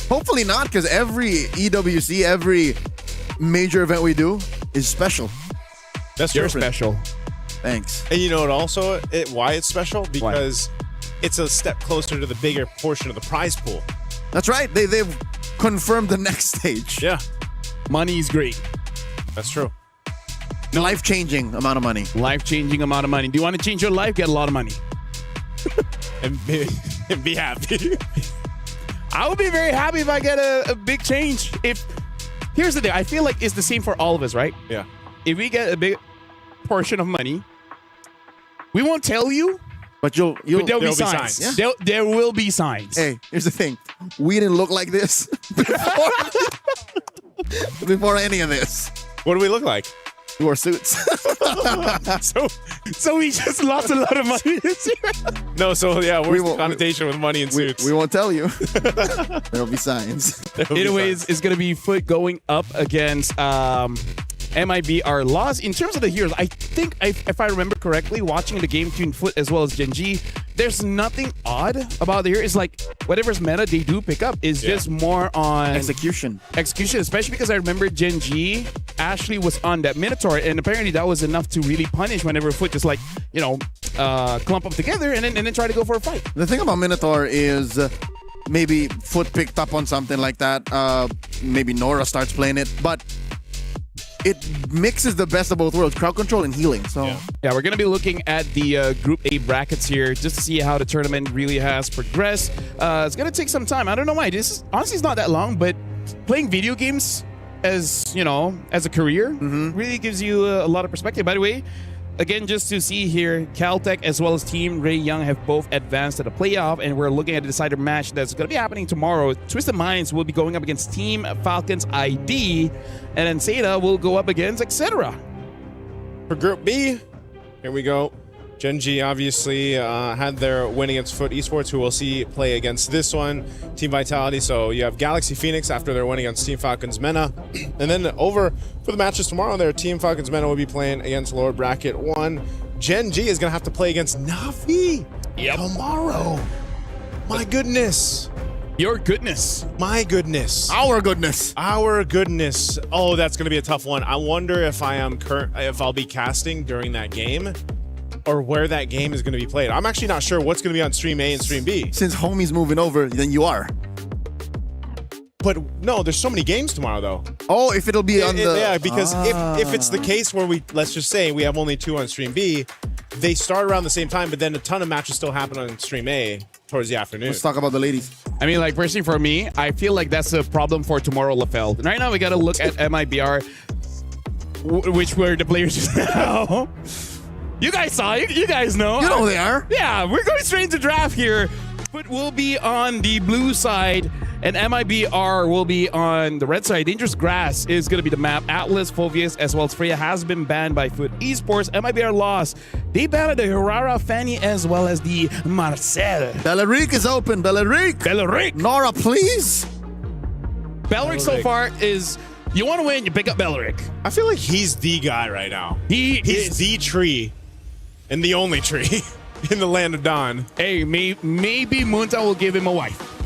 [SPEAKER 20] Hopefully not, because every EWC, every major event we do is special.
[SPEAKER 21] That's
[SPEAKER 6] You're
[SPEAKER 21] different.
[SPEAKER 6] special.
[SPEAKER 20] Thanks.
[SPEAKER 21] And you know what also, why it's special? Because it's a step closer to the bigger portion of the prize pool.
[SPEAKER 20] That's right. They've confirmed the next stage.
[SPEAKER 21] Yeah.
[SPEAKER 6] Money's great.
[SPEAKER 21] That's true.
[SPEAKER 20] Life-changing amount of money.
[SPEAKER 6] Life-changing amount of money. Do you want to change your life? Get a lot of money.
[SPEAKER 21] and be happy.
[SPEAKER 6] I would be very happy if I get a big change. Here's the thing. I feel like it's the same for all of us, right?
[SPEAKER 21] Yeah.
[SPEAKER 6] If we get a big portion of money, we won't tell you,
[SPEAKER 20] but there'll
[SPEAKER 6] be signs. Yeah. There will be signs.
[SPEAKER 20] Hey, here's the thing. We didn't look like this before any of this.
[SPEAKER 21] What do we look like?
[SPEAKER 20] We wore suits.
[SPEAKER 6] so we just lost a lot of money this year.
[SPEAKER 21] No, so yeah, where's the connotation with money and suits?
[SPEAKER 20] We won't tell you. There'll be signs.
[SPEAKER 6] Anyways, it's going to be Foot going up against MIBR Laws. In terms of the heroes, I think, if I remember correctly, watching the game between Foot as well as Genji, there's nothing odd about the hero. It's like whatever's meta they do pick up is just more on
[SPEAKER 20] execution,
[SPEAKER 6] especially because I remember Genji Ashley was on that Minotaur, and apparently that was enough to really punish whenever Foot just like, clump up together and then try to go for a fight.
[SPEAKER 20] The thing about Minotaur is maybe Foot picked up on something like that. Maybe Nora starts playing it, but it mixes the best of both worlds, crowd control and healing. So
[SPEAKER 6] yeah, we're going to be looking at the Group A brackets here just to see how the tournament really has progressed. It's going to take some time. I don't know why. This is honestly it's not that long, but playing video games as a career really gives you a lot of perspective. By the way, again, just to see here, Caltech as well as Team Ray Young have both advanced to the playoff, and we're looking at a decider match that's going to be happening tomorrow. Twisted Minds will be going up against Team Falcons ID, and then Seda will go up against Etc.
[SPEAKER 21] For Group B, here we go. Genji obviously had their win against Foot Esports, who we'll see play against this one. Team Vitality, so you have Galaxy Phoenix after their win against Team Falcons Mena. And then over for the matches tomorrow, their Team Falcons Mena will be playing against Lower Bracket 1. Genji is going to have to play against Navi tomorrow. My goodness.
[SPEAKER 6] Your goodness.
[SPEAKER 21] My goodness.
[SPEAKER 20] Our goodness.
[SPEAKER 21] Our goodness. Oh, that's going to be a tough one. I wonder if I'll be casting during that game, or where that game is going to be played. I'm actually not sure what's going to be on Stream A and Stream B.
[SPEAKER 20] Since Homie's moving over, then you are.
[SPEAKER 21] But no, there's so many games tomorrow, though.
[SPEAKER 20] Oh, if it'll be on the...
[SPEAKER 21] Yeah, because if it's the case where let's just say we have only 2 on Stream B, they start around the same time, but then a ton of matches still happen on Stream A towards the afternoon.
[SPEAKER 20] Let's talk about the ladies.
[SPEAKER 6] I mean, like, personally for me, I feel like that's a problem for tomorrow, LaFell. Right now, we got to look at MIBR, which were the players just now. You guys saw it. You guys know.
[SPEAKER 20] You know who they are.
[SPEAKER 6] Yeah, we're going straight into draft here. But we'll be on the blue side. And MIBR will be on the red side. Dangerous Grass is going to be the map. Atlas, Fovius, as well as Freya has been banned by Foot Esports. MIBR lost. They banned the Hirara, Fanny, as well as the Marcel.
[SPEAKER 20] Belleric is open. Belleric. Nora, please.
[SPEAKER 6] Belleric so far is, you want to win, you pick up Belleric.
[SPEAKER 21] I feel like he's the guy right now. He's the tree and the only tree in the land of Dawn.
[SPEAKER 6] Hey, maybe Munta will give him a wife.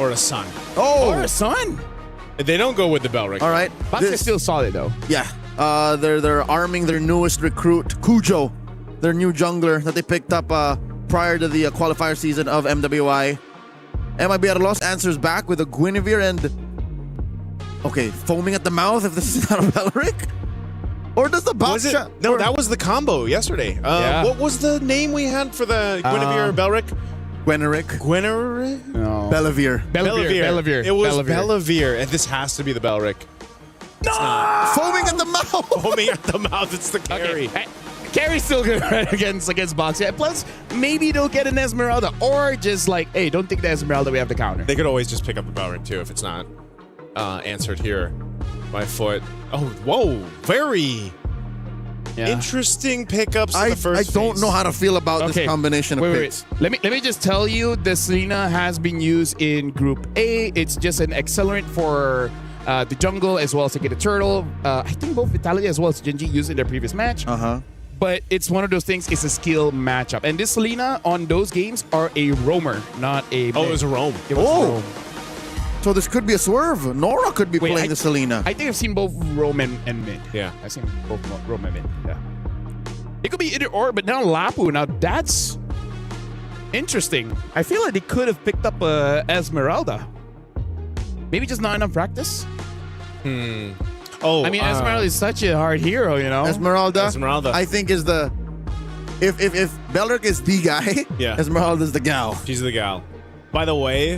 [SPEAKER 21] Or a son.
[SPEAKER 6] Or a son.
[SPEAKER 21] They don't go with the Belleric.
[SPEAKER 20] All right.
[SPEAKER 6] Bucks is still solid, though.
[SPEAKER 20] Yeah. They're arming their newest recruit, Cujo, their new jungler that they picked up prior to the qualifier season of MWI. MIBR lost answers back with a Guinevere and... Okay, foaming at the mouth if this is not a Belleric? Or does the box shot?
[SPEAKER 21] No, that was the combo yesterday. What was the name we had for the Guinevere Belleric?
[SPEAKER 20] Gweneric.
[SPEAKER 6] No.
[SPEAKER 20] Bellavere.
[SPEAKER 21] Bellavere. It was Bellavere, and this has to be the Belleric.
[SPEAKER 6] No!
[SPEAKER 20] Foaming at the mouth.
[SPEAKER 21] Foaming at the mouth. It's the carry.
[SPEAKER 6] Okay. Carry's still good against Box. Yeah. Plus, maybe they'll get an Esmeralda. Or just like, hey, don't take the Esmeralda, we have the counter.
[SPEAKER 21] They could always just pick up the Belleric, too, if it's not answered here by Foot. Oh, whoa. Very...
[SPEAKER 6] Yeah.
[SPEAKER 21] Interesting pickups in the first
[SPEAKER 20] I don't
[SPEAKER 21] phase.
[SPEAKER 20] know how to feel about this combination of picks.
[SPEAKER 6] Let me just tell you, the Selena has been used in Group A. It's just an accelerant for the jungle as well as to get a turtle. I think both Vitality as well as Genji used in their previous match. But it's one of those things, it's a skill matchup. And this Selena on those games are a roamer, not a...
[SPEAKER 21] Oh, it was a roam.
[SPEAKER 6] It was a roam.
[SPEAKER 20] So this could be a swerve. Nora could be playing the Selena.
[SPEAKER 6] I think I've seen both roam and mid.
[SPEAKER 21] Yeah.
[SPEAKER 6] I've seen both roam and mid. Yeah. It could be either or, but now Lapu, now that's interesting. I feel like they could have picked up Esmeralda. Maybe just not enough practice.
[SPEAKER 21] Oh,
[SPEAKER 6] I mean, Esmeralda is such a hard hero, you know.
[SPEAKER 20] Esmeralda,
[SPEAKER 21] I
[SPEAKER 20] think is the... If Belleric is the guy,
[SPEAKER 21] yeah.
[SPEAKER 20] Esmeralda's the gal.
[SPEAKER 21] She's the gal. By the way,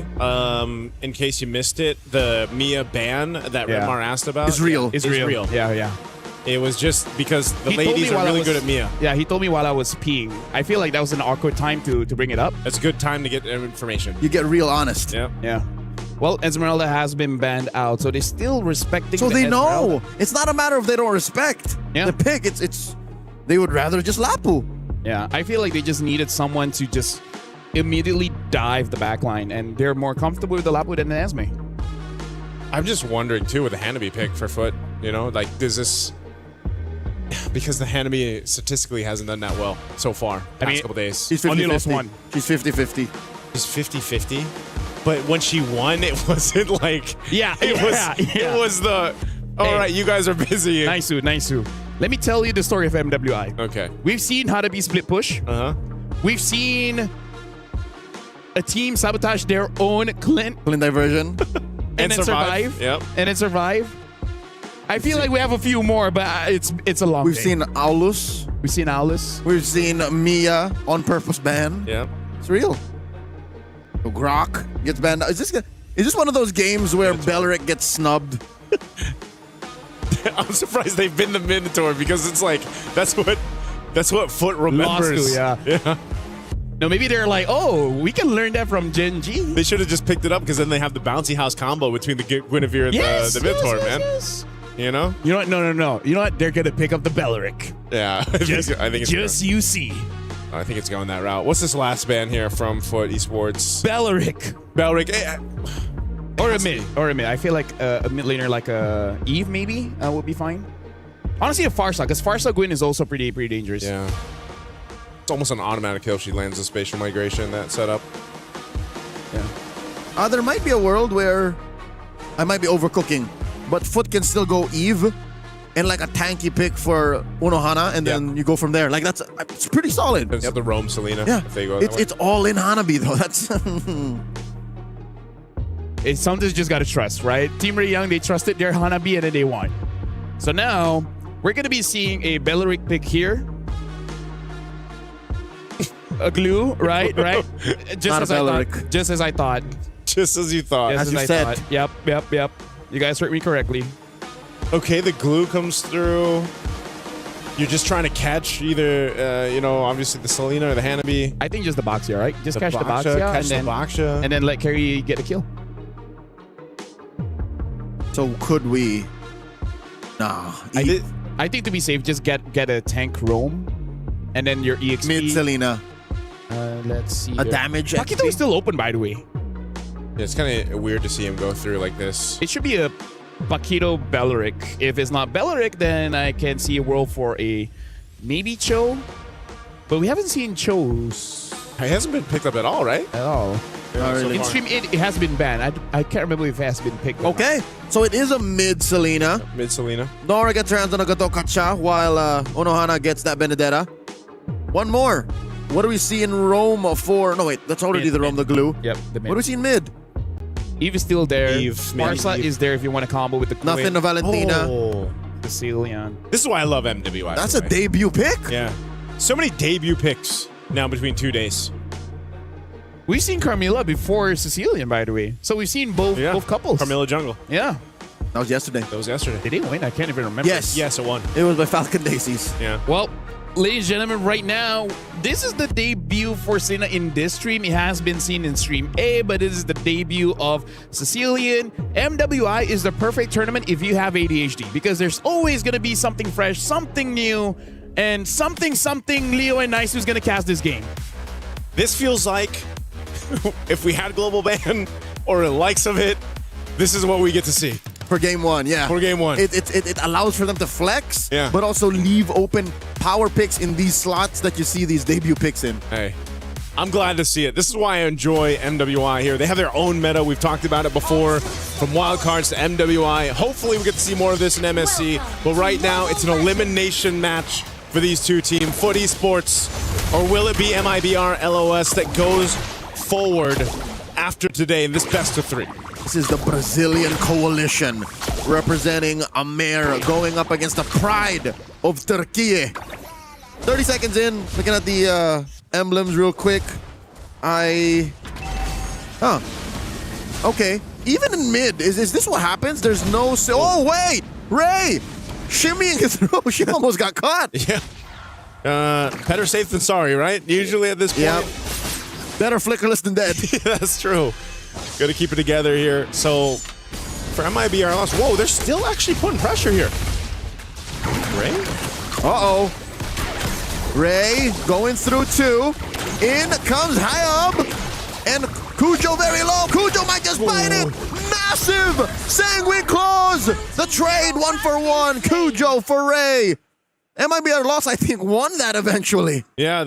[SPEAKER 21] in case you missed it, the Mia ban that Redmar asked about
[SPEAKER 20] is real.
[SPEAKER 6] It's real. Yeah.
[SPEAKER 21] It was just because the ladies are really good at Mia.
[SPEAKER 6] Yeah, he told me while I was peeing. I feel like that was an awkward time to bring it up.
[SPEAKER 21] It's a good time to get information.
[SPEAKER 20] You get real honest.
[SPEAKER 6] Yeah. Well, Esmeralda has been banned out, so they're still respecting.
[SPEAKER 20] So they
[SPEAKER 6] Esmeralda.
[SPEAKER 20] know. It's not a matter of they don't respect the pick. It's they would rather just Lapu.
[SPEAKER 6] Yeah, I feel like they just needed someone to just immediately dive the backline, and they're more comfortable with the Lapu than the Esme.
[SPEAKER 21] I'm just wondering too with the Hanabi pick for Foot. You know, like does this? Because the Hanabi statistically hasn't done that well so far. Past couple days.
[SPEAKER 20] She's 50-50. She's 50-50.
[SPEAKER 21] She's 50-50. But when she won, it wasn't like it was the all right, you guys are busy.
[SPEAKER 6] Nice. Let me tell you the story of MWI.
[SPEAKER 21] Okay.
[SPEAKER 6] We've seen Hanabi split push. We've seen a team sabotage their own Clint
[SPEAKER 20] diversion.
[SPEAKER 6] and then survive.
[SPEAKER 21] Yep.
[SPEAKER 6] And then survive. I feel like we have a few more, but it's a long
[SPEAKER 20] We've
[SPEAKER 6] day.
[SPEAKER 20] seen Aulus. We've seen Mia on purpose ban.
[SPEAKER 21] Yeah.
[SPEAKER 20] It's real. So Grok gets banned. Is this one of those games where Belleric gets snubbed?
[SPEAKER 21] I'm surprised they've been the Minotaur because it's like that's what Foot remembers.
[SPEAKER 6] Lost to, yeah. No, maybe they're like, oh, we can learn that from Gen G.
[SPEAKER 21] They should have just picked it up because then they have the bouncy house combo between the Guinevere and the Minotaur, man.
[SPEAKER 6] Yes.
[SPEAKER 21] You know?
[SPEAKER 6] You know what? No. You know what? They're gonna pick up the Belleric.
[SPEAKER 21] Yeah. I think it's
[SPEAKER 6] just you see.
[SPEAKER 21] I think it's going that route. What's this last ban here from Foot Esports?
[SPEAKER 6] Belleric.
[SPEAKER 21] Hey,
[SPEAKER 6] or a mid. I feel like a mid laner like Eve maybe would be fine. Honestly, a Farsa, because Farsa Gwyn is also pretty dangerous.
[SPEAKER 21] Yeah. It's almost an automatic kill. She lands a spatial migration, that setup.
[SPEAKER 20] Yeah. There might be a world where I might be overcooking, but Foot can still go Eve and like a tanky pick for Unohana, and then you go from there. Like it's pretty solid.
[SPEAKER 21] It's the Rome Selena.
[SPEAKER 20] Yeah.
[SPEAKER 21] If they go that way.
[SPEAKER 20] It's all in Hanabi though. That's
[SPEAKER 6] it's something you just gotta trust, right? Team Ray Young, they trusted their Hanabi and then they won. So now we're gonna be seeing a Belleric pick here. A glue, right? Just as I thought.
[SPEAKER 21] Just as you thought.
[SPEAKER 6] Just as I thought. Yep. You guys heard me correctly.
[SPEAKER 21] Okay, the glue comes through. You're just trying to catch either, obviously the Selena or the Hanabi.
[SPEAKER 6] I think just the Boxia, right? Just catch the
[SPEAKER 21] Boxia,
[SPEAKER 6] Boxia,
[SPEAKER 21] catch the Boxia.
[SPEAKER 6] and then let Carrie get the kill.
[SPEAKER 20] So could we? Nah.
[SPEAKER 6] I think to be safe, just get a tank roam, and then your EXP.
[SPEAKER 20] Mid Selena.
[SPEAKER 6] Let's see.
[SPEAKER 20] A damage
[SPEAKER 6] Paquito
[SPEAKER 20] XP?
[SPEAKER 6] is still open, by the way.
[SPEAKER 14] Yeah, it's kind of weird to see him go through like this.
[SPEAKER 6] It should be a Paquito Belleric. If it's not Belleric, then I can see a world for a maybe Cho. But we haven't seen Cho's.
[SPEAKER 14] He hasn't been picked up at all, right?
[SPEAKER 6] At all.
[SPEAKER 20] really.
[SPEAKER 6] In stream, it has been banned. I can't remember if it has been picked up.
[SPEAKER 20] Okay, so it is a mid Selena.
[SPEAKER 14] Mid Selena.
[SPEAKER 20] Nora gets her hands on a Gato Kacha while Onohana gets that Benedetta. One more. What do we see in Rome for? No, wait, that's already the Rome, the glue.
[SPEAKER 6] Yep, the
[SPEAKER 20] What do we see in mid?
[SPEAKER 6] Eve is still there.
[SPEAKER 14] Eve,
[SPEAKER 6] Marsa
[SPEAKER 14] maybe Eve.
[SPEAKER 6] is there if you want to combo with the Queen.
[SPEAKER 20] Nothing to Valentina.
[SPEAKER 14] Oh.
[SPEAKER 6] Sicilian.
[SPEAKER 14] This is why I love MWI.
[SPEAKER 20] That's a debut pick?
[SPEAKER 14] Yeah. So many debut picks now between 2 days.
[SPEAKER 6] We've seen Carmilla before Sicilian, by the way. So we've seen both couples.
[SPEAKER 14] Carmilla Jungle.
[SPEAKER 6] Yeah.
[SPEAKER 20] That was yesterday.
[SPEAKER 14] That was yesterday.
[SPEAKER 6] Did they win? I can't even remember.
[SPEAKER 20] Yes.
[SPEAKER 14] Yes, it won.
[SPEAKER 20] It was by Falcon Daisies.
[SPEAKER 14] Yeah.
[SPEAKER 6] Well, ladies and gentlemen, right now, this is the debut for Sina in this stream. It has been seen in stream A, but this is the debut of Sicilian. MWI is the perfect tournament if you have ADHD, because there's always going to be something fresh, something new, and something Leo and Nice who's going to cast this game.
[SPEAKER 14] This feels like if we had Global Ban or the likes of it, this is what we get to see.
[SPEAKER 20] For game one, yeah.
[SPEAKER 14] For game one.
[SPEAKER 20] It allows for them to flex,
[SPEAKER 14] Yeah.
[SPEAKER 20] but also leave open power picks in these slots that you see these debut picks in.
[SPEAKER 14] Hey, I'm glad to see it. This is why I enjoy MWI here. They have their own meta. We've talked about it before, from wildcards to MWI. Hopefully we get to see more of this in MSC, but right now it's an elimination match for these two teams. Foot Esports, or will it be MIBR LOS that goes forward after today in this best of three?
[SPEAKER 20] This is the Brazilian coalition representing Amer going up against the pride of Turkey. 30 seconds in, looking at the emblems real quick. Okay. Even in mid, is this what happens? There's no... Oh, wait! Ray! Shimmying through. She almost got caught.
[SPEAKER 14] Yeah. Better safe than sorry, right? Usually at this point.
[SPEAKER 20] Yep. Better flickerless than dead.
[SPEAKER 14] Yeah, that's true. Got to keep it together here. So, for MIBR loss, whoa, they're still actually putting pressure here. Ray?
[SPEAKER 20] Uh-oh. Ray going through two. In comes Hayab. And Cujo very low. Cujo might just bite it. Massive sanguine claws. The trade 1-for-1. Cujo for Ray. MIBR loss, I think, won that eventually.
[SPEAKER 14] Yeah,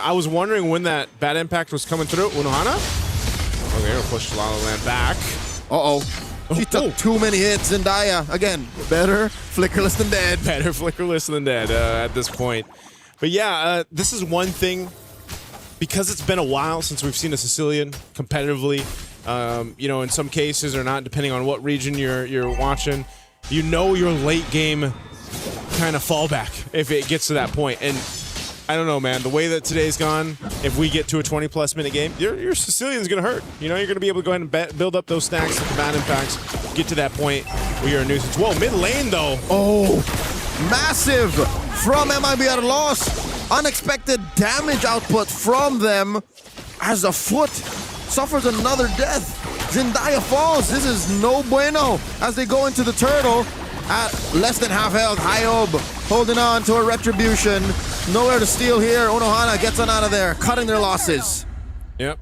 [SPEAKER 14] I was wondering when that bad impact was coming through. Unohana? Okay, we'll push La La Land back.
[SPEAKER 20] Uh-oh. She took too many hits. Zendaya, again, better flickerless than dead.
[SPEAKER 14] Better flickerless than dead at this point. But yeah, this is one thing. Because it's been a while since we've seen a Sicilian competitively, you know, in some cases or not, depending on what region you're watching, you know your late game kind of fallback if it gets to that point. And I don't know, man, the way that today's gone, if we get to a 20-plus minute game, your Sicilian's going to hurt. You know, you're going to be able to go ahead and build up those stacks with the bad impacts, get to that point where you're a nuisance. Whoa, mid lane, though.
[SPEAKER 20] Oh, massive from MIBR loss. Unexpected damage output from them as a Foot suffers another death. Zendaya falls. This is no bueno as they go into the turtle at less than half health. Hyob holding on to a retribution. Nowhere to steal here. Unohana gets on out of there, cutting their losses.
[SPEAKER 14] Yep.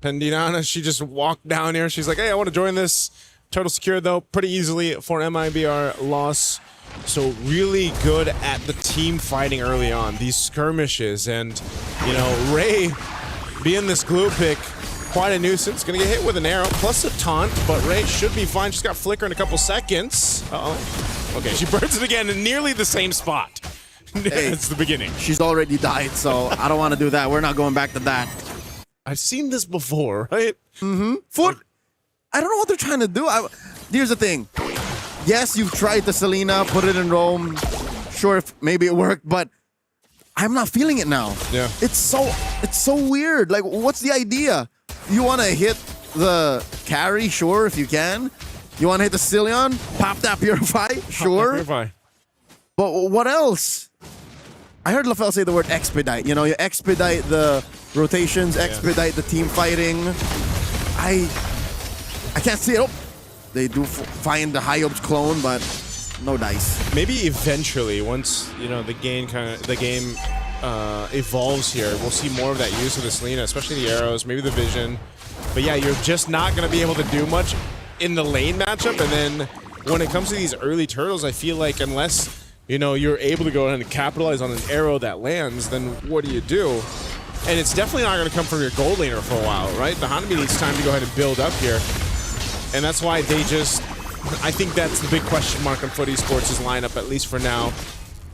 [SPEAKER 14] Pendinana, she just walked down here. She's like, hey, I want to join this. Turtle secured, though, pretty easily for MIBR loss. So really good at the team fighting early on, these skirmishes. And, you know, Ray being this glue pick, quite a nuisance. Gonna get hit with an arrow plus a taunt, but Ray should be fine. She's got flicker in a couple seconds. Uh-oh. Okay, she burns it again in nearly the same spot.
[SPEAKER 20] Hey,
[SPEAKER 14] it's the beginning.
[SPEAKER 20] She's already died, so I don't want to do that. We're not going back to that.
[SPEAKER 14] I've seen this before, right?
[SPEAKER 20] Mm-hmm. Foot, I don't know what they're trying to do. Here's the thing. Yes, you've tried the Selena, put it in Rome. Sure, if maybe it worked, but I'm not feeling it now.
[SPEAKER 14] Yeah.
[SPEAKER 20] It's so weird. Like, what's the idea? You want to hit the carry? Sure, if you can. You want to hit the Sicilian? Pop that Purify? Sure.
[SPEAKER 14] Purify.
[SPEAKER 20] But what else? I heard LaFell say the word expedite. You know, you expedite the rotations, expedite the team fighting. I can't see it. Oh. They do find the Hyob's clone, but no dice.
[SPEAKER 21] Maybe eventually, once the game evolves here, we'll see more of that use of the Selena, especially the arrows, maybe the vision. But yeah, you're just not going to be able to do much in the lane matchup. And then when it comes to these early turtles, I feel like unless you're able to go ahead and capitalize on an arrow that lands, then what do? And it's definitely not going to come from your gold laner for a while, right? The Hanabi needs time to go ahead and build up here. And that's why I think that's the big question mark on Foot Esports' lineup, at least for now.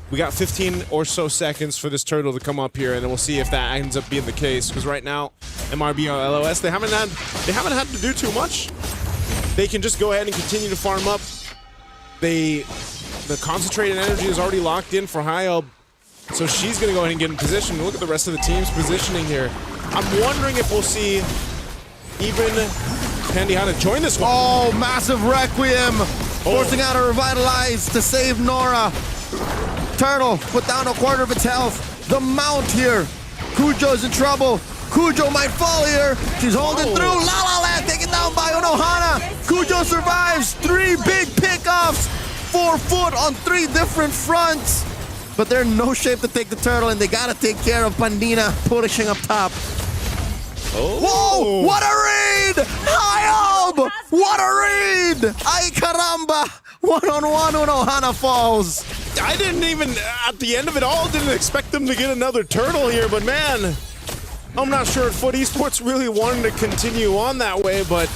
[SPEAKER 21] We got 15 or so seconds for this turtle to come up here, and then we'll see if that ends up being the case. Because right now, MRB or LOS, they haven't had to do too much. They can just go ahead and continue to farm up. The concentrated energy is already locked in for Hyob, so she's going to go ahead and get in position. Look at the rest of the team's positioning here. I'm wondering if we'll see even Pandihana join this one.
[SPEAKER 20] Oh, massive Requiem. Forcing out a Revitalize to save Nora. Turtle put down a quarter of its health. The Mount here. Kujo's in trouble. Kujo might fall here. She's holding through. La La Land taken down by Unohana. Kujo survives. 3 big pickoffs. 4 Foot on 3 different fronts. But they're in no shape to take the turtle, and they gotta take care of Pandina pushing up top. Whoa! What a read! Hyob! What a read! Ay caramba! 1-on-1 Unohana falls.
[SPEAKER 21] I didn't even, at the end of it all, didn't expect them to get another turtle here, but man, I'm not sure if Foot Esports really wanted to continue on that way, but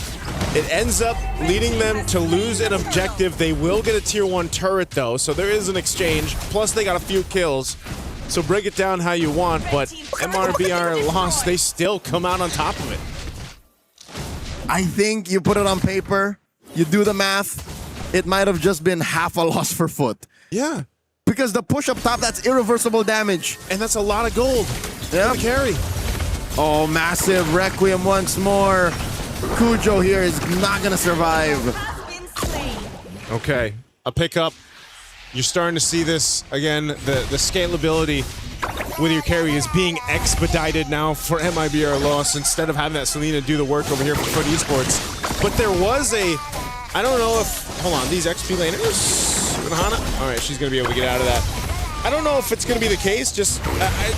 [SPEAKER 21] it ends up leading them to lose an objective. They will get a tier 1 turret though, so there is an exchange, plus they got a few kills. So break it down how you want, but MRBR lost, they still come out on top of it.
[SPEAKER 20] I think you put it on paper, you do the math, it might have just been half a loss for Foot.
[SPEAKER 21] Yeah.
[SPEAKER 20] Because the push up top, that's irreversible damage.
[SPEAKER 21] And that's a lot of gold.
[SPEAKER 20] Yeah.
[SPEAKER 21] Carry.
[SPEAKER 20] Oh, massive Requiem once more. Kujo here is not going to survive.
[SPEAKER 21] Okay, a pickup. You're starting to see this again. The scalability with your carry is being expedited now for MIBR loss instead of having that Selena do the work over here for Foot Esports. But there was I don't know if, hold on, these XP laners, Hana? All right, she's gonna be able to get out of that. I don't know if it's gonna be the case. Just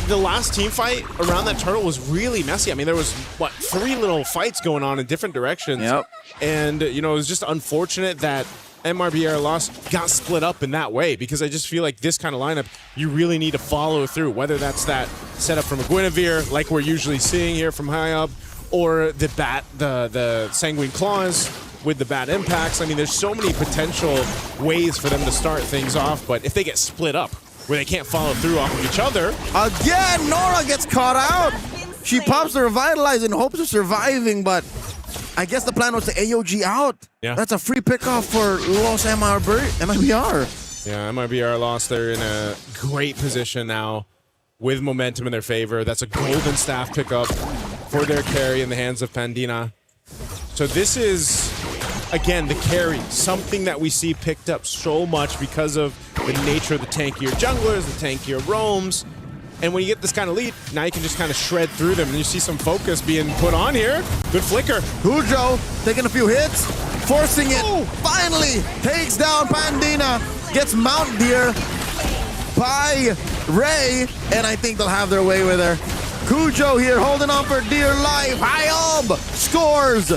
[SPEAKER 21] the last team fight around that turtle was really messy. I mean, there was 3 little fights going on in different directions.
[SPEAKER 20] Yep.
[SPEAKER 21] And it was just unfortunate that MRBR loss got split up in that way, because I just feel like this kind of lineup, you really need to follow through, whether that's that setup from a Guinevere, like we're usually seeing here from Hyob, or the Sanguine Claws with the bad impacts. I mean, there's so many potential ways for them to start things off, but if they get split up, where they can't follow through off of each other.
[SPEAKER 20] Again, Nora gets caught out. She pops the Revitalize in hopes of surviving, but I guess the plan was to AOG out.
[SPEAKER 21] Yeah.
[SPEAKER 20] That's a free pickoff for Los MIBR.
[SPEAKER 21] Yeah, MIBR lost. They're in a great position now with momentum in their favor. That's a golden staff pickup for their carry in the hands of Pandina. So this is, again, the carry, something that we see picked up so much because of the nature of the tankier junglers, the tankier roams. And when you get this kind of lead, now you can just kind of shred through them. And you see some focus being put on here. Good flicker.
[SPEAKER 20] Kujo taking a few hits, forcing it. Finally takes down Pandina. Gets Mount Deer by Ray. And I think they'll have their way with her. Kujo here holding on for dear life. Hyob scores.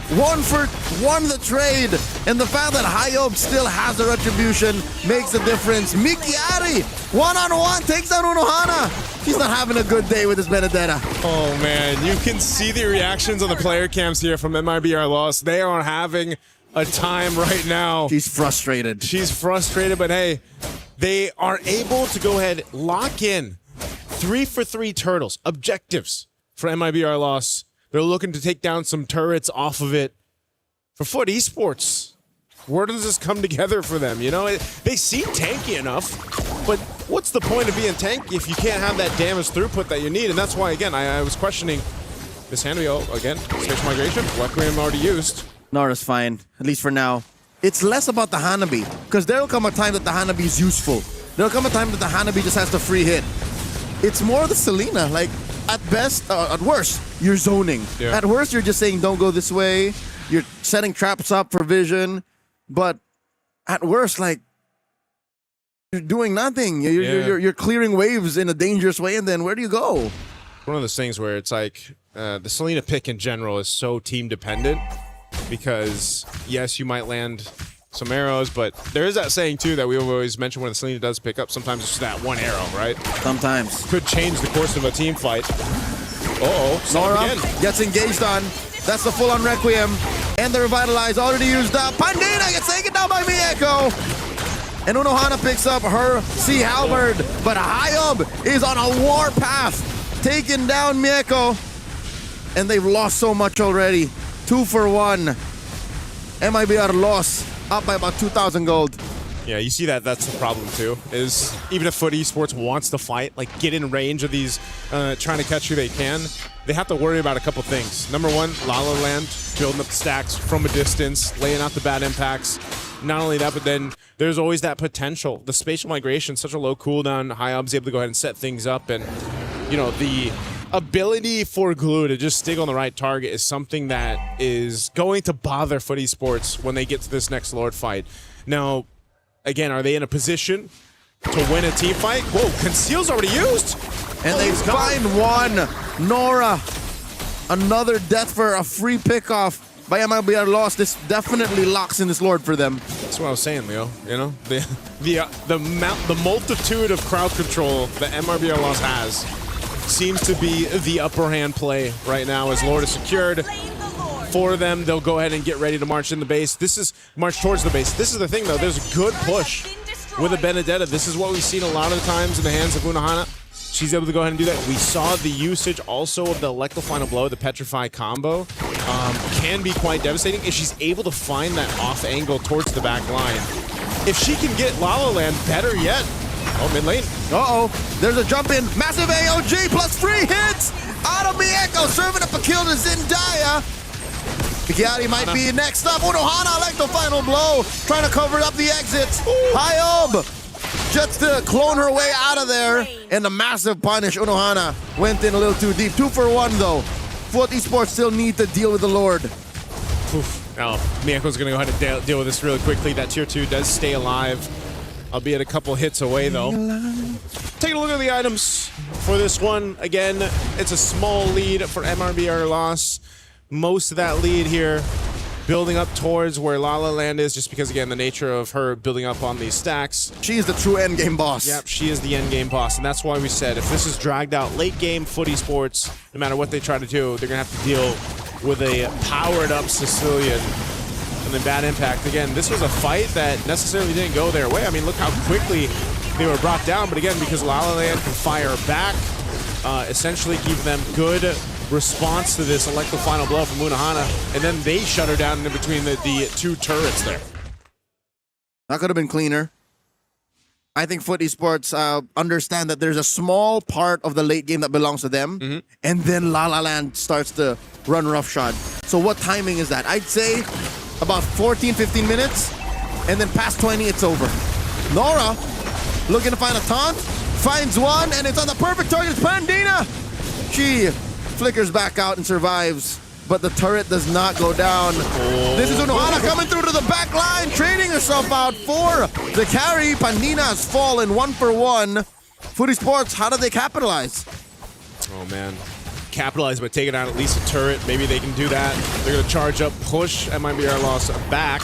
[SPEAKER 20] 1-for-1 the trade. And the fact that Hyob still has a retribution makes a difference. Mikiari, 1-on-1, takes down Unohana. She's not having a good day with this Benedetta.
[SPEAKER 21] Oh man, you can see the reactions on the player cams here from MIBR loss. They are having a time right now.
[SPEAKER 20] She's frustrated.
[SPEAKER 21] She's frustrated, but hey, they are able to go ahead, lock in 3-for-3 turtles, objectives for MIBR loss. They're looking to take down some turrets off of it. For Foot Esports, where does this come together for them? They seem tanky enough, but what's the point of being tanky if you can't have that damage throughput that you need? And that's why, again, I was questioning this Hanrio, again, spatial migration, Requiem already used.
[SPEAKER 20] Nora's fine, at least for now. It's less about the Hanabi, because there'll come a time that the Hanabi is useful. There'll come a time that the Hanabi just has the free hit. It's more the Selena, like, at best, at worst, you're zoning.
[SPEAKER 21] Yeah.
[SPEAKER 20] At worst, you're just saying, don't go this way. You're setting traps up for Vision, but at worst, like, you're doing nothing. You're clearing waves in a dangerous way, and then where do you go?
[SPEAKER 21] One of those things where it's like the Selena pick in general is so team dependent because yes, you might land some arrows, but there is that saying too that we always mention when the Selena does pick up. Sometimes it's just that one arrow, right?
[SPEAKER 20] Sometimes
[SPEAKER 21] could change the course of a team fight.
[SPEAKER 20] Nora gets engaged on. That's the full-on Requiem. And the Revitalize already used up. Pandina gets taken down by Mieko. And Unohana picks up her Sea Halberd. But Hayab is on a war path, taking down Mieko. And they've lost so much already. 2 for 1. MIBR lost, up by about 2,000 gold.
[SPEAKER 21] Yeah, you see that. That's the problem too. Is even if Foot Esports wants to fight, like get in range of these, trying to catch who they can, they have to worry about a couple things. Number one, La La Land building up the stacks from a distance, laying out the bad impacts. Not only that, but then there's always that potential. The spatial migration, such a low cooldown. Hayab's able to go ahead and set things up, and you know the ability for Glue to just stick on the right target is something that is going to bother Foot Esports when they get to this next Lord fight. Now, again, are they in a position to win a team fight? Whoa, Conceal's already used!
[SPEAKER 20] And they find one. Nora, another death for a free pickoff by MIBR lost. This definitely locks in this Lord for them.
[SPEAKER 21] That's what I was saying, Leo. You know, the multitude of crowd control that MRBR loss has seems to be the upper hand play right now as Lord is secured. For them, they'll go ahead and get ready to march in the base. This is march towards the base. This is the thing, though. There's a good push with a Benedetta. This is what we've seen a lot of the times in the hands of Unohana. She's able to go ahead and do that. We saw the usage also of the Electro Final Blow, the Petrify combo, can be quite devastating if she's able to find that off angle towards the back line. If she can get La La Land, better yet. Oh, mid lane.
[SPEAKER 20] Uh-oh. There's a jump in. Massive AOG plus free hits out of Mieko, serving up a kill to Zendaya. Pikiari might be next up. Unohana, like the final blow, trying to cover up the exits. Hayab just to clone her way out of there. And the massive punish. Unohana went in a little too deep. 2 for 1 though. Foot Esports still need to deal with the Lord.
[SPEAKER 21] Now, Mieko's going to go ahead and deal with this really quickly. That tier 2 does stay alive, albeit a couple hits away though. Taking a look at the items for this one. Again, it's a small lead for MRBR loss. Most of that lead here building up towards where La La Land is, just because, again, the nature of her building up on these stacks.
[SPEAKER 20] She is the true endgame boss.
[SPEAKER 21] Yep, she is the endgame boss, and that's why we said if this is dragged out late game Foot Esports, no matter what they try to do, they're going to have to deal with a powered-up Sicilian and then bad impact. Again, this was a fight that necessarily didn't go their way. I mean, look how quickly they were brought down, but again, because La La Land can fire back, essentially keep them good response to this Electro Final Blow from Unohana, and then they shut her down in between the two turrets there.
[SPEAKER 20] That could have been cleaner. I think Foot Esports understand that there's a small part of the late game that belongs to them, and then La La Land starts to run roughshod. So what timing is that? I'd say about 14, 15 minutes, and then past 20, it's over. Nora, looking to find a taunt, finds one, and it's on the perfect target. It's Pandina! She flickers back out and survives, but the turret does not go down. This is Unohana coming through to the back line, trading herself out for the carry. Pandina has fallen 1 for 1. Foot Esports, how do they capitalize?
[SPEAKER 21] Oh man, capitalize by taking out at least a turret. Maybe they can do that. They're gonna charge up, push MIBR loss back,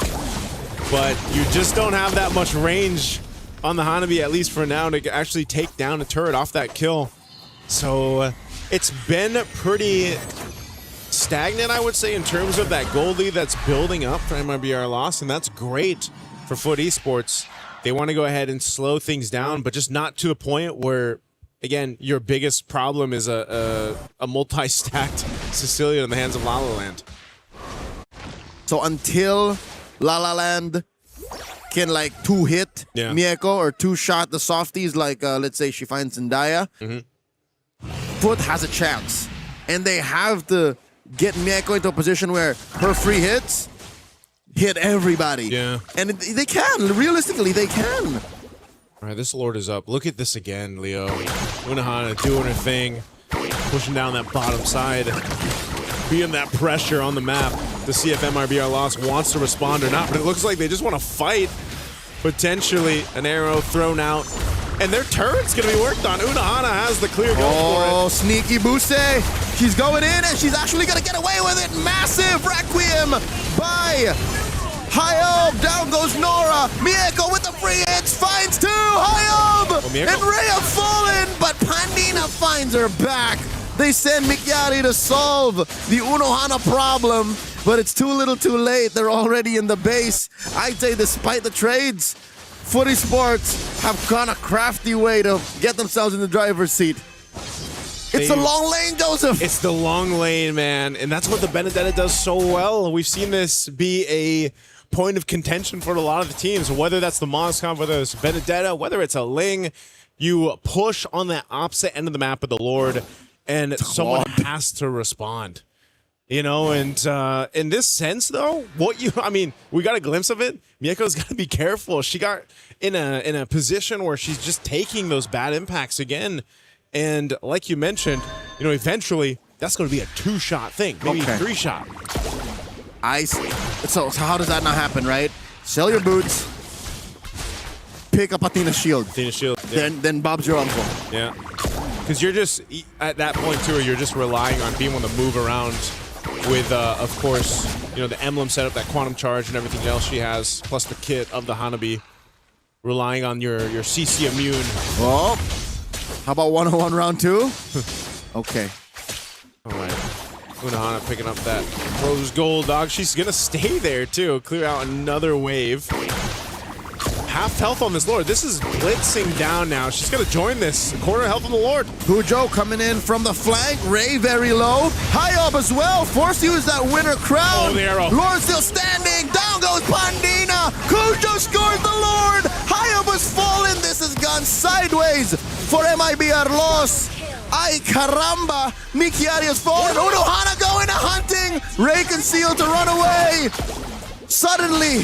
[SPEAKER 21] but you just don't have that much range on the Hanabi, at least for now, to actually take down a turret off that kill. So it's been pretty stagnant, I would say, in terms of that gold lead that's building up for MIBR loss, and that's great for Foot Esports. They want to go ahead and slow things down, but just not to the point where, again, your biggest problem is a multi-stacked Sicilian in the hands of La La Land.
[SPEAKER 20] So until La La Land can like 2-hit Mieko or 2-shot the softies, like let's say she finds Zendaya, Foot has a chance, and they have to get Mieko into a position where her free hits hit everybody.
[SPEAKER 21] Yeah.
[SPEAKER 20] And they can. Realistically, they can.
[SPEAKER 21] All right, this Lord is up. Look at this again, Leo. Unohana doing her thing, pushing down that bottom side. being that pressure on the map to see if MRBR Lost wants to respond or not. But it looks like they just want to fight. Potentially an arrow thrown out. And their turret's going to be worked on. Unohana has the clear go for it.
[SPEAKER 20] Oh, sneaky Buse. She's going in and she's actually going to get away with it. Massive Requiem by Hyob. Down goes Nora. Mieko with the free hits. Finds two. Hyob and Ray have fallen, but Pandina finds her back. They send Mikyari to solve the Unohana problem, but it's too little too late. They're already in the base. I'd say despite the trades, Footy Sports have gone a crafty way to get themselves in the driver's seat. It's the long lane, Joseph.
[SPEAKER 21] It's the long lane, man. And that's what the Benedetta does so well. We've seen this be a point of contention for a lot of the teams, whether that's the Moscom, whether it's Benedetta, whether it's a Ling. You push on that opposite end of the map of the Lord, and someone has to respond. You know, and in this sense, though, we got a glimpse of it. Mieko's got to be careful. She got in a position where she's just taking those bad impacts again. And like you mentioned, you know, eventually that's going to be a 2-shot thing, maybe 3-shot.
[SPEAKER 20] I see. So how does that not happen, right? Sell your boots, pick up Athena's shield.
[SPEAKER 21] Yeah.
[SPEAKER 20] Then Bob's your uncle.
[SPEAKER 21] Yeah. Because you're just, at that point, too, you're just relying on being able to move around with, of course, you know, the emblem setup, that quantum charge and everything else she has, plus the kit of the Hanabi. Relying on your CC immune.
[SPEAKER 20] Well, how about 101 round 2? Okay.
[SPEAKER 21] All right. Unohana picking up that rose gold, dog. She's going to stay there, too. Clear out another wave. Half health on this Lord. This is blitzing down now. She's going to join this. Quarter health on the Lord.
[SPEAKER 20] Cujo coming in from the flank. Ray very low. Hyob as well. Forced to use that winner crown.
[SPEAKER 21] Oh, the arrow.
[SPEAKER 20] Lord still standing. Down goes Pandina. Cujo scores the Lord. Hyob has fallen. This has gone sideways for MIBR loss. Ay caramba. Mikyari has fallen. Unohana going to hunting. Ray concealed to run away. Suddenly,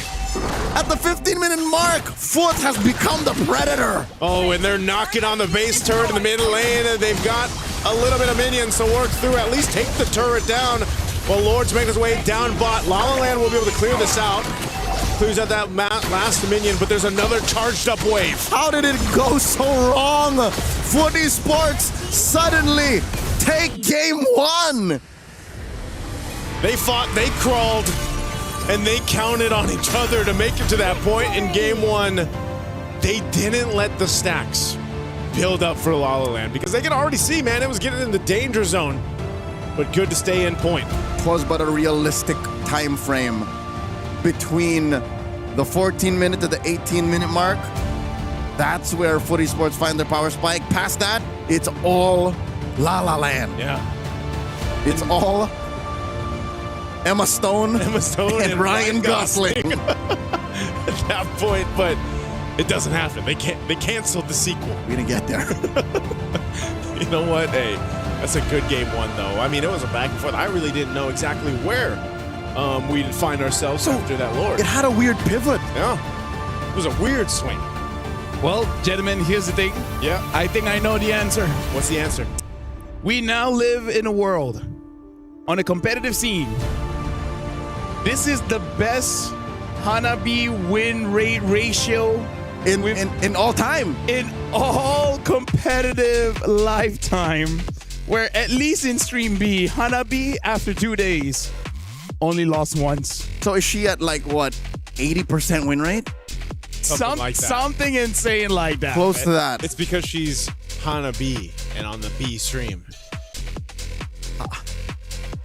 [SPEAKER 20] at the 15-minute mark, Foot has become the predator.
[SPEAKER 21] Oh, and they're knocking on the base turret in the mid lane, and they've got a little bit of minions to work through. At least take the turret down while Lord's making his way down bot. La La Land will be able to clear this out. Clears out that last minion, but there's another charged up wave.
[SPEAKER 20] How did it go so wrong? Footy Sports suddenly take game 1.
[SPEAKER 21] They fought, they crawled, and they counted on each other to make it to that point in game 1. They didn't let the stacks build up for La La Land because they could already see, man, it was getting in the danger zone. But good to stay in point.
[SPEAKER 20] It was but a realistic time frame between the 14-minute to the 18-minute mark. That's where Footy Sports find their power spike. Past that, it's all La La Land.
[SPEAKER 21] Yeah.
[SPEAKER 20] It's all Emma Stone and Ryan Gosling.
[SPEAKER 21] At that point, but it doesn't happen. They canceled the sequel.
[SPEAKER 20] We didn't get there.
[SPEAKER 21] You know what? Hey, that's a good game 1, though. I mean, it was a back and forth. I really didn't know exactly where we'd find ourselves after that Lord.
[SPEAKER 20] It had a weird pivot.
[SPEAKER 21] Yeah. It was a weird swing.
[SPEAKER 6] Well, gentlemen, here's the thing.
[SPEAKER 21] Yeah.
[SPEAKER 6] I think I know the answer.
[SPEAKER 21] What's the answer?
[SPEAKER 6] We now live in a world on a competitive scene. This is the best Hanabi win rate ratio
[SPEAKER 20] in all time.
[SPEAKER 6] In all competitive lifetime. Where at least in Stream B, Hanabi after 2 days only lost once.
[SPEAKER 20] So is she at like what, 80% win rate?
[SPEAKER 21] Something like that.
[SPEAKER 6] Something insane like that.
[SPEAKER 20] Close to that.
[SPEAKER 21] It's because she's Hana B and on the B stream.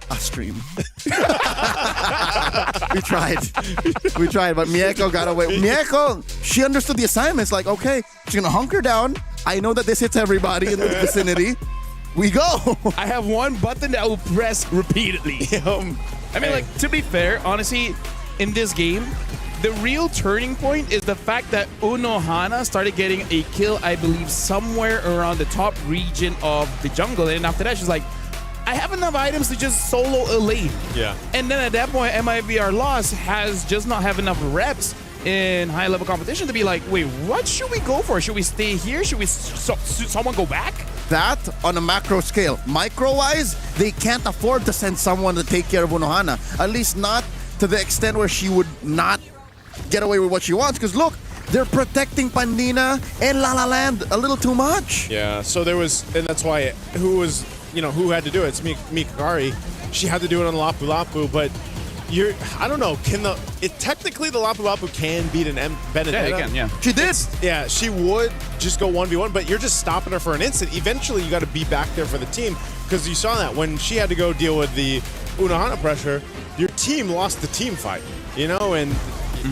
[SPEAKER 20] A stream. We tried, but Mieko got away. Mieko, she understood the assignment. It's like, okay, she's gonna hunker down. I know that this hits everybody in the vicinity. We go.
[SPEAKER 6] I have one button that will press repeatedly. I mean, like, to be fair, honestly, in this game, the real turning point is the fact that Unohana started getting a kill, I believe, somewhere around the top region of the jungle. And after that, she's like, I have enough items to just solo a lane.
[SPEAKER 21] Yeah.
[SPEAKER 6] And then at that point, MIBR Loss has just not have enough reps in high-level competition to be like, wait, what should we go for? Should we stay here? Should we someone go back?
[SPEAKER 20] that on a macro scale. Micro-wise, they can't afford to send someone to take care of Unohana. At least not to the extent where she would not get away with what she wants. Because look, they're protecting Pandina and La La Land a little too much.
[SPEAKER 14] Yeah, so there was, and that's why who had to do it? It's Mikari. She had to do it on Lapu Lapu, but I don't know, technically the Lapu Lapu can beat an Benedetta.
[SPEAKER 6] Yeah, again, yeah.
[SPEAKER 20] She did.
[SPEAKER 14] Yeah, she would just go 1v1, but you're just stopping her for an instant. Eventually, you got to be back there for the team, because you saw that when she had to go deal with the Unohana pressure, your team lost the team fight, and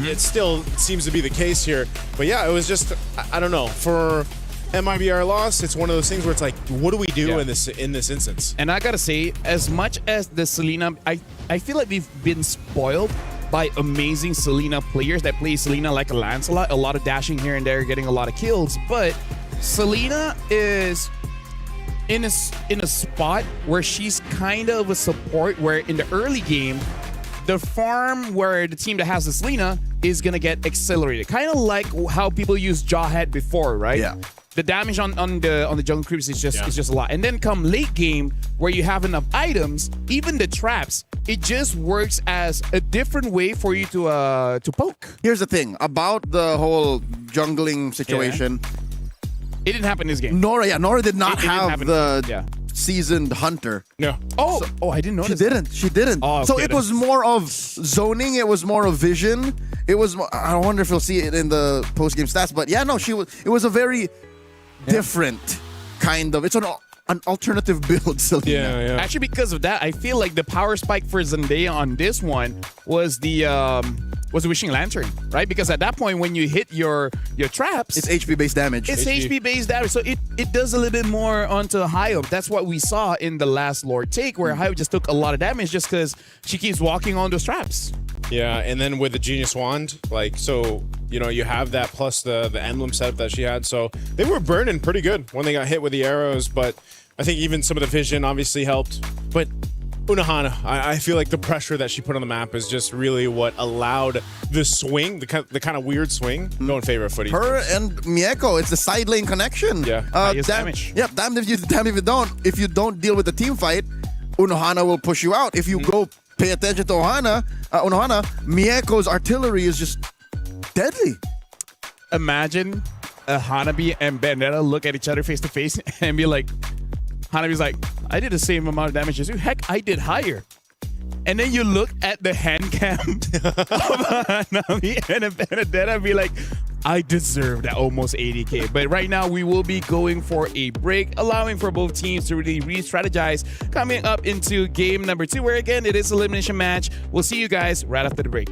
[SPEAKER 14] it still seems to be the case here. But yeah, it was just, I don't know, for MIBR loss, it's one of those things where it's like, what do we do in this instance?
[SPEAKER 6] And I gotta say, as much as the Selena, I feel like we've been spoiled by amazing Selena players that play Selena like a Lancelot, a lot of dashing here and there, getting a lot of kills. But Selena is in a spot where she's kind of a support, where in the early game, the farm where the team that has the Selena is gonna get accelerated, kind of like how people use Jawhead before, right?
[SPEAKER 20] Yeah.
[SPEAKER 6] The damage on the jungle creeps is just a lot. And then come late game where you have enough items, even the traps, it just works as a different way for you to poke.
[SPEAKER 20] Here's the thing about the whole jungling situation.
[SPEAKER 6] It didn't happen in this game.
[SPEAKER 20] Nora did not have the
[SPEAKER 6] Yeah.
[SPEAKER 20] seasoned hunter.
[SPEAKER 14] No.
[SPEAKER 6] I didn't know.
[SPEAKER 20] She didn't.
[SPEAKER 6] Oh,
[SPEAKER 20] So
[SPEAKER 6] okay,
[SPEAKER 20] it was more of zoning. It was more of vision. It was. I wonder if you'll see it in the post game stats. But yeah, no, it was a very different kind of. It's an alternative build, Selena.
[SPEAKER 14] Yeah.
[SPEAKER 6] Actually, because of that, I feel like the power spike for Zendaya on this one was the Wishing Lantern, right? Because at that point, when you hit your traps,
[SPEAKER 20] it's HP based damage.
[SPEAKER 6] It's HP based damage, so it does a little bit more onto Hayo. That's what we saw in the last Lord take, where Hayo just took a lot of damage just because she keeps walking on those traps.
[SPEAKER 14] Yeah, and then with the Genius Wand, you have that plus the emblem setup that she had. So they were burning pretty good when they got hit with the arrows, but I think even some of the vision obviously helped. But Unohana, I feel like the pressure that she put on the map is just really what allowed the swing, the kind of weird swing, go in favor of Footy.
[SPEAKER 20] Her and Mieko, it's the side lane connection.
[SPEAKER 14] Yeah,
[SPEAKER 6] damage.
[SPEAKER 20] Yeah, damn if you don't. If you don't deal with the team fight, Unohana will push you out. If you go pay attention to Unohana, Mieko's artillery is just deadly.
[SPEAKER 6] Imagine Hanabi and Benedetta look at each other face to face and be like, Hanabi's like, I did the same amount of damage as you. Heck, I did higher. And then you look at the hand cam of Hanabi and Benedetta and be like, I deserve that almost 80k. But right now, we will be going for a break, allowing for both teams to really re-strategize coming up into game number 2, where again, it is an elimination match. We'll see you guys right after the break.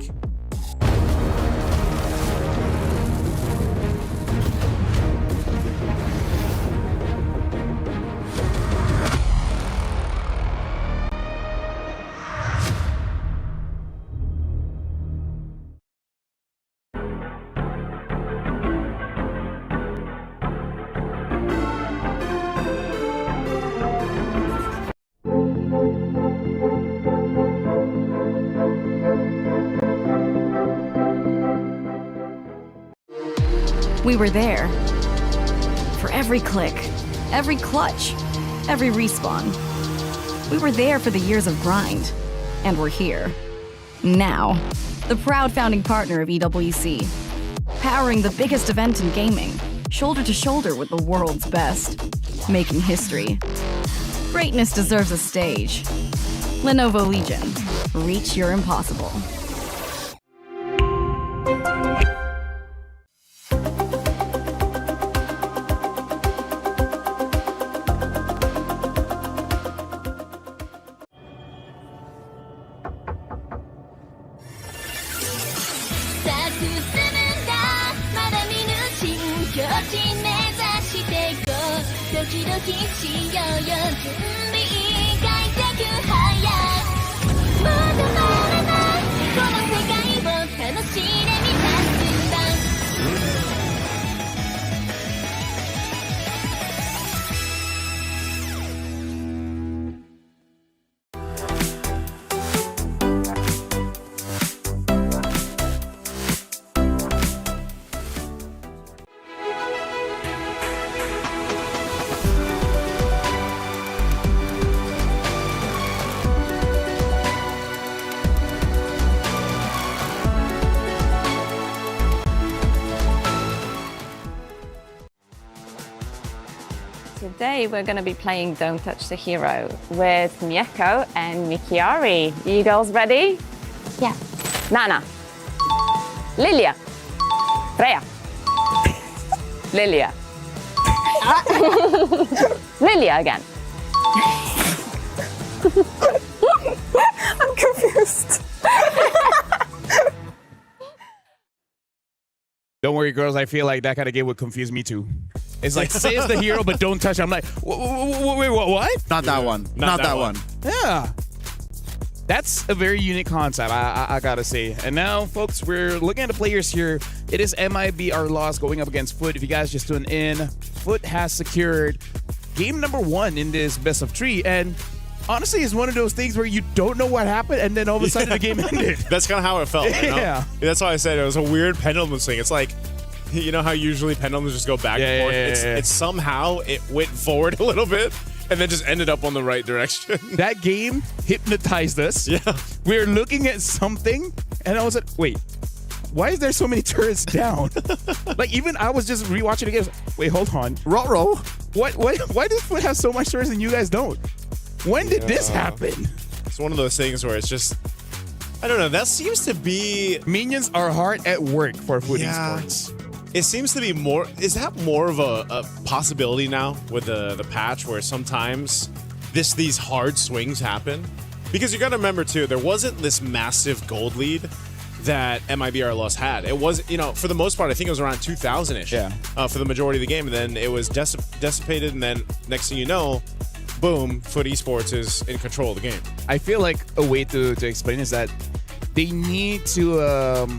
[SPEAKER 13] We were there. For every click, every clutch, every respawn. We were there for the years of grind. And we're here. Now. The proud founding partner of EWC. Powering the biggest event in gaming. Shoulder to shoulder with the world's best. Making history. Greatness deserves a stage. Lenovo Legion. Reach your impossible.
[SPEAKER 16] Today we're going to be playing Don't Touch the Hero with Mieko and Mikiari. You girls ready? Yeah. Nana. Lilia. Freya. Lilia. Lilia again.
[SPEAKER 4] I'm confused.
[SPEAKER 6] Don't worry, girls. I feel like that kind of game would confuse me too. It's like, say it's the hero, but don't touch. I'm like, wait, what?
[SPEAKER 20] Not that one. Not that one.
[SPEAKER 6] Yeah. That's a very unique concept, I gotta say. And now, folks, we're looking at the players here. It is MIB, our loss, going up against Foot. If you guys just tuned in, Foot has secured game number 1 in this best of 3. And honestly, it's one of those things where you don't know what happened, and then all of a sudden the game ended.
[SPEAKER 14] That's kind of how it felt. You know?
[SPEAKER 6] Yeah.
[SPEAKER 14] That's why I said it was a weird pendulum swing. It's like, you know how usually pendulums just go back and forth? It's somehow it went forward a little bit and then just ended up on the right direction.
[SPEAKER 6] That game hypnotized us.
[SPEAKER 14] Yeah.
[SPEAKER 6] We were looking at something, and I was like, wait, why is there so many turrets down? Like, even I was just rewatching the game. Wait, hold on.
[SPEAKER 20] Ruh-roh.
[SPEAKER 6] Why does Foot have so much turrets and you guys don't? When did this happen?
[SPEAKER 14] It's one of those things where it's just, I don't know, that seems to be...
[SPEAKER 6] Minions are hard at work for Foot Esports.
[SPEAKER 14] It seems to be more, is that more of a possibility now with the patch where sometimes these hard swings happen? Because you got to remember too, there wasn't this massive gold lead that MIBR Lost had. It was, for the most part, I think it was around 2000-ish for the majority of the game. And then it was dissipated, and then next thing you know, boom, Foot Esports is in control of the game.
[SPEAKER 6] I feel like a way to explain is that they need to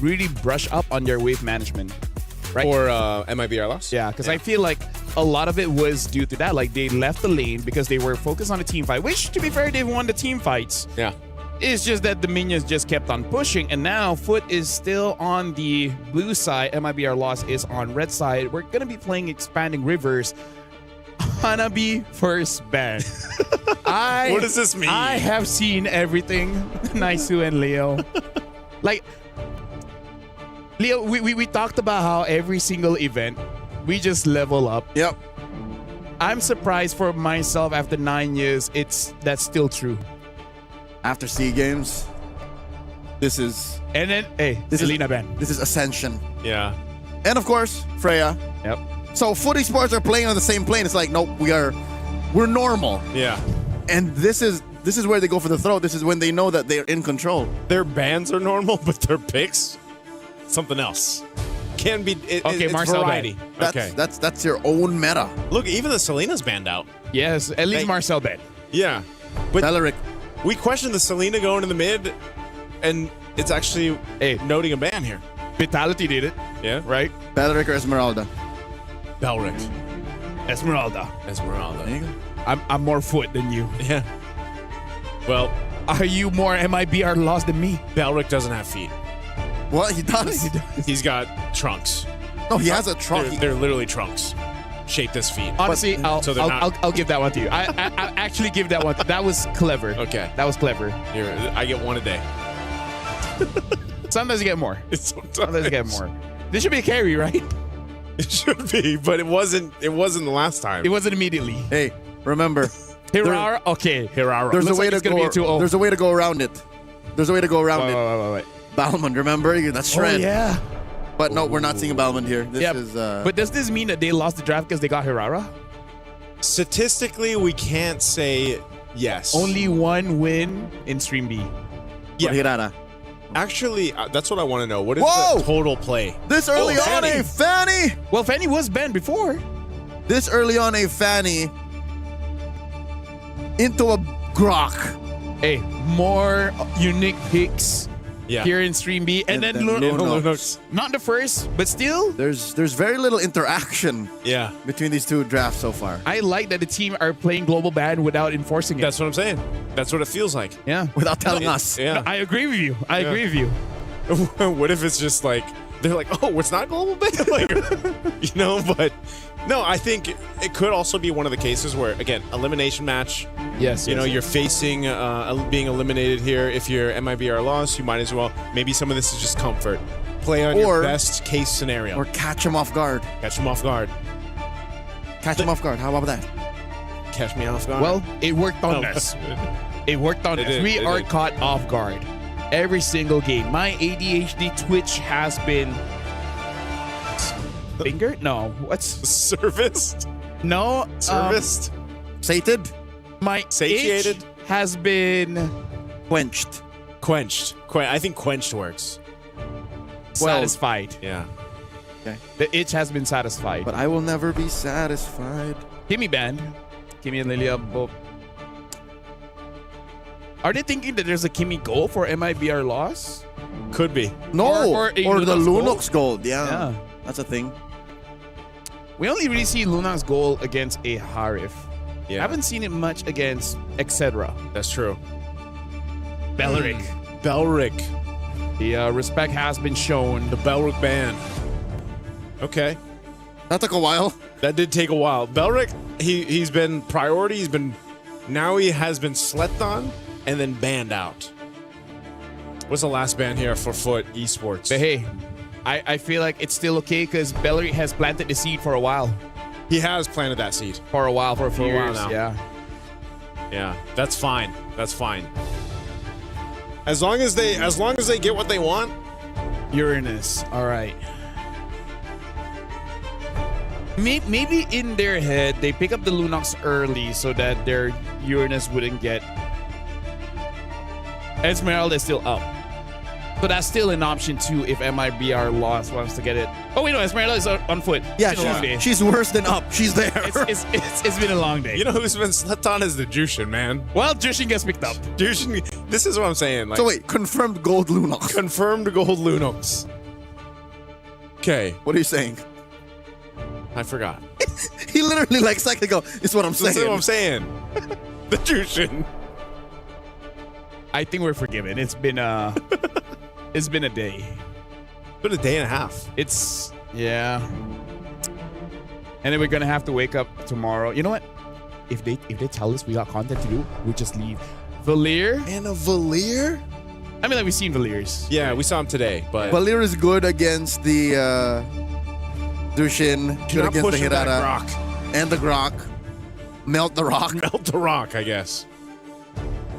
[SPEAKER 6] really brush up on their wave management, right?
[SPEAKER 14] For MIBR Lost?
[SPEAKER 6] Yeah, because I feel like a lot of it was due to that. Like, they left the lane because they were focused on the team fight, which, to be fair, they won the team fights.
[SPEAKER 14] Yeah.
[SPEAKER 6] It's just that the minions just kept on pushing, and now Foot is still on the blue side. MIBR Lost is on red side. We're going to be playing Expanding Rivers. Hanabi first ban.
[SPEAKER 14] What does this mean?
[SPEAKER 6] I have seen everything. Naisu and Leo. Like, Leo, we talked about how every single event, we just level up.
[SPEAKER 20] Yep.
[SPEAKER 6] I'm surprised for myself after 9 years, that's still true.
[SPEAKER 20] After SEA Games, this is...
[SPEAKER 6] And then, this is Lina ban.
[SPEAKER 20] This is Ascension.
[SPEAKER 14] Yeah.
[SPEAKER 20] And of course, Freya.
[SPEAKER 6] Yep.
[SPEAKER 20] So Foot Esports are playing on the same plane. It's like, nope, we're normal.
[SPEAKER 14] Yeah.
[SPEAKER 20] And this is where they go for the throw. This is when they know that they're in control.
[SPEAKER 14] Their bans are normal, but their picks, something else. Can be it's
[SPEAKER 6] Marcel
[SPEAKER 14] variety.
[SPEAKER 20] That's your own meta.
[SPEAKER 14] Look, even the Selena's banned out.
[SPEAKER 6] Yes, at least Marcel banned.
[SPEAKER 14] Yeah. But
[SPEAKER 20] Beleric.
[SPEAKER 14] We questioned the Selena going in the mid, and it's actually noting a ban here.
[SPEAKER 6] Vitality did it.
[SPEAKER 14] Yeah.
[SPEAKER 6] Right?
[SPEAKER 20] Beleric or Esmeralda?
[SPEAKER 14] Belric.
[SPEAKER 6] Esmeralda.
[SPEAKER 14] There you go.
[SPEAKER 6] I'm more Foot than you.
[SPEAKER 14] Yeah. Well,
[SPEAKER 6] are you more MIBR Lost than me?
[SPEAKER 14] Belric doesn't have feet.
[SPEAKER 20] What? He does?
[SPEAKER 14] He's got trunks.
[SPEAKER 20] No, he has a trunk.
[SPEAKER 14] They're literally trunks shaped as feet.
[SPEAKER 6] Honestly, I'll give that one to you. I actually give that one. That was clever.
[SPEAKER 14] Okay.
[SPEAKER 6] That was clever.
[SPEAKER 14] Here, I get one a day.
[SPEAKER 6] Sometimes you get more. Sometimes you get more. This should be a carry, right?
[SPEAKER 14] It should be, but it wasn't the last time.
[SPEAKER 6] It wasn't immediately.
[SPEAKER 20] Hey, remember.
[SPEAKER 6] Hirara? Okay.
[SPEAKER 14] Hirara.
[SPEAKER 20] There's
[SPEAKER 6] Looks
[SPEAKER 20] a way
[SPEAKER 6] like
[SPEAKER 20] to
[SPEAKER 6] it's gonna be a 2-0.
[SPEAKER 20] There's a way to go around it. There's a way to go around it.
[SPEAKER 6] Wait.
[SPEAKER 20] Balmond, remember? That's Shred.
[SPEAKER 6] Oh, yeah.
[SPEAKER 20] But no, we're not seeing a Balmond here. This is...
[SPEAKER 6] But does this mean that they lost the draft because they got Hirara?
[SPEAKER 14] Statistically, we can't say yes.
[SPEAKER 6] Only one win in Stream B.
[SPEAKER 14] Yeah.
[SPEAKER 20] Hirara.
[SPEAKER 14] Actually, that's what I want to know. What is
[SPEAKER 20] Whoa!
[SPEAKER 14] the total play?
[SPEAKER 20] This early on, a Fanny!
[SPEAKER 6] Well, Fanny was banned before.
[SPEAKER 20] This early on, a Fanny into a Grok.
[SPEAKER 6] Hey, more unique picks
[SPEAKER 14] Yeah.
[SPEAKER 6] here in Stream B. And then
[SPEAKER 20] Lunox.
[SPEAKER 6] Not the first, but still.
[SPEAKER 20] There's very little interaction
[SPEAKER 14] Yeah.
[SPEAKER 20] between these two drafts so far.
[SPEAKER 6] I like that the team are playing global ban without enforcing it.
[SPEAKER 14] That's what I'm saying. That's what it feels like.
[SPEAKER 6] Yeah.
[SPEAKER 20] Without telling us.
[SPEAKER 14] Yeah.
[SPEAKER 6] No, I agree with you. I agree with you.
[SPEAKER 14] What if it's just like, they're like, oh, it's not global ban? Like, but no, I think it could also be one of the cases where, again, elimination match.
[SPEAKER 6] Yes.
[SPEAKER 14] You're facing being eliminated here. If you're MIBR lost, you might as well. Maybe some of this is just comfort. Play on your best case scenario.
[SPEAKER 20] Or catch him off guard.
[SPEAKER 14] Catch him off guard.
[SPEAKER 20] Catch him off guard. How about that?
[SPEAKER 3] Catch me off guard.
[SPEAKER 6] Well, it worked on
[SPEAKER 3] Oh.
[SPEAKER 6] us. It worked on
[SPEAKER 3] It
[SPEAKER 6] us.
[SPEAKER 3] did,
[SPEAKER 6] We
[SPEAKER 3] it
[SPEAKER 6] are
[SPEAKER 3] did.
[SPEAKER 6] caught off guard every single game. My ADHD twitch has been fingered. No, what's
[SPEAKER 3] serviced?
[SPEAKER 6] No,
[SPEAKER 3] Serviced?
[SPEAKER 20] Sated?
[SPEAKER 6] My
[SPEAKER 3] Satiated?
[SPEAKER 6] itch has been
[SPEAKER 20] quenched.
[SPEAKER 3] I think quenched works.
[SPEAKER 6] Satisfied.
[SPEAKER 3] Yeah.
[SPEAKER 20] Okay.
[SPEAKER 6] The itch has been satisfied.
[SPEAKER 20] But I will never be satisfied.
[SPEAKER 6] Kimmy band. Kimmy and Lilia both. Are they thinking that there's a Kimmy goal for MIBR loss?
[SPEAKER 3] Could be.
[SPEAKER 20] No,
[SPEAKER 6] Or a
[SPEAKER 20] or the
[SPEAKER 6] Lunox
[SPEAKER 20] Lunox gold. Yeah.
[SPEAKER 6] Yeah.
[SPEAKER 20] That's a thing.
[SPEAKER 6] We only really see Lunox goal against a Harif.
[SPEAKER 3] Yeah.
[SPEAKER 6] Haven't seen it much against etc.
[SPEAKER 3] That's true.
[SPEAKER 6] Belric.
[SPEAKER 3] Belric.
[SPEAKER 6] The respect has been shown.
[SPEAKER 3] The Belric band. Okay.
[SPEAKER 20] That took a while.
[SPEAKER 3] That did take a while. Belric, he's been priority. Now he has been slept on and then banned out. What's the last ban here for Foot Esports?
[SPEAKER 6] But hey, I feel like it's still okay because Belric has planted the seed for a while.
[SPEAKER 3] He has planted that seed.
[SPEAKER 6] For a while, for a few
[SPEAKER 3] a while
[SPEAKER 6] years.
[SPEAKER 3] now.
[SPEAKER 6] Yeah.
[SPEAKER 3] Yeah, that's fine. That's fine. As long as they get what they want.
[SPEAKER 6] Uranus. All right. Maybe in their head they pick up the Lunox early so that their Uranus wouldn't get. Esmeralda is still up. So that's still an option too if MIBR lost wants to get it. Oh wait, no, Esmeralda is on foot.
[SPEAKER 20] Yeah,
[SPEAKER 6] It's been a long day.
[SPEAKER 20] she's worse than up. She's there.
[SPEAKER 6] It's been a long day.
[SPEAKER 3] You know who's been slept on is the Jushin, man.
[SPEAKER 6] Well, Jushin gets picked up.
[SPEAKER 3] Jushin, this is what I'm saying. Like,
[SPEAKER 20] So wait, confirmed gold Lunox.
[SPEAKER 3] confirmed gold Lunox. Okay,
[SPEAKER 20] What are you saying?
[SPEAKER 3] I forgot.
[SPEAKER 20] He literally like a second ago. This is what I'm saying.
[SPEAKER 3] This is what I'm saying. The Jushin.
[SPEAKER 6] I think we're forgiven. It's been it's been a day.
[SPEAKER 3] It's been a day and a half.
[SPEAKER 6] It's yeah. And then we're gonna have to wake up tomorrow. You know what? If they tell us we got content to do, we just leave. Valir?
[SPEAKER 20] And a Valir?
[SPEAKER 6] I mean, like we've seen Valirs.
[SPEAKER 3] Yeah, we saw him today, but
[SPEAKER 20] Valir is good against the Dushin. Good
[SPEAKER 3] not
[SPEAKER 20] against the
[SPEAKER 3] pushing that
[SPEAKER 20] Hirara.
[SPEAKER 3] Grok.
[SPEAKER 20] And the Grok. Melt the rock.
[SPEAKER 3] Melt the rock, I guess.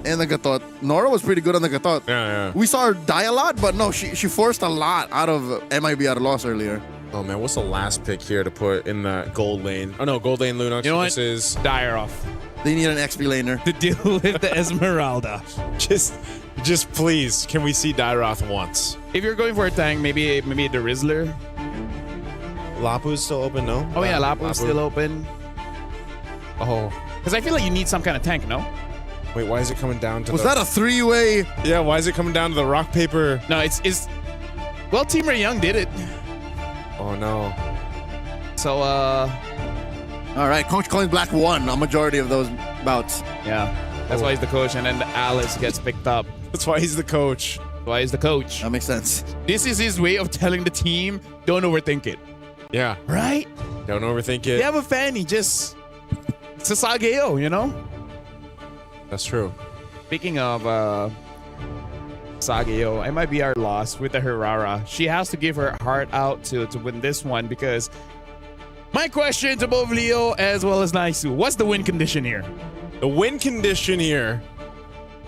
[SPEAKER 20] And the Gatot. Nora was pretty good on the Gatot.
[SPEAKER 3] Yeah.
[SPEAKER 20] We saw her die a lot, but no, she forced a lot out of MIBR loss earlier.
[SPEAKER 3] Oh man, what's the last pick here to put in the gold lane? Oh no, gold lane Lunox.
[SPEAKER 6] You know
[SPEAKER 3] This
[SPEAKER 6] what?
[SPEAKER 3] is
[SPEAKER 6] Dire off
[SPEAKER 20] They need an XP laner.
[SPEAKER 6] to deal with the Esmeralda.
[SPEAKER 3] just please, can we see Dyroth once?
[SPEAKER 6] If you're going for a tank, maybe the Rizzler.
[SPEAKER 3] Lapu's still open, no?
[SPEAKER 6] Oh yeah, Lapu's still open. Oh, because I feel like you need some kind of tank, no?
[SPEAKER 3] Wait, why is it coming down to
[SPEAKER 20] Was that a three-way?
[SPEAKER 3] Yeah, why is it coming down to the rock, paper?
[SPEAKER 6] No, it's well, Team Ray Young did it.
[SPEAKER 3] Oh no.
[SPEAKER 6] So
[SPEAKER 20] All right, Coach Collins Black won a majority of those bouts.
[SPEAKER 6] yeah, that's why he's the coach, and then Alice gets picked up.
[SPEAKER 3] That's why he's the coach.
[SPEAKER 6] Why he's the coach?
[SPEAKER 20] That makes sense.
[SPEAKER 6] This is his way of telling the team, don't overthink it.
[SPEAKER 3] Yeah.
[SPEAKER 6] Right?
[SPEAKER 3] Don't overthink it.
[SPEAKER 6] You have a Fanny, just Sasageo, you know?
[SPEAKER 3] That's true.
[SPEAKER 6] Speaking of Sageo, it might be our loss with the Hirara. She has to give her heart out to win this one because my question to both Leo as well as Naisu, what's the win condition here?
[SPEAKER 3] The win condition here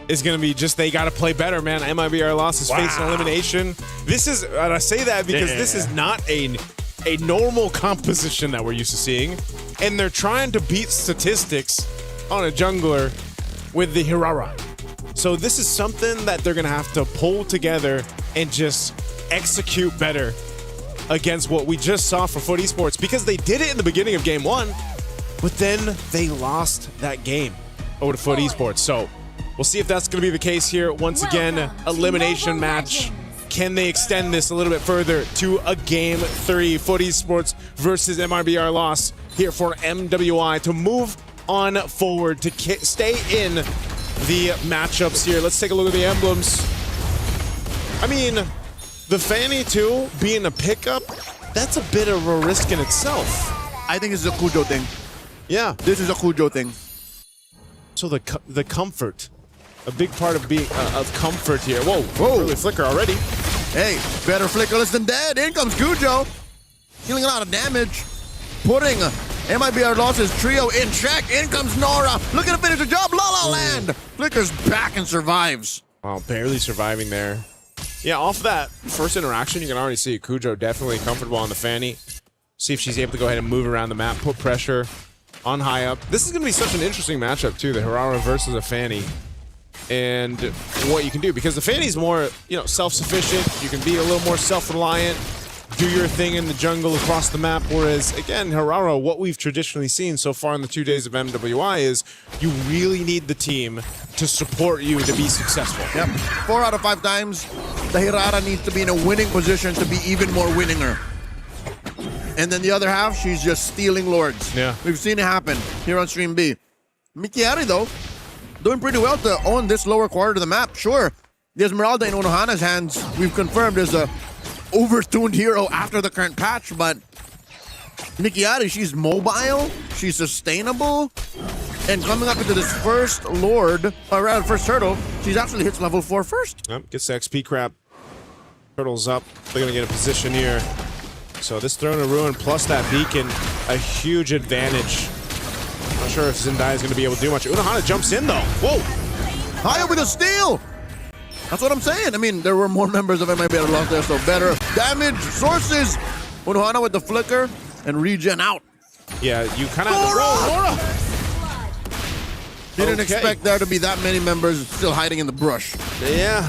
[SPEAKER 3] is going to be just they got to play better, man. MIBR loss is facing elimination. This is, and I say that because this is not a normal composition that we're used to seeing. And they're trying to beat statistics on a jungler with the Hirara. So this is something that they're going to have to pull together and just execute better against what we just saw for Foot Esports, because they did it in the beginning of game one, but then they lost that game over to Foot Esports. So we'll see if that's going to be the case here. Once again, elimination match. Can they extend this a little bit further to a game 3? Foot Esports versus MIBR loss here for MWI to move on forward to stay in the matchups here. Let's take a look at the emblems. I mean, the Fanny 2 being a pickup, that's a bit of a risk in itself.
[SPEAKER 20] I think this is a Kujo thing.
[SPEAKER 3] Yeah.
[SPEAKER 20] This is a Kujo thing.
[SPEAKER 3] So the comfort, a big part of being of comfort here. Whoa, really flicker already.
[SPEAKER 20] Hey, better flickerless than dead. In comes Kujo. Dealing a lot of damage. Putting MIBR losses trio in check. In comes Nora. Looking to finish the job. La La Land. Flickers back and survives.
[SPEAKER 21] Oh, barely surviving there. Yeah, off that first interaction, you can already see Kujo definitely comfortable on the Fanny. See if she's able to go ahead and move around the map, put pressure on high up. This is going to be such an interesting matchup, too, the Hirara versus a Fanny. And what you can do, because the Fanny's more, self-sufficient. You can be a little more self-reliant, do your thing in the jungle across the map. Whereas, again, Hirara, what we've traditionally seen so far in the 2 days of MWI is you really need the team to support you to be successful.
[SPEAKER 20] Yep. 4 out of 5 times, the Hirara needs to be in a winning position to be even more winninger. And then the other half, she's just stealing Lords.
[SPEAKER 21] Yeah.
[SPEAKER 20] We've seen it happen here on Stream B. Mikiari, though, doing pretty well to own this lower quarter of the map. Sure, the Esmeralda in Unohana's hands, we've confirmed, is a overtuned hero after the current patch, but Mikiari, she's mobile, she's sustainable, and coming up into this first Lord, or rather first turtle, she's actually hits level 4 first.
[SPEAKER 21] Yep, gets the XP crap. Turtles up. They're going to get a position here. So this Throne of Ruin plus that beacon, a huge advantage. Not sure if Zendaya is going to be able to do much. Unohana jumps in, though. Whoa!
[SPEAKER 20] High up with a steal! That's what I'm saying. I mean, there were more members of MIBR lost there, so better damage sources. Unohana with the flicker and regen out.
[SPEAKER 21] Yeah, you kind of Nora!
[SPEAKER 20] Didn't expect there to be that many members still hiding in the brush.
[SPEAKER 21] Yeah.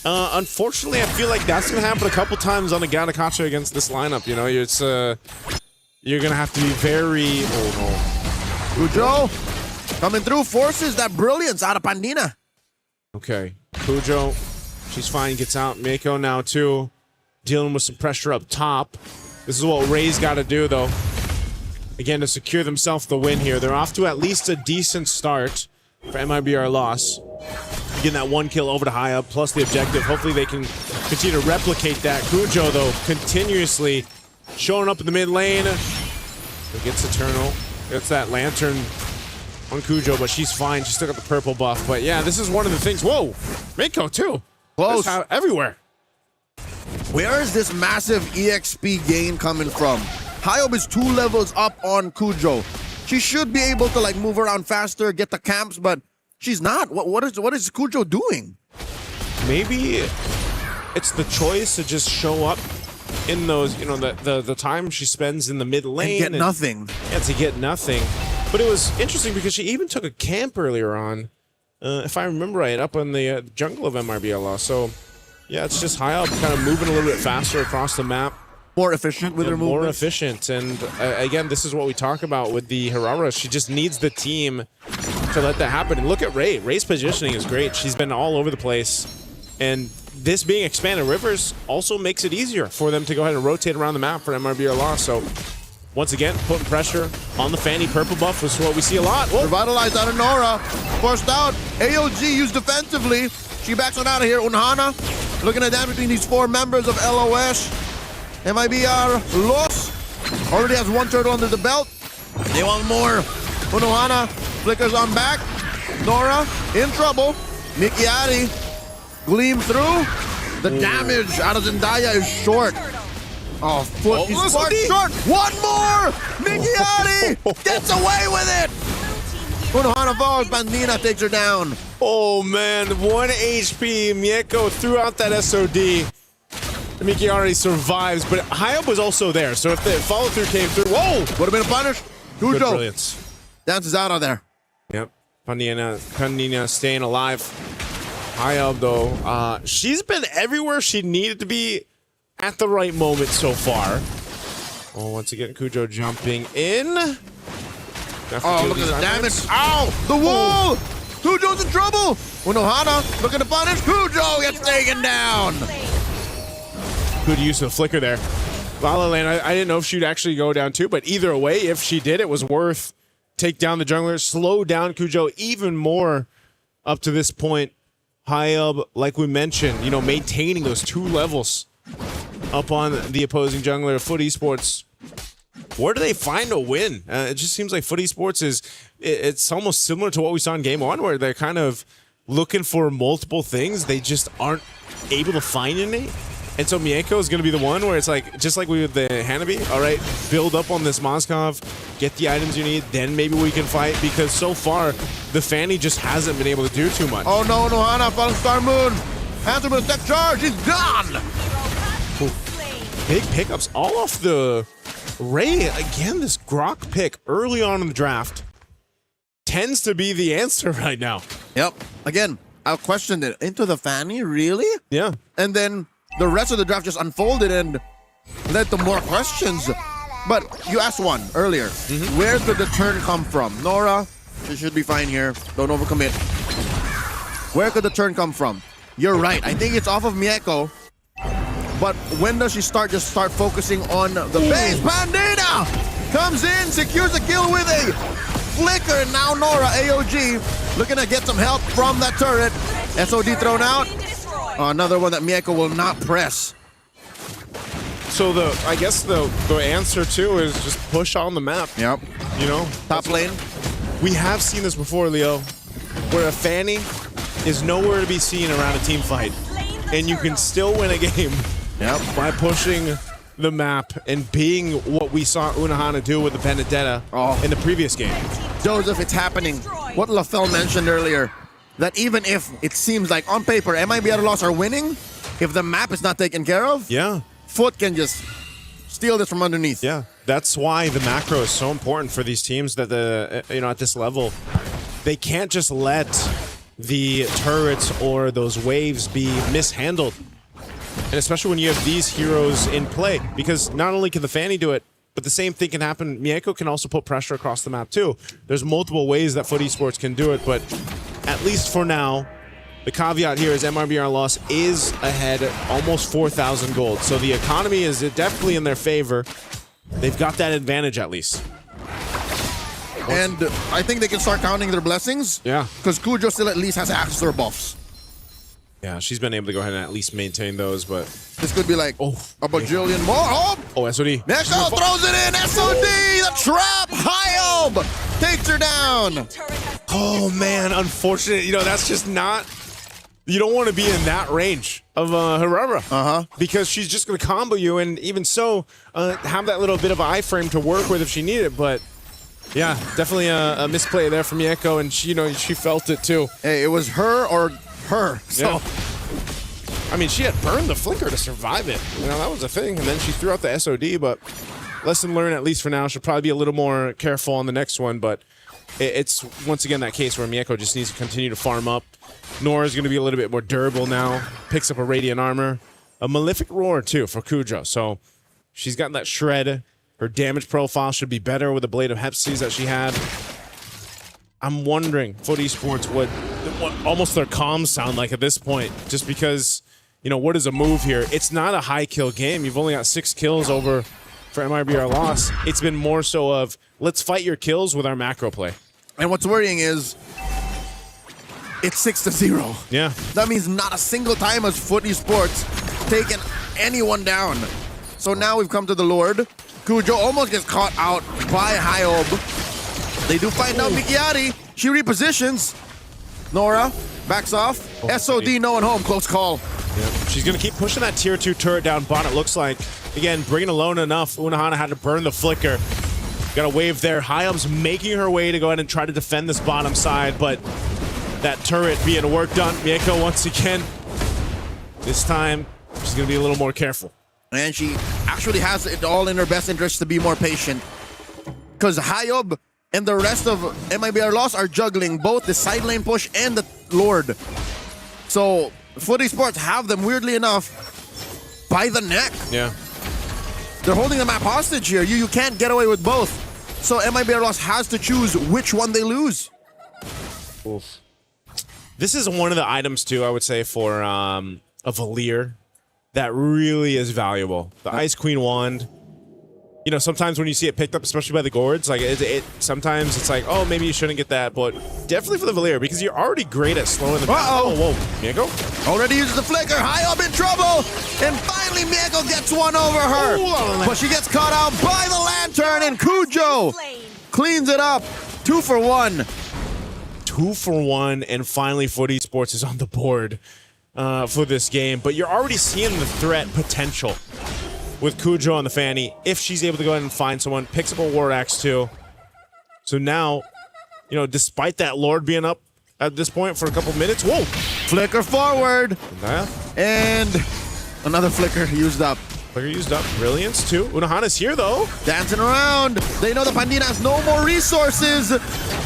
[SPEAKER 21] Unfortunately, I feel like that's going to happen a couple times on the Gadakacha against this lineup. It's you're going to have to be very... Oh, no.
[SPEAKER 20] Kujo coming through, forces that brilliance out of Pandina.
[SPEAKER 21] Okay. Kujo, she's fine, gets out. Mako now, too, dealing with some pressure up top. This is what Ray's got to do, though. Again, to secure themselves the win here. They're off to at least a decent start for MIBR loss. Getting that 1 kill over to high up, plus the objective. Hopefully they can continue to replicate that. Kujo, though, continuously showing up in the mid lane. Gets Eternal. Gets that Lantern on Kujo, but she's fine. She still got the purple buff. But yeah, this is one of the things. Whoa! Mako, too.
[SPEAKER 20] Close.
[SPEAKER 21] Everywhere.
[SPEAKER 20] Where is this massive EXP gain coming from? Hyob is 2 levels up on Kujo. She should be able to move around faster, get the camps, but she's not. What is Kujo doing?
[SPEAKER 21] Maybe it's the choice to just show up in those, the time she spends in the mid lane.
[SPEAKER 20] And get nothing.
[SPEAKER 21] Yeah, to get nothing. But it was interesting because she even took a camp earlier on, if I remember right, up in the jungle of MRBLA. So, yeah, it's just high up, kind of moving a little bit faster across the map.
[SPEAKER 20] More efficient with her movement.
[SPEAKER 21] More efficient. And again, this is what we talk about with the Hirara. She just needs the team to let that happen. And look at Ray. Ray's positioning is great. She's been all over the place. And this being expanded rivers also makes it easier for them to go ahead and rotate around the map for MRBR loss. So once again, putting pressure on the Fanny purple buff is what we see a lot. Whoa.
[SPEAKER 20] Revitalized out of Nora. Forced out. AOG used defensively. She backs on out of here. Unohana looking at that between these 4 members of LOS. MIBR lost. Already has 1 turtle under the belt. They want more. Unohana flickers on back. Nora in trouble. Mikiari gleam through. The damage out of Zendaya is short. Oh, foot. He's short. 1 more. Mikiari gets away with it. Unohana falls. Bandina takes her down.
[SPEAKER 21] Oh, man. 1 HP. Mieko threw out that SOD. Mikiari survives, but Hayab was also there, so if the follow-through came through, whoa!
[SPEAKER 20] Would have been a punish.
[SPEAKER 21] Good
[SPEAKER 20] Kujo
[SPEAKER 21] brilliance.
[SPEAKER 20] dances out of there.
[SPEAKER 21] Yep. Pandina staying alive. Hayab, though, she's been everywhere she needed to be at the right moment so far. Oh, once again, Kujo jumping in.
[SPEAKER 20] Oh, look at the damage. Ow! The wall! Kujo's in trouble! Unohana looking to punish. Kujo gets taken down.
[SPEAKER 21] Good use of the flicker there. La La Land, I didn't know if she'd actually go down too, but either way, if she did, it was worth take down the jungler, slow down Kujo even more up to this point. Hayab, like we mentioned, maintaining those 2 levels up on the opposing jungler. Foot Esports, where do they find a win? It just seems like Foot Esports it's almost similar to what we saw in Game 1, where they're kind of looking for multiple things. They just aren't able to find any. And so Mieko is going to be the one where it's like, just like we with the Hanabi, all right, build up on this Moskov, get the items you need, then maybe we can fight, because so far, the Fanny just hasn't been able to do too much.
[SPEAKER 20] Oh no, Nohana, Fallen Star Moon. Answer with a tech charge, he's gone!
[SPEAKER 21] Ooh. Big pickups all off the Ray. Again, this Grok pick early on in the draft tends to be the answer right now.
[SPEAKER 20] Yep. Again, I questioned it. Into the Fanny, really?
[SPEAKER 21] Yeah.
[SPEAKER 20] And then the rest of the draft just unfolded and led to more questions. But you asked one earlier. Where could the turn come from? Nora, she should be fine here. Don't overcommit. Where could the turn come from? You're right. I think it's off of Mieko. But when does she start focusing on the base? Bandita comes in, secures the kill with a flicker. And now Nora, AOG, looking to get some help from that turret. SOD thrown out. Another one that Mieko will not press.
[SPEAKER 21] So I guess the answer too is just push on the map.
[SPEAKER 20] Yep.
[SPEAKER 21] You know,
[SPEAKER 20] top lane.
[SPEAKER 21] We have seen this before, Leo, where a Fanny is nowhere to be seen around a team fight, and you can still win a game.
[SPEAKER 20] Yep.
[SPEAKER 21] By pushing the map and being what we saw Unahana do with the Benedetta in the previous game.
[SPEAKER 20] Joseph, it's happening. What LaFell mentioned earlier, that even if it seems like on paper MIBR Loss are winning, if the map is not taken care of, Foot can just steal this from underneath.
[SPEAKER 21] Yeah, that's why the macro is so important for these teams that at this level, they can't just let the turrets or those waves be mishandled. And especially when you have these heroes in play, because not only can the Fanny do it, but the same thing can happen. Mieko can also put pressure across the map too. There's multiple ways that Foot Esports can do it, but at least for now, the caveat here is MRBR Loss is ahead almost 4,000 gold. So the economy is definitely in their favor. They've got that advantage at least.
[SPEAKER 20] And I think they can start counting their blessings.
[SPEAKER 21] Yeah.
[SPEAKER 20] Because Kujo still at least has access to her buffs.
[SPEAKER 21] Yeah, she's been able to go ahead and at least maintain those, but...
[SPEAKER 20] This could be like a bajillion more.
[SPEAKER 21] Oh, SOD.
[SPEAKER 20] Neko throws it in. SOD, the trap. Hyob takes her down.
[SPEAKER 21] Oh, man, unfortunate. That's just not... You don't want to be in that range of Herrera. Because she's just going to combo you, and even so, have that little bit of an iframe to work with if she needed it, but... Yeah, definitely a misplay there from Mieko, and she felt it too.
[SPEAKER 20] Hey, it was her or her. So,
[SPEAKER 21] yeah. I mean, she had burned the flicker to survive it. That was a thing, and then she threw out the SOD. But lesson learned, at least for now. She'll probably be a little more careful on the next one. But it's once again that case where Mieko just needs to continue to farm up. Nora's going to be a little bit more durable now. Picks up a Radiant Armor, a Malefic Roar too for Kujo. So she's gotten that shred. Her damage profile should be better with the Blade of Hepsies that she had. I'm wondering, Foot Esports, what almost their comms sound like at this point, just because, what is a move here? It's not a high kill game. You've only got 6 kills over for MIBR Loss. It's been more so of, let's fight your kills with our macro play.
[SPEAKER 20] And what's worrying is, it's 6-0.
[SPEAKER 21] Yeah.
[SPEAKER 20] That means not a single time has Foot Esports taken anyone down. So now we've come to the Lord. Kujo almost gets caught out by Hyob. They do find out Mikiari. She repositions. Nora backs off. SOD, no one home. Close call.
[SPEAKER 21] Yeah. She's going to keep pushing that tier 2 turret down bot, it looks like. Again, bringing alone enough. Unahana had to burn the flicker. Got a wave there. Hyob's making her way to go ahead and try to defend this bottom side, but that turret being work done. Mieko once again. This time, she's going to be a little more careful.
[SPEAKER 20] And she actually has it all in her best interest to be more patient. Because Hyob and the rest of MIBR Loss are juggling both the side lane push and the Lord. So, Foot Esports have them, weirdly enough, by the neck.
[SPEAKER 21] Yeah.
[SPEAKER 20] They're holding the map hostage here. You can't get away with both. So, MIBR Loss has to choose which one they lose.
[SPEAKER 21] Oof. This is one of the items, too, I would say, for a Valier that really is valuable. The Ice Queen Wand. Sometimes when you see it picked up, especially by the Gourds, like sometimes it's like, oh, maybe you shouldn't get that, but definitely for the Valier, because you're already great at slowing the
[SPEAKER 20] Uh-oh.
[SPEAKER 21] Oh, whoa. Mieko?
[SPEAKER 20] Already uses the flicker. Hyob in trouble. And finally, Mieko gets one over her.
[SPEAKER 21] Ooh,
[SPEAKER 20] but she gets caught out by the lantern, and Kujo cleans it up. 2 for 1.
[SPEAKER 21] 2 for 1, and finally Foot Esports is on the board for this game. But you're already seeing the threat potential with Kujo on the Fanny. If she's able to go ahead and find someone, picks up a War Axe too.
[SPEAKER 14] So now, despite that Lord being up at this point for a couple minutes, whoa!
[SPEAKER 20] Flicker forward.
[SPEAKER 14] Yeah.
[SPEAKER 20] And another flicker used up.
[SPEAKER 14] Flicker used up. Brilliance too. Unohana's here though.
[SPEAKER 20] Dancing around. They know the Pandina has no more resources.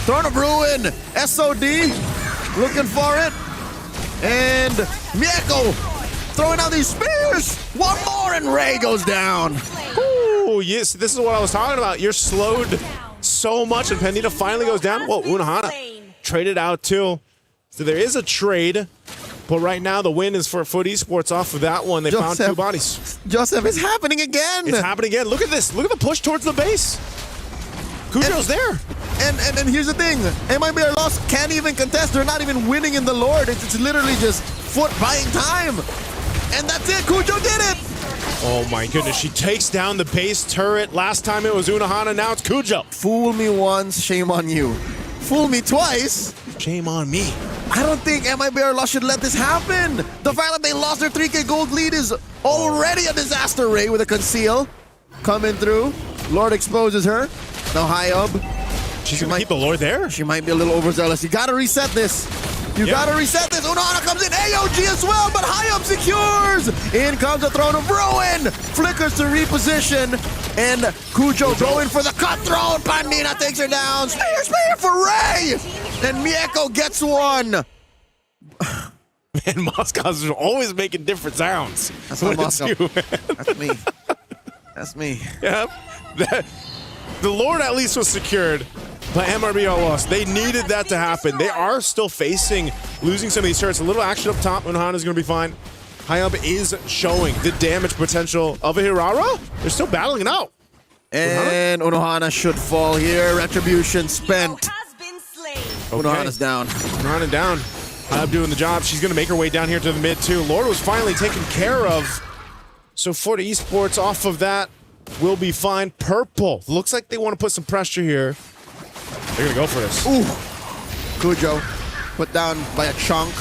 [SPEAKER 20] Throne of Ruin. SOD looking for it. And Mieko throwing out these spears. One more and Ray goes down.
[SPEAKER 14] Ooh, yes. This is what I was talking about. You're slowed so much and Pandina finally goes down. Whoa, Unohana traded out too. So there is a trade. But right now, the win is for Foot Esports off of that one. They found 2 bodies.
[SPEAKER 20] Joseph, it's happening again.
[SPEAKER 14] It's happening again. Look at this. Look at the push towards the base. Cujo's there.
[SPEAKER 20] And here's the thing. MIBR Lost can't even contest. They're not even winning in the Lord. It's literally just Foot buying time. And that's it. Cujo did it.
[SPEAKER 14] Oh my goodness. She takes down the base turret. Last time it was Unohana. Now it's Cujo.
[SPEAKER 20] Fool me once, shame on you. Fool me twice.
[SPEAKER 14] Shame on me.
[SPEAKER 20] I don't think MIBR Lost should let this happen. The fact that they lost their 3K gold lead is already a disaster. Ray with a conceal. Coming through. Lord exposes her. Now high up.
[SPEAKER 14] She's going to keep the Lord there?
[SPEAKER 20] She might be a little overzealous. You got to reset this. You got to reset this. Unohana comes in. AOG as well, but high up secures. In comes the Throne of Ruin. Flickers to reposition. And Cujo going for the cutthroat. Pandina takes her down. Spear for Ray. And Mieko gets one.
[SPEAKER 14] Man, Moscow's always making different sounds.
[SPEAKER 20] That's not Moscow. That's me. That's me.
[SPEAKER 14] Yeah. The Lord at least was secured, but MRBR lost. They needed that to happen. They are still losing some of these turrets. A little action up top. Unohana's going to be fine. High up is showing the damage potential of a Hirara. They're still battling it out.
[SPEAKER 20] And Unohana should fall here. Retribution spent.
[SPEAKER 14] Okay.
[SPEAKER 20] Unohana's down.
[SPEAKER 14] Unohana down. High up doing the job. She's going to make her way down here to the mid too. Lord was finally taken care of. So Fort Esports off of that will be fine. Purple. Looks like they want to put some pressure here. They're going to go for this.
[SPEAKER 20] Ooh. Cujo put down by a chunk.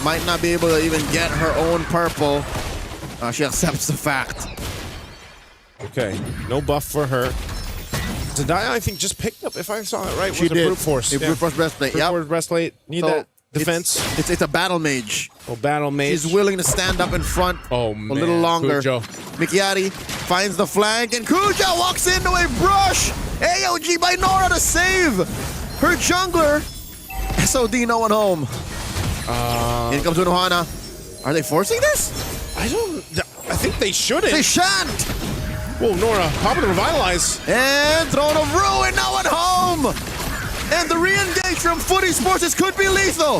[SPEAKER 20] Might not be able to even get her own purple. She accepts the fact.
[SPEAKER 14] Okay. No buff for her. Zendaya, I think, just picked up, if I saw it right,
[SPEAKER 20] She
[SPEAKER 14] was a
[SPEAKER 20] did.
[SPEAKER 14] brute force.
[SPEAKER 20] A brute force breastplate.
[SPEAKER 14] Brute force breastplate. Need that defense.
[SPEAKER 20] It's a battle mage.
[SPEAKER 14] Oh, battle mage.
[SPEAKER 20] She's willing to stand up in front a little longer.
[SPEAKER 14] Cujo.
[SPEAKER 20] Mikiari finds the flank, and Cujo walks into a brush. AOG by Nora to save her jungler. SOD no one home. In comes Unohana. Are they forcing this?
[SPEAKER 14] I think they shouldn't.
[SPEAKER 20] They shan't.
[SPEAKER 14] Whoa, Nora, popping to revitalize.
[SPEAKER 20] And Throne of Ruin, no one home. And the re-engage from Foot Esports, this could be lethal.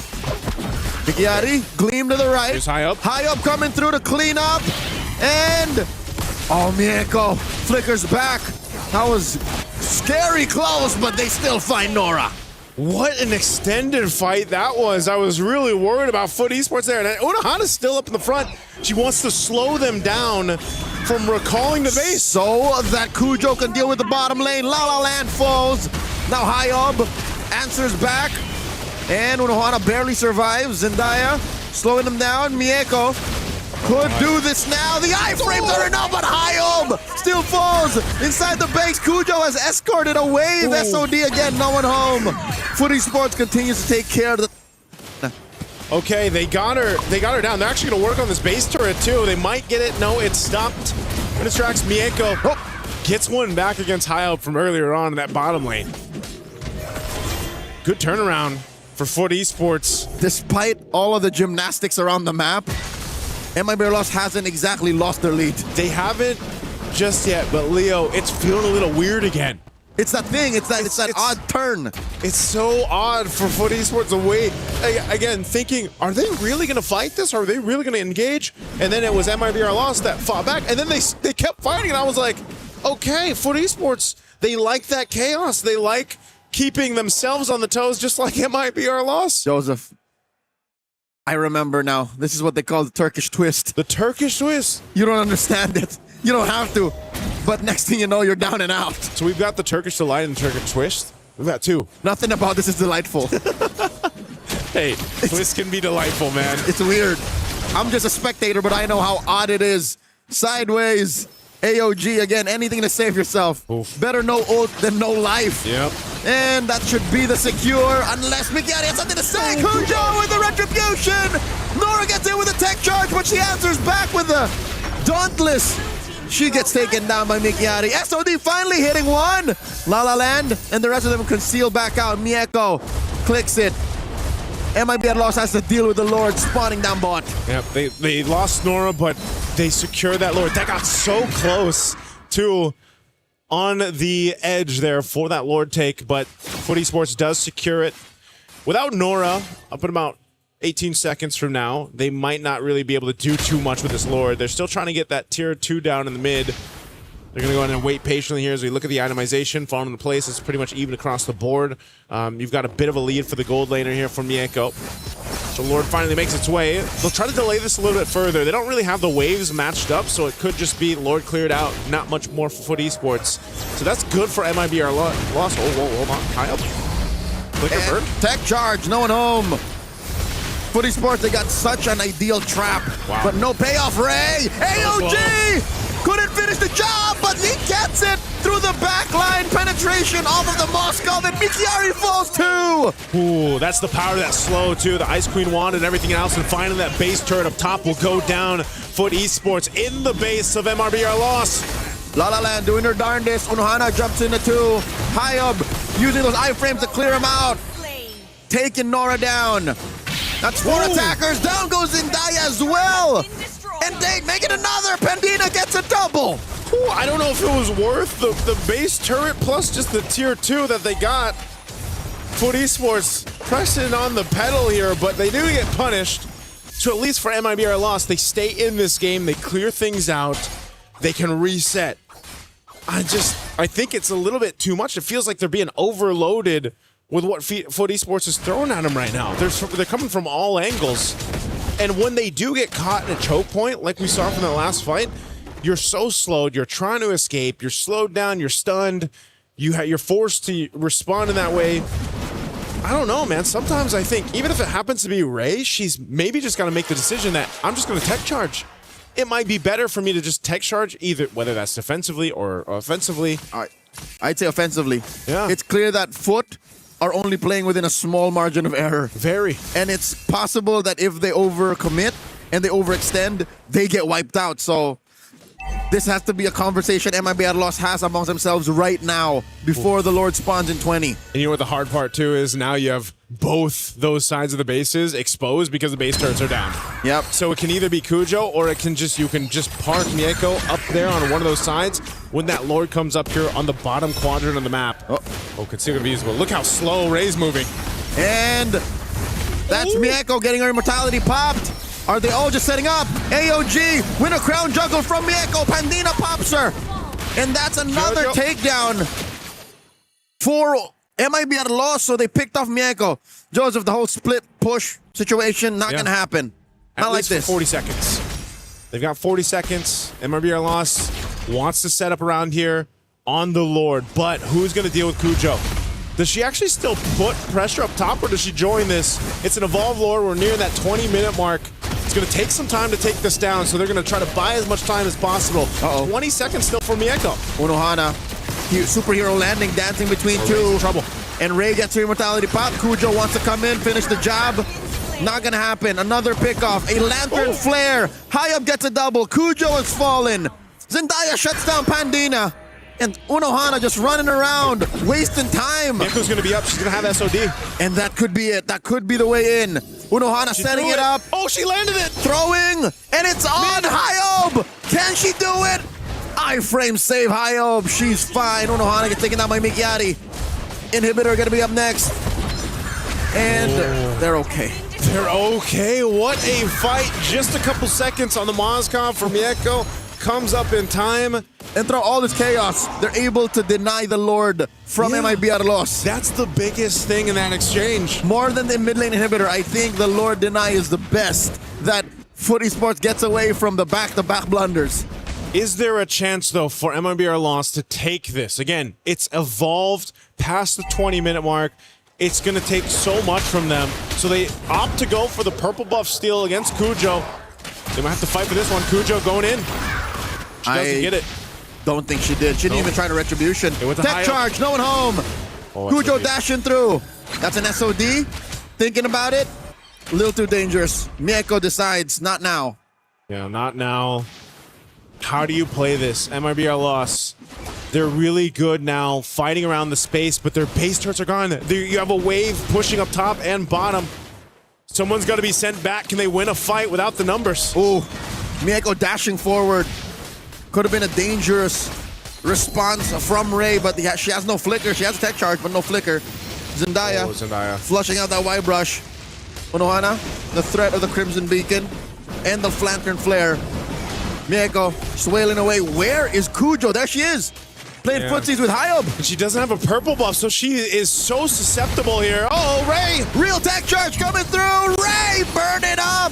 [SPEAKER 20] Mikiari, gleam to the right.
[SPEAKER 14] Here's high up.
[SPEAKER 20] High up coming through to clean up. And, Mieko flickers back. That was scary close, but they still find Nora.
[SPEAKER 14] What an extended fight that was. I was really worried about Foot Esports there. And Unohana's still up in the front. She wants to slow them down from recalling the base.
[SPEAKER 20] So that Cujo can deal with the bottom lane. La La Land falls. Now high up answers back. And Unohana barely survives. Zendaya slowing them down. Mieko could do this now. The iframes are enough, but Hayom still falls inside the base. Cujo has escorted a wave. SOD again, no one home. Foot Esports continues to take care of the...
[SPEAKER 14] Okay, they got her down. They're actually going to work on this base turret too. They might get it. No, it stopped. It distracts Mieko. Gets one back against Hayom from earlier on in that bottom lane. Good turnaround for Foot Esports.
[SPEAKER 20] Despite all of the gymnastics around the map, MIBR Lost hasn't exactly lost their lead.
[SPEAKER 14] They haven't just yet, but Leo, it's feeling a little weird again.
[SPEAKER 20] It's that thing. It's that odd turn.
[SPEAKER 14] It's so odd for Foot Esports away. Again, thinking, are they really going to fight this? Are they really going to engage? And then it was MIBR Lost that fought back. And then they kept fighting. And I was like, okay, Foot Esports, they like that chaos. They like keeping themselves on the toes just like MIBR Lost.
[SPEAKER 20] Joseph, I remember now. This is what they call the Turkish twist.
[SPEAKER 14] The Turkish twist?
[SPEAKER 20] You don't understand it. You don't have to. But next thing you know, you're down and out.
[SPEAKER 14] So we've got the Turkish delight and the Turkish twist. We've got two.
[SPEAKER 20] Nothing about this is delightful.
[SPEAKER 14] Hey, twist can be delightful, man.
[SPEAKER 20] It's weird. I'm just a spectator, but I know how odd it is. Sideways.
[SPEAKER 8] AOG again, anything to save yourself. Better no ult than no life.
[SPEAKER 14] Yep.
[SPEAKER 8] And that should be the secure, unless Mikiari has something to say. Kujo with the retribution. Nora gets in with a tech charge, but she answers back with the Dauntless. She gets taken down by Mikiari. SOD finally hitting one. La La Land, and the rest of them conceal back out. Mieko clicks it. MIB at loss has to deal with the Lord spawning down bot.
[SPEAKER 14] Yep, they lost Nora, but they secured that Lord. That got so close to on the edge there for that Lord take, but Foot Esports does secure it. Without Nora, up in about 18 seconds from now, they might not really be able to do too much with this Lord. They're still trying to get that tier 2 down in the mid. They're going to go ahead and wait patiently here as we look at the itemization. Falling into place, it's pretty much even across the board. You've got a bit of a lead for the gold laner here from Mieko. So Lord finally makes its way. They'll try to delay this a little bit further. They don't really have the waves matched up, so it could just be Lord cleared out. Not much more for Foot Esports. So that's good for MIBR loss. Oh, whoa, hold on. High up. Flicker bird.
[SPEAKER 8] Tech charge, no one home. Foot Esports, they got such an ideal trap, but no payoff. Ray, AOG couldn't finish the job, but he gets it through the backline penetration off of the Moscow. Then Mikiari falls too.
[SPEAKER 14] Ooh, that's the power of that slow too. The Ice Queen wand and everything else, and finally that base turret up top will go down. Foot Esports in the base of MRBR loss.
[SPEAKER 8] La La Land doing her darndest. Unohana jumps into two. Hayab using those iframes to clear him out. Taking Nora down. That's 4 attackers. Down goes Zendaya as well. And Date making another. Pandina gets a double.
[SPEAKER 14] Ooh, I don't know if it was worth the base turret plus just the tier 2 that they got. Foot Esports pressing on the pedal here, but they do get punished. So at least for MIBR loss, they stay in this game. They clear things out. They can reset. I think it's a little bit too much. It feels like they're being overloaded with what Foot Esports is throwing at them right now. They're coming from all angles. And when they do get caught in a choke point, like we saw from the last fight, you're so slowed, you're trying to escape, you're slowed down, you're stunned, you're forced to respond in that way. I don't know, man. Sometimes I think, even if it happens to be Ray, she's maybe just got to make the decision that I'm just going to tech charge. It might be better for me to just tech charge, either whether that's defensively or offensively.
[SPEAKER 8] I'd say offensively.
[SPEAKER 14] Yeah.
[SPEAKER 8] It's clear that Foot are only playing within a small margin of error.
[SPEAKER 14] Very.
[SPEAKER 8] And it's possible that if they overcommit and they overextend, they get wiped out. So this has to be a conversation MIB at loss has amongst themselves right now before the Lord spawns in 20.
[SPEAKER 14] And you know what the hard part too is? Now you have both those sides of the bases exposed because the base turrets are down.
[SPEAKER 8] Yep.
[SPEAKER 14] So it can either be Kujo or you can just park Mieko up there on one of those sides when that Lord comes up here on the bottom quadrant of the map. Oh, concealed invisible. Look how slow Ray's moving.
[SPEAKER 8] And that's Mieko getting her immortality popped. Are they all just setting up? AOG, win a crown juggle from Mieko. Pandina pops her. And that's another takedown for MIB at a loss, so they picked off Mieko. Joseph, the whole split push situation, not going to happen. Not like this.
[SPEAKER 14] For 40 seconds. They've got 40 seconds. MIB at a loss wants to set up around here on the Lord, but who's going to deal with Kujo? Does she actually still put pressure up top, or does she join this? It's an evolved Lord. We're near that 20-minute mark. It's going to take some time to take this down, so they're going to try to buy as much time as possible. 20 seconds still for Mieko.
[SPEAKER 8] Unohana, superhero landing, dancing between two.
[SPEAKER 14] Trouble.
[SPEAKER 8] And Ray gets her immortality pop. Kujo wants to come in, finish the job. Not going to happen. Another pickoff. A lantern flare. Hayab gets a double. Kujo has fallen. Zendaya shuts down Pandina. And Unohana just running around, wasting time.
[SPEAKER 14] Mieko's going to be up. She's going to have SOD.
[SPEAKER 8] And that could be it. That could be the way in. Unohana setting it up.
[SPEAKER 14] Oh, she landed it.
[SPEAKER 8] Throwing. And it's on Hayab. Can she do it? Iframe save Hayab. She's fine. Unohana gets taken down by Mikiari. Inhibitor going to be up next. And they're okay.
[SPEAKER 14] They're okay. What a fight. Just a couple seconds on the Mozcom for Mieko. Comes up in time.
[SPEAKER 8] And through all this chaos, they're able to deny the Lord from MIB at a loss.
[SPEAKER 14] That's the biggest thing in that exchange.
[SPEAKER 8] More than the mid lane inhibitor, I think the Lord deny is the best that Foot Esports gets away from the back-to-back blunders.
[SPEAKER 14] Is there a chance, though, for MIBR loss to take this? Again, it's evolved past the 20-minute mark. It's going to take so much from them. So they opt to go for the purple buff steal against Kujo. They might have to fight for this one. Kujo going in. She doesn't get it.
[SPEAKER 20] Don't think she did. She didn't even try to retribution.
[SPEAKER 21] It was a
[SPEAKER 20] Tech
[SPEAKER 21] high
[SPEAKER 20] charge, no one home. Cujo
[SPEAKER 21] SOD.
[SPEAKER 20] dashing through. That's an SOD. Thinking about it, a little too dangerous. Mieko decides, not now.
[SPEAKER 21] Yeah, not now. How do you play this? MRBR loss. They're really good now, fighting around the space, but their base turrets are gone. You have a wave pushing up top and bottom. Someone's got to be sent back. Can they win a fight without the numbers?
[SPEAKER 20] Ooh, Mieko dashing forward. Could have been a dangerous response from Ray, but she has no flicker. She has a tech charge, but no flicker. Zendaya, flushing out that white brush. Unohana, the threat of the Crimson Beacon and the Lantern Flare. Mieko swailing away. Where is Cujo? There she is. Playing footsies with Hyob.
[SPEAKER 21] And she doesn't have a purple buff, so she is so susceptible here.
[SPEAKER 20] Oh, Ray! Real tech charge coming through! Ray, burn it up!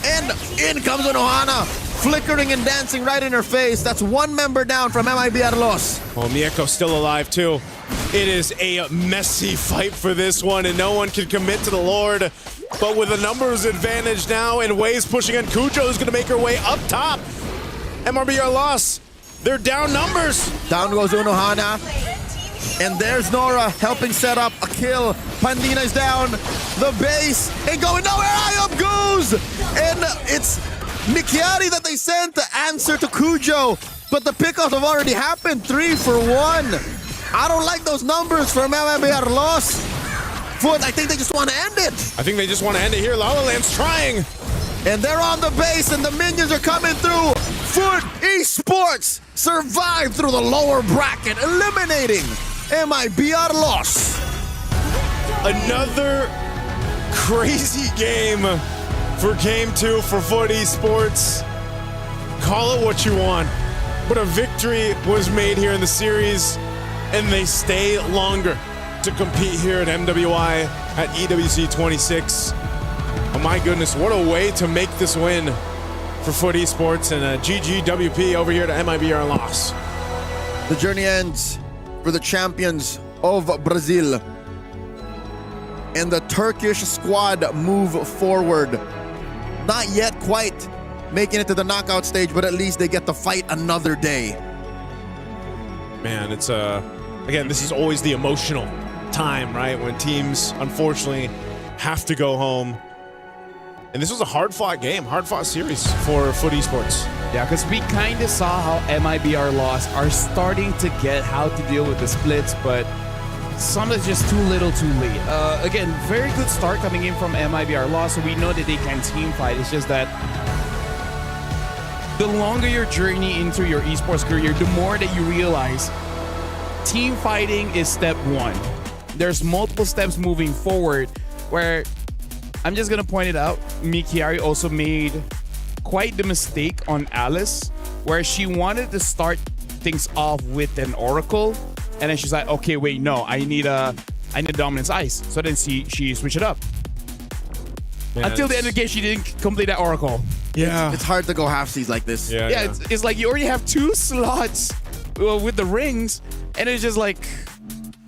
[SPEAKER 20] And in comes Unohana, flickering and dancing right in her face. That's one member down from MIB Los.
[SPEAKER 21] Oh, Mieko's still alive, too. It is a messy fight for this one, and no one can commit to the Lord. But with a numbers advantage now, and Waves pushing in, Cujo's going to make her way up top. MRBR loss. They're down numbers.
[SPEAKER 20] Down goes Unohana. And there's Nora helping set up a kill. Pandina is down. The base ain't going nowhere. Hyob goes. And it's Mikiari that they sent to answer to Cujo. But the pickoffs have already happened. 3 for 1. I don't like those numbers from MMBR loss. Foot, I think they just want to end it.
[SPEAKER 21] I think they just want to end it here. La La Land's trying.
[SPEAKER 20] And they're on the base, and the minions are coming through. Foot Esports survived through the lower bracket, eliminating MIBR loss.
[SPEAKER 21] Another crazy game for Game 2 for Foot Esports. Call it what you want, but a victory was made here in the series, and they stay longer to compete here at MWI at EWC 26. Oh my goodness, what a way to make this win for Foot Esports, and GGWP over here to MIBR loss.
[SPEAKER 20] The journey ends for the champions of Brazil. And the Turkish squad move forward. Not yet quite making it to the knockout stage, but at least they get to fight another day.
[SPEAKER 21] Man, it's again, this is always the emotional time, right? When teams, unfortunately, have to go home. And this was a hard-fought game, hard-fought series for Foot Esports.
[SPEAKER 6] Yeah, because we kind of saw how MIBR loss are starting to get how to deal with the splits, but some is just too little too late. Again, very good start coming in from MIBR loss, so we know that they can team fight. It's just that the longer your journey into your esports career, the more that you realize team fighting is step one. There's multiple steps moving forward where I'm just gonna point it out. Mikiari also made quite the mistake on Alice, where she wanted to start things off with an Oracle, and then she's like, okay, wait, no, I need a Dominance Ice. So then she switched it up.
[SPEAKER 21] Yeah,
[SPEAKER 6] until the end of the game, she didn't complete that Oracle.
[SPEAKER 21] Yeah,
[SPEAKER 20] it's hard to go halfsies like this.
[SPEAKER 6] Yeah. It's like you already have 2 slots with the rings, and it's just like,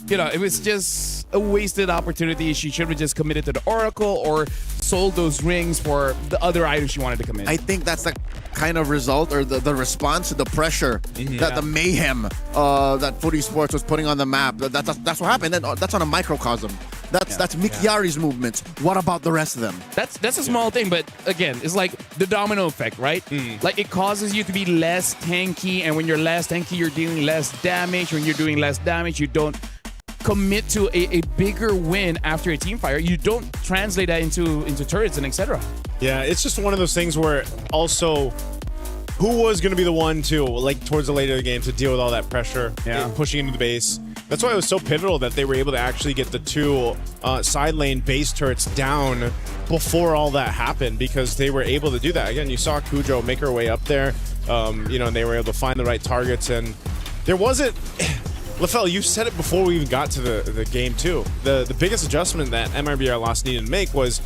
[SPEAKER 6] you know, it was just a wasted opportunity. She should have just committed to the Oracle or sold those rings for the other items she wanted to commit.
[SPEAKER 20] I think that's the kind of result or the response to the pressure that the mayhem that Foot Esports was putting on the map. That's what happened. That's on a microcosm. That's Mikiari's movements. What about the rest of them?
[SPEAKER 6] That's a small thing, but again, it's like the domino effect, right? Like it causes you to be less tanky, and when you're less tanky, you're dealing less damage. When you're doing less damage, you don't commit to a bigger win after a team fire. You don't translate that into turrets and etc.
[SPEAKER 21] Yeah, it's just one of those things where also who was going to be the one to, like, towards the later of the game to deal with all that pressure, pushing into the base. That's why it was so pivotal that they were able to actually get the 2 side lane base turrets down before all that happened, because they were able to do that. Again, you saw Cujo make her way up there, you know, and they were able to find the right targets, and there wasn't... LaFell, you said it before we even got to the game too. The biggest adjustment that MRBR loss needed to make was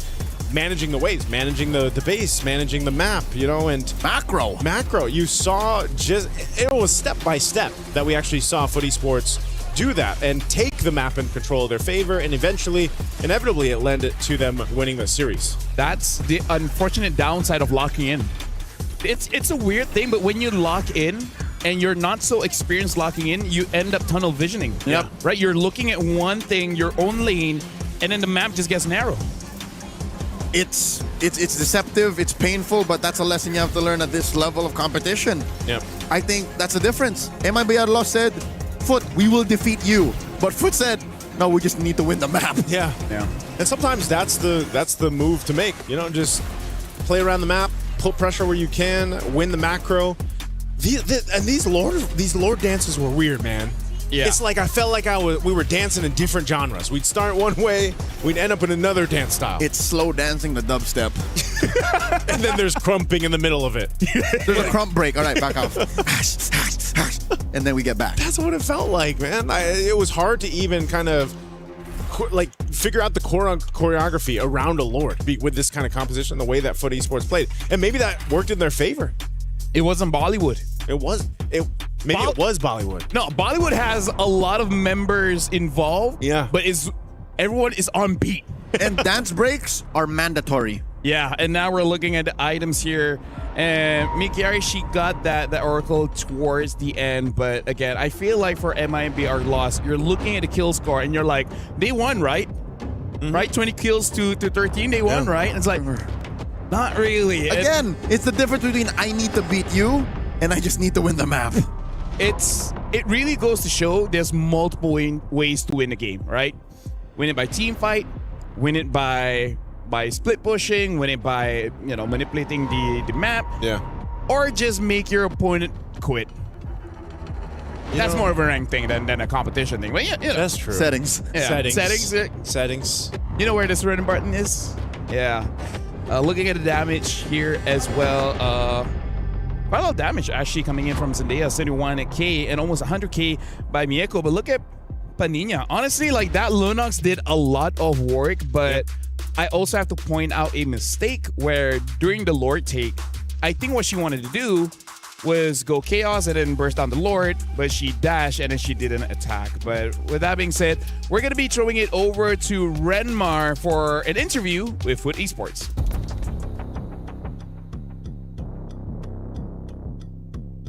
[SPEAKER 21] managing the waves, managing the base, managing the map, you know, and macro. You saw it was step by step that we actually saw Foot Esports do that and take the map in control of their favor, and inevitably it led to them winning the series.
[SPEAKER 6] That's the unfortunate downside of locking in. It's a weird thing, but when you lock in, and you're not so experienced locking in, you end up tunnel visioning.
[SPEAKER 8] Yep.
[SPEAKER 6] Right? You're looking at one thing, your own lane, and then the map just gets narrow.
[SPEAKER 8] It's deceptive, it's painful, but that's a lesson you have to learn at this level of competition.
[SPEAKER 21] Yep.
[SPEAKER 8] I think that's the difference. MIB Arlos said, Foot, we will defeat you. But Foot said, no, we just need to win the map.
[SPEAKER 21] Yeah. And sometimes that's the move to make. You know, just play around the map, put pressure where you can, win the macro. And these lore dances were weird, man.
[SPEAKER 6] Yeah.
[SPEAKER 21] It's like I felt like we were dancing in different genres. We'd start one way, we'd end up in another dance style.
[SPEAKER 8] It's slow dancing the dubstep.
[SPEAKER 21] And then there's crumping in the middle of it.
[SPEAKER 8] There's a crump break. All right, back off. And then we get back.
[SPEAKER 21] That's what it felt like, man. It was hard to even kind of figure out the choreography around a Lord with this kind of composition, the way that Foot Esports played. And maybe that worked in their favor.
[SPEAKER 6] It wasn't Bollywood.
[SPEAKER 21] It was Bollywood.
[SPEAKER 6] No, Bollywood has a lot of members involved.
[SPEAKER 21] Yeah.
[SPEAKER 6] But everyone is on beat.
[SPEAKER 8] And dance breaks are mandatory.
[SPEAKER 6] Yeah, and now we're looking at the items here. And Mikiari, she got that Oracle towards the end. But again, I feel like for MIB Arlos, you're looking at the kill score and you're like, they won, right? Mm-hmm. Right? 20 kills to 13, they won, right? And it's like, not really.
[SPEAKER 8] Again, it's the difference between I need to beat you and I just need to win the map.
[SPEAKER 6] It really goes to show there's multiple ways to win a game, right? Win it by team fight, win it by split pushing, win it by manipulating the map, or just make your opponent quit. That's more of a ranked thing than a competition thing. But
[SPEAKER 21] that's true.
[SPEAKER 8] Settings.
[SPEAKER 6] Yeah.
[SPEAKER 21] Settings.
[SPEAKER 6] You know where this random button is? Yeah. Looking at the damage here as well. Quite a lot of damage actually coming in from Zendaya, 71k and almost 100k by Mieko. But look at Panina. Honestly, like that Lunox did a lot of work, but I also have to point out a mistake where during the Lord take, I think what she wanted to do was go Chaos and then burst down the Lord, but she dashed and then she didn't attack. But with that being said, we're going to be throwing it over to Renmar for an interview with Foot Esports.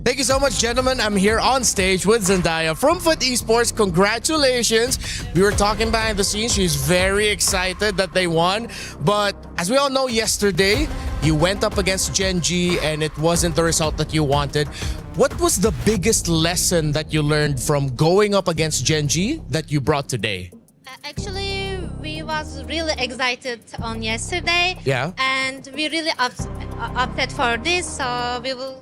[SPEAKER 9] Thank you so much, gentlemen. I'm here on stage with Zendaya from Foot Esports. Congratulations. We were talking behind the scenes. She's very excited that they won. But as we all know, yesterday, you went up against Gen G and it wasn't the result that you wanted. What was the biggest lesson that you learned from going up against Gen G that you brought today?
[SPEAKER 4] Actually, we was really excited on yesterday.
[SPEAKER 9] Yeah.
[SPEAKER 4] And we really opted for this, so we will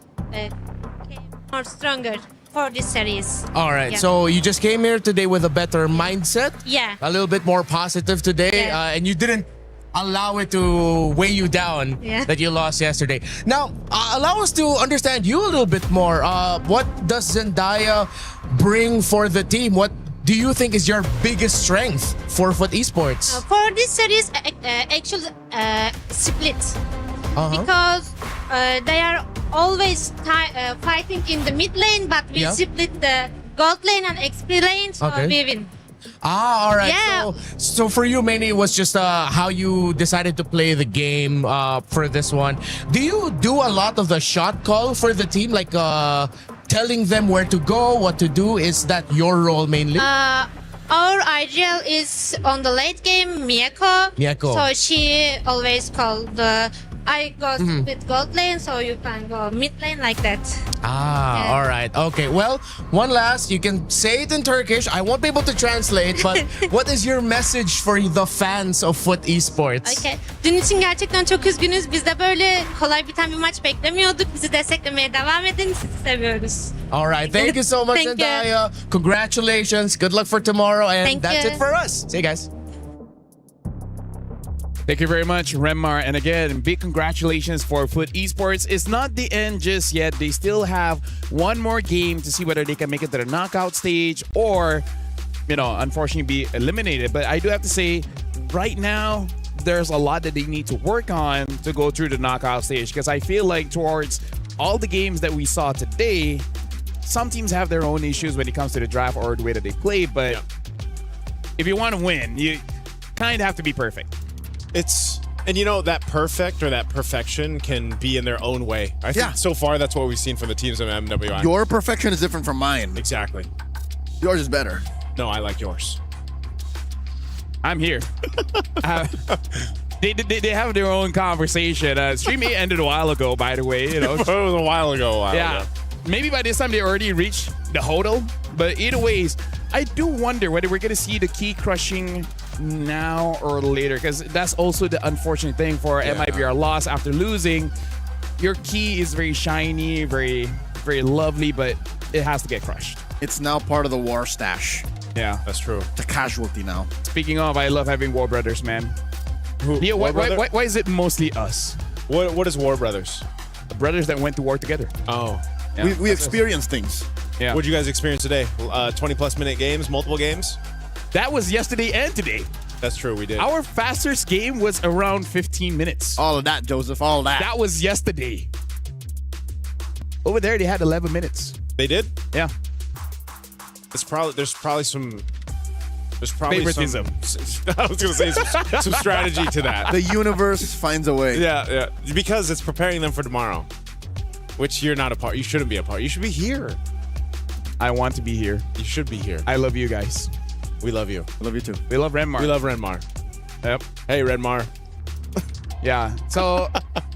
[SPEAKER 4] more stronger for this series.
[SPEAKER 9] All right,
[SPEAKER 4] Yeah.
[SPEAKER 9] so you just came here today with a better mindset.
[SPEAKER 4] Yeah.
[SPEAKER 9] A little bit more positive today,
[SPEAKER 4] Yeah.
[SPEAKER 9] and you didn't allow it to weigh you down that you lost yesterday. Now, allow us to understand you a little bit more. What does Zendaya bring for the team? What do you think is your biggest strength for Foot Esports?
[SPEAKER 4] For this series, actually split. Because they are always fighting in the mid lane, but we split the gold lane and XP lane, so we win.
[SPEAKER 9] All right.
[SPEAKER 4] Yeah.
[SPEAKER 9] So for you, mainly it was just how you decided to play the game for this one. Do you do a lot of the shot call for the team, like telling them where to go, what to do? Is that your role mainly?
[SPEAKER 4] Our ideal is on the late game, Mieko. So she always call I go with gold lane, so you can go mid lane like that.
[SPEAKER 9] All right. Okay. Well, one last, you can say it in Turkish. I won't be able to translate, but what is your message for the fans of Foot Esports?
[SPEAKER 4] Okay. Dün için gerçekten çok üzgünüz. Biz de böyle kolay biten bir maç beklemiyorduk. Bizi desteklemeye devam edin. Sizi seviyoruz.
[SPEAKER 9] All right. Thank you so much,
[SPEAKER 4] Thank you.
[SPEAKER 9] Zendaya. Congratulations. Good luck for tomorrow. And
[SPEAKER 4] Thank
[SPEAKER 9] that's
[SPEAKER 4] you.
[SPEAKER 9] it for us. See you guys.
[SPEAKER 6] Thank you very much, Renmar. And again, big congratulations for Foot Esports. It's not the end just yet. They still have one more game to see whether they can make it to the knockout stage or, unfortunately be eliminated. But I do have to say, right now, there's a lot that they need to work on to go through the knockout stage. Because I feel like towards all the games that we saw today, some teams have their own issues when it comes to the draft or the way that they play. But if you want to win, you kind of have to be perfect.
[SPEAKER 21] It's And you know, that perfect or that perfection can be in their own way. I think so far that's what we've seen from the teams of MWI.
[SPEAKER 20] Your perfection is different from mine.
[SPEAKER 21] Exactly.
[SPEAKER 20] Yours is better.
[SPEAKER 21] No, I like yours.
[SPEAKER 6] I'm here. They have their own conversation. Stream 8 ended a while ago, by the way. You know,
[SPEAKER 21] it was a while ago.
[SPEAKER 6] Yeah. Maybe by this time they already reached the hodl. But either ways, I do wonder whether we're going to see the key crushing now or later, because that's also the unfortunate thing for MIBR loss after losing. Your key is very shiny, very, very lovely, but it has to get crushed.
[SPEAKER 20] It's now part of the war stash.
[SPEAKER 6] Yeah,
[SPEAKER 21] that's true.
[SPEAKER 20] It's a casualty now.
[SPEAKER 6] Speaking of, I love having War Brothers, man. Yeah, why is it mostly us?
[SPEAKER 21] What is War Brothers?
[SPEAKER 6] The brothers that went to war together.
[SPEAKER 21] Oh.
[SPEAKER 6] Yeah.
[SPEAKER 20] We experienced things.
[SPEAKER 6] Yeah.
[SPEAKER 21] What did you guys experience today? 20-plus minute games, multiple games?
[SPEAKER 6] That was yesterday and today.
[SPEAKER 21] That's true, we did.
[SPEAKER 6] Our fastest game was around 15 minutes.
[SPEAKER 20] All of that, Joseph, all of that.
[SPEAKER 6] That was yesterday. Over there, they had 11 minutes.
[SPEAKER 21] They did?
[SPEAKER 6] Yeah.
[SPEAKER 21] There's probably some
[SPEAKER 6] favoritism.
[SPEAKER 21] I was going to say some strategy to that.
[SPEAKER 20] The universe finds a way.
[SPEAKER 21] Yeah. Because it's preparing them for tomorrow, which you're not a part. You shouldn't be a part. You should be here.
[SPEAKER 6] I want to be here.
[SPEAKER 21] You should be here.
[SPEAKER 6] I love you guys.
[SPEAKER 21] We love you.
[SPEAKER 20] I love you too.
[SPEAKER 6] We love Renmar.
[SPEAKER 21] We love Renmar.
[SPEAKER 6] Yep.
[SPEAKER 21] Hey, Renmar.
[SPEAKER 6] Yeah. So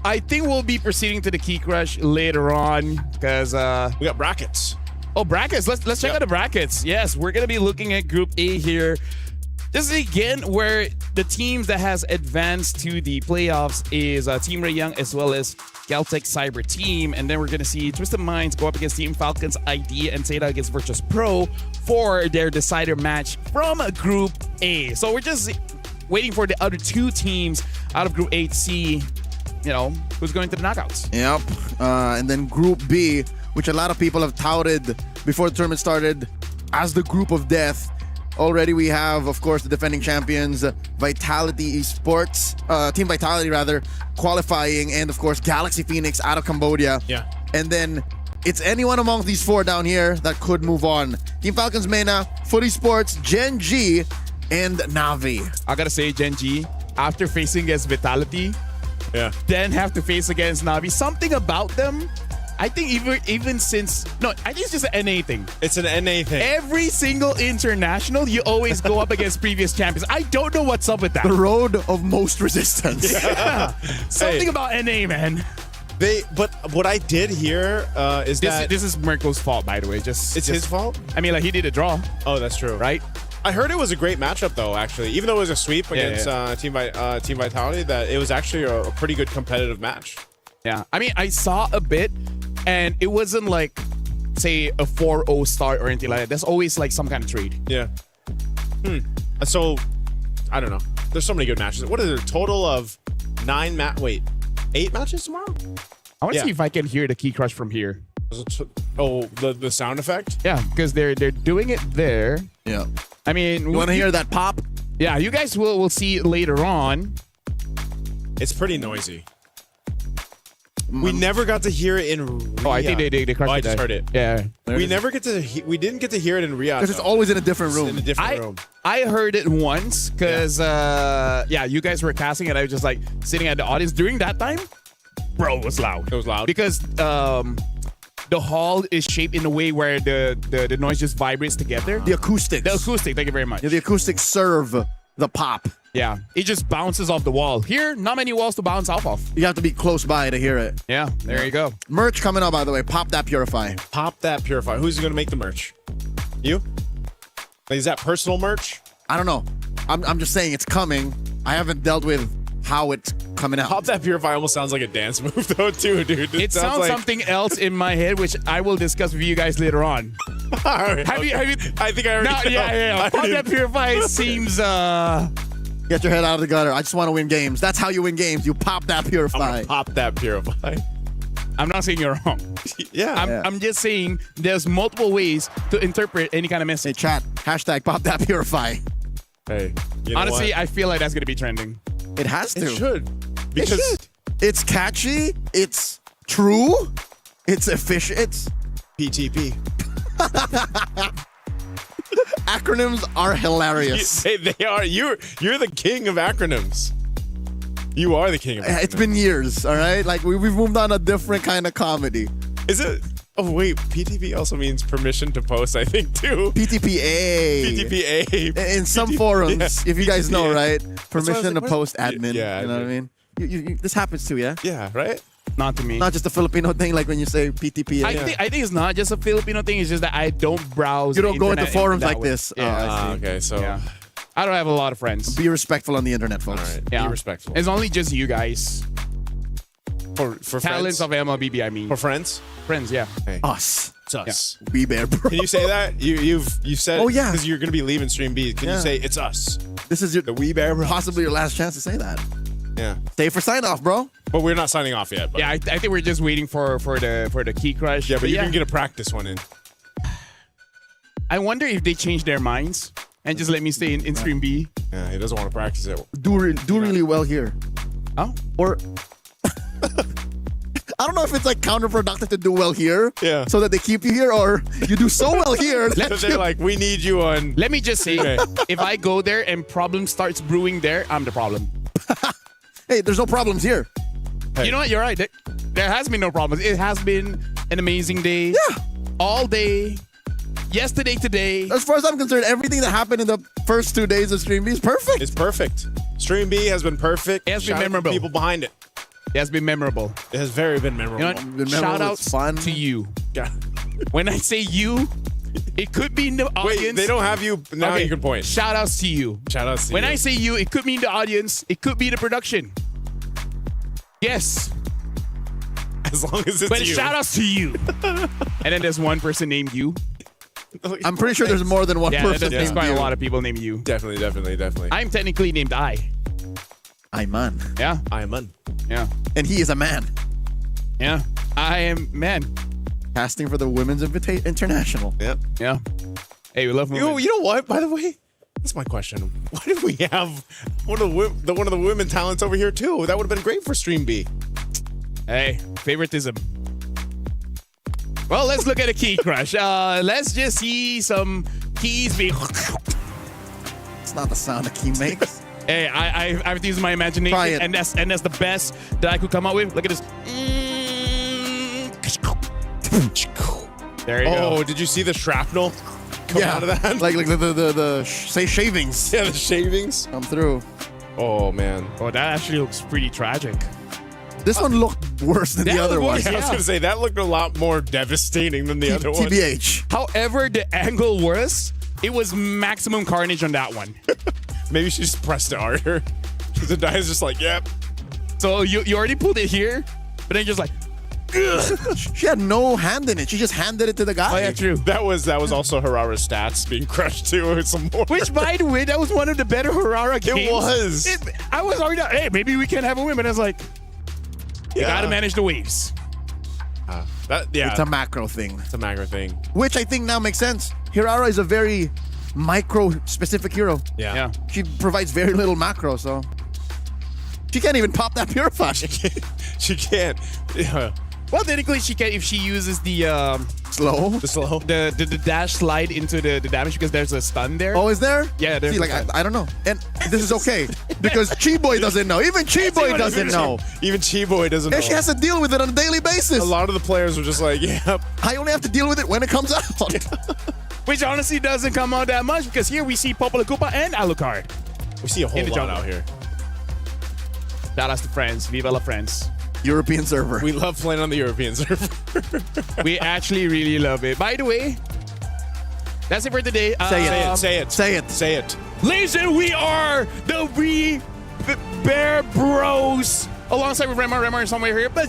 [SPEAKER 6] I think we'll be proceeding to the key crush later on because
[SPEAKER 21] we got brackets.
[SPEAKER 6] Oh, brackets. Let's check out the brackets. Yes, we're gonna be looking at Group A here. This is again where the teams that has advanced to the playoffs is Team Ray Young as well as Galtech Cyber Team, and then we're gonna see Twisted Minds go up against Team Falcons ID and Zeta against Virtus Pro for their decider match from Group A. So we're just waiting for the other two teams out of Group A to see, you know, who's going to the knockouts.
[SPEAKER 20] Yep. And then Group B, which a lot of people have touted before the tournament started as the group of death. Already we have, of course, the defending champions, Vitality Esports, Team Vitality rather, qualifying, and of course, Galaxy Phoenix out of Cambodia.
[SPEAKER 21] Yeah.
[SPEAKER 20] And then it's anyone among these four down here that could move on. Team Falcons Mena, Foot Esports, Gen G, and Navi.
[SPEAKER 6] I gotta say, Gen G, after facing against Vitality, then have to face against Navi, something about them, I think even since, no, I think it's just an NA thing.
[SPEAKER 21] It's an NA thing.
[SPEAKER 6] Every single international, you always go up against previous champions. I don't know what's up with that.
[SPEAKER 20] The road of most resistance.
[SPEAKER 6] Yeah. Something about NA, man.
[SPEAKER 21] But what I did hear is that
[SPEAKER 6] this is Mirko's fault, by the way. It's
[SPEAKER 21] his fault.
[SPEAKER 6] I mean, like, he did a draw.
[SPEAKER 21] Oh, that's true.
[SPEAKER 6] Right?
[SPEAKER 21] I heard it was a great matchup, though. Actually, even though it was a sweep against Team Vitality, that it was actually a pretty good competitive match.
[SPEAKER 6] Yeah, I mean, I saw a bit, and it wasn't like, say, a 4-0 start or anything like that. There's always like some kind of trade.
[SPEAKER 21] Yeah. So, I don't know. There's so many good matches. What is it? A total of 8 matches tomorrow?
[SPEAKER 6] I want to see if I can hear the key crush from here.
[SPEAKER 21] Oh, the sound effect?
[SPEAKER 6] Yeah, because they're doing it there.
[SPEAKER 20] Yeah.
[SPEAKER 6] I mean,
[SPEAKER 20] you want to hear that pop?
[SPEAKER 6] Yeah, you guys will see later on.
[SPEAKER 21] It's pretty noisy. We never got to hear it in Riyadh.
[SPEAKER 6] Oh, I think they crushed it.
[SPEAKER 21] I just heard it.
[SPEAKER 6] Yeah.
[SPEAKER 21] We didn't get to hear it in Riyadh.
[SPEAKER 20] Because it's always in a different room.
[SPEAKER 21] In a different room.
[SPEAKER 6] I heard it once because, you guys were casting it. I was just like sitting at the audience during that time. Bro, it was loud.
[SPEAKER 21] It was loud.
[SPEAKER 6] Because the hall is shaped in a way where the noise just vibrates together.
[SPEAKER 20] The acoustics.
[SPEAKER 6] The acoustic, thank you very much.
[SPEAKER 20] Yeah, the acoustics serve the pop.
[SPEAKER 6] Yeah, it just bounces off the wall. Here, not many walls to bounce off of.
[SPEAKER 20] You have to be close by to hear it.
[SPEAKER 6] Yeah, there you go.
[SPEAKER 20] Merch coming up, by the way. Pop That Purify.
[SPEAKER 21] Pop That Purify. Who's going to make the merch? You? Is that personal merch?
[SPEAKER 20] I don't know. I'm just saying it's coming. I haven't dealt with how it's coming out.
[SPEAKER 21] Pop That Purify almost sounds like a dance move, though, too, dude.
[SPEAKER 6] It sounds like something else in my head, which I will discuss with you guys later on.
[SPEAKER 21] All right,
[SPEAKER 6] have you?
[SPEAKER 21] I think I already know.
[SPEAKER 6] Yeah. Pop That Purify seems...
[SPEAKER 20] Get your head out of the gutter. I just want to win games. That's how you win games. You pop that purify.
[SPEAKER 21] I'm gonna pop that purify.
[SPEAKER 6] I'm not saying you're wrong. I'm just saying there's multiple ways to interpret any kind of message.
[SPEAKER 20] Hey, chat. Hashtag pop that purify.
[SPEAKER 21] Hey, you know
[SPEAKER 6] honestly,
[SPEAKER 21] what?
[SPEAKER 6] I feel like that's going to be trending.
[SPEAKER 20] It has to.
[SPEAKER 21] It should. Because
[SPEAKER 20] it's catchy. It's true. It's efficient.
[SPEAKER 21] PTP.
[SPEAKER 20] Acronyms are hilarious.
[SPEAKER 21] They are. You're the king of acronyms.
[SPEAKER 14] You are the king of
[SPEAKER 20] It's been years, all right? Like, we've moved on a different kind of comedy.
[SPEAKER 14] Is it? Oh, wait. PTP also means permission to post, I think, too.
[SPEAKER 20] PTPA.
[SPEAKER 14] PTPA.
[SPEAKER 20] In some forums, if you guys know, right? Permission to
[SPEAKER 14] like,
[SPEAKER 20] post admin.
[SPEAKER 14] Yeah,
[SPEAKER 20] you know what I mean? This happens too, yeah?
[SPEAKER 14] Yeah, right?
[SPEAKER 6] Not to me.
[SPEAKER 20] Not just a Filipino thing, like when you say PTPA.
[SPEAKER 6] I think it's not just a Filipino thing. It's just that I don't browse.
[SPEAKER 20] You don't go into
[SPEAKER 6] internet
[SPEAKER 20] forums
[SPEAKER 6] that
[SPEAKER 20] like
[SPEAKER 6] way.
[SPEAKER 20] this.
[SPEAKER 6] Yeah.
[SPEAKER 20] Oh, I see.
[SPEAKER 14] Okay, so.
[SPEAKER 6] Yeah. I don't have a lot of friends.
[SPEAKER 20] Be respectful on the internet, folks.
[SPEAKER 14] All right.
[SPEAKER 6] Yeah.
[SPEAKER 14] Be respectful.
[SPEAKER 6] It's only just you guys.
[SPEAKER 14] For
[SPEAKER 6] Talents
[SPEAKER 14] friends?
[SPEAKER 6] of MLBB, I mean.
[SPEAKER 14] For friends?
[SPEAKER 6] Friends, yeah.
[SPEAKER 14] Hey.
[SPEAKER 20] Us.
[SPEAKER 14] It's us.
[SPEAKER 20] We Bear Bro.
[SPEAKER 14] Can you say that? You said.
[SPEAKER 20] Oh, yeah.
[SPEAKER 14] Because you're gonna be leaving Stream B. Can you say it's us?
[SPEAKER 20] This is
[SPEAKER 14] the We Bear Bros.
[SPEAKER 20] possibly your last chance to say that.
[SPEAKER 14] Yeah.
[SPEAKER 20] Stay for sign off, bro.
[SPEAKER 14] But we're not signing off yet. But.
[SPEAKER 6] Yeah, I think we're just waiting for the key crush.
[SPEAKER 14] Yeah, but you can get a practice one in.
[SPEAKER 6] I wonder if they change their minds and just let me stay in Stream B.
[SPEAKER 14] Yeah, he doesn't want to practice it.
[SPEAKER 20] Do really well here.
[SPEAKER 6] Oh.
[SPEAKER 20] Or I don't know if it's like counterproductive to do well here,
[SPEAKER 14] Yeah.
[SPEAKER 20] so that they keep you here, or you do so well here.
[SPEAKER 14] So they're like, we need you on.
[SPEAKER 6] Let me just say, if I go there and problem starts brewing there, I'm the problem.
[SPEAKER 20] Hey, there's no problems here.
[SPEAKER 6] You know what? You're right. There has been no problems. It has been an amazing day.
[SPEAKER 20] Yeah.
[SPEAKER 6] All day. Yesterday, today.
[SPEAKER 20] As far as I'm concerned, everything that happened in the first 2 days of Stream B is perfect.
[SPEAKER 14] It's perfect. Stream B has been perfect.
[SPEAKER 6] It has been
[SPEAKER 14] Shout out to
[SPEAKER 6] memorable.
[SPEAKER 14] People behind it.
[SPEAKER 6] It has been memorable.
[SPEAKER 14] It has very been memorable.
[SPEAKER 6] You know what? Shout outs to you.
[SPEAKER 14] Yeah.
[SPEAKER 6] When I say you, it could be in the audience.
[SPEAKER 14] Wait, they don't have you. Now you can point.
[SPEAKER 6] Shout outs to you.
[SPEAKER 14] Shout outs to
[SPEAKER 6] When
[SPEAKER 14] you.
[SPEAKER 6] I say you, it could be in the audience. It could be the production. Yes.
[SPEAKER 14] As long as it's
[SPEAKER 6] But
[SPEAKER 14] you.
[SPEAKER 6] shout outs to you. And then there's one person named you.
[SPEAKER 20] I'm pretty sure there's more than one person
[SPEAKER 6] There's
[SPEAKER 20] named
[SPEAKER 6] quite
[SPEAKER 20] you.
[SPEAKER 6] a lot of people named you.
[SPEAKER 14] Definitely.
[SPEAKER 6] I'm technically named I.
[SPEAKER 20] man.
[SPEAKER 6] Yeah.
[SPEAKER 14] I man.
[SPEAKER 6] Yeah.
[SPEAKER 20] And he is a man.
[SPEAKER 6] Yeah. I am man.
[SPEAKER 20] Casting for the Women's International.
[SPEAKER 14] Yep.
[SPEAKER 6] Yeah. Hey, we love women.
[SPEAKER 14] You know what? By the way, that's my question. Why did we have one of the women talents over here too? That would have been great for Stream B.
[SPEAKER 6] Hey, favoritism. Well, let's look at a key crush. Let's just see some keys being.
[SPEAKER 20] It's not the sound a key makes.
[SPEAKER 6] Hey, I have to use my imagination,
[SPEAKER 20] Try it.
[SPEAKER 6] and that's the best that I could come up with. Look at this. There you go.
[SPEAKER 14] Oh, did you see the shrapnel come out of that?
[SPEAKER 20] Like the say shavings.
[SPEAKER 14] Yeah, the shavings
[SPEAKER 20] come through.
[SPEAKER 14] Oh man.
[SPEAKER 6] Oh, that actually looks pretty tragic.
[SPEAKER 20] This one looked worse than the other one.
[SPEAKER 14] I was gonna say that looked a lot more devastating than the other one.
[SPEAKER 20] TBH.
[SPEAKER 6] However, the angle was, it was maximum carnage on that one.
[SPEAKER 14] Maybe she just pressed it harder. The die is just like, yep.
[SPEAKER 6] So you already pulled it here, but then just like,
[SPEAKER 20] She had no hand in it. She just handed it to the guy.
[SPEAKER 6] oh yeah, true.
[SPEAKER 14] That was also Harara's stats being crushed too with some more.
[SPEAKER 6] Which, by the way, that was one of the better Harara games.
[SPEAKER 14] It was.
[SPEAKER 6] I was already, hey, maybe we can have a win, but I was like, you gotta manage the waves.
[SPEAKER 20] It's a macro thing.
[SPEAKER 14] It's a macro thing.
[SPEAKER 20] Which I think now makes sense. Hirara is a very micro-specific hero.
[SPEAKER 14] Yeah.
[SPEAKER 20] She provides very little macro, so she can't even pop that purify.
[SPEAKER 14] She can't. Yeah.
[SPEAKER 6] Well, technically, she can if she uses the
[SPEAKER 20] the
[SPEAKER 6] dash slide into the damage because there's a stun there.
[SPEAKER 20] Oh, is there?
[SPEAKER 6] Yeah, there's
[SPEAKER 20] See, like I don't know, and this is okay because Chi-Boy doesn't know. Even Chi-Boy doesn't know.
[SPEAKER 14] Even Chi-Boy doesn't know.
[SPEAKER 20] And she has to deal with it on a daily basis.
[SPEAKER 14] A lot of the players were just like, yep.
[SPEAKER 20] I only have to deal with it when it comes out.
[SPEAKER 6] Which honestly doesn't come out that much because here we see Popolo Koopa and Alucard.
[SPEAKER 14] We see a whole lot out here.
[SPEAKER 6] Shout out to France. Viva la France.
[SPEAKER 20] European server.
[SPEAKER 14] We love playing on the European server.
[SPEAKER 6] We actually really love it. By the way, that's it for today.
[SPEAKER 14] Say it.
[SPEAKER 6] Listen, we are the Bear Bros. Alongside with Remar somewhere here. But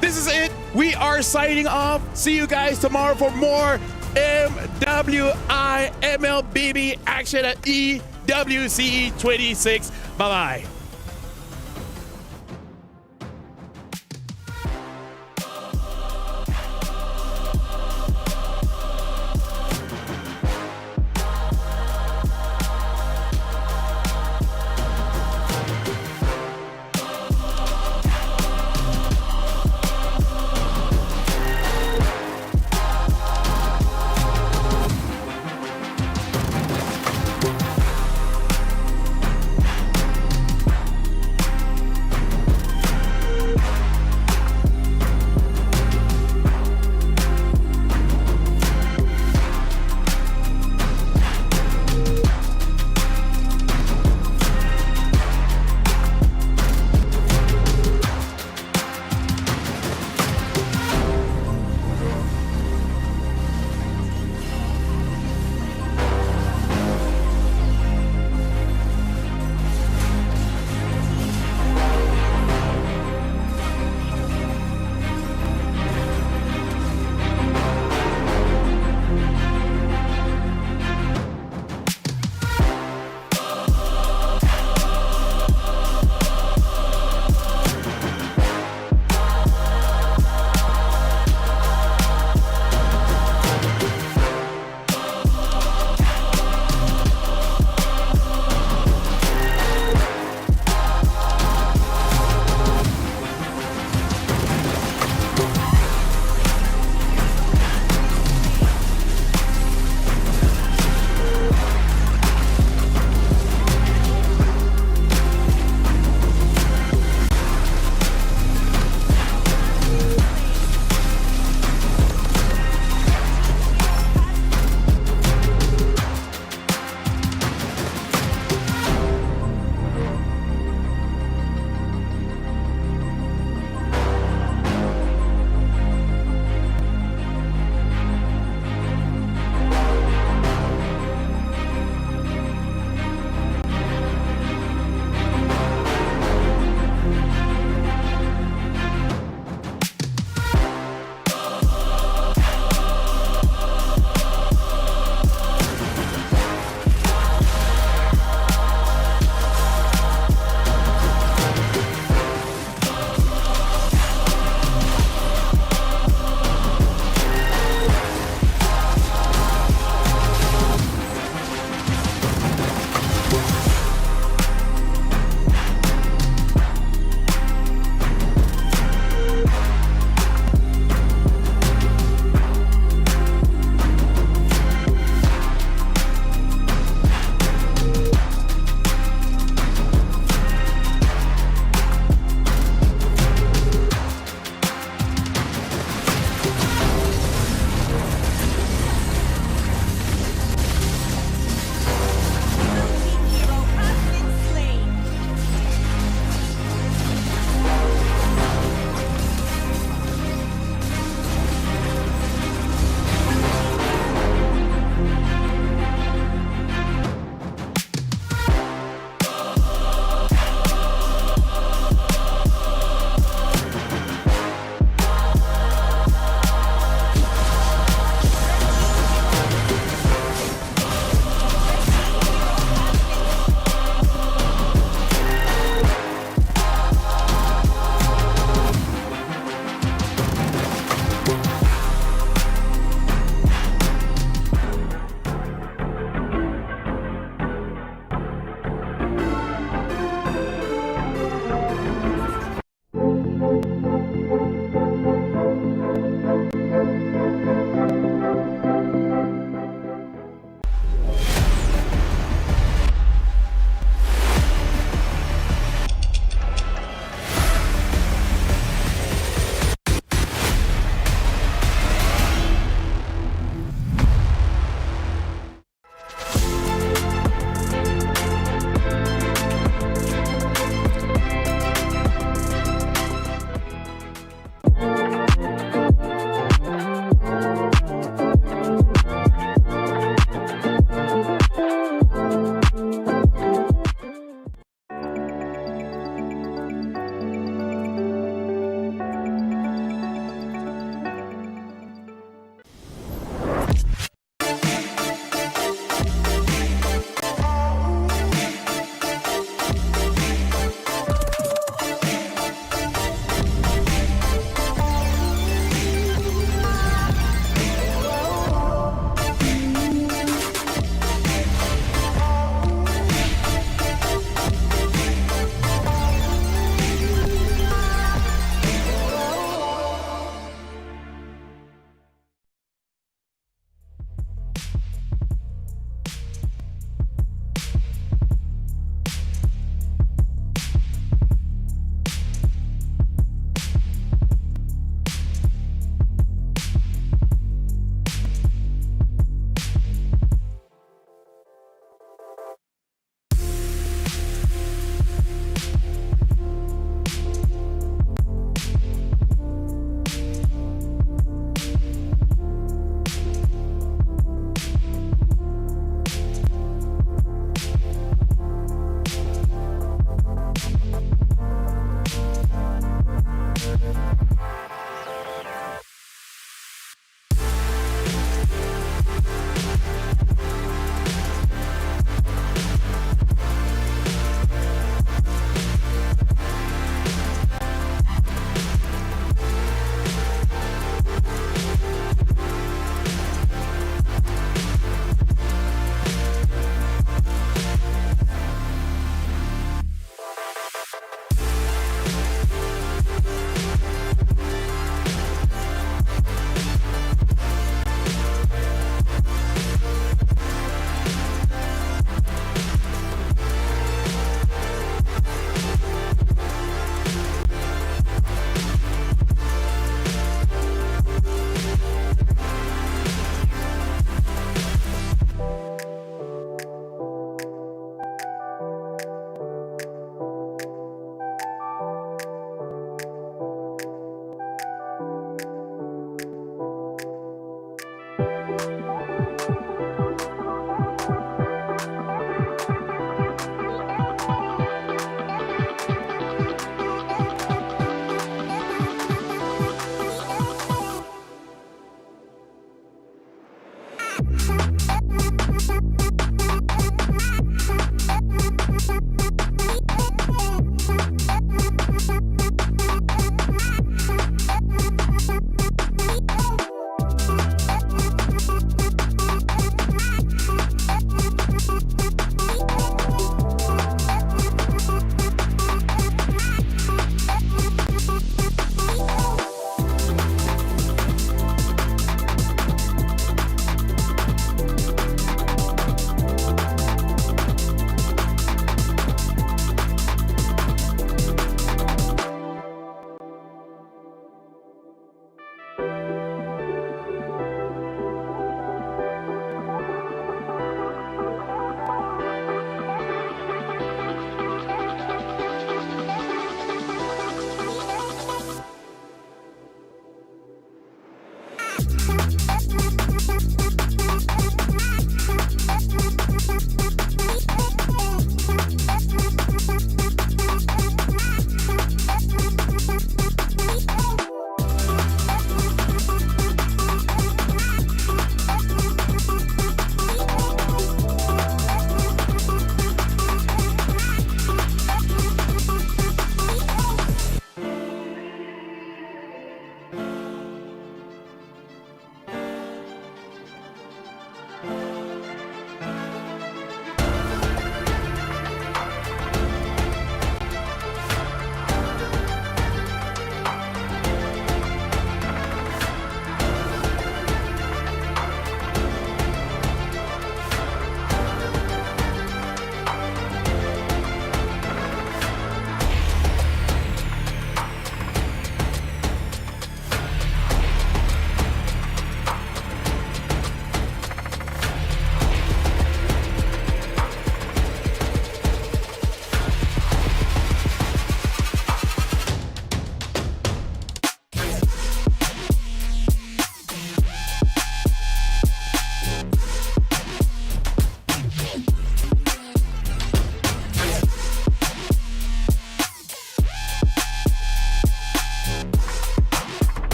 [SPEAKER 6] this is it. We are signing off. See you guys tomorrow for more MWI MLBB action at EWC 26. Bye-bye.